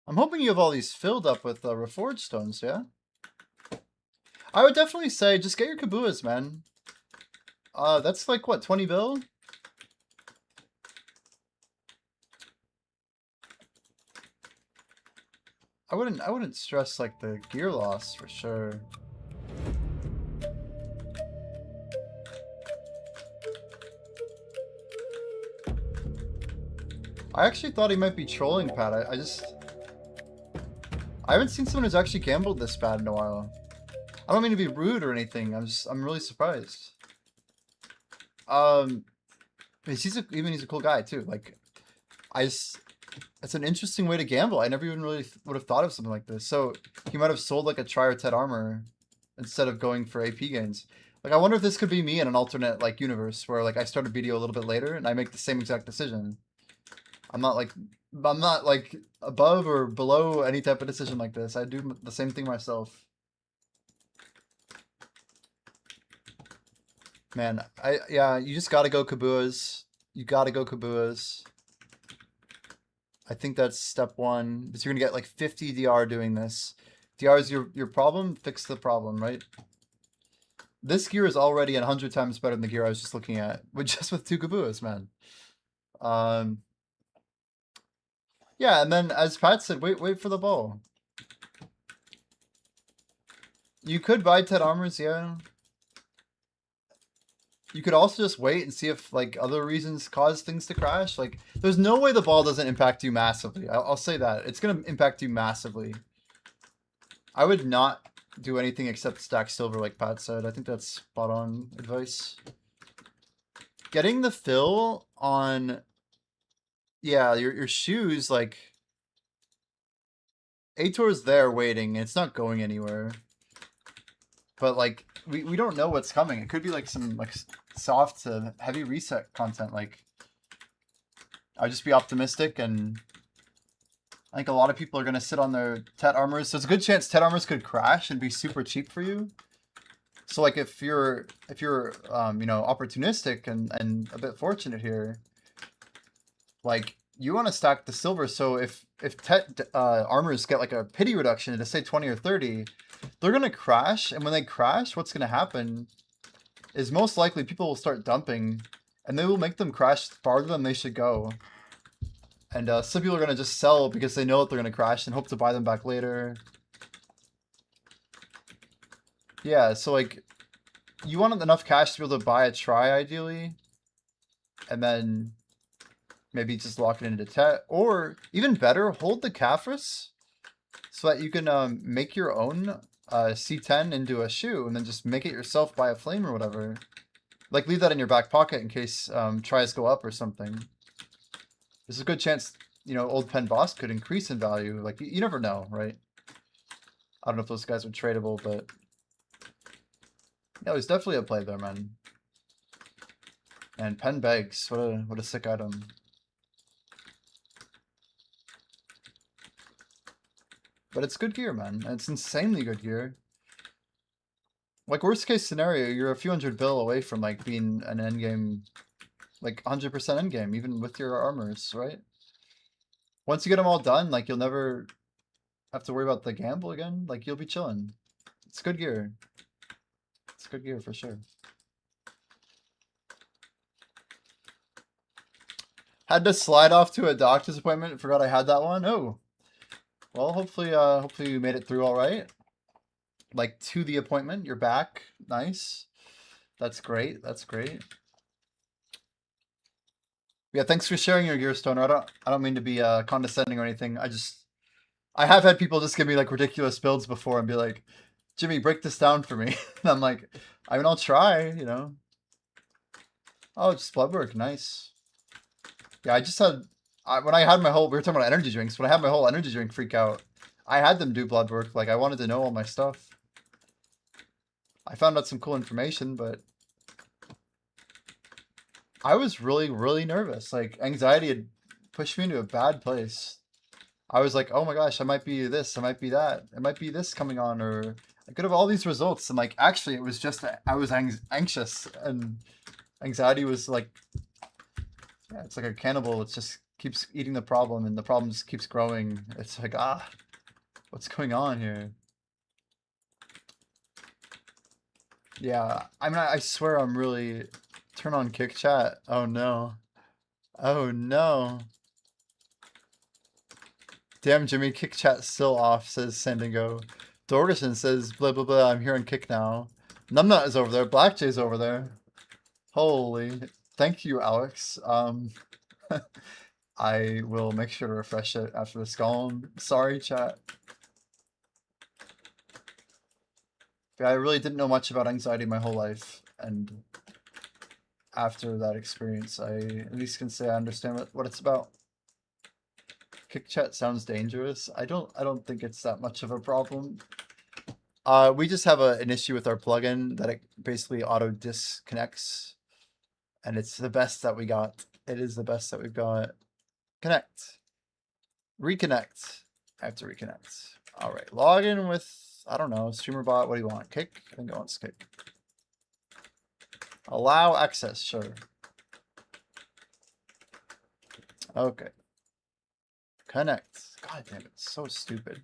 I'm hoping you have all these filled up with Reforged Stones, yeah? I would definitely say just get your Kabuas, man. That's like, what, 20 bill? I wouldn't stress like the gear loss for sure. I actually thought he might be trolling Pat. I haven't seen someone who's actually gambled this bad in a while. I don't mean to be rude or anything. I'm really surprised. He's a cool guy too. Like, it's an interesting way to gamble. I never even really would have thought of something like this. So he might have sold like a Tri or Tet armor instead of going for AP gains. Like, I wonder if this could be me in an alternate like universe where like I start a video a little bit later and I make the same exact decision. I'm not like above or below any type of decision like this. I do the same thing myself. Man, yeah, you just gotta go Kabuas. You gotta go Kabuas. I think that's step one. Because you're gonna get like 50 DR doing this. DR is your problem, fix the problem, right? This gear is already 100 times better than the gear I was just looking at. Just with 2 Kabuas, man. Yeah, and then as Pat said, wait for the ball. You could buy Tet armors, yeah. You could also just wait and see if like other reasons cause things to crash. Like, there's no way the ball doesn't impact you massively. I'll say that. It's gonna impact you massively. I would not do anything except stack silver like Pat said. I think that's spot on advice. Getting the fill on, yeah, your shoes, like, Ator's there waiting. It's not going anywhere. But like, we don't know what's coming. It could be like some like soft to heavy reset content. Like, I'll just be optimistic, and I think a lot of people are gonna sit on their Tet armors. So it's a good chance Tet armors could crash and be super cheap for you. So like if you're you know, opportunistic and a bit fortunate here, like you want to stack the silver. So if Tet armors get like a pity reduction to say 20 or 30, they're gonna crash, and when they crash, what's gonna happen is most likely people will start dumping, and they will make them crash farther than they should go. And some people are gonna just sell because they know that they're gonna crash and hope to buy them back later. Yeah, so like, you want enough cash to be able to buy a Tri ideally, and then maybe just lock it into Tet, or even better, hold the Caphras so that you can make your own C10 into a shoe, and then just make it yourself by a flame or whatever. Like, leave that in your back pocket in case tries go up or something. There's a good chance, you know, old pen boss could increase in value. Like, you never know, right? I don't know if those guys are tradable, but yeah, there's definitely a play there, man. And pen bags, what a sick item. But it's good gear, man. It's insanely good gear. Like, worst case scenario, you're a few hundred bill away from like being an endgame, like 100% endgame, even with your armors, right? Once you get them all done, like, you'll never have to worry about the gamble again. Like, you'll be chilling. It's good gear. It's good gear for sure. Had to slide off to a doctor's appointment. Forgot I had that one. Oh, well, hopefully you made it through all right. Like, to the appointment, you're back. Nice. That's great. That's great. Yeah, thanks for sharing your gear, Stoner. I don't mean to be condescending or anything. I have had people just give me like ridiculous builds before and be like, Jimmy, break this down for me. And I'm like, I mean, I'll try, you know. Oh, just blood work, nice. Yeah, I just had when I had my whole, we were talking about energy drinks. When I had my whole energy drink freak out, I had them do blood work. Like, I wanted to know all my stuff. I found out some cool information, but I was really, really nervous. Like, anxiety had pushed me into a bad place. I was like, oh my gosh, I might be this, I might be that, it might be this coming on, or I could have all these results. And like, actually, it was just I was anxious, and anxiety was like, yeah, it's like a cannibal. It just keeps eating the problem, and the problem just keeps growing. It's like, what's going on here? Yeah, I mean, I swear I'm really... Turn on kick chat. Oh no. Oh no. Damn, Jimmy, kick chat still off, says Sandingo. Dorgerson says, blah, blah, blah, I'm here on kick now. Numbnut is over there. Black Jay's over there. Holy. Thank you, Alex. I will make sure to refresh it after this column. Sorry, chat. Yeah, I really didn't know much about anxiety my whole life, and after that experience, I at least can say I understand what it's about. Kick chat sounds dangerous. I don't think it's that much of a problem. We just have an issue with our plugin that it basically auto disconnects, and it's the best that we got. It is the best that we've got. Connect. Reconnect. I have to reconnect. All right, log in with, I don't know, streamer bot. What do you want? Kick? I think I want kick. Allow access, sure. Okay. Connect. God damn it, it's so stupid.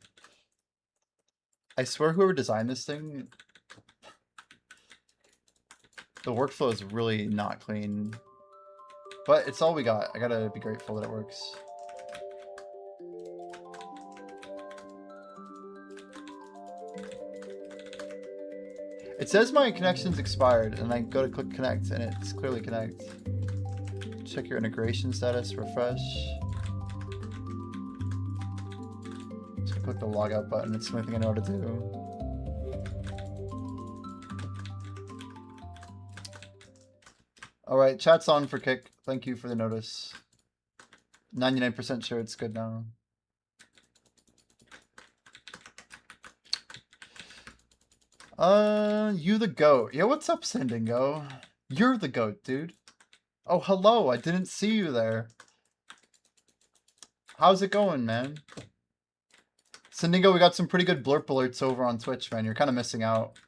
I swear whoever designed this thing, the workflow is really not clean. But it's all we got. I gotta be grateful that it works. It says my connection's expired, and I go to click connect, and it's clearly connect. Check your integration status, refresh. Just click the logout button. It's the only thing I know how to do. Alright, chat's on for kick. Thank you for the notice. 99% sure it's good now. You the goat. Yeah, what's up, Sendingo? You're the goat, dude. Oh, hello. I didn't see you there. How's it going, man? Sendingo, we got some pretty good blurp alerts over on Twitch, man. You're kind of missing out.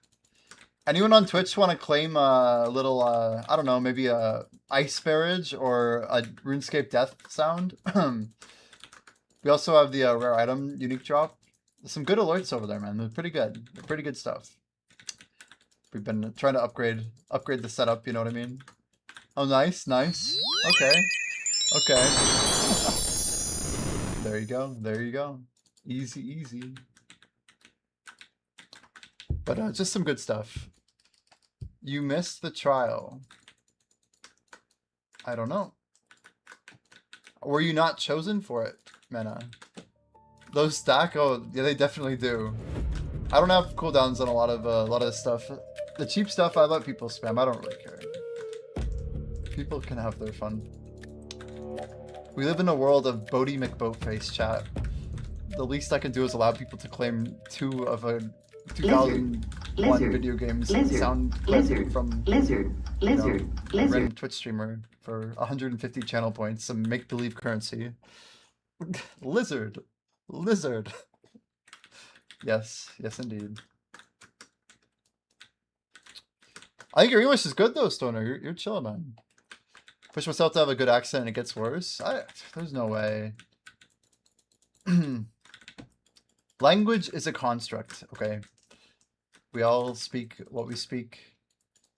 Anyone on Twitch want to claim a little, I don't know, maybe a ice barrage or a RuneScape death sound? We also have the rare item unique drop. There's some good alerts over there, man. They're pretty good. They're pretty good stuff. We've been trying to upgrade the setup, you know what I mean? Oh, nice, nice. Okay. Okay. There you go. There you go. Easy, easy. But just some good stuff. You missed the trial. I don't know. Were you not chosen for it, Mena? Those stack? Oh, yeah, they definitely do. I don't have cooldowns on a lot of stuff. The cheap stuff I let people spam. I don't really care. People can have their fun. We live in a world of Bodie McBoatface, chat. The least I can do is allow people to claim 2 of a 2001 video games sound from random Twitch streamer for 150 channel points, some make-believe currency. Lizard. Yes, yes indeed. I think your English is good though, Stoner. You're chilling, man. Push myself to have a good accent and it gets worse? There's no way. Language is a construct, okay? We all speak what we speak.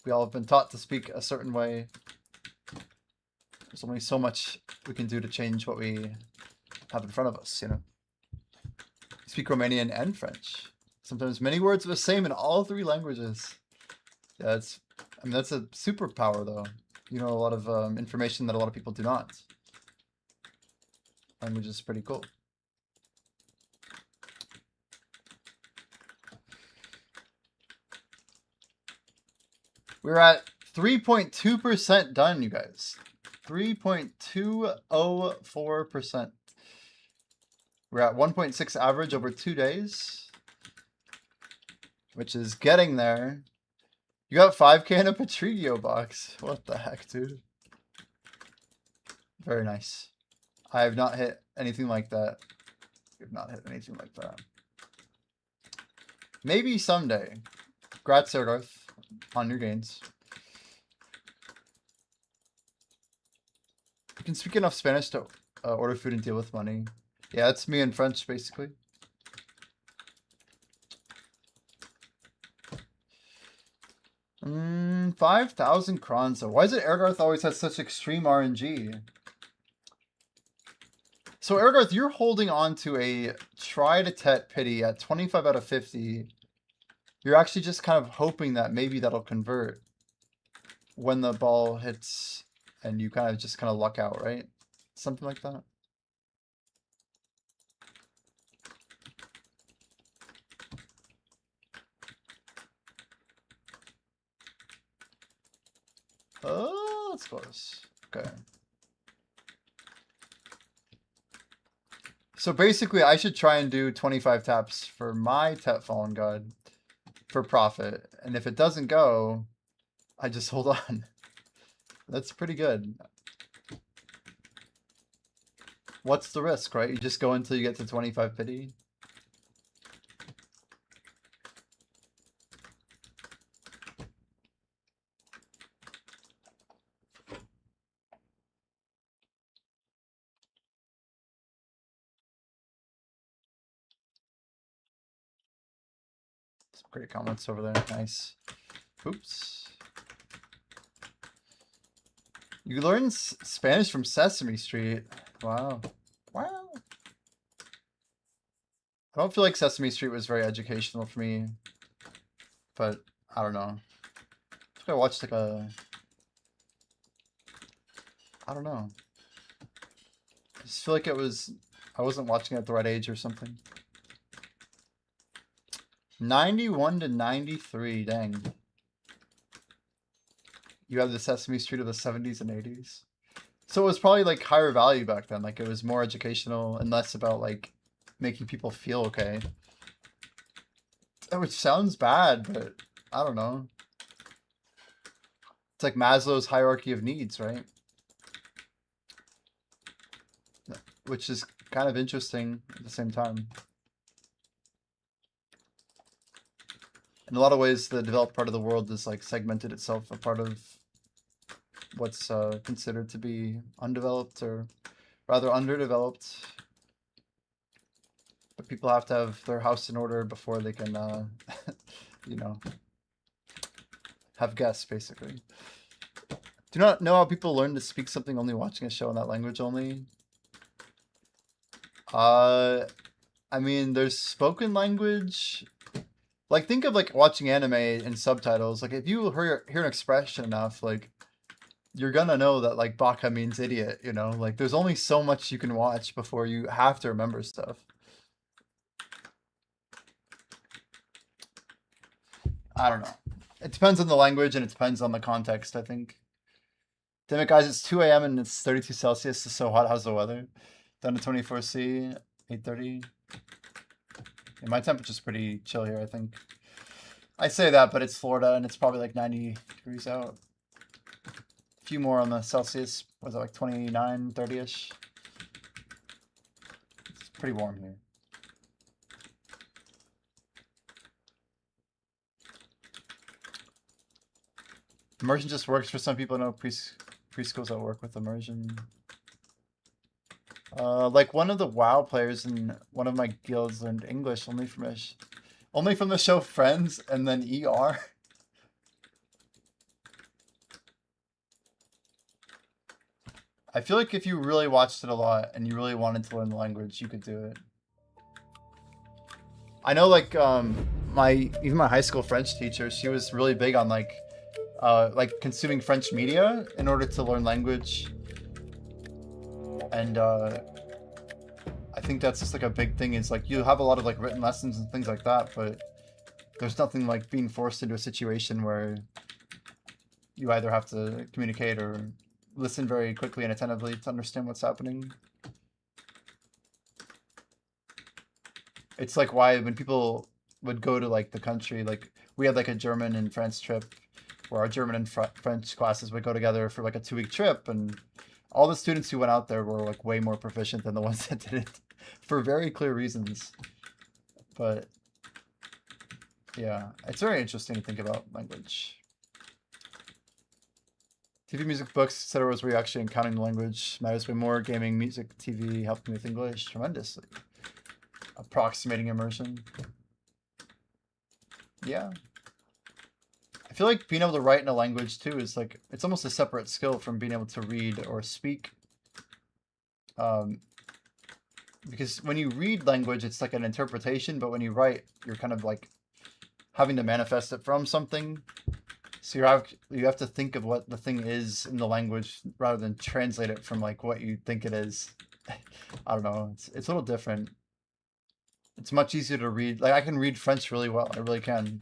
We all have been taught to speak a certain way. There's only so much we can do to change what we have in front of us, you know? I speak Romanian and French. Sometimes many words are the same in all 3 languages. Yeah, I mean, that's a superpower, though. You know a lot of information that a lot of people do not. Language is pretty cool. We're at 3.2% done, you guys. 3.204%. We're at 1.6 average over 2 days, which is getting there. You got 5K in a Patrigio box. What the heck, dude? Very nice. I have not hit anything like that. I have not hit anything like that. Maybe someday. Congrats, Sergarth, on your gains. You can speak enough Spanish to order food and deal with money. Yeah, it's me in French, basically. Mm, 5,000 crons. Why is it Ergarth always has such extreme RNG? So Ergarth, you're holding on to a try-to-tet pity at 25 out of 50. You're actually just kind of hoping that maybe that'll convert when the ball hits and you kind of just luck out, right? Something like that. Oh, that's close. Okay. So basically, I should try and do 25 taps for my Tet Fallen God for profit. And if it doesn't go, I just hold on. That's pretty good. What's the risk, right? You just go until you get to 25 pity. Some great comments over there. Nice. Oops. You learned Spanish from Sesame Street. Wow. Wow. I don't feel like Sesame Street was very educational for me, but I don't know. I think I watched like a... I don't know. I just feel like it was... I wasn't watching it at the right age or something. 91 to 93, dang. You had the Sesame Street of the 70s and 80s. So it was probably like higher value back then. Like it was more educational and less about like making people feel okay. Which sounds bad, but I don't know. It's like Maslow's hierarchy of needs, right? Which is kind of interesting at the same time. In a lot of ways, the developed part of the world is like segmented itself a part of what's considered to be undeveloped or rather underdeveloped. But people have to have their house in order before they can, you know, have guests, basically. Do you not know how people learn to speak something only watching a show in that language only? I mean, there's spoken language. Like, think of like watching anime and subtitles. Like, if you hear an expression enough, like, you're gonna know that like baka means idiot. You know, like there's only so much you can watch before you have to remember stuff. I don't know. It depends on the language and it depends on the context, I think. Damn it, guys, it's 2 a.m. and it's 32 Celsius. It's so hot. How's the weather? Down to 24C, 8:30. Yeah, my temperature's pretty chill here, I think. I say that, but it's Florida and it's probably like 90 degrees out. A few more on the Celsius. Was it like 29, 30-ish? It's pretty warm here. Immersion just works for some people. No preschools that work with immersion. Like one of the WoW players in one of my guilds learned English only from the show Friends and then ER. I feel like if you really watched it a lot and you really wanted to learn the language, you could do it. I know like even my high school French teacher, she was really big on like consuming French media in order to learn language. And I think that's just like a big thing is like you have a lot of like written lessons and things like that, but there's nothing like being forced into a situation where you either have to communicate or listen very quickly and attentively to understand what's happening. It's like why when people would go to like the country, like we had like a German and French trip where our German and French classes would go together for like a 2-week trip, and all the students who went out there were like way more proficient than the ones that didn't for very clear reasons. But yeah, it's very interesting to think about language. TV, music, books, etc. was where you're actually encountering the language. Matters way more. Gaming, music, TV helped me with English tremendously. Approximating immersion. Yeah. I feel like being able to write in a language too is like, it's almost a separate skill from being able to read or speak. Because when you read language, it's like an interpretation, but when you write, you're kind of like having to manifest it from something. So you have to think of what the thing is in the language rather than translate it from like what you think it is. I don't know. It's a little different. It's much easier to read. Like I can read French really well. I really can.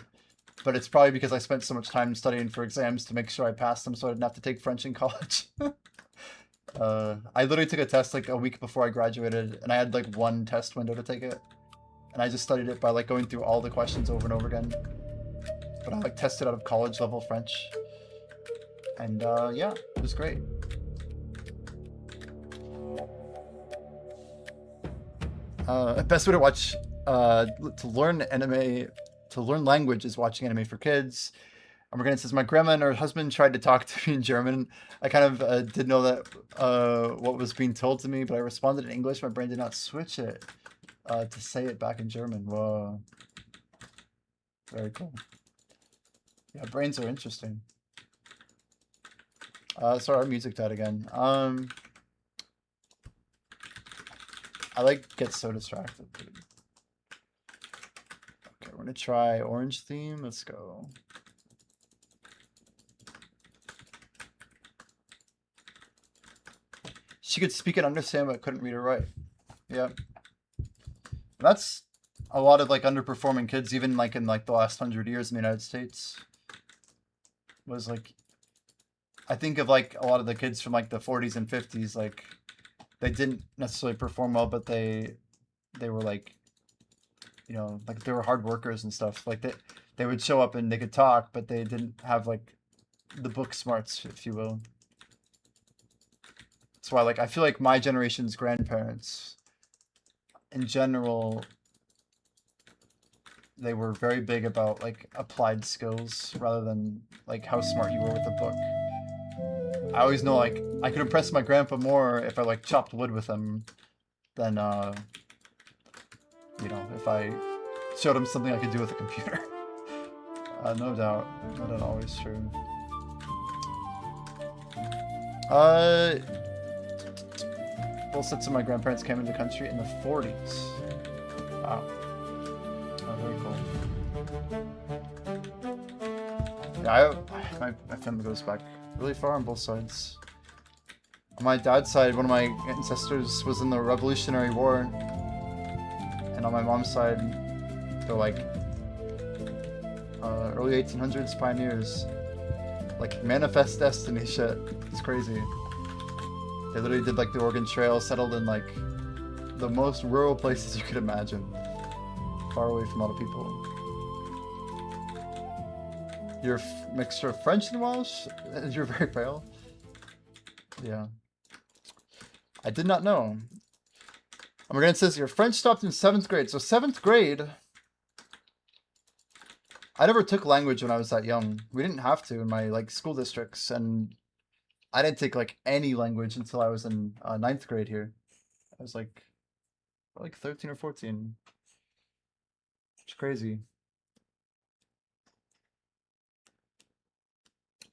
but it's probably because I spent so much time studying for exams to make sure I passed them so I didn't have to take French in college. I literally took a test like a week before I graduated, and I had like one test window to take it. And I just studied it by like going through all the questions over and over again. But I like tested out of college level French. And yeah, it was great. Best way to watch, to learn anime, to learn language is watching anime for kids. Morgana says, my grandma and her husband tried to talk to me in German. I kind of did know that what was being told to me, but I responded in English. My brain did not switch it to say it back in German. Whoa. Very cool. Yeah, brains are interesting. Sorry, our music died again. I like get so distracted, dude. Okay, we're gonna try orange theme. Let's go. She could speak and understand, but couldn't read or write. Yeah. That's a lot of like underperforming kids, even like in like the last 100 years in the United States. Was like, I think of like a lot of the kids from like the 40s and 50s, like they didn't necessarily perform well, but they were like, you know, like they were hard workers and stuff. Like they would show up and they could talk, but they didn't have like the book smarts, if you will. That's why like I feel like my generation's grandparents in general, they were very big about like applied skills rather than like how smart you were with a book. I always know like I could impress my grandpa more if I like chopped wood with him than you know, if I showed him something I could do with a computer. No doubt. Not always true. Both sets of my grandparents came into the country in the 40s. Wow. Oh, very cool. Yeah, my family goes back really far on both sides. On my dad's side, one of my ancestors was in the Revolutionary War. And on my mom's side, they're like early 1800s pioneers. Like Manifest Destiny shit. It's crazy. They literally did like the Oregon Trail, settled in like the most rural places you could imagine. Far away from all the people. You're a mixture of French and Welsh? You're very pale. Yeah. I did not know. Morgan says your French stopped in 7th grade. So 7th grade, I never took language when I was that young. We didn't have to in my like school districts, and I didn't take like any language until I was in 9th grade here. I was like 13 or 14. It's crazy.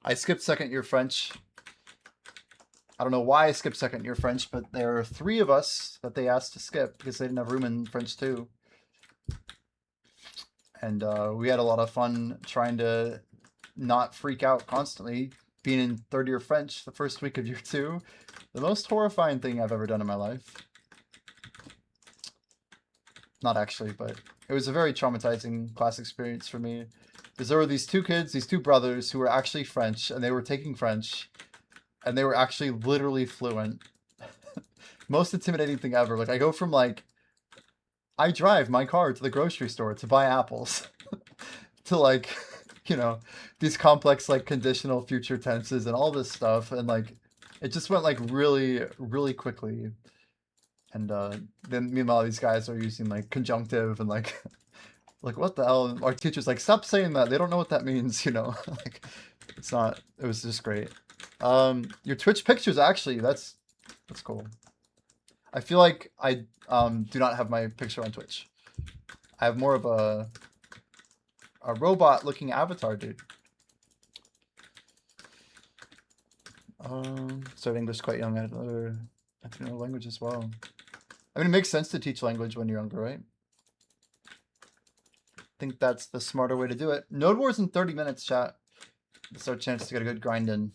I skipped 2nd year French. I don't know why I skipped 2nd year French, but there are 3 of us that they asked to skip because they didn't have room in French 2. And we had a lot of fun trying to not freak out constantly. Being in 3rd year French the first week of year 2, the most horrifying thing I've ever done in my life. Not actually, but it was a very traumatizing class experience for me. Because there were these 2 kids, these 2 brothers who were actually French, and they were taking French, and they were actually literally fluent. Most intimidating thing ever. Like I go from like, I drive my car to the grocery store to buy apples, to like, you know, these complex like conditional future tenses and all this stuff, and like it just went like really, really quickly. And then meanwhile these guys are using like conjunctive and like like what the hell? And our teacher's like, stop saying that. They don't know what that means, you know. Like it's not. It was just great. Your Twitch pictures actually, that's cool. I feel like I do not have my picture on Twitch. I have more of a robot looking avatar, dude. Started English quite young. I had other language as well. I mean, it makes sense to teach language when you're younger, right? I think that's the smarter way to do it. Node Wars in 30 minutes, chat. It's our chance to get a good grind in.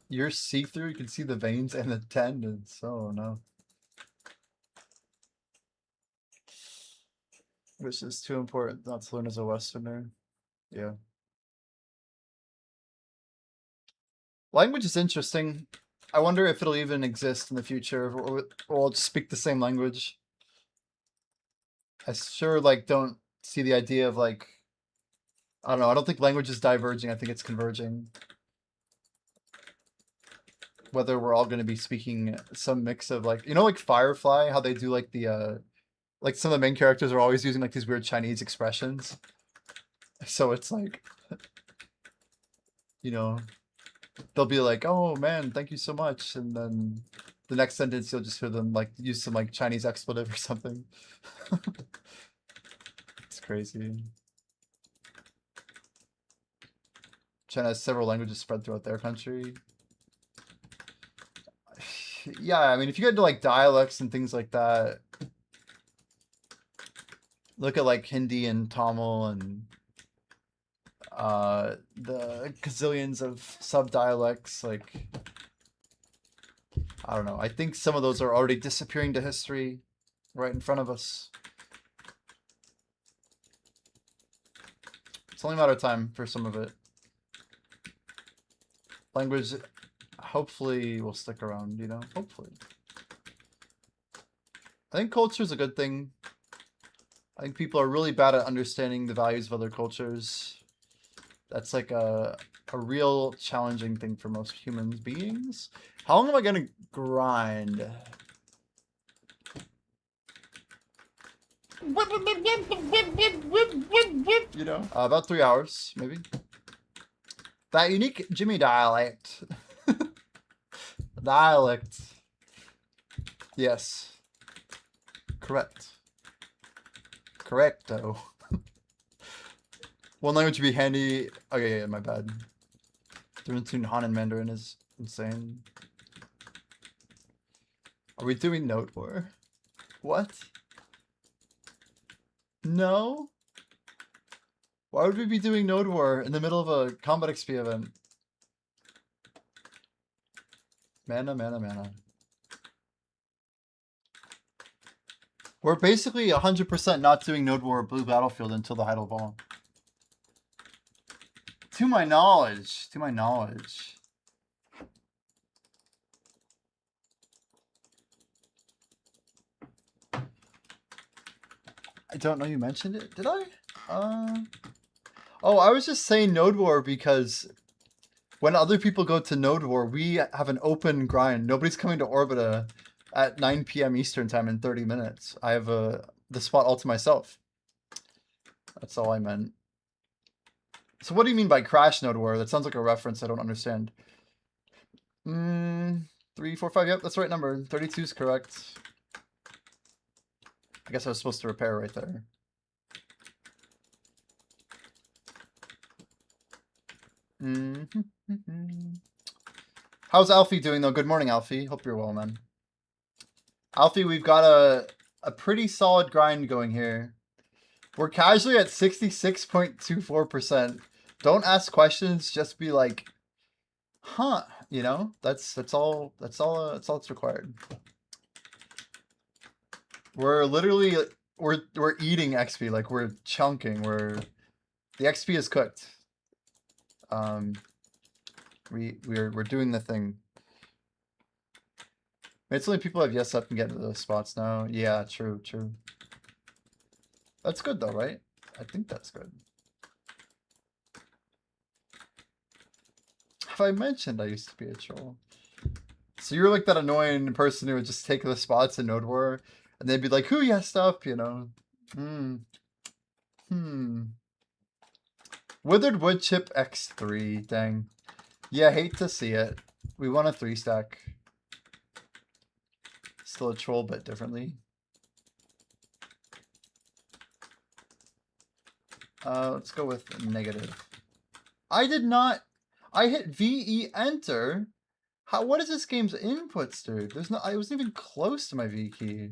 You're see-through. You can see the veins and the tendons. Oh, no. Which is too important not to learn as a Westerner. Yeah. Language is interesting. I wonder if it'll even exist in the future, or we'll just speak the same language. I sure like don't see the idea of like, I don't know. I don't think language is diverging. I think it's converging. Whether we're all going to be speaking some mix of like, you know, like Firefly, how they do like the like some of the main characters are always using like these weird Chinese expressions. So it's like, you know, they'll be like, "Oh man, thank you so much," and then the next sentence you'll just hear them like use some like Chinese expletive or something. It's crazy. China has several languages spread throughout their country. Yeah, I mean, if you get into like dialects and things like that, look at like Hindi and Tamil and the gazillions of sub-dialects, like, I don't know. I think some of those are already disappearing to history right in front of us. It's only a matter of time for some of it. Language, hopefully, will stick around, you know? Hopefully. I think culture is a good thing. I think people are really bad at understanding the values of other cultures. That's like a real challenging thing for most human beings. How long am I gonna grind? You know, about 3 hours, maybe. That unique Jimmy dialect. Dialect. Yes. Correct. Correcto. One language would be handy. Okay, yeah, my bad. Difference between Han and Mandarin is insane. Are we doing Note War? What? No? Why would we be doing Node War in the middle of a Combat XP event? Mana, mana, mana. We're basically 100% not doing Node War or Blue Battlefield until the Heidel Ball. To my knowledge. To my knowledge. I don't know you mentioned it. Did I? Oh, I was just saying Node War because when other people go to Node War, we have an open grind. Nobody's coming to Orbita at 9 p.m. Eastern time in 30 minutes. I have the spot all to myself. That's all I meant. So what do you mean by crash Node War? That sounds like a reference I don't understand. 3, 4, 5. Yep, that's the right number. 32 is correct. I guess I was supposed to repair right there. How's Alfie doing though? Good morning, Alfie. Hope you're well, man. Alfie, we've got a pretty solid grind going here. We're casually at 66.24%. Don't ask questions, just be like, huh, you know? That's all that's required. We're literally we're eating XP, like we're chunking, the XP is cooked. We're doing the thing. It's only people have yes up and get to those spots now. Yeah, true. That's good though, right? I think that's good. Have I mentioned I used to be a troll? So you're like that annoying person who would just take the spots in Node War, and they'd be like, "Who yesed up?" You know. Withered Wood Chip X3. Dang. Yeah, hate to see it. We won a 3-stack. Still a troll, but differently. Let's go with negative. I did not. I hit VE enter. What is this game's inputs, dude? There's no. I wasn't even close to my V key.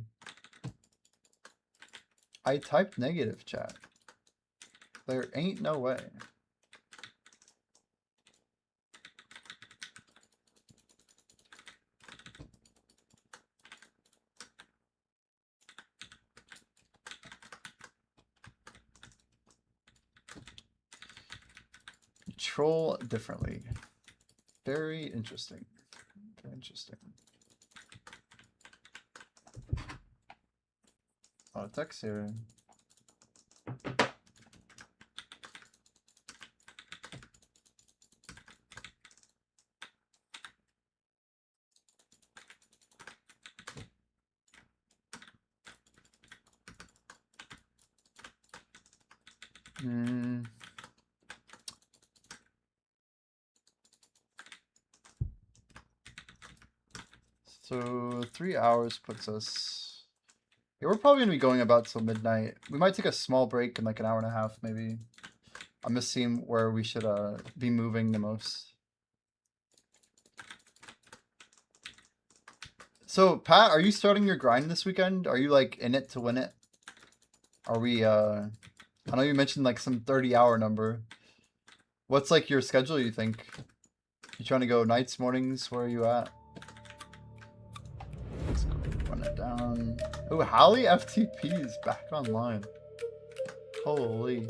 I typed negative, chat. There ain't no way. troll differently. Very interesting. Very interesting. A lot of text here. Hmm. So 3 hours puts us. Yeah, we're probably gonna be going about till midnight. We might take a small break in like an hour and a half, maybe. I'm just seeing where we should be moving the most. So Pat, are you starting your grind this weekend? Are you like in it to win it? Are we I know you mentioned like some 30-hour number. What's like your schedule, you think? You trying to go nights, mornings? Where are you at? Let's go run it down. Oh, Hallie FTP is back online. Holy.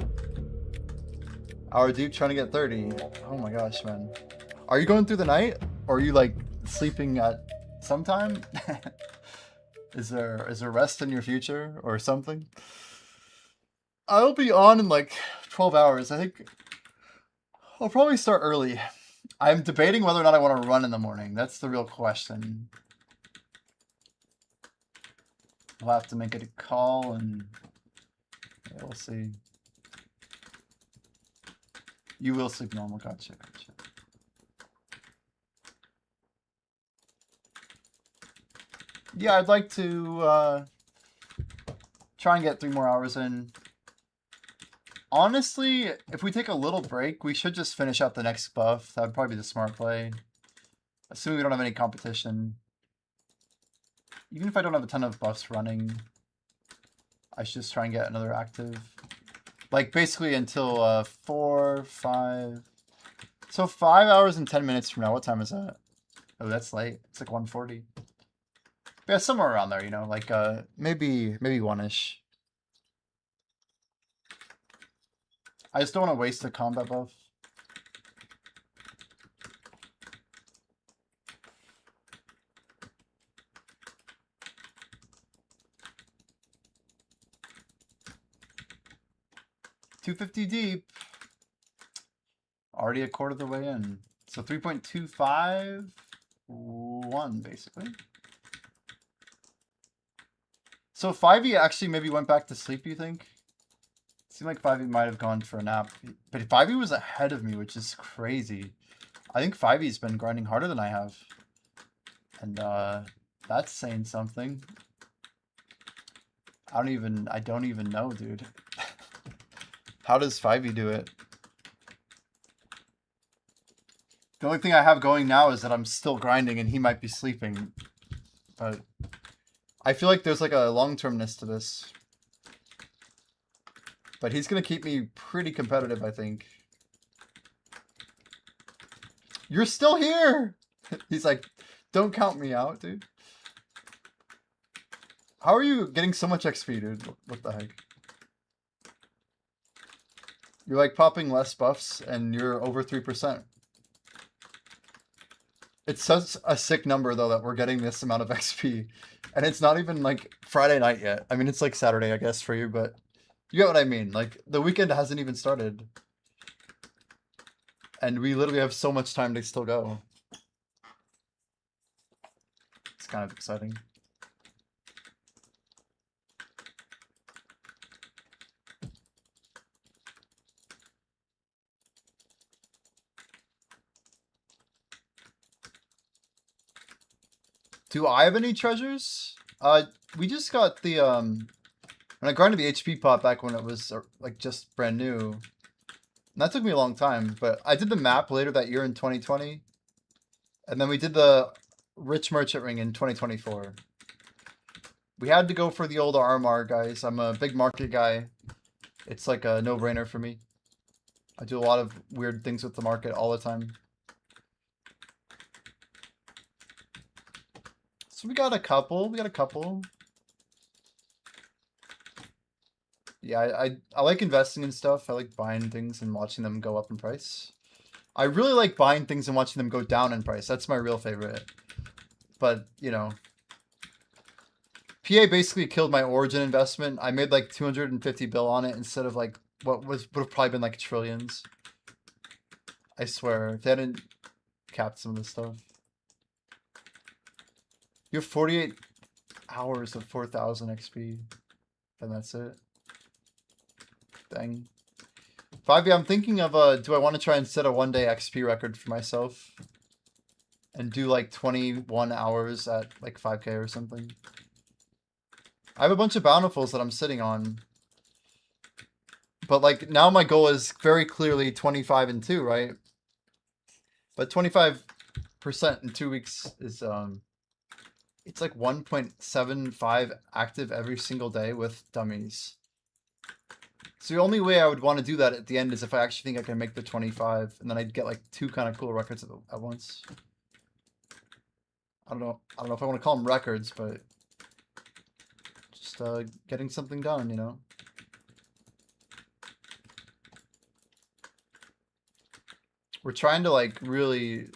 Our dude trying to get 30. Oh my gosh, man. Are you going through the night? Or are you like sleeping at some time? Is there rest in your future or something? I'll be on in like 12 hours. I think I'll probably start early. I'm debating whether or not I want to run in the morning. That's the real question. We'll have to make it a call and yeah, we'll see. You will sleep normal. Gotcha. Yeah, I'd like to try and get 3 more hours in. Honestly, if we take a little break, we should just finish up the next buff. That would probably be the smart play. Assuming we don't have any competition. Even if I don't have a ton of buffs running, I should just try and get another active. Like, basically until 4, 5... So 5 hours and 10 minutes from now. What time is that? Oh, that's late. It's like 1:40. Yeah, somewhere around there, you know, like maybe 1-ish. I just don't want to waste the combat buff. $250 deep. Already a quarter of the way in. So 3.251 basically. So 5e actually maybe went back to sleep, you think? Seemed like 5e might have gone for a nap. But 5e was ahead of me, which is crazy. I think 5e's been grinding harder than I have. And that's saying something. I don't even know, dude. How does 5e do it? The only thing I have going now is that I'm still grinding and he might be sleeping. But I feel like there's like a long-termness to this. But he's going to keep me pretty competitive, I think. You're still here! He's like, don't count me out, dude. How are you getting so much XP, dude? What the heck? You're like popping less buffs and you're over 3%. It's such a sick number, though, that we're getting this amount of XP. And it's not even, like, Friday night yet. I mean, it's, like, Saturday, I guess, for you, but you get what I mean. Like, the weekend hasn't even started. And we literally have so much time to still go. It's kind of exciting. Do I have any treasures? We just got the, when I grinded the HP pot back when it was, like, just brand new. And that took me a long time, but I did the map later that year in 2020. And then we did the Rich Merchant Ring in 2024. We had to go for the old RMR, guys. I'm a big market guy. It's like a no-brainer for me. I do a lot of weird things with the market all the time. So we got a couple. Yeah, I like investing in stuff. I like buying things and watching them go up in price. I really like buying things and watching them go down in price. That's my real favorite. But, you know, PA basically killed my Origin investment. I made like 250 bill on it instead of like what would have probably been like trillions. I swear, if they hadn't capped some of this stuff. You have 48 hours of 4,000 XP, and that's it. Dang. 5, I'm thinking of do I want to try and set a 1-day XP record for myself? And do like 21 hours at like 5K or something. I have a bunch of bountifuls that I'm sitting on. But like now my goal is very clearly 25 and 2, right? But 25% in 2 weeks is it's like 1.75 active every single day with dummies. So the only way I would want to do that at the end is if I actually think I can make the 25, and then I'd get like 2 kind of cool records at once. I don't know if I want to call them records, but just getting something done, you know. We're trying to like really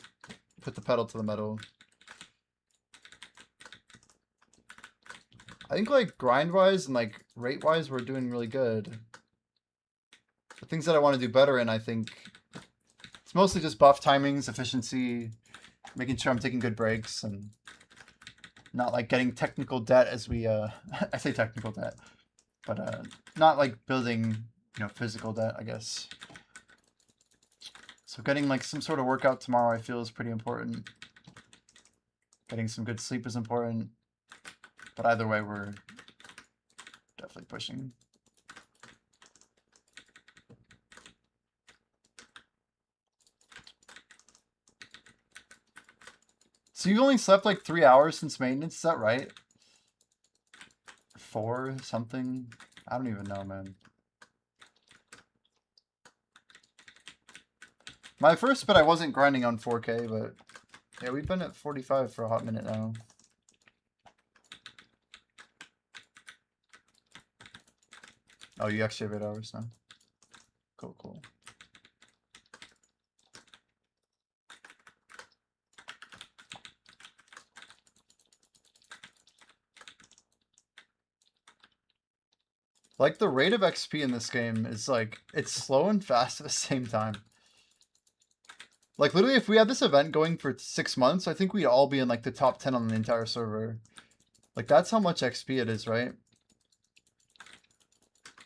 put the pedal to the metal. I think like grind-wise and like rate-wise, we're doing really good. The things that I want to do better in, I think, it's mostly just buff timings, efficiency, making sure I'm taking good breaks, and not like getting technical debt as we, I say technical debt, but not like building, you know, physical debt, I guess. So getting like some sort of workout tomorrow, I feel, is pretty important. Getting some good sleep is important. But either way, we're definitely pushing. So you only slept like 3 hours since maintenance, is that right? 4 something? I don't even know, man. My first bit I wasn't grinding on 4K, but yeah, we've been at 45 for a hot minute now. Oh, you actually have 8 hours now. Cool, cool. Like, the rate of XP in this game is like, it's slow and fast at the same time. Like, literally, if we had this event going for 6 months, I think we'd all be in like the top 10 on the entire server. Like, that's how much XP it is, right?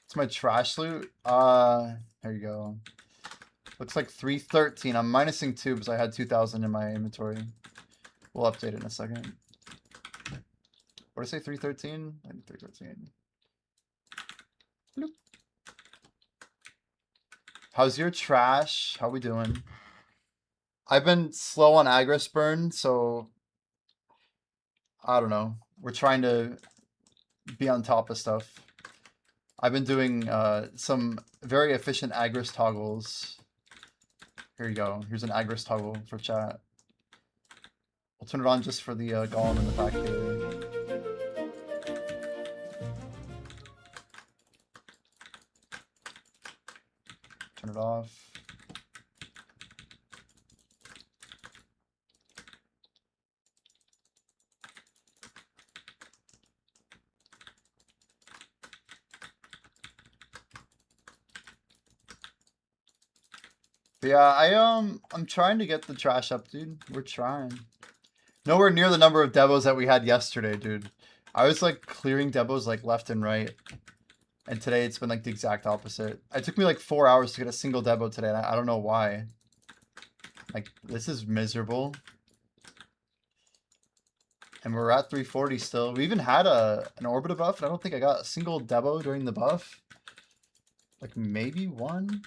It's my trash loot. There you go. Looks like 313. I'm minusing 2 because I had 2,000 in my inventory. We'll update it in a second. What did I say, 313? I think 313. Bloop. How's your trash? How we doing? I've been slow on Agris burn, so I don't know. We're trying to be on top of stuff. I've been doing some very efficient Agris toggles. Here you go. Here's an Agris toggle for chat. We'll turn it on just for the golem in the back here. Turn it off. But yeah, I'm trying to get the trash up, dude. We're trying. Nowhere near the number of devos that we had yesterday, dude. I was like clearing devos like left and right. And today it's been like the exact opposite. It took me like 4 hours to get a single devo today, and I don't know why. Like, this is miserable. And we're at 340 still. We even had an orbiter buff, and I don't think I got a single devo during the buff. Like, maybe one?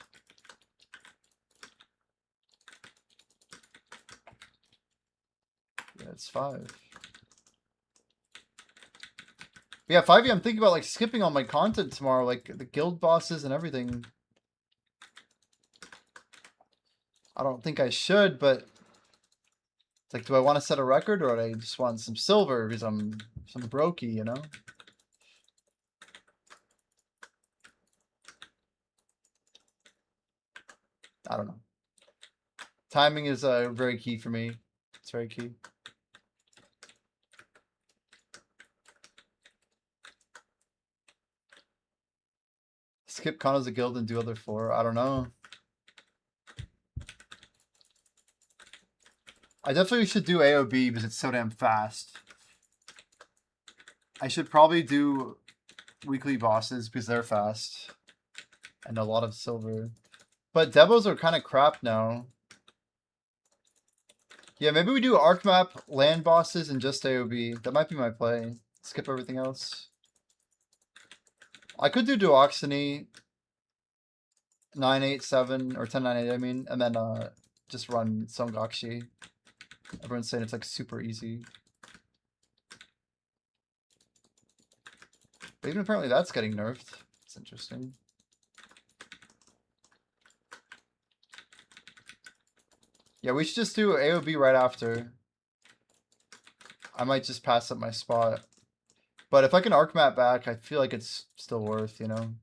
Yeah, it's 5. Yeah, 5e, I'm thinking about like skipping all my content tomorrow, like the guild bosses and everything. I don't think I should, but it's like, do I want to set a record, or do I just want some silver because I'm some brokey, you know? I don't know. Timing is very key for me. It's very key. Skip Kano's a guild and do other 4. I don't know. I definitely should do AOB because it's so damn fast. I should probably do weekly bosses because they're fast. And a lot of silver. But Devos are kind of crap now. Yeah, maybe we do arc map, land bosses, and just AOB. That might be my play. Skip everything else. I could do Duoxony 987 or 1098, I mean, and then just run Songakshi. Everyone's saying it's like super easy. But even apparently that's getting nerfed. It's interesting. Yeah, we should just do AOB right after. I might just pass up my spot. But if I can arc map back, I feel like it's still worth, you know?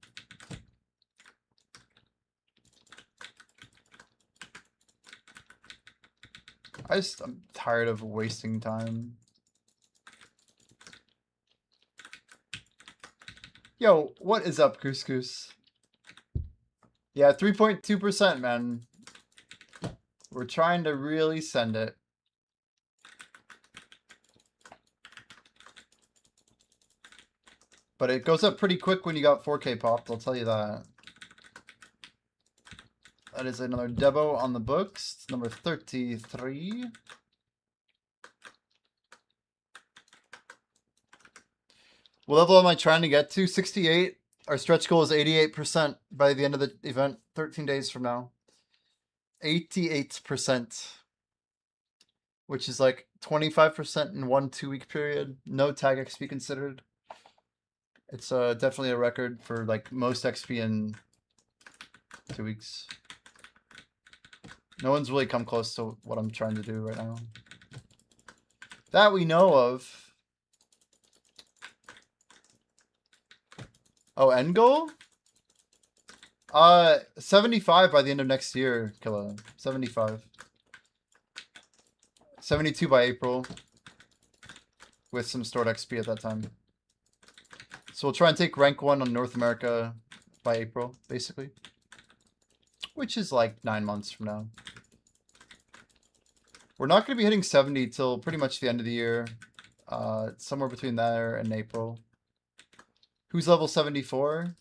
I'm tired of wasting time. Yo, what is up, Couscous? Yeah, 3.2%, man. We're trying to really send it. But it goes up pretty quick when you got 4K popped, I'll tell you that. That is another Debo on the books. It's number 33. What level am I trying to get to? 68. Our stretch goal is 88% by the end of the event, 13 days from now. 88%. Which is like 25% in 1 2-week period. No tag XP considered. It's definitely a record for like most XP in 2 weeks. No one's really come close to what I'm trying to do right now. That we know of. Oh, end goal? 75 by the end of next year, Killa. 75. 72 by April. With some stored XP at that time. So we'll try and take rank 1 on North America by April, basically. Which is like 9 months from now. We're not going to be hitting 70 till pretty much the end of the year. Somewhere between there and April. Who's level 74?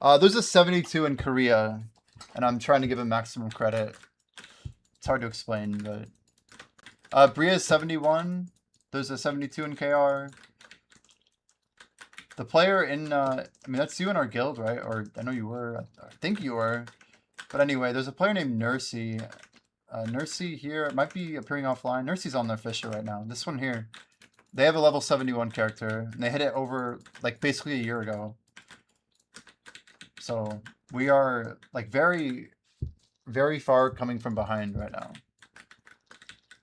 There's a 72 in Korea. And I'm trying to give him maximum credit. It's hard to explain, but... Bria's 71. There's a 72 in KR. The player in, I mean, that's you in our guild, right? Or I know you were. I think you were. But anyway, there's a player named Nursey. Nursey here, it might be appearing offline. Nursey's on their Fisher right now. This one here. They have a level 71 character. And they hit it over, like, basically a year ago. So, we are, like, very, very far coming from behind right now.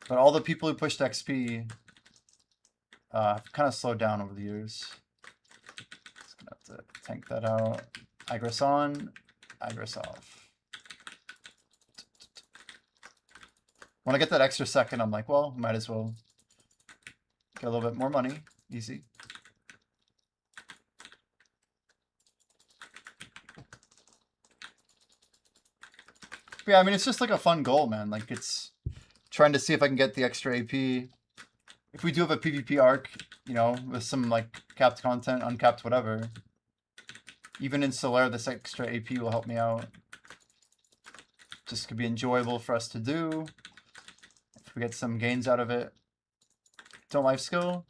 But all the people who pushed XP have kind of slowed down over the years. Just gonna have to tank that out. Igress on, Igress off. When I get that extra second, I'm like, well, might as well get a little bit more money. Easy. But yeah, I mean, it's just like a fun goal, man. Like, it's trying to see if I can get the extra AP. If we do have a PvP arc, you know, with some, like, capped content, uncapped, whatever. Even in Solaire, this extra AP will help me out. Just could be enjoyable for us to do. If we get some gains out of it. Don't life skill?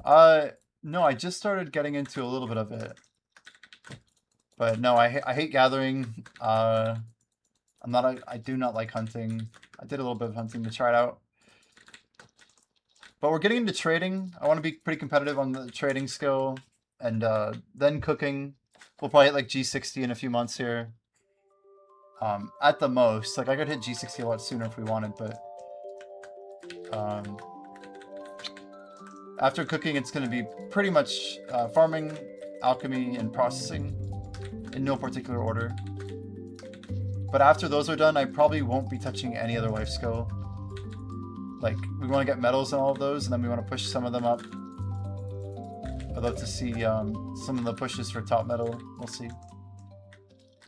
No, I just started getting into a little bit of it. But no, I hate gathering. I do not like hunting. I did a little bit of hunting to try it out. But we're getting into trading. I want to be pretty competitive on the trading skill. And then cooking. We'll probably hit like G60 in a few months here. At the most. Like, I could hit G60 a lot sooner if we wanted, but... after cooking, it's going to be pretty much farming, alchemy, and processing in no particular order. But after those are done, I probably won't be touching any other life skill. Like, we want to get medals and all of those, and then we want to push some of them up. I'd love to see some of the pushes for top medal. We'll see.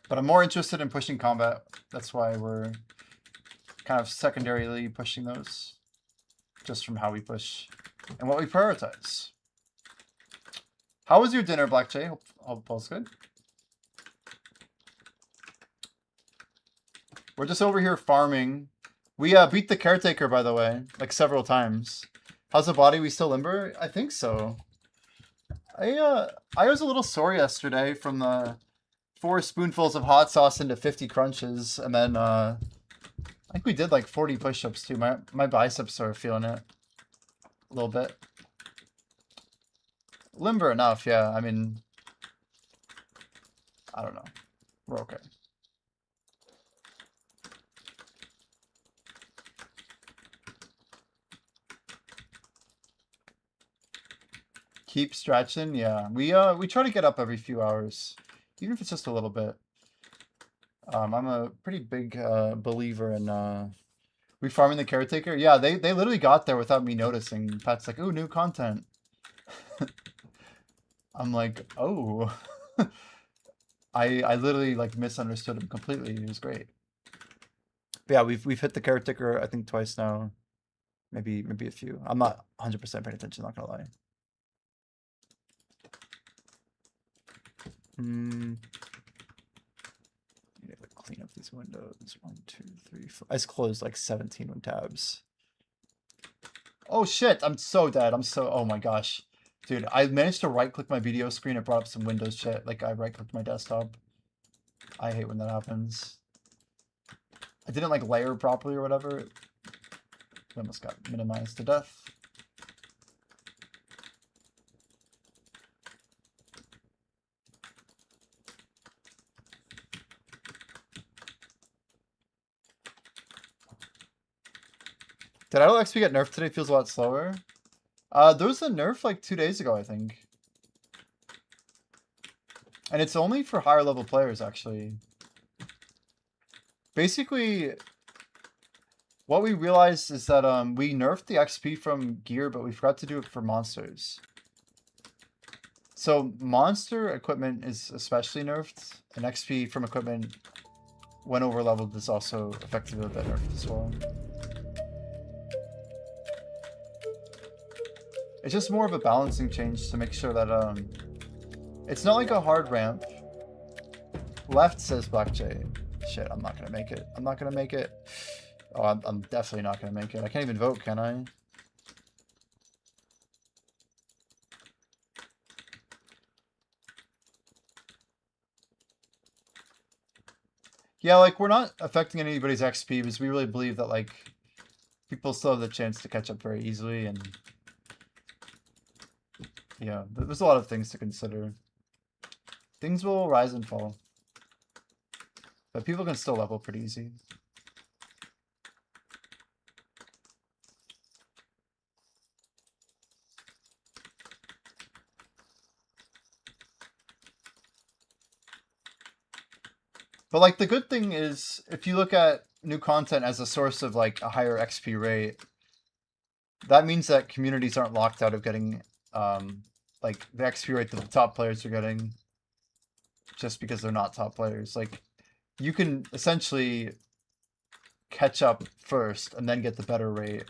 But I'm more interested in pushing combat. That's why we're kind of secondarily pushing those. Just from how we push and what we prioritize. How was your dinner, Black Jay? Hope all's good. We're just over here farming. We beat the caretaker, by the way, like several times. How's the body? We still limber? I think so. I was a little sore yesterday from the 4 spoonfuls of hot sauce into 50 crunches, and then I think we did like 40 push-ups too. My biceps are feeling it a little bit. Limber enough, yeah. I mean, I don't know. We're okay. Keep stretching, yeah. We try to get up every few hours, even if it's just a little bit. I'm a pretty big believer in refarming the caretaker. Yeah, they literally got there without me noticing. Pat's like, "Ooh, new content." I'm like, "Oh." I literally like misunderstood him completely. It was great. But yeah, we've hit the caretaker I think twice now. Maybe a few. I'm not 100% paying attention, not gonna lie. Need to clean up these windows. 1, 2, 3, 4. I just closed like 17 tabs. Oh shit, I'm so dead. Oh my gosh. Dude, I managed to right click my video screen. It brought up some Windows shit. Like I right clicked my desktop. I hate when that happens. I didn't like layer properly or whatever. It almost got minimized to death. Did Idle XP get nerfed today? Feels a lot slower. There was a nerf like 2 days ago, I think. And it's only for higher level players, actually. Basically, what we realized is that we nerfed the XP from gear, but we forgot to do it for monsters. So monster equipment is especially nerfed, and XP from equipment when over leveled is also effectively a bit nerfed as well. It's just more of a balancing change to make sure that it's not like a hard ramp. Left says Black Jay. Shit, I'm not gonna make it. I'm not gonna make it. Oh, I'm definitely not gonna make it. I can't even vote, can I? Yeah, like, we're not affecting anybody's XP because we really believe that, like, people still have the chance to catch up very easily, and yeah, there's a lot of things to consider. Things will rise and fall, but people can still level pretty easy. But like the good thing is, if you look at new content as a source of like a higher XP rate, that means that communities aren't locked out of getting like the XP rate that the top players are getting just because they're not top players. Like you can essentially catch up first and then get the better rate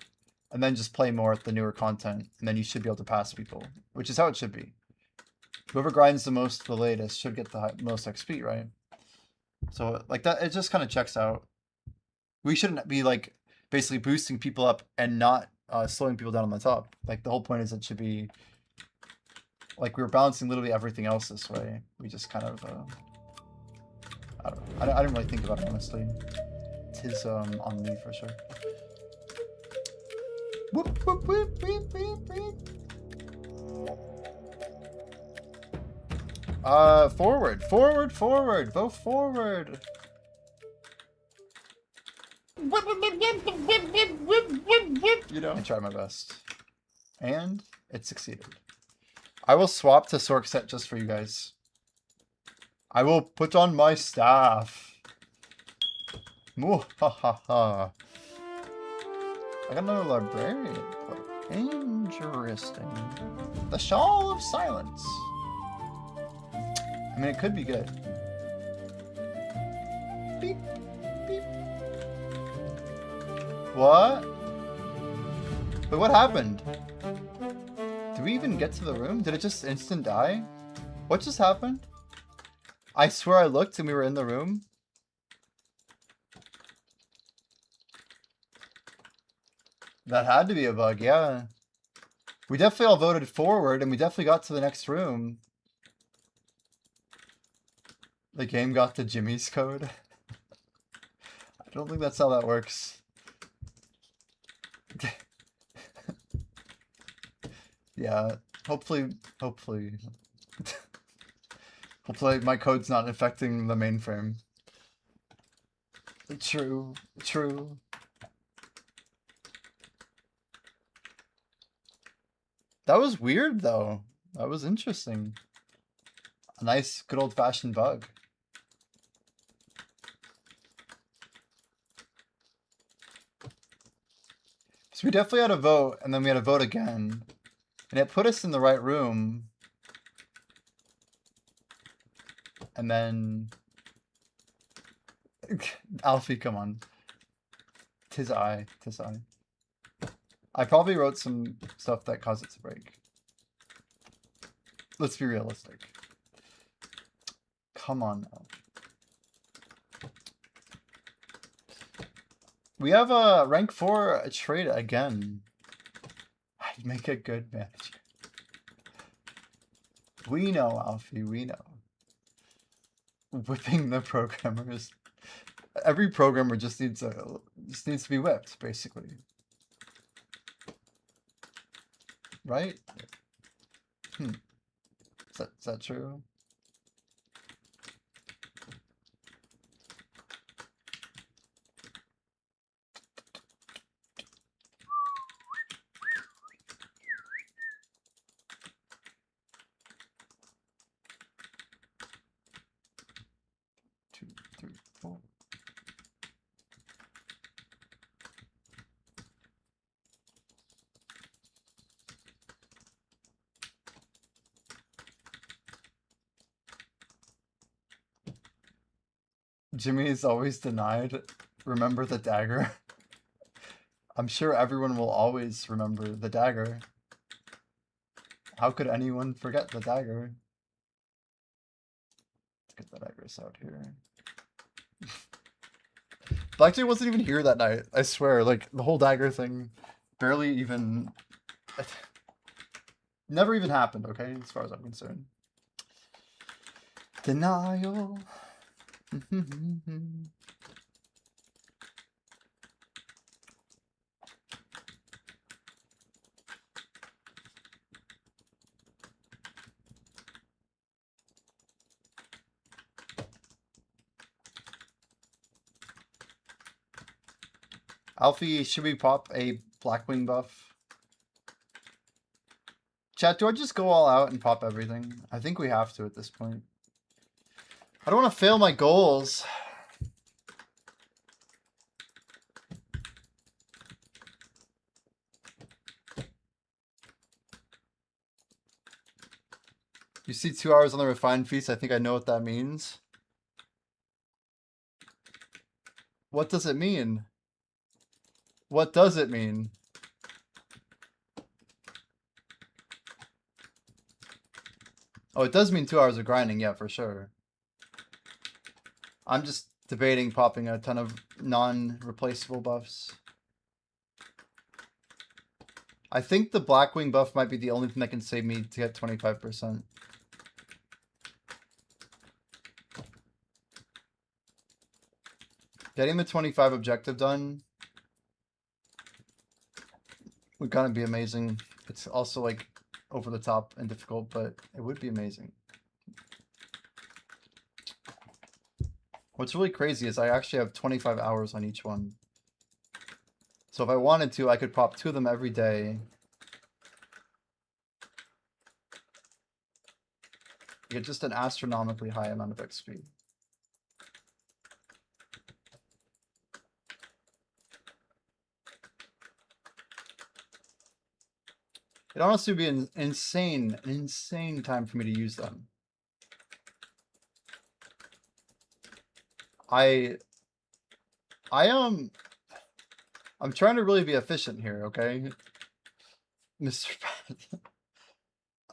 and then just play more at the newer content, and then you should be able to pass people, which is how it should be. Whoever grinds the most the latest should get the most XP, right? So like that, it just kind of checks out. We shouldn't be like basically boosting people up and not slowing people down on the top. Like the whole point is it should be like we were balancing literally everything else this way. We just kind of I don't know. I didn't really think about it honestly. Tis on me for sure. Whoop, whoop, whoop, whoop, whoop, whoop. Forward, forward, forward, vote forward. You know, I tried my best, and it succeeded. I will swap to Sorkset just for you guys. I will put on my staff. Muhahaha. I got another librarian clerk. Interesting. The Shawl of Silence. I mean, it could be good. Beep, beep. What? Wait, what happened? Did we even get to the room? Did it just instant die? What just happened? I swear I looked and we were in the room. That had to be a bug, yeah. We definitely all voted forward and we definitely got to the next room. The game got to Jimmy's code. I don't think that's how that works. Yeah, hopefully hopefully my code's not affecting the mainframe. True, true. That was weird though. That was interesting. A nice good old-fashioned bug. So we definitely had a vote, and then we had a vote again. And it put us in the right room. And then... Alfie, come on. Tis I, tis I. I probably wrote some stuff that caused it to break. Let's be realistic. Come on now. We have a rank 4 trade again. I'd make a good manager. We know, Alfie, we know. Whipping the programmers. Every programmer just needs to be whipped, basically. Right? Is that true? Two, three, four. Jimmy is always denied. Remember the dagger? I'm sure everyone will always remember the dagger. How could anyone forget the dagger? Let's get the daggers out here. Blackjack wasn't even here that night. I swear, like, the whole dagger thing barely even... Never even happened, okay? As far as I'm concerned. Denial. Alfie, should we pop a Blackwing buff? Chat, do I just go all out and pop everything? I think we have to at this point. I don't want to fail my goals. You see 2 hours on the refined feast, I think I know what that means. What does it mean? What does it mean? Oh, it does mean 2 hours of grinding, yeah, for sure. I'm just debating popping a ton of non-replaceable buffs. I think the Blackwing buff might be the only thing that can save me to get 25%. Getting the 25 objective done would kind of be amazing. It's also like over the top and difficult, but it would be amazing. What's really crazy is I actually have 25 hours on each one. So if I wanted to, I could pop 2 of them every day. Get just an astronomically high amount of XP. It honestly would be an insane time for me to use them. I'm trying to really be efficient here, okay? Mr.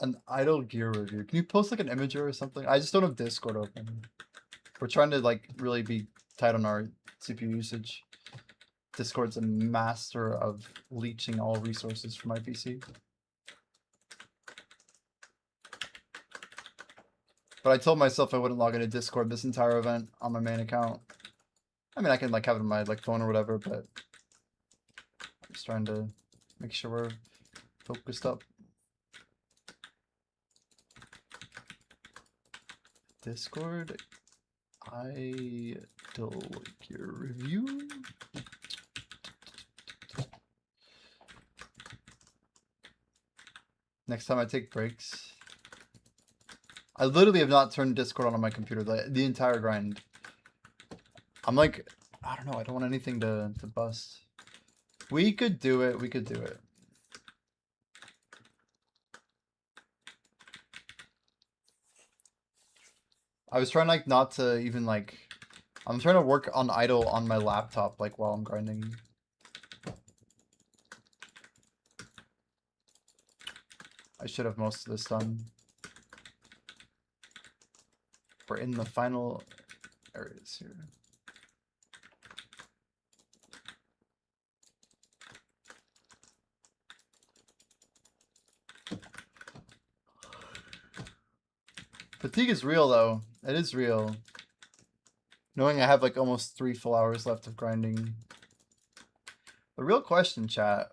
An idle gear review. Can you post like an image or something? I just don't have Discord open. We're trying to like really be tight on our CPU usage. Discord's a master of leeching all resources from my PC. But I told myself I wouldn't log into Discord this entire event on my main account. I mean, I can like have it on my like phone or whatever, but I'm just trying to make sure we're focused up. Discord, idle gear review. Next time I take breaks. I literally have not turned Discord on my computer the entire grind. I'm like, I don't know, I don't want anything to bust. We could do it, we could do it. I was trying like not to even like, I'm trying to work on idle on my laptop like while I'm grinding. I should have most of this done. We're in the final areas here. Fatigue is real though. It is real. Knowing I have like almost 3 full hours left of grinding. The real question, chat,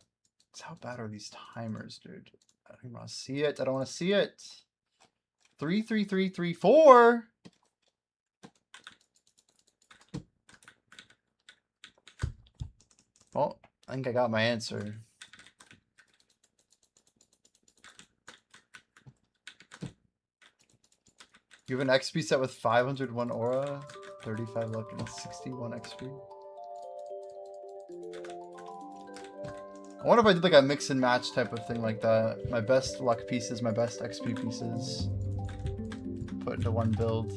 is how bad are these timers, dude? I don't even want to see it. I don't want to see it. 3, 3, 3, 3, 4. Well, I think I got my answer. You have an XP set with 501 aura, 35 luck, and 61 XP. I wonder if I did like a mix and match type of thing like that. My best luck pieces, my best XP pieces. Put into one build.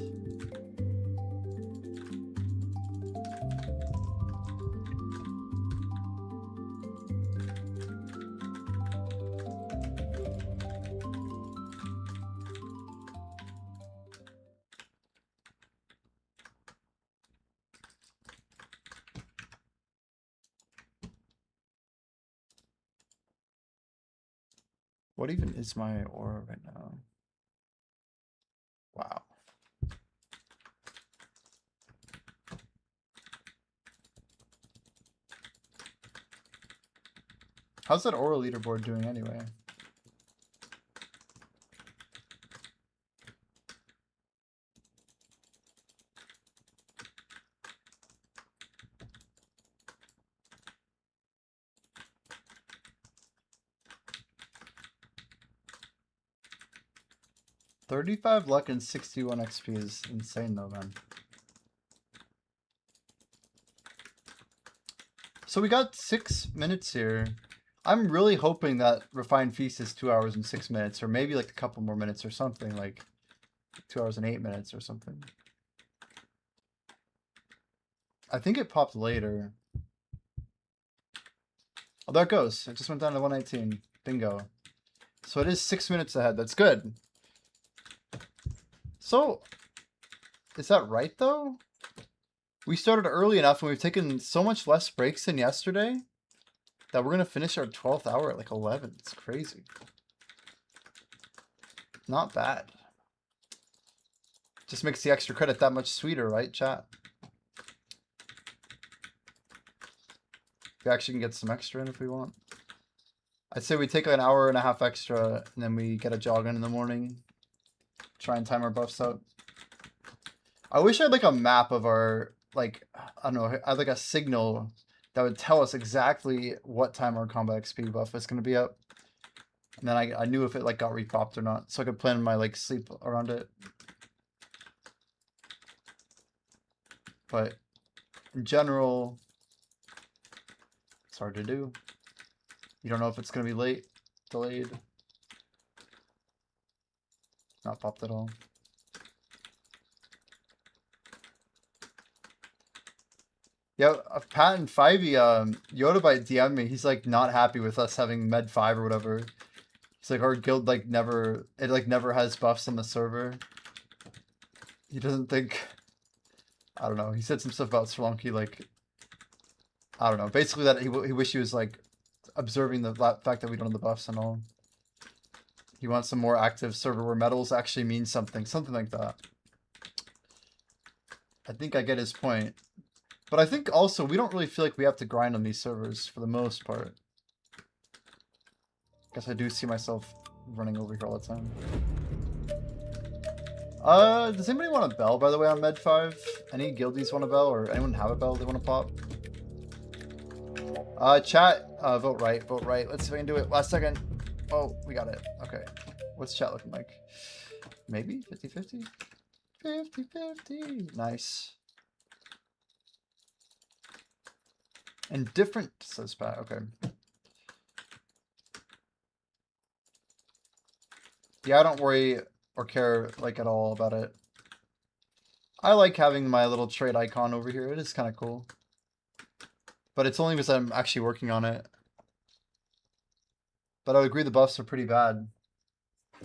What even is my aura right now? Wow. How's that aura leaderboard doing anyway? $35 luck and 61 XP is insane though, man. So we got 6 minutes here. I'm really hoping that Refined Feast is 2 hours and 6 minutes, or maybe like a couple more minutes or something, like 2 hours and 8 minutes or something. I think it popped later. Oh, there it goes. It just went down to 119. Bingo. So it is 6 minutes ahead. That's good. So, is that right though? We started early enough and we've taken so much less breaks than yesterday that we're going to finish our 12th hour at like 11. It's crazy. Not bad. Just makes the extra credit that much sweeter, right, chat? We actually can get some extra in if we want. I'd say we take like an hour and a half extra and then we get a jog in the morning. Try and time our buffs out. I wish I had like a map of our, like, I don't know, I had like a signal that would tell us exactly what time our combat XP buff is going to be up. And then I knew if it like got repopped or not, so I could plan my like sleep around it. But in general, it's hard to do. You don't know if it's going to be late, delayed. Not popped at all. Yeah, Pat and Fivey, Yodabite DM'd me. He's like not happy with us having Med 5 or whatever. He's like our guild like never has buffs on the server. He doesn't think, I don't know, he said some stuff about Spelunky, like, I don't know, basically that he wish he was like observing the fact that we don't have the buffs and all. He wants a more active server where medals actually mean something like that. I think I get his point. But I think also we don't really feel like we have to grind on these servers for the most part. Guess I do see myself running over here all the time. Does anybody want a bell, by the way, on Med 5? Any guildies want a bell, or anyone have a bell they want to pop? Chat, vote right, vote right. Let's see if I can do it. Last second. Oh, we got it. Okay. What's chat looking like? Maybe 50-50? 50-50. Nice. Indifferent, says Pat. Okay. Yeah, I don't worry or care like at all about it. I like having my little trade icon over here. It is kind of cool. But it's only because I'm actually working on it. But I would agree the buffs are pretty bad.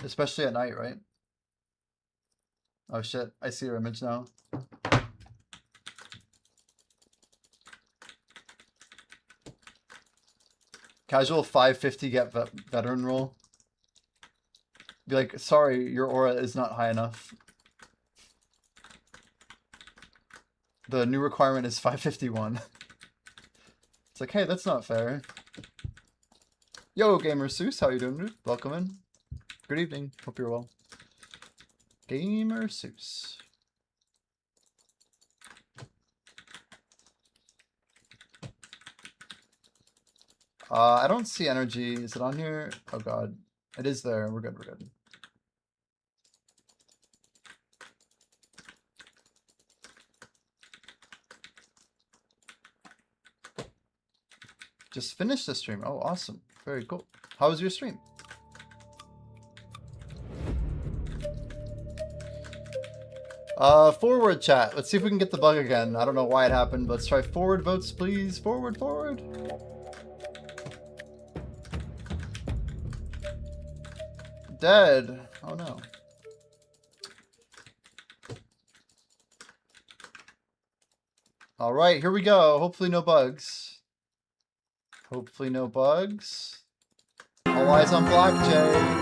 Especially at night, right? Oh shit, I see your image now. Casual 550 get veteran roll. Be like, sorry, your aura is not high enough. The new requirement is 551. It's like, hey, that's not fair. Yo, Gamer Seuss, how you doing, dude? Welcome in. Good evening. Hope you're well. Gamer Seuss. I don't see energy. Is it on here? Oh god. It is there. We're good, we're good. Just finished the stream. Oh, awesome. Very cool. How was your stream? Forward chat. Let's see if we can get the bug again. I don't know why it happened, but let's try forward votes, please. Forward, forward. Dead. Oh no. All right, here we go. Hopefully no bugs. Hopefully no bugs. All eyes on Black Jay.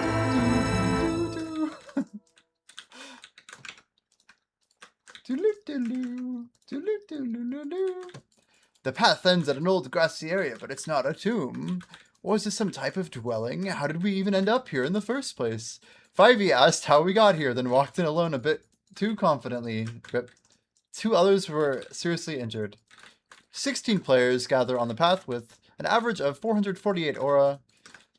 The path ends at an old grassy area, but it's not a tomb. Or is this some type of dwelling? How did we even end up here in the first place? Fivey asked how we got here, then walked in alone a bit too confidently. Rip. 2 others were seriously injured. 16 players gather on the path with an average of 448 aura.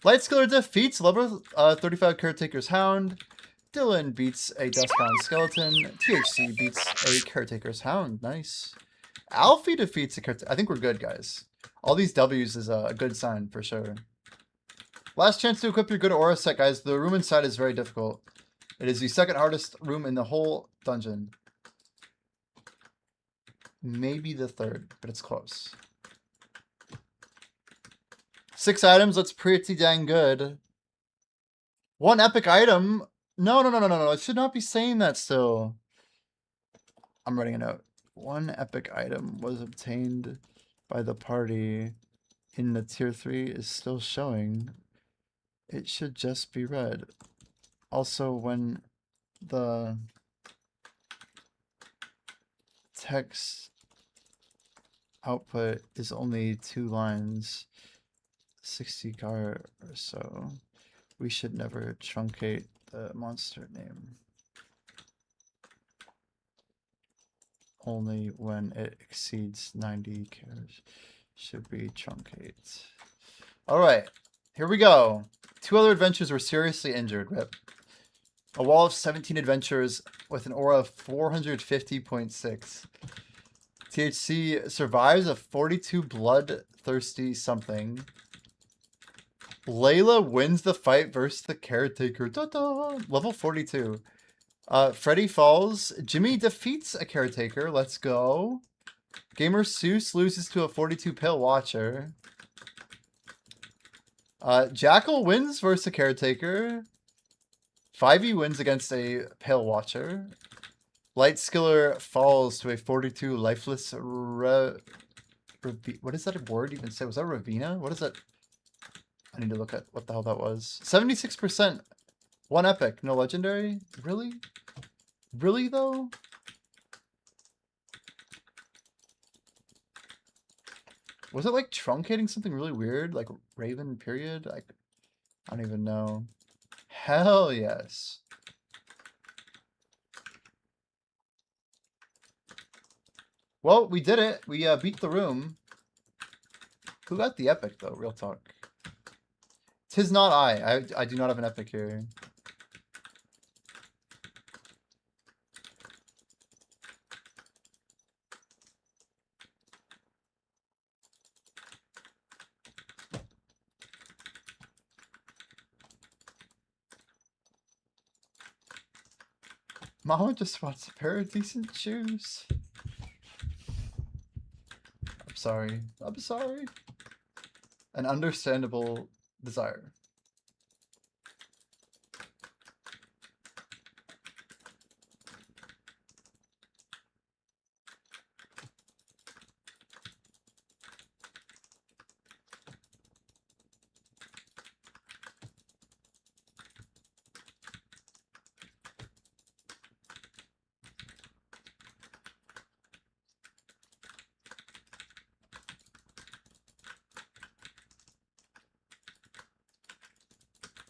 Lightskiller defeats level 35 Caretaker's Hound. Dylan beats a Duskbound Skeleton. THC beats a Caretaker's Hound. Nice. Alfie defeats a Caretaker. I think we're good, guys. All these W's is a good sign for sure. Last chance to equip your good aura set, guys. The room inside is very difficult. It is the second hardest room in the whole dungeon. Maybe the third, but it's close. 6 items. That's pretty dang good. 1 epic item. No. It should not be saying that still. I'm writing a note. 1 epic item was obtained by the party in the tier 3 is still showing. It should just be red. Also, when the text output is only 2 lines, 60 gar or so, we should never truncate the monster name. Only when it exceeds 90 characters should we truncate. Alright, here we go. 2 other adventures were seriously injured, rip. A wall of 17 adventures with an aura of 450.6. THC survives a 42 bloodthirsty something. Layla wins the fight versus the caretaker. Ta-da! Level 42. Freddy falls. Jimmy defeats a caretaker. Let's go. Gamer Seuss loses to a 42 pale watcher. Jackal wins versus a caretaker. 5e wins against a pale watcher. Light Skiller falls to a 42 lifeless. What does that word even say? Was that Ravina? What is that? I need to look at what the hell that was. 76%. One epic, no legendary? Really? Really though? Was it like truncating something really weird? Like Raven period? I don't even know. Hell yes. Well, we did it. We beat the room. Who got the epic though? Real talk. Tis not I do not have an epic here. Mama just wants a pair of decent shoes. I'm sorry. I'm sorry. An understandable desire.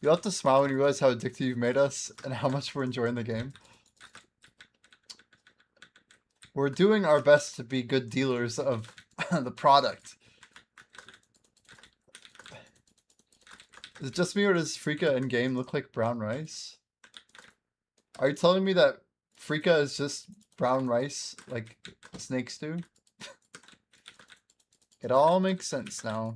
You'll have to smile when you realize how addicted you've made us and how much we're enjoying the game. We're doing our best to be good dealers of the product. Is it just me or does Frika in game look like brown rice? Are you telling me that Frika is just brown rice like snakes do? It all makes sense now.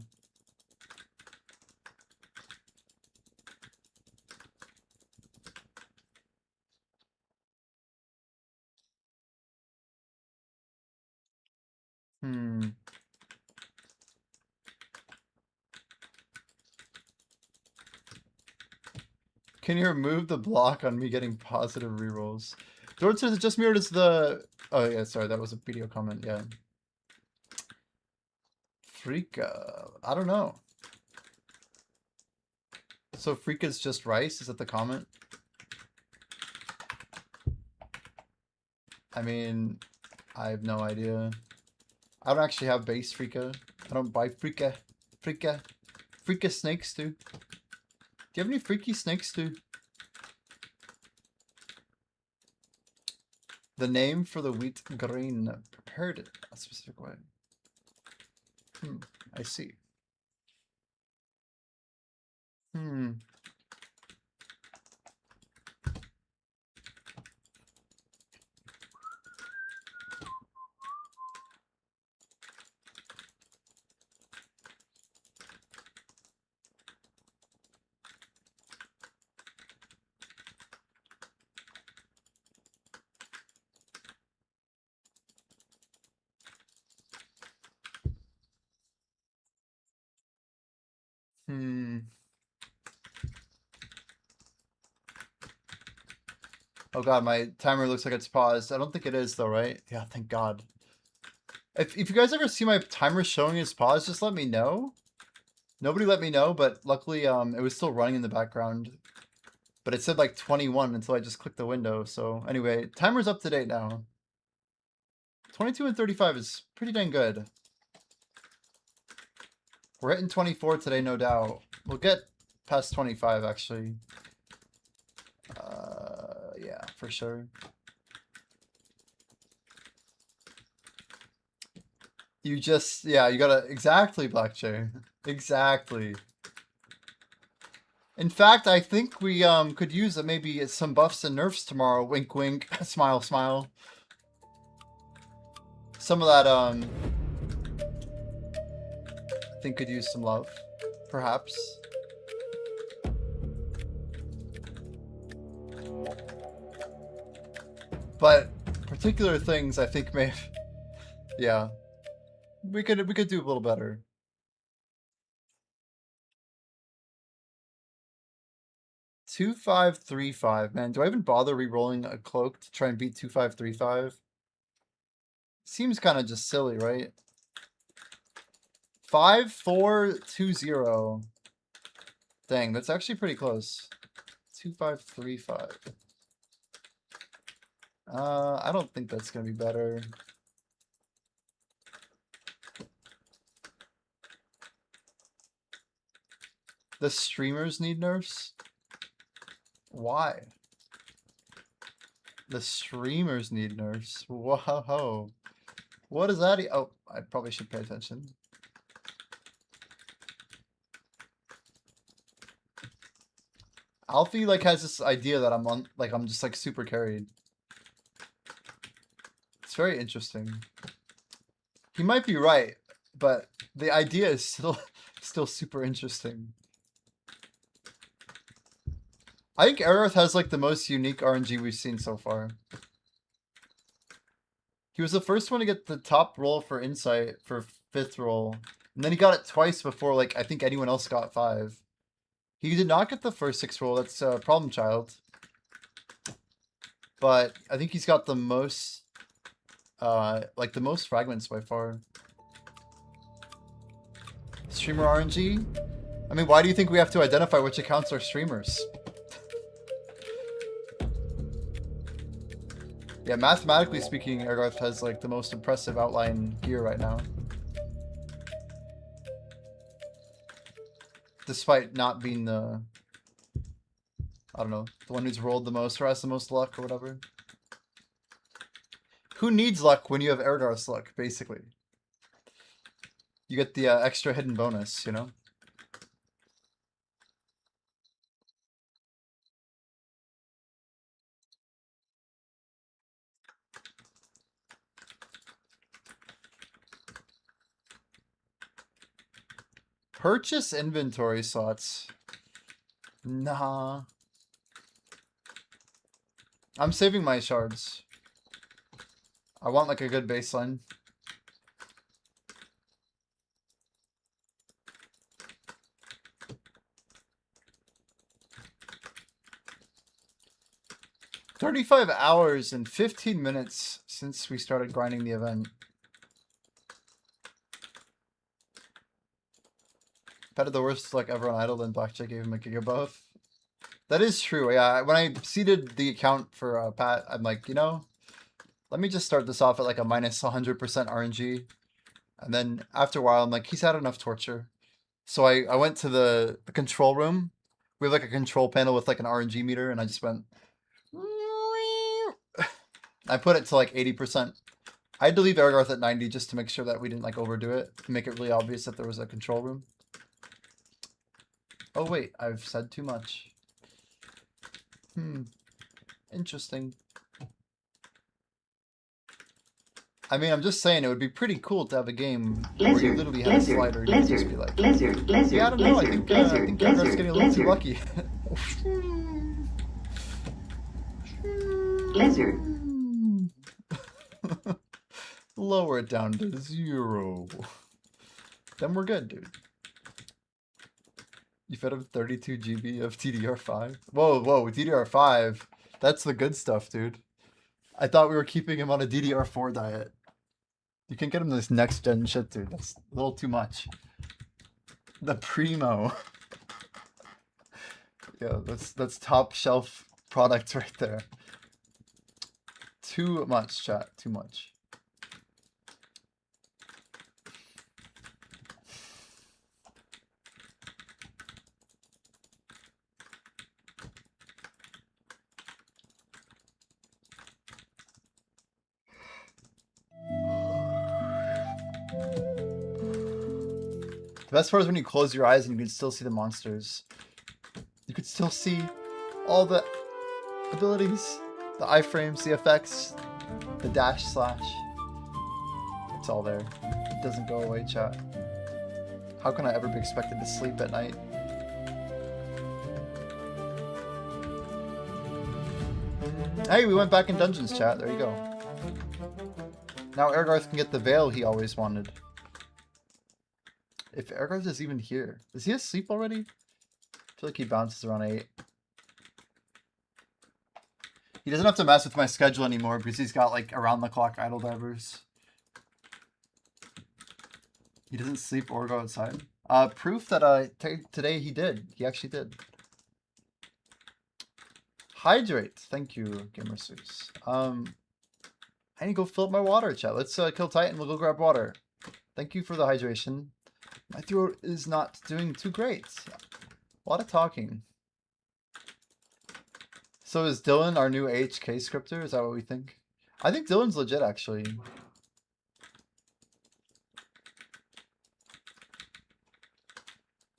Can you remove the block on me getting positive rerolls? George says it just mirrored as the... Oh yeah, sorry, that was a video comment, yeah. Frika. I don't know. So Frika's just rice? Is that the comment? I mean, I have no idea. I don't actually have base Frika. I don't buy Frika. Frika snakes too. Do you have any freaky snakes too? The name for the wheat grain prepared a specific way. I see. Oh god, my timer looks like it's paused. I don't think it is though, right? Yeah, thank god. If you guys ever see my timer showing it's paused, just let me know. Nobody let me know, but luckily it was still running in the background. But it said like 21 until I just clicked the window. So anyway, timer's up to date now. 22 and 35 is pretty dang good. We're hitting 24 today, no doubt. We'll get past 25 actually. Yeah, for sure. You just, yeah, you gotta, exactly, Black Chair. Exactly. In fact, I think we could use maybe some buffs and nerfs tomorrow. Wink, wink. Smile, smile. Some of that, I think could use some love. Perhaps. But particular things I think may have, yeah. We could do a little better. Two, 5, 3, 5. Man, do I even bother re-rolling a cloak to try and beat 2, 5, 3, 5? Seems kind of just silly, right? 5, 4, 2, 0. Dang, that's actually pretty close. 2, 5, 3, 5. I don't think that's gonna be better. The streamers need nerfs? Why? The streamers need nerfs. Whoa. What is that? Oh, I probably should pay attention. Alfie like has this idea that I'm just like super carried. It's very interesting. He might be right, but the idea is still super interesting. I think Aerith has like the most unique RNG we've seen so far. He was the first one to get the top roll for Insight for 5th roll. And then he got it twice before like I think anyone else got 5. He did not get the first 6 roll, that's Problem Child. But I think he's got the most like the most fragments by far. Streamer RNG? I mean, why do you think we have to identify which accounts are streamers? Yeah, mathematically speaking, Ergarth has like the most impressive outline gear right now. Despite not being the, I don't know, the one who's rolled the most or has the most luck or whatever. Who needs luck when you have Ergarth's luck, basically? You get the extra hidden bonus, you know? Purchase inventory slots. Nah. I'm saving my shards. I want like a good baseline. $35 hours and 15 minutes since we started grinding the event. Had the worst luck ever on Idle, then Blackjack gave him a giga buff. That is true, yeah. When I seeded the account for Pat, I'm like, you know, let me just start this off at like a minus 100% RNG. And then after a while, I'm like, he's had enough torture. So I went to the control room. We have like a control panel with like an RNG meter, and I just went... I put it to like 80%. I had to leave Ergarth at 90 just to make sure that we didn't like overdo it. To make it really obvious that there was a control room. Oh wait, I've said too much. Interesting. I mean, I'm just saying it would be pretty cool to have a game where you literally have a slider and you can just be like, yeah, I don't know, I think Ergarth's getting a little too lucky. Lower it down to 0. Then we're good, dude. You fed him 32 GB of DDR5? Whoa, DDR5. That's the good stuff, dude. I thought we were keeping him on a DDR4 diet. You can get him this next gen shit, dude. That's a little too much. The Primo. Yeah, that's top shelf product right there. Too much, chat. Too much. The best part is when you close your eyes and you can still see the monsters. You could still see all the abilities, the iframes, the effects, the dash slash. It's all there. It doesn't go away, chat. How can I ever be expected to sleep at night? Hey, we went back in dungeons, chat. There you go. Now Ergarth can get the veil he always wanted. If Ergarth is even here. Is he asleep already? I feel like he bounces around 8. He doesn't have to mess with my schedule anymore because he's got like around-the-clock idle divers. He doesn't sleep or go outside. Proof that today he did. He actually did. Hydrate. Thank you, GamerSeuss. I need to go fill up my water, chat. Let's kill Titan. We'll go grab water. Thank you for the hydration. My throat is not doing too great. A lot of talking. So is Dylan our new AHK scripter? Is that what we think? I think Dylan's legit, actually.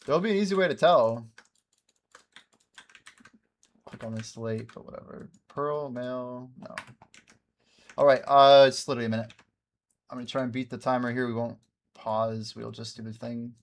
There'll be an easy way to tell. Click on this late, but whatever. Pearl, mail, no. Alright, it's literally a minute. I'm gonna try and beat the timer here. We won't pause. We'll just do the thing.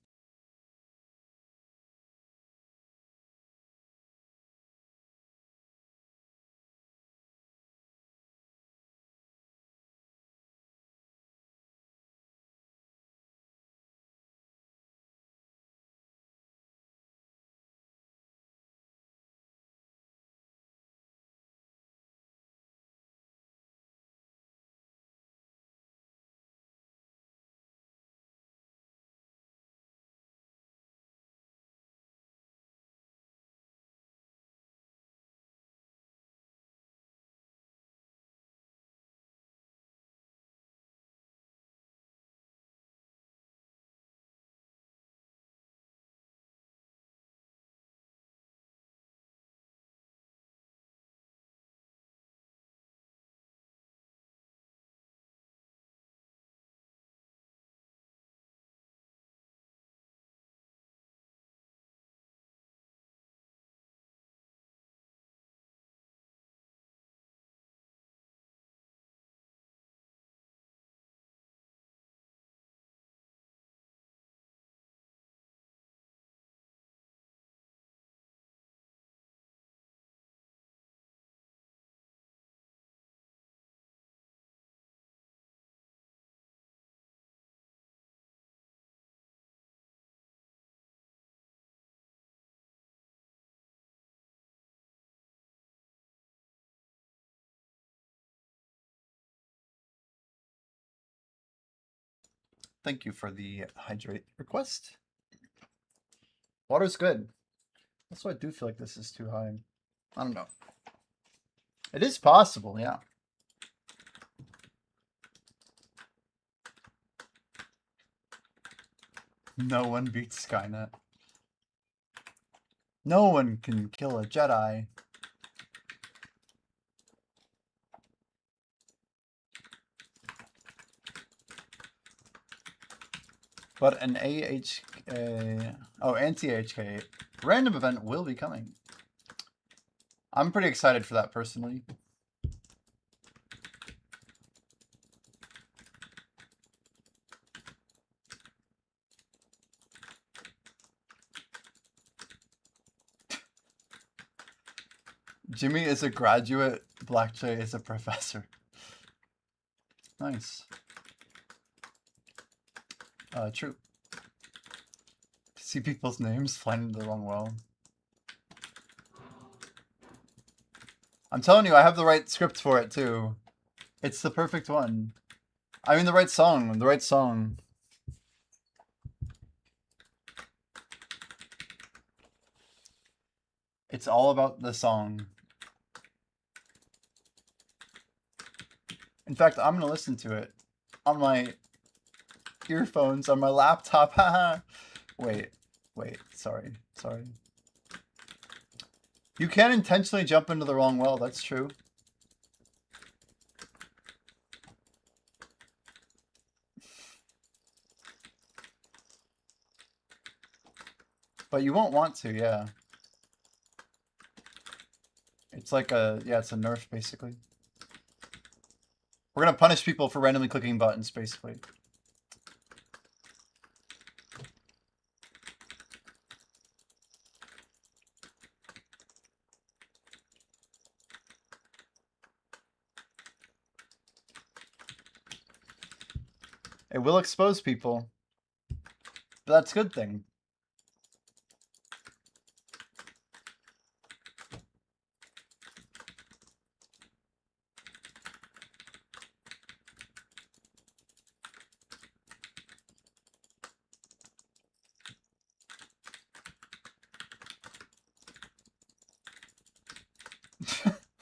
Thank you for the hydrate request. Water's good. That's why I do feel like this is too high. I don't know. It is possible, yeah. No one beats Skynet. No one can kill a Jedi. But an anti-HK random event will be coming. I'm pretty excited for that personally. Jimmy is a graduate, Black Jay is a professor. Nice. True. See people's names flying into the wrong well. I'm telling you, I have the right script for it too. It's the perfect one. I mean the right song, the right song. It's all about the song. In fact, I'm gonna listen to it on my earphones on my laptop. Wait, sorry. You can intentionally jump into the wrong well, that's true. But you won't want to, yeah. It's like it's a nerf, basically. We're gonna punish people for randomly clicking buttons, basically. It will expose people. But that's a good thing.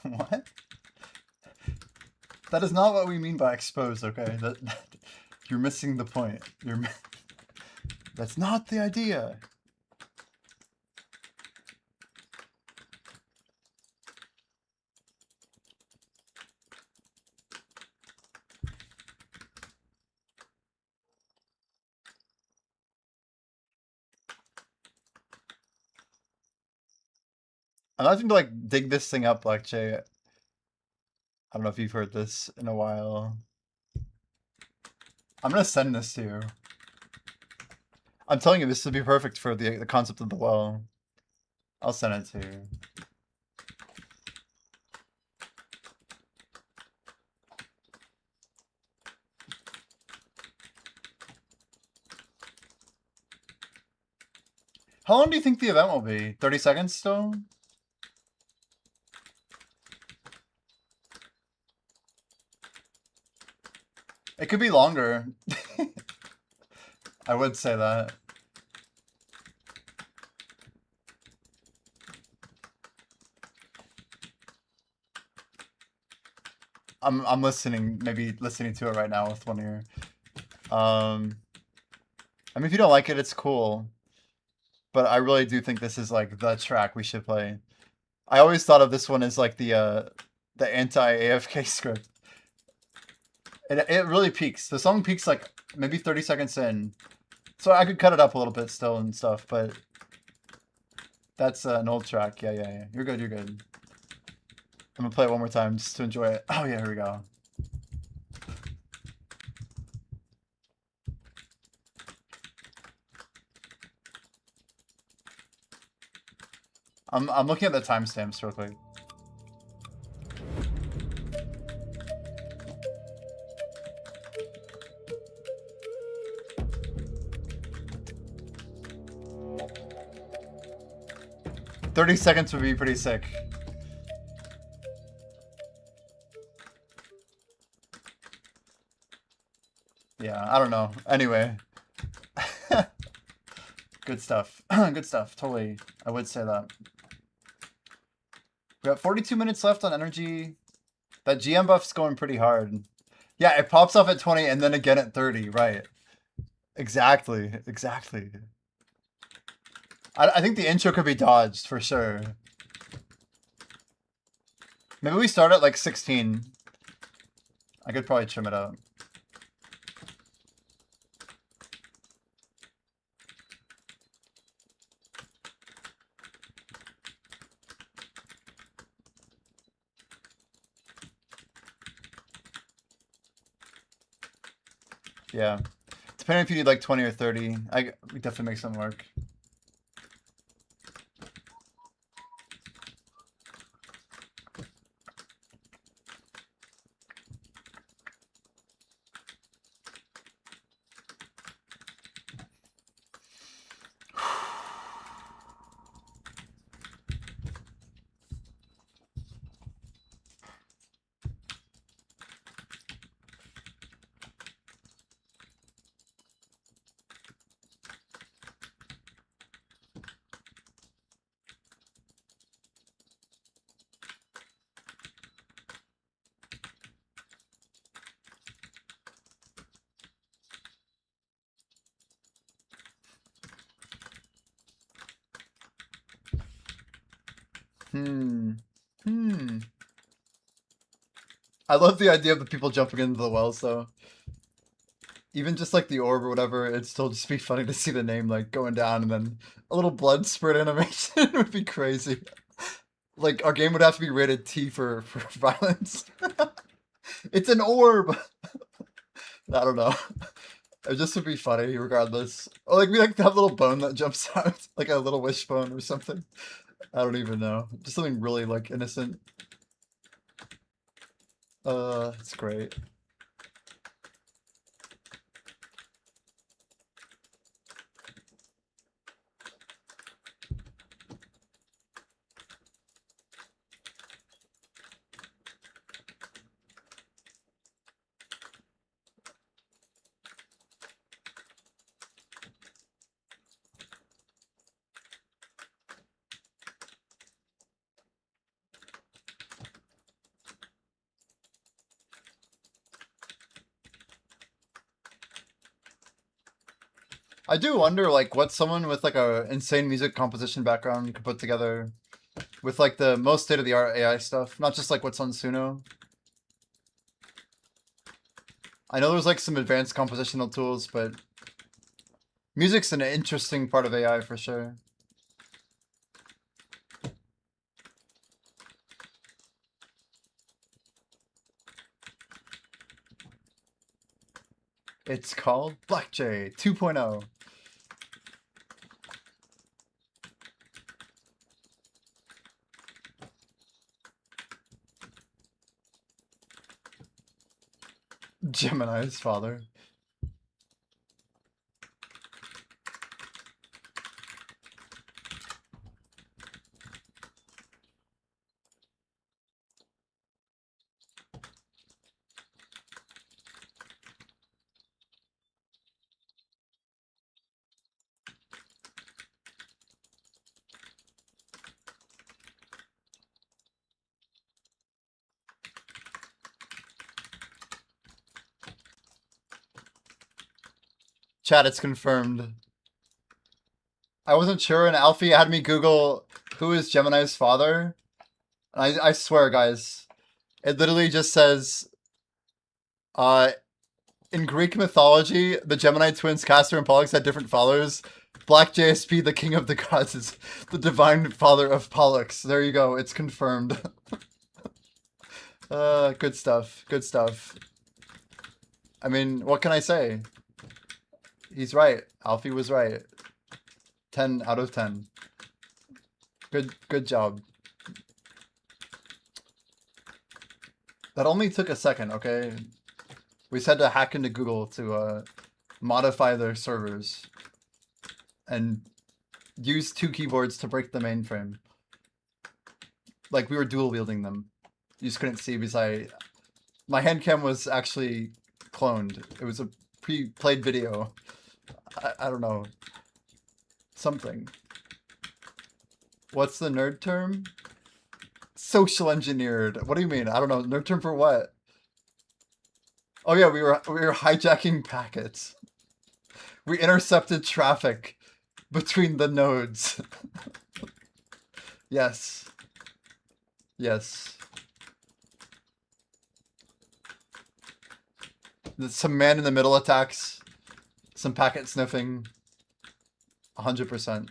What? That is not what we mean by expose, okay? You're missing the point. That's not the idea. I'm not going to like dig this thing up, like Jay. I don't know if you've heard this in a while. I'm gonna send this to you. I'm telling you, this would be perfect for the concept of the well. I'll send it to you. How long do you think the event will be? 30 seconds still? It could be longer. I would say that. I'm listening, maybe listening to it right now with one ear. I mean, if you don't like it, it's cool. But I really do think this is like the track we should play. I always thought of this one as like the anti-AFK script. It really peaks. The song peaks like maybe 30 seconds in. So I could cut it up a little bit still and stuff, but that's an old track. Yeah. You're good, you're good. I'm gonna play it one more time just to enjoy it. Oh yeah, here we go. I'm looking at the timestamps real quick. "30 seconds would be pretty sick." Yeah, I don't know. Anyway. Good stuff. Good stuff. Totally. I would say that. We got 42 minutes left on energy. That GM buff's going pretty hard. Yeah, it pops off at 20 and then again at 30, right. Exactly. I think the intro could be dodged for sure. Maybe we start at like 16. I could probably trim it up. Yeah. Depending if you need like 20 or 30, we definitely make something work. I love the idea of the people jumping into the wells, though. Even just like the orb or whatever, it'd still just be funny to see the name like going down and then a little blood spurt animation would be crazy. Like our game would have to be rated T for violence. It's an orb. I don't know. It just would be funny regardless. Or like we like to have a little bone that jumps out, like a little wishbone or something. I don't even know. Just something really like innocent. It's great. I do wonder, like, what someone with like a insane music composition background could put together with like the most state-of-the-art AI stuff, not just like what's on Suno. I know there's like some advanced compositional tools, but music's an interesting part of AI for sure. It's called Black J 2.0. Gemini's father. Chat, it's confirmed. I wasn't sure, and Alfie had me Google who is Gemini's father. I swear, guys, it literally just says, in Greek mythology, the Gemini twins Castor and Pollux had different fathers. Black JSP, the king of the gods, is the divine father of Pollux. There you go. It's confirmed. Good stuff. Good stuff. I mean, what can I say? He's right. Alfie was right. 10 out of 10. Good job. That only took a second, okay? We just had to hack into Google to modify their servers and use 2 keyboards to break the mainframe. Like, we were dual wielding them. You just couldn't see because my hand cam was actually cloned. It was a pre-played video. I don't know. Something. What's the nerd term? Social engineered. What do you mean? I don't know. Nerd term for what? Oh yeah, we were hijacking packets. We intercepted traffic between the nodes. Yes. Yes. There's some man in the middle attacks. Some packet sniffing. 100%.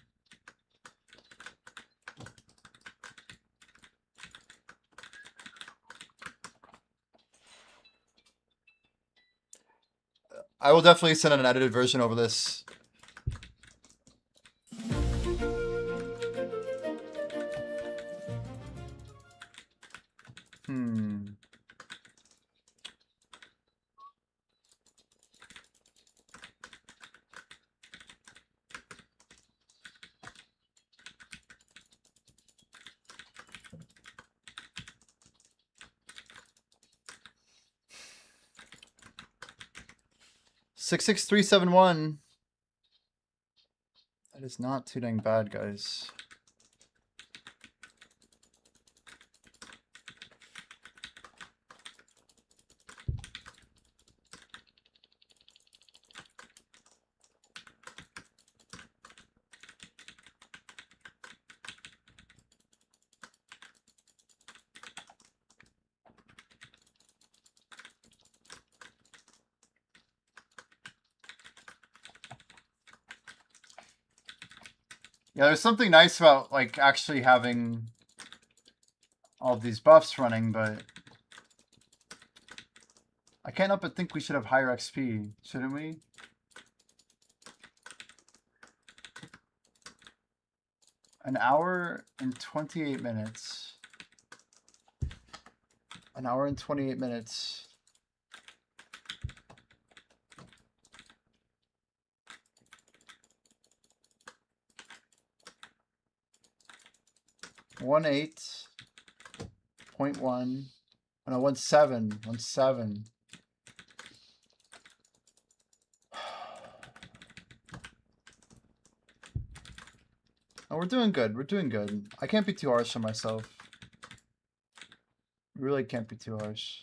I will definitely send an edited version over this. Hmm. Six 66371. That is not too dang bad, guys. Yeah, there's something nice about like actually having all of these buffs running, but I can't help but think we should have higher XP, shouldn't we? An hour and 28 minutes. An hour and 28 minutes. One 8.1. Oh, no, 1.7. 1.7. Oh, we're doing good. We're doing good. I can't be too harsh on myself. Really can't be too harsh.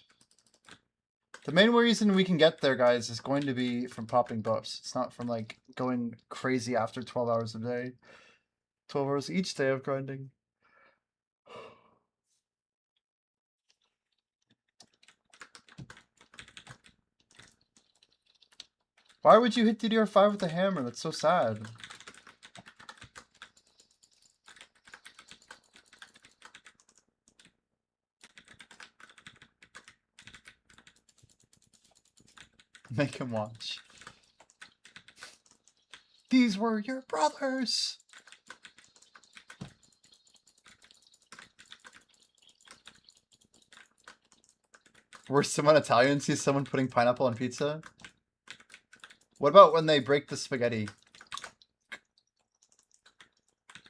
The main reason we can get there, guys, is going to be from popping buffs. It's not from, like, going crazy after 12 hours a day. 12 hours each day of grinding. Why would you hit DDR5 with a hammer? That's so sad. Make him watch. These were your brothers! Worst when Italian sees someone putting pineapple on pizza? What about when they break the spaghetti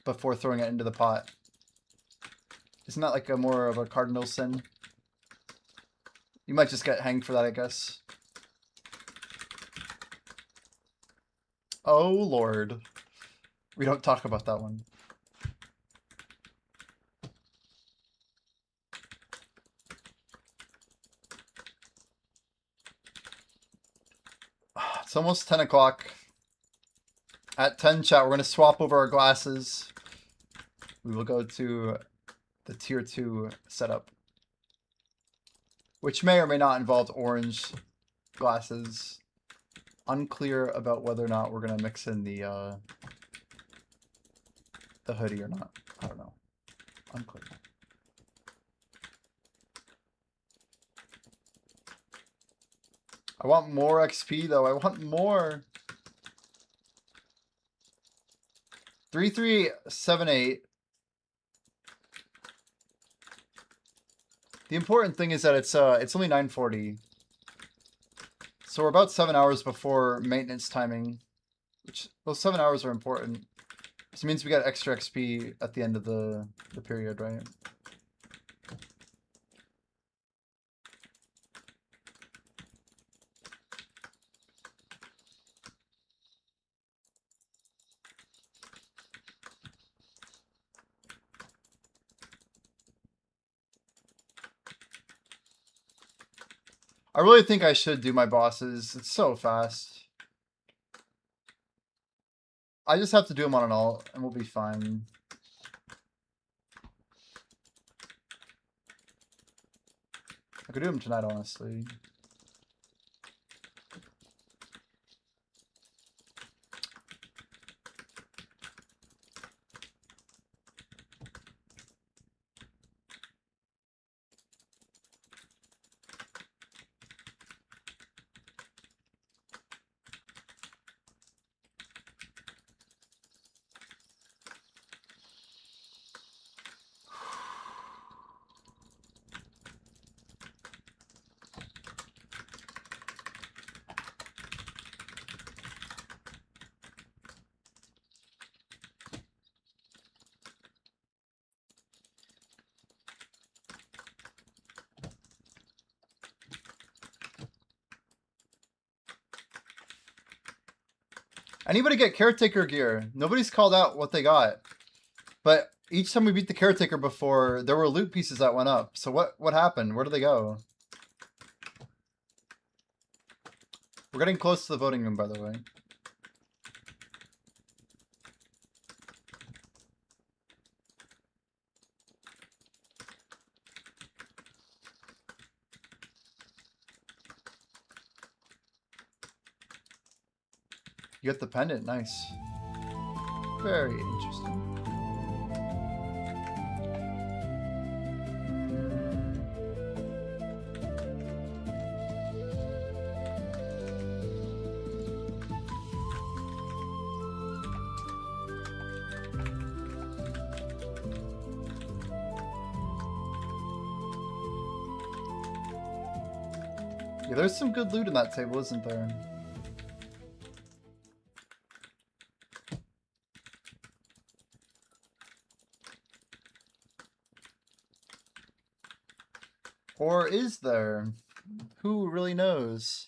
before throwing it into the pot? Isn't that like a more of a cardinal sin? You might just get hanged for that, I guess. Oh, Lord. We don't talk about that one. It's almost 10 o'clock. At 10, chat, we're going to swap over our glasses. We will go to the tier 2 setup, which may or may not involve orange glasses. Unclear about whether or not we're going to mix in the hoodie or not. I don't know. Unclear. I want more XP, though. I want more. 3378. The important thing is that it's only 9:40. So we're about 7 hours before maintenance timing, which those 7 hours are important. This means we got extra XP at the end of the period, right? I really think I should do my bosses. It's so fast. I just have to do them on an alt, and we'll be fine. I could do them tonight, honestly. Anybody get caretaker gear? Nobody's called out what they got. But each time we beat the caretaker before, there were loot pieces that went up. So what happened? Where did they go? We're getting close to the voting room, by the way. You get the pendant, nice. Very interesting. Yeah, there's some good loot in that table, isn't there? Or is there? Who really knows?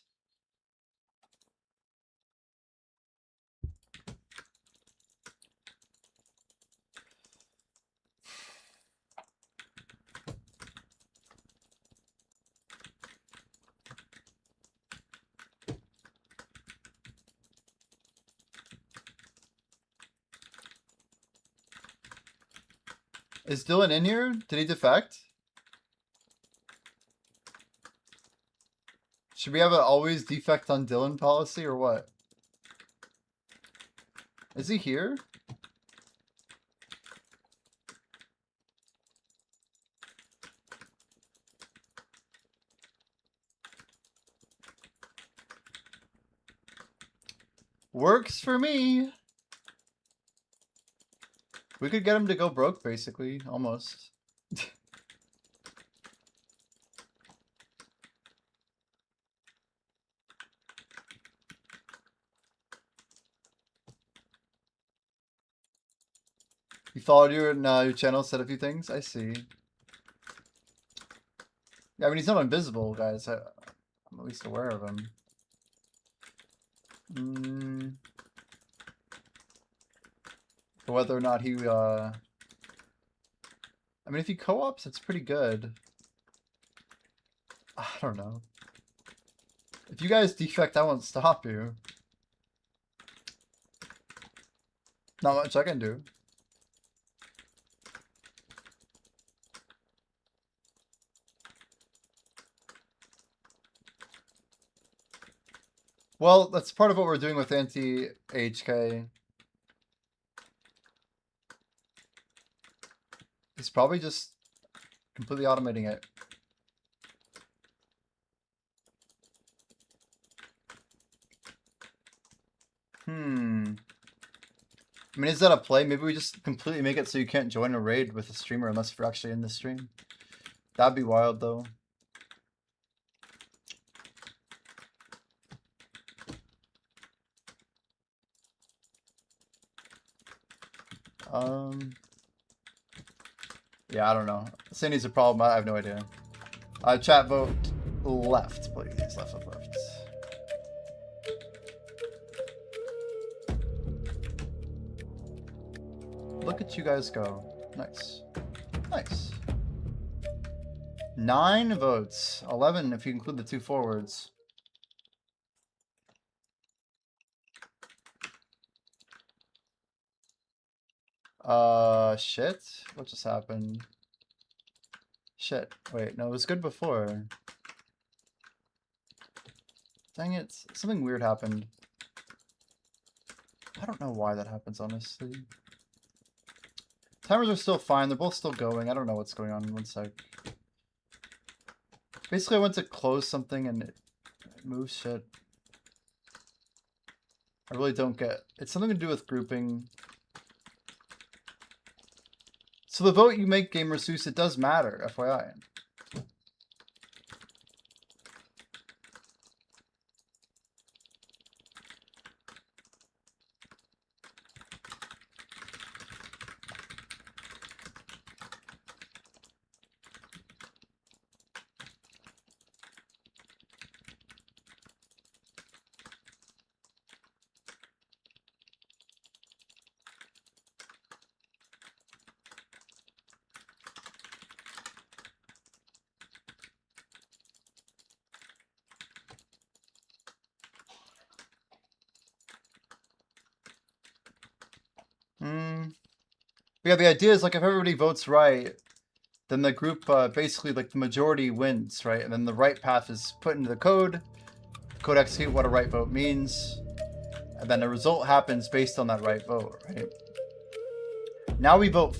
Is Dylan in here? Did he defect? Should we have an always defect on Dylan policy or what? Is he here? Works for me. We could get him to go broke, basically, almost. He followed you and your channel, said a few things. I see. Yeah, I mean, he's not invisible, guys. I'm at least aware of him. But whether or not he, I mean, if he co-ops, it's pretty good. I don't know. If you guys defect, I won't stop you. Not much I can do. Well, that's part of what we're doing with anti-HK. He's probably just completely automating it. I mean, is that a play? Maybe we just completely make it so you can't join a raid with a streamer unless you're actually in the stream. That'd be wild, though. Yeah, I don't know. Cindy's a problem. I have no idea. Chat vote left, please. Left. Look at you guys go. Nice. Nice. 9 votes. 11 if you include the 2 forwards. Shit. What just happened? Shit. Wait, no, it was good before. Dang it. Something weird happened. I don't know why that happens, honestly. Timers are still fine. They're both still going. I don't know what's going on. One sec. Basically, I went to close something and it moves shit. I really don't get... It's something to do with grouping. So the vote you make, Gamer Seuss, it does matter, FYI. Yeah, the idea is like if everybody votes right, then the group basically like the majority wins, right? And then the right path is put into the code execute what a right vote means, and then a result happens based on that right vote, right? Now we vote